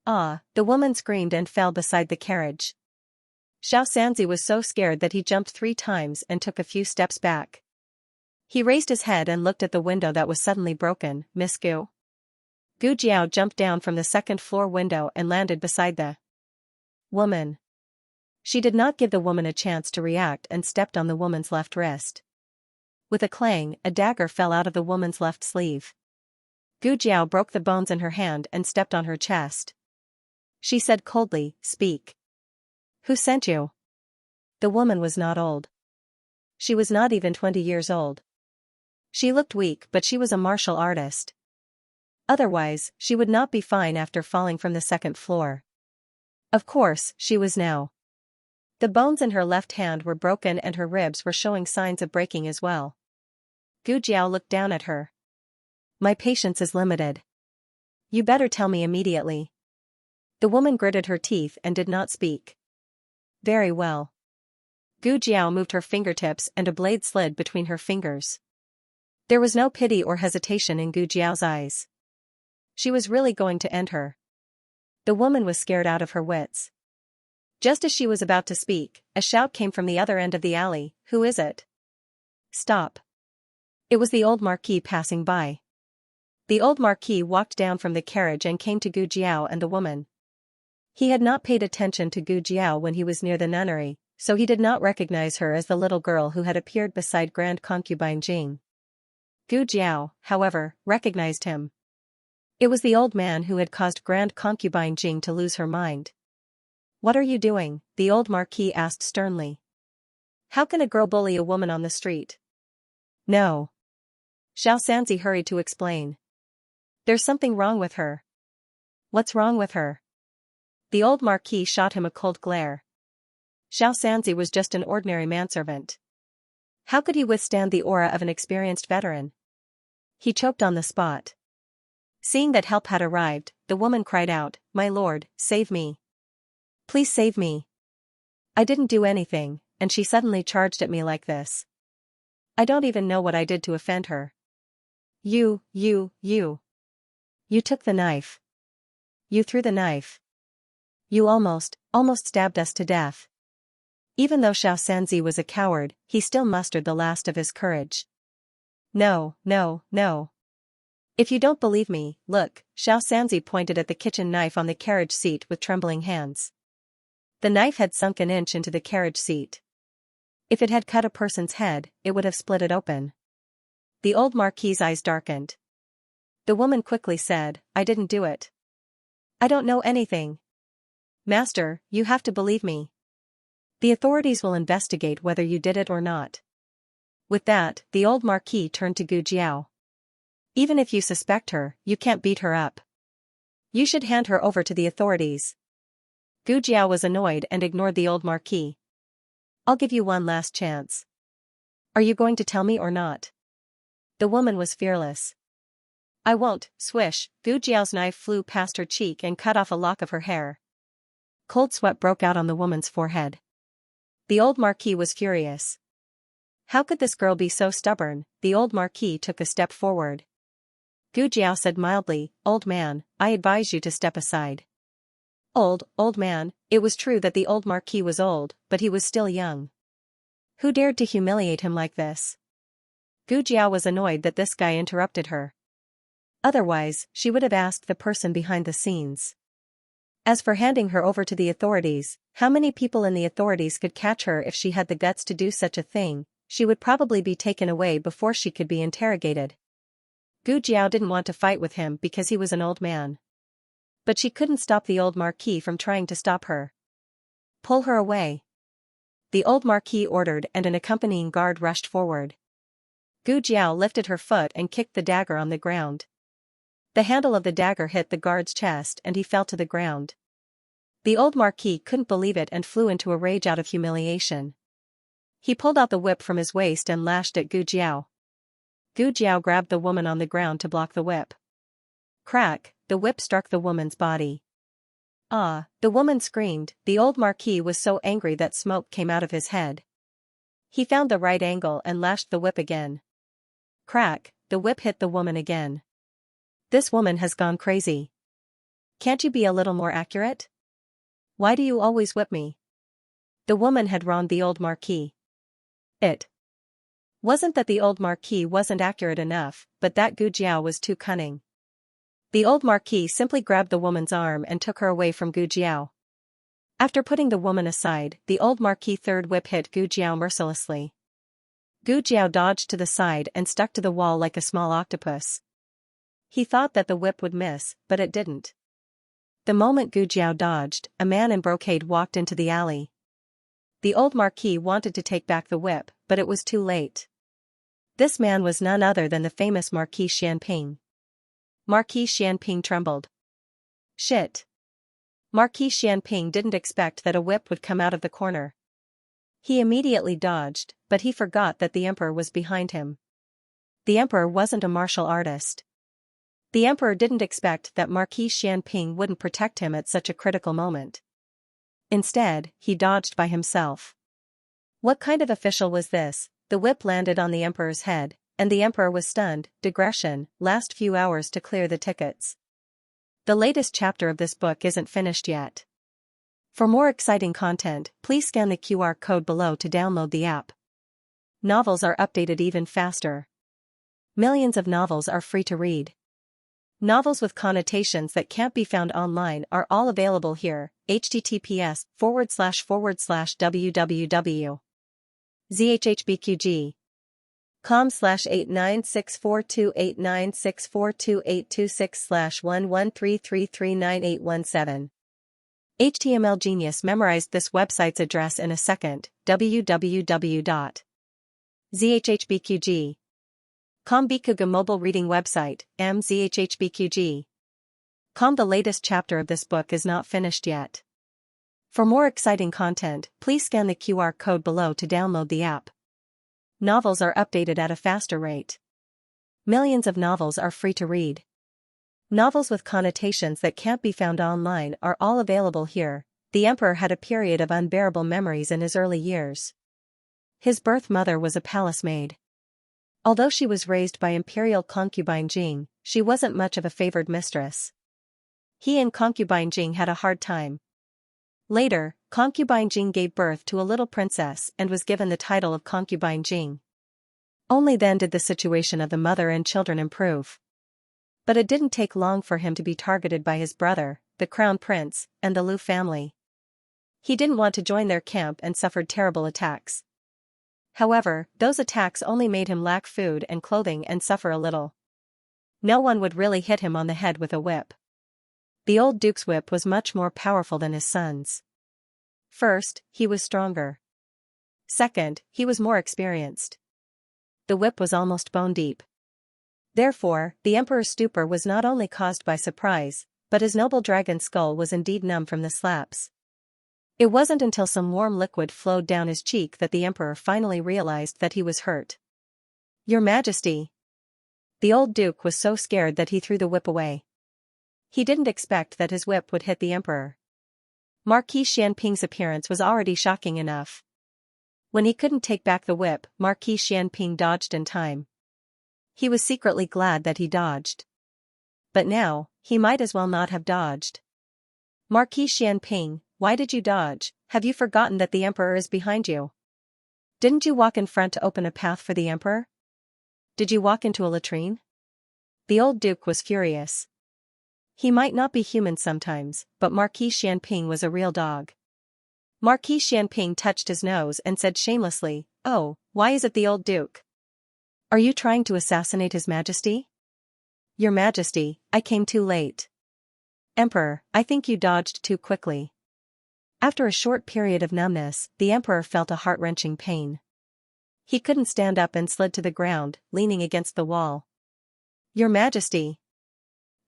Ah! The woman screamed and fell beside the carriage. Xianxia was so scared that he jumped 3 times and took a few steps back. He raised his head and looked at the window that was suddenly broken. Miss Gu? Gu Jiao jumped down from the second floor window and landed beside the woman. She did not give the woman a chance to react and stepped on the woman's left wrist. With a clang, a dagger fell out of the woman's left sleeve. Gu Jiao broke the bones in her hand and stepped on her chest. She said coldly, Speak. Who sent you? The woman was not old. She was not even 20 years old. She looked weak, but she was a martial artist. Otherwise, she would not be fine after falling from the second floor. Of course, she was now. The bones in her left hand were broken and her ribs were showing signs of breaking as well. Gu Jiao looked down at her. My patience is limited. You better tell me immediately. The woman gritted her teeth and did not speak. Very well. Gu Jiao moved her fingertips and a blade slid between her fingers. There was no pity or hesitation in Gu Jiao's eyes. She was really going to end her. The woman was scared out of her wits. Just as she was about to speak, a shout came from the other end of the alley. Who is it? Stop. It was the old marquis passing by. The old marquis walked down from the carriage and came to Gu Jiao and the woman. He had not paid attention to Gu Jiao when he was near the nunnery, so he did not recognize her as the little girl who had appeared beside Grand Concubine Jing. Gu Jiao, however, recognized him. It was the old man who had caused Grand Concubine Jing to lose her mind. What are you doing? The old marquis asked sternly. How can a girl bully a woman on the street? No. Xianxia hurried to explain. There's something wrong with her. What's wrong with her? The old marquis shot him a cold glare. Xianxia was just an ordinary manservant. How could he withstand the aura of an experienced veteran? He choked on the spot. Seeing that help had arrived, the woman cried out, My lord, save me. Please save me. I didn't do anything, and she suddenly charged at me like this. I don't even know what I did to offend her. You took the knife. You threw the knife. You almost stabbed us to death. Even though Xianxia was a coward, he still mustered the last of his courage. No. If you don't believe me, look, Xianxia pointed at the kitchen knife on the carriage seat with trembling hands. The knife had sunk an inch into the carriage seat. If it had cut a person's head, it would have split it open. The old Marquis's eyes darkened. The woman quickly said, "I didn't do it. I don't know anything. Master, you have to believe me. The authorities will investigate whether you did it or not." With that, the old Marquis turned to Gu Jiao. "Even if you suspect her, you can't beat her up. You should hand her over to the authorities." Gu Jiao was annoyed and ignored the old Marquis. "I'll give you one last chance. Are you going to tell me or not?" The woman was fearless. "I won't." Swish, Gu Jiao's knife flew past her cheek and cut off a lock of her hair. Cold sweat broke out on the woman's forehead. The old Marquis was furious. How could this girl be so stubborn? The old Marquis took a step forward. Gu Jiao said mildly, "Old man, I advise you to step aside." Old man, it was true that the old Marquis was old, but he was still young. Who dared to humiliate him like this? Gu Jiao was annoyed that this guy interrupted her. Otherwise, she would have asked the person behind the scenes. As for handing her over to the authorities, how many people in the authorities could catch her if she had the guts to do such a thing? She would probably be taken away before she could be interrogated. Gu Jiao didn't want to fight with him because he was an old man. But she couldn't stop the old Marquis from trying to stop her. "Pull her away." The old Marquis ordered and an accompanying guard rushed forward. Gu Jiao lifted her foot and kicked the dagger on the ground. The handle of the dagger hit the guard's chest and he fell to the ground. The old Marquis couldn't believe it and flew into a rage out of humiliation. He pulled out the whip from his waist and lashed at Gu Jiao. Gu Jiao grabbed the woman on the ground to block the whip. Crack, the whip struck the woman's body. "Ah!" the woman screamed. The old Marquis was so angry that smoke came out of his head. He found the right angle and lashed the whip again. Crack, the whip hit the woman again. "This woman has gone crazy. Can't you be a little more accurate? Why do you always whip me?" The woman had wronged the old Marquis. It wasn't that the old Marquis wasn't accurate enough, but that Gu Jiao was too cunning. The old Marquis simply grabbed the woman's arm and took her away from Gu Jiao. After putting the woman aside, the old Marquis' third whip hit Gu Jiao mercilessly. Gu Jiao dodged to the side and stuck to the wall like a small octopus. He thought that the whip would miss, but it didn't. The moment Gu Jiao dodged, a man in brocade walked into the alley. The old Marquis wanted to take back the whip, but it was too late. This man was none other than the famous Marquis Xianping. Marquis Xianping trembled. Shit. Marquis Xianping didn't expect that a whip would come out of the corner. He immediately dodged, but he forgot that the emperor was behind him. The emperor wasn't a martial artist. The emperor didn't expect that Marquis Xianping wouldn't protect him at such a critical moment. Instead, he dodged by himself. What kind of official was this? The whip landed on the emperor's head, and the emperor was stunned. Digression, last few hours to clear the tickets. The latest chapter of this book isn't finished yet. For more exciting content, please scan the QR code below to download the app. Novels are updated even faster. Millions of novels are free to read. Novels with connotations that can't be found online are all available here. https://www.zhhbqg com/896428964286/1133398817. HTML Genius memorized this website's address in a second. www.zhhbqg.com Bikuga mobile reading website, mzhhbqg.com. The latest chapter of this book is not finished yet. For more exciting content, please scan the QR code below to download the app. Novels are updated at a faster rate. Millions of novels are free to read. Novels with connotations that can't be found online are all available here. The emperor had a period of unbearable memories in his early years. His birth mother was a palace maid. Although she was raised by imperial concubine Jing, she wasn't much of a favored mistress. He and concubine Jing had a hard time. Later, concubine Jing gave birth to a little princess and was given the title of concubine Jing. Only then did the situation of the mother and children improve. But it didn't take long for him to be targeted by his brother, the crown prince, and the Liu family. He didn't want to join their camp and suffered terrible attacks. However, those attacks only made him lack food and clothing and suffer a little. No one would really hit him on the head with a whip. The old duke's whip was much more powerful than his son's. First, he was stronger. Second, he was more experienced. The whip was almost bone deep. Therefore, the emperor's stupor was not only caused by surprise, but his noble dragon skull was indeed numb from the slaps. It wasn't until some warm liquid flowed down his cheek that the emperor finally realized that he was hurt. "Your Majesty!" The old duke was so scared that he threw the whip away. He didn't expect that his whip would hit the emperor. Marquis Xianping's appearance was already shocking enough. When he couldn't take back the whip, Marquis Xianping dodged in time. He was secretly glad that he dodged. But now, he might as well not have dodged. "Marquis Xianping, why did you dodge? Have you forgotten that the emperor is behind you? Didn't you walk in front to open a path for the emperor? Did you walk into a latrine?" The old duke was furious. He might not be human sometimes, but Marquis Xianping was a real dog. Marquis Xianping touched his nose and said shamelessly, "Oh, why is it the old duke? Are you trying to assassinate His Majesty?" "Your Majesty, I came too late." "Emperor, I think you dodged too quickly." After a short period of numbness, the emperor felt a heart-wrenching pain. He couldn't stand up and slid to the ground, leaning against the wall. "Your Majesty!"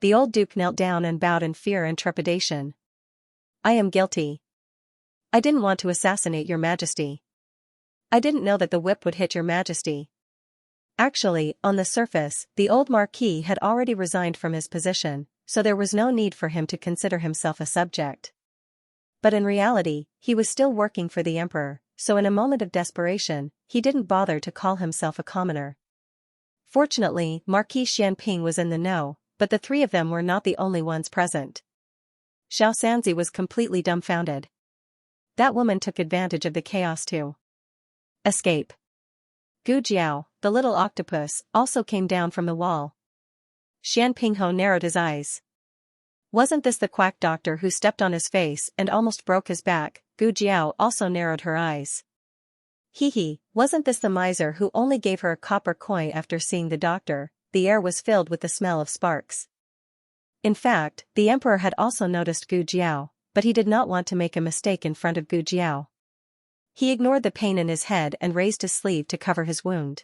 The old duke knelt down and bowed in fear and trepidation. "I am guilty. I didn't want to assassinate Your Majesty. I didn't know that the whip would hit Your Majesty." Actually, on the surface, the old marquis had already resigned from his position, so there was no need for him to consider himself a subject. But in reality, he was still working for the emperor, so in a moment of desperation, he didn't bother to call himself a commoner. Fortunately, Marquis Xianping was in the know, but the three of them were not the only ones present. Xianxia was completely dumbfounded. That woman took advantage of the chaos to escape. Gu Jiao, the little octopus, also came down from the wall. Xianpingho narrowed his eyes. "Wasn't this the quack doctor who stepped on his face and almost broke his back?" Gu Jiao also narrowed her eyes. "Hee, wasn't this the miser who only gave her a copper coin after seeing the doctor?" The air was filled with the smell of sparks. In fact, the emperor had also noticed Gu Jiao, but he did not want to make a mistake in front of Gu Jiao. He ignored the pain in his head and raised his sleeve to cover his wound.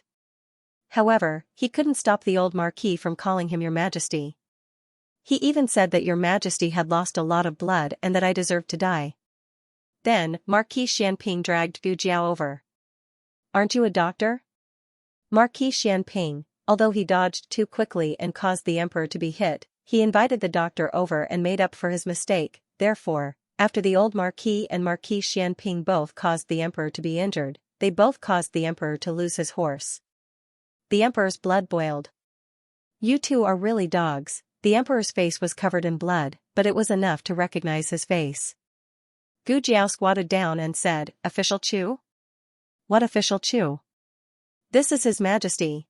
However, he couldn't stop the old marquis from calling him Your Majesty. "He even said that Your Majesty had lost a lot of blood and that I deserved to die." Then, Marquis Xianping dragged Gu Jiao over. "Aren't you a doctor?" Marquis Xianping, although he dodged too quickly and caused the emperor to be hit, he invited the doctor over and made up for his mistake. Therefore, after the old marquis and Marquis Xianping both caused the emperor to be injured, they both caused the emperor to lose his horse. The emperor's blood boiled. "You two are really dogs." The emperor's face was covered in blood, but it was enough to recognize his face. Gu Jiao squatted down and said, "Official Chu?" "What official Chu?" "This is His Majesty."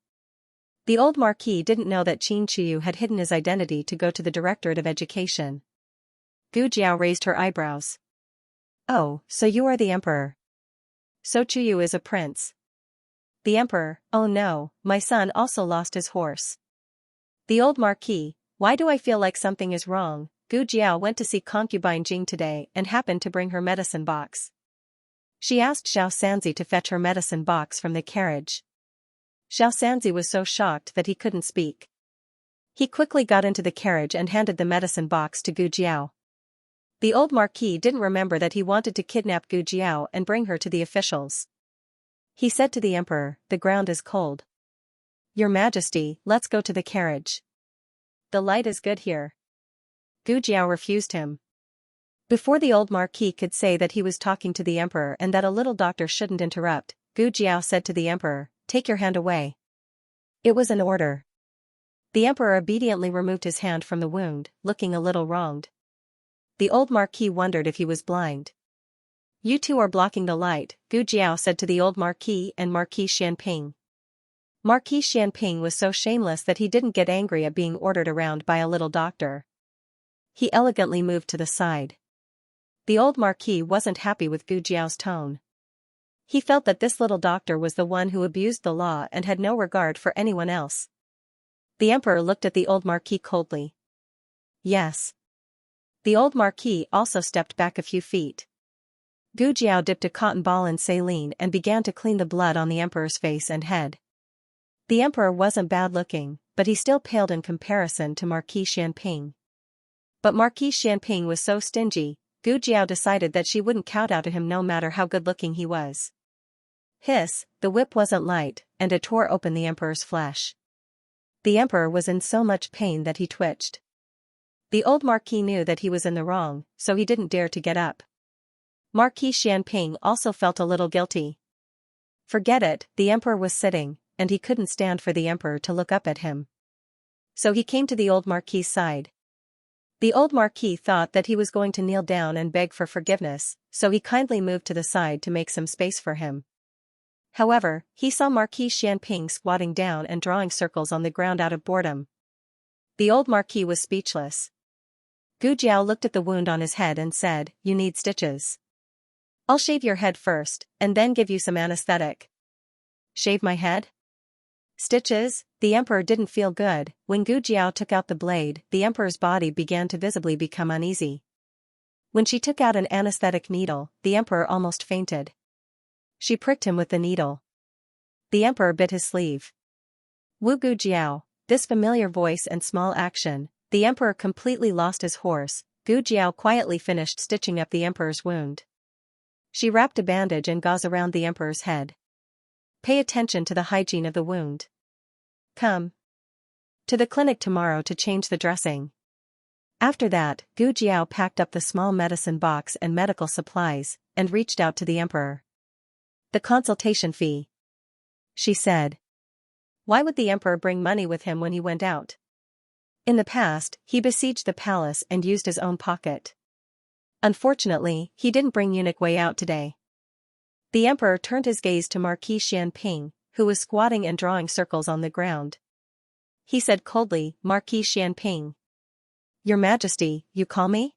The old marquis didn't know that Qin Chuyu had hidden his identity to go to the Directorate of Education. Gu Jiao raised her eyebrows. "Oh, so you are the emperor. So Chuyu is a prince." The emperor, "Oh no, my son also lost his horse." The old marquis, "Why do I feel like something is wrong?" Gu Jiao went to see concubine Jing today and happened to bring her medicine box. She asked Xianxia to fetch her medicine box from the carriage. Xianxia was so shocked that he couldn't speak. He quickly got into the carriage and handed the medicine box to Gu Jiao. The old marquis didn't remember that he wanted to kidnap Gu Jiao and bring her to the officials. He said to the emperor, "The ground is cold. Your Majesty, let's go to the carriage. The light is good here." Gu Jiao refused him. Before the old marquis could say that he was talking to the emperor and that a little doctor shouldn't interrupt, Gu Jiao said to the emperor, "Take your hand away." It was an order. The emperor obediently removed his hand from the wound, looking a little wronged. The old marquis wondered if he was blind. "You two are blocking the light," Gu Jiao said to the old marquis and Marquis Xianping. Marquis Xianping was so shameless that he didn't get angry at being ordered around by a little doctor. He elegantly moved to the side. The old Marquis wasn't happy with Gu Jiao's tone. He felt that this little doctor was the one who abused the law and had no regard for anyone else. The emperor looked at the old Marquis coldly. Yes. The old Marquis also stepped back a few feet. Gu Jiao dipped a cotton ball in saline and began to clean the blood on the emperor's face and head. The emperor wasn't bad-looking, but he still paled in comparison to Marquis Xianping. But Marquis Xianping was so stingy, Gu Jiao decided that she wouldn't kowtow to him no matter how good-looking he was. Hiss, the whip wasn't light, and it tore open the emperor's flesh. The emperor was in so much pain that he twitched. The old Marquis knew that he was in the wrong, so he didn't dare to get up. Marquis Xianping also felt a little guilty. Forget it, the emperor was sitting, and he couldn't stand for the emperor to look up at him. So he came to the old Marquis's side. The old Marquis thought that he was going to kneel down and beg for forgiveness, so he kindly moved to the side to make some space for him. However, he saw Marquis Xianping squatting down and drawing circles on the ground out of boredom. The old Marquis was speechless. Gu Jiao looked at the wound on his head and said, "You need stitches. I'll shave your head first, and then give you some anesthetic." Shave my head? Stitches? The emperor didn't feel good. When Gu Jiao took out the blade, the emperor's body began to visibly become uneasy. When she took out an anesthetic needle, the emperor almost fainted. She pricked him with the needle. The emperor bit his sleeve. Wu Gu Jiao, this familiar voice and small action, the emperor completely lost his horse. Gu Jiao quietly finished stitching up the emperor's wound. She wrapped a bandage and gauze around the emperor's head. Pay attention to the hygiene of the wound. Come to the clinic tomorrow to change the dressing. After that, Gu Jiao packed up the small medicine box and medical supplies, and reached out to the emperor. The consultation fee, she said. Why would the emperor bring money with him when he went out? In the past, he besieged the palace and used his own pocket. Unfortunately, he didn't bring eunuch Wei out today. The emperor turned his gaze to Marquis Xianping, who was squatting and drawing circles on the ground. He said coldly, "Marquis Xianping. Your Majesty, you call me?"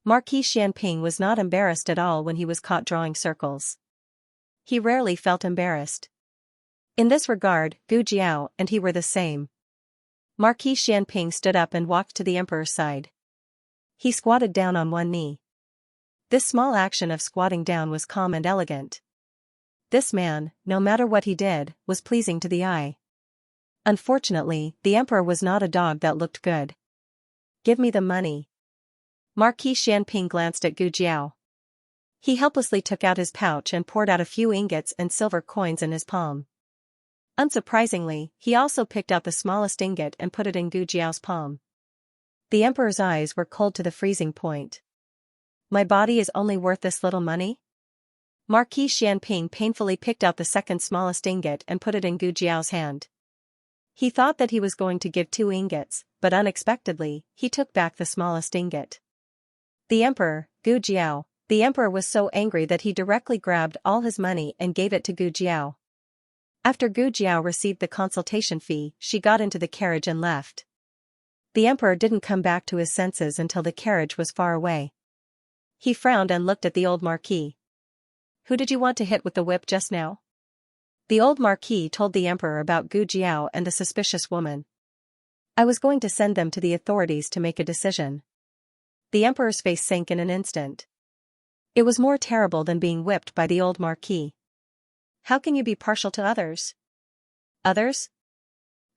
Marquis Xianping was not embarrassed at all when he was caught drawing circles. He rarely felt embarrassed. In this regard, Gu Jiao and he were the same. Marquis Xianping stood up and walked to the emperor's side. He squatted down on one knee. This small action of squatting down was calm and elegant. This man, no matter what he did, was pleasing to the eye. Unfortunately, the emperor was not a dog that looked good. "Give me the money." Marquis Xianping glanced at Gu Jiao. He helplessly took out his pouch and poured out a few ingots and silver coins in his palm. Unsurprisingly, he also picked out the smallest ingot and put it in Gu Jiao's palm. The emperor's eyes were cold to the freezing point. My body is only worth this little money? Marquis Xianping painfully picked out the second smallest ingot and put it in Gu Jiao's hand. He thought that he was going to give 2 ingots, but unexpectedly, he took back the smallest ingot. The emperor, Gu Jiao. The emperor was so angry that he directly grabbed all his money and gave it to Gu Jiao. After Gu Jiao received the consultation fee, she got into the carriage and left. The emperor didn't come back to his senses until the carriage was far away. He frowned and looked at the old Marquis. "Who did you want to hit with the whip just now?" The old Marquis told the emperor about Gu Jiao and the suspicious woman. "I was going to send them to the authorities to make a decision." The emperor's face sank in an instant. It was more terrible than being whipped by the old Marquis. "How can you be partial to others?" "Others?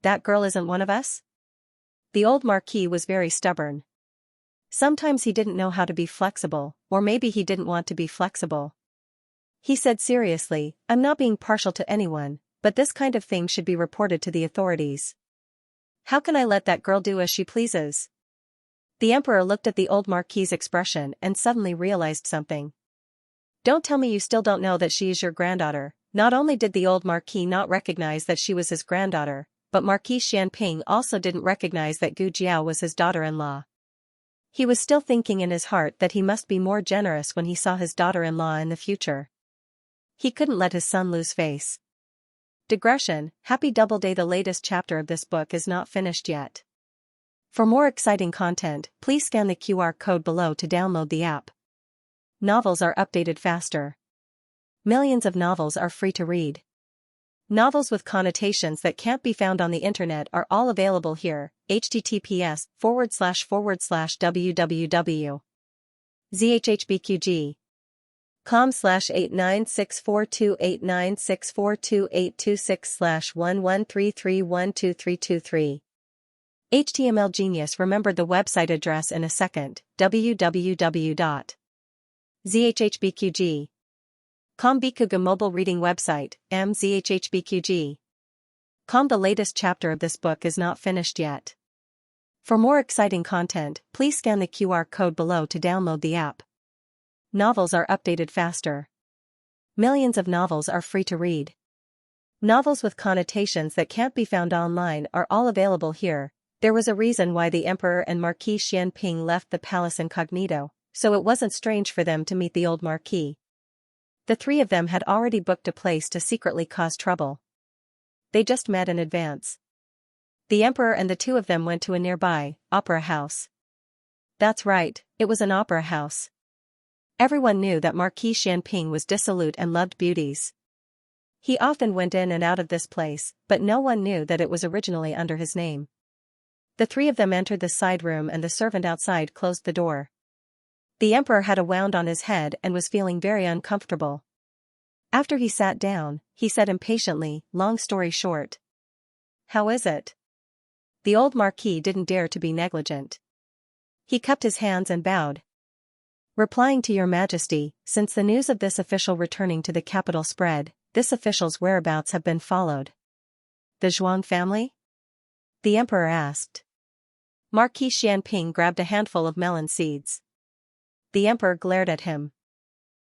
That girl isn't one of us?" The old Marquis was very stubborn. Sometimes he didn't know how to be flexible, or maybe he didn't want to be flexible. He said seriously, "I'm not being partial to anyone, but this kind of thing should be reported to the authorities. How can I let that girl do as she pleases?" The emperor looked at the old Marquis's expression and suddenly realized something. "Don't tell me you still don't know that she is your granddaughter." Not only did the old Marquis not recognize that she was his granddaughter, but Marquis Xianping also didn't recognize that Gu Jiao was his daughter-in-law. He was still thinking in his heart that he must be more generous when he saw his daughter-in-law in the future. He couldn't let his son lose face. Digression, happy double day. The latest chapter of this book is not finished yet. For more exciting content, please scan the QR code below to download the app. Novels are updated faster. Millions of novels are free to read. Novels with connotations that can't be found on the internet are all available here. https://www. zhhbqg. com/89642896428226/1133123323. HTML Genius remembered the website address in a second. www.zhhbqg.com. Bikuga mobile reading website, mzhhbqg.com. The latest chapter of this book is not finished yet. For more exciting content, please scan the QR code below to download the app. Novels are updated faster. Millions of novels are free to read. Novels with connotations that can't be found online are all available here. There was a reason why the Emperor and Marquis Xianping left the palace incognito, so it wasn't strange for them to meet the old Marquis. The three of them had already booked a place to secretly cause trouble. They just met in advance. The Emperor and the two of them went to a nearby opera house. That's right, it was an opera house. Everyone knew that Marquis Xianping was dissolute and loved beauties. He often went in and out of this place, but no one knew that it was originally under his name. The three of them entered the side room and the servant outside closed the door. The Emperor had a wound on his head and was feeling very uncomfortable. After he sat down, he said impatiently, "Long story short. How is it?" The old Marquis didn't dare to be negligent. He cupped his hands and bowed. "Replying to your Majesty, since the news of this official returning to the capital spread, this official's whereabouts have been followed." "The Zhuang family?" the Emperor asked. Marquis Xianping grabbed a handful of melon seeds. The Emperor glared at him.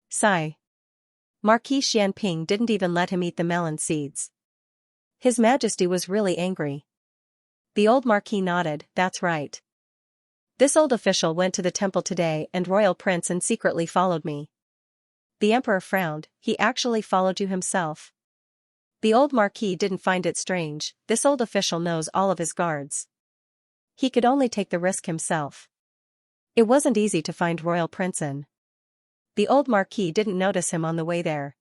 Sigh. Marquis Xianping didn't even let him eat the melon seeds. His Majesty was really angry. The old Marquis nodded, "That's right. This old official went to the temple today and Royal Prince and secretly followed me." The Emperor frowned, "He actually followed you himself?" The old Marquis didn't find it strange, this old official knows all of his guards. He could only take the risk himself. It wasn't easy to find Royal Princeton. The old Marquis didn't notice him on the way there.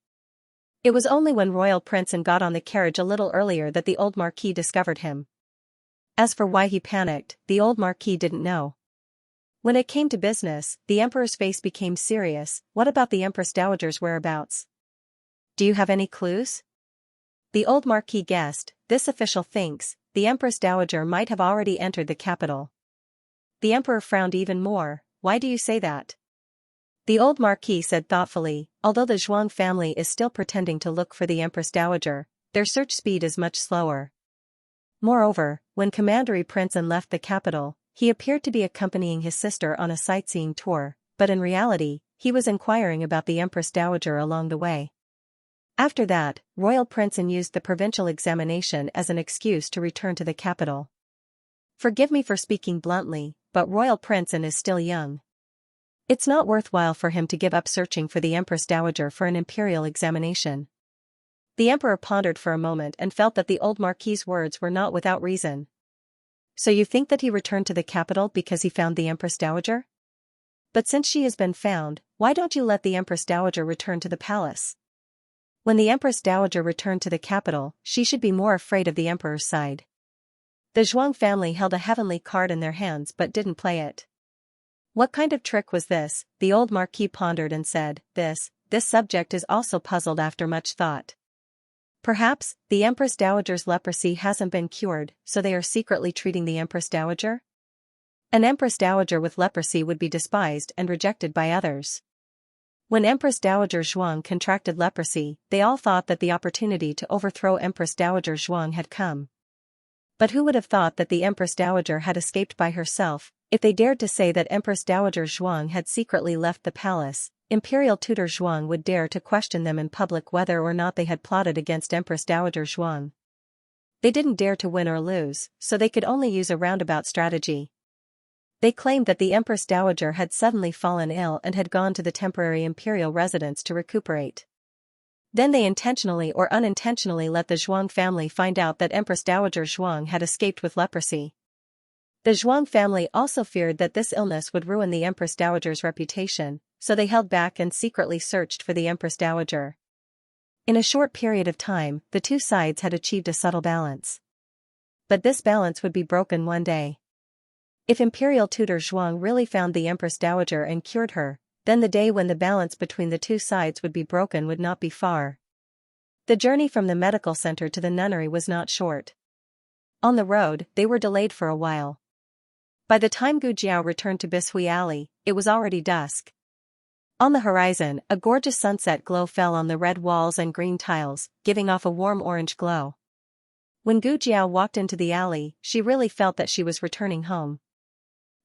It was only when Royal Princeton got on the carriage a little earlier that the old Marquis discovered him. As for why he panicked, the old Marquis didn't know. When it came to business, the Emperor's face became serious. "What about the Empress Dowager's whereabouts? Do you have any clues?" The old Marquis guessed, "This official thinks the Empress Dowager might have already entered the capital." The Emperor frowned even more. "Why do you say that?" The old Marquis said thoughtfully, "Although the Zhuang family is still pretending to look for the Empress Dowager, their search speed is much slower. Moreover, when Commandery Princeton left the capital, he appeared to be accompanying his sister on a sightseeing tour, but in reality, he was inquiring about the Empress Dowager along the way. After that, Royal Princeton used the provincial examination as an excuse to return to the capital. Forgive me for speaking bluntly, but Royal Princeton is still young. It's not worthwhile for him to give up searching for the Empress Dowager for an imperial examination." The Emperor pondered for a moment and felt that the old Marquis's words were not without reason. "So you think that he returned to the capital because he found the Empress Dowager? But since she has been found, why don't you let the Empress Dowager return to the palace? When the Empress Dowager returned to the capital, she should be more afraid of the Emperor's side." The Zhuang family held a heavenly card in their hands but didn't play it. What kind of trick was this? The old Marquis pondered and said, This subject is also puzzled after much thought. Perhaps, the Empress Dowager's leprosy hasn't been cured, so they are secretly treating the Empress Dowager? An Empress Dowager with leprosy would be despised and rejected by others. When Empress Dowager Zhuang contracted leprosy, they all thought that the opportunity to overthrow Empress Dowager Zhuang had come. But who would have thought that the Empress Dowager had escaped by herself? If they dared to say that Empress Dowager Zhuang had secretly left the palace, Imperial Tutor Zhuang would dare to question them in public whether or not they had plotted against Empress Dowager Zhuang. They didn't dare to win or lose, so they could only use a roundabout strategy. They claimed that the Empress Dowager had suddenly fallen ill and had gone to the temporary imperial residence to recuperate. Then they intentionally or unintentionally let the Zhuang family find out that Empress Dowager Zhuang had escaped with leprosy. The Zhuang family also feared that this illness would ruin the Empress Dowager's reputation, so they held back and secretly searched for the Empress Dowager. In a short period of time, the two sides had achieved a subtle balance. But this balance would be broken one day. If Imperial Tutor Zhuang really found the Empress Dowager and cured her, then the day when the balance between the two sides would be broken would not be far. The journey from the medical center to the nunnery was not short. On the road, they were delayed for a while. By the time Gu Jiao returned to Bishui Alley, it was already dusk. On the horizon, a gorgeous sunset glow fell on the red walls and green tiles, giving off a warm orange glow. When Gu Jiao walked into the alley, she really felt that she was returning home.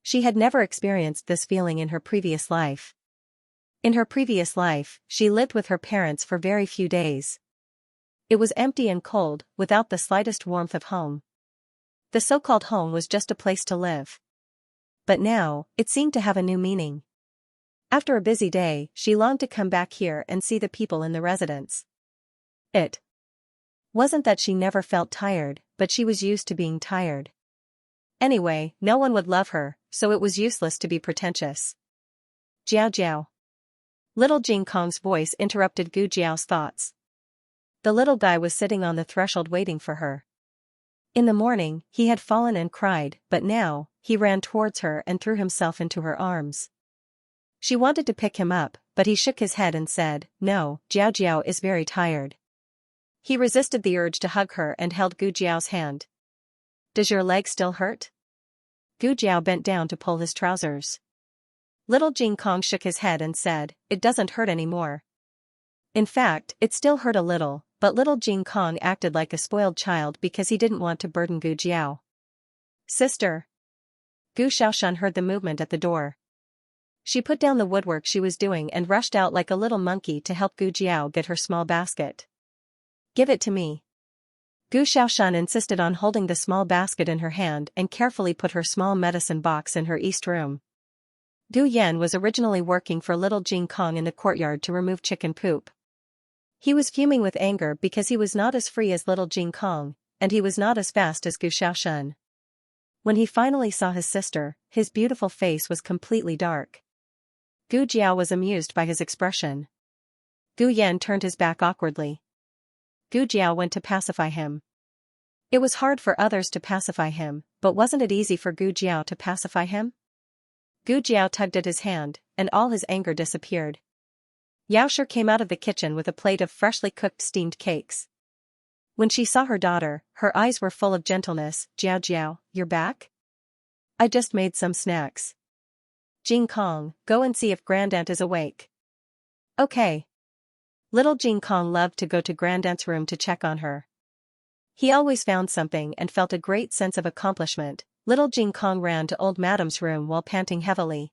She had never experienced this feeling in her previous life. In her previous life, she lived with her parents for very few days. It was empty and cold, without the slightest warmth of home. The so-called home was just a place to live. But now, it seemed to have a new meaning. After a busy day, she longed to come back here and see the people in the residence. It wasn't that she never felt tired, but she was used to being tired. Anyway, no one would love her, so it was useless to be pretentious. Jiao Jiao. Little Jing Kong's voice interrupted Gu Jiao's thoughts. The little guy was sitting on the threshold waiting for her. In the morning, he had fallen and cried, but now, he ran towards her and threw himself into her arms. She wanted to pick him up, but he shook his head and said, "No, Jiao Jiao is very tired." He resisted the urge to hug her and held Gu Jiao's hand. "Does your leg still hurt?" Gu Jiao bent down to pull his trousers. Little Jing Kong shook his head and said, "It doesn't hurt anymore." In fact, it still hurt a little, but little Jing Kong acted like a spoiled child because he didn't want to burden Gu Jiao. "Sister." Gu Xiaoshan heard the movement at the door. She put down the woodwork she was doing and rushed out like a little monkey to help Gu Jiao get her small basket. "Give it to me." Gu Xiaoshan insisted on holding the small basket in her hand and carefully put her small medicine box in her east room. Gu Yan was originally working for little Jing Kong in the courtyard to remove chicken poop. He was fuming with anger because he was not as free as little Jing Kong, and he was not as fast as Gu Xiaoshan. When he finally saw his sister, his beautiful face was completely dark. Gu Jiao was amused by his expression. Gu Yan turned his back awkwardly. Gu Jiao went to pacify him. It was hard for others to pacify him, but wasn't it easy for Gu Jiao to pacify him? Gu Jiao tugged at his hand, and all his anger disappeared. Yao Shi came out of the kitchen with a plate of freshly cooked steamed cakes. When she saw her daughter, her eyes were full of gentleness. "Jiao Jiao, you're back? I just made some snacks." "Jing Kong, go and see if Grandaunt is awake." "Okay." Little Jing Kong loved to go to Grandaunt's room to check on her. He always found something and felt a great sense of accomplishment. Little Jing Kong ran to Old Madam's room while panting heavily.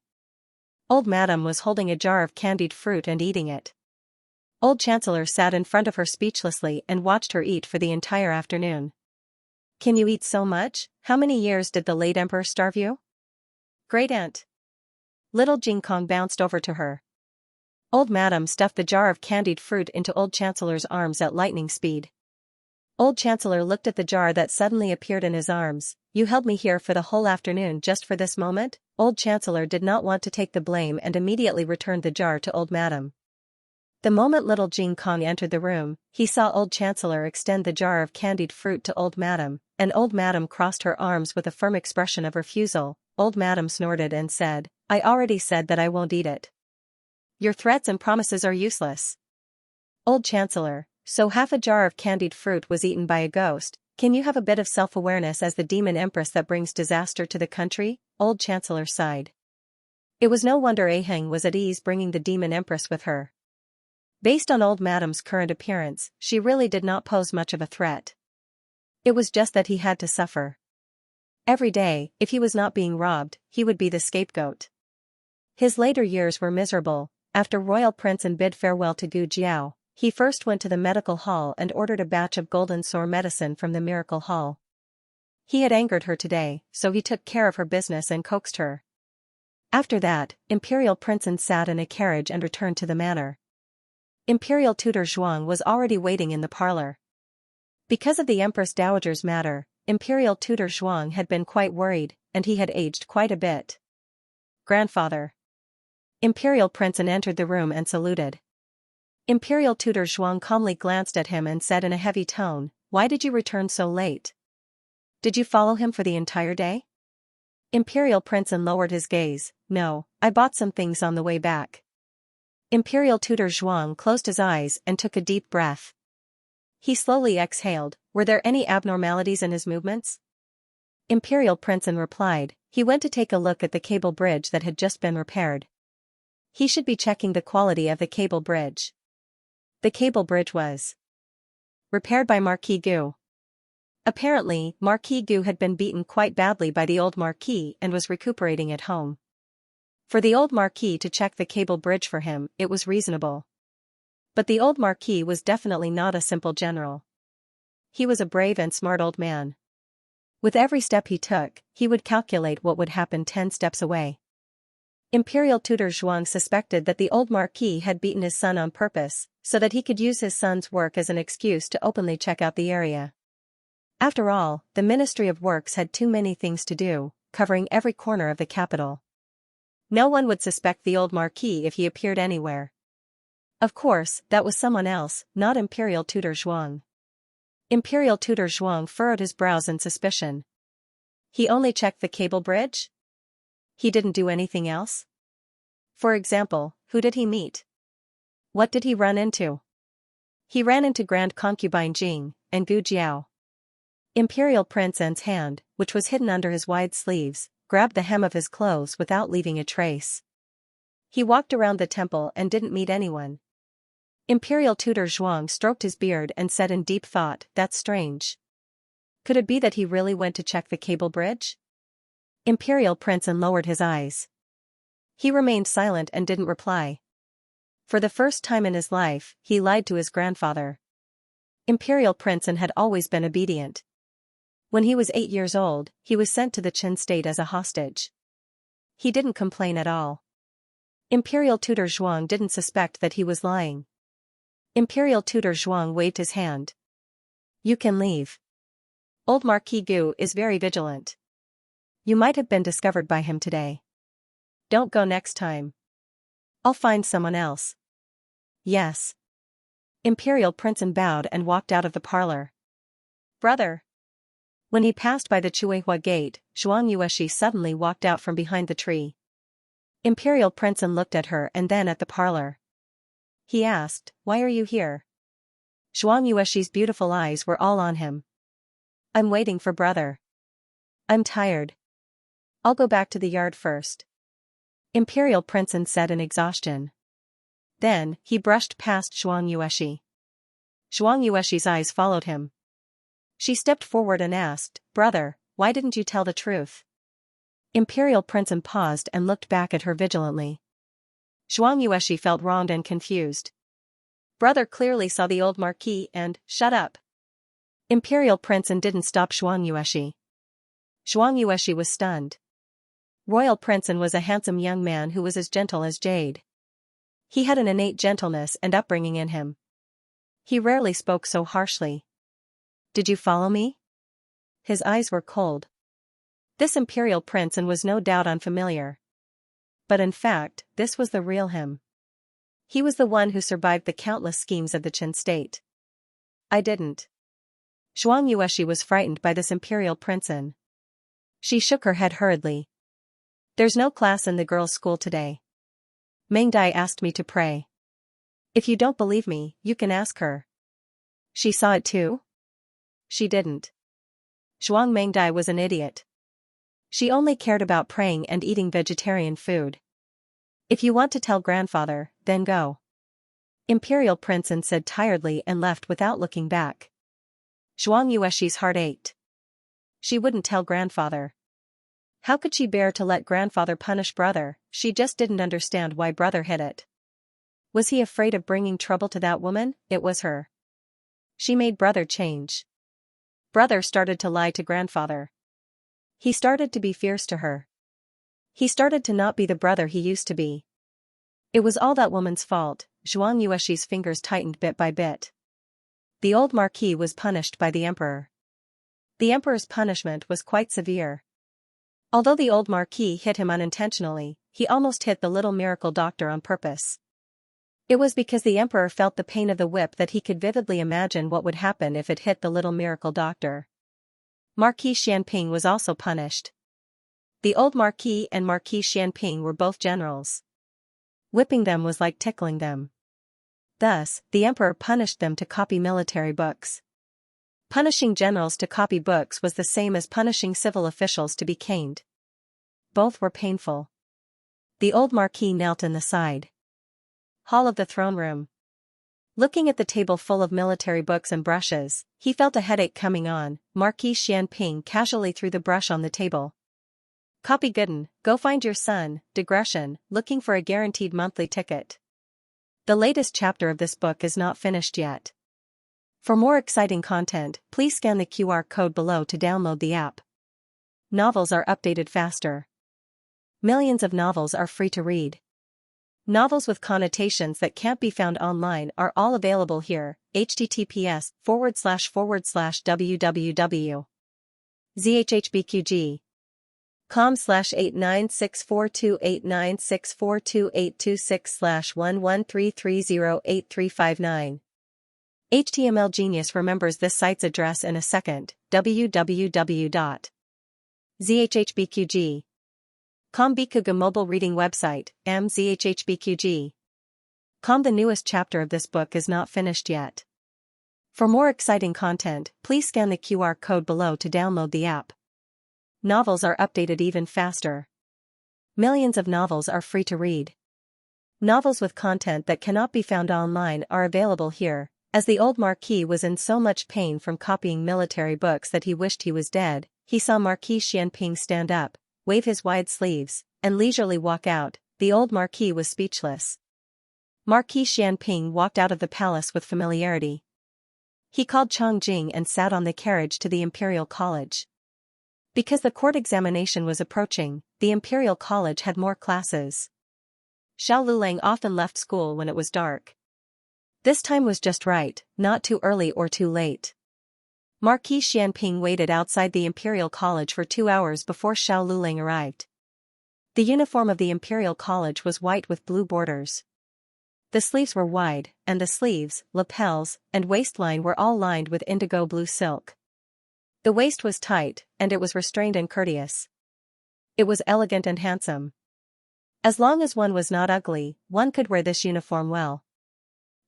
Old Madam was holding a jar of candied fruit and eating it. Old Chancellor sat in front of her speechlessly and watched her eat for the entire afternoon. "Can you eat so much? How many years did the late emperor starve you?" "Great aunt." Little Jing Kong bounced over to her. Old Madam stuffed the jar of candied fruit into Old Chancellor's arms at lightning speed. Old Chancellor looked at the jar that suddenly appeared in his arms. "You held me here for the whole afternoon just for this moment?" Old Chancellor did not want to take the blame and immediately returned the jar to Old Madam. The moment little Jing Kong entered the room, he saw Old Chancellor extend the jar of candied fruit to Old Madam, and Old Madam crossed her arms with a firm expression of refusal. Old Madam snorted and said, "I already said that I won't eat it. Your threats and promises are useless." Old Chancellor, so half a jar of candied fruit was eaten by a ghost. Can you have a bit of self-awareness as the demon empress that brings disaster to the country? Old Chancellor sighed. It was no wonder Aheng was at ease bringing the demon empress with her. Based on Old Madam's current appearance, she really did not pose much of a threat. It was just that he had to suffer. Every day, if he was not being robbed, he would be the scapegoat. His later years were miserable. After Royal Prince and bid farewell to Gu Jiao, he first went to the medical hall and ordered a batch of golden sore medicine from the miracle hall. He had angered her today, so he took care of her business and coaxed her. After that, Imperial Prince sat in a carriage and returned to the manor. Imperial Tutor Zhuang was already waiting in the parlor. Because of the Empress Dowager's matter, Imperial Tutor Zhuang had been quite worried, and he had aged quite a bit. "Grandfather." Imperial Prince entered the room and saluted. Imperial Tutor Zhuang calmly glanced at him and said in a heavy tone, "Why did you return so late? Did you follow him for the entire day?" Imperial Prince lowered his gaze. "No, I bought some things on the way back." Imperial Tutor Zhuang closed his eyes and took a deep breath. He slowly exhaled. Were there any abnormalities in his movements? Imperial Prince replied, "He went to take a look at the cable bridge that had just been repaired. He should be checking the quality of the cable bridge." The cable bridge was repaired by Marquis Gu. Apparently, Marquis Gu had been beaten quite badly by the old Marquis and was recuperating at home. For the old Marquis to check the cable bridge for him, it was reasonable. But the old Marquis was definitely not a simple general. He was a brave and smart old man. With every step he took, he would calculate what would happen 10 steps away. Imperial Tutor Zhuang suspected that the old Marquis had beaten his son on purpose, so that he could use his son's work as an excuse to openly check out the area. After all, the Ministry of Works had too many things to do, covering every corner of the capital. No one would suspect the old Marquis if he appeared anywhere. Of course, that was someone else, not Imperial Tutor Zhuang. Imperial Tutor Zhuang furrowed his brows in suspicion. He only checked the cable bridge? He didn't do anything else? For example, who did he meet? What did he run into? He ran into Grand Concubine Jing and Gu Jiao. Imperial Prince N's hand, which was hidden under his wide sleeves, grabbed the hem of his clothes without leaving a trace. He walked around the temple and didn't meet anyone. Imperial Tutor Zhuang stroked his beard and said in deep thought, "That's strange. Could it be that he really went to check the cable bridge?" Imperial Prince lowered his eyes. He remained silent and didn't reply. For the first time in his life, he lied to his grandfather. Imperial Prince had always been obedient. When he was 8 years old, he was sent to the Qin state as a hostage. He didn't complain at all. Imperial Tutor Zhuang didn't suspect that he was lying. Imperial Tutor Zhuang waved his hand. "You can leave. Old Marquis Gu is very vigilant. You might have been discovered by him today. Don't go next time. I'll find someone else." "Yes." Imperial Prince bowed and walked out of the parlor. "Brother." When he passed by the Chuehua gate, Zhuang Yueshi suddenly walked out from behind the tree. Imperial Prince looked at her and then at the parlor. He asked, "Why are you here?" Zhuang Yueshi's beautiful eyes were all on him. "I'm waiting for brother. I'm tired. I'll go back to the yard first." Imperial Prince said in exhaustion. Then, he brushed past Zhuang Yueshi. Zhuang Yueshi's eyes followed him. She stepped forward and asked, "Brother, why didn't you tell the truth?" Imperial Prince paused and looked back at her vigilantly. Zhuang Yueshi felt wronged and confused. Brother clearly saw the old Marquis and, "Shut up." Imperial Prince didn't stop Zhuang Yueshi. Zhuang Yueshi was stunned. Royal Prince was a handsome young man who was as gentle as jade. He had an innate gentleness and upbringing in him. He rarely spoke so harshly. "Did you follow me?" His eyes were cold. This Imperial Prince was no doubt unfamiliar. But in fact, this was the real him. He was the one who survived the countless schemes of the Qin state. "I didn't." Zhuang Yueshi was frightened by this Imperial Prince. She shook her head hurriedly. "There's no class in the girls' school today. Mengdai asked me to pray. If you don't believe me, you can ask her." "She saw it too?" "She didn't. Zhuang Mengdai was an idiot. She only cared about praying and eating vegetarian food. If you want to tell grandfather, then go." Imperial Prince said tiredly and left without looking back. Zhuang Yueshi's heart ached. She wouldn't tell grandfather. How could she bear to let grandfather punish brother? She just didn't understand why brother hid it. Was he afraid of bringing trouble to that woman? It was her. She made brother change. Brother started to lie to grandfather. He started to be fierce to her. He started to not be the brother he used to be. It was all that woman's fault. Zhuang Yueshi's fingers tightened bit by bit. The old Marquis was punished by the emperor. The emperor's punishment was quite severe. Although the old Marquis hit him unintentionally, he almost hit the little miracle doctor on purpose. It was because the emperor felt the pain of the whip that he could vividly imagine what would happen if it hit the little miracle doctor. Marquis Xianping was also punished. The old Marquis and Marquis Xianping were both generals. Whipping them was like tickling them. Thus, the emperor punished them to copy military books. Punishing generals to copy books was the same as punishing civil officials to be caned. Both were painful. The old Marquis knelt in the side hall of the throne room. Looking at the table full of military books and brushes, he felt a headache coming on. Marquis Xianping casually threw the brush on the table. Copy Gooden, go find your son, digression, looking for a guaranteed monthly ticket. The latest chapter of this book is not finished yet. For more exciting content, please scan the QR code below to download the app. Novels are updated faster. Millions of novels are free to read. Novels with connotations that can't be found online are all available here. https://www.zhhbqg.com/89642896428266/113308359. HTML Genius remembers this site's address in a second. www.zhhbqg.com Bikuga mobile reading website, mzhhbqg. The newest chapter of this book is not finished yet. For more exciting content, please scan the QR code below to download the app. Novels are updated even faster. Millions of novels are free to read. Novels with content that cannot be found online are available here. As the old Marquis was in so much pain from copying military books that he wished he was dead, he saw Marquis Xianping stand up, wave his wide sleeves, and leisurely walk out. The old Marquis was speechless. Marquis Xianping walked out of the palace with familiarity. He called Chang Jing and sat on the carriage to the Imperial College. Because the court examination was approaching, the Imperial College had more classes. Xiao Lulang often left school when it was dark. This time was just right, not too early or too late. Marquis Xianping waited outside the Imperial College for 2 hours before Xiao Lulang arrived. The uniform of the Imperial College was white with blue borders. The sleeves were wide, and the sleeves, lapels, and waistline were all lined with indigo blue silk. The waist was tight, and it was restrained and courteous. It was elegant and handsome. As long as one was not ugly, one could wear this uniform well.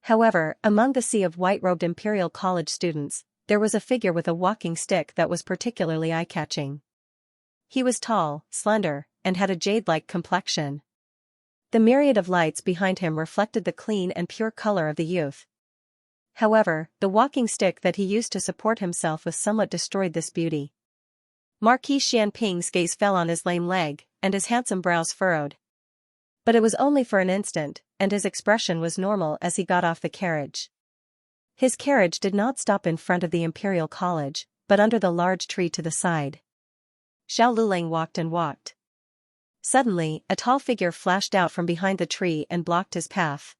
However, among the sea of white-robed Imperial College students, there was a figure with a walking stick that was particularly eye-catching. He was tall, slender, and had a jade-like complexion. The myriad of lights behind him reflected the clean and pure color of the youth. However, the walking stick that he used to support himself with somewhat destroyed this beauty. Marquis Xianping's gaze fell on his lame leg, and his handsome brows furrowed. But it was only for an instant, and his expression was normal as he got off the carriage. His carriage did not stop in front of the Imperial College, but under the large tree to the side. Xiao Lulang walked and walked. Suddenly, a tall figure flashed out from behind the tree and blocked his path.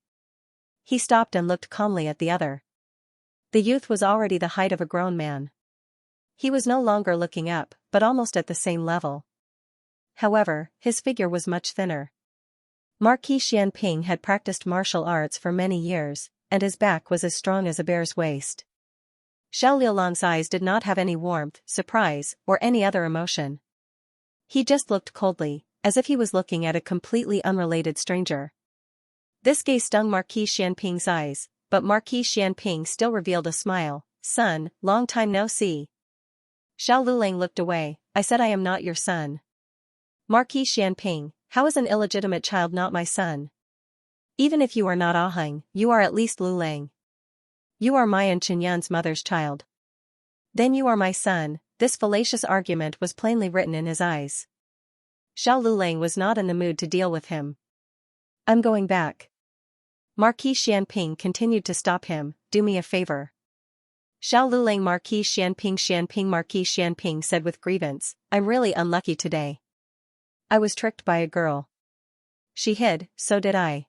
He stopped and looked calmly at the other. The youth was already the height of a grown man. He was no longer looking up, but almost at the same level. However, his figure was much thinner. Marquis Xianping had practiced martial arts for many years, and his back was as strong as a bear's waist. Xiao Liulang's eyes did not have any warmth, surprise, or any other emotion. He just looked coldly, as if he was looking at a completely unrelated stranger. This gaze stung Marquis Xianping's eyes, but Marquis Xianping still revealed a smile. "Son, long time no see." Xiao Lulang looked away. "I said I am not your son." Marquis Xianping, "How is an illegitimate child not my son? Even if you are not Ahang, you are at least Lulang. You are my and Chenyan's mother's child. Then you are my son." This fallacious argument was plainly written in his eyes. Xiao Lulang was not in the mood to deal with him. "I'm going back." Marquis Xianping continued to stop him. "Do me a favor." Xiao Lulang Marquis Xianping said with grievance, "I'm really unlucky today. I was tricked by a girl. She hid, so did I.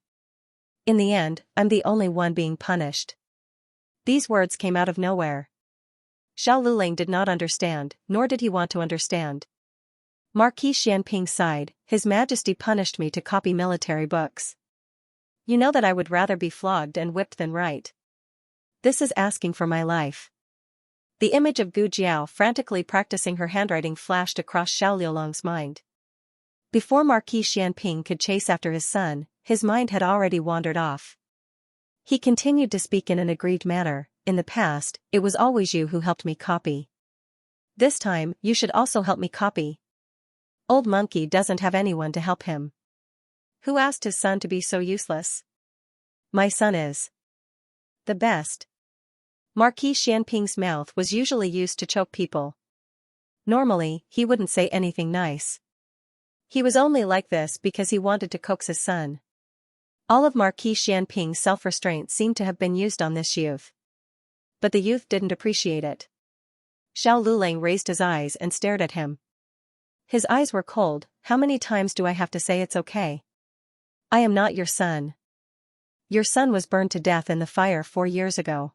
In the end, I'm the only one being punished." These words came out of nowhere. Xiao Lulang did not understand, nor did he want to understand. Marquis Xianping sighed, His Majesty punished me to copy military books. You know that I would rather be flogged and whipped than write. This is asking for my life. The image of Gu Jiao frantically practicing her handwriting flashed across Xiao Liulong's mind. Before Marquis Xianping could chase after his son, his mind had already wandered off. He continued to speak in an aggrieved manner, In the past, it was always you who helped me copy. This time, you should also help me copy. Old monkey doesn't have anyone to help him. Who asked his son to be so useless? My son is the best. Marquis Xianping's mouth was usually used to choke people. Normally, he wouldn't say anything nice. He was only like this because he wanted to coax his son. All of Marquis Xianping's self-restraint seemed to have been used on this youth. But the youth didn't appreciate it. Xiao Lulang raised his eyes and stared at him. His eyes were cold. How many times do I have to say it's okay? I am not your son. Your son was burned to death in the fire 4 years ago.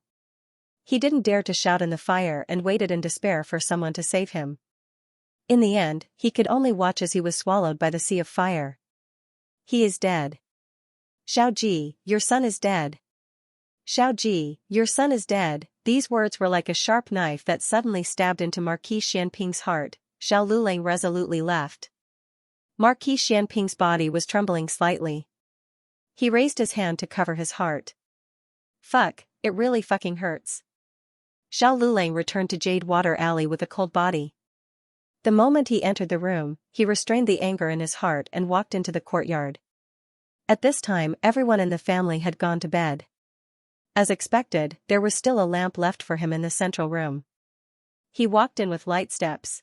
He didn't dare to shout in the fire and waited in despair for someone to save him. In the end, he could only watch as he was swallowed by the sea of fire. He is dead. Xiao Ji, your son is dead. Xiao Ji, your son is dead. These words were like a sharp knife that suddenly stabbed into Marquis Xianping's heart. Xiao Lulang resolutely left. Marquis Xianping's body was trembling slightly. He raised his hand to cover his heart. Fuck, it really fucking hurts. Xiao Lulang returned to Jade Water Alley with a cold body. The moment he entered the room, he restrained the anger in his heart and walked into the courtyard. At this time, everyone in the family had gone to bed. As expected, there was still a lamp left for him in the central room. He walked in with light steps.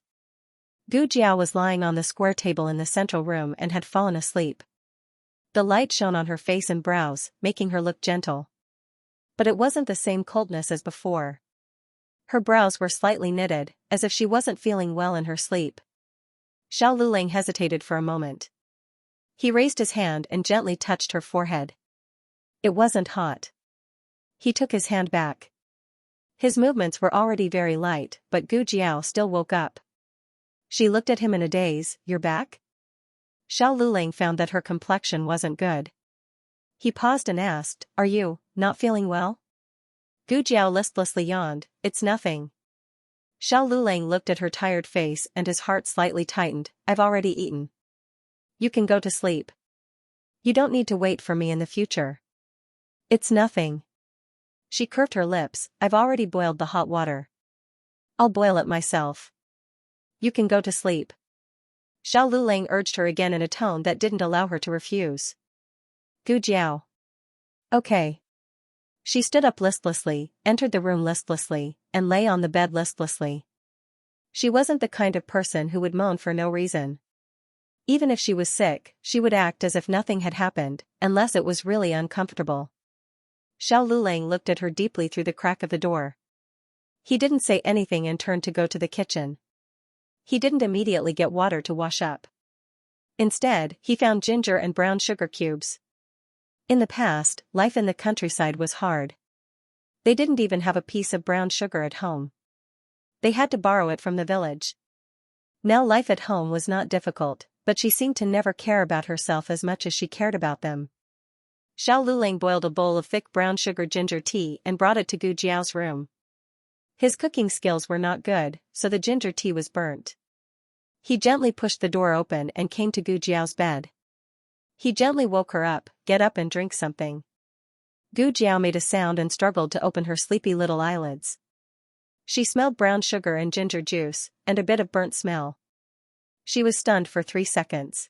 Gu Jiao was lying on the square table in the central room and had fallen asleep. The light shone on her face and brows, making her look gentle. But it wasn't the same coldness as before. Her brows were slightly knitted, as if she wasn't feeling well in her sleep. Xiao Lulang hesitated for a moment. He raised his hand and gently touched her forehead. It wasn't hot. He took his hand back. His movements were already very light, but Gu Jiao still woke up. She looked at him in a daze. You're back? Xiao Lulang found that her complexion wasn't good. He paused and asked, Are you not feeling well? Gu Jiao listlessly yawned, It's nothing. Xiao Lulang looked at her tired face and his heart slightly tightened. I've already eaten. You can go to sleep. You don't need to wait for me in the future. It's nothing. She curved her lips. I've already boiled the hot water. I'll boil it myself. You can go to sleep. Xiao Lulang urged her again in a tone that didn't allow her to refuse. Gu Jiao. Okay. She stood up listlessly, entered the room listlessly, and lay on the bed listlessly. She wasn't the kind of person who would moan for no reason. Even if she was sick, she would act as if nothing had happened, unless it was really uncomfortable. Xiao Lulang looked at her deeply through the crack of the door. He didn't say anything and turned to go to the kitchen. He didn't immediately get water to wash up. Instead, he found ginger and brown sugar cubes. In the past, life in the countryside was hard. They didn't even have a piece of brown sugar at home. They had to borrow it from the village. Now life at home was not difficult, but she seemed to never care about herself as much as she cared about them. Xiao Lulang boiled a bowl of thick brown sugar ginger tea and brought it to Gu Jiao's room. His cooking skills were not good, so the ginger tea was burnt. He gently pushed the door open and came to Gu Jiao's bed. He gently woke her up. Get up and drink something. Gu Jiao made a sound and struggled to open her sleepy little eyelids. She smelled brown sugar and ginger juice, and a bit of burnt smell. She was stunned for 3 seconds.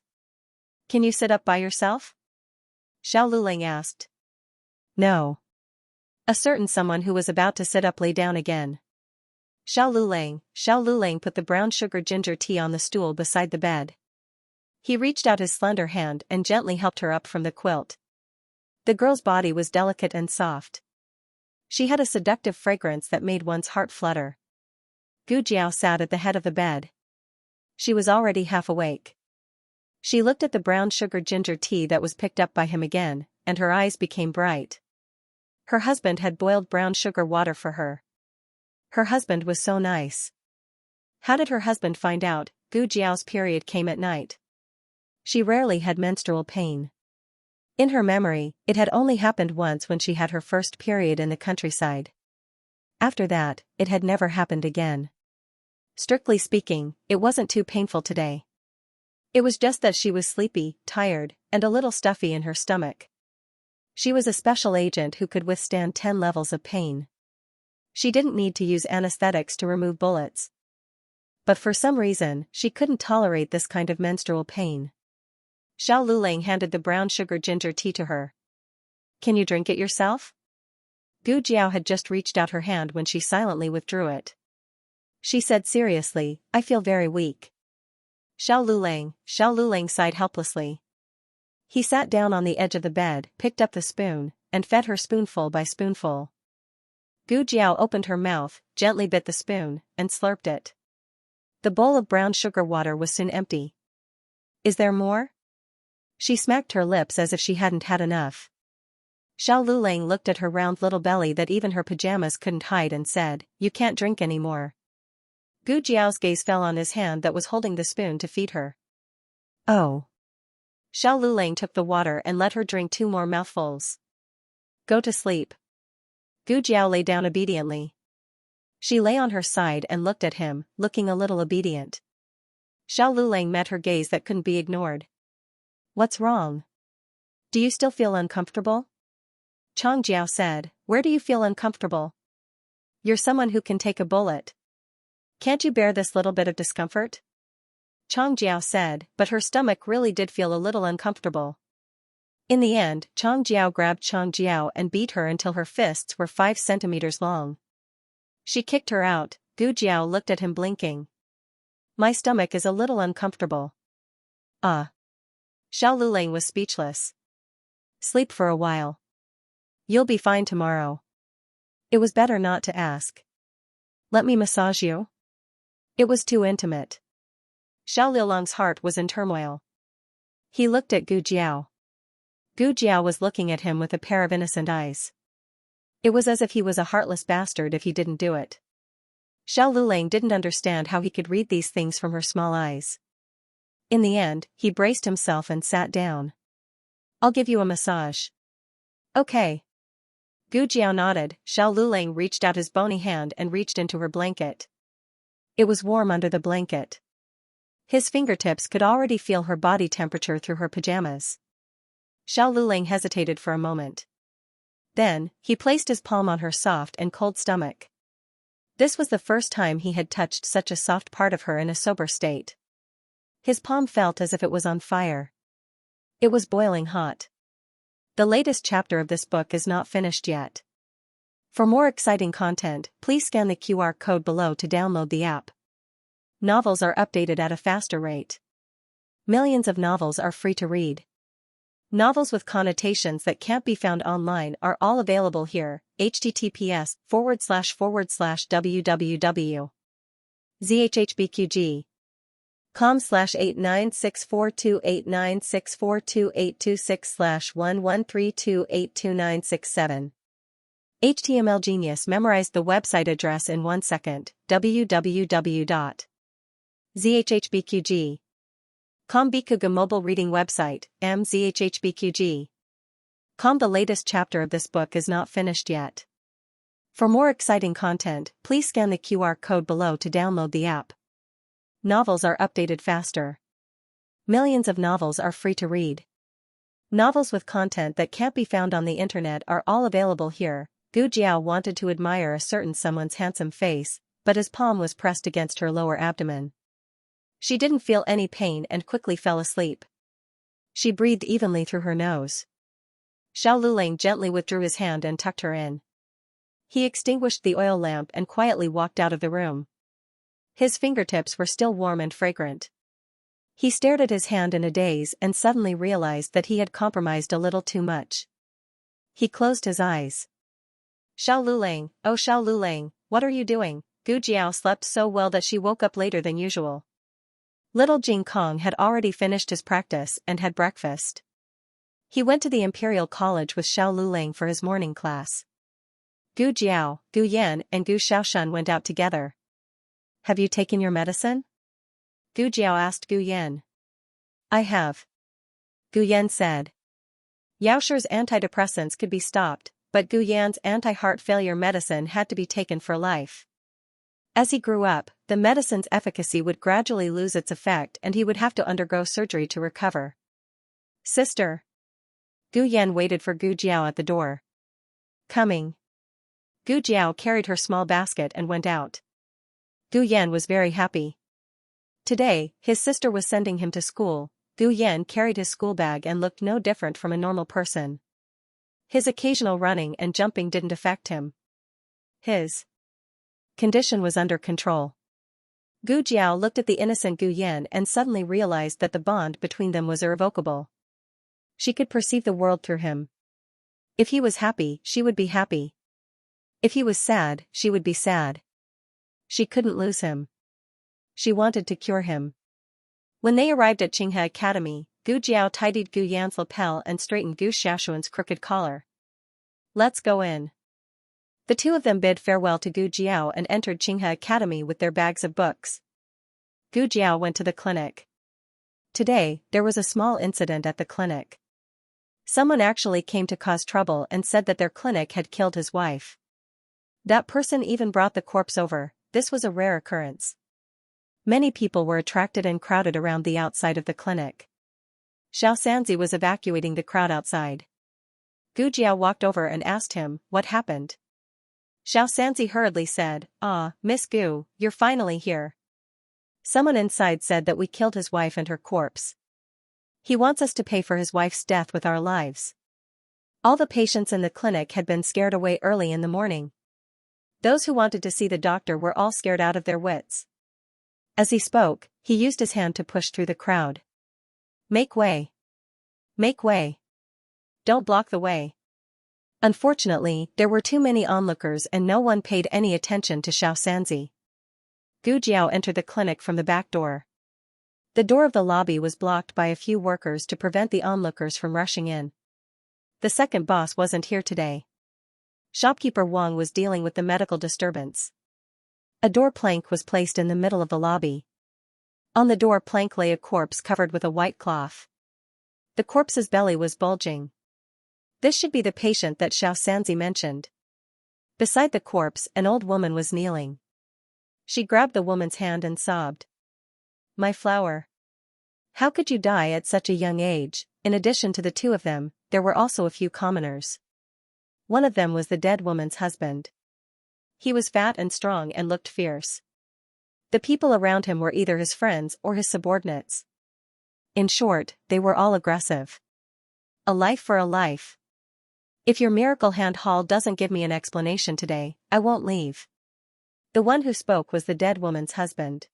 Can you sit up by yourself? Xiao Lulang asked. No. A certain someone who was about to sit up lay down again. Xiao Lulang put the brown sugar ginger tea on the stool beside the bed. He reached out his slender hand and gently helped her up from the quilt. The girl's body was delicate and soft. She had a seductive fragrance that made one's heart flutter. Gu Jiao sat at the head of the bed. She was already half awake. She looked at the brown sugar ginger tea that was picked up by him again, and her eyes became bright. Her husband had boiled brown sugar water for her. Her husband was so nice. How did her husband find out? Gu Jiao's period came at night. She rarely had menstrual pain. In her memory, it had only happened once when she had her first period in the countryside. After that, it had never happened again. Strictly speaking, it wasn't too painful today. It was just that she was sleepy, tired, and a little stuffy in her stomach. She was a special agent who could withstand 10 levels of pain. She didn't need to use anesthetics to remove bullets. But for some reason, she couldn't tolerate this kind of menstrual pain. Xiao Lulang handed the brown sugar ginger tea to her. "Can you drink it yourself?" Gu Jiao had just reached out her hand when she silently withdrew it. She said seriously, "I feel very weak." Xiao Lulang sighed helplessly. He sat down on the edge of the bed, picked up the spoon, and fed her spoonful by spoonful. Gu Jiao opened her mouth, gently bit the spoon, and slurped it. The bowl of brown sugar water was soon empty. "Is there more?" She smacked her lips as if she hadn't had enough. Xiao Lulang looked at her round little belly that even her pajamas couldn't hide and said, "You can't drink anymore." Gu Jiao's gaze fell on his hand that was holding the spoon to feed her. "Oh." Xiao Lulang took the water and let her drink 2 more mouthfuls. "Go to sleep." Gu Jiao lay down obediently. She lay on her side and looked at him, looking a little obedient. Xiao Lulang met her gaze that couldn't be ignored. "What's wrong? Do you still feel uncomfortable?" Chang Jiao said, "Where do you feel uncomfortable? You're someone who can take a bullet. Can't you bear this little bit of discomfort?" Chang Jiao said, but her stomach really did feel a little uncomfortable. In the end, Chang Jiao grabbed Chang Jiao and beat her until her fists were 5 centimeters long. She kicked her out. Gu Jiao looked at him blinking. "My stomach is a little uncomfortable." "Ah." Xiao Lulang was speechless. "Sleep for a while. You'll be fine tomorrow." It was better not to ask. "Let me massage you?" It was too intimate. Xiao Lulang's heart was in turmoil. He looked at Gu Jiao. Gu Jiao was looking at him with a pair of innocent eyes. It was as if he was a heartless bastard if he didn't do it. Xiao Lulang didn't understand how he could read these things from her small eyes. In the end, he braced himself and sat down. "I'll give you a massage." "Okay." Gu Jiao nodded. Xiao Lulang reached out his bony hand and reached into her blanket. It was warm under the blanket. His fingertips could already feel her body temperature through her pajamas. Xiao Lulang hesitated for a moment. Then, he placed his palm on her soft and cold stomach. This was the first time he had touched such a soft part of her in a sober state. His palm felt as if it was on fire. It was boiling hot. The latest chapter of this book is not finished yet. For more exciting content, please scan the QR code below to download the app. Novels are updated at a faster rate. Millions of novels are free to read. Novels with connotations that can't be found online are all available here. https://www.zhhbqg.com/89642896428226/113282967. HTML Genius memorized the website address in 1 second. www.zhhbqg.com. Bikuga mobile reading website, mzhhbqg.com. The latest chapter of this book is not finished yet. For more exciting content, please scan the QR code below to download the app. Novels are updated faster. Millions of novels are free to read. Novels with content that can't be found on the internet are all available here. Gu Jiao wanted to admire a certain someone's handsome face, but his palm was pressed against her lower abdomen. She didn't feel any pain and quickly fell asleep. She breathed evenly through her nose. Xiao Lulang gently withdrew his hand and tucked her in. He extinguished the oil lamp and quietly walked out of the room. His fingertips were still warm and fragrant. He stared at his hand in a daze and suddenly realized that he had compromised a little too much. He closed his eyes. "Xiao Lulang, oh Xiao Lulang, what are you doing?" Gu Jiao slept so well that she woke up later than usual. Little Jing Kong had already finished his practice and had breakfast. He went to the Imperial College with Xiao Lulang for his morning class. Gu Jiao, Gu Yan and Gu Xiaoshan went out together. "Have you taken your medicine?" Gu Jiao asked Gu Yan. I have. Gu Yan said. Yao Shi's antidepressants could be stopped, but Gu Yan's anti-heart failure medicine had to be taken for life. As he grew up, the medicine's efficacy would gradually lose its effect and he would have to undergo surgery to recover. Sister. Gu Yan waited for Gu Jiao at the door. Coming. Gu Jiao carried her small basket and went out. Gu Yan was very happy. Today, his sister was sending him to school. Gu Yan carried his school bag and looked no different from a normal person. His occasional running and jumping didn't affect him. His condition was under control. Gu Jiao looked at the innocent Gu Yan and suddenly realized that the bond between them was irrevocable. She could perceive the world through him. If he was happy, she would be happy. If he was sad, she would be sad. She couldn't lose him. She wanted to cure him. When they arrived at Qinghe Academy, Gu Jiao tidied Gu Yan's lapel and straightened Gu Xiaoshuan's crooked collar. Let's go in. The two of them bid farewell to Gu Jiao and entered Qinghe Academy with their bags of books. Gu Jiao went to the clinic. Today, there was a small incident at the clinic. Someone actually came to cause trouble and said that their clinic had killed his wife. That person even brought the corpse over. This was a rare occurrence. Many people were attracted and crowded around the outside of the clinic. Xianxia was evacuating the crowd outside. Gu Jiao walked over and asked him, what happened? Xianxia hurriedly said, Miss Gu, you're finally here. Someone inside said that we killed his wife and her corpse. He wants us to pay for his wife's death with our lives. All the patients in the clinic had been scared away early in the morning. Those who wanted to see the doctor were all scared out of their wits. As he spoke, he used his hand to push through the crowd. Make way. Make way. Don't block the way. Unfortunately, there were too many onlookers and no one paid any attention to Xianxia. Gu Jiao entered the clinic from the back door. The door of the lobby was blocked by a few workers to prevent the onlookers from rushing in. The second boss wasn't here today. Shopkeeper Wang was dealing with the medical disturbance. A door plank was placed in the middle of the lobby. On the door plank lay a corpse covered with a white cloth. The corpse's belly was bulging. This should be the patient that Xianxia mentioned. Beside the corpse, an old woman was kneeling. She grabbed the woman's hand and sobbed. My flower. How could you die at such a young age? In addition to the two of them, there were also a few commoners. One of them was the dead woman's husband. He was fat and strong and looked fierce. The people around him were either his friends or his subordinates. In short, they were all aggressive. A life for a life. If your miracle hand haul doesn't give me an explanation today, I won't leave. The one who spoke was the dead woman's husband.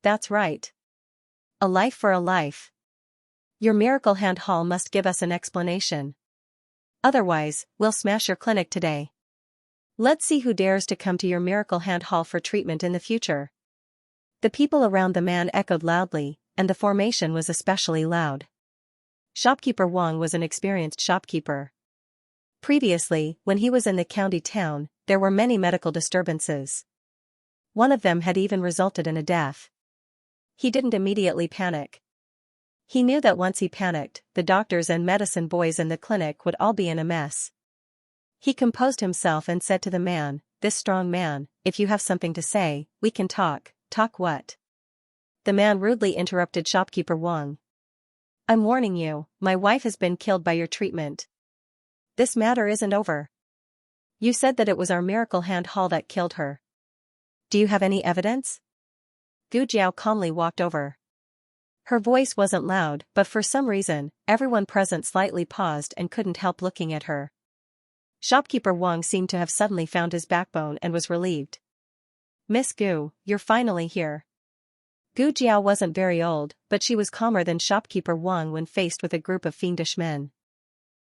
That's right. A life for a life. Your miracle hand haul must give us an explanation. Otherwise, we'll smash your clinic today. Let's see who dares to come to your miracle hand haul for treatment in the future. The people around the man echoed loudly, and the formation was especially loud. Shopkeeper Wang was an experienced shopkeeper. Previously, when he was in the county town, there were many medical disturbances. One of them had even resulted in a death. He didn't immediately panic. He knew that once he panicked, the doctors and medicine boys in the clinic would all be in a mess. He composed himself and said to the man, this strong man, if you have something to say, we can talk. Talk what? The man rudely interrupted Shopkeeper Wang. I'm warning you, my wife has been killed by your treatment. This matter isn't over. You said that it was our miracle hand haul that killed her. Do you have any evidence? Gu Jiao calmly walked over. Her voice wasn't loud, but for some reason, everyone present slightly paused and couldn't help looking at her. Shopkeeper Wang seemed to have suddenly found his backbone and was relieved. Miss Gu, you're finally here. Gu Jiao wasn't very old, but she was calmer than Shopkeeper Wang when faced with a group of fiendish men.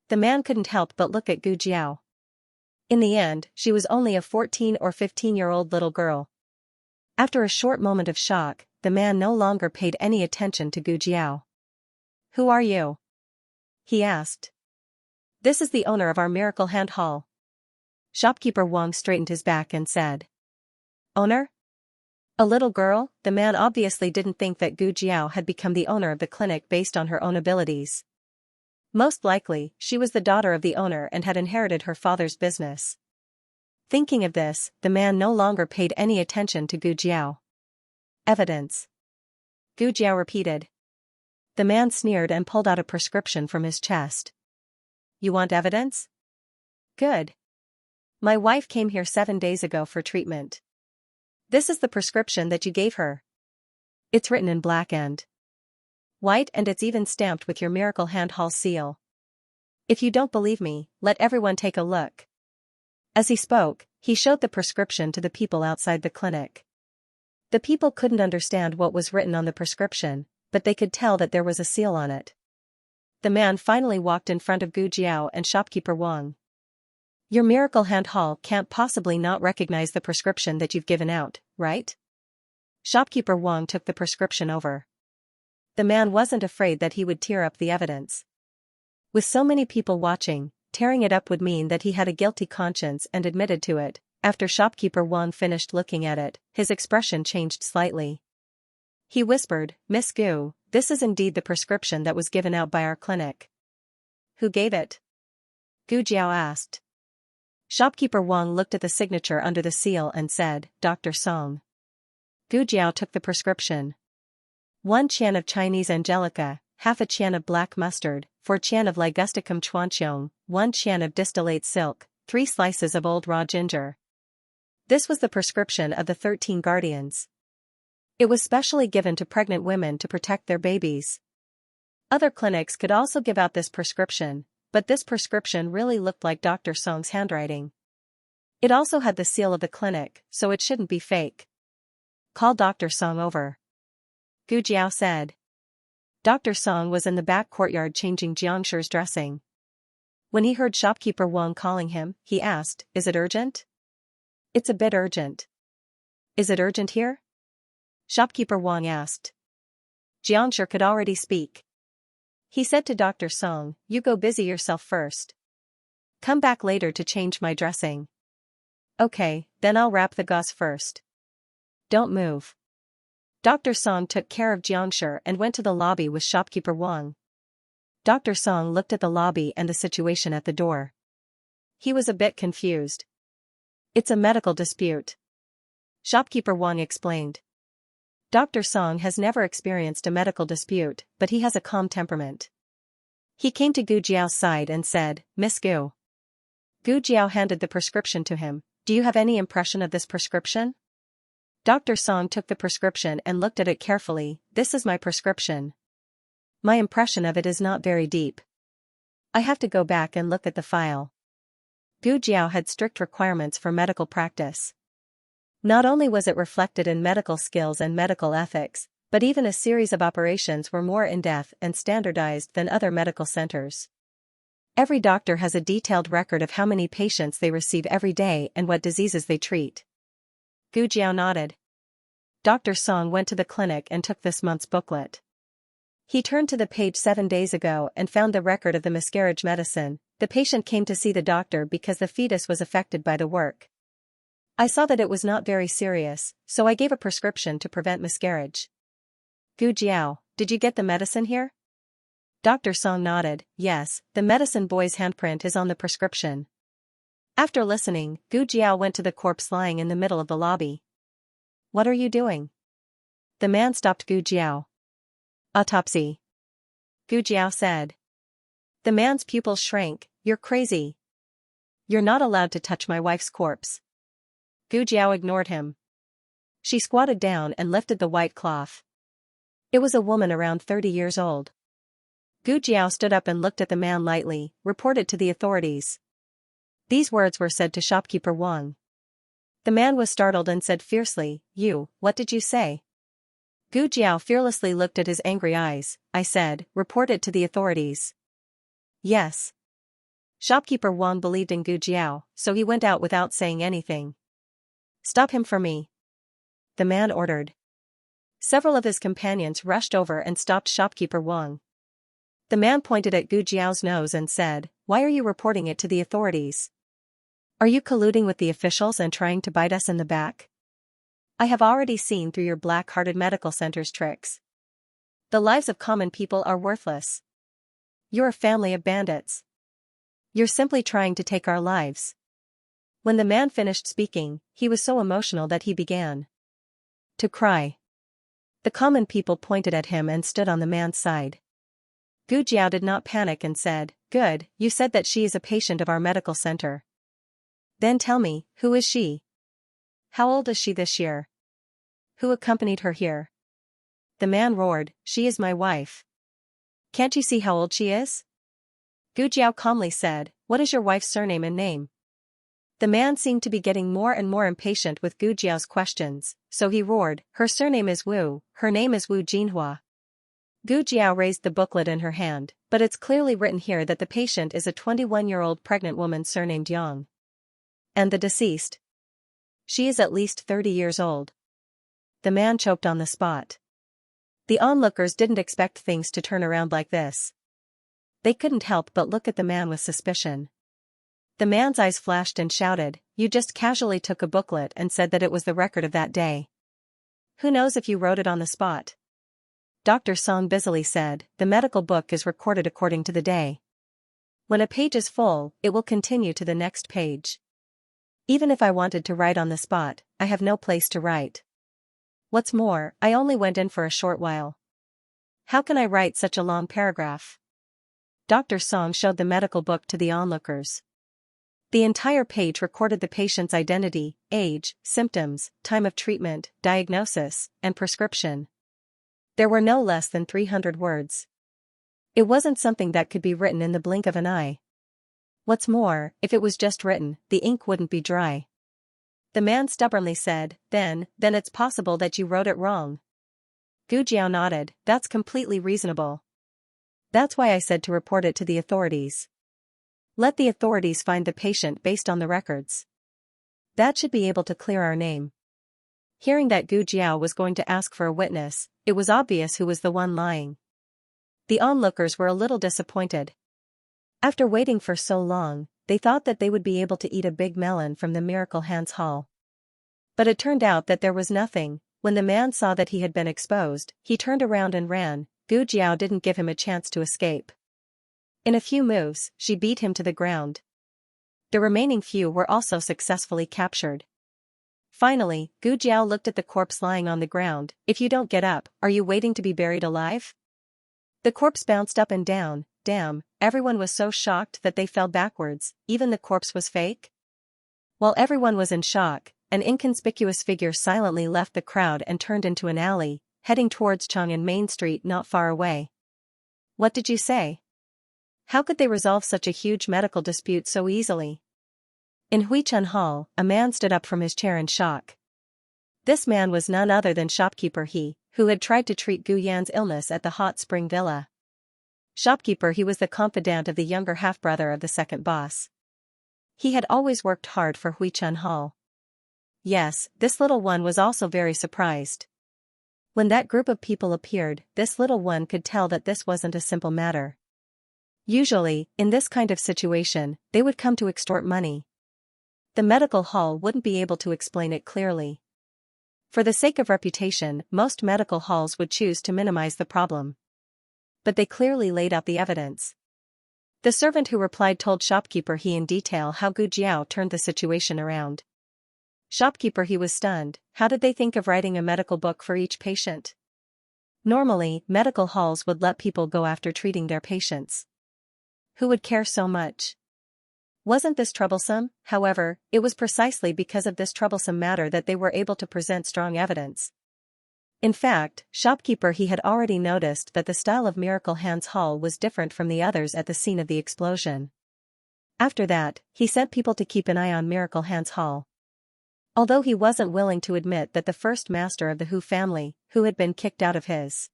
The man couldn't help but look at Gu Jiao. In the end, she was only a 14 or 15-year-old little girl. After a short moment of shock, the man no longer paid any attention to Gu Jiao. Who are you? He asked. This is the owner of our miracle hand haul. Shopkeeper Wang straightened his back and said. Owner? A little girl? The man obviously didn't think that Gu Jiao had become the owner of the clinic based on her own abilities. Most likely, she was the daughter of the owner and had inherited her father's business. Thinking of this, the man no longer paid any attention to Gu Jiao. Evidence. Gu Jiao repeated. The man sneered and pulled out a prescription from his chest. You want evidence? Good. My wife came here 7 days ago for treatment. This is the prescription that you gave her. It's written in black and white and it's even stamped with your miracle hand hall seal. If you don't believe me, let everyone take a look. As he spoke, he showed the prescription to the people outside the clinic. The people couldn't understand what was written on the prescription, but they could tell that there was a seal on it. The man finally walked in front of Gu Jiao and shopkeeper Wang. Your miracle hand hall can't possibly not recognize the prescription that you've given out, right? Shopkeeper Wang took the prescription over. The man wasn't afraid that he would tear up the evidence. With so many people watching, tearing it up would mean that he had a guilty conscience and admitted to it. After shopkeeper Wang finished looking at it, his expression changed slightly. He whispered, Miss Gu, this is indeed the prescription that was given out by our clinic. Who gave it? Gu Jiao asked. Shopkeeper Wang looked at the signature under the seal and said, Dr. Song. Gu Jiao took the prescription. 1 qian of Chinese angelica, half a qian of black mustard, 4 qian of ligusticum chuanqiong, 1 qian of distillate silk, 3 slices of old raw ginger. This was the prescription of the 13 guardians. It was specially given to pregnant women to protect their babies. Other clinics could also give out this prescription, but this prescription really looked like Dr. Song's handwriting. It also had the seal of the clinic, so it shouldn't be fake. Call Dr. Song over. Gu Jiao said. Dr. Song was in the back courtyard changing Xianxia's dressing. When he heard shopkeeper Wang calling him, he asked, Is it urgent? It's a bit urgent. Is it urgent here? Shopkeeper Wang asked. Xianxia could already speak. He said to Dr. Song, You go busy yourself first. Come back later to change my dressing. Okay, then I'll wrap the gauze first. Don't move. Dr. Song took care of Xianxia and went to the lobby with shopkeeper Wang. Dr. Song looked at the lobby and the situation at the door. He was a bit confused. It's a medical dispute. Shopkeeper Wang explained. Dr. Song has never experienced a medical dispute, but he has a calm temperament. He came to Gu Jiao's side and said, Miss Gu. Gu Jiao handed the prescription to him. Do you have any impression of this prescription? Dr. Song took the prescription and looked at it carefully. This is my prescription. My impression of it is not very deep. I have to go back and look at the file. Gu Jiao had strict requirements for medical practice. Not only was it reflected in medical skills and medical ethics, but even a series of operations were more in-depth and standardized than other medical centers. Every doctor has a detailed record of how many patients they receive every day and what diseases they treat. Gu Jiao nodded. Dr. Song went to the clinic and took this month's booklet. He turned to the page 7 days ago and found the record of the miscarriage medicine. The patient came to see the doctor because the fetus was affected by the work. I saw that it was not very serious, so I gave a prescription to prevent miscarriage. Gu Jiao, did you get the medicine here? Dr. Song nodded. Yes, the medicine boy's handprint is on the prescription. After listening, Gu Jiao went to the corpse lying in the middle of the lobby. What are you doing? The man stopped Gu Jiao. Autopsy. Gu Jiao said. The man's pupils shrank. You're crazy. You're not allowed to touch my wife's corpse. Gu Jiao ignored him. She squatted down and lifted the white cloth. It was a woman around 30 years old. Gu Jiao stood up and looked at the man lightly, reported to the authorities. These words were said to shopkeeper Wang. The man was startled and said fiercely, You, what did you say? Gu Jiao fearlessly looked at his angry eyes. I said, report it to the authorities. Yes. Shopkeeper Wang believed in Gu Jiao, so he went out without saying anything. Stop him for me. The man ordered. Several of his companions rushed over and stopped shopkeeper Wang. The man pointed at Gu Jiao's nose and said, Why are you reporting it to the authorities? Are you colluding with the officials and trying to bite us in the back? I have already seen through your black-hearted medical center's tricks. The lives of common people are worthless. You're a family of bandits. You're simply trying to take our lives." When the man finished speaking, he was so emotional that he began to cry. The common people pointed at him and stood on the man's side. Gu Jiao did not panic and said, "Good, you said that she is a patient of our medical center. Then tell me, who is she? How old is she this year? Who accompanied her here?" The man roared, "She is my wife. Can't you see how old she is?" Gu Jiao calmly said, "What is your wife's surname and name?" The man seemed to be getting more and more impatient with Gu Jiao's questions, so he roared, "Her surname is Wu, her name is Wu Jinhua." Gu Jiao raised the booklet in her hand, but it's clearly written here that the patient is a 21-year-old pregnant woman surnamed Yang. And the deceased? She is at least 30 years old. The man choked on the spot. The onlookers didn't expect things to turn around like this. They couldn't help but look at the man with suspicion. The man's eyes flashed and shouted, "You just casually took a booklet and said that it was the record of that day. Who knows if you wrote it on the spot?" Dr. Song busily said, "The medical book is recorded according to the day. When a page is full, it will continue to the next page. Even if I wanted to write on the spot, I have no place to write. What's more, I only went in for a short while. How can I write such a long paragraph?" Dr. Song showed the medical book to the onlookers. The entire page recorded the patient's identity, age, symptoms, time of treatment, diagnosis, and prescription. There were no less than 300 words. It wasn't something that could be written in the blink of an eye. What's more, if it was just written, the ink wouldn't be dry. The man stubbornly said, then it's possible that you wrote it wrong." Gu Jiao nodded, "That's completely reasonable. That's why I said to report it to the authorities. Let the authorities find the patient based on the records. That should be able to clear our name." Hearing that Gu Jiao was going to ask for a witness, it was obvious who was the one lying. The onlookers were a little disappointed. After waiting for so long, they thought that they would be able to eat a big melon from the Miracle Hands Hall. But it turned out that there was nothing. When the man saw that he had been exposed, he turned around and ran. Gu Jiao didn't give him a chance to escape. In a few moves, she beat him to the ground. The remaining few were also successfully captured. Finally, Gu Jiao looked at the corpse lying on the ground. "If you don't get up, are you waiting to be buried alive?" The corpse bounced up and down. Damn, everyone was so shocked that they fell backwards. Even the corpse was fake? While everyone was in shock, an inconspicuous figure silently left the crowd and turned into an alley, heading towards Chang'an Main Street not far away. "What did you say? How could they resolve such a huge medical dispute so easily?" In Huichun Hall, a man stood up from his chair in shock. This man was none other than shopkeeper He, who had tried to treat Gu Yan's illness at the hot spring villa. Shopkeeper He was the confidant of the younger half-brother of the second boss. He had always worked hard for Huichun Hall. Yes, this little one was also very surprised. When that group of people appeared, this little one could tell that this wasn't a simple matter. Usually, in this kind of situation, they would come to extort money. The medical hall wouldn't be able to explain it clearly. For the sake of reputation, most medical halls would choose to minimize the problem. But they clearly laid out the evidence. The servant who replied told shopkeeper He in detail how Gu Jiao turned the situation around. Shopkeeper He was stunned. How did they think of writing a medical book for each patient? Normally, medical halls would let people go after treating their patients. Who would care so much? Wasn't this troublesome? However, it was precisely because of this troublesome matter that they were able to present strong evidence. In fact, shopkeeper He had already noticed that the style of Miracle Hands Hall was different from the others at the scene of the explosion. After that, he sent people to keep an eye on Miracle Hands Hall. Although he wasn't willing to admit that the first master of the Hu family, who had been kicked out of his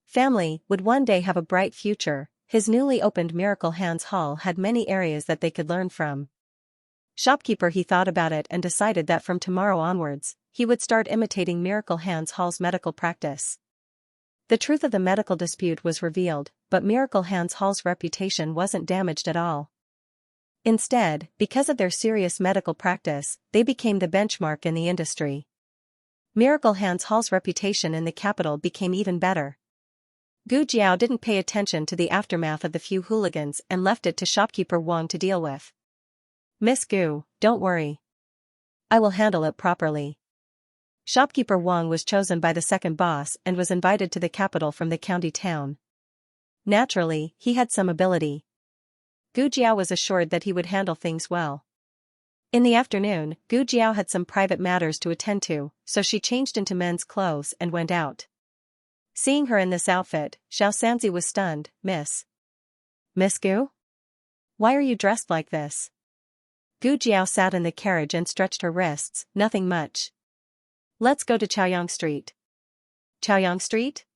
family, would one day have a bright future, his newly opened Miracle Hands Hall had many areas that they could learn from. Shopkeeper He thought about it and decided that from tomorrow onwards, he would start imitating Miracle Hands Hall's medical practice. The truth of the medical dispute was revealed, but Miracle Hands Hall's reputation wasn't damaged at all. Instead, because of their serious medical practice, they became the benchmark in the industry. Miracle Hands Hall's reputation in the capital became even better. Gu Jiao didn't pay attention to the aftermath of the few hooligans and left it to shopkeeper Wang to deal with. Miss Gu, don't worry. I will handle it properly. Shopkeeper Wang was chosen by the second boss and was invited to the capital from the county town. Naturally, he had some ability. Gu Jiao was assured that he would handle things well. In the afternoon, Gu Jiao had some private matters to attend to, so she changed into men's clothes and went out. Seeing her in this outfit, Xianxia was stunned. Miss Gu? Why are you dressed like this? Gu Jiao sat in the carriage and stretched her wrists. Nothing much. Let's go to Chaoyang Street. Chaoyang Street?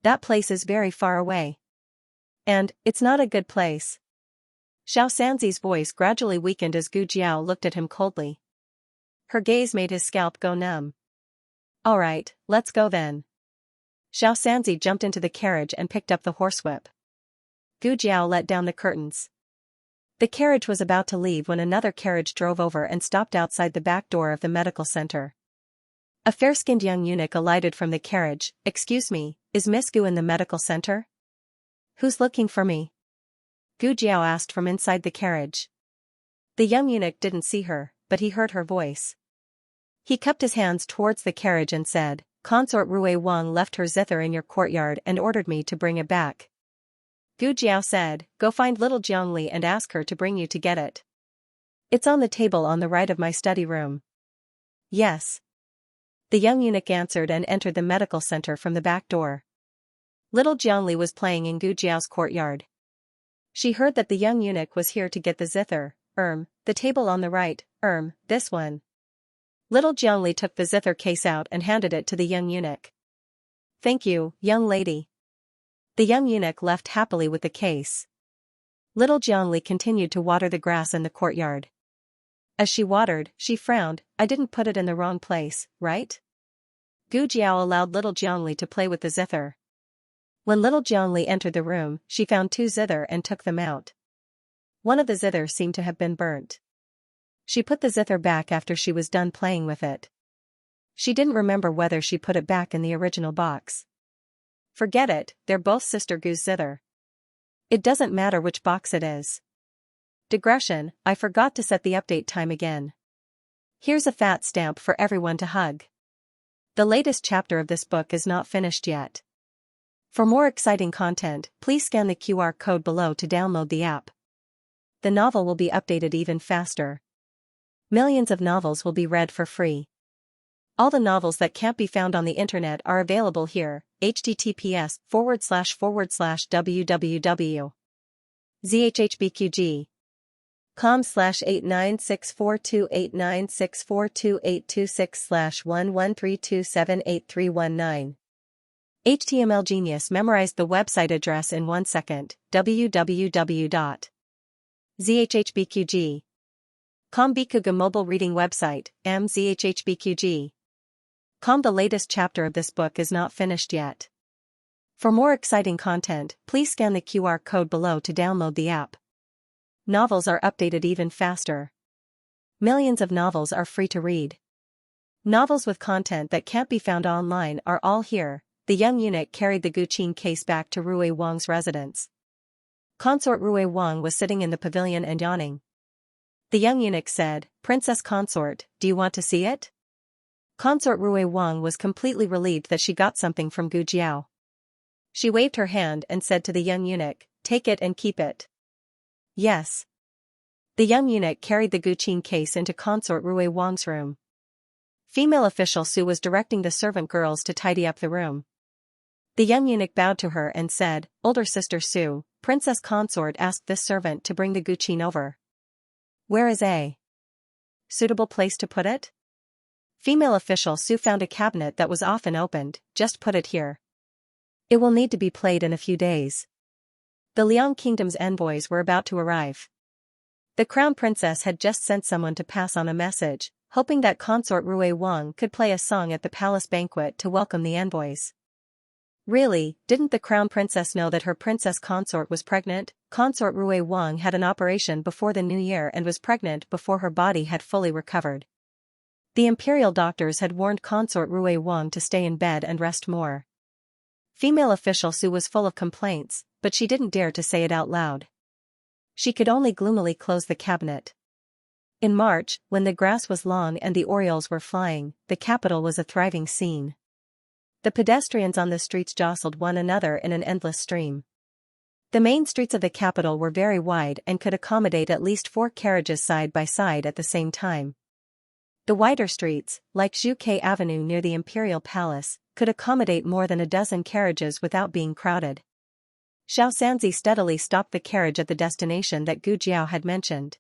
That place is very far away. And, it's not a good place. Xiaoxia's voice gradually weakened as Gu Jiao looked at him coldly. Her gaze made his scalp go numb. Alright, let's go then. Xiaoxia jumped into the carriage and picked up the horsewhip. Gu Jiao let down the curtains. The carriage was about to leave when another carriage drove over and stopped outside the back door of the medical center. A fair-skinned young eunuch alighted from the carriage. Excuse me, is Miss Gu in the medical center? Who's looking for me? Gu Jiao asked from inside the carriage. The young eunuch didn't see her, but he heard her voice. He cupped his hands towards the carriage and said, Consort Rui Wang left her zither in your courtyard and ordered me to bring it back. Gu Jiao said, go find little Jiangli and ask her to bring you to get it. It's on the table on the right of my study room. Yes. The young eunuch answered and entered the medical center from the back door. Little Jiangli was playing in Gu Jiao's courtyard. She heard that the young eunuch was here to get the zither. The table on the right, this one. Little Jiangli took the zither case out and handed it to the young eunuch. Thank you, young lady. The young eunuch left happily with the case. Little Jiangli continued to water the grass in the courtyard. As she watered, she frowned. I didn't put it in the wrong place, right? Gu Jiao allowed little Jiangli to play with the zither. When little Jiangli entered the room, she found two zither and took them out. One of the zither seemed to have been burnt. She put the zither back after she was done playing with it. She didn't remember whether she put it back in the original box. Forget it, they're both Sister Gu's zither. It doesn't matter which box it is. Digression, I forgot to set the update time again. Here's a fat stamp for everyone to hug. The latest chapter of this book is not finished yet. For more exciting content, please scan the QR code below to download the app. The novel will be updated even faster. Millions of novels will be read for free. All the novels that can't be found on the internet are available here. https://www.zhbqg.com/89642896428226/113278319. HTML Genius memorized the website address in 1 second. www.zhhbqg.com Bikuga mobile reading website, mzhhbqg.com. The latest chapter of this book is not finished yet. For more exciting content, please scan the QR code below to download the app. Novels are updated even faster. Millions of novels are free to read. Novels with content that can't be found online are all here. The young eunuch carried the Guqin case back to Rui Wang's residence. Consort Rui Wang was sitting in the pavilion and yawning. The young eunuch said, Princess Consort, do you want to see it? Consort Rui Wang was completely relieved that she got something from Gu Jiao. She waved her hand and said to the young eunuch, take it and keep it. Yes. The young eunuch carried the Guqin case into Consort Rui Wang's room. Female official Su was directing the servant girls to tidy up the room. The young eunuch bowed to her and said, older sister Su, Princess Consort asked this servant to bring the Guqin over. Where is a suitable place to put it? Female official Su found a cabinet that was often opened. Just put it here. It will need to be played in a few days. The Liang Kingdom's envoys were about to arrive. The crown princess had just sent someone to pass on a message, hoping that Consort Rui Wang could play a song at the palace banquet to welcome the envoys. Really, didn't the crown princess know that her princess consort was pregnant? Consort Rui Wang had an operation before the new year and was pregnant before her body had fully recovered. The imperial doctors had warned consort Rui Wang to stay in bed and rest more. Female official Su was full of complaints, but she didn't dare to say it out loud. She could only gloomily close the cabinet. In March, when the grass was long and the orioles were flying, the capital was a thriving scene. The pedestrians on the streets jostled one another in an endless stream. The main streets of the capital were very wide and could accommodate at least 4 carriages side by side at the same time. The wider streets, like Zhuke Avenue near the Imperial Palace, could accommodate more than a dozen carriages without being crowded. Xianxia steadily stopped the carriage at the destination that Gu Jiao had mentioned.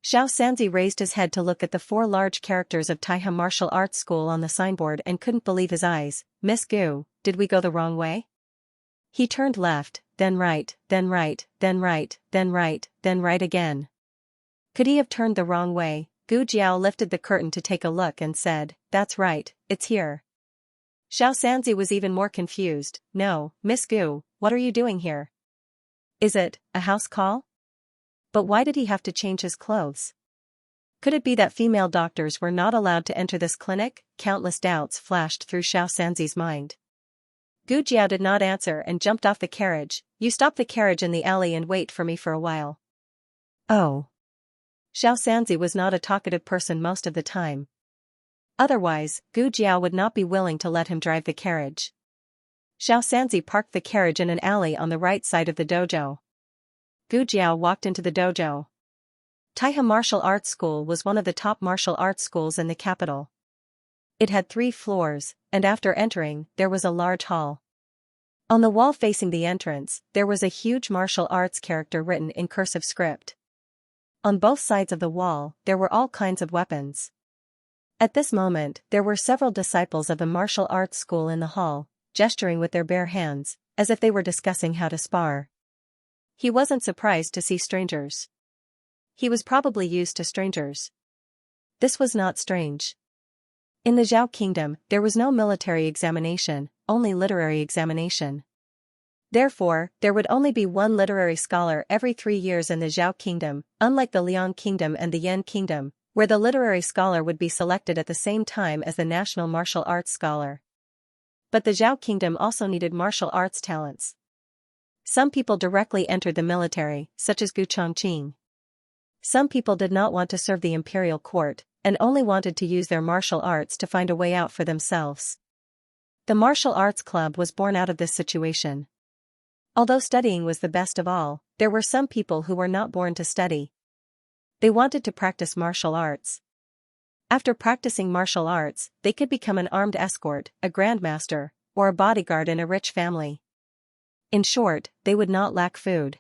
Xianxia raised his head to look at the 4 large characters of Taihe Martial Arts School on the signboard and couldn't believe his eyes. "Miss Gu, did we go the wrong way?" He turned left, then right, then right, then right, then right, then right again. Could he have turned the wrong way? Gu Jiao lifted the curtain to take a look and said, "That's right, it's here." Xianxia was even more confused. "No, Miss Gu, what are you doing here? Is it a house call?" But why did he have to change his clothes? Could it be that female doctors were not allowed to enter this clinic? Countless doubts flashed through Xianxia's mind. Gu Jiao did not answer and jumped off the carriage. "You stop the carriage in the alley and wait for me for a while." Oh. Xianxia was not a talkative person most of the time. Otherwise, Gu Jiao would not be willing to let him drive the carriage. Xianxia parked the carriage in an alley on the right side of the dojo. Gu Jiao walked into the dojo. Taihe Martial Arts School was one of the top martial arts schools in the capital. It had 3 floors, and after entering, there was a large hall. On the wall facing the entrance, there was a huge martial arts character written in cursive script. On both sides of the wall, there were all kinds of weapons. At this moment, there were several disciples of the martial arts school in the hall, gesturing with their bare hands, as if they were discussing how to spar. He wasn't surprised to see strangers. He was probably used to strangers. This was not strange. In the Zhao Kingdom, there was no military examination, only literary examination. Therefore, there would only be one literary scholar every 3 years in the Zhao Kingdom, unlike the Liang Kingdom and the Yan Kingdom, where the literary scholar would be selected at the same time as the national martial arts scholar. But the Zhao Kingdom also needed martial arts talents. Some people directly entered the military, such as Gu Chongqing. Some people did not want to serve the imperial court, and only wanted to use their martial arts to find a way out for themselves. The martial arts club was born out of this situation. Although studying was the best of all, there were some people who were not born to study. They wanted to practice martial arts. After practicing martial arts, they could become an armed escort, a grandmaster, or a bodyguard in a rich family. In short, they would not lack food.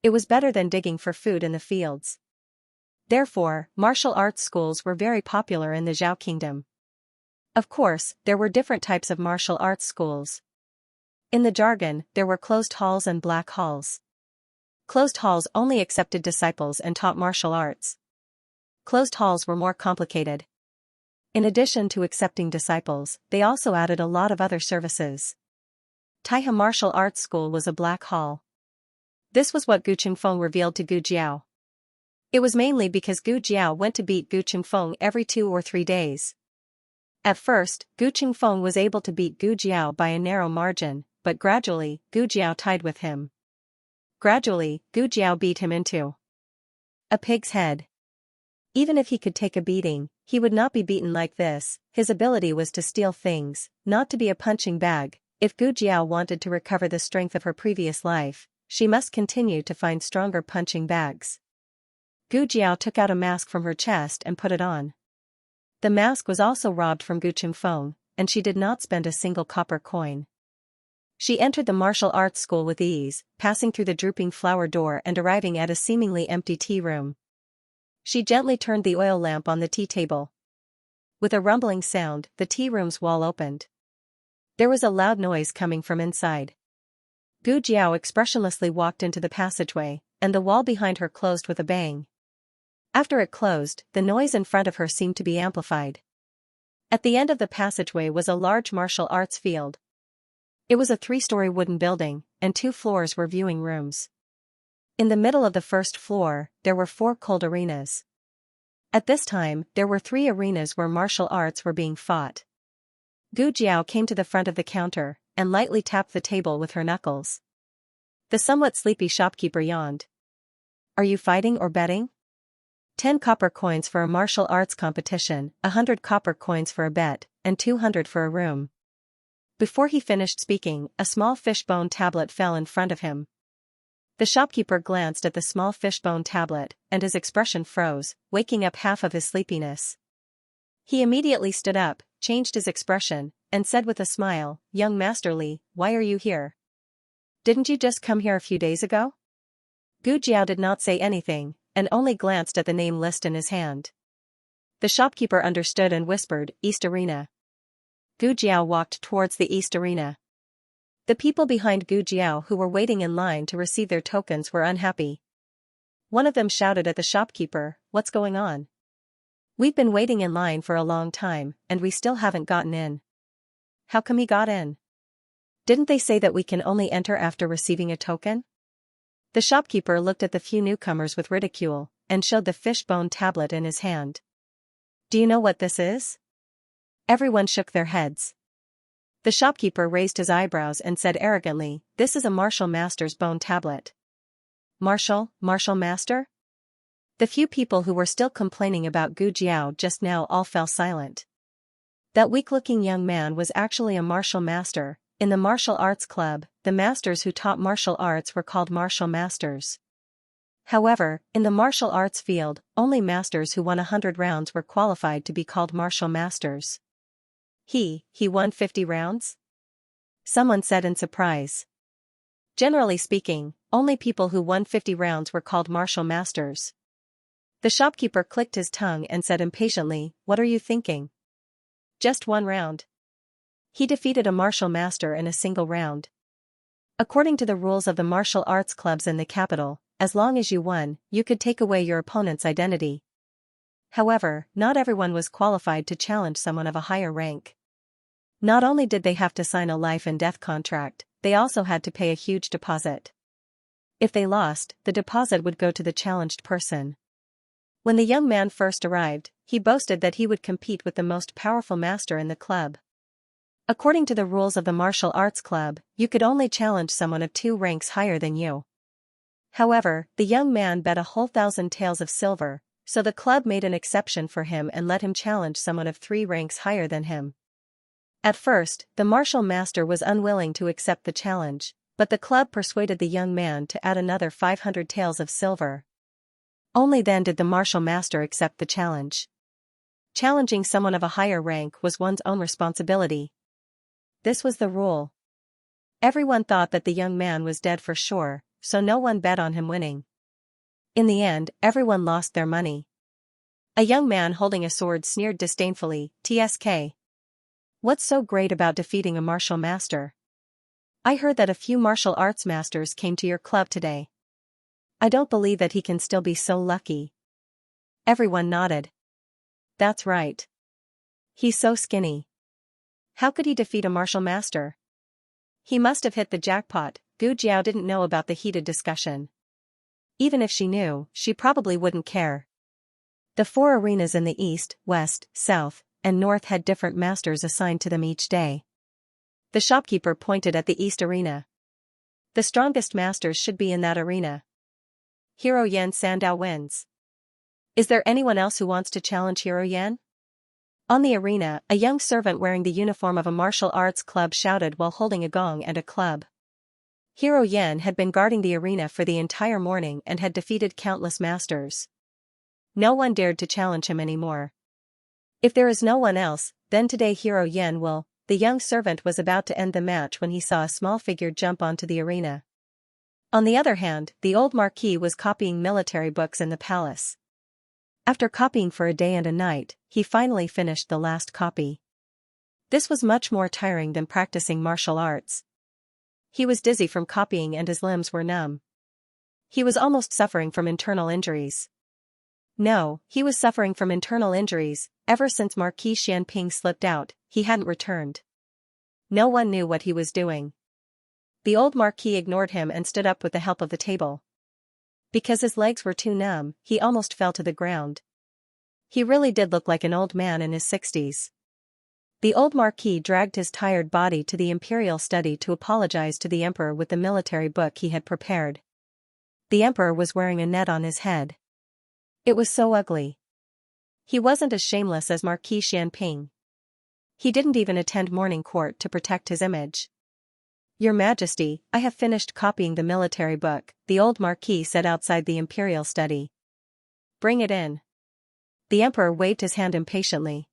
It was better than digging for food in the fields. Therefore, martial arts schools were very popular in the Zhao Kingdom. Of course, there were different types of martial arts schools. In the jargon, there were closed halls and black halls. Closed halls only accepted disciples and taught martial arts. Closed halls were more complicated. In addition to accepting disciples, they also added a lot of other services. Taihe Martial Arts School was a black hall. This was what Gu Qingfeng revealed to Gu Jiao. It was mainly because Gu Jiao went to beat Gu Qingfeng every 2 or 3 days. At first, Gu Qingfeng was able to beat Gu Jiao by a narrow margin, but gradually, Gu Jiao tied with him. Gradually, Gu Jiao beat him into a pig's head. Even if he could take a beating, he would not be beaten like this. His ability was to steal things, not to be a punching bag. If Gu Jiao wanted to recover the strength of her previous life, she must continue to find stronger punching bags. Gu Jiao took out a mask from her chest and put it on. The mask was also robbed from Gu Qingfeng, and she did not spend a single copper coin. She entered the martial arts school with ease, passing through the drooping flower door and arriving at a seemingly empty tea room. She gently turned the oil lamp on the tea table. With a rumbling sound, the tea room's wall opened. There was a loud noise coming from inside. Gu Jiao expressionlessly walked into the passageway, and the wall behind her closed with a bang. After it closed, the noise in front of her seemed to be amplified. At the end of the passageway was a large martial arts field. It was a 3-story wooden building, and 2 floors were viewing rooms. In the middle of the first floor, there were 4 cold arenas. At this time, there were 3 arenas where martial arts were being fought. Gu Jiao came to the front of the counter and lightly tapped the table with her knuckles. The somewhat sleepy shopkeeper yawned. Are you fighting or betting? 10 copper coins for a martial arts competition, 100 copper coins for a bet, and 200 for a room. Before he finished speaking, a small fishbone tablet fell in front of him. The shopkeeper glanced at the small fishbone tablet, and his expression froze, waking up half of his sleepiness. He immediately stood up, changed his expression, and said with a smile, "Young Master Li, why are you here? Didn't you just come here a few days ago?" Gu Jiao did not say anything, and only glanced at the name list in his hand. The shopkeeper understood and whispered, "East Arena." Gu Jiao walked towards the East Arena. The people behind Gu Jiao who were waiting in line to receive their tokens were unhappy. One of them shouted at the shopkeeper, "What's going on? We've been waiting in line for a long time, and we still haven't gotten in." "How come he got in? Didn't they say that we can only enter after receiving a token?" The shopkeeper looked at the few newcomers with ridicule, and showed the fishbone tablet in his hand. "Do you know what this is?" Everyone shook their heads. The shopkeeper raised his eyebrows and said arrogantly, "This is a martial master's bone tablet." Martial master? The few people who were still complaining about Gu Jiao just now all fell silent. That weak-looking young man was actually a martial master. In the martial arts club, the masters who taught martial arts were called martial masters. However, in the martial arts field, only masters who won 100 rounds were qualified to be called martial masters. He won 50 rounds? Someone said in surprise. Generally speaking, only people who won 50 rounds were called martial masters. The shopkeeper clicked his tongue and said impatiently, "What are you thinking? Just 1 round." He defeated a martial master in a single round. According to the rules of the martial arts clubs in the capital, as long as you won, you could take away your opponent's identity. However, not everyone was qualified to challenge someone of a higher rank. Not only did they have to sign a life and death contract, they also had to pay a huge deposit. If they lost, the deposit would go to the challenged person. When the young man first arrived, he boasted that he would compete with the most powerful master in the club. According to the rules of the martial arts club, you could only challenge someone of 2 ranks higher than you. However, the young man bet a whole 1,000 taels of silver, so the club made an exception for him and let him challenge someone of 3 ranks higher than him. At first, the martial master was unwilling to accept the challenge, but the club persuaded the young man to add another 500 taels of silver. Only then did the martial master accept the challenge. Challenging someone of a higher rank was one's own responsibility. This was the rule. Everyone thought that the young man was dead for sure, so no one bet on him winning. In the end, everyone lost their money. A young man holding a sword sneered disdainfully, "TSK. What's so great about defeating a martial master? I heard that a few martial arts masters came to your club today. I don't believe that he can still be so lucky." Everyone nodded. "That's right. He's so skinny. How could he defeat a martial master? He must have hit the jackpot." Gu Jiao didn't know about the heated discussion. Even if she knew, she probably wouldn't care. The 4 arenas in the east, west, south, and north had different masters assigned to them each day. The shopkeeper pointed at the east arena. "The strongest masters should be in that arena. Hero Yan Sandao wins. Is there anyone else who wants to challenge Hero Yan?" On the arena, a young servant wearing the uniform of a martial arts club shouted while holding a gong and a club. Hero Yan had been guarding the arena for the entire morning and had defeated countless masters. No one dared to challenge him anymore. "If there is no one else, then today Hero Yan will." The young servant was about to end the match when he saw a small figure jump onto the arena. On the other hand, the old marquis was copying military books in the palace. After copying for a day and a night, he finally finished the last copy. This was much more tiring than practicing martial arts. He was dizzy from copying and his limbs were numb. He was almost suffering from internal injuries. No, he was suffering from internal injuries. Ever since Marquis Xianping slipped out, he hadn't returned. No one knew what he was doing. The old marquis ignored him and stood up with the help of the table. Because his legs were too numb, he almost fell to the ground. He really did look like an old man in his 60s. The old Marquis dragged his tired body to the imperial study to apologize to the emperor with the military book he had prepared. The emperor was wearing a net on his head. It was so ugly. He wasn't as shameless as Marquis Xianping. He didn't even attend morning court to protect his image. Your Majesty, I have finished copying the military book, the old Marquis said outside the imperial study. Bring it in. The emperor waved his hand impatiently.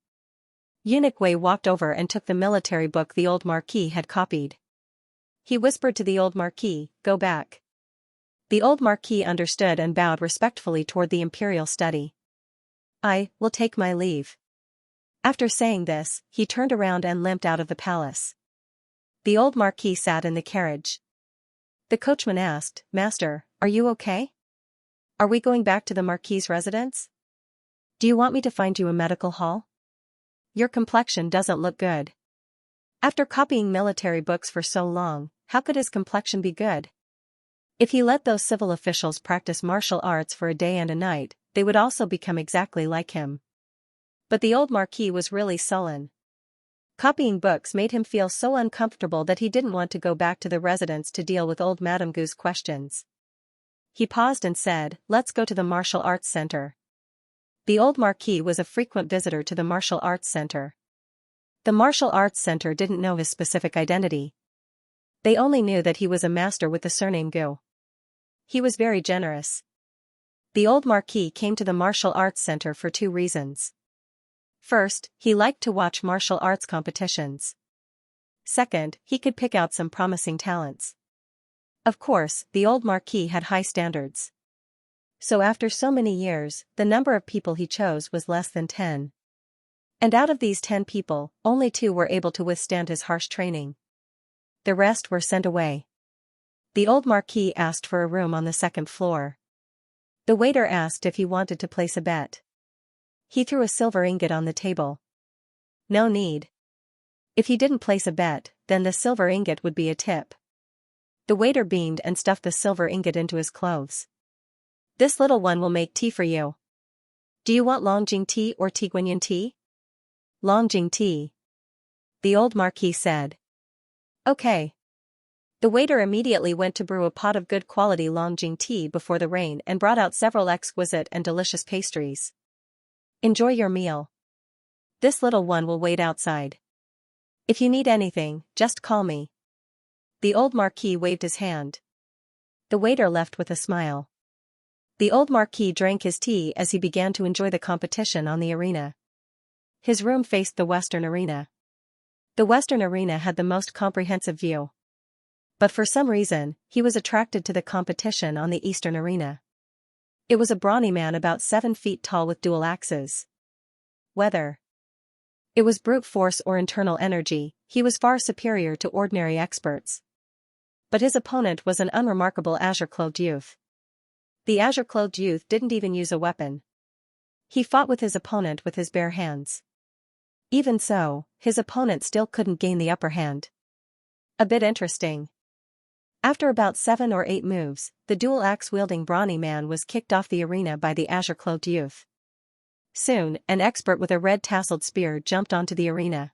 Eunuch Wei walked over and took the military book the old Marquis had copied. He whispered to the old Marquis, "Go back." The old Marquis understood and bowed respectfully toward the imperial study. "I will take my leave." After saying this, he turned around and limped out of the palace. The old Marquis sat in the carriage. The coachman asked, "Master, are you okay? Are we going back to the Marquis's residence? Do you want me to find you a medical hall? Your complexion doesn't look good." After copying military books for so long, how could his complexion be good? If he let those civil officials practice martial arts for a day and a night, they would also become exactly like him. But the old Marquis was really sullen. Copying books made him feel so uncomfortable that he didn't want to go back to the residence to deal with old Madame Gu's questions. He paused and said, "Let's go to the martial arts center." The old Marquis was a frequent visitor to the martial arts center. The martial arts center didn't know his specific identity. They only knew that he was a master with the surname Gu. He was very generous. The old Marquis came to the martial arts center for two reasons. First, he liked to watch martial arts competitions. Second, he could pick out some promising talents. Of course, the old Marquis had high standards. So after so many years, the number of people he chose was less than 10. And out of these 10 people, only 2 were able to withstand his harsh training. The rest were sent away. The old Marquis asked for a room on the second floor. The waiter asked if he wanted to place a bet. He threw a silver ingot on the table. No need. If he didn't place a bet, then the silver ingot would be a tip. The waiter beamed and stuffed the silver ingot into his clothes. "This little one will make tea for you. Do you want Longjing tea or Tiguanyin tea?" "Longjing tea," the old Marquis said. "Okay." The waiter immediately went to brew a pot of good quality Longjing tea before the rain and brought out several exquisite and delicious pastries. "Enjoy your meal. This little one will wait outside. If you need anything, just call me." The old Marquis waved his hand. The waiter left with a smile. The old Marquis drank his tea as he began to enjoy the competition on the arena. His room faced the western arena. The western arena had the most comprehensive view. But for some reason, he was attracted to the competition on the eastern arena. It was a brawny man about 7 feet tall with dual axes. Whether it was brute force or internal energy, he was far superior to ordinary experts. But his opponent was an unremarkable azure-clothed youth. The azure-clothed youth didn't even use a weapon. He fought with his opponent with his bare hands. Even so, his opponent still couldn't gain the upper hand. A bit interesting. After about 7 or 8 moves, the dual-axe-wielding brawny man was kicked off the arena by the azure-clothed youth. Soon, an expert with a red-tasseled spear jumped onto the arena.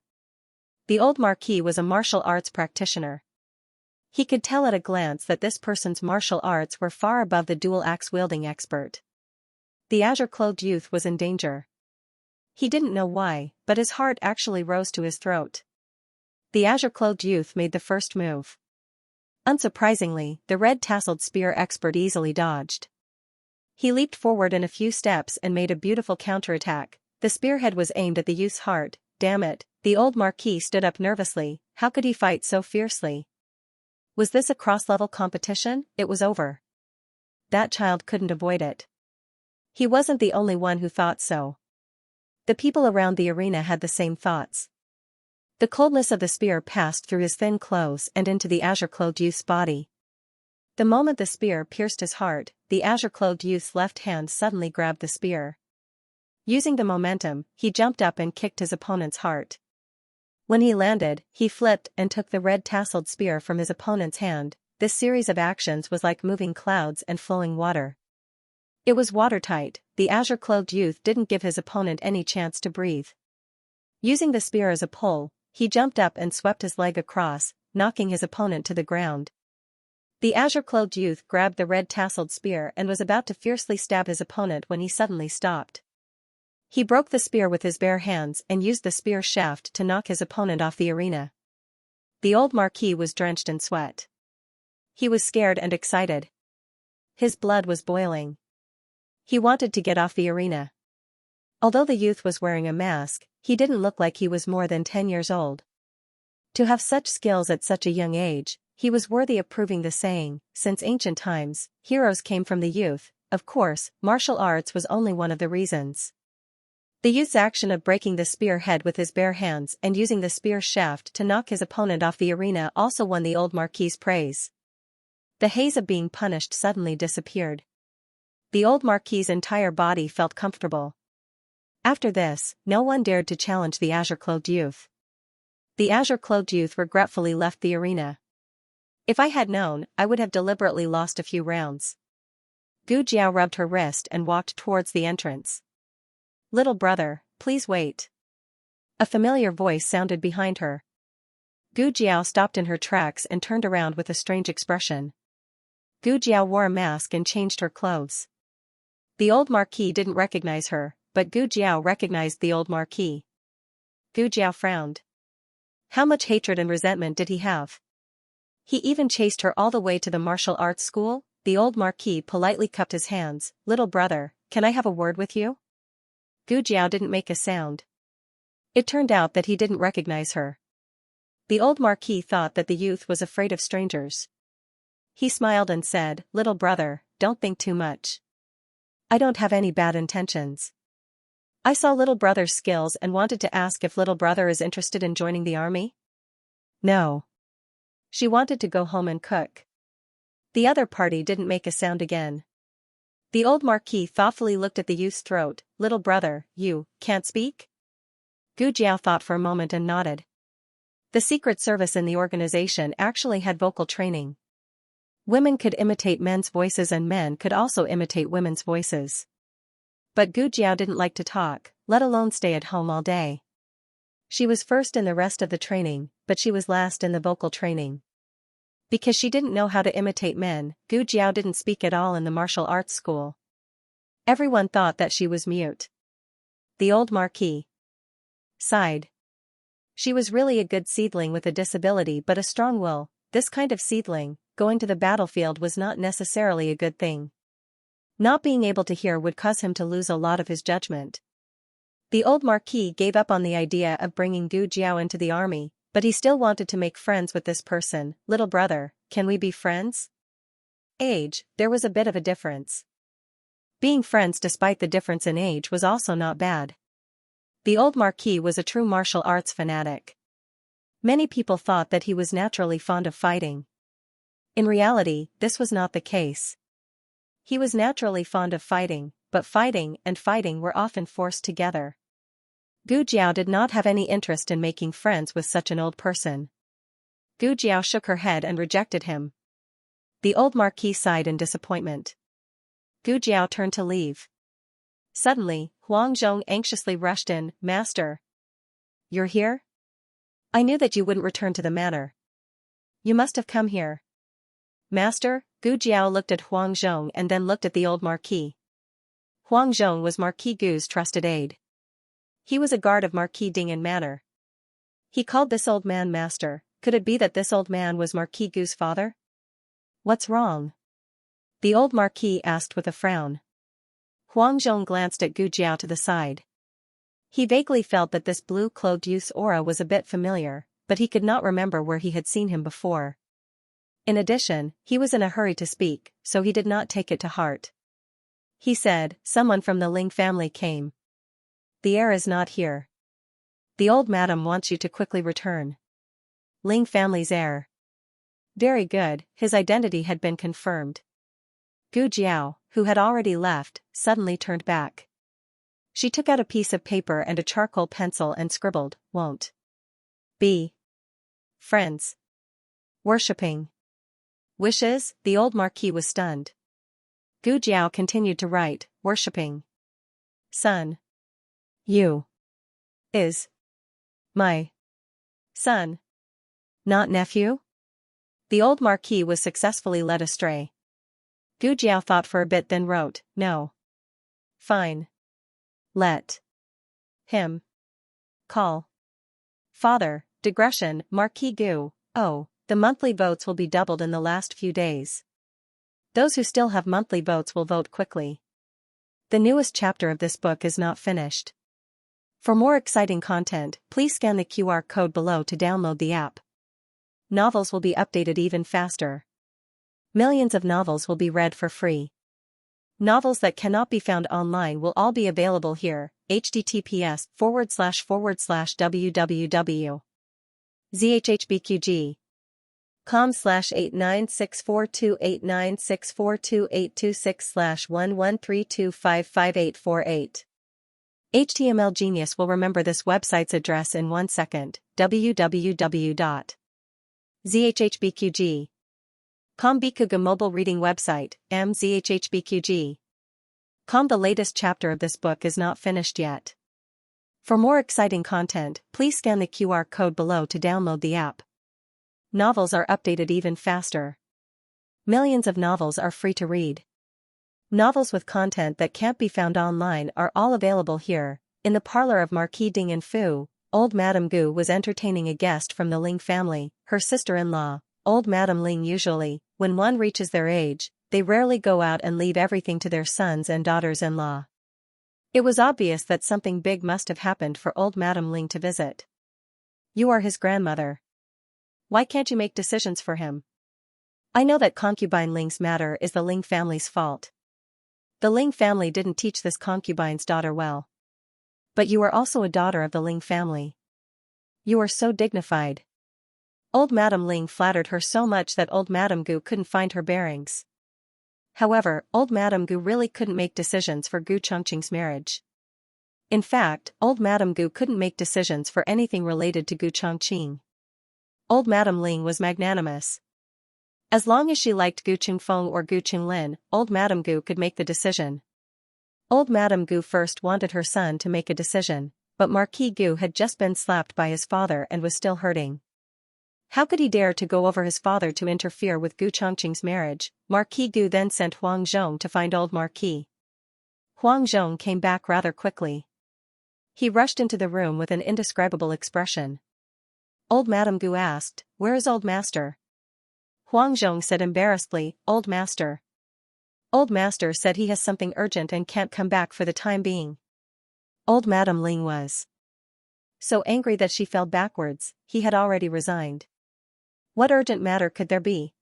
The old Marquis was a martial arts practitioner. He could tell at a glance that this person's martial arts were far above the dual-axe-wielding expert. The azure-clothed youth was in danger. He didn't know why, but his heart actually rose to his throat. The azure-clothed youth made the first move. Unsurprisingly, the red-tasseled spear expert easily dodged. He leaped forward in a few steps and made a beautiful counterattack. The spearhead was aimed at the youth's heart. Damn it, the old Marquis stood up nervously. How could he fight so fiercely? Was this a cross-level competition? It was over. That child couldn't avoid it. He wasn't the only one who thought so. The people around the arena had the same thoughts. The coldness of the spear passed through his thin clothes and into the azure-clothed youth's body. The moment the spear pierced his heart, the azure-clothed youth's left hand suddenly grabbed the spear. Using the momentum, he jumped up and kicked his opponent's heart. When he landed, he flipped and took the red-tasseled spear from his opponent's hand. This series of actions was like moving clouds and flowing water. It was watertight. The azure-clothed youth didn't give his opponent any chance to breathe. Using the spear as a pull, he jumped up and swept his leg across, knocking his opponent to the ground. The azure-clothed youth grabbed the red-tasseled spear and was about to fiercely stab his opponent when he suddenly stopped. He broke the spear with his bare hands and used the spear shaft to knock his opponent off the arena. The old Marquis was drenched in sweat. He was scared and excited. His blood was boiling. He wanted to get off the arena. Although the youth was wearing a mask, he didn't look like he was more than 10 years old. To have such skills at such a young age, he was worthy of proving the saying, since ancient times, heroes came from the youth. Of course, martial arts was only one of the reasons. The youth's action of breaking the spear head with his bare hands and using the spear shaft to knock his opponent off the arena also won the old Marquis's praise. The haze of being punished suddenly disappeared. The old Marquis's entire body felt comfortable. After this, no one dared to challenge the azure-clothed youth. The azure-clothed youth regretfully left the arena. If I had known, I would have deliberately lost a few rounds. Gu Jiao rubbed her wrist and walked towards the entrance. Little brother, please wait. A familiar voice sounded behind her. Gu Jiao stopped in her tracks and turned around with a strange expression. Gu Jiao wore a mask and changed her clothes. The old Marquis didn't recognize her, but Gu Jiao recognized the old Marquis. Gu Jiao frowned. How much hatred and resentment did he have? He even chased her all the way to the martial arts school? The old Marquis politely cupped his hands. Little brother, can I have a word with you? Gu Jiao didn't make a sound. It turned out that he didn't recognize her. The old Marquis thought that the youth was afraid of strangers. He smiled and said, Little brother, don't think too much. I don't have any bad intentions. I saw little brother's skills and wanted to ask if little brother is interested in joining the army? No. She wanted to go home and cook. The other party didn't make a sound again. The old Marquis thoughtfully looked at the youth's throat. Little brother, you can't speak? Gu Jiao thought for a moment and nodded. The secret service in the organization actually had vocal training. Women could imitate men's voices and men could also imitate women's voices. But Gu Jiao didn't like to talk, let alone stay at home all day. She was first in the rest of the training, but she was last in the vocal training. Because she didn't know how to imitate men, Gu Jiao didn't speak at all in the martial arts school. Everyone thought that she was mute. The old Marquis sighed. She was really a good seedling with a disability but a strong will. This kind of seedling, going to the battlefield was not necessarily a good thing. Not being able to hear would cause him to lose a lot of his judgment. The old Marquis gave up on the idea of bringing Gu Jiao into the army, but he still wanted to make friends with this person. Little brother, can we be friends? Age, there was a bit of a difference. Being friends despite the difference in age was also not bad. The old Marquis was a true martial arts fanatic. Many people thought that he was naturally fond of fighting. In reality, this was not the case. He was naturally fond of fighting, but fighting and fighting were often forced together. Gu Jiao did not have any interest in making friends with such an old person. Gu Jiao shook her head and rejected him. The old Marquis sighed in disappointment. Gu Jiao turned to leave. Suddenly, Huang Zhong anxiously rushed in. Master. You're here? I knew that you wouldn't return to the manor. You must have come here. Master? Gu Jiao looked at Huang Zhong and then looked at the old Marquis. Huang Zhong was Marquis Gu's trusted aide. He was a guard of Marquis Ding'an Manor. He called this old man master. Could it be that this old man was Marquis Gu's father? What's wrong? The old Marquis asked with a frown. Huang Zhong glanced at Gu Jiao to the side. He vaguely felt that this blue-clothed youth's aura was a bit familiar, but he could not remember where he had seen him before. In addition, he was in a hurry to speak, so he did not take it to heart. He said, someone from the Ling family came. The heir is not here. The old madam wants you to quickly return. Ling family's heir. Very good, his identity had been confirmed. Gu Jiao, who had already left, suddenly turned back. She took out a piece of paper and a charcoal pencil and scribbled, won't be friends. Worshipping. Wishes? The old Marquis was stunned. Gu Jiao continued to write, worshipping. Son. You. Is. My. Son. Not nephew? The old marquis was successfully led astray. Gu Jiao thought for a bit then wrote, no. Fine. Let. Him. Call. Father, digression, Marquis Gu. Oh, the monthly votes will be doubled in the last few days. Those who still have monthly votes will vote quickly. The newest chapter of this book is not finished. For more exciting content, please scan the QR code below to download the app. Novels will be updated even faster. Millions of novels will be read for free. Novels that cannot be found online will all be available here. https://www.zhhbqg.com/89642896428226/1132555848. HTML Genius will remember this website's address in 1 second. www.zhhbqg. Bikuga mobile reading website, mzhhbqg. The latest chapter of this book is not finished yet. For more exciting content, please scan the QR code below to download the app. Novels are updated even faster. Millions of novels are free to read. Novels with content that can't be found online are all available here. In the parlor of Marquis Ding and Fu, old Madame Gu was entertaining a guest from the Ling family, her sister-in-law. Old Madame Ling usually, when one reaches their age, they rarely go out and leave everything to their sons and daughters-in-law. It was obvious that something big must have happened for old Madame Ling to visit. You are his grandmother. Why can't you make decisions for him? I know that concubine Ling's matter is the Ling family's fault. The Ling family didn't teach this concubine's daughter well. But you are also a daughter of the Ling family. You are so dignified. Old Madame Ling flattered her so much that old Madame Gu couldn't find her bearings. However, old Madame Gu really couldn't make decisions for Gu Chongqing's marriage. In fact, old Madame Gu couldn't make decisions for anything related to Gu Chongqing. Old Madame Ling was magnanimous. As long as she liked Gu Qingfeng or Gu Qinglin, old Madame Gu could make the decision. Old Madame Gu first wanted her son to make a decision, but Marquis Gu had just been slapped by his father and was still hurting. How could he dare to go over his father to interfere with Gu Chongqing's marriage? Marquis Gu then sent Huang Zhong to find old Marquis. Huang Zhong came back rather quickly. He rushed into the room with an indescribable expression. Old Madame Gu asked, "Where is old master?" Huang Zhong said embarrassedly, "Old master. Old master said he has something urgent and can't come back for the time being." Old Madame Ling was so angry that she fell backwards. He had already resigned. What urgent matter could there be?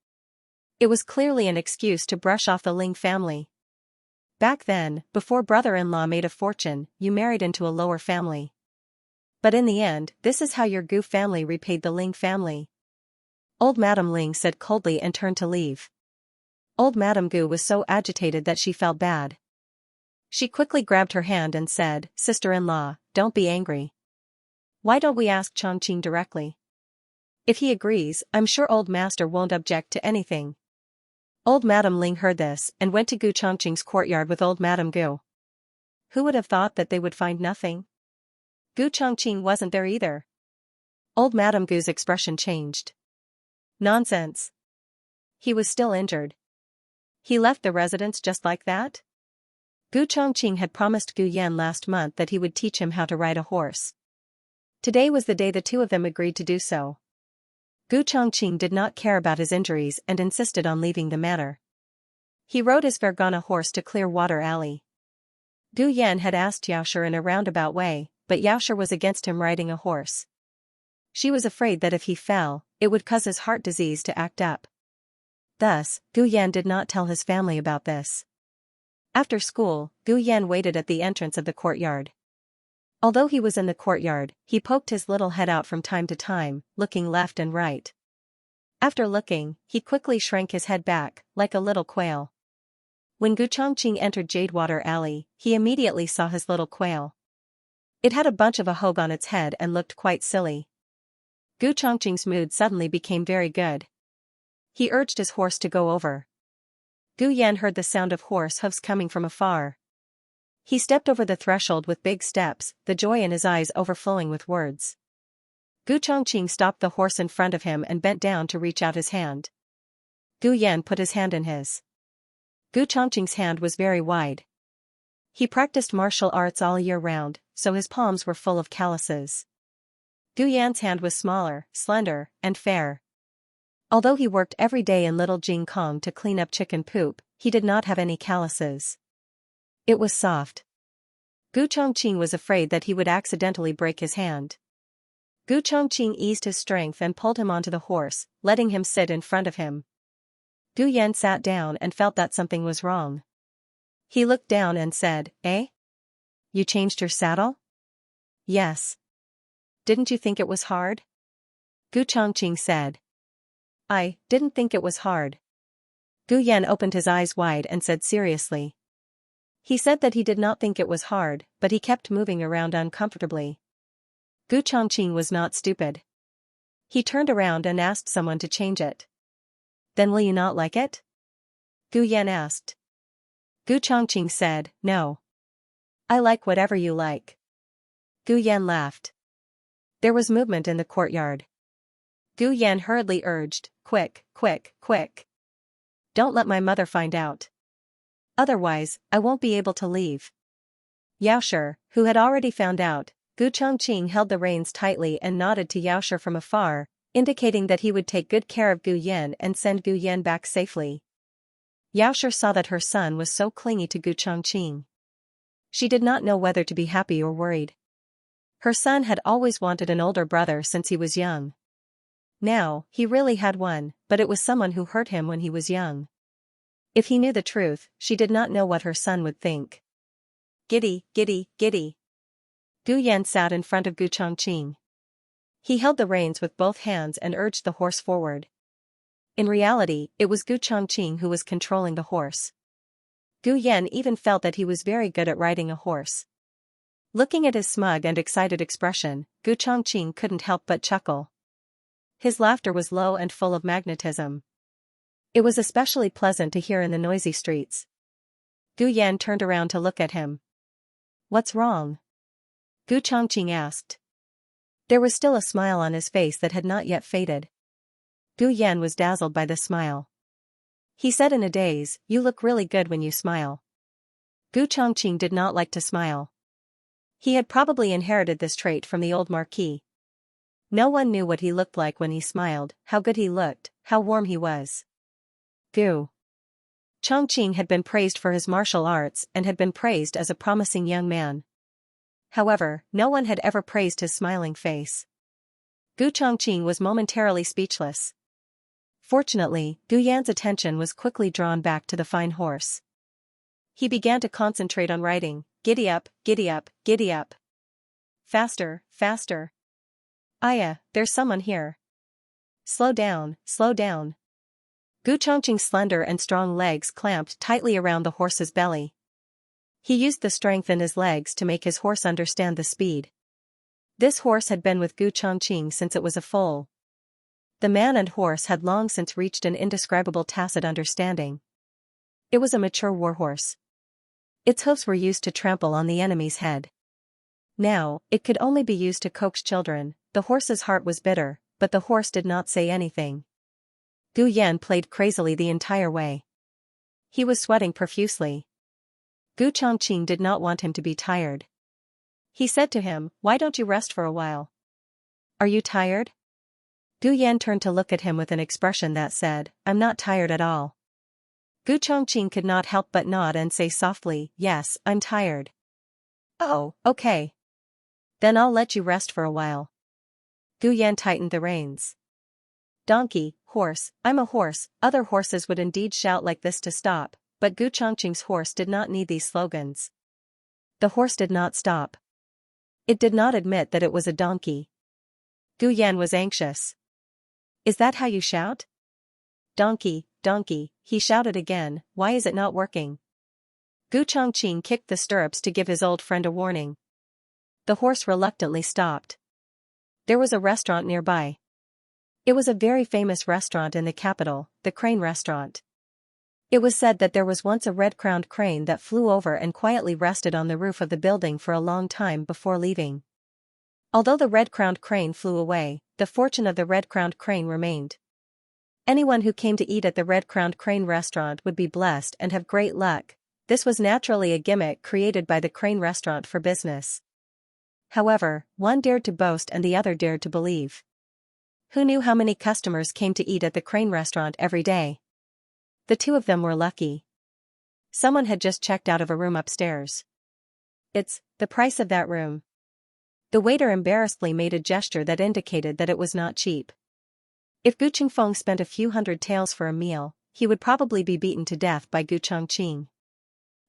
It was clearly an excuse to brush off the Ling family. Back then, before brother-in-law made a fortune, you married into a lower family. But in the end, this is how your Gu family repaid the Ling family. Old Madame Ling said coldly and turned to leave. Old Madame Gu was so agitated that she felt bad. She quickly grabbed her hand and said, "Sister-in-law, don't be angry. Why don't we ask Chongqing directly? If he agrees, I'm sure old master won't object to anything." Old Madame Ling heard this and went to Gu Chongqing's courtyard with old Madame Gu. Who would have thought that they would find nothing? Gu Chongqing wasn't there either. Old Madame Gu's expression changed. Nonsense. He was still injured. He left the residence just like that? Gu Chongqing had promised Gu Yan last month that he would teach him how to ride a horse. Today was the day the two of them agreed to do so. Gu Chongqing did not care about his injuries and insisted on leaving the manor. He rode his Vergana horse to Clearwater Alley. Gu Yan had asked Xiaoshi in a roundabout way, but Xiaoshi was against him riding a horse. She was afraid that if he fell, it would cause his heart disease to act up. Thus, Gu Yan did not tell his family about this. After school, Gu Yan waited at the entrance of the courtyard. Although he was in the courtyard, he poked his little head out from time to time, looking left and right. After looking, he quickly shrank his head back, like a little quail. When Gu Chongqing entered Jadewater Alley, he immediately saw his little quail. It had a bunch of a hog on its head and looked quite silly. Gu Chongqing's mood suddenly became very good. He urged his horse to go over. Gu Yan heard the sound of horse hooves coming from afar. He stepped over the threshold with big steps, the joy in his eyes overflowing with words. Gu Chongqing stopped the horse in front of him and bent down to reach out his hand. Gu Yan put his hand in his. Gu Chongqing's hand was very wide. He practiced martial arts all year round, so his palms were full of calluses. Gu Yan's hand was smaller, slender, and fair. Although he worked every day in Little Jing Kong to clean up chicken poop, he did not have any calluses. It was soft. Gu Chongqing was afraid that he would accidentally break his hand. Gu Chongqing eased his strength and pulled him onto the horse, letting him sit in front of him. Gu Yan sat down and felt that something was wrong. He looked down and said, "Eh? You changed your saddle?" "Yes. Didn't you think it was hard?" Gu Chongqing said. "I didn't think it was hard." Gu Yan opened his eyes wide and said seriously. He said that he did not think it was hard, but he kept moving around uncomfortably. Gu Chongqing was not stupid. He turned around and asked someone to change it. "Then will you not like it?" Gu Yan asked. Gu Chongqing said, "No. I like whatever you like." Gu Yan laughed. There was movement in the courtyard. Gu Yan hurriedly urged, "Quick, quick, quick. Don't let my mother find out. Otherwise, I won't be able to leave." Yaoshi, who had already found out, Gu Chongqing held the reins tightly and nodded to Yaoshi from afar, indicating that he would take good care of Gu Yan and send Gu Yan back safely. Yaoshi saw that her son was so clingy to Gu Chongqing. She did not know whether to be happy or worried. Her son had always wanted an older brother since he was young. Now, he really had one, but it was someone who hurt him when he was young. If he knew the truth, she did not know what her son would think. Giddy, giddy, giddy. Gu Yan sat in front of Gu Chongqing. He held the reins with both hands and urged the horse forward. In reality, it was Gu Chongqing who was controlling the horse. Gu Yan even felt that he was very good at riding a horse. Looking at his smug and excited expression, Gu Chongqing couldn't help but chuckle. His laughter was low and full of magnetism. It was especially pleasant to hear in the noisy streets. Gu Yan turned around to look at him. "What's wrong?" Gu Chongqing asked. There was still a smile on his face that had not yet faded. Gu Yan was dazzled by the smile. He said in a daze, "You look really good when you smile." Gu Chongqing did not like to smile. He had probably inherited this trait from the old marquis. No one knew what he looked like when he smiled, how good he looked, how warm he was. Gu Chongqing had been praised for his martial arts and had been praised as a promising young man. However, no one had ever praised his smiling face. Gu Chongqing was momentarily speechless. Fortunately, Gu Yan's attention was quickly drawn back to the fine horse. He began to concentrate on riding. Giddy up, giddy up, giddy up. Faster, faster. Aya, there's someone here. Slow down, slow down. Gu Chongqing's slender and strong legs clamped tightly around the horse's belly. He used the strength in his legs to make his horse understand the speed. This horse had been with Gu Chongqing since it was a foal. The man and horse had long since reached an indescribable tacit understanding. It was a mature warhorse. Its hoofs were used to trample on the enemy's head. Now, it could only be used to coax children. The horse's heart was bitter, but the horse did not say anything. Gu Yan played crazily the entire way. He was sweating profusely. Gu Chongqing did not want him to be tired. He said to him, "Why don't you rest for a while? Are you tired?" Gu Yan turned to look at him with an expression that said, "I'm not tired at all." Gu Chongqing could not help but nod and say softly, "Yes, I'm tired." "Oh, okay. Then I'll let you rest for a while." Gu Yan tightened the reins. "Donkey, horse, I'm a horse." Other horses would indeed shout like this to stop, but Gu Chongqing's horse did not need these slogans. The horse did not stop. It did not admit that it was a donkey. Gu Yan was anxious. "Is that how you shout?" "Donkey, donkey," he shouted again. "Why is it not working?" Gu Chongqing kicked the stirrups to give his old friend a warning. The horse reluctantly stopped. There was a restaurant nearby. It was a very famous restaurant in the capital, the Crane Restaurant. It was said that there was once a red-crowned crane that flew over and quietly rested on the roof of the building for a long time before leaving. Although the red-crowned crane flew away, the fortune of the red-crowned crane remained. Anyone who came to eat at the red-crowned crane restaurant would be blessed and have great luck. This was naturally a gimmick created by the crane restaurant for business. However, one dared to boast and the other dared to believe. Who knew how many customers came to eat at the crane restaurant every day? The two of them were lucky. Someone had just checked out of a room upstairs. "It's the price of that room." The waiter embarrassedly made a gesture that indicated that it was not cheap. If Gu Qingfeng spent a few hundred taels for a meal, he would probably be beaten to death by Gu Chongqing.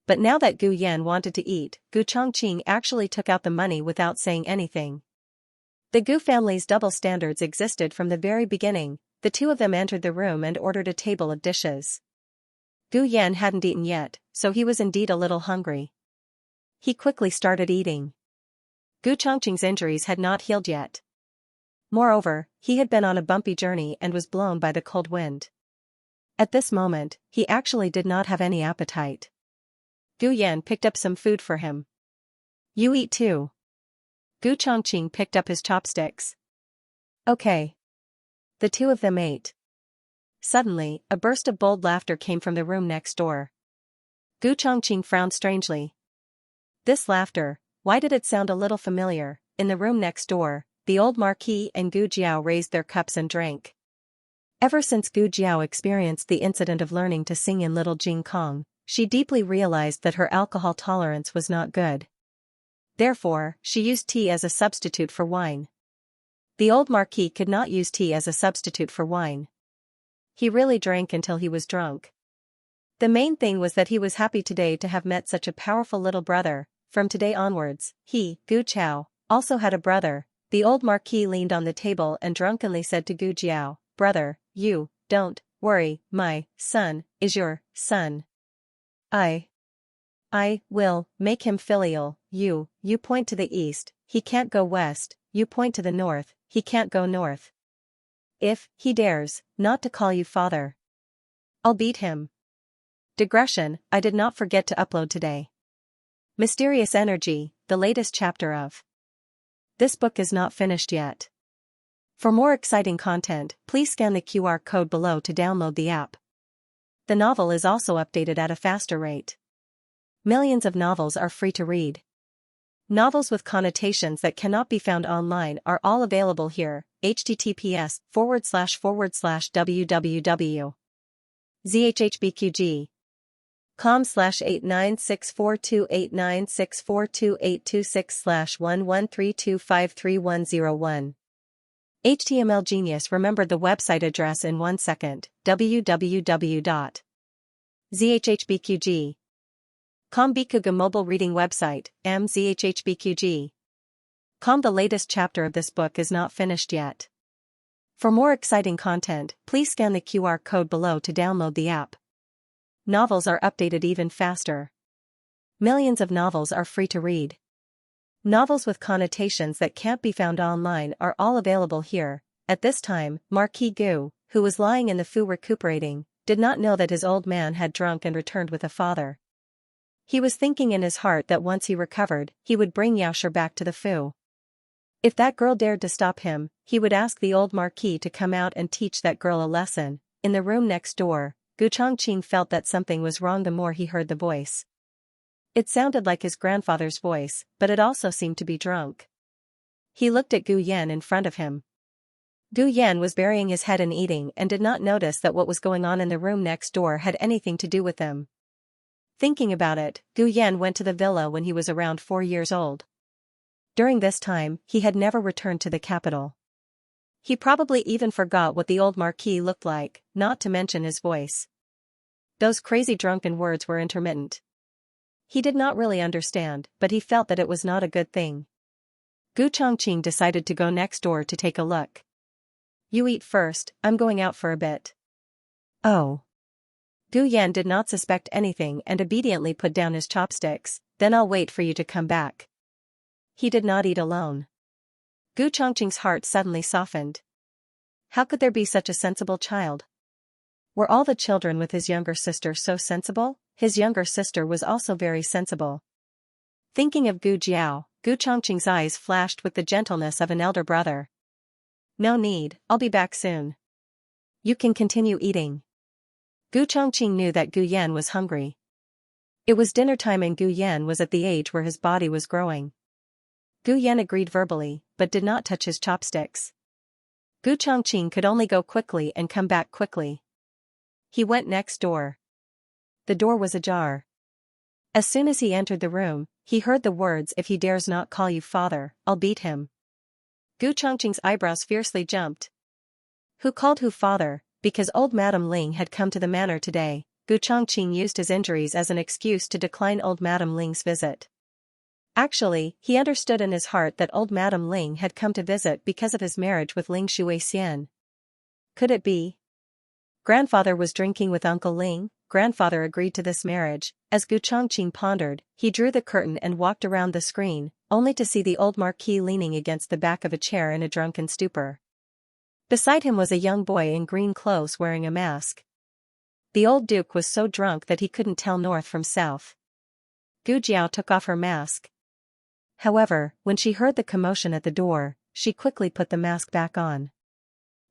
But now that Gu Yan wanted to eat, Gu Chongqing actually took out the money without saying anything. The Gu family's double standards existed from the very beginning. The two of them entered the room and ordered a table of dishes. Gu Yan hadn't eaten yet, so he was indeed a little hungry. He quickly started eating. Gu Chongqing's injuries had not healed yet. Moreover, he had been on a bumpy journey and was blown by the cold wind. At this moment, he actually did not have any appetite. Gu Yan picked up some food for him. "You eat too." Gu Chongqing picked up his chopsticks. "Okay." The two of them ate. Suddenly, a burst of bold laughter came from the room next door. Gu Chongqing frowned strangely. This laughter, why did it sound a little familiar? In the room next door, the old Marquis and Gu Jiao raised their cups and drank. Ever since Gu Jiao experienced the incident of learning to sing in Little Jing Kong, she deeply realized that her alcohol tolerance was not good. Therefore, she used tea as a substitute for wine. The old Marquis could not use tea as a substitute for wine. He really drank until he was drunk. The main thing was that he was happy today to have met such a powerful little brother. From today onwards, he, Gu Chao, also had a brother. The old Marquis leaned on the table and drunkenly said to Gu Jiao, "Brother, you, don't worry, my son is your son. I will make him filial. You point to the east, he can't go west, you point to the north, he can't go north. If he dares not to call you father, I'll beat him." Digression, I did not forget to upload today. Mysterious Energy, the latest chapter of this book is not finished yet. For more exciting content, please scan the QR code below to download the app. The novel is also updated at a faster rate. Millions of novels are free to read. Novels with connotations that cannot be found online are all available here. https://www.zhhbqg.com/896428964286/1132533101. HTML Genius remembered the website address in 1 second. www.zhhbqg.com Bikuga mobile reading website, mzhhbqg.com. The latest chapter of this book is not finished yet. For more exciting content, please scan the QR code below to download the app. Novels are updated even faster. Millions of novels are free to read. Novels with connotations that can't be found online are all available here. At this time, Marquis Gu, who was lying in the fu recuperating, did not know that his old man had drunk and returned with a father. He was thinking in his heart that once he recovered, he would bring Xianxia back to the fu. If that girl dared to stop him, he would ask the old Marquis to come out and teach that girl a lesson. In the room next door, Gu Chongqing felt that something was wrong the more he heard the voice. It sounded like his grandfather's voice, but it also seemed to be drunk. He looked at Gu Yan in front of him. Gu Yan was burying his head in eating and did not notice that what was going on in the room next door had anything to do with him. Thinking about it, Gu Yan went to the villa when he was around 4 years old. During this time, he had never returned to the capital. He probably even forgot what the old Marquis looked like, not to mention his voice. Those crazy drunken words were intermittent. He did not really understand, but he felt that it was not a good thing. Gu Chongqing decided to go next door to take a look. "You eat first, I'm going out for a bit." "Oh." Gu Yan did not suspect anything and obediently put down his chopsticks. "Then I'll wait for you to come back." He did not eat alone. Gu Chongqing's heart suddenly softened. How could there be such a sensible child? Were all the children with his younger sister so sensible? His younger sister was also very sensible. Thinking of Gu Jiao, Gu Chongqing's eyes flashed with the gentleness of an elder brother. No need, I'll be back soon. You can continue eating. Gu Chongqing knew that Gu Yan was hungry. It was dinner time and Gu Yan was at the age where his body was growing. Gu Yan agreed verbally, but did not touch his chopsticks. Gu Chongqing could only go quickly and come back quickly. He went next door. The door was ajar. As soon as he entered the room, he heard the words, "If he dares not call you father, I'll beat him." Gu Chongqing's eyebrows fiercely jumped. Who called who father? Because old Madame Ling had come to the manor today, Gu Chongqing used his injuries as an excuse to decline old Madame Ling's visit. Actually, he understood in his heart that old Madame Ling had come to visit because of his marriage with Ling Shuixian. Could it be? Grandfather was drinking with Uncle Ling. Grandfather agreed to this marriage. As Gu Chongqing pondered, he drew the curtain and walked around the screen, only to see the old marquis leaning against the back of a chair in a drunken stupor. Beside him was a young boy in green clothes wearing a mask. The old duke was so drunk that he couldn't tell north from south. Gu Jiao took off her mask. However, when she heard the commotion at the door, she quickly put the mask back on.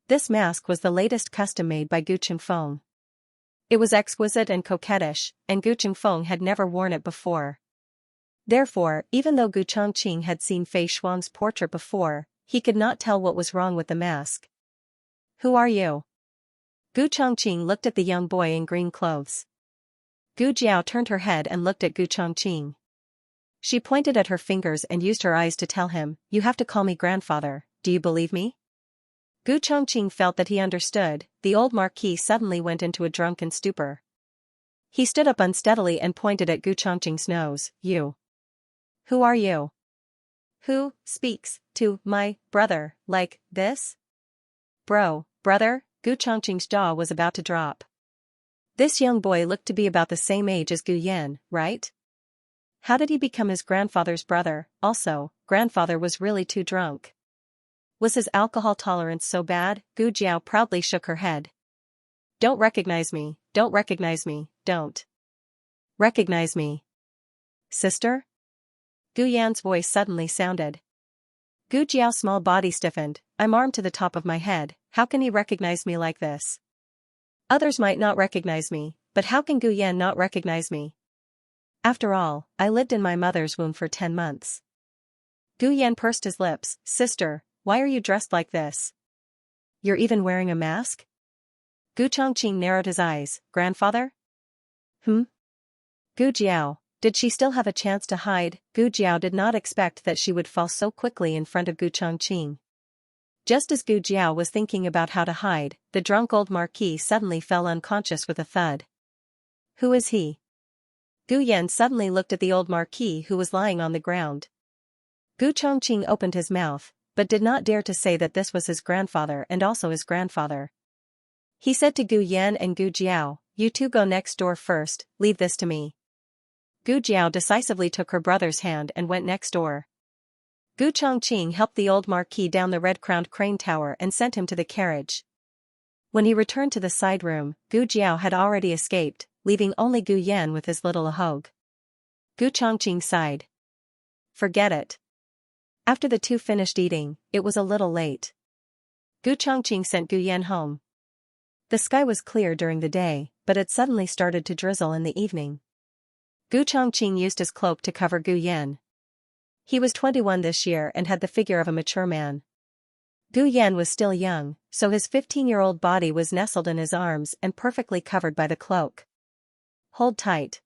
This mask was the latest custom made by Gu Chengfeng. It was exquisite and coquettish, and Gu Chengfeng had never worn it before. Therefore, even though Gu Chongqing had seen Fei Shuang's portrait before, he could not tell what was wrong with the mask. Who are you? Gu Chongqing looked at the young boy in green clothes. Gu Jiao turned her head and looked at Gu Chongqing. She pointed at her fingers and used her eyes to tell him, "You have to call me grandfather, do you believe me?" Gu Chongqing felt that he understood. The old marquis suddenly went into a drunken stupor. He stood up unsteadily and pointed at Gu Chongqing's nose. You. Who are you? Who speaks to my brother like this? Brother? Gu Chongqing's jaw was about to drop. This young boy looked to be about the same age as Gu Yan, right? How did he become his grandfather's brother? Also, grandfather was really too drunk. Was his alcohol tolerance so bad? Gu Jiao proudly shook her head. Don't recognize me, don't recognize me, don't recognize me. Sister? Gu Yan's voice suddenly sounded. Gu Jiao's small body stiffened. I'm armed to the top of my head, how can he recognize me like this? Others might not recognize me, but how can Gu Yan not recognize me? After all, I lived in my mother's womb for 10 months. Gu Yan pursed his lips. Sister, why are you dressed like this? You're even wearing a mask? Gu Chongqing narrowed his eyes. Grandfather? Gu Jiao, did she still have a chance to hide? Gu Jiao did not expect that she would fall so quickly in front of Gu Chongqing. Just as Gu Jiao was thinking about how to hide, the drunk old marquis suddenly fell unconscious with a thud. Who is he? Gu Yan suddenly looked at the old marquis who was lying on the ground. Gu Chongqing opened his mouth, but did not dare to say that this was his grandfather and also his grandfather. He said to Gu Yan and Gu Jiao, you two go next door first, leave this to me. Gu Jiao decisively took her brother's hand and went next door. Gu Chongqing helped the old marquis down the red-crowned crane tower and sent him to the carriage. When he returned to the side room, Gu Jiao had already escaped, leaving only Gu Yan with his little ahog. Gu Chongqing sighed. Forget it. After the two finished eating, it was a little late. Gu Chongqing sent Gu Yan home. The sky was clear during the day, but it suddenly started to drizzle in the evening. Gu Chongqing used his cloak to cover Gu Yan. He was 21 this year and had the figure of a mature man. Gu Yan was still young, so his 15-year-old body was nestled in his arms and perfectly covered by the cloak. Hold tight.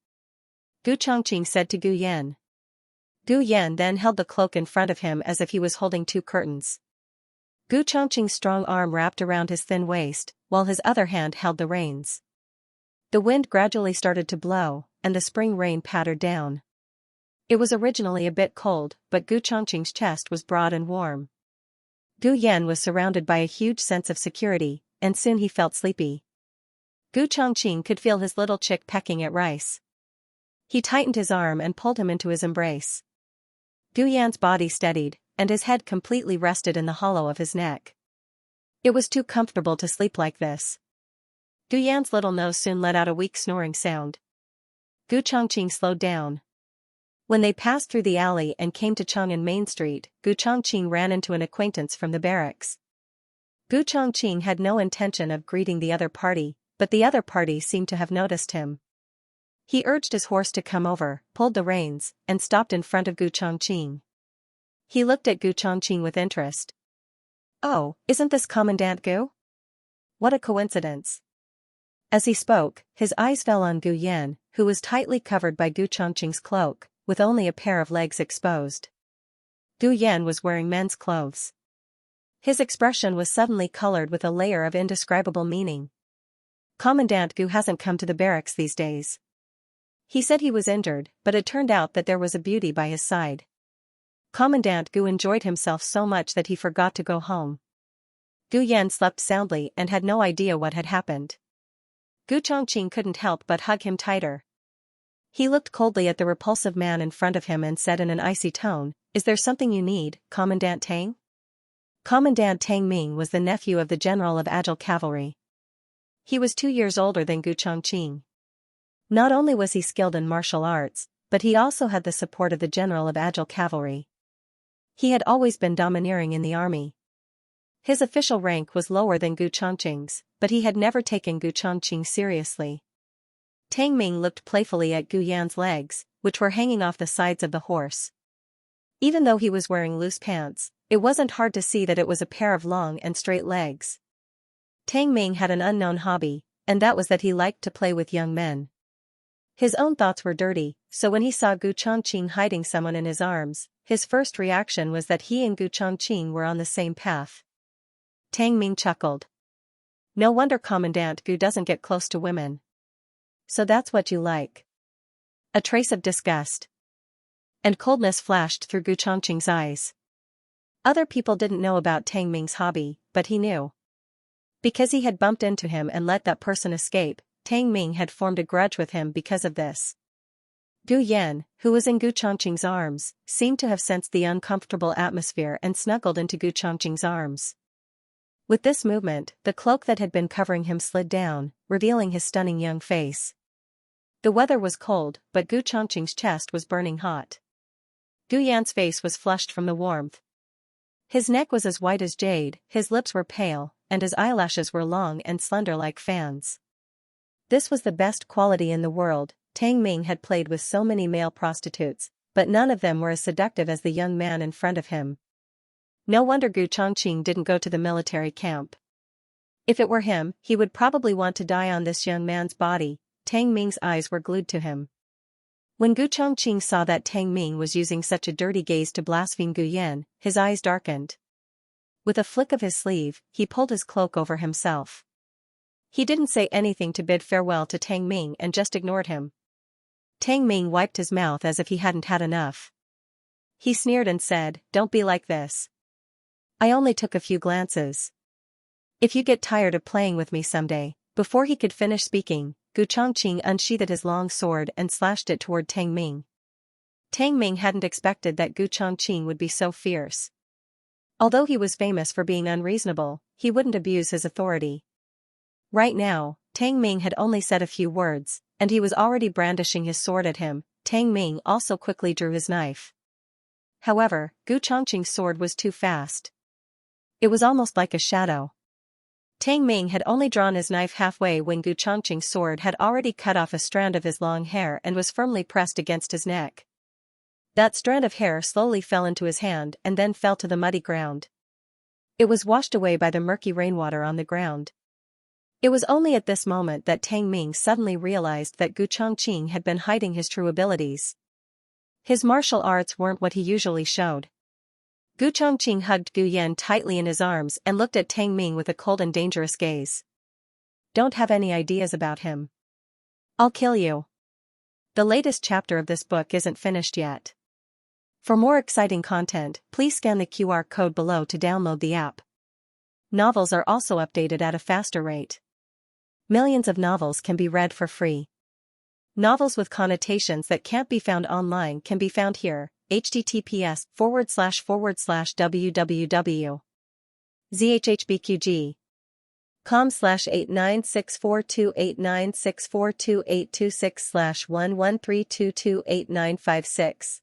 Gu Chongqing said to Gu Yan. Gu Yan then held the cloak in front of him as if he was holding two curtains. Gu Chongqing's strong arm wrapped around his thin waist, while his other hand held the reins. The wind gradually started to blow, and the spring rain pattered down. It was originally a bit cold, but Gu Chongqing's chest was broad and warm. Gu Yan was surrounded by a huge sense of security, and soon he felt sleepy. Gu Chongqing could feel his little chick pecking at rice. He tightened his arm and pulled him into his embrace. Gu Yan's body steadied, and his head completely rested in the hollow of his neck. It was too comfortable to sleep like this. Gu Yan's little nose soon let out a weak snoring sound. Gu Chongqing slowed down. When they passed through the alley and came to Chang'an Main Street, Gu Chongqing ran into an acquaintance from the barracks. Gu Chongqing had no intention of greeting the other party, but the other party seemed to have noticed him. He urged his horse to come over, pulled the reins, and stopped in front of Gu Chongqing. He looked at Gu Chongqing with interest. "Oh, isn't this Commandant Gu? What a coincidence." As he spoke, his eyes fell on Gu Yan, who was tightly covered by Gu Chongqing's cloak, with only a pair of legs exposed. Gu Yan was wearing men's clothes. His expression was suddenly colored with a layer of indescribable meaning. "Commandant Gu hasn't come to the barracks these days. He said he was injured, but it turned out that there was a beauty by his side. Commandant Gu enjoyed himself so much that he forgot to go home." Gu Yan slept soundly and had no idea what had happened. Gu Chongqing couldn't help but hug him tighter. He looked coldly at the repulsive man in front of him and said in an icy tone, "Is there something you need, Commandant Tang?" Commandant Tang Ming was the nephew of the General of Agile Cavalry. He was 2 years older than Gu Chongqing. Not only was he skilled in martial arts, but he also had the support of the General of Agile Cavalry. He had always been domineering in the army. His official rank was lower than Gu Chongqing's, but he had never taken Gu Chongqing seriously. Tang Ming looked playfully at Gu Yan's legs, which were hanging off the sides of the horse. Even though he was wearing loose pants, it wasn't hard to see that it was a pair of long and straight legs. Tang Ming had an unknown hobby, and that was that he liked to play with young men. His own thoughts were dirty, so when he saw Gu Chongqing hiding someone in his arms, his first reaction was that he and Gu Chongqing were on the same path. Tang Ming chuckled. "No wonder Commandant Gu doesn't get close to women. So that's what you like." A trace of disgust and coldness flashed through Gu Chongqing's eyes. Other people didn't know about Tang Ming's hobby, but he knew. Because he had bumped into him and let that person escape, Tang Ming had formed a grudge with him because of this. Gu Yan, who was in Gu Chongqing's arms, seemed to have sensed the uncomfortable atmosphere and snuggled into Gu Chongqing's arms. With this movement, the cloak that had been covering him slid down, revealing his stunning young face. The weather was cold, but Gu Chongqing's chest was burning hot. Gu Yan's face was flushed from the warmth. His neck was as white as jade, his lips were pale, and his eyelashes were long and slender like fans. This was the best quality in the world. Tang Ming had played with so many male prostitutes, but none of them were as seductive as the young man in front of him. No wonder Gu Chongqing didn't go to the military camp. If it were him, he would probably want to die on this young man's body. Tang Ming's eyes were glued to him. When Gu Chongqing saw that Tang Ming was using such a dirty gaze to blaspheme Gu Yan, his eyes darkened. With a flick of his sleeve, he pulled his cloak over himself. He didn't say anything to bid farewell to Tang Ming and just ignored him. Tang Ming wiped his mouth as if he hadn't had enough. He sneered and said, "Don't be like this. I only took a few glances. If you get tired of playing with me someday." Before he could finish speaking, Gu Chongqing unsheathed his long sword and slashed it toward Tang Ming. Tang Ming hadn't expected that Gu Chongqing would be so fierce. Although he was famous for being unreasonable, he wouldn't abuse his authority. Right now, Tang Ming had only said a few words, and he was already brandishing his sword at him. Tang Ming also quickly drew his knife. However, Gu Chongqing's sword was too fast. It was almost like a shadow. Tang Ming had only drawn his knife halfway when Gu Chongqing's sword had already cut off a strand of his long hair and was firmly pressed against his neck. That strand of hair slowly fell into his hand and then fell to the muddy ground. It was washed away by the murky rainwater on the ground. It was only at this moment that Tang Ming suddenly realized that Gu Chongqing had been hiding his true abilities. His martial arts weren't what he usually showed. Gu Chongqing hugged Gu Yan tightly in his arms and looked at Tang Ming with a cold and dangerous gaze. "Don't have any ideas about him. I'll kill you." The latest chapter of this book isn't finished yet. For more exciting content, please scan the QR code below to download the app. Novels are also updated at a faster rate. Millions of novels can be read for free. Novels with connotations that can't be found online can be found here. https://www.zhhbqg com/896428964286/11322895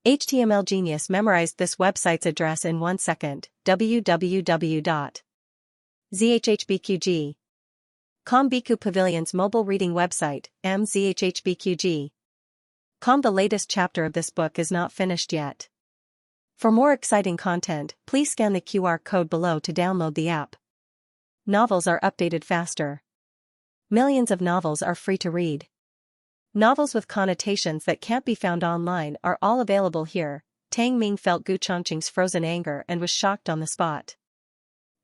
HTML Genius memorized this website's address in 1 second. www.zhhbqg.com Biku Pavilion's mobile reading website, mzhhbqg.com. The latest chapter of this book is not finished yet. For more exciting content, please scan the QR code below to download the app. Novels are updated faster. Millions of novels are free to read. Novels with connotations that can't be found online are all available here. Tang Ming felt Gu Chongqing's frozen anger and was shocked on the spot.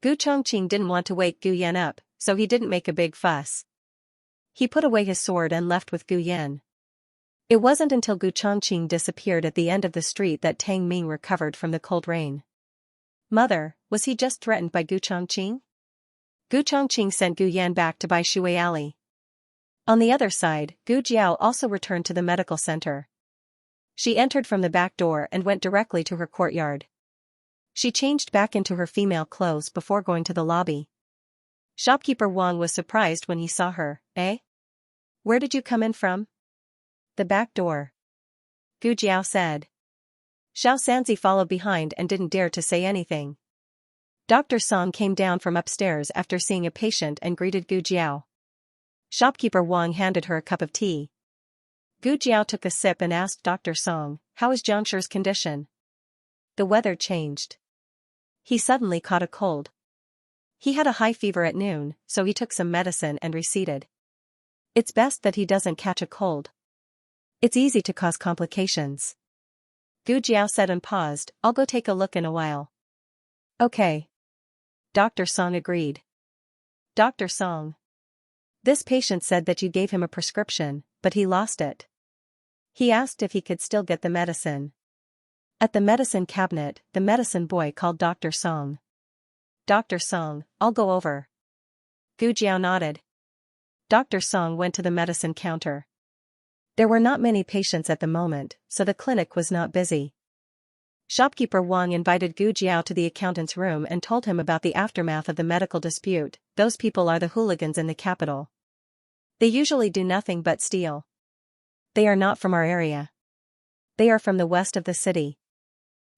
Gu Chongqing didn't want to wake Gu Yan up, so he didn't make a big fuss. He put away his sword and left with Gu Yan. It wasn't until Gu Chongqing disappeared at the end of the street that Tang Ming recovered from the cold rain. Mother, was he just threatened by Gu Chongqing? Gu Chongqing sent Gu Yan back to buy Shui Alley. On the other side, Gu Jiao also returned to the medical center. She entered from the back door and went directly to her courtyard. She changed back into her female clothes before going to the lobby. Shopkeeper Wang was surprised when he saw her. Eh? Where did you come in from? The back door. Gu Jiao said. Xiao Sanzi followed behind and didn't dare to say anything. Dr. Song came down from upstairs after seeing a patient and greeted Gu Jiao. Shopkeeper Wang handed her a cup of tea. Gu Jiao took a sip and asked Dr. Song, how is Jiangshir's condition? The weather changed. He suddenly caught a cold. He had a high fever at noon, so he took some medicine and receded. It's best that he doesn't catch a cold. It's easy to cause complications. Gu Jiao said and paused. I'll go take a look in a while. Okay. Dr. Song agreed. Dr. Song. This patient said that you gave him a prescription, but he lost it. He asked if he could still get the medicine. At the medicine cabinet, the medicine boy called Dr. Song. Dr. Song, I'll go over. Gu Jiao nodded. Dr. Song went to the medicine counter. There were not many patients at the moment, so the clinic was not busy. Shopkeeper Wang invited Gu Jiao to the accountant's room and told him about the aftermath of the medical dispute. Those people are the hooligans in the capital. They usually do nothing but steal. They are not from our area. They are from the west of the city.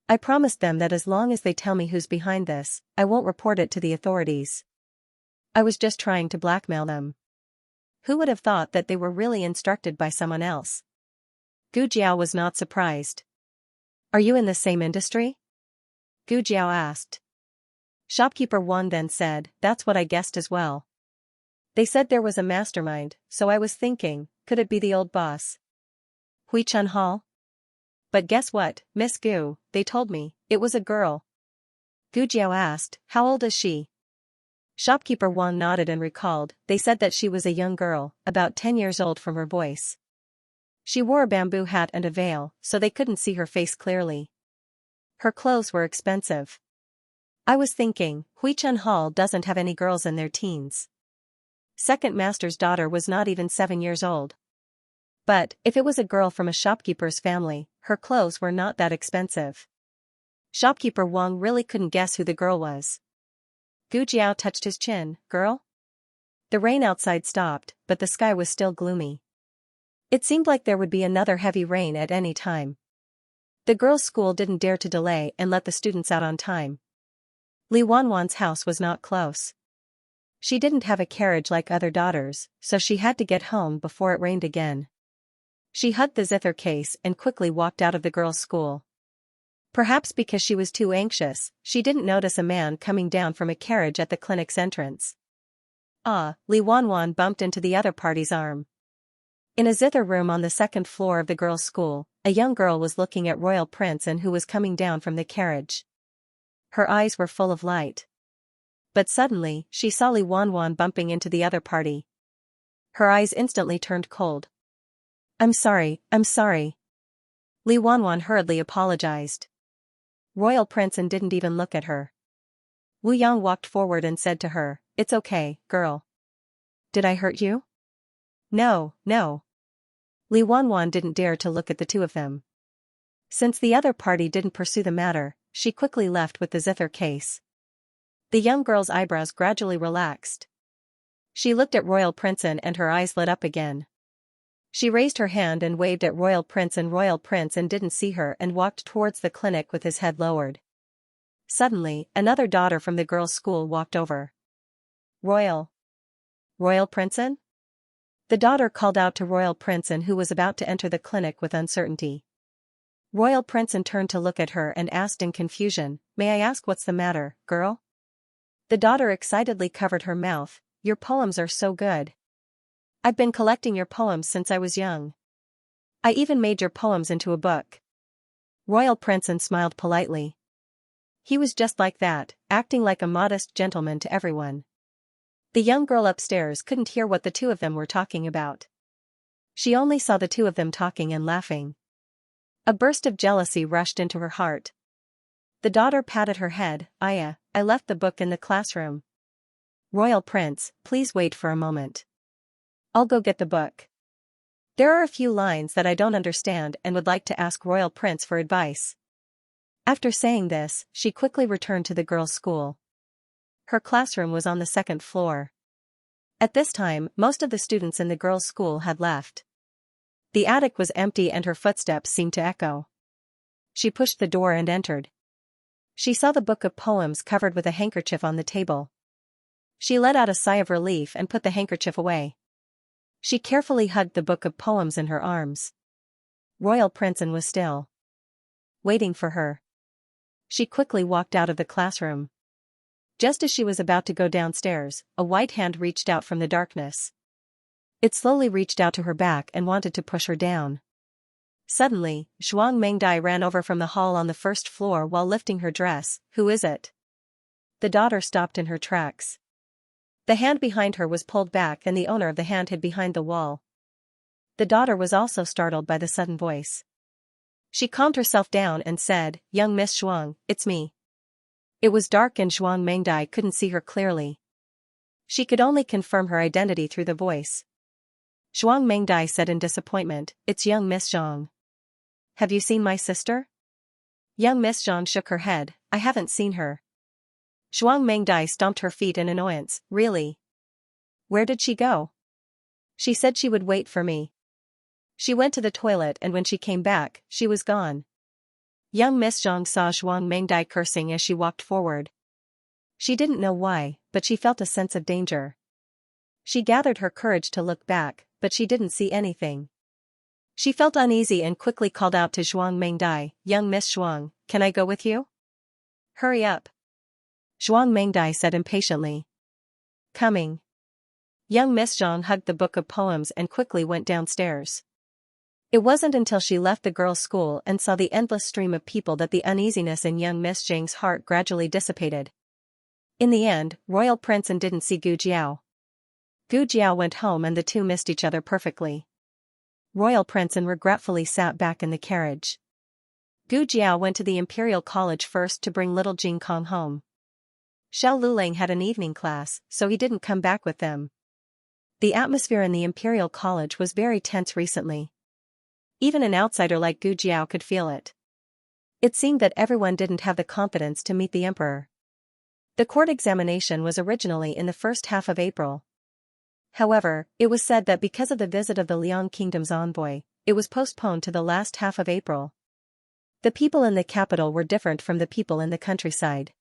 I promised them that as long as they tell me who's behind this, I won't report it to the authorities. I was just trying to blackmail them. Who would have thought that they were really instructed by someone else? Gu Jiao was not surprised. Are you in the same industry? Gu Jiao asked. Shopkeeper Wang then said, that's what I guessed as well. They said there was a mastermind, so I was thinking, could it be the old boss? Hui Chun Hall? But guess what, Miss Gu, they told me, it was a girl. Gu Jiao asked, how old is she? Shopkeeper Wang nodded and recalled, they said that she was a young girl, about 10 years old from her voice. She wore a bamboo hat and a veil, so they couldn't see her face clearly. Her clothes were expensive. I was thinking, Hui Chun Hall doesn't have any girls in their teens. Second master's daughter was not even 7 years old. But, if it was a girl from a shopkeeper's family, her clothes were not that expensive. Shopkeeper Wang really couldn't guess who the girl was. Gu Jiao touched his chin. Girl? The rain outside stopped, but the sky was still gloomy. It seemed like there would be another heavy rain at any time. The girls' school didn't dare to delay and let the students out on time. Li Wanwan's house was not close. She didn't have a carriage like other daughters, so she had to get home before it rained again. She hugged the zither case and quickly walked out of the girls' school. Perhaps because she was too anxious, she didn't notice a man coming down from a carriage at the clinic's entrance. Li Wanwan bumped into the other party's arm. In a zither room on the second floor of the girls' school, a young girl was looking at Royal Prince and who was coming down from the carriage. Her eyes were full of light. But suddenly, she saw Li Wanwan bumping into the other party. Her eyes instantly turned cold. I'm sorry. Li Wanwan hurriedly apologized. Royal Prince didn't even look at her. Wu Yang walked forward and said to her, it's okay, girl. Did I hurt you? No. Li Wanwan didn't dare to look at the two of them. Since the other party didn't pursue the matter, she quickly left with the zither case. The young girl's eyebrows gradually relaxed. She looked at Royal Princeton and her eyes lit up again. She raised her hand and waved at Royal Prince and didn't see her and walked towards the clinic with his head lowered. Suddenly, another daughter from the girls' school walked over. Royal Princeton? The daughter called out to Royal Princeton, who was about to enter the clinic with uncertainty. Royal Princeton turned to look at her and asked in confusion, "May I ask what's the matter, girl?" The daughter excitedly covered her mouth. "Your poems are so good. I've been collecting your poems since I was young. I even made your poems into a book." Royal Princeton smiled politely. He was just like that, acting like a modest gentleman to everyone. The young girl upstairs couldn't hear what the two of them were talking about. She only saw the two of them talking and laughing. A burst of jealousy rushed into her heart. The daughter patted her head. I left the book in the classroom." "Royal Prince, please wait for a moment. I'll go get the book. There are a few lines that I don't understand and would like to ask Royal Prince for advice." After saying this, she quickly returned to the girls' school. Her classroom was on the second floor. At this time, most of the students in the girls' school had left. The attic was empty and her footsteps seemed to echo. She pushed the door and entered. She saw the book of poems covered with a handkerchief on the table. She let out a sigh of relief and put the handkerchief away. She carefully hugged the book of poems in her arms. Royal Princeton was still waiting for her. She quickly walked out of the classroom. Just as she was about to go downstairs, a white hand reached out from the darkness. It slowly reached out to her back and wanted to push her down. Suddenly, Xianxia ran over from the hall on the first floor while lifting her dress. "Who is it?" The daughter stopped in her tracks. The hand behind her was pulled back and the owner of the hand hid behind the wall. The daughter was also startled by the sudden voice. She calmed herself down and said, "Young Miss Xuang, it's me." It was dark and Xianxia couldn't see her clearly. She could only confirm her identity through the voice. Xianxia said in disappointment, "It's young Miss Zhang. Have you seen my sister?" Young Miss Zhang shook her head. "I haven't seen her." Xianxia stomped her feet in annoyance. "Really? Where did she go?" "She said she would wait for me. She went to the toilet and when she came back, she was gone." Young Miss Zhang saw Xianxia cursing as she walked forward. She didn't know why, but she felt a sense of danger. She gathered her courage to look back, but she didn't see anything. She felt uneasy and quickly called out to Xianxia, "Young Miss Xuang, can I go with you?" "Hurry up," Xianxia said impatiently. "Coming." Young Miss Zhang hugged the book of poems and quickly went downstairs. It wasn't until she left the girls' school and saw the endless stream of people that the uneasiness in young Miss Zhang's heart gradually dissipated. In the end, Royal Princeton didn't see Gu Jiao. Gu Jiao went home and the two missed each other perfectly. Royal Princeton regretfully sat back in the carriage. Gu Jiao went to the Imperial College first to bring little Jing Kong home. Xiao Lulang had an evening class, so he didn't come back with them. The atmosphere in the Imperial College was very tense recently. Even an outsider like Gu Jiao could feel it. It seemed that everyone didn't have the confidence to meet the emperor. The court examination was originally in the first half of April. However, it was said that because of the visit of the Liang Kingdom's envoy, it was postponed to the last half of April. The people in the capital were different from the people in the countryside.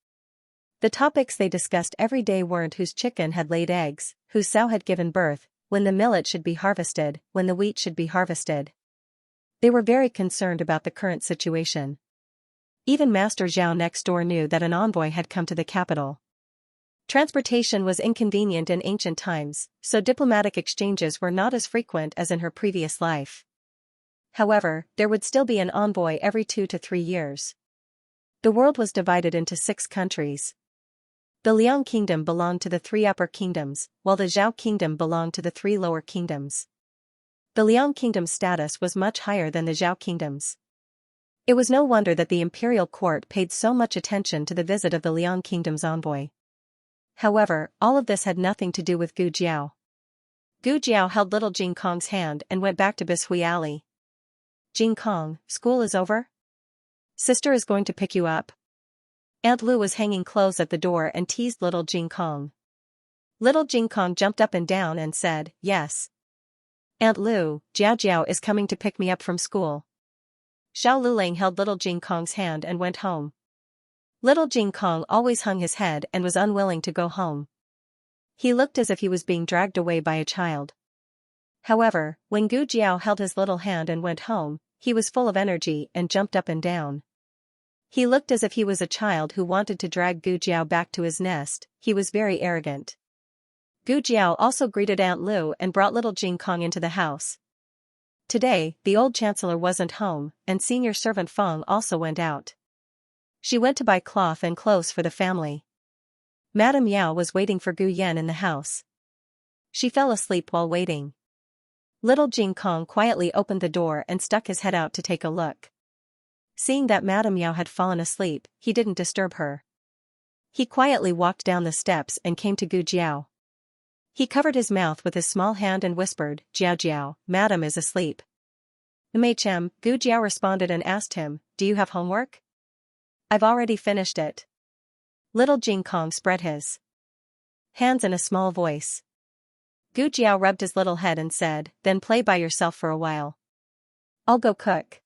The topics they discussed every day weren't whose chicken had laid eggs, whose sow had given birth, when the millet should be harvested, when the wheat should be harvested. They were very concerned about the current situation. Even Master Zhao next door knew that an envoy had come to the capital. Transportation was inconvenient in ancient times, so diplomatic exchanges were not as frequent as in her previous life. However, there would still be an envoy every 2 to 3 years. The world was divided into 6 countries. The Liang Kingdom belonged to the 3 upper kingdoms, while the Zhao Kingdom belonged to the 3 lower kingdoms. The Liang Kingdom's status was much higher than the Zhao Kingdom's. It was no wonder that the imperial court paid so much attention to the visit of the Liang Kingdom's envoy. However, all of this had nothing to do with Gu Jiao. Gu Jiao held little Jing Kong's hand and went back to Bishui Alley. "Jing Kong, school is over? Sister is going to pick you up." Aunt Lu was hanging clothes at the door and teased little Jing Kong. Little Jing Kong jumped up and down and said, "Yes. Aunt Lu, Jiao Jiao is coming to pick me up from school." Xiao Lulang held little Jing Kong's hand and went home. Little Jing Kong always hung his head and was unwilling to go home. He looked as if he was being dragged away by a child. However, when Gu Jiao held his little hand and went home, he was full of energy and jumped up and down. He looked as if he was a child who wanted to drag Gu Jiao back to his nest. He was very arrogant. Gu Jiao also greeted Aunt Lu and brought little Jing Kong into the house. Today, the old chancellor wasn't home, and senior servant Feng also went out. She went to buy cloth and clothes for the family. Madame Yao was waiting for Gu Yan in the house. She fell asleep while waiting. Little Jing Kong quietly opened the door and stuck his head out to take a look. Seeing that Madame Yao had fallen asleep, he didn't disturb her. He quietly walked down the steps and came to Gu Jiao. He covered his mouth with his small hand and whispered, "Jiao Jiao, Madame is asleep." "Machem," Gu Jiao responded and asked him, "Do you have homework?" "I've already finished it." Little Jing Kong spread his hands in a small voice. Gu Jiao rubbed his little head and said, "Then play by yourself for a while. I'll go cook."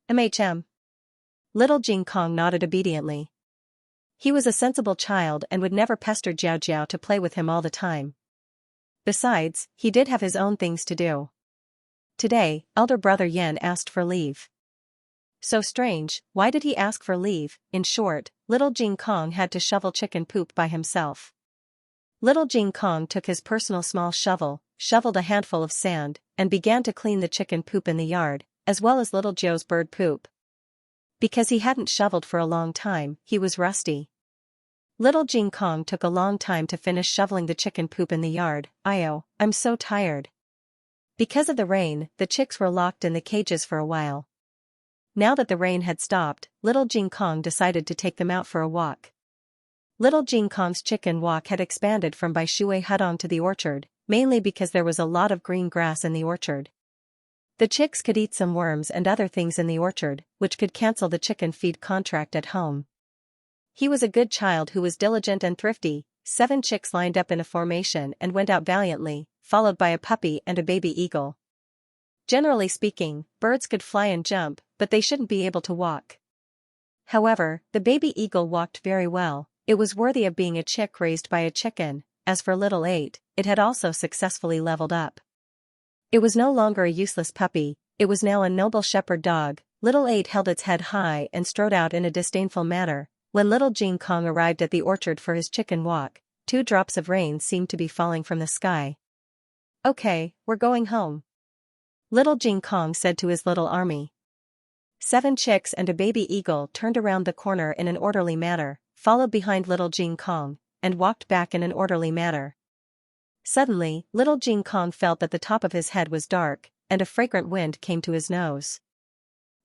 "Machem." Little Jing Kong nodded obediently. He was a sensible child and would never pester Jiao Jiao to play with him all the time. Besides, he did have his own things to do. Today, elder brother Yan asked for leave. So strange, why did he ask for leave? In short, little Jing Kong had to shovel chicken poop by himself. Little Jing Kong took his personal small shovel, shoveled a handful of sand, and began to clean the chicken poop in the yard, as well as little Joe's bird poop. Because he hadn't shoveled for a long time, he was rusty. Little Jing Kong took a long time to finish shoveling the chicken poop in the yard. I'm so tired." Because of the rain, the chicks were locked in the cages for a while. Now that the rain had stopped, little Jing Kong decided to take them out for a walk. Little Jing Kong's chicken walk had expanded from Bai Shui Hudong to the orchard, mainly because there was a lot of green grass in the orchard. The chicks could eat some worms and other things in the orchard, which could cancel the chicken feed contract at home. He was a good child who was diligent and thrifty. 7 chicks lined up in a formation and went out valiantly, followed by a puppy and a baby eagle. Generally speaking, birds could fly and jump, but they shouldn't be able to walk. However, the baby eagle walked very well. It was worthy of being a chick raised by a chicken. As for little 8, it had also successfully leveled up. It was no longer a useless puppy, it was now a noble shepherd dog. Little 8 held its head high and strode out in a disdainful manner. When little Jing Kong arrived at the orchard for his chicken walk, 2 drops of rain seemed to be falling from the sky. "Okay, we're going home," little Jing Kong said to his little army. 7 chicks and a baby eagle turned around the corner in an orderly manner, followed behind little Jing Kong, and walked back in an orderly manner. Suddenly, little Jing Kong felt that the top of his head was dark, and a fragrant wind came to his nose.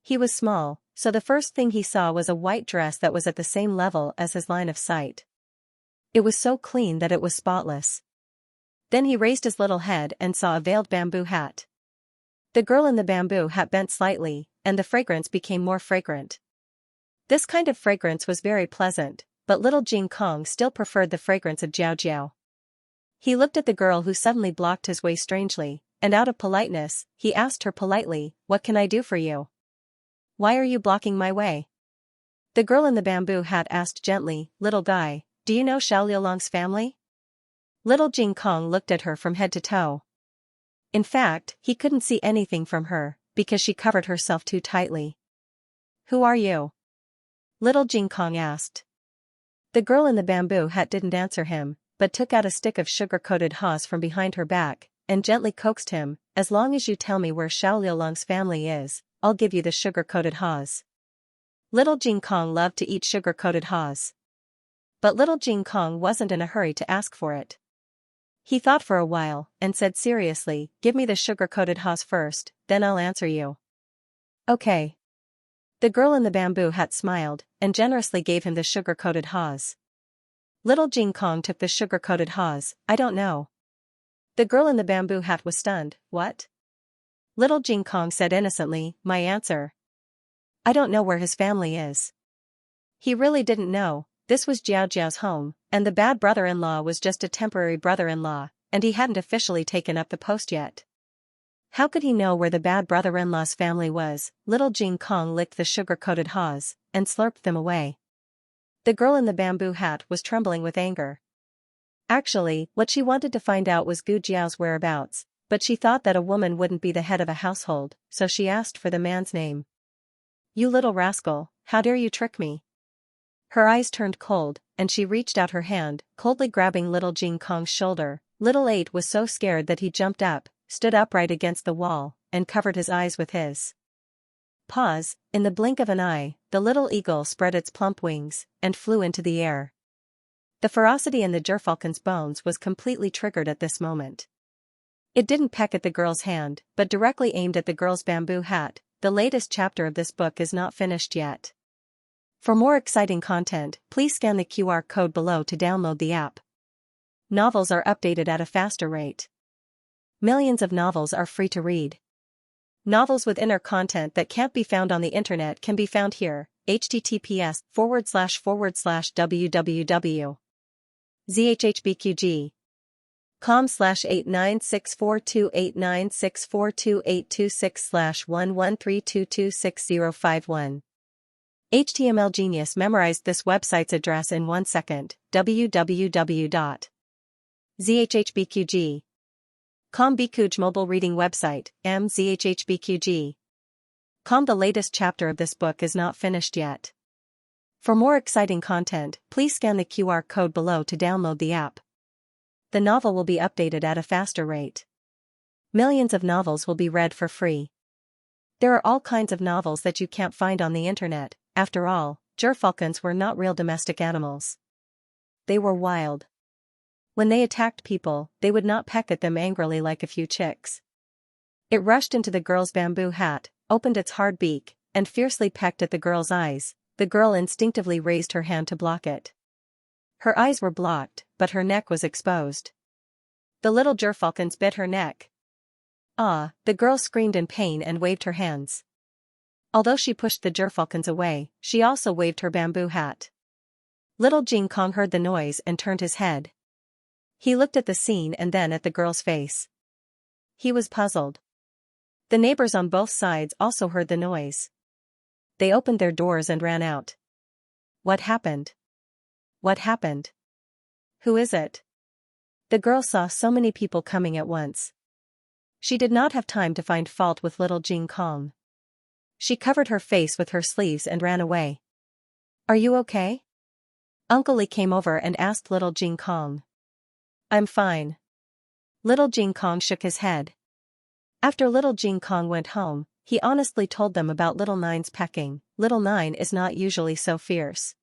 He was small, so the first thing he saw was a white dress that was at the same level as his line of sight. It was so clean that it was spotless. Then he raised his little head and saw a veiled bamboo hat. The girl in the bamboo hat bent slightly, and the fragrance became more fragrant. This kind of fragrance was very pleasant, but little Jing Kong still preferred the fragrance of Jiao Jiao. He looked at the girl who suddenly blocked his way strangely, and out of politeness, he asked her politely, "What can I do for you? Why are you blocking my way?" The girl in the bamboo hat asked gently, "Little guy, do you know Xiao Liulong's family?" Little Jing Kong looked at her from head to toe. In fact, he couldn't see anything from her, because she covered herself too tightly. "Who are you?" little Jing Kong asked. The girl in the bamboo hat didn't answer him, but took out a stick of sugar-coated haws from behind her back, and gently coaxed him, "As long as you tell me where Xiao Liulong's family is, I'll give you the sugar-coated haws." Little Jing Kong loved to eat sugar-coated haws. But little Jing Kong wasn't in a hurry to ask for it. He thought for a while, and said seriously, "Give me the sugar-coated haws first, then I'll answer you." "Okay." The girl in the bamboo hat smiled, and generously gave him the sugar-coated haws. Little Jing Kong took the sugar-coated haws. "I don't know." The girl in the bamboo hat was stunned. "What?" Little Jing Kong said innocently, "My answer. I don't know where his family is." He really didn't know, this was Jiao Jiao's home, and the bad brother-in-law was just a temporary brother-in-law, and he hadn't officially taken up the post yet. How could he know where the bad brother-in-law's family was? Little Jing Kong licked the sugar-coated haws, and slurped them away. The girl in the bamboo hat was trembling with anger. Actually, what she wanted to find out was Gu Jiao's whereabouts, but she thought that a woman wouldn't be the head of a household, so she asked for the man's name. "You little rascal, how dare you trick me?" Her eyes turned cold, and she reached out her hand, coldly grabbing little Jing Kong's shoulder. Little Eight was so scared that he jumped up, stood upright against the wall, and covered his eyes with his paws. In the blink of an eye, the little eagle spread its plump wings, and flew into the air. The ferocity in the gerfalcon's bones was completely triggered at this moment. It didn't peck at the girl's hand, but directly aimed at the girl's bamboo hat. The latest chapter of this book is not finished yet. For more exciting content, please scan the QR code below to download the app. Novels are updated at a faster rate. Millions of novels are free to read. Novels with inner content that can't be found on the internet can be found here. https://zhbqg.com/89642896428226/113226051. HTML Genius memorized this website's address in 1 second. www.zhhbqg.com. Bikuj mobile reading website, mzhhbqg.com. The latest chapter of this book is not finished yet. For more exciting content, please scan the QR code below to download the app. The novel will be updated at a faster rate. Millions of novels will be read for free. There are all kinds of novels that you can't find on the internet. After all, gerfalcons were not real domestic animals. They were wild. When they attacked people, they would not peck at them angrily like a few chicks. It rushed into the girl's bamboo hat, opened its hard beak, and fiercely pecked at the girl's eyes. The girl instinctively raised her hand to block it. Her eyes were blocked, but her neck was exposed. The little gerfalcons bit her neck. Ah! The girl screamed in pain and waved her hands. Although she pushed the gerfalcons away, she also waved her bamboo hat. Little Jing Kong heard the noise and turned his head. He looked at the scene and then at the girl's face. He was puzzled. The neighbors on both sides also heard the noise. They opened their doors and ran out. What happened? What happened? Who is it? The girl saw so many people coming at once. She did not have time to find fault with little Jing Kong. She covered her face with her sleeves and ran away. Are you okay? Uncle Li came over and asked little Jing Kong. I'm fine. Little Jing Kong shook his head. After little Jing Kong went home, he honestly told them about little Nine's pecking. Little Nine is not usually so fierce.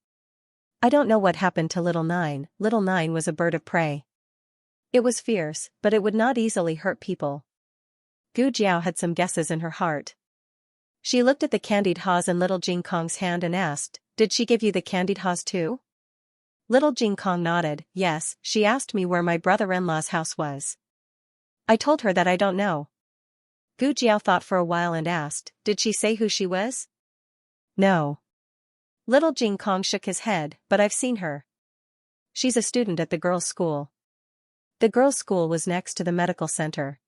I don't know what happened to little Nine. Little Nine was a bird of prey. It was fierce, but it would not easily hurt people. Gu Jiao had some guesses in her heart. She looked at the candied haws in little Jing Kong's hand and asked, "Did she give you the candied haws too?" Little Jing Kong nodded. Yes, she asked me where my brother-in-law's house was. I told her that I don't know. Gu Jiao thought for a while and asked, "Did she say who she was?" No. Little Jing Kong shook his head, but I've seen her. She's a student at the girls' school. The girls' school was next to the medical center.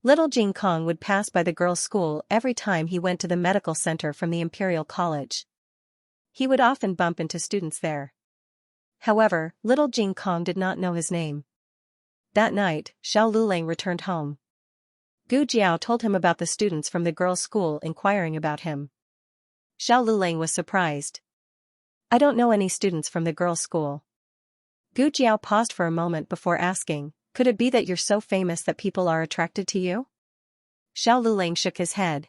Little Jing Kong would pass by the girls' school every time he went to the medical center from the Imperial College. He would often bump into students there. However, little Jing Kong did not know his name. That night, Xiao Lulang returned home. Gu Jiao told him about the students from the girls' school inquiring about him. Xiao Lulang was surprised. I don't know any students from the girls' school. Gu Jiao paused for a moment before asking, could it be that you're so famous that people are attracted to you? Xiao Lulang shook his head.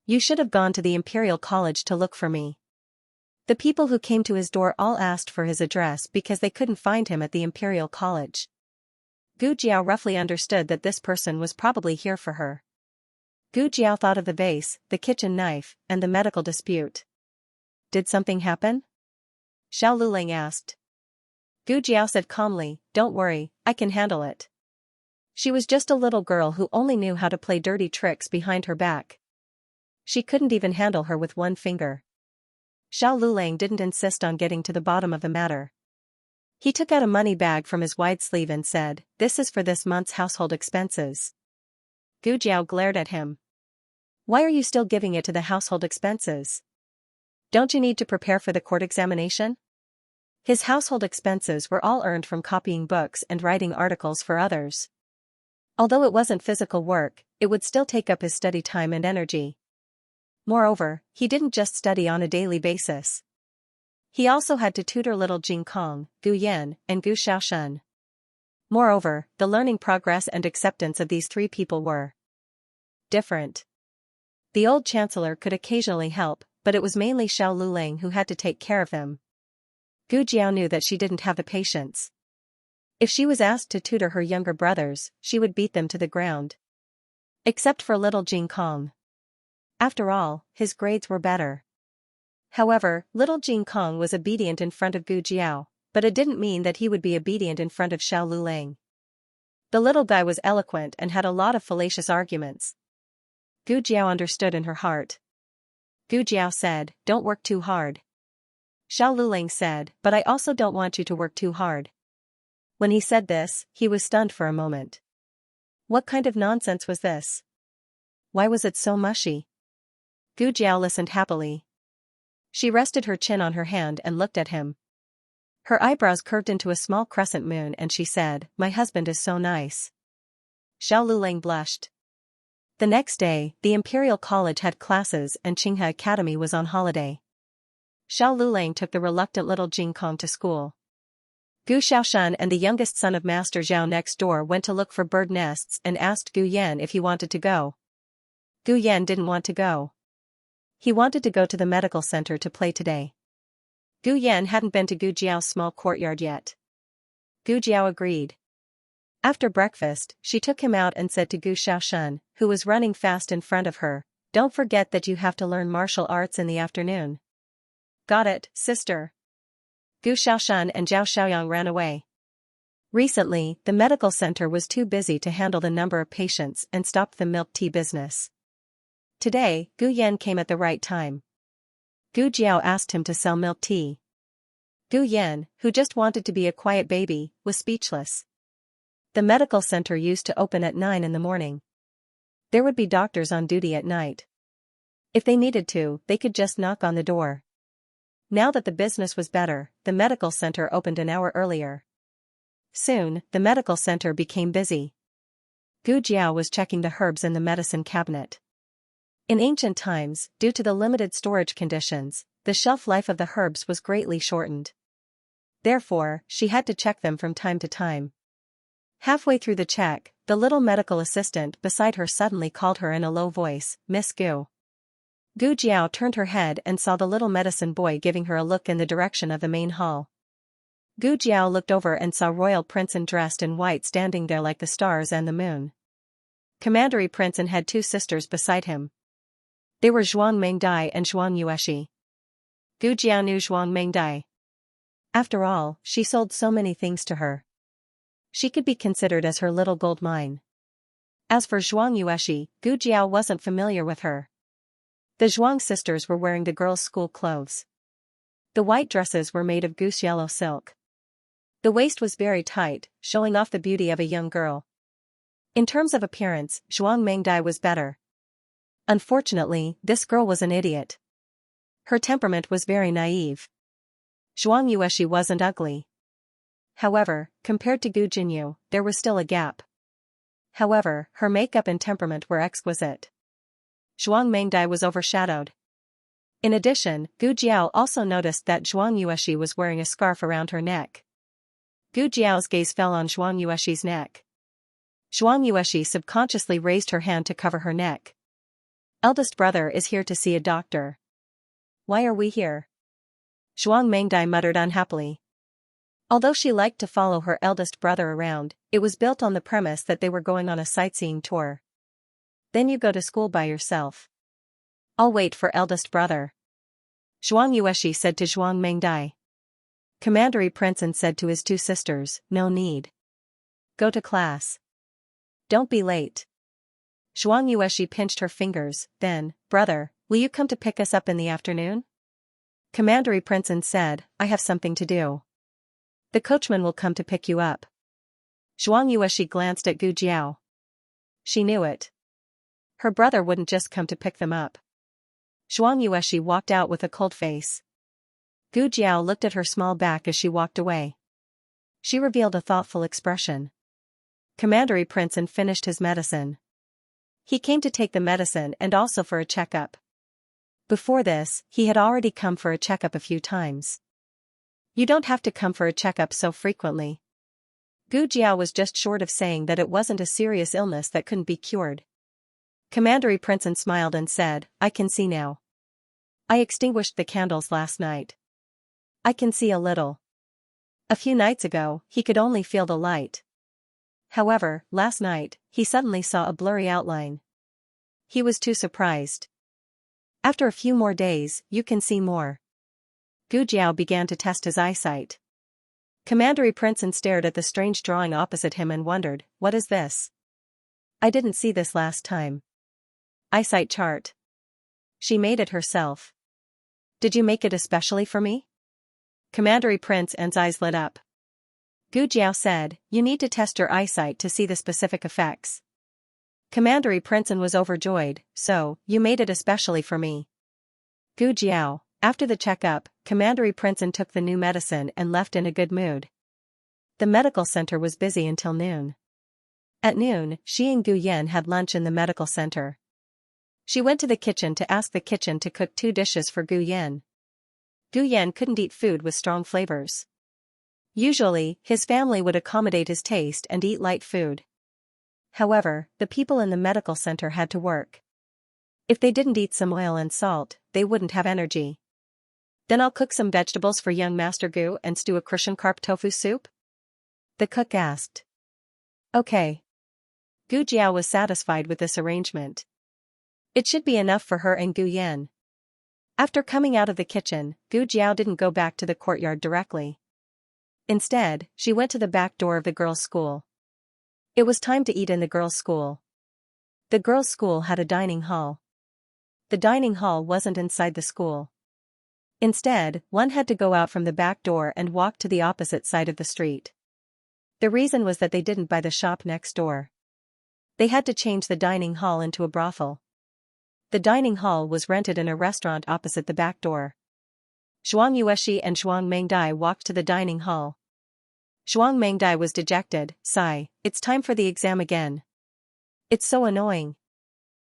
You should have gone to the Imperial College to look for me. The people who came to his door all asked for his address because they couldn't find him at the Imperial College. Gu Jiao roughly understood that this person was probably here for her. Gu Jiao thought of the vase, the kitchen knife, and the medical dispute. Did something happen? Xiao Lulang asked. Gu Jiao said calmly, don't worry, I can handle it. She was just a little girl who only knew how to play dirty tricks behind her back. She couldn't even handle her with one finger. Xiao Lulang didn't insist on getting to the bottom of the matter. He took out a money bag from his wide sleeve and said, "This is for this month's household expenses." Gu Jiao glared at him. "Why are you still giving it to the household expenses? Don't you need to prepare for the court examination?" His household expenses were all earned from copying books and writing articles for others. Although it wasn't physical work, it would still take up his study time and energy. Moreover, he didn't just study on a daily basis. He also had to tutor little Jing Kong, Gu Yan, and Gu Xiaoshen. Moreover, the learning progress and acceptance of these three people were different. The old chancellor could occasionally help, but it was mainly Xiao Lulang who had to take care of them. Gu Jiao knew that she didn't have the patience. If she was asked to tutor her younger brothers, she would beat them to the ground. Except for little Jing Kong. After all, his grades were better. However, little Jing Kong was obedient in front of Gu Jiao, but it didn't mean that he would be obedient in front of Xiao Lulang. The little guy was eloquent and had a lot of fallacious arguments. Gu Jiao understood in her heart. Gu Jiao said, "Don't work too hard." Xiao Lulang said, "But I also don't want you to work too hard." When he said this, he was stunned for a moment. What kind of nonsense was this? Why was it so mushy? Gu Jiao listened happily. She rested her chin on her hand and looked at him. Her eyebrows curved into a small crescent moon and she said, "My husband is so nice." Xiao Lulang blushed. The next day, the Imperial College had classes and Qinghe Academy was on holiday. Xiao Lulang took the reluctant little Jing Kong to school. Gu Xiaoshen and the youngest son of Master Zhao next door went to look for bird nests and asked Gu Yan if he wanted to go. Gu Yan didn't want to go. He wanted to go to the medical center to play today. Gu Yan hadn't been to Gu Jiao's small courtyard yet. Gu Jiao agreed. After breakfast, she took him out and said to Gu Xiaoshen, who was running fast in front of her, "Don't forget that you have to learn martial arts in the afternoon." "Got it, sister." Gu Xiaoshen and Zhao Xiaoyang ran away. Recently, the medical center was too busy to handle the number of patients and stopped the milk tea business. Today, Gu Yan came at the right time. Gu Jiao asked him to sell milk tea. Gu Yan, who just wanted to be a quiet baby, was speechless. The medical center used to open at 9 in the morning. There would be doctors on duty at night. If they needed to, they could just knock on the door. Now that the business was better, the medical center opened an hour earlier. Soon, the medical center became busy. Gu Jiao was checking the herbs in the medicine cabinet. In ancient times, due to the limited storage conditions, the shelf life of the herbs was greatly shortened. Therefore, she had to check them from time to time. Halfway through the check, the little medical assistant beside her suddenly called her in a low voice, "Miss Gu." Gu Jiao turned her head and saw the little medicine boy giving her a look in the direction of the main hall. Gu Jiao looked over and saw Royal Prince dressed in white standing there like the stars and the moon. Commandery Prince had two sisters beside him. They were Zhuang Mengdai and Zhuang Yueshi. Gu Jiao knew Zhuang Mengdai. After all, she sold so many things to her. She could be considered as her little gold mine. As for Zhuang Yueshi, Gu Jiao wasn't familiar with her. The Zhuang sisters were wearing the girls' school clothes. The white dresses were made of goose yellow silk. The waist was very tight, showing off the beauty of a young girl. In terms of appearance, Zhuang Mengdai was better. Unfortunately, this girl was an idiot. Her temperament was very naive. Zhuang Yueshi wasn't ugly. However, compared to Gu Jinyu, there was still a gap. However, her makeup and temperament were exquisite. Zhuang Mengdai was overshadowed. In addition, Gu Jiao also noticed that Zhuang Yueshi was wearing a scarf around her neck. Gu Jiao's gaze fell on Zhuang Yueshi's neck. Zhuang Yueshi subconsciously raised her hand to cover her neck. "Eldest brother is here to see a doctor." "Why are we here?" Zhuang Mengdai muttered unhappily. Although she liked to follow her eldest brother around, it was built on the premise that they were going on a sightseeing tour. "Then you go to school by yourself. I'll wait for eldest brother." Zhuang Yueshi said to Zhuang Mengdai. Commandery Prince said to his two sisters, "No need. Go to class. Don't be late." Zhuang Yueshi pinched her fingers, then, "Brother, will you come to pick us up in the afternoon?" Commandery Princeton said, I have something to do. The coachman will come to pick you up. Xianxia glanced at Gu Jiao. She knew it. Her brother wouldn't just come to pick them up. Xianxia walked out with a cold face. Gu Jiao looked at her small back as she walked away. She revealed a thoughtful expression. Commandery Princeton finished his medicine. He came to take the medicine and also for a checkup. Before this, he had already come for a checkup a few times. You don't have to come for a checkup so frequently. Gu Jiao was just short of saying that it wasn't a serious illness that couldn't be cured. Commandery Princeton smiled and said, I can see now. I extinguished the candles last night. I can see a little. A few nights ago, he could only feel the light. However, last night, he suddenly saw a blurry outline. He was too surprised. After a few more days, you can see more. Gu Jiao began to test his eyesight. Commandery Princeton stared at the strange drawing opposite him and wondered, what is this? I didn't see this last time. Eyesight chart. She made it herself. Did you make it especially for me? Commandery Princeton's eyes lit up. Gu Jiao said, you need to test your eyesight to see the specific effects. Commandery Princeton was overjoyed, so, you made it especially for me. Gu Jiao, after the checkup, Commandery Princeton took the new medicine and left in a good mood. The medical center was busy until noon. At noon, she and Gu Yan had lunch in the medical center. She went to the kitchen to ask the kitchen to cook 2 dishes for Gu Yan. Gu Yan couldn't eat food with strong flavors. Usually, his family would accommodate his taste and eat light food. However, the people in the medical center had to work. If they didn't eat some oil and salt, they wouldn't have energy. Then I'll cook some vegetables for young Master Gu and stew a Christian carp tofu soup? The cook asked. Okay. Gu Jiao was satisfied with this arrangement. It should be enough for her and Gu Yan. After coming out of the kitchen, Gu Jiao didn't go back to the courtyard directly. Instead, she went to the back door of the girls' school. It was time to eat in the girls' school. The girls' school had a dining hall. The dining hall wasn't inside the school. Instead, one had to go out from the back door and walk to the opposite side of the street. The reason was that they didn't buy the shop next door. They had to change the dining hall into a brothel. The dining hall was rented in a restaurant opposite the back door. Xianxia and Zhuang Mengdai walked to the dining hall. Zhuang Mengdai was dejected. Sigh, it's time for the exam again. It's so annoying.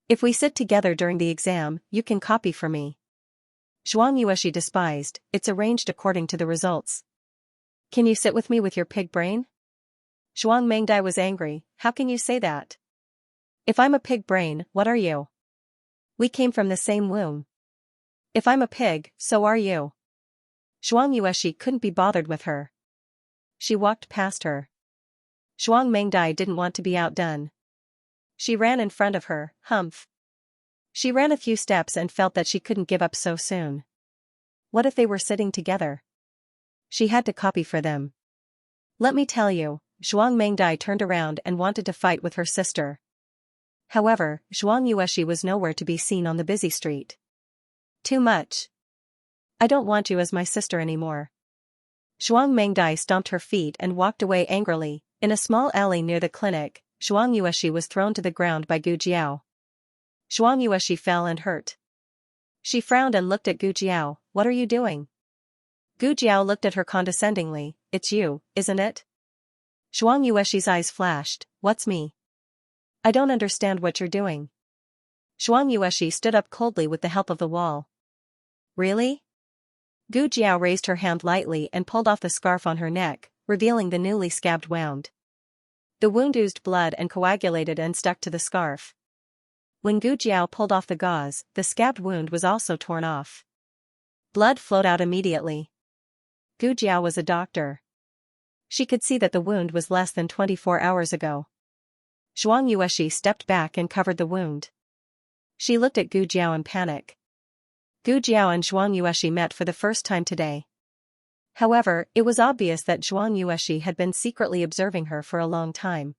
If we sit together during the exam, you can copy for me. Xianxia despised, it's arranged according to the results. Can you sit with me with your pig brain? Zhuang Mengdai was angry, how can you say that? If I'm a pig brain, what are you? We came from the same womb. If I'm a pig, so are you. Xianxia couldn't be bothered with her. She walked past her. Zhuang Mengdai didn't want to be outdone. She ran in front of her, humph. She ran a few steps and felt that she couldn't give up so soon. What if they were sitting together? She had to copy for them. Let me tell you, Zhuang Mengdai turned around and wanted to fight with her sister. However, Xianxia was nowhere to be seen on the busy street. Too much. I don't want you as my sister anymore. Zhuang Mengdai stomped her feet and walked away angrily. In a small alley near the clinic, Xianxia was thrown to the ground by Gu Jiao. Xianxia fell and hurt. She frowned and looked at Gu Jiao, what are you doing? Gu Jiao looked at her condescendingly, it's you, isn't it? Xianxia's eyes flashed, what's me? I don't understand what you're doing. Xianxia stood up coldly with the help of the wall. Really? Gu Jiao raised her hand lightly and pulled off the scarf on her neck, revealing the newly scabbed wound. The wound oozed blood and coagulated and stuck to the scarf. When Gu Jiao pulled off the gauze, the scabbed wound was also torn off. Blood flowed out immediately. Gu Jiao was a doctor. She could see that the wound was less than 24 hours ago. Xianxia stepped back and covered the wound. She looked at Gu Jiao in panic. Gu Jiao and Xianxia met for the first time today. However, it was obvious that Xianxia had been secretly observing her for a long time.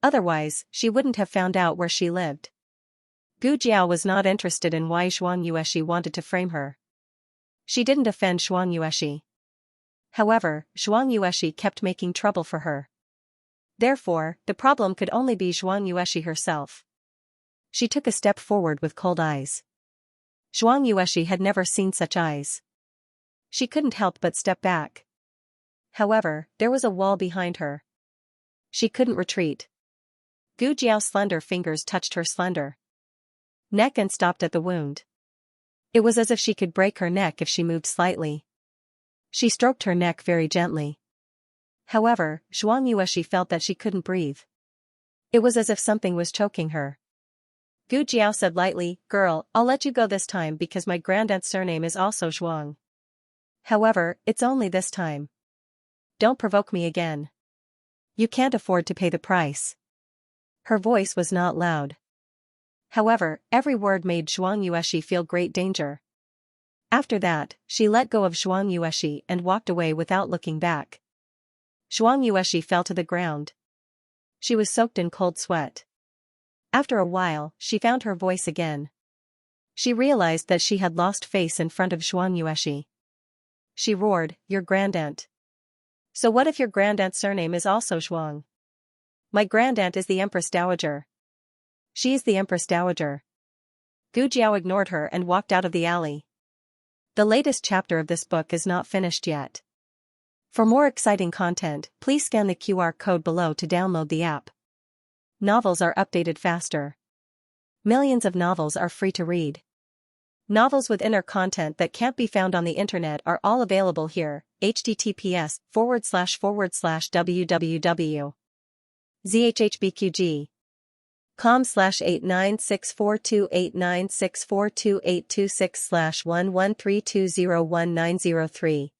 Otherwise, she wouldn't have found out where she lived. Gu Jiao was not interested in why Xianxia wanted to frame her. She didn't offend Xianxia. However, Xianxia kept making trouble for her. Therefore, the problem could only be Xianxia herself. She took a step forward with cold eyes. Xianxia had never seen such eyes. She couldn't help but step back. However, there was a wall behind her. She couldn't retreat. Gu Jiao's slender fingers touched her slender neck and stopped at the wound. It was as if she could break her neck if she moved slightly. She stroked her neck very gently. However, Xianxia felt that she couldn't breathe. It was as if something was choking her. Gu Jiao said lightly, "Girl, I'll let you go this time because my grandaunt's surname is also Zhuang. However, it's only this time. Don't provoke me again. You can't afford to pay the price." Her voice was not loud. However, every word made Xianxia feel great danger. After that, she let go of Xianxia and walked away without looking back. Xianxia fell to the ground. She was soaked in cold sweat. After a while, she found her voice again. She realized that she had lost face in front of Xianxia. She roared, "Your grandaunt. So what if your grandaunt's surname is also Zhuang? My grandaunt is the Empress Dowager. She is the Empress Dowager." Gu Jiao ignored her and walked out of the alley. The latest chapter of this book is not finished yet. For more exciting content, please scan the QR code below to download the app. Novels are updated faster. Millions of novels are free to read. Novels with inner content that can't be found on the internet are all available here. https://www.zhhbqg.com/896428964286/113201903.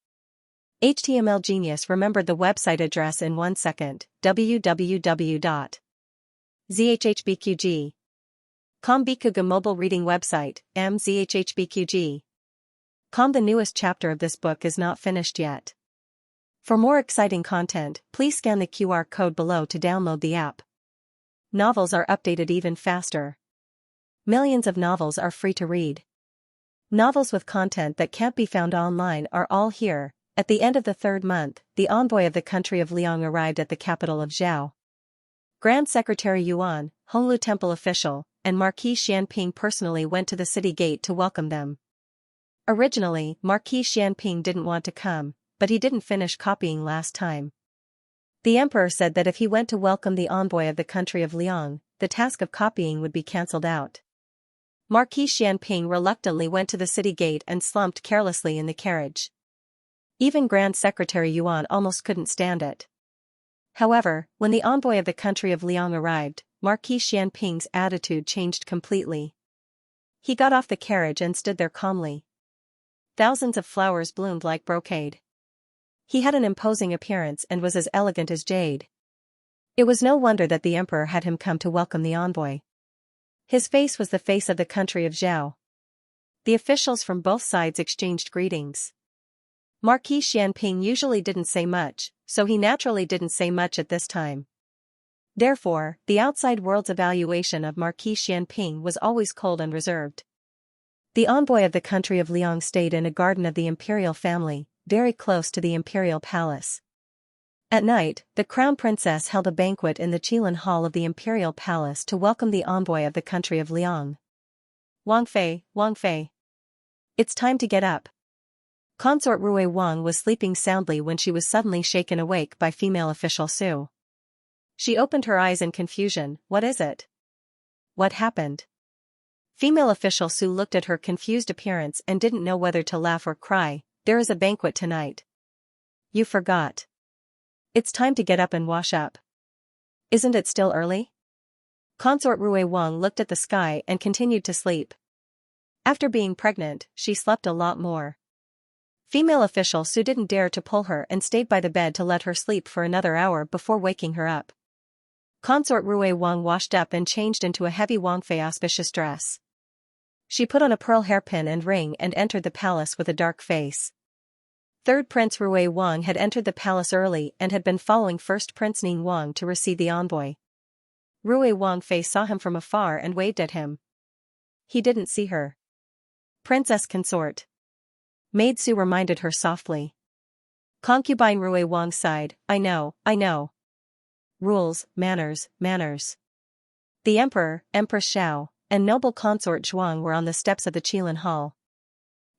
HTML Genius remembered the website address in 1 second. www.zhhbqg.com. Bikuga mobile reading website, mzhhbqg.com. The newest chapter of this book is not finished yet. For more exciting content, please scan the QR code below to download the app. Novels are updated even faster. Millions of novels are free to read. Novels with content that can't be found online are all here. At the end of the 3rd month, the envoy of the country of Liang arrived at the capital of Zhao. Grand Secretary Yuan, Honglu Temple official, and Marquis Xianping personally went to the city gate to welcome them. Originally, Marquis Xianping didn't want to come, but he didn't finish copying last time. The emperor said that if he went to welcome the envoy of the country of Liang, the task of copying would be cancelled out. Marquis Xianping reluctantly went to the city gate and slumped carelessly in the carriage. Even Grand Secretary Yuan almost couldn't stand it. However, when the envoy of the country of Liang arrived, Marquis Xianping's attitude changed completely. He got off the carriage and stood there calmly. Thousands of flowers bloomed like brocade. He had an imposing appearance and was as elegant as jade. It was no wonder that the emperor had him come to welcome the envoy. His face was the face of the country of Zhao. The officials from both sides exchanged greetings. Marquis Xianping usually didn't say much, so he naturally didn't say much at this time. Therefore, the outside world's evaluation of Marquis Xianping was always cold and reserved. The envoy of the country of Liang stayed in a garden of the imperial family, very close to the imperial palace. At night, the crown princess held a banquet in the Qilin Hall of the imperial palace to welcome the envoy of the country of Liang. Wang Fei. It's time to get up. Consort Rui Wang was sleeping soundly when she was suddenly shaken awake by female official Su. She opened her eyes in confusion. What is it? What happened? Female official Su looked at her confused appearance and didn't know whether to laugh or cry. There is a banquet tonight. You forgot. It's time to get up and wash up. Isn't it still early? Consort Rui Wang looked at the sky and continued to sleep. After being pregnant, she slept a lot more. Female official Su didn't dare to pull her and stayed by the bed to let her sleep for another hour before waking her up. Consort Rui Wang washed up and changed into a heavy Wangfei auspicious dress. She put on a pearl hairpin and ring and entered the palace with a dark face. Third Prince Rui Wang had entered the palace early and had been following First Prince Ning Wang to receive the envoy. Rui Wangfei saw him from afar and waved at him. He didn't see her. Princess consort. Maid Su reminded her softly. Concubine Rui Wang sighed, I know. Rules, manners, manners. The emperor, Empress Xiao, and noble consort Zhuang were on the steps of the Qilin Hall.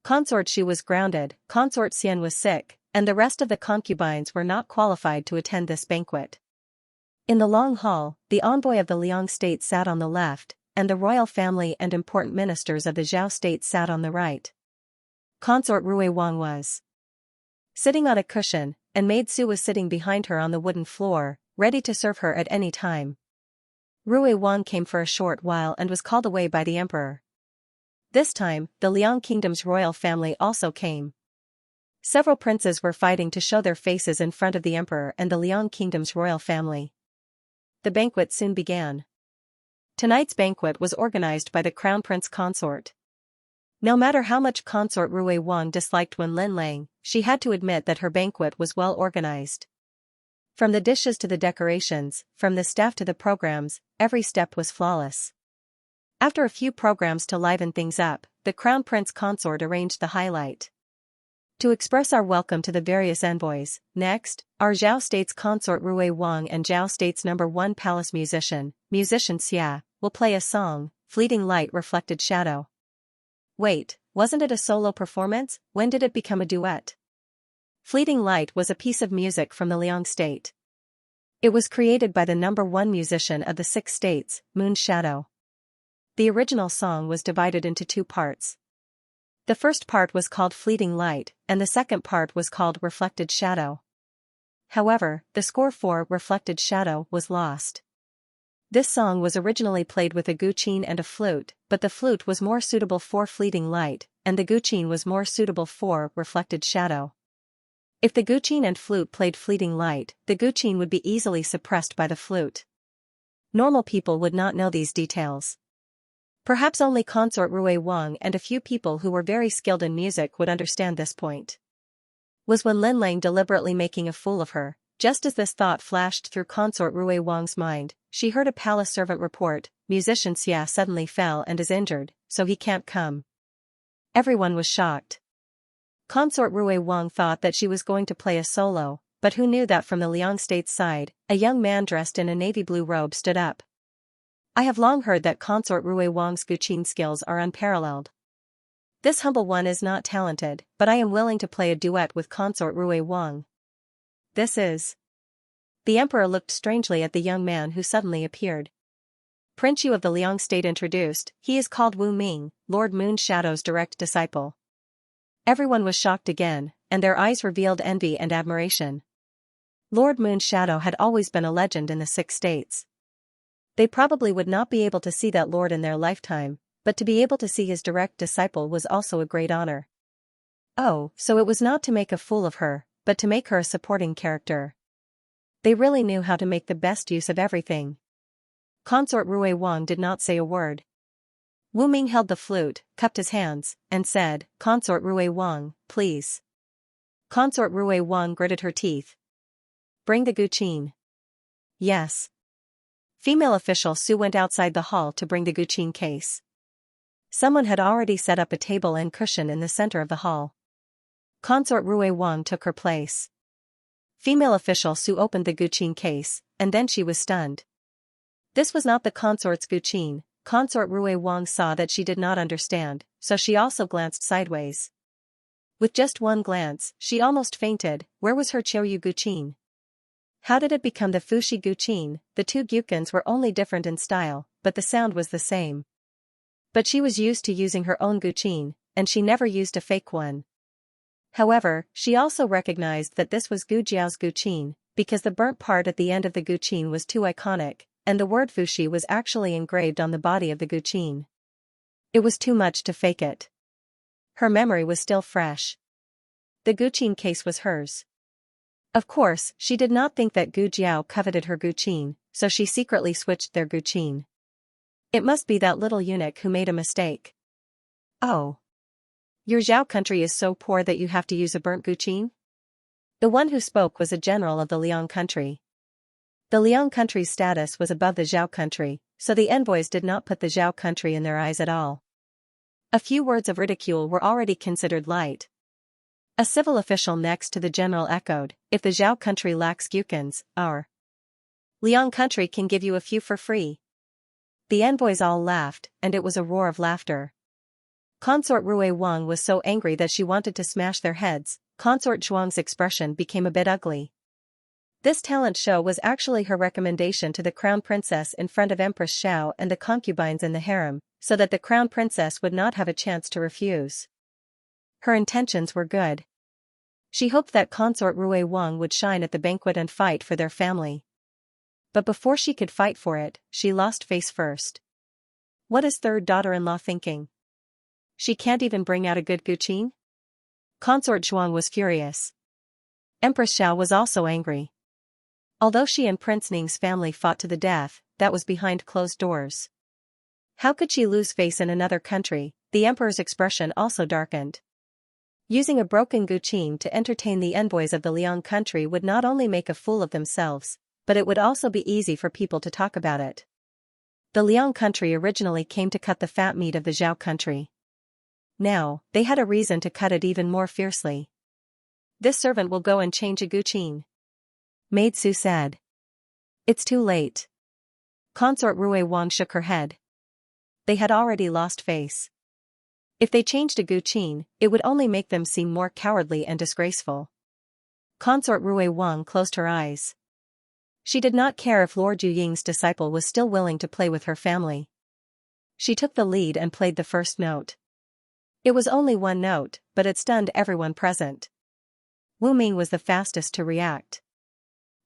Consort Xu was grounded, consort Xian was sick, and the rest of the concubines were not qualified to attend this banquet. In the long hall, the envoy of the Liang state sat on the left, and the royal family and important ministers of the Zhao state sat on the right. Consort Rui Wang was sitting on a cushion, and Maid Su was sitting behind her on the wooden floor, ready to serve her at any time. Rui Wang came for a short while and was called away by the emperor. This time, the Liang kingdom's royal family also came. Several princes were fighting to show their faces in front of the emperor and the Liang kingdom's royal family. The banquet soon began. Tonight's banquet was organized by the crown prince consort. No matter how much consort Rui Wang disliked Wen Linlang, she had to admit that her banquet was well organized. From the dishes to the decorations, from the staff to the programs, every step was flawless. After a few programs to liven things up, the crown prince consort arranged the highlight. To express our welcome to the various envoys, next, our Zhao State's consort Rui Wang and Zhao State's #1 palace musician Xianxia, will play a song, Fleeting Light Reflected Shadow. Wait, wasn't it a solo performance? When did it become a duet? Fleeting Light was a piece of music from the Liang state. It was created by the #1 musician of the 6 states, Moon Shadow. The original song was divided into 2 parts. The first part was called Fleeting Light, and the second part was called Reflected Shadow. However, the score for Reflected Shadow was lost. This song was originally played with a guqin and a flute, but the flute was more suitable for Fleeting Light, and the guqin was more suitable for Reflected Shadow. If the guqin and flute played Fleeting Light, the guqin would be easily suppressed by the flute. Normal people would not know these details. Perhaps only consort Rui Wang and a few people who were very skilled in music would understand this point. Was Wen Linlang deliberately making a fool of her? Just as this thought flashed through consort Rui Wang's mind, she heard a palace servant report, musician Xia suddenly fell and is injured, so he can't come. Everyone was shocked. Consort Rui Wang thought that she was going to play a solo, but who knew that from the Liang state's side, a young man dressed in a navy blue robe stood up. I have long heard that consort Rui Wang's guqin skills are unparalleled. This humble one is not talented, but I am willing to play a duet with consort Rui Wang. This is. The emperor looked strangely at the young man who suddenly appeared. Prince Yu of the Liang state introduced, he is called Wu Ming, Lord Moon Shadow's direct disciple. Everyone was shocked again, and their eyes revealed envy and admiration. Lord Moon Shadow had always been a legend in the 6 states. They probably would not be able to see that lord in their lifetime, but to be able to see his direct disciple was also a great honor. Oh, so it was not to make a fool of her, but to make her a supporting character. They really knew how to make the best use of everything. Consort Rui Wang did not say a word. Wu Ming held the flute, cupped his hands, and said, Consort Rui Wang, please. Consort Rui Wang gritted her teeth. Bring the guqin. Yes. Female official Su went outside the hall to bring the guqin case. Someone had already set up a table and cushion in the center of the hall. Consort Rui Wang took her place. Female official Su opened the guqin case, and then she was stunned. This was not the consort's guqin. Consort Rui Wang saw that she did not understand, so she also glanced sideways. With just one glance, she almost fainted. Where was her Qiuyu guqin? How did it become the Fuxi guqin? The 2 guqins were only different in style, but the sound was the same. But she was used to using her own guqin, and she never used a fake one. However, she also recognized that this was Gu Jiao's guqin, because the burnt part at the end of the guqin was too iconic, and the word Fuxi was actually engraved on the body of the guqin. It was too much to fake it. Her memory was still fresh. The guqin case was hers. Of course, she did not think that Gu Jiao coveted her guqin, so she secretly switched their guqin. It must be that little eunuch who made a mistake. Oh. Your Zhao country is so poor that you have to use a burnt guqin? The one who spoke was a general of the Liang country. The Liang country's status was above the Zhao country, so the envoys did not put the Zhao country in their eyes at all. A few words of ridicule were already considered light. A civil official next to the general echoed, "If the Zhao country lacks Gukins, our Liang country can give you a few for free." The envoys all laughed, and it was a roar of laughter. Consort Rui Wang was so angry that she wanted to smash their heads. Consort Zhuang's expression became a bit ugly. This talent show was actually her recommendation to the crown princess in front of Empress Xiao and the concubines in the harem, so that the crown princess would not have a chance to refuse. Her intentions were good. She hoped that Consort Rui Wang would shine at the banquet and fight for their family. But before she could fight for it, she lost face first. What is third daughter-in-law thinking? She can't even bring out a good Guqin? Consort Zhuang was furious. Empress Xiao was also angry. Although she and Prince Ning's family fought to the death, that was behind closed doors. How could she lose face in another country? The emperor's expression also darkened. Using a broken Guqin to entertain the envoys of the Liang country would not only make a fool of themselves, but it would also be easy for people to talk about it. The Liang country originally came to cut the fat meat of the Zhao country. Now, they had a reason to cut it even more fiercely. "This servant will go and change a Guqin," Maid Su said. "It's too late." Consort Rui Wang shook her head. They had already lost face. If they changed a Guqin, it would only make them seem more cowardly and disgraceful. Consort Rui Wang closed her eyes. She did not care if Lord Yuying's disciple was still willing to play with her family. She took the lead and played the first note. It was only one note, but it stunned everyone present. Wu Ming was the fastest to react.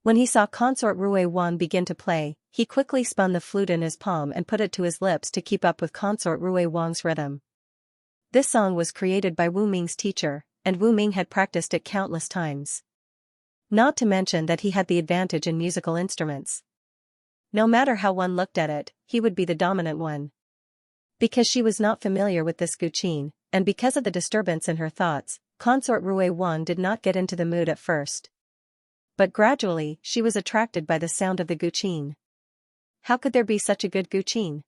When he saw Consort Rui Wang begin to play, he quickly spun the flute in his palm and put it to his lips to keep up with Consort Rui Wang's rhythm. This song was created by Wu Ming's teacher, and Wu Ming had practiced it countless times. Not to mention that he had the advantage in musical instruments. No matter how one looked at it, he would be the dominant one. Because she was not familiar with this Guqin, and because of the disturbance in her thoughts, Consort Rui Wang did not get into the mood at first. But gradually, she was attracted by the sound of the Guqin. How could there be such a good Guqin?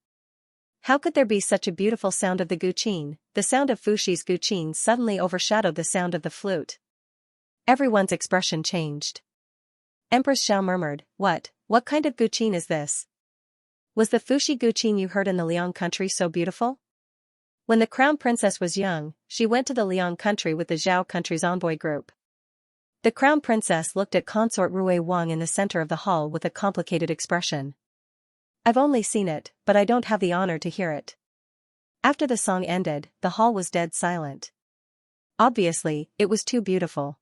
How could there be such a beautiful sound of the Guqin? The sound of Fushi's Guqin suddenly overshadowed the sound of the flute. Everyone's expression changed. Empress Xiao murmured, What kind of Guqin is this? Was the Fushi Guqin you heard in the Liang country so beautiful? When the crown princess was young, she went to the Liang country with the Zhao country's envoy group. The crown princess looked at Consort Rui Wang in the center of the hall with a complicated expression. I've only seen it, but I don't have the honor to hear it. After the song ended, the hall was dead silent. Obviously, it was too beautiful.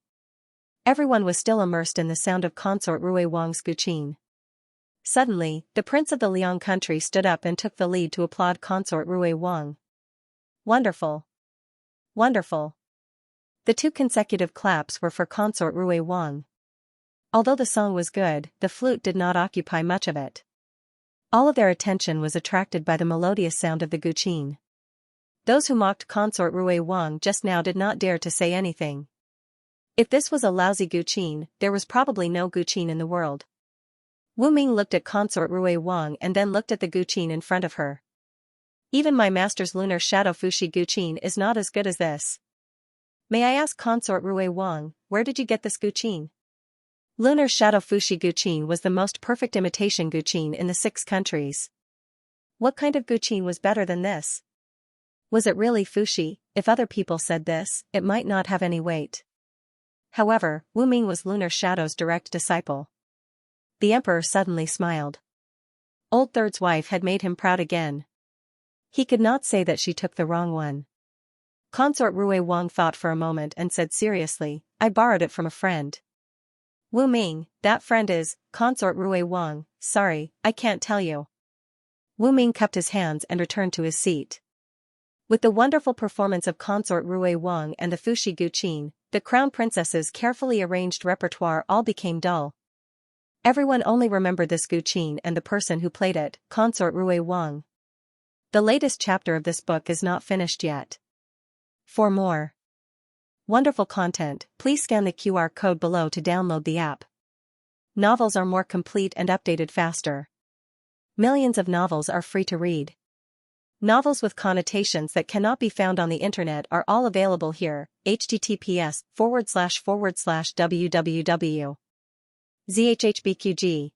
Everyone was still immersed in the sound of Consort Rui Wang's Guqin. Suddenly, the prince of the Liang country stood up and took the lead to applaud Consort Rui Wang. Wonderful! Wonderful! The 2 consecutive claps were for Consort Rui Wang. Although the song was good, the flute did not occupy much of it. All of their attention was attracted by the melodious sound of the Guqin. Those who mocked Consort Rui Wang just now did not dare to say anything. If this was a lousy Guqin, there was probably no Guqin in the world. Wu Ming looked at Consort Rui Wang and then looked at the Guqin in front of her. Even my master's lunar shadow Fushi Guqin is not as good as this. May I ask Consort Rui Wang, where did you get this Guqin? Lunar shadow Fushi Guqin was the most perfect imitation Guqin in the 6 countries. What kind of Guqin was better than this? Was it really Fushi? If other people said this, it might not have any weight. However, Wu Ming was Lunar Shadow's direct disciple. The emperor suddenly smiled. Old Third's wife had made him proud again. He could not say that she took the wrong one. Consort Rui Wang thought for a moment and said seriously, I borrowed it from a friend. Wu Ming, that friend is, Consort Rui Wang, sorry, I can't tell you. Wu Ming cupped his hands and returned to his seat. With the wonderful performance of Consort Rui Wang and the Fushi Guqin, the crown princess's carefully arranged repertoire all became dull. Everyone only remembered this Guqin and the person who played it, Consort Rui Wang. The latest chapter of this book is not finished yet. For more wonderful content, please scan the QR code below to download the app. Novels are more complete and updated faster. Millions of novels are free to read. Novels with connotations that cannot be found on the internet are all available here. https://www. zhhbqg.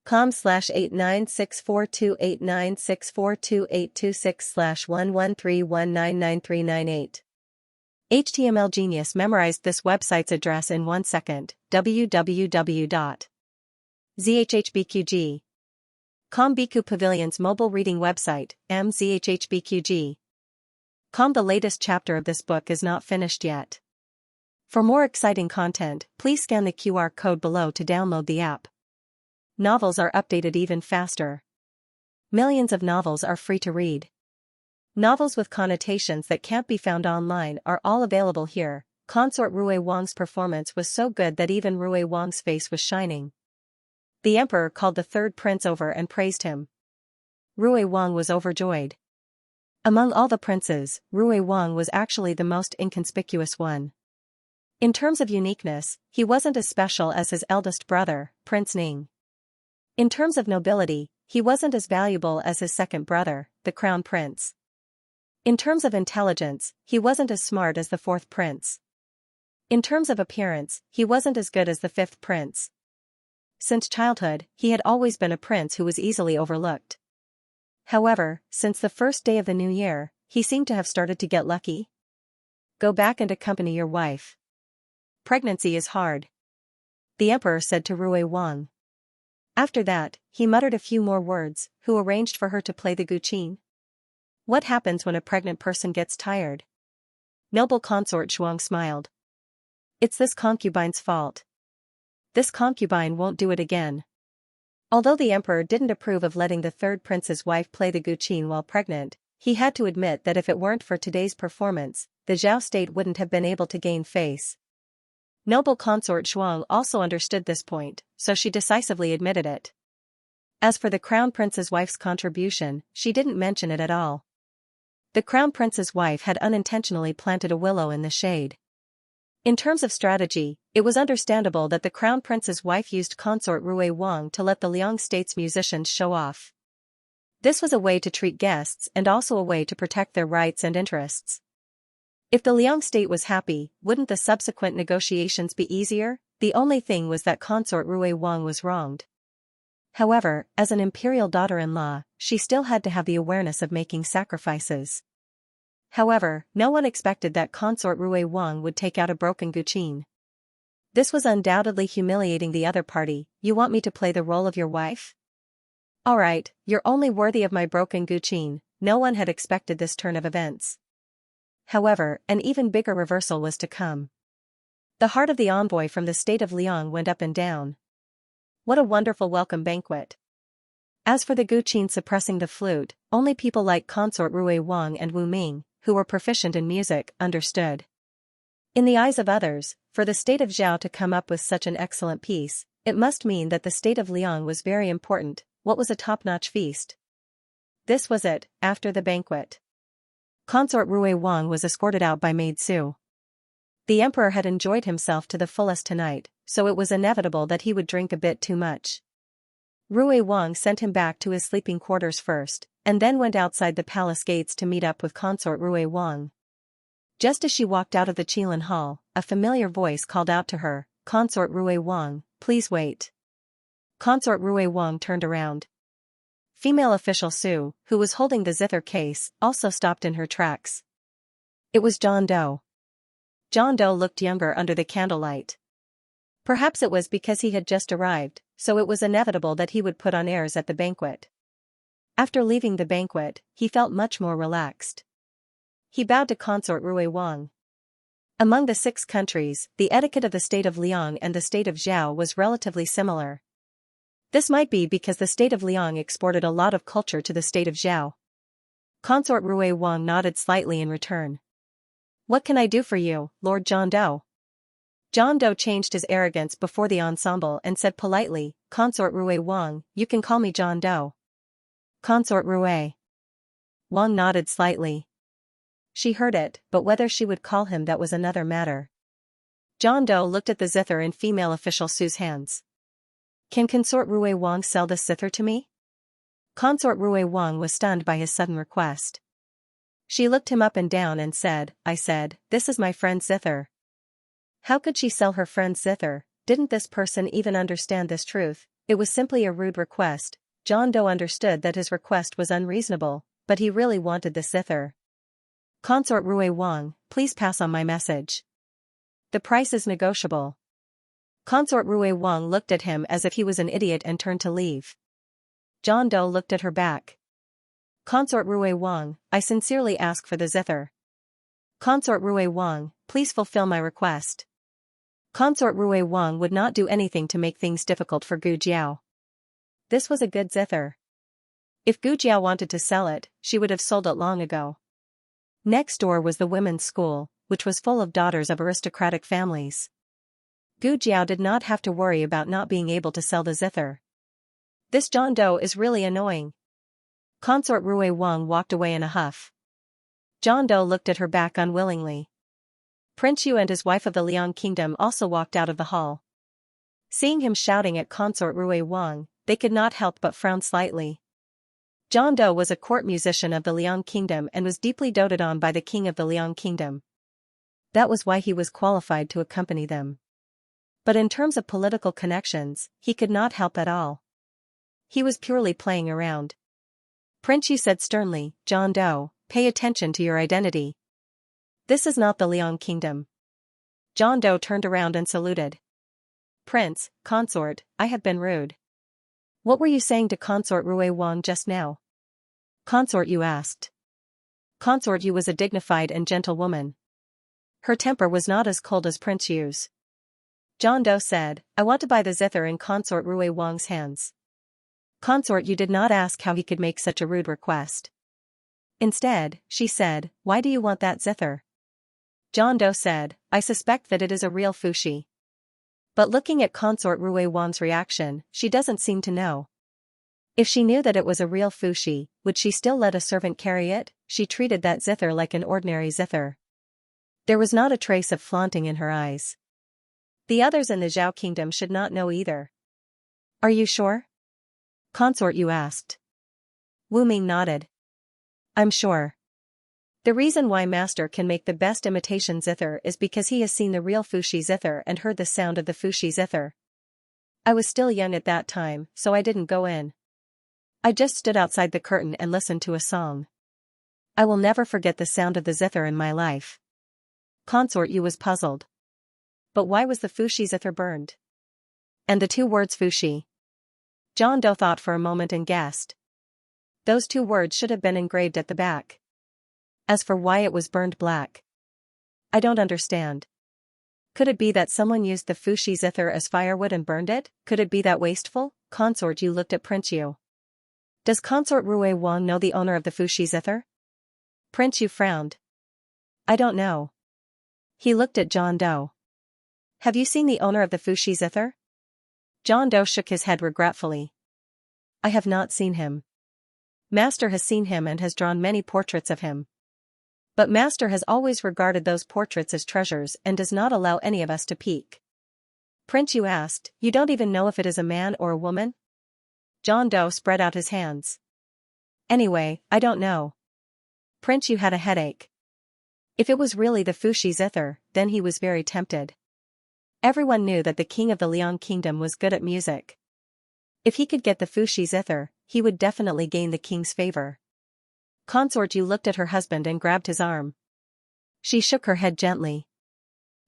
com/89642896428226/1131993998. HTML Genius memorized this website's address in 1 second. www.zhhbqg. Biku Pavilion's mobile reading website, mzhhbqg. The latest chapter of this book is not finished yet. For more exciting content, please scan the QR code below to download the app. Novels are updated even faster. Millions of novels are free to read. Novels with connotations that can't be found online are all available here. Consort Rui Wang's performance was so good that even Rui Wang's face was shining. The emperor called the third prince over and praised him. Rui Wang was overjoyed. Among all the princes, Rui Wang was actually the most inconspicuous one. In terms of uniqueness, he wasn't as special as his eldest brother, Prince Ning. In terms of nobility, he wasn't as valuable as his second brother, the crown prince. In terms of intelligence, he wasn't as smart as the fourth prince. In terms of appearance, he wasn't as good as the fifth prince. Since childhood, he had always been a prince who was easily overlooked. However, since the first day of the new year, he seemed to have started to get lucky. Go back and accompany your wife. Pregnancy is hard, the emperor said to Rui Wang. After that, he muttered a few more words, who arranged for her to play the guqin. What happens when a pregnant person gets tired? Noble consort Shuang smiled. It's this concubine's fault. This concubine won't do it again. Although the emperor didn't approve of letting the third prince's wife play the guqin while pregnant, he had to admit that if it weren't for today's performance, the Zhao state wouldn't have been able to gain face. Noble consort Shuang also understood this point, so she decisively admitted it. As for the crown prince's wife's contribution, she didn't mention it at all. The crown prince's wife had unintentionally planted a willow in the shade. In terms of strategy, it was understandable that the crown prince's wife used consort Rui Wang to let the Liang state's musicians show off. This was a way to treat guests and also a way to protect their rights and interests. If the Liang state was happy, wouldn't the subsequent negotiations be easier? The only thing was that consort Rui Wang was wronged. However, as an imperial daughter-in-law, she still had to have the awareness of making sacrifices. However, no one expected that consort Rui Wang would take out a broken guqin. This was undoubtedly humiliating the other party. You want me to play the role of your wife? Alright, you're only worthy of my broken guqin. No one had expected this turn of events. However, an even bigger reversal was to come. The heart of the envoy from the state of Liang went up and down. What a wonderful welcome banquet. As for the guqin suppressing the flute, only people like consort Rui Wang and Wu Ming, who were proficient in music, understood. In the eyes of others, for the state of Zhao to come up with such an excellent piece, it must mean that the state of Liang was very important. What was a top-notch feast? This was it. After the banquet, consort Rui Wang was escorted out by maid Su. The emperor had enjoyed himself to the fullest tonight, so it was inevitable that he would drink a bit too much. Rui Wang sent him back to his sleeping quarters first, and then went outside the palace gates to meet up with consort Rui Wang. Just as she walked out of the Qilin Hall, a familiar voice called out to her, "Consort Rui Wang, please wait." Consort Rui Wang turned around. Female official Su, who was holding the zither case, also stopped in her tracks. It was John Doe. John Doe looked younger under the candlelight. Perhaps it was because he had just arrived, so it was inevitable that he would put on airs at the banquet. After leaving the banquet, he felt much more relaxed. He bowed to consort Rui Wang. Among the 6 countries, the etiquette of the state of Liang and the state of Zhao was relatively similar. This might be because the state of Liang exported a lot of culture to the state of Zhao. Consort Rui Wang nodded slightly in return. "What can I do for you, Lord John Doe?" John Doe changed his arrogance before the ensemble and said politely, "Consort Rui Wang, you can call me John Doe." Consort Rui Wang nodded slightly. She heard it, but whether she would call him that was another matter. John Doe looked at the zither in female official Su's hands. "Can consort Rui Wang sell this zither to me?" Consort Rui Wang was stunned by his sudden request. She looked him up and down and said, "I said, this is my friend Zither." How could she sell her friend Zither? Didn't this person even understand this truth? It was simply a rude request. John Doe understood that his request was unreasonable, but he really wanted the Zither. Consort Rui Wang, please pass on my message. The price is negotiable. Consort Rui Wang looked at him as if he was an idiot and turned to leave. John Doe looked at her back. Consort Rui Wang, I sincerely ask for the Zither. Consort Rui Wang, please fulfill my request. Consort Rui Wang would not do anything to make things difficult for Gu Jiao. This was a good Zither. If Gu Jiao wanted to sell it, she would have sold it long ago. Next door was the women's school, which was full of daughters of aristocratic families. Gu Jiao did not have to worry about not being able to sell the Zither. This John Doe is really annoying. Consort Rui Wang walked away in a huff. John Doe looked at her back unwillingly. Prince Yu and his wife of the Liang Kingdom also walked out of the hall. Seeing him shouting at Consort Rui Wang, they could not help but frown slightly. John Doe was a court musician of the Liang Kingdom and was deeply doted on by the king of the Liang Kingdom. That was why he was qualified to accompany them. But in terms of political connections, he could not help at all. He was purely playing around. Prince Yu said sternly, John Doe, pay attention to your identity. This is not the Liang Kingdom. John Doe turned around and saluted. Prince, consort, I have been rude. What were you saying to Consort Rui Wang just now? Consort Yu asked. Consort Yu was a dignified and gentle woman. Her temper was not as cold as Prince Yu's. John Doe said, I want to buy the Zither in Consort Rui Wang's hands. Consort Yu did not ask how he could make such a rude request. Instead, she said, why do you want that Zither? John Doe said, I suspect that it is a real Fushi. But looking at Consort Rui Wang's reaction, she doesn't seem to know. If she knew that it was a real Fushi, would she still let a servant carry it? She treated that Zither like an ordinary Zither. There was not a trace of flaunting in her eyes. The others in the Zhao Kingdom should not know either. Are you sure? Consort Yu asked. Wu Ming nodded. I'm sure. The reason why Master can make the best imitation Zither is because he has seen the real Fushi Zither and heard the sound of the Fushi Zither. I was still young at that time, so I didn't go in. I just stood outside the curtain and listened to a song. I will never forget the sound of the Zither in my life. Consort Yu was puzzled. But why was the Fushi Zither burned? And the two words Fushi? John Doe thought for a moment and guessed. Those two words should have been engraved at the back. As for why it was burned black, I don't understand. Could it be that someone used the Fushi Zither as firewood and burned it? Could it be that wasteful? Consort Yu looked at Prince Yu. Does Consort Rui Wang know the owner of the Fushi Zither? Prince Yu frowned. I don't know. He looked at John Doe. Have you seen the owner of the Fushi Zither? John Doe shook his head regretfully. I have not seen him. Master has seen him and has drawn many portraits of him. But Master has always regarded those portraits as treasures and does not allow any of us to peek. Prince Yu asked, you don't even know if it is a man or a woman? John Doe spread out his hands. Anyway, I don't know. Prince Yu had a headache. If it was really the Fushi Zither, then he was very tempted. Everyone knew that the king of the Liang Kingdom was good at music. If he could get the Fushi Zither, he would definitely gain the king's favor. Consort Yu looked at her husband and grabbed his arm. She shook her head gently.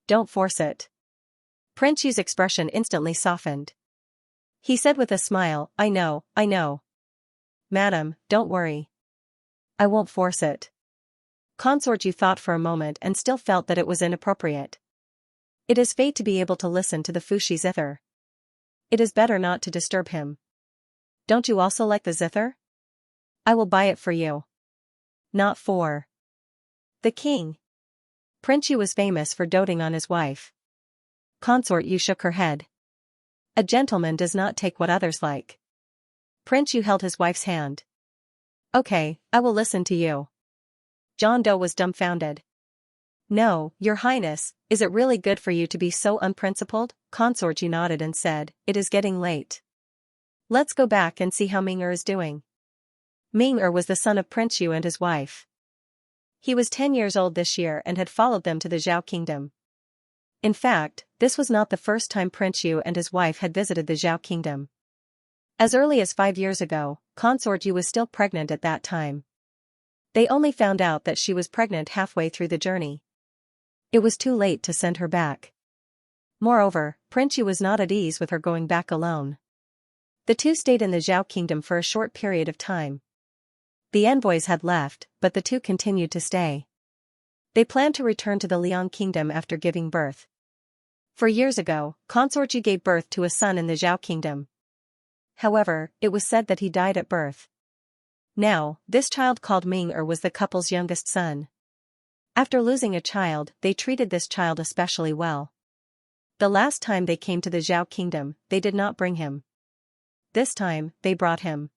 Don't force it. Prince Yu's expression instantly softened. He said with a smile, I know. Madam, don't worry. I won't force it. Consort Yu thought for a moment and still felt that it was inappropriate. It is fate to be able to listen to the Fushi Zither. It is better not to disturb him. Don't you also like the Zither? I will buy it for you. Not for the king. Prince Yu was famous for doting on his wife. Consort Yu shook her head. A gentleman does not take what others like. Prince Yu held his wife's hand. Okay, I will listen to you. John Doe was dumbfounded. No, Your Highness, is it really good for you to be so unprincipled? Consort Yu nodded and said, it is getting late. Let's go back and see how Ming'er is doing. Ming was the son of Prince Yu and his wife. He was 10 years old this year and had followed them to the Zhao kingdom. In fact, this was not the first time Prince Yu and his wife had visited the Zhao kingdom. As early as 5 years ago, Consort Yu was still pregnant at that time. They only found out that she was pregnant halfway through the journey. It was too late to send her back. Moreover, Prince Yu was not at ease with her going back alone. The two stayed in the Zhao kingdom for a short period of time. The envoys had left, but the two continued to stay. They planned to return to the Liang kingdom after giving birth. 4 years ago, Consort Yu gave birth to a son in the Zhao kingdom. However, it was said that he died at birth. Now, this child called Ming was the couple's youngest son. After losing a child, they treated this child especially well. The last time they came to the Zhao kingdom, they did not bring him. This time, they brought him.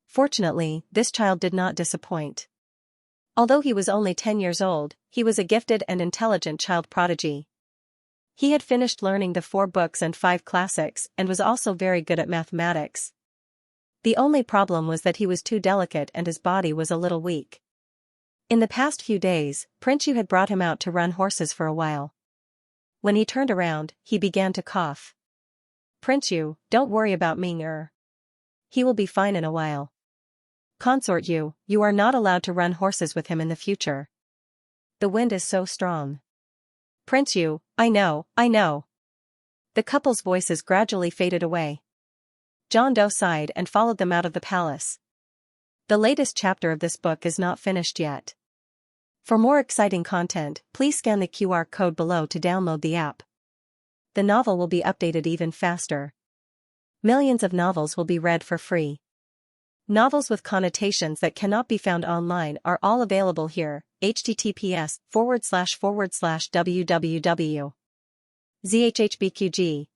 Fortunately, this child did not disappoint. Although he was only 10 years old, he was a gifted and intelligent child prodigy. He had finished learning the 4 books and 5 classics and was also very good at mathematics. The only problem was that he was too delicate and his body was a little weak. In the past few days, Prince Yu had brought him out to run horses for a while. When he turned around, he began to cough. "Prince Yu, don't worry about Ming. He will be fine in a while. Consort Yu, you are not allowed to run horses with him in the future. The wind is so strong." "Prince Yu, I know. The couple's voices gradually faded away. John Doe sighed and followed them out of the palace. The latest chapter of this book is not finished yet. For more exciting content, please scan the QR code below to download the app. The novel will be updated even faster. Millions of novels will be read for free. Novels with connotations that cannot be found online are all available here. https://www.zhhbqg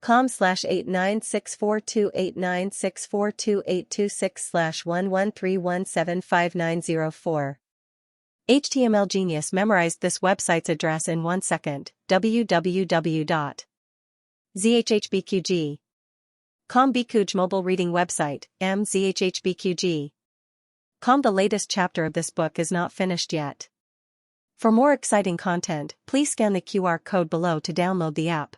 com/89642896428226/11317590 HTML Genius memorized this website's address in 1 second. www.zhhbqg.com Bikuj mobile reading website, mzhhbqg.com. The latest chapter of this book is not finished yet. For more exciting content, please scan the QR code below to download the app.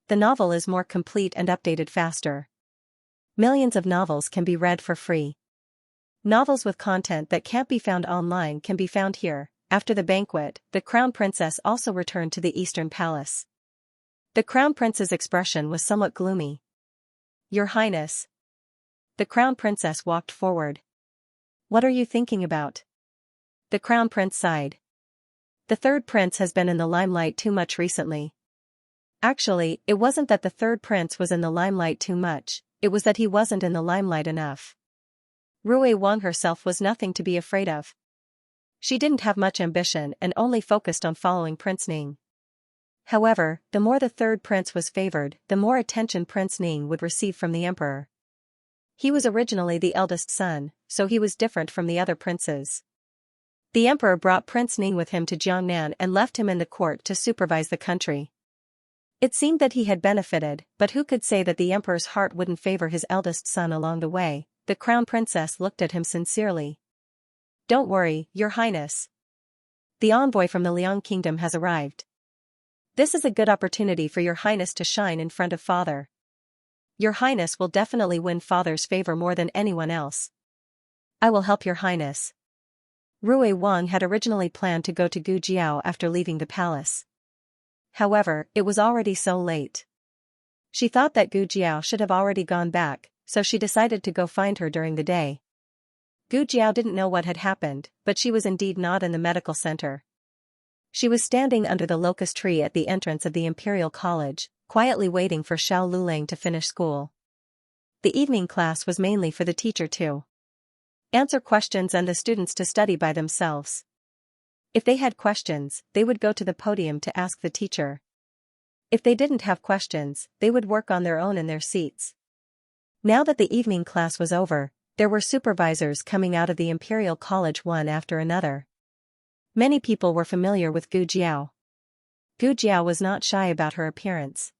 The novel is more complete and updated faster. Millions of novels can be read for free. Novels with content that can't be found online can be found here. After the banquet, the Crown Princess also returned to the Eastern Palace. The Crown Prince's expression was somewhat gloomy. "Your Highness." The Crown Princess walked forward. "What are you thinking about?" The Crown Prince sighed. "The third prince has been in the limelight too much recently." Actually, it wasn't that the third prince was in the limelight too much, it was that he wasn't in the limelight enough. Rui Wang herself was nothing to be afraid of. She didn't have much ambition and only focused on following Prince Ning. However, the more the third prince was favored, the more attention Prince Ning would receive from the emperor. He was originally the eldest son, so he was different from the other princes. The emperor brought Prince Ning with him to Jiangnan and left him in the court to supervise the country. It seemed that he had benefited, but who could say that the emperor's heart wouldn't favor his eldest son along the way? The Crown Princess looked at him sincerely. "Don't worry, Your Highness. The envoy from the Liang Kingdom has arrived. This is a good opportunity for Your Highness to shine in front of Father. Your Highness will definitely win Father's favor more than anyone else. I will help Your Highness." Rui Wang had originally planned to go to Gujiao after leaving the palace. However, it was already so late. She thought that Gujiao should have already gone back, so she decided to go find her during the day. Gujiao didn't know what had happened, but she was indeed not in the medical center. She was standing under the locust tree at the entrance of the Imperial College, quietly waiting for Xiao Lulang to finish school. The evening class was mainly for the teacher to answer questions and the students to study by themselves. If they had questions, they would go to the podium to ask the teacher. If they didn't have questions, they would work on their own in their seats. Now that the evening class was over, there were supervisors coming out of the Imperial College one after another. Many people were familiar with Gu Jiao. Gu Jiao was not shy about her appearance.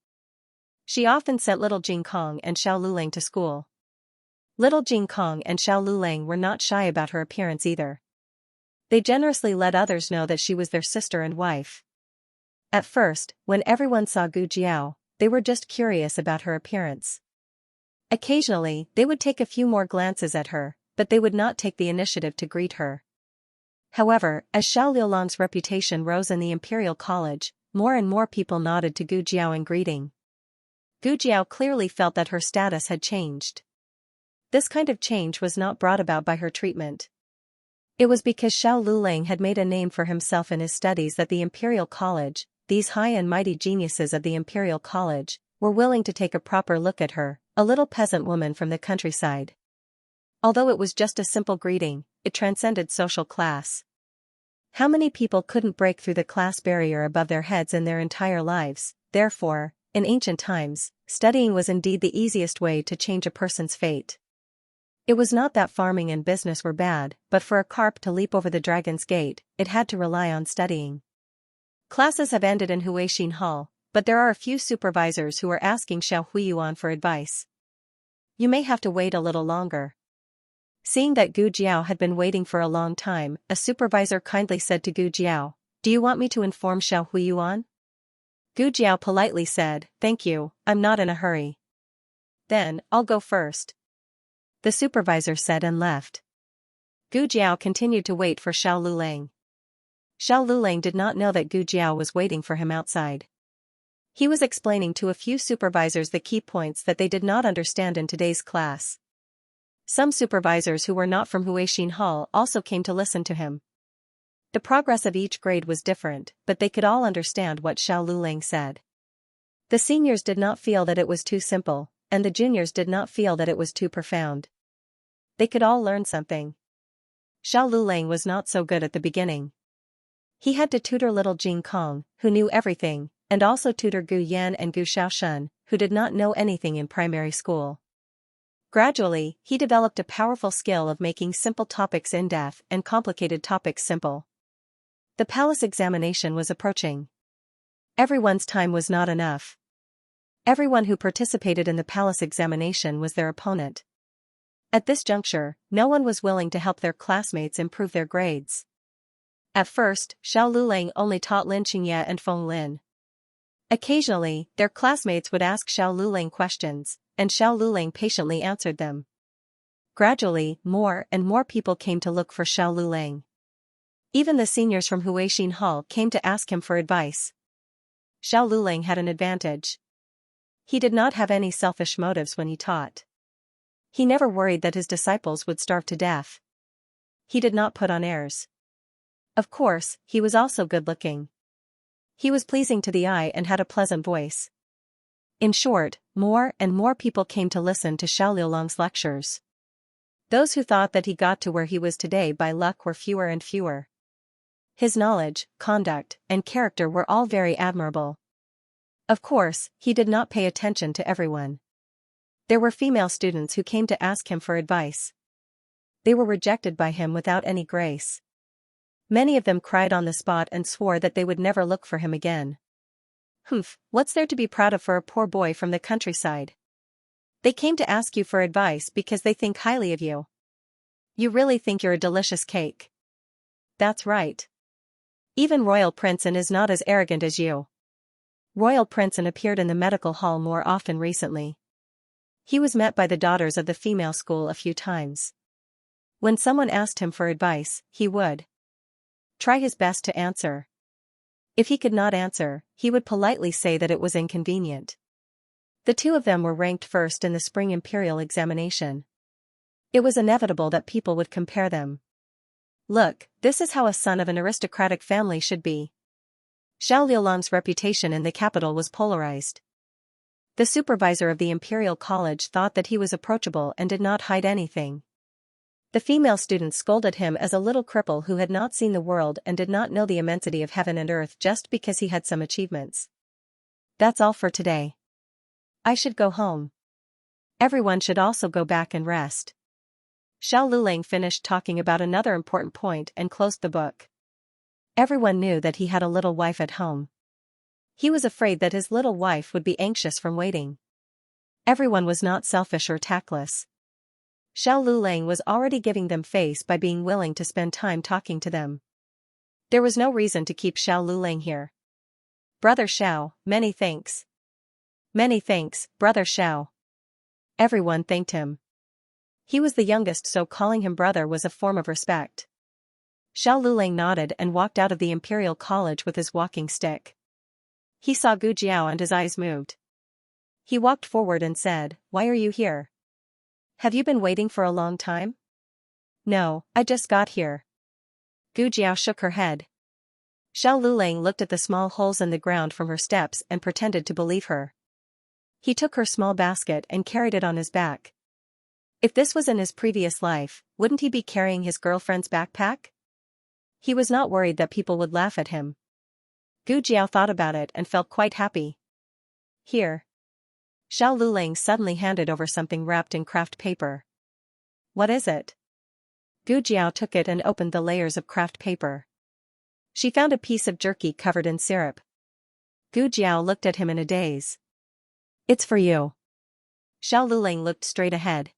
She often sent little Jing Kong and Xiao Lulang to school. Little Jing Kong and Xiao Lulang were not shy about her appearance either. They generously let others know that she was their sister and wife. At first, when everyone saw Gu Jiao, they were just curious about her appearance. Occasionally, they would take a few more glances at her, but they would not take the initiative to greet her. However, as Xiao Liulang's reputation rose in the Imperial College, more and more people nodded to Gu Jiao in greeting. Gu Jiao clearly felt that her status had changed. This kind of change was not brought about by her treatment. It was because Xiao Lulang had made a name for himself in his studies that the Imperial College, these high and mighty geniuses of the Imperial College, were willing to take a proper look at her, a little peasant woman from the countryside. Although it was just a simple greeting, it transcended social class. How many people couldn't break through the class barrier above their heads in their entire lives? Therefore, in ancient times, studying was indeed the easiest way to change a person's fate. It was not that farming and business were bad, but for a carp to leap over the dragon's gate, it had to rely on studying. Classes have ended in Huixin Hall, but there are a few supervisors who are asking Xiao Huiyuan for advice. You may have to wait a little longer. Seeing that Gu Jiao had been waiting for a long time, a supervisor kindly said to Gu Jiao, "Do you want me to inform Xiao Huiyuan?" Gu Jiao politely said, "Thank you, I'm not in a hurry." "Then, I'll go first," the supervisor said and left. Gu Jiao continued to wait for Xiao Lulang. Xiao Lulang did not know that Gu Jiao was waiting for him outside. He was explaining to a few supervisors the key points that they did not understand in today's class. Some supervisors who were not from Huixin Hall also came to listen to him. The progress of each grade was different, but they could all understand what Xiao Lulang said. The seniors did not feel that it was too simple, and the juniors did not feel that it was too profound. They could all learn something. Xiao Lulang was not so good at the beginning. He had to tutor little Jing Kong, who knew everything, and also tutor Gu Yan and Gu Shaoshun, who did not know anything in primary school. Gradually, he developed a powerful skill of making simple topics in-depth and complicated topics simple. The palace examination was approaching. Everyone's time was not enough. Everyone who participated in the palace examination was their opponent. At this juncture, no one was willing to help their classmates improve their grades. At first, Xiao Lulang only taught Lin Xianxia and Feng Lin. Occasionally, their classmates would ask Xiao Lulang questions, and Xiao Lulang patiently answered them. Gradually, more and more people came to look for Xiao Lulang. Even the seniors from Huixin Hall came to ask him for advice. Xiao Lulang had an advantage. He did not have any selfish motives when he taught. He never worried that his disciples would starve to death. He did not put on airs. Of course, he was also good-looking. He was pleasing to the eye and had a pleasant voice. In short, more and more people came to listen to Xiao Liulang's lectures. Those who thought that he got to where he was today by luck were fewer and fewer. His knowledge, conduct, and character were all very admirable. Of course, he did not pay attention to everyone. There were female students who came to ask him for advice. They were rejected by him without any grace. Many of them cried on the spot and swore that they would never look for him again. Humph, what's there to be proud of for a poor boy from the countryside? They came to ask you for advice because they think highly of you. You really think you're a delicious cake. That's right. Even Royal Princeton is not as arrogant as you. Royal Princeton appeared in the medical hall more often recently. He was met by the daughters of the female school a few times. When someone asked him for advice, he would try his best to answer. If he could not answer, he would politely say that it was inconvenient. The two of them were ranked first in the spring imperial examination. It was inevitable that people would compare them. Look, this is how a son of an aristocratic family should be. Xiao Liulang's reputation in the capital was polarized. The supervisor of the Imperial College thought that he was approachable and did not hide anything. The female students scolded him as a little cripple who had not seen the world and did not know the immensity of heaven and earth just because he had some achievements. That's all for today. I should go home. Everyone should also go back and rest. Xiao Lulang finished talking about another important point and closed the book. Everyone knew that he had a little wife at home. He was afraid that his little wife would be anxious from waiting. Everyone was not selfish or tactless. Xiao Lulang was already giving them face by being willing to spend time talking to them. There was no reason to keep Xiao Lulang here. Brother Xiao, many thanks. Many thanks, Brother Xiao. Everyone thanked him. He was the youngest, so calling him brother was a form of respect. Xiao Lulang nodded and walked out of the Imperial College with his walking stick. He saw Gu Jiao and his eyes moved. He walked forward and said, "Why are you here? Have you been waiting for a long time?" "No, I just got here." Gu Jiao shook her head. Xiao Lulang looked at the small holes in the ground from her steps and pretended to believe her. He took her small basket and carried it on his back. If this was in his previous life, wouldn't he be carrying his girlfriend's backpack? He was not worried that people would laugh at him. Gu Jiao thought about it and felt quite happy. Here. Xiao Lulang suddenly handed over something wrapped in craft paper. What is it? Gu Jiao took it and opened the layers of craft paper. She found a piece of jerky covered in syrup. Gu Jiao looked at him in a daze. It's for you. Xiao Lulang looked straight ahead.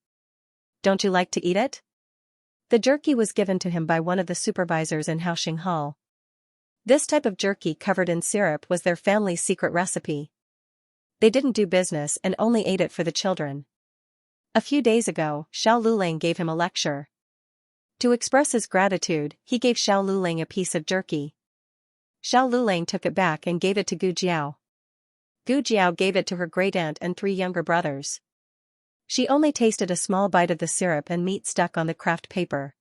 Don't you like to eat it? The jerky was given to him by one of the supervisors in Haoxing Hall. This type of jerky covered in syrup was their family's secret recipe. They didn't do business and only ate it for the children. A few days ago, Xiao Lulang gave him a lecture. To express his gratitude, he gave Xiao Lulang a piece of jerky. Xiao Lulang took it back and gave it to Gu Jiao. Gu Jiao gave it to her great-aunt and 3 younger brothers. She only tasted a small bite of the syrup and meat stuck on the craft paper.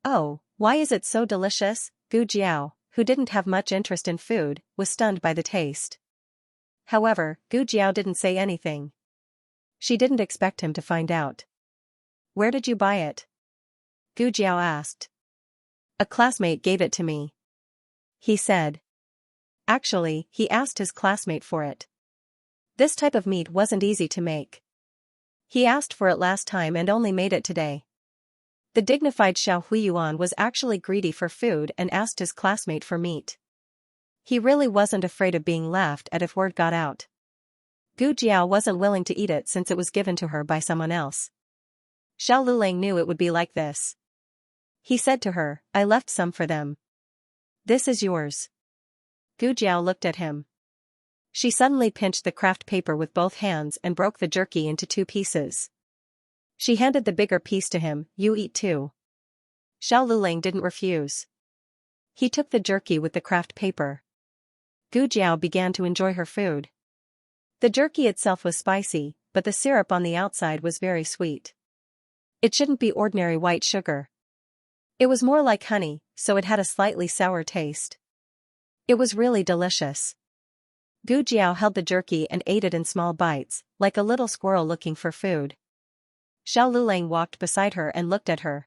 Oh, why is it so delicious? Gu Jiao, who didn't have much interest in food, was stunned by the taste. However, Gu Jiao didn't say anything. She didn't expect him to find out. Where did you buy it? Gu Jiao asked. A classmate gave it to me. He said. Actually, he asked his classmate for it. This type of meat wasn't easy to make. He asked for it last time and only made it today. The dignified Xiao Huiyuan was actually greedy for food and asked his classmate for meat. He really wasn't afraid of being laughed at if word got out. Gu Jiao wasn't willing to eat it since it was given to her by someone else. Xiao Lulang knew it would be like this. He said to her, I left some for them. This is yours. Gu Jiao looked at him. She suddenly pinched the craft paper with both hands and broke the jerky into 2 pieces. She handed the bigger piece to him. You eat too. Xiao Lulang didn't refuse. He took the jerky with the craft paper. Gu Jiao began to enjoy her food. The jerky itself was spicy, but the syrup on the outside was very sweet. It shouldn't be ordinary white sugar. It was more like honey, so it had a slightly sour taste. It was really delicious. Gu Jiao held the jerky and ate it in small bites, like a little squirrel looking for food. Xiao Lulang walked beside her and looked at her.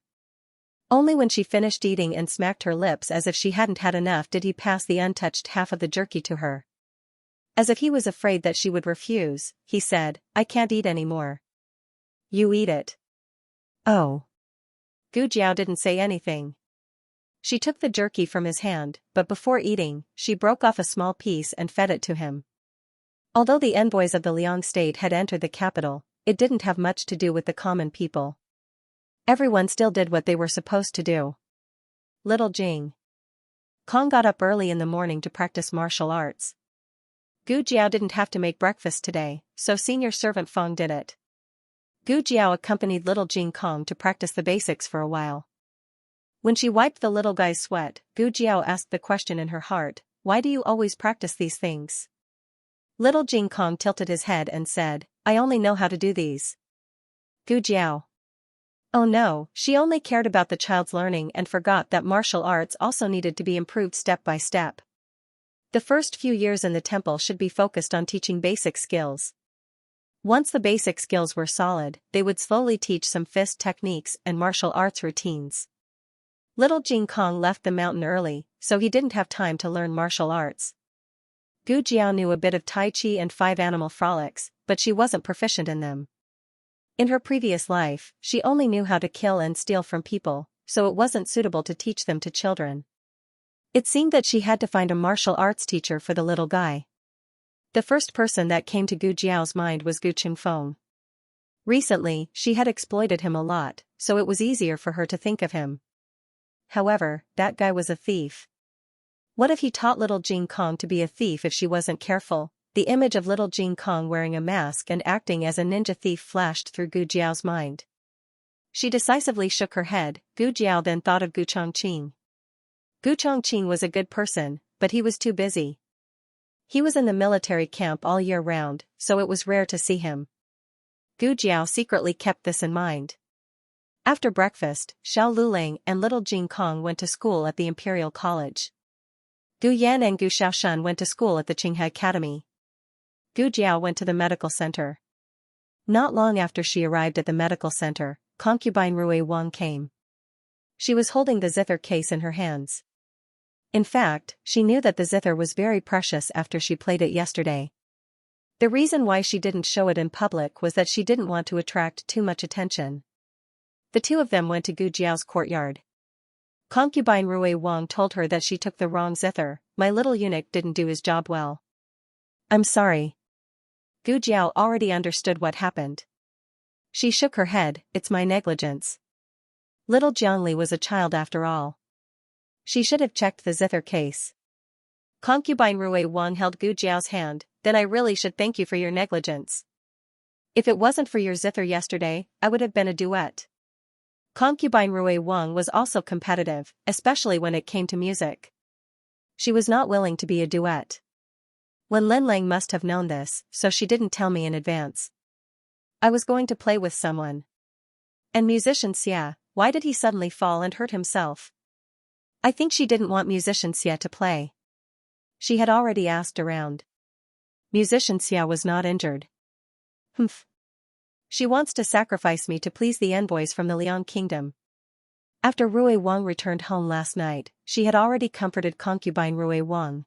Only when she finished eating and smacked her lips as if she hadn't had enough did he pass the untouched half of the jerky to her. As if he was afraid that she would refuse, he said, I can't eat anymore. You eat it. Oh. Gu Jiao didn't say anything. She took the jerky from his hand, but before eating, she broke off a small piece and fed it to him. Although the envoys of the Liang state had entered the capital, it didn't have much to do with the common people. Everyone still did what they were supposed to do. Little Jing Kong got up early in the morning to practice martial arts. Gu Jiao didn't have to make breakfast today, so senior servant Feng did it. Gu Jiao accompanied little Jing Kong to practice the basics for a while. When she wiped the little guy's sweat, Gu Jiao asked the question in her heart, why do you always practice these things? Little Jing Kong tilted his head and said, I only know how to do these. Gu Jiao. Oh no, she only cared about the child's learning and forgot that martial arts also needed to be improved step by step. The first few years in the temple should be focused on teaching basic skills. Once the basic skills were solid, they would slowly teach some fist techniques and martial arts routines. Little Jing Kong left the mountain early, so he didn't have time to learn martial arts. Gu Jiao knew a bit of Tai Chi and 5 animal frolics, but she wasn't proficient in them. In her previous life, she only knew how to kill and steal from people, so it wasn't suitable to teach them to children. It seemed that she had to find a martial arts teacher for the little guy. The first person that came to Gu Jiao's mind was Gu Qingfeng. Recently, she had exploited him a lot, so it was easier for her to think of him. However, that guy was a thief. What if he taught little Jing Kong to be a thief if she wasn't careful? The image of little Jing Kong wearing a mask and acting as a ninja thief flashed through Gu Jiao's mind. She decisively shook her head. Gu Jiao then thought of Gu Chongqing. Gu Chongqing was a good person, but he was too busy. He was in the military camp all year round, so it was rare to see him. Gu Jiao secretly kept this in mind. After breakfast, Xiao Lulang and little Jing Kong went to school at the Imperial College. Gu Yan and Gu Xiaoshan went to school at the Qinghe Academy. Gu Jiao went to the medical center. Not long after she arrived at the medical center, concubine Rui Wang came. She was holding the zither case in her hands. In fact, she knew that the zither was very precious after she played it yesterday. The reason why she didn't show it in public was that she didn't want to attract too much attention. The two of them went to Gu Jiao's courtyard. Concubine Rui Wang told her that she took the wrong zither. My little eunuch didn't do his job well. I'm sorry. Gu Jiao already understood what happened. She shook her head. It's my negligence. Little Jiangli was a child after all. She should have checked the zither case. Concubine Rui Wang held Gu Jiao's hand. Then I really should thank you for your negligence. If it wasn't for your zither yesterday, I would have been a duet. Concubine Rui Wang was also competitive, especially when it came to music. She was not willing to be a duet. Wen Linlang must have known this, so she didn't tell me in advance. I was going to play with someone. And musician Xia, why did he suddenly fall and hurt himself? I think she didn't want musician Xia to play. She had already asked around. Musician Xia was not injured. Humph. She wants to sacrifice me to please the envoys from the Liang Kingdom. After Rui Wang returned home last night, she had already comforted concubine Rui Wang.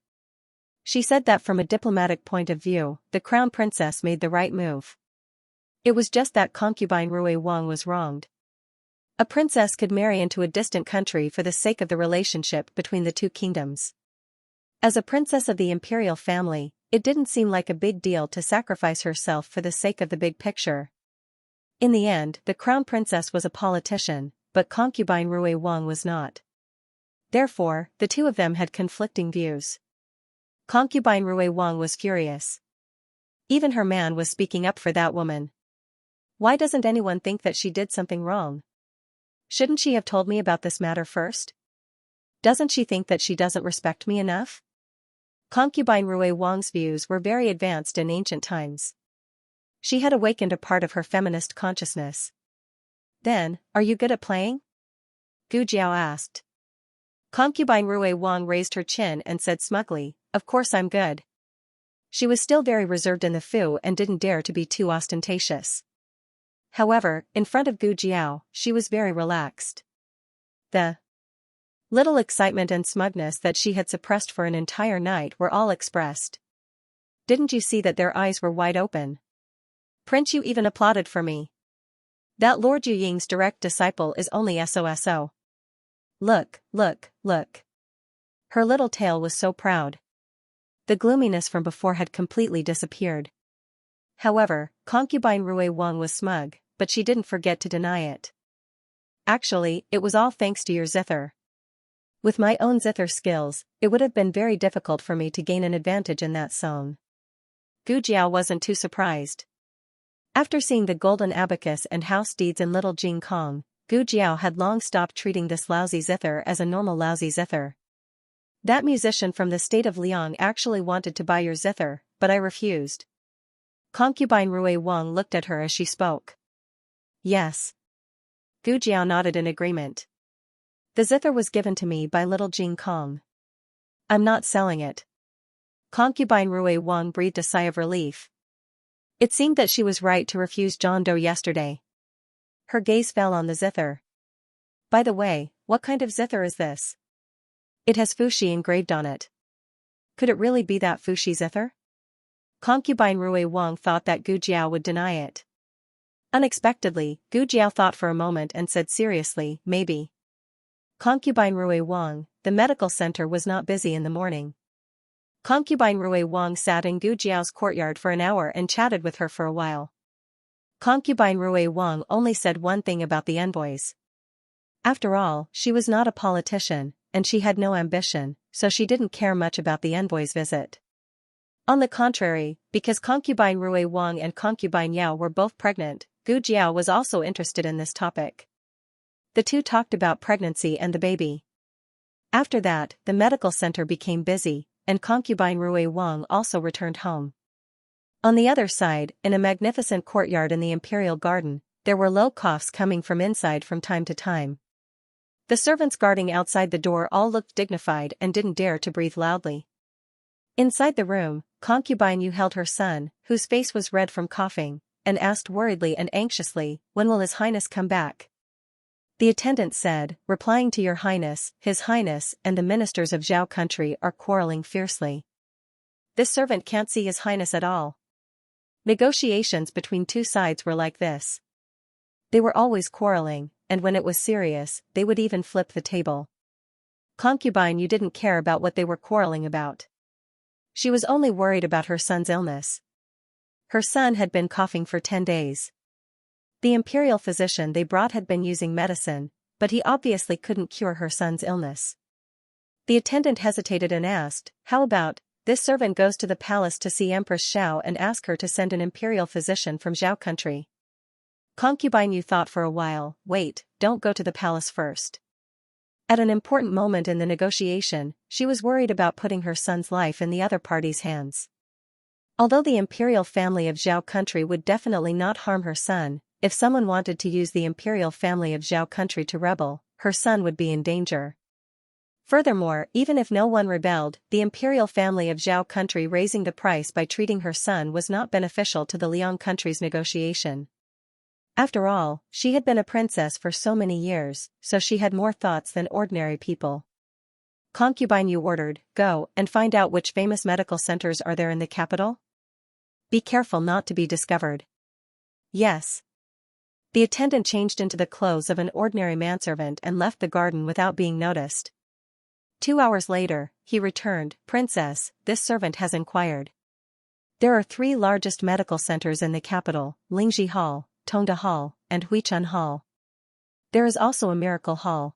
She said that from a diplomatic point of view, the crown princess made the right move. It was just that concubine Rui Wang was wronged. A princess could marry into a distant country for the sake of the relationship between the two kingdoms. As a princess of the imperial family, it didn't seem like a big deal to sacrifice herself for the sake of the big picture. In the end, the crown princess was a politician, but concubine Rui Wang was not. Therefore, the two of them had conflicting views. Concubine Rui Wang was furious. Even her man was speaking up for that woman. Why doesn't anyone think that she did something wrong? Shouldn't she have told me about this matter first? Doesn't she think that she doesn't respect me enough? Concubine Rui Wang's views were very advanced in ancient times. She had awakened a part of her feminist consciousness. Then, are you good at playing? Gu Jiao asked. Concubine Rui Wang raised her chin and said smugly, of course I'm good. She was still very reserved in the fu and didn't dare to be too ostentatious. However, in front of Gu Jiao, she was very relaxed. The little excitement and smugness that she had suppressed for an entire night were all expressed. Didn't you see that their eyes were wide open? Prince Yu even applauded for me. That Lord Yu Ying's direct disciple is only SOSO. Look, look, look. Her little tail was so proud. The gloominess from before had completely disappeared. However, concubine Rui Wang was smug, but she didn't forget to deny it. Actually, it was all thanks to your zither. With my own zither skills, it would have been very difficult for me to gain an advantage in that song. Gu Jiao wasn't too surprised. After seeing the golden abacus and house deeds in little Jing Kong, Gu Jiao had long stopped treating this lousy zither as a normal lousy zither. That musician from the state of Liang actually wanted to buy your zither, but I refused. Concubine Rui Wang looked at her as she spoke. Yes. Gu Jiao nodded in agreement. The zither was given to me by little Jing Kong. I'm not selling it. Concubine Rui Wang breathed a sigh of relief. It seemed that she was right to refuse John Doe yesterday. Her gaze fell on the zither. By the way, what kind of zither is this? It has fuxi engraved on it. Could it really be that fuxi zither? Concubine Rui Wang thought that Gu Jiao would deny it. Unexpectedly, Gu Jiao thought for a moment and said seriously, maybe. Concubine Rui Wang, the medical center was not busy in the morning. Concubine Rui Wang sat in Gu Jiao's courtyard for an hour and chatted with her for a while. Concubine Rui Wang only said one thing about the envoys. After all, she was not a politician, and she had no ambition, so she didn't care much about the envoy's visit. On the contrary, because concubine Rui Wang and concubine Yao were both pregnant, Gu Jiao was also interested in this topic. The two talked about pregnancy and the baby. After that, the medical center became busy, and concubine Rui Wang also returned home. On the other side, in a magnificent courtyard in the imperial garden, there were low coughs coming from inside from time to time. The servants guarding outside the door all looked dignified and didn't dare to breathe loudly. Inside the room, concubine Yu held her son, whose face was red from coughing, and asked worriedly and anxiously, "When will His Highness come back?" The attendant said, "Replying to Your Highness, His Highness and the ministers of Zhao country are quarreling fiercely. This servant can't see His Highness at all." Negotiations between two sides were like this. They were always quarreling, and when it was serious, they would even flip the table. Concubine Yu didn't care about what they were quarreling about. She was only worried about her son's illness. Her son had been coughing for 10 days. The imperial physician they brought had been using medicine, but he obviously couldn't cure her son's illness. The attendant hesitated and asked, "How about, this servant goes to the palace to see Empress Xiao and ask her to send an imperial physician from Zhao country?" Concubine Yu thought for a while, "Wait, don't go to the palace first." At an important moment in the negotiation, she was worried about putting her son's life in the other party's hands. Although the imperial family of Zhao country would definitely not harm her son, if someone wanted to use the imperial family of Zhao country to rebel, her son would be in danger. Furthermore, even if no one rebelled, the imperial family of Zhao country raising the price by treating her son was not beneficial to the Liang country's negotiation. After all, she had been a princess for so many years, so she had more thoughts than ordinary people. Concubine Yu ordered, "Go and find out which famous medical centers are there in the capital. Be careful not to be discovered." "Yes." The attendant changed into the clothes of an ordinary manservant and left the garden without being noticed. 2 hours later, he returned, "Princess, this servant has inquired. There are 3 largest medical centers in the capital, Lingji Hall, Tongda Hall, and Huichun Hall. There is also a miracle hall.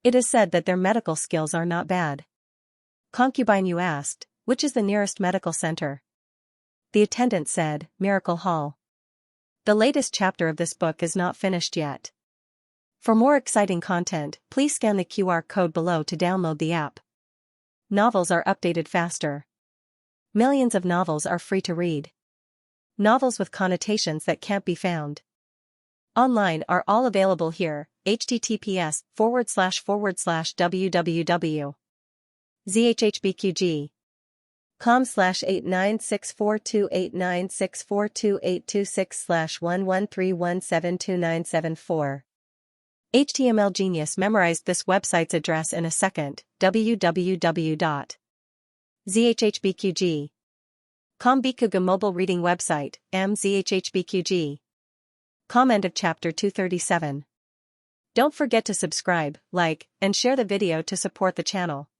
It is said that their medical skills are not bad." Concubine Yu asked, "Which is the nearest medical center?" The attendant said, "Miracle Hall." The latest chapter of this book is not finished yet. For more exciting content, please scan the QR code below to download the app. Novels are updated faster. Millions of novels are free to read. Novels with connotations that can't be found online are all available here. https://zhbqg.com/89642896428226/1131729774. HTML Genius memorized this website's address in a second. www.zhhbqg. Bikuga mobile reading website, mzhhbqg. End of chapter 237. Don't forget to subscribe, like, and share the video to support the channel.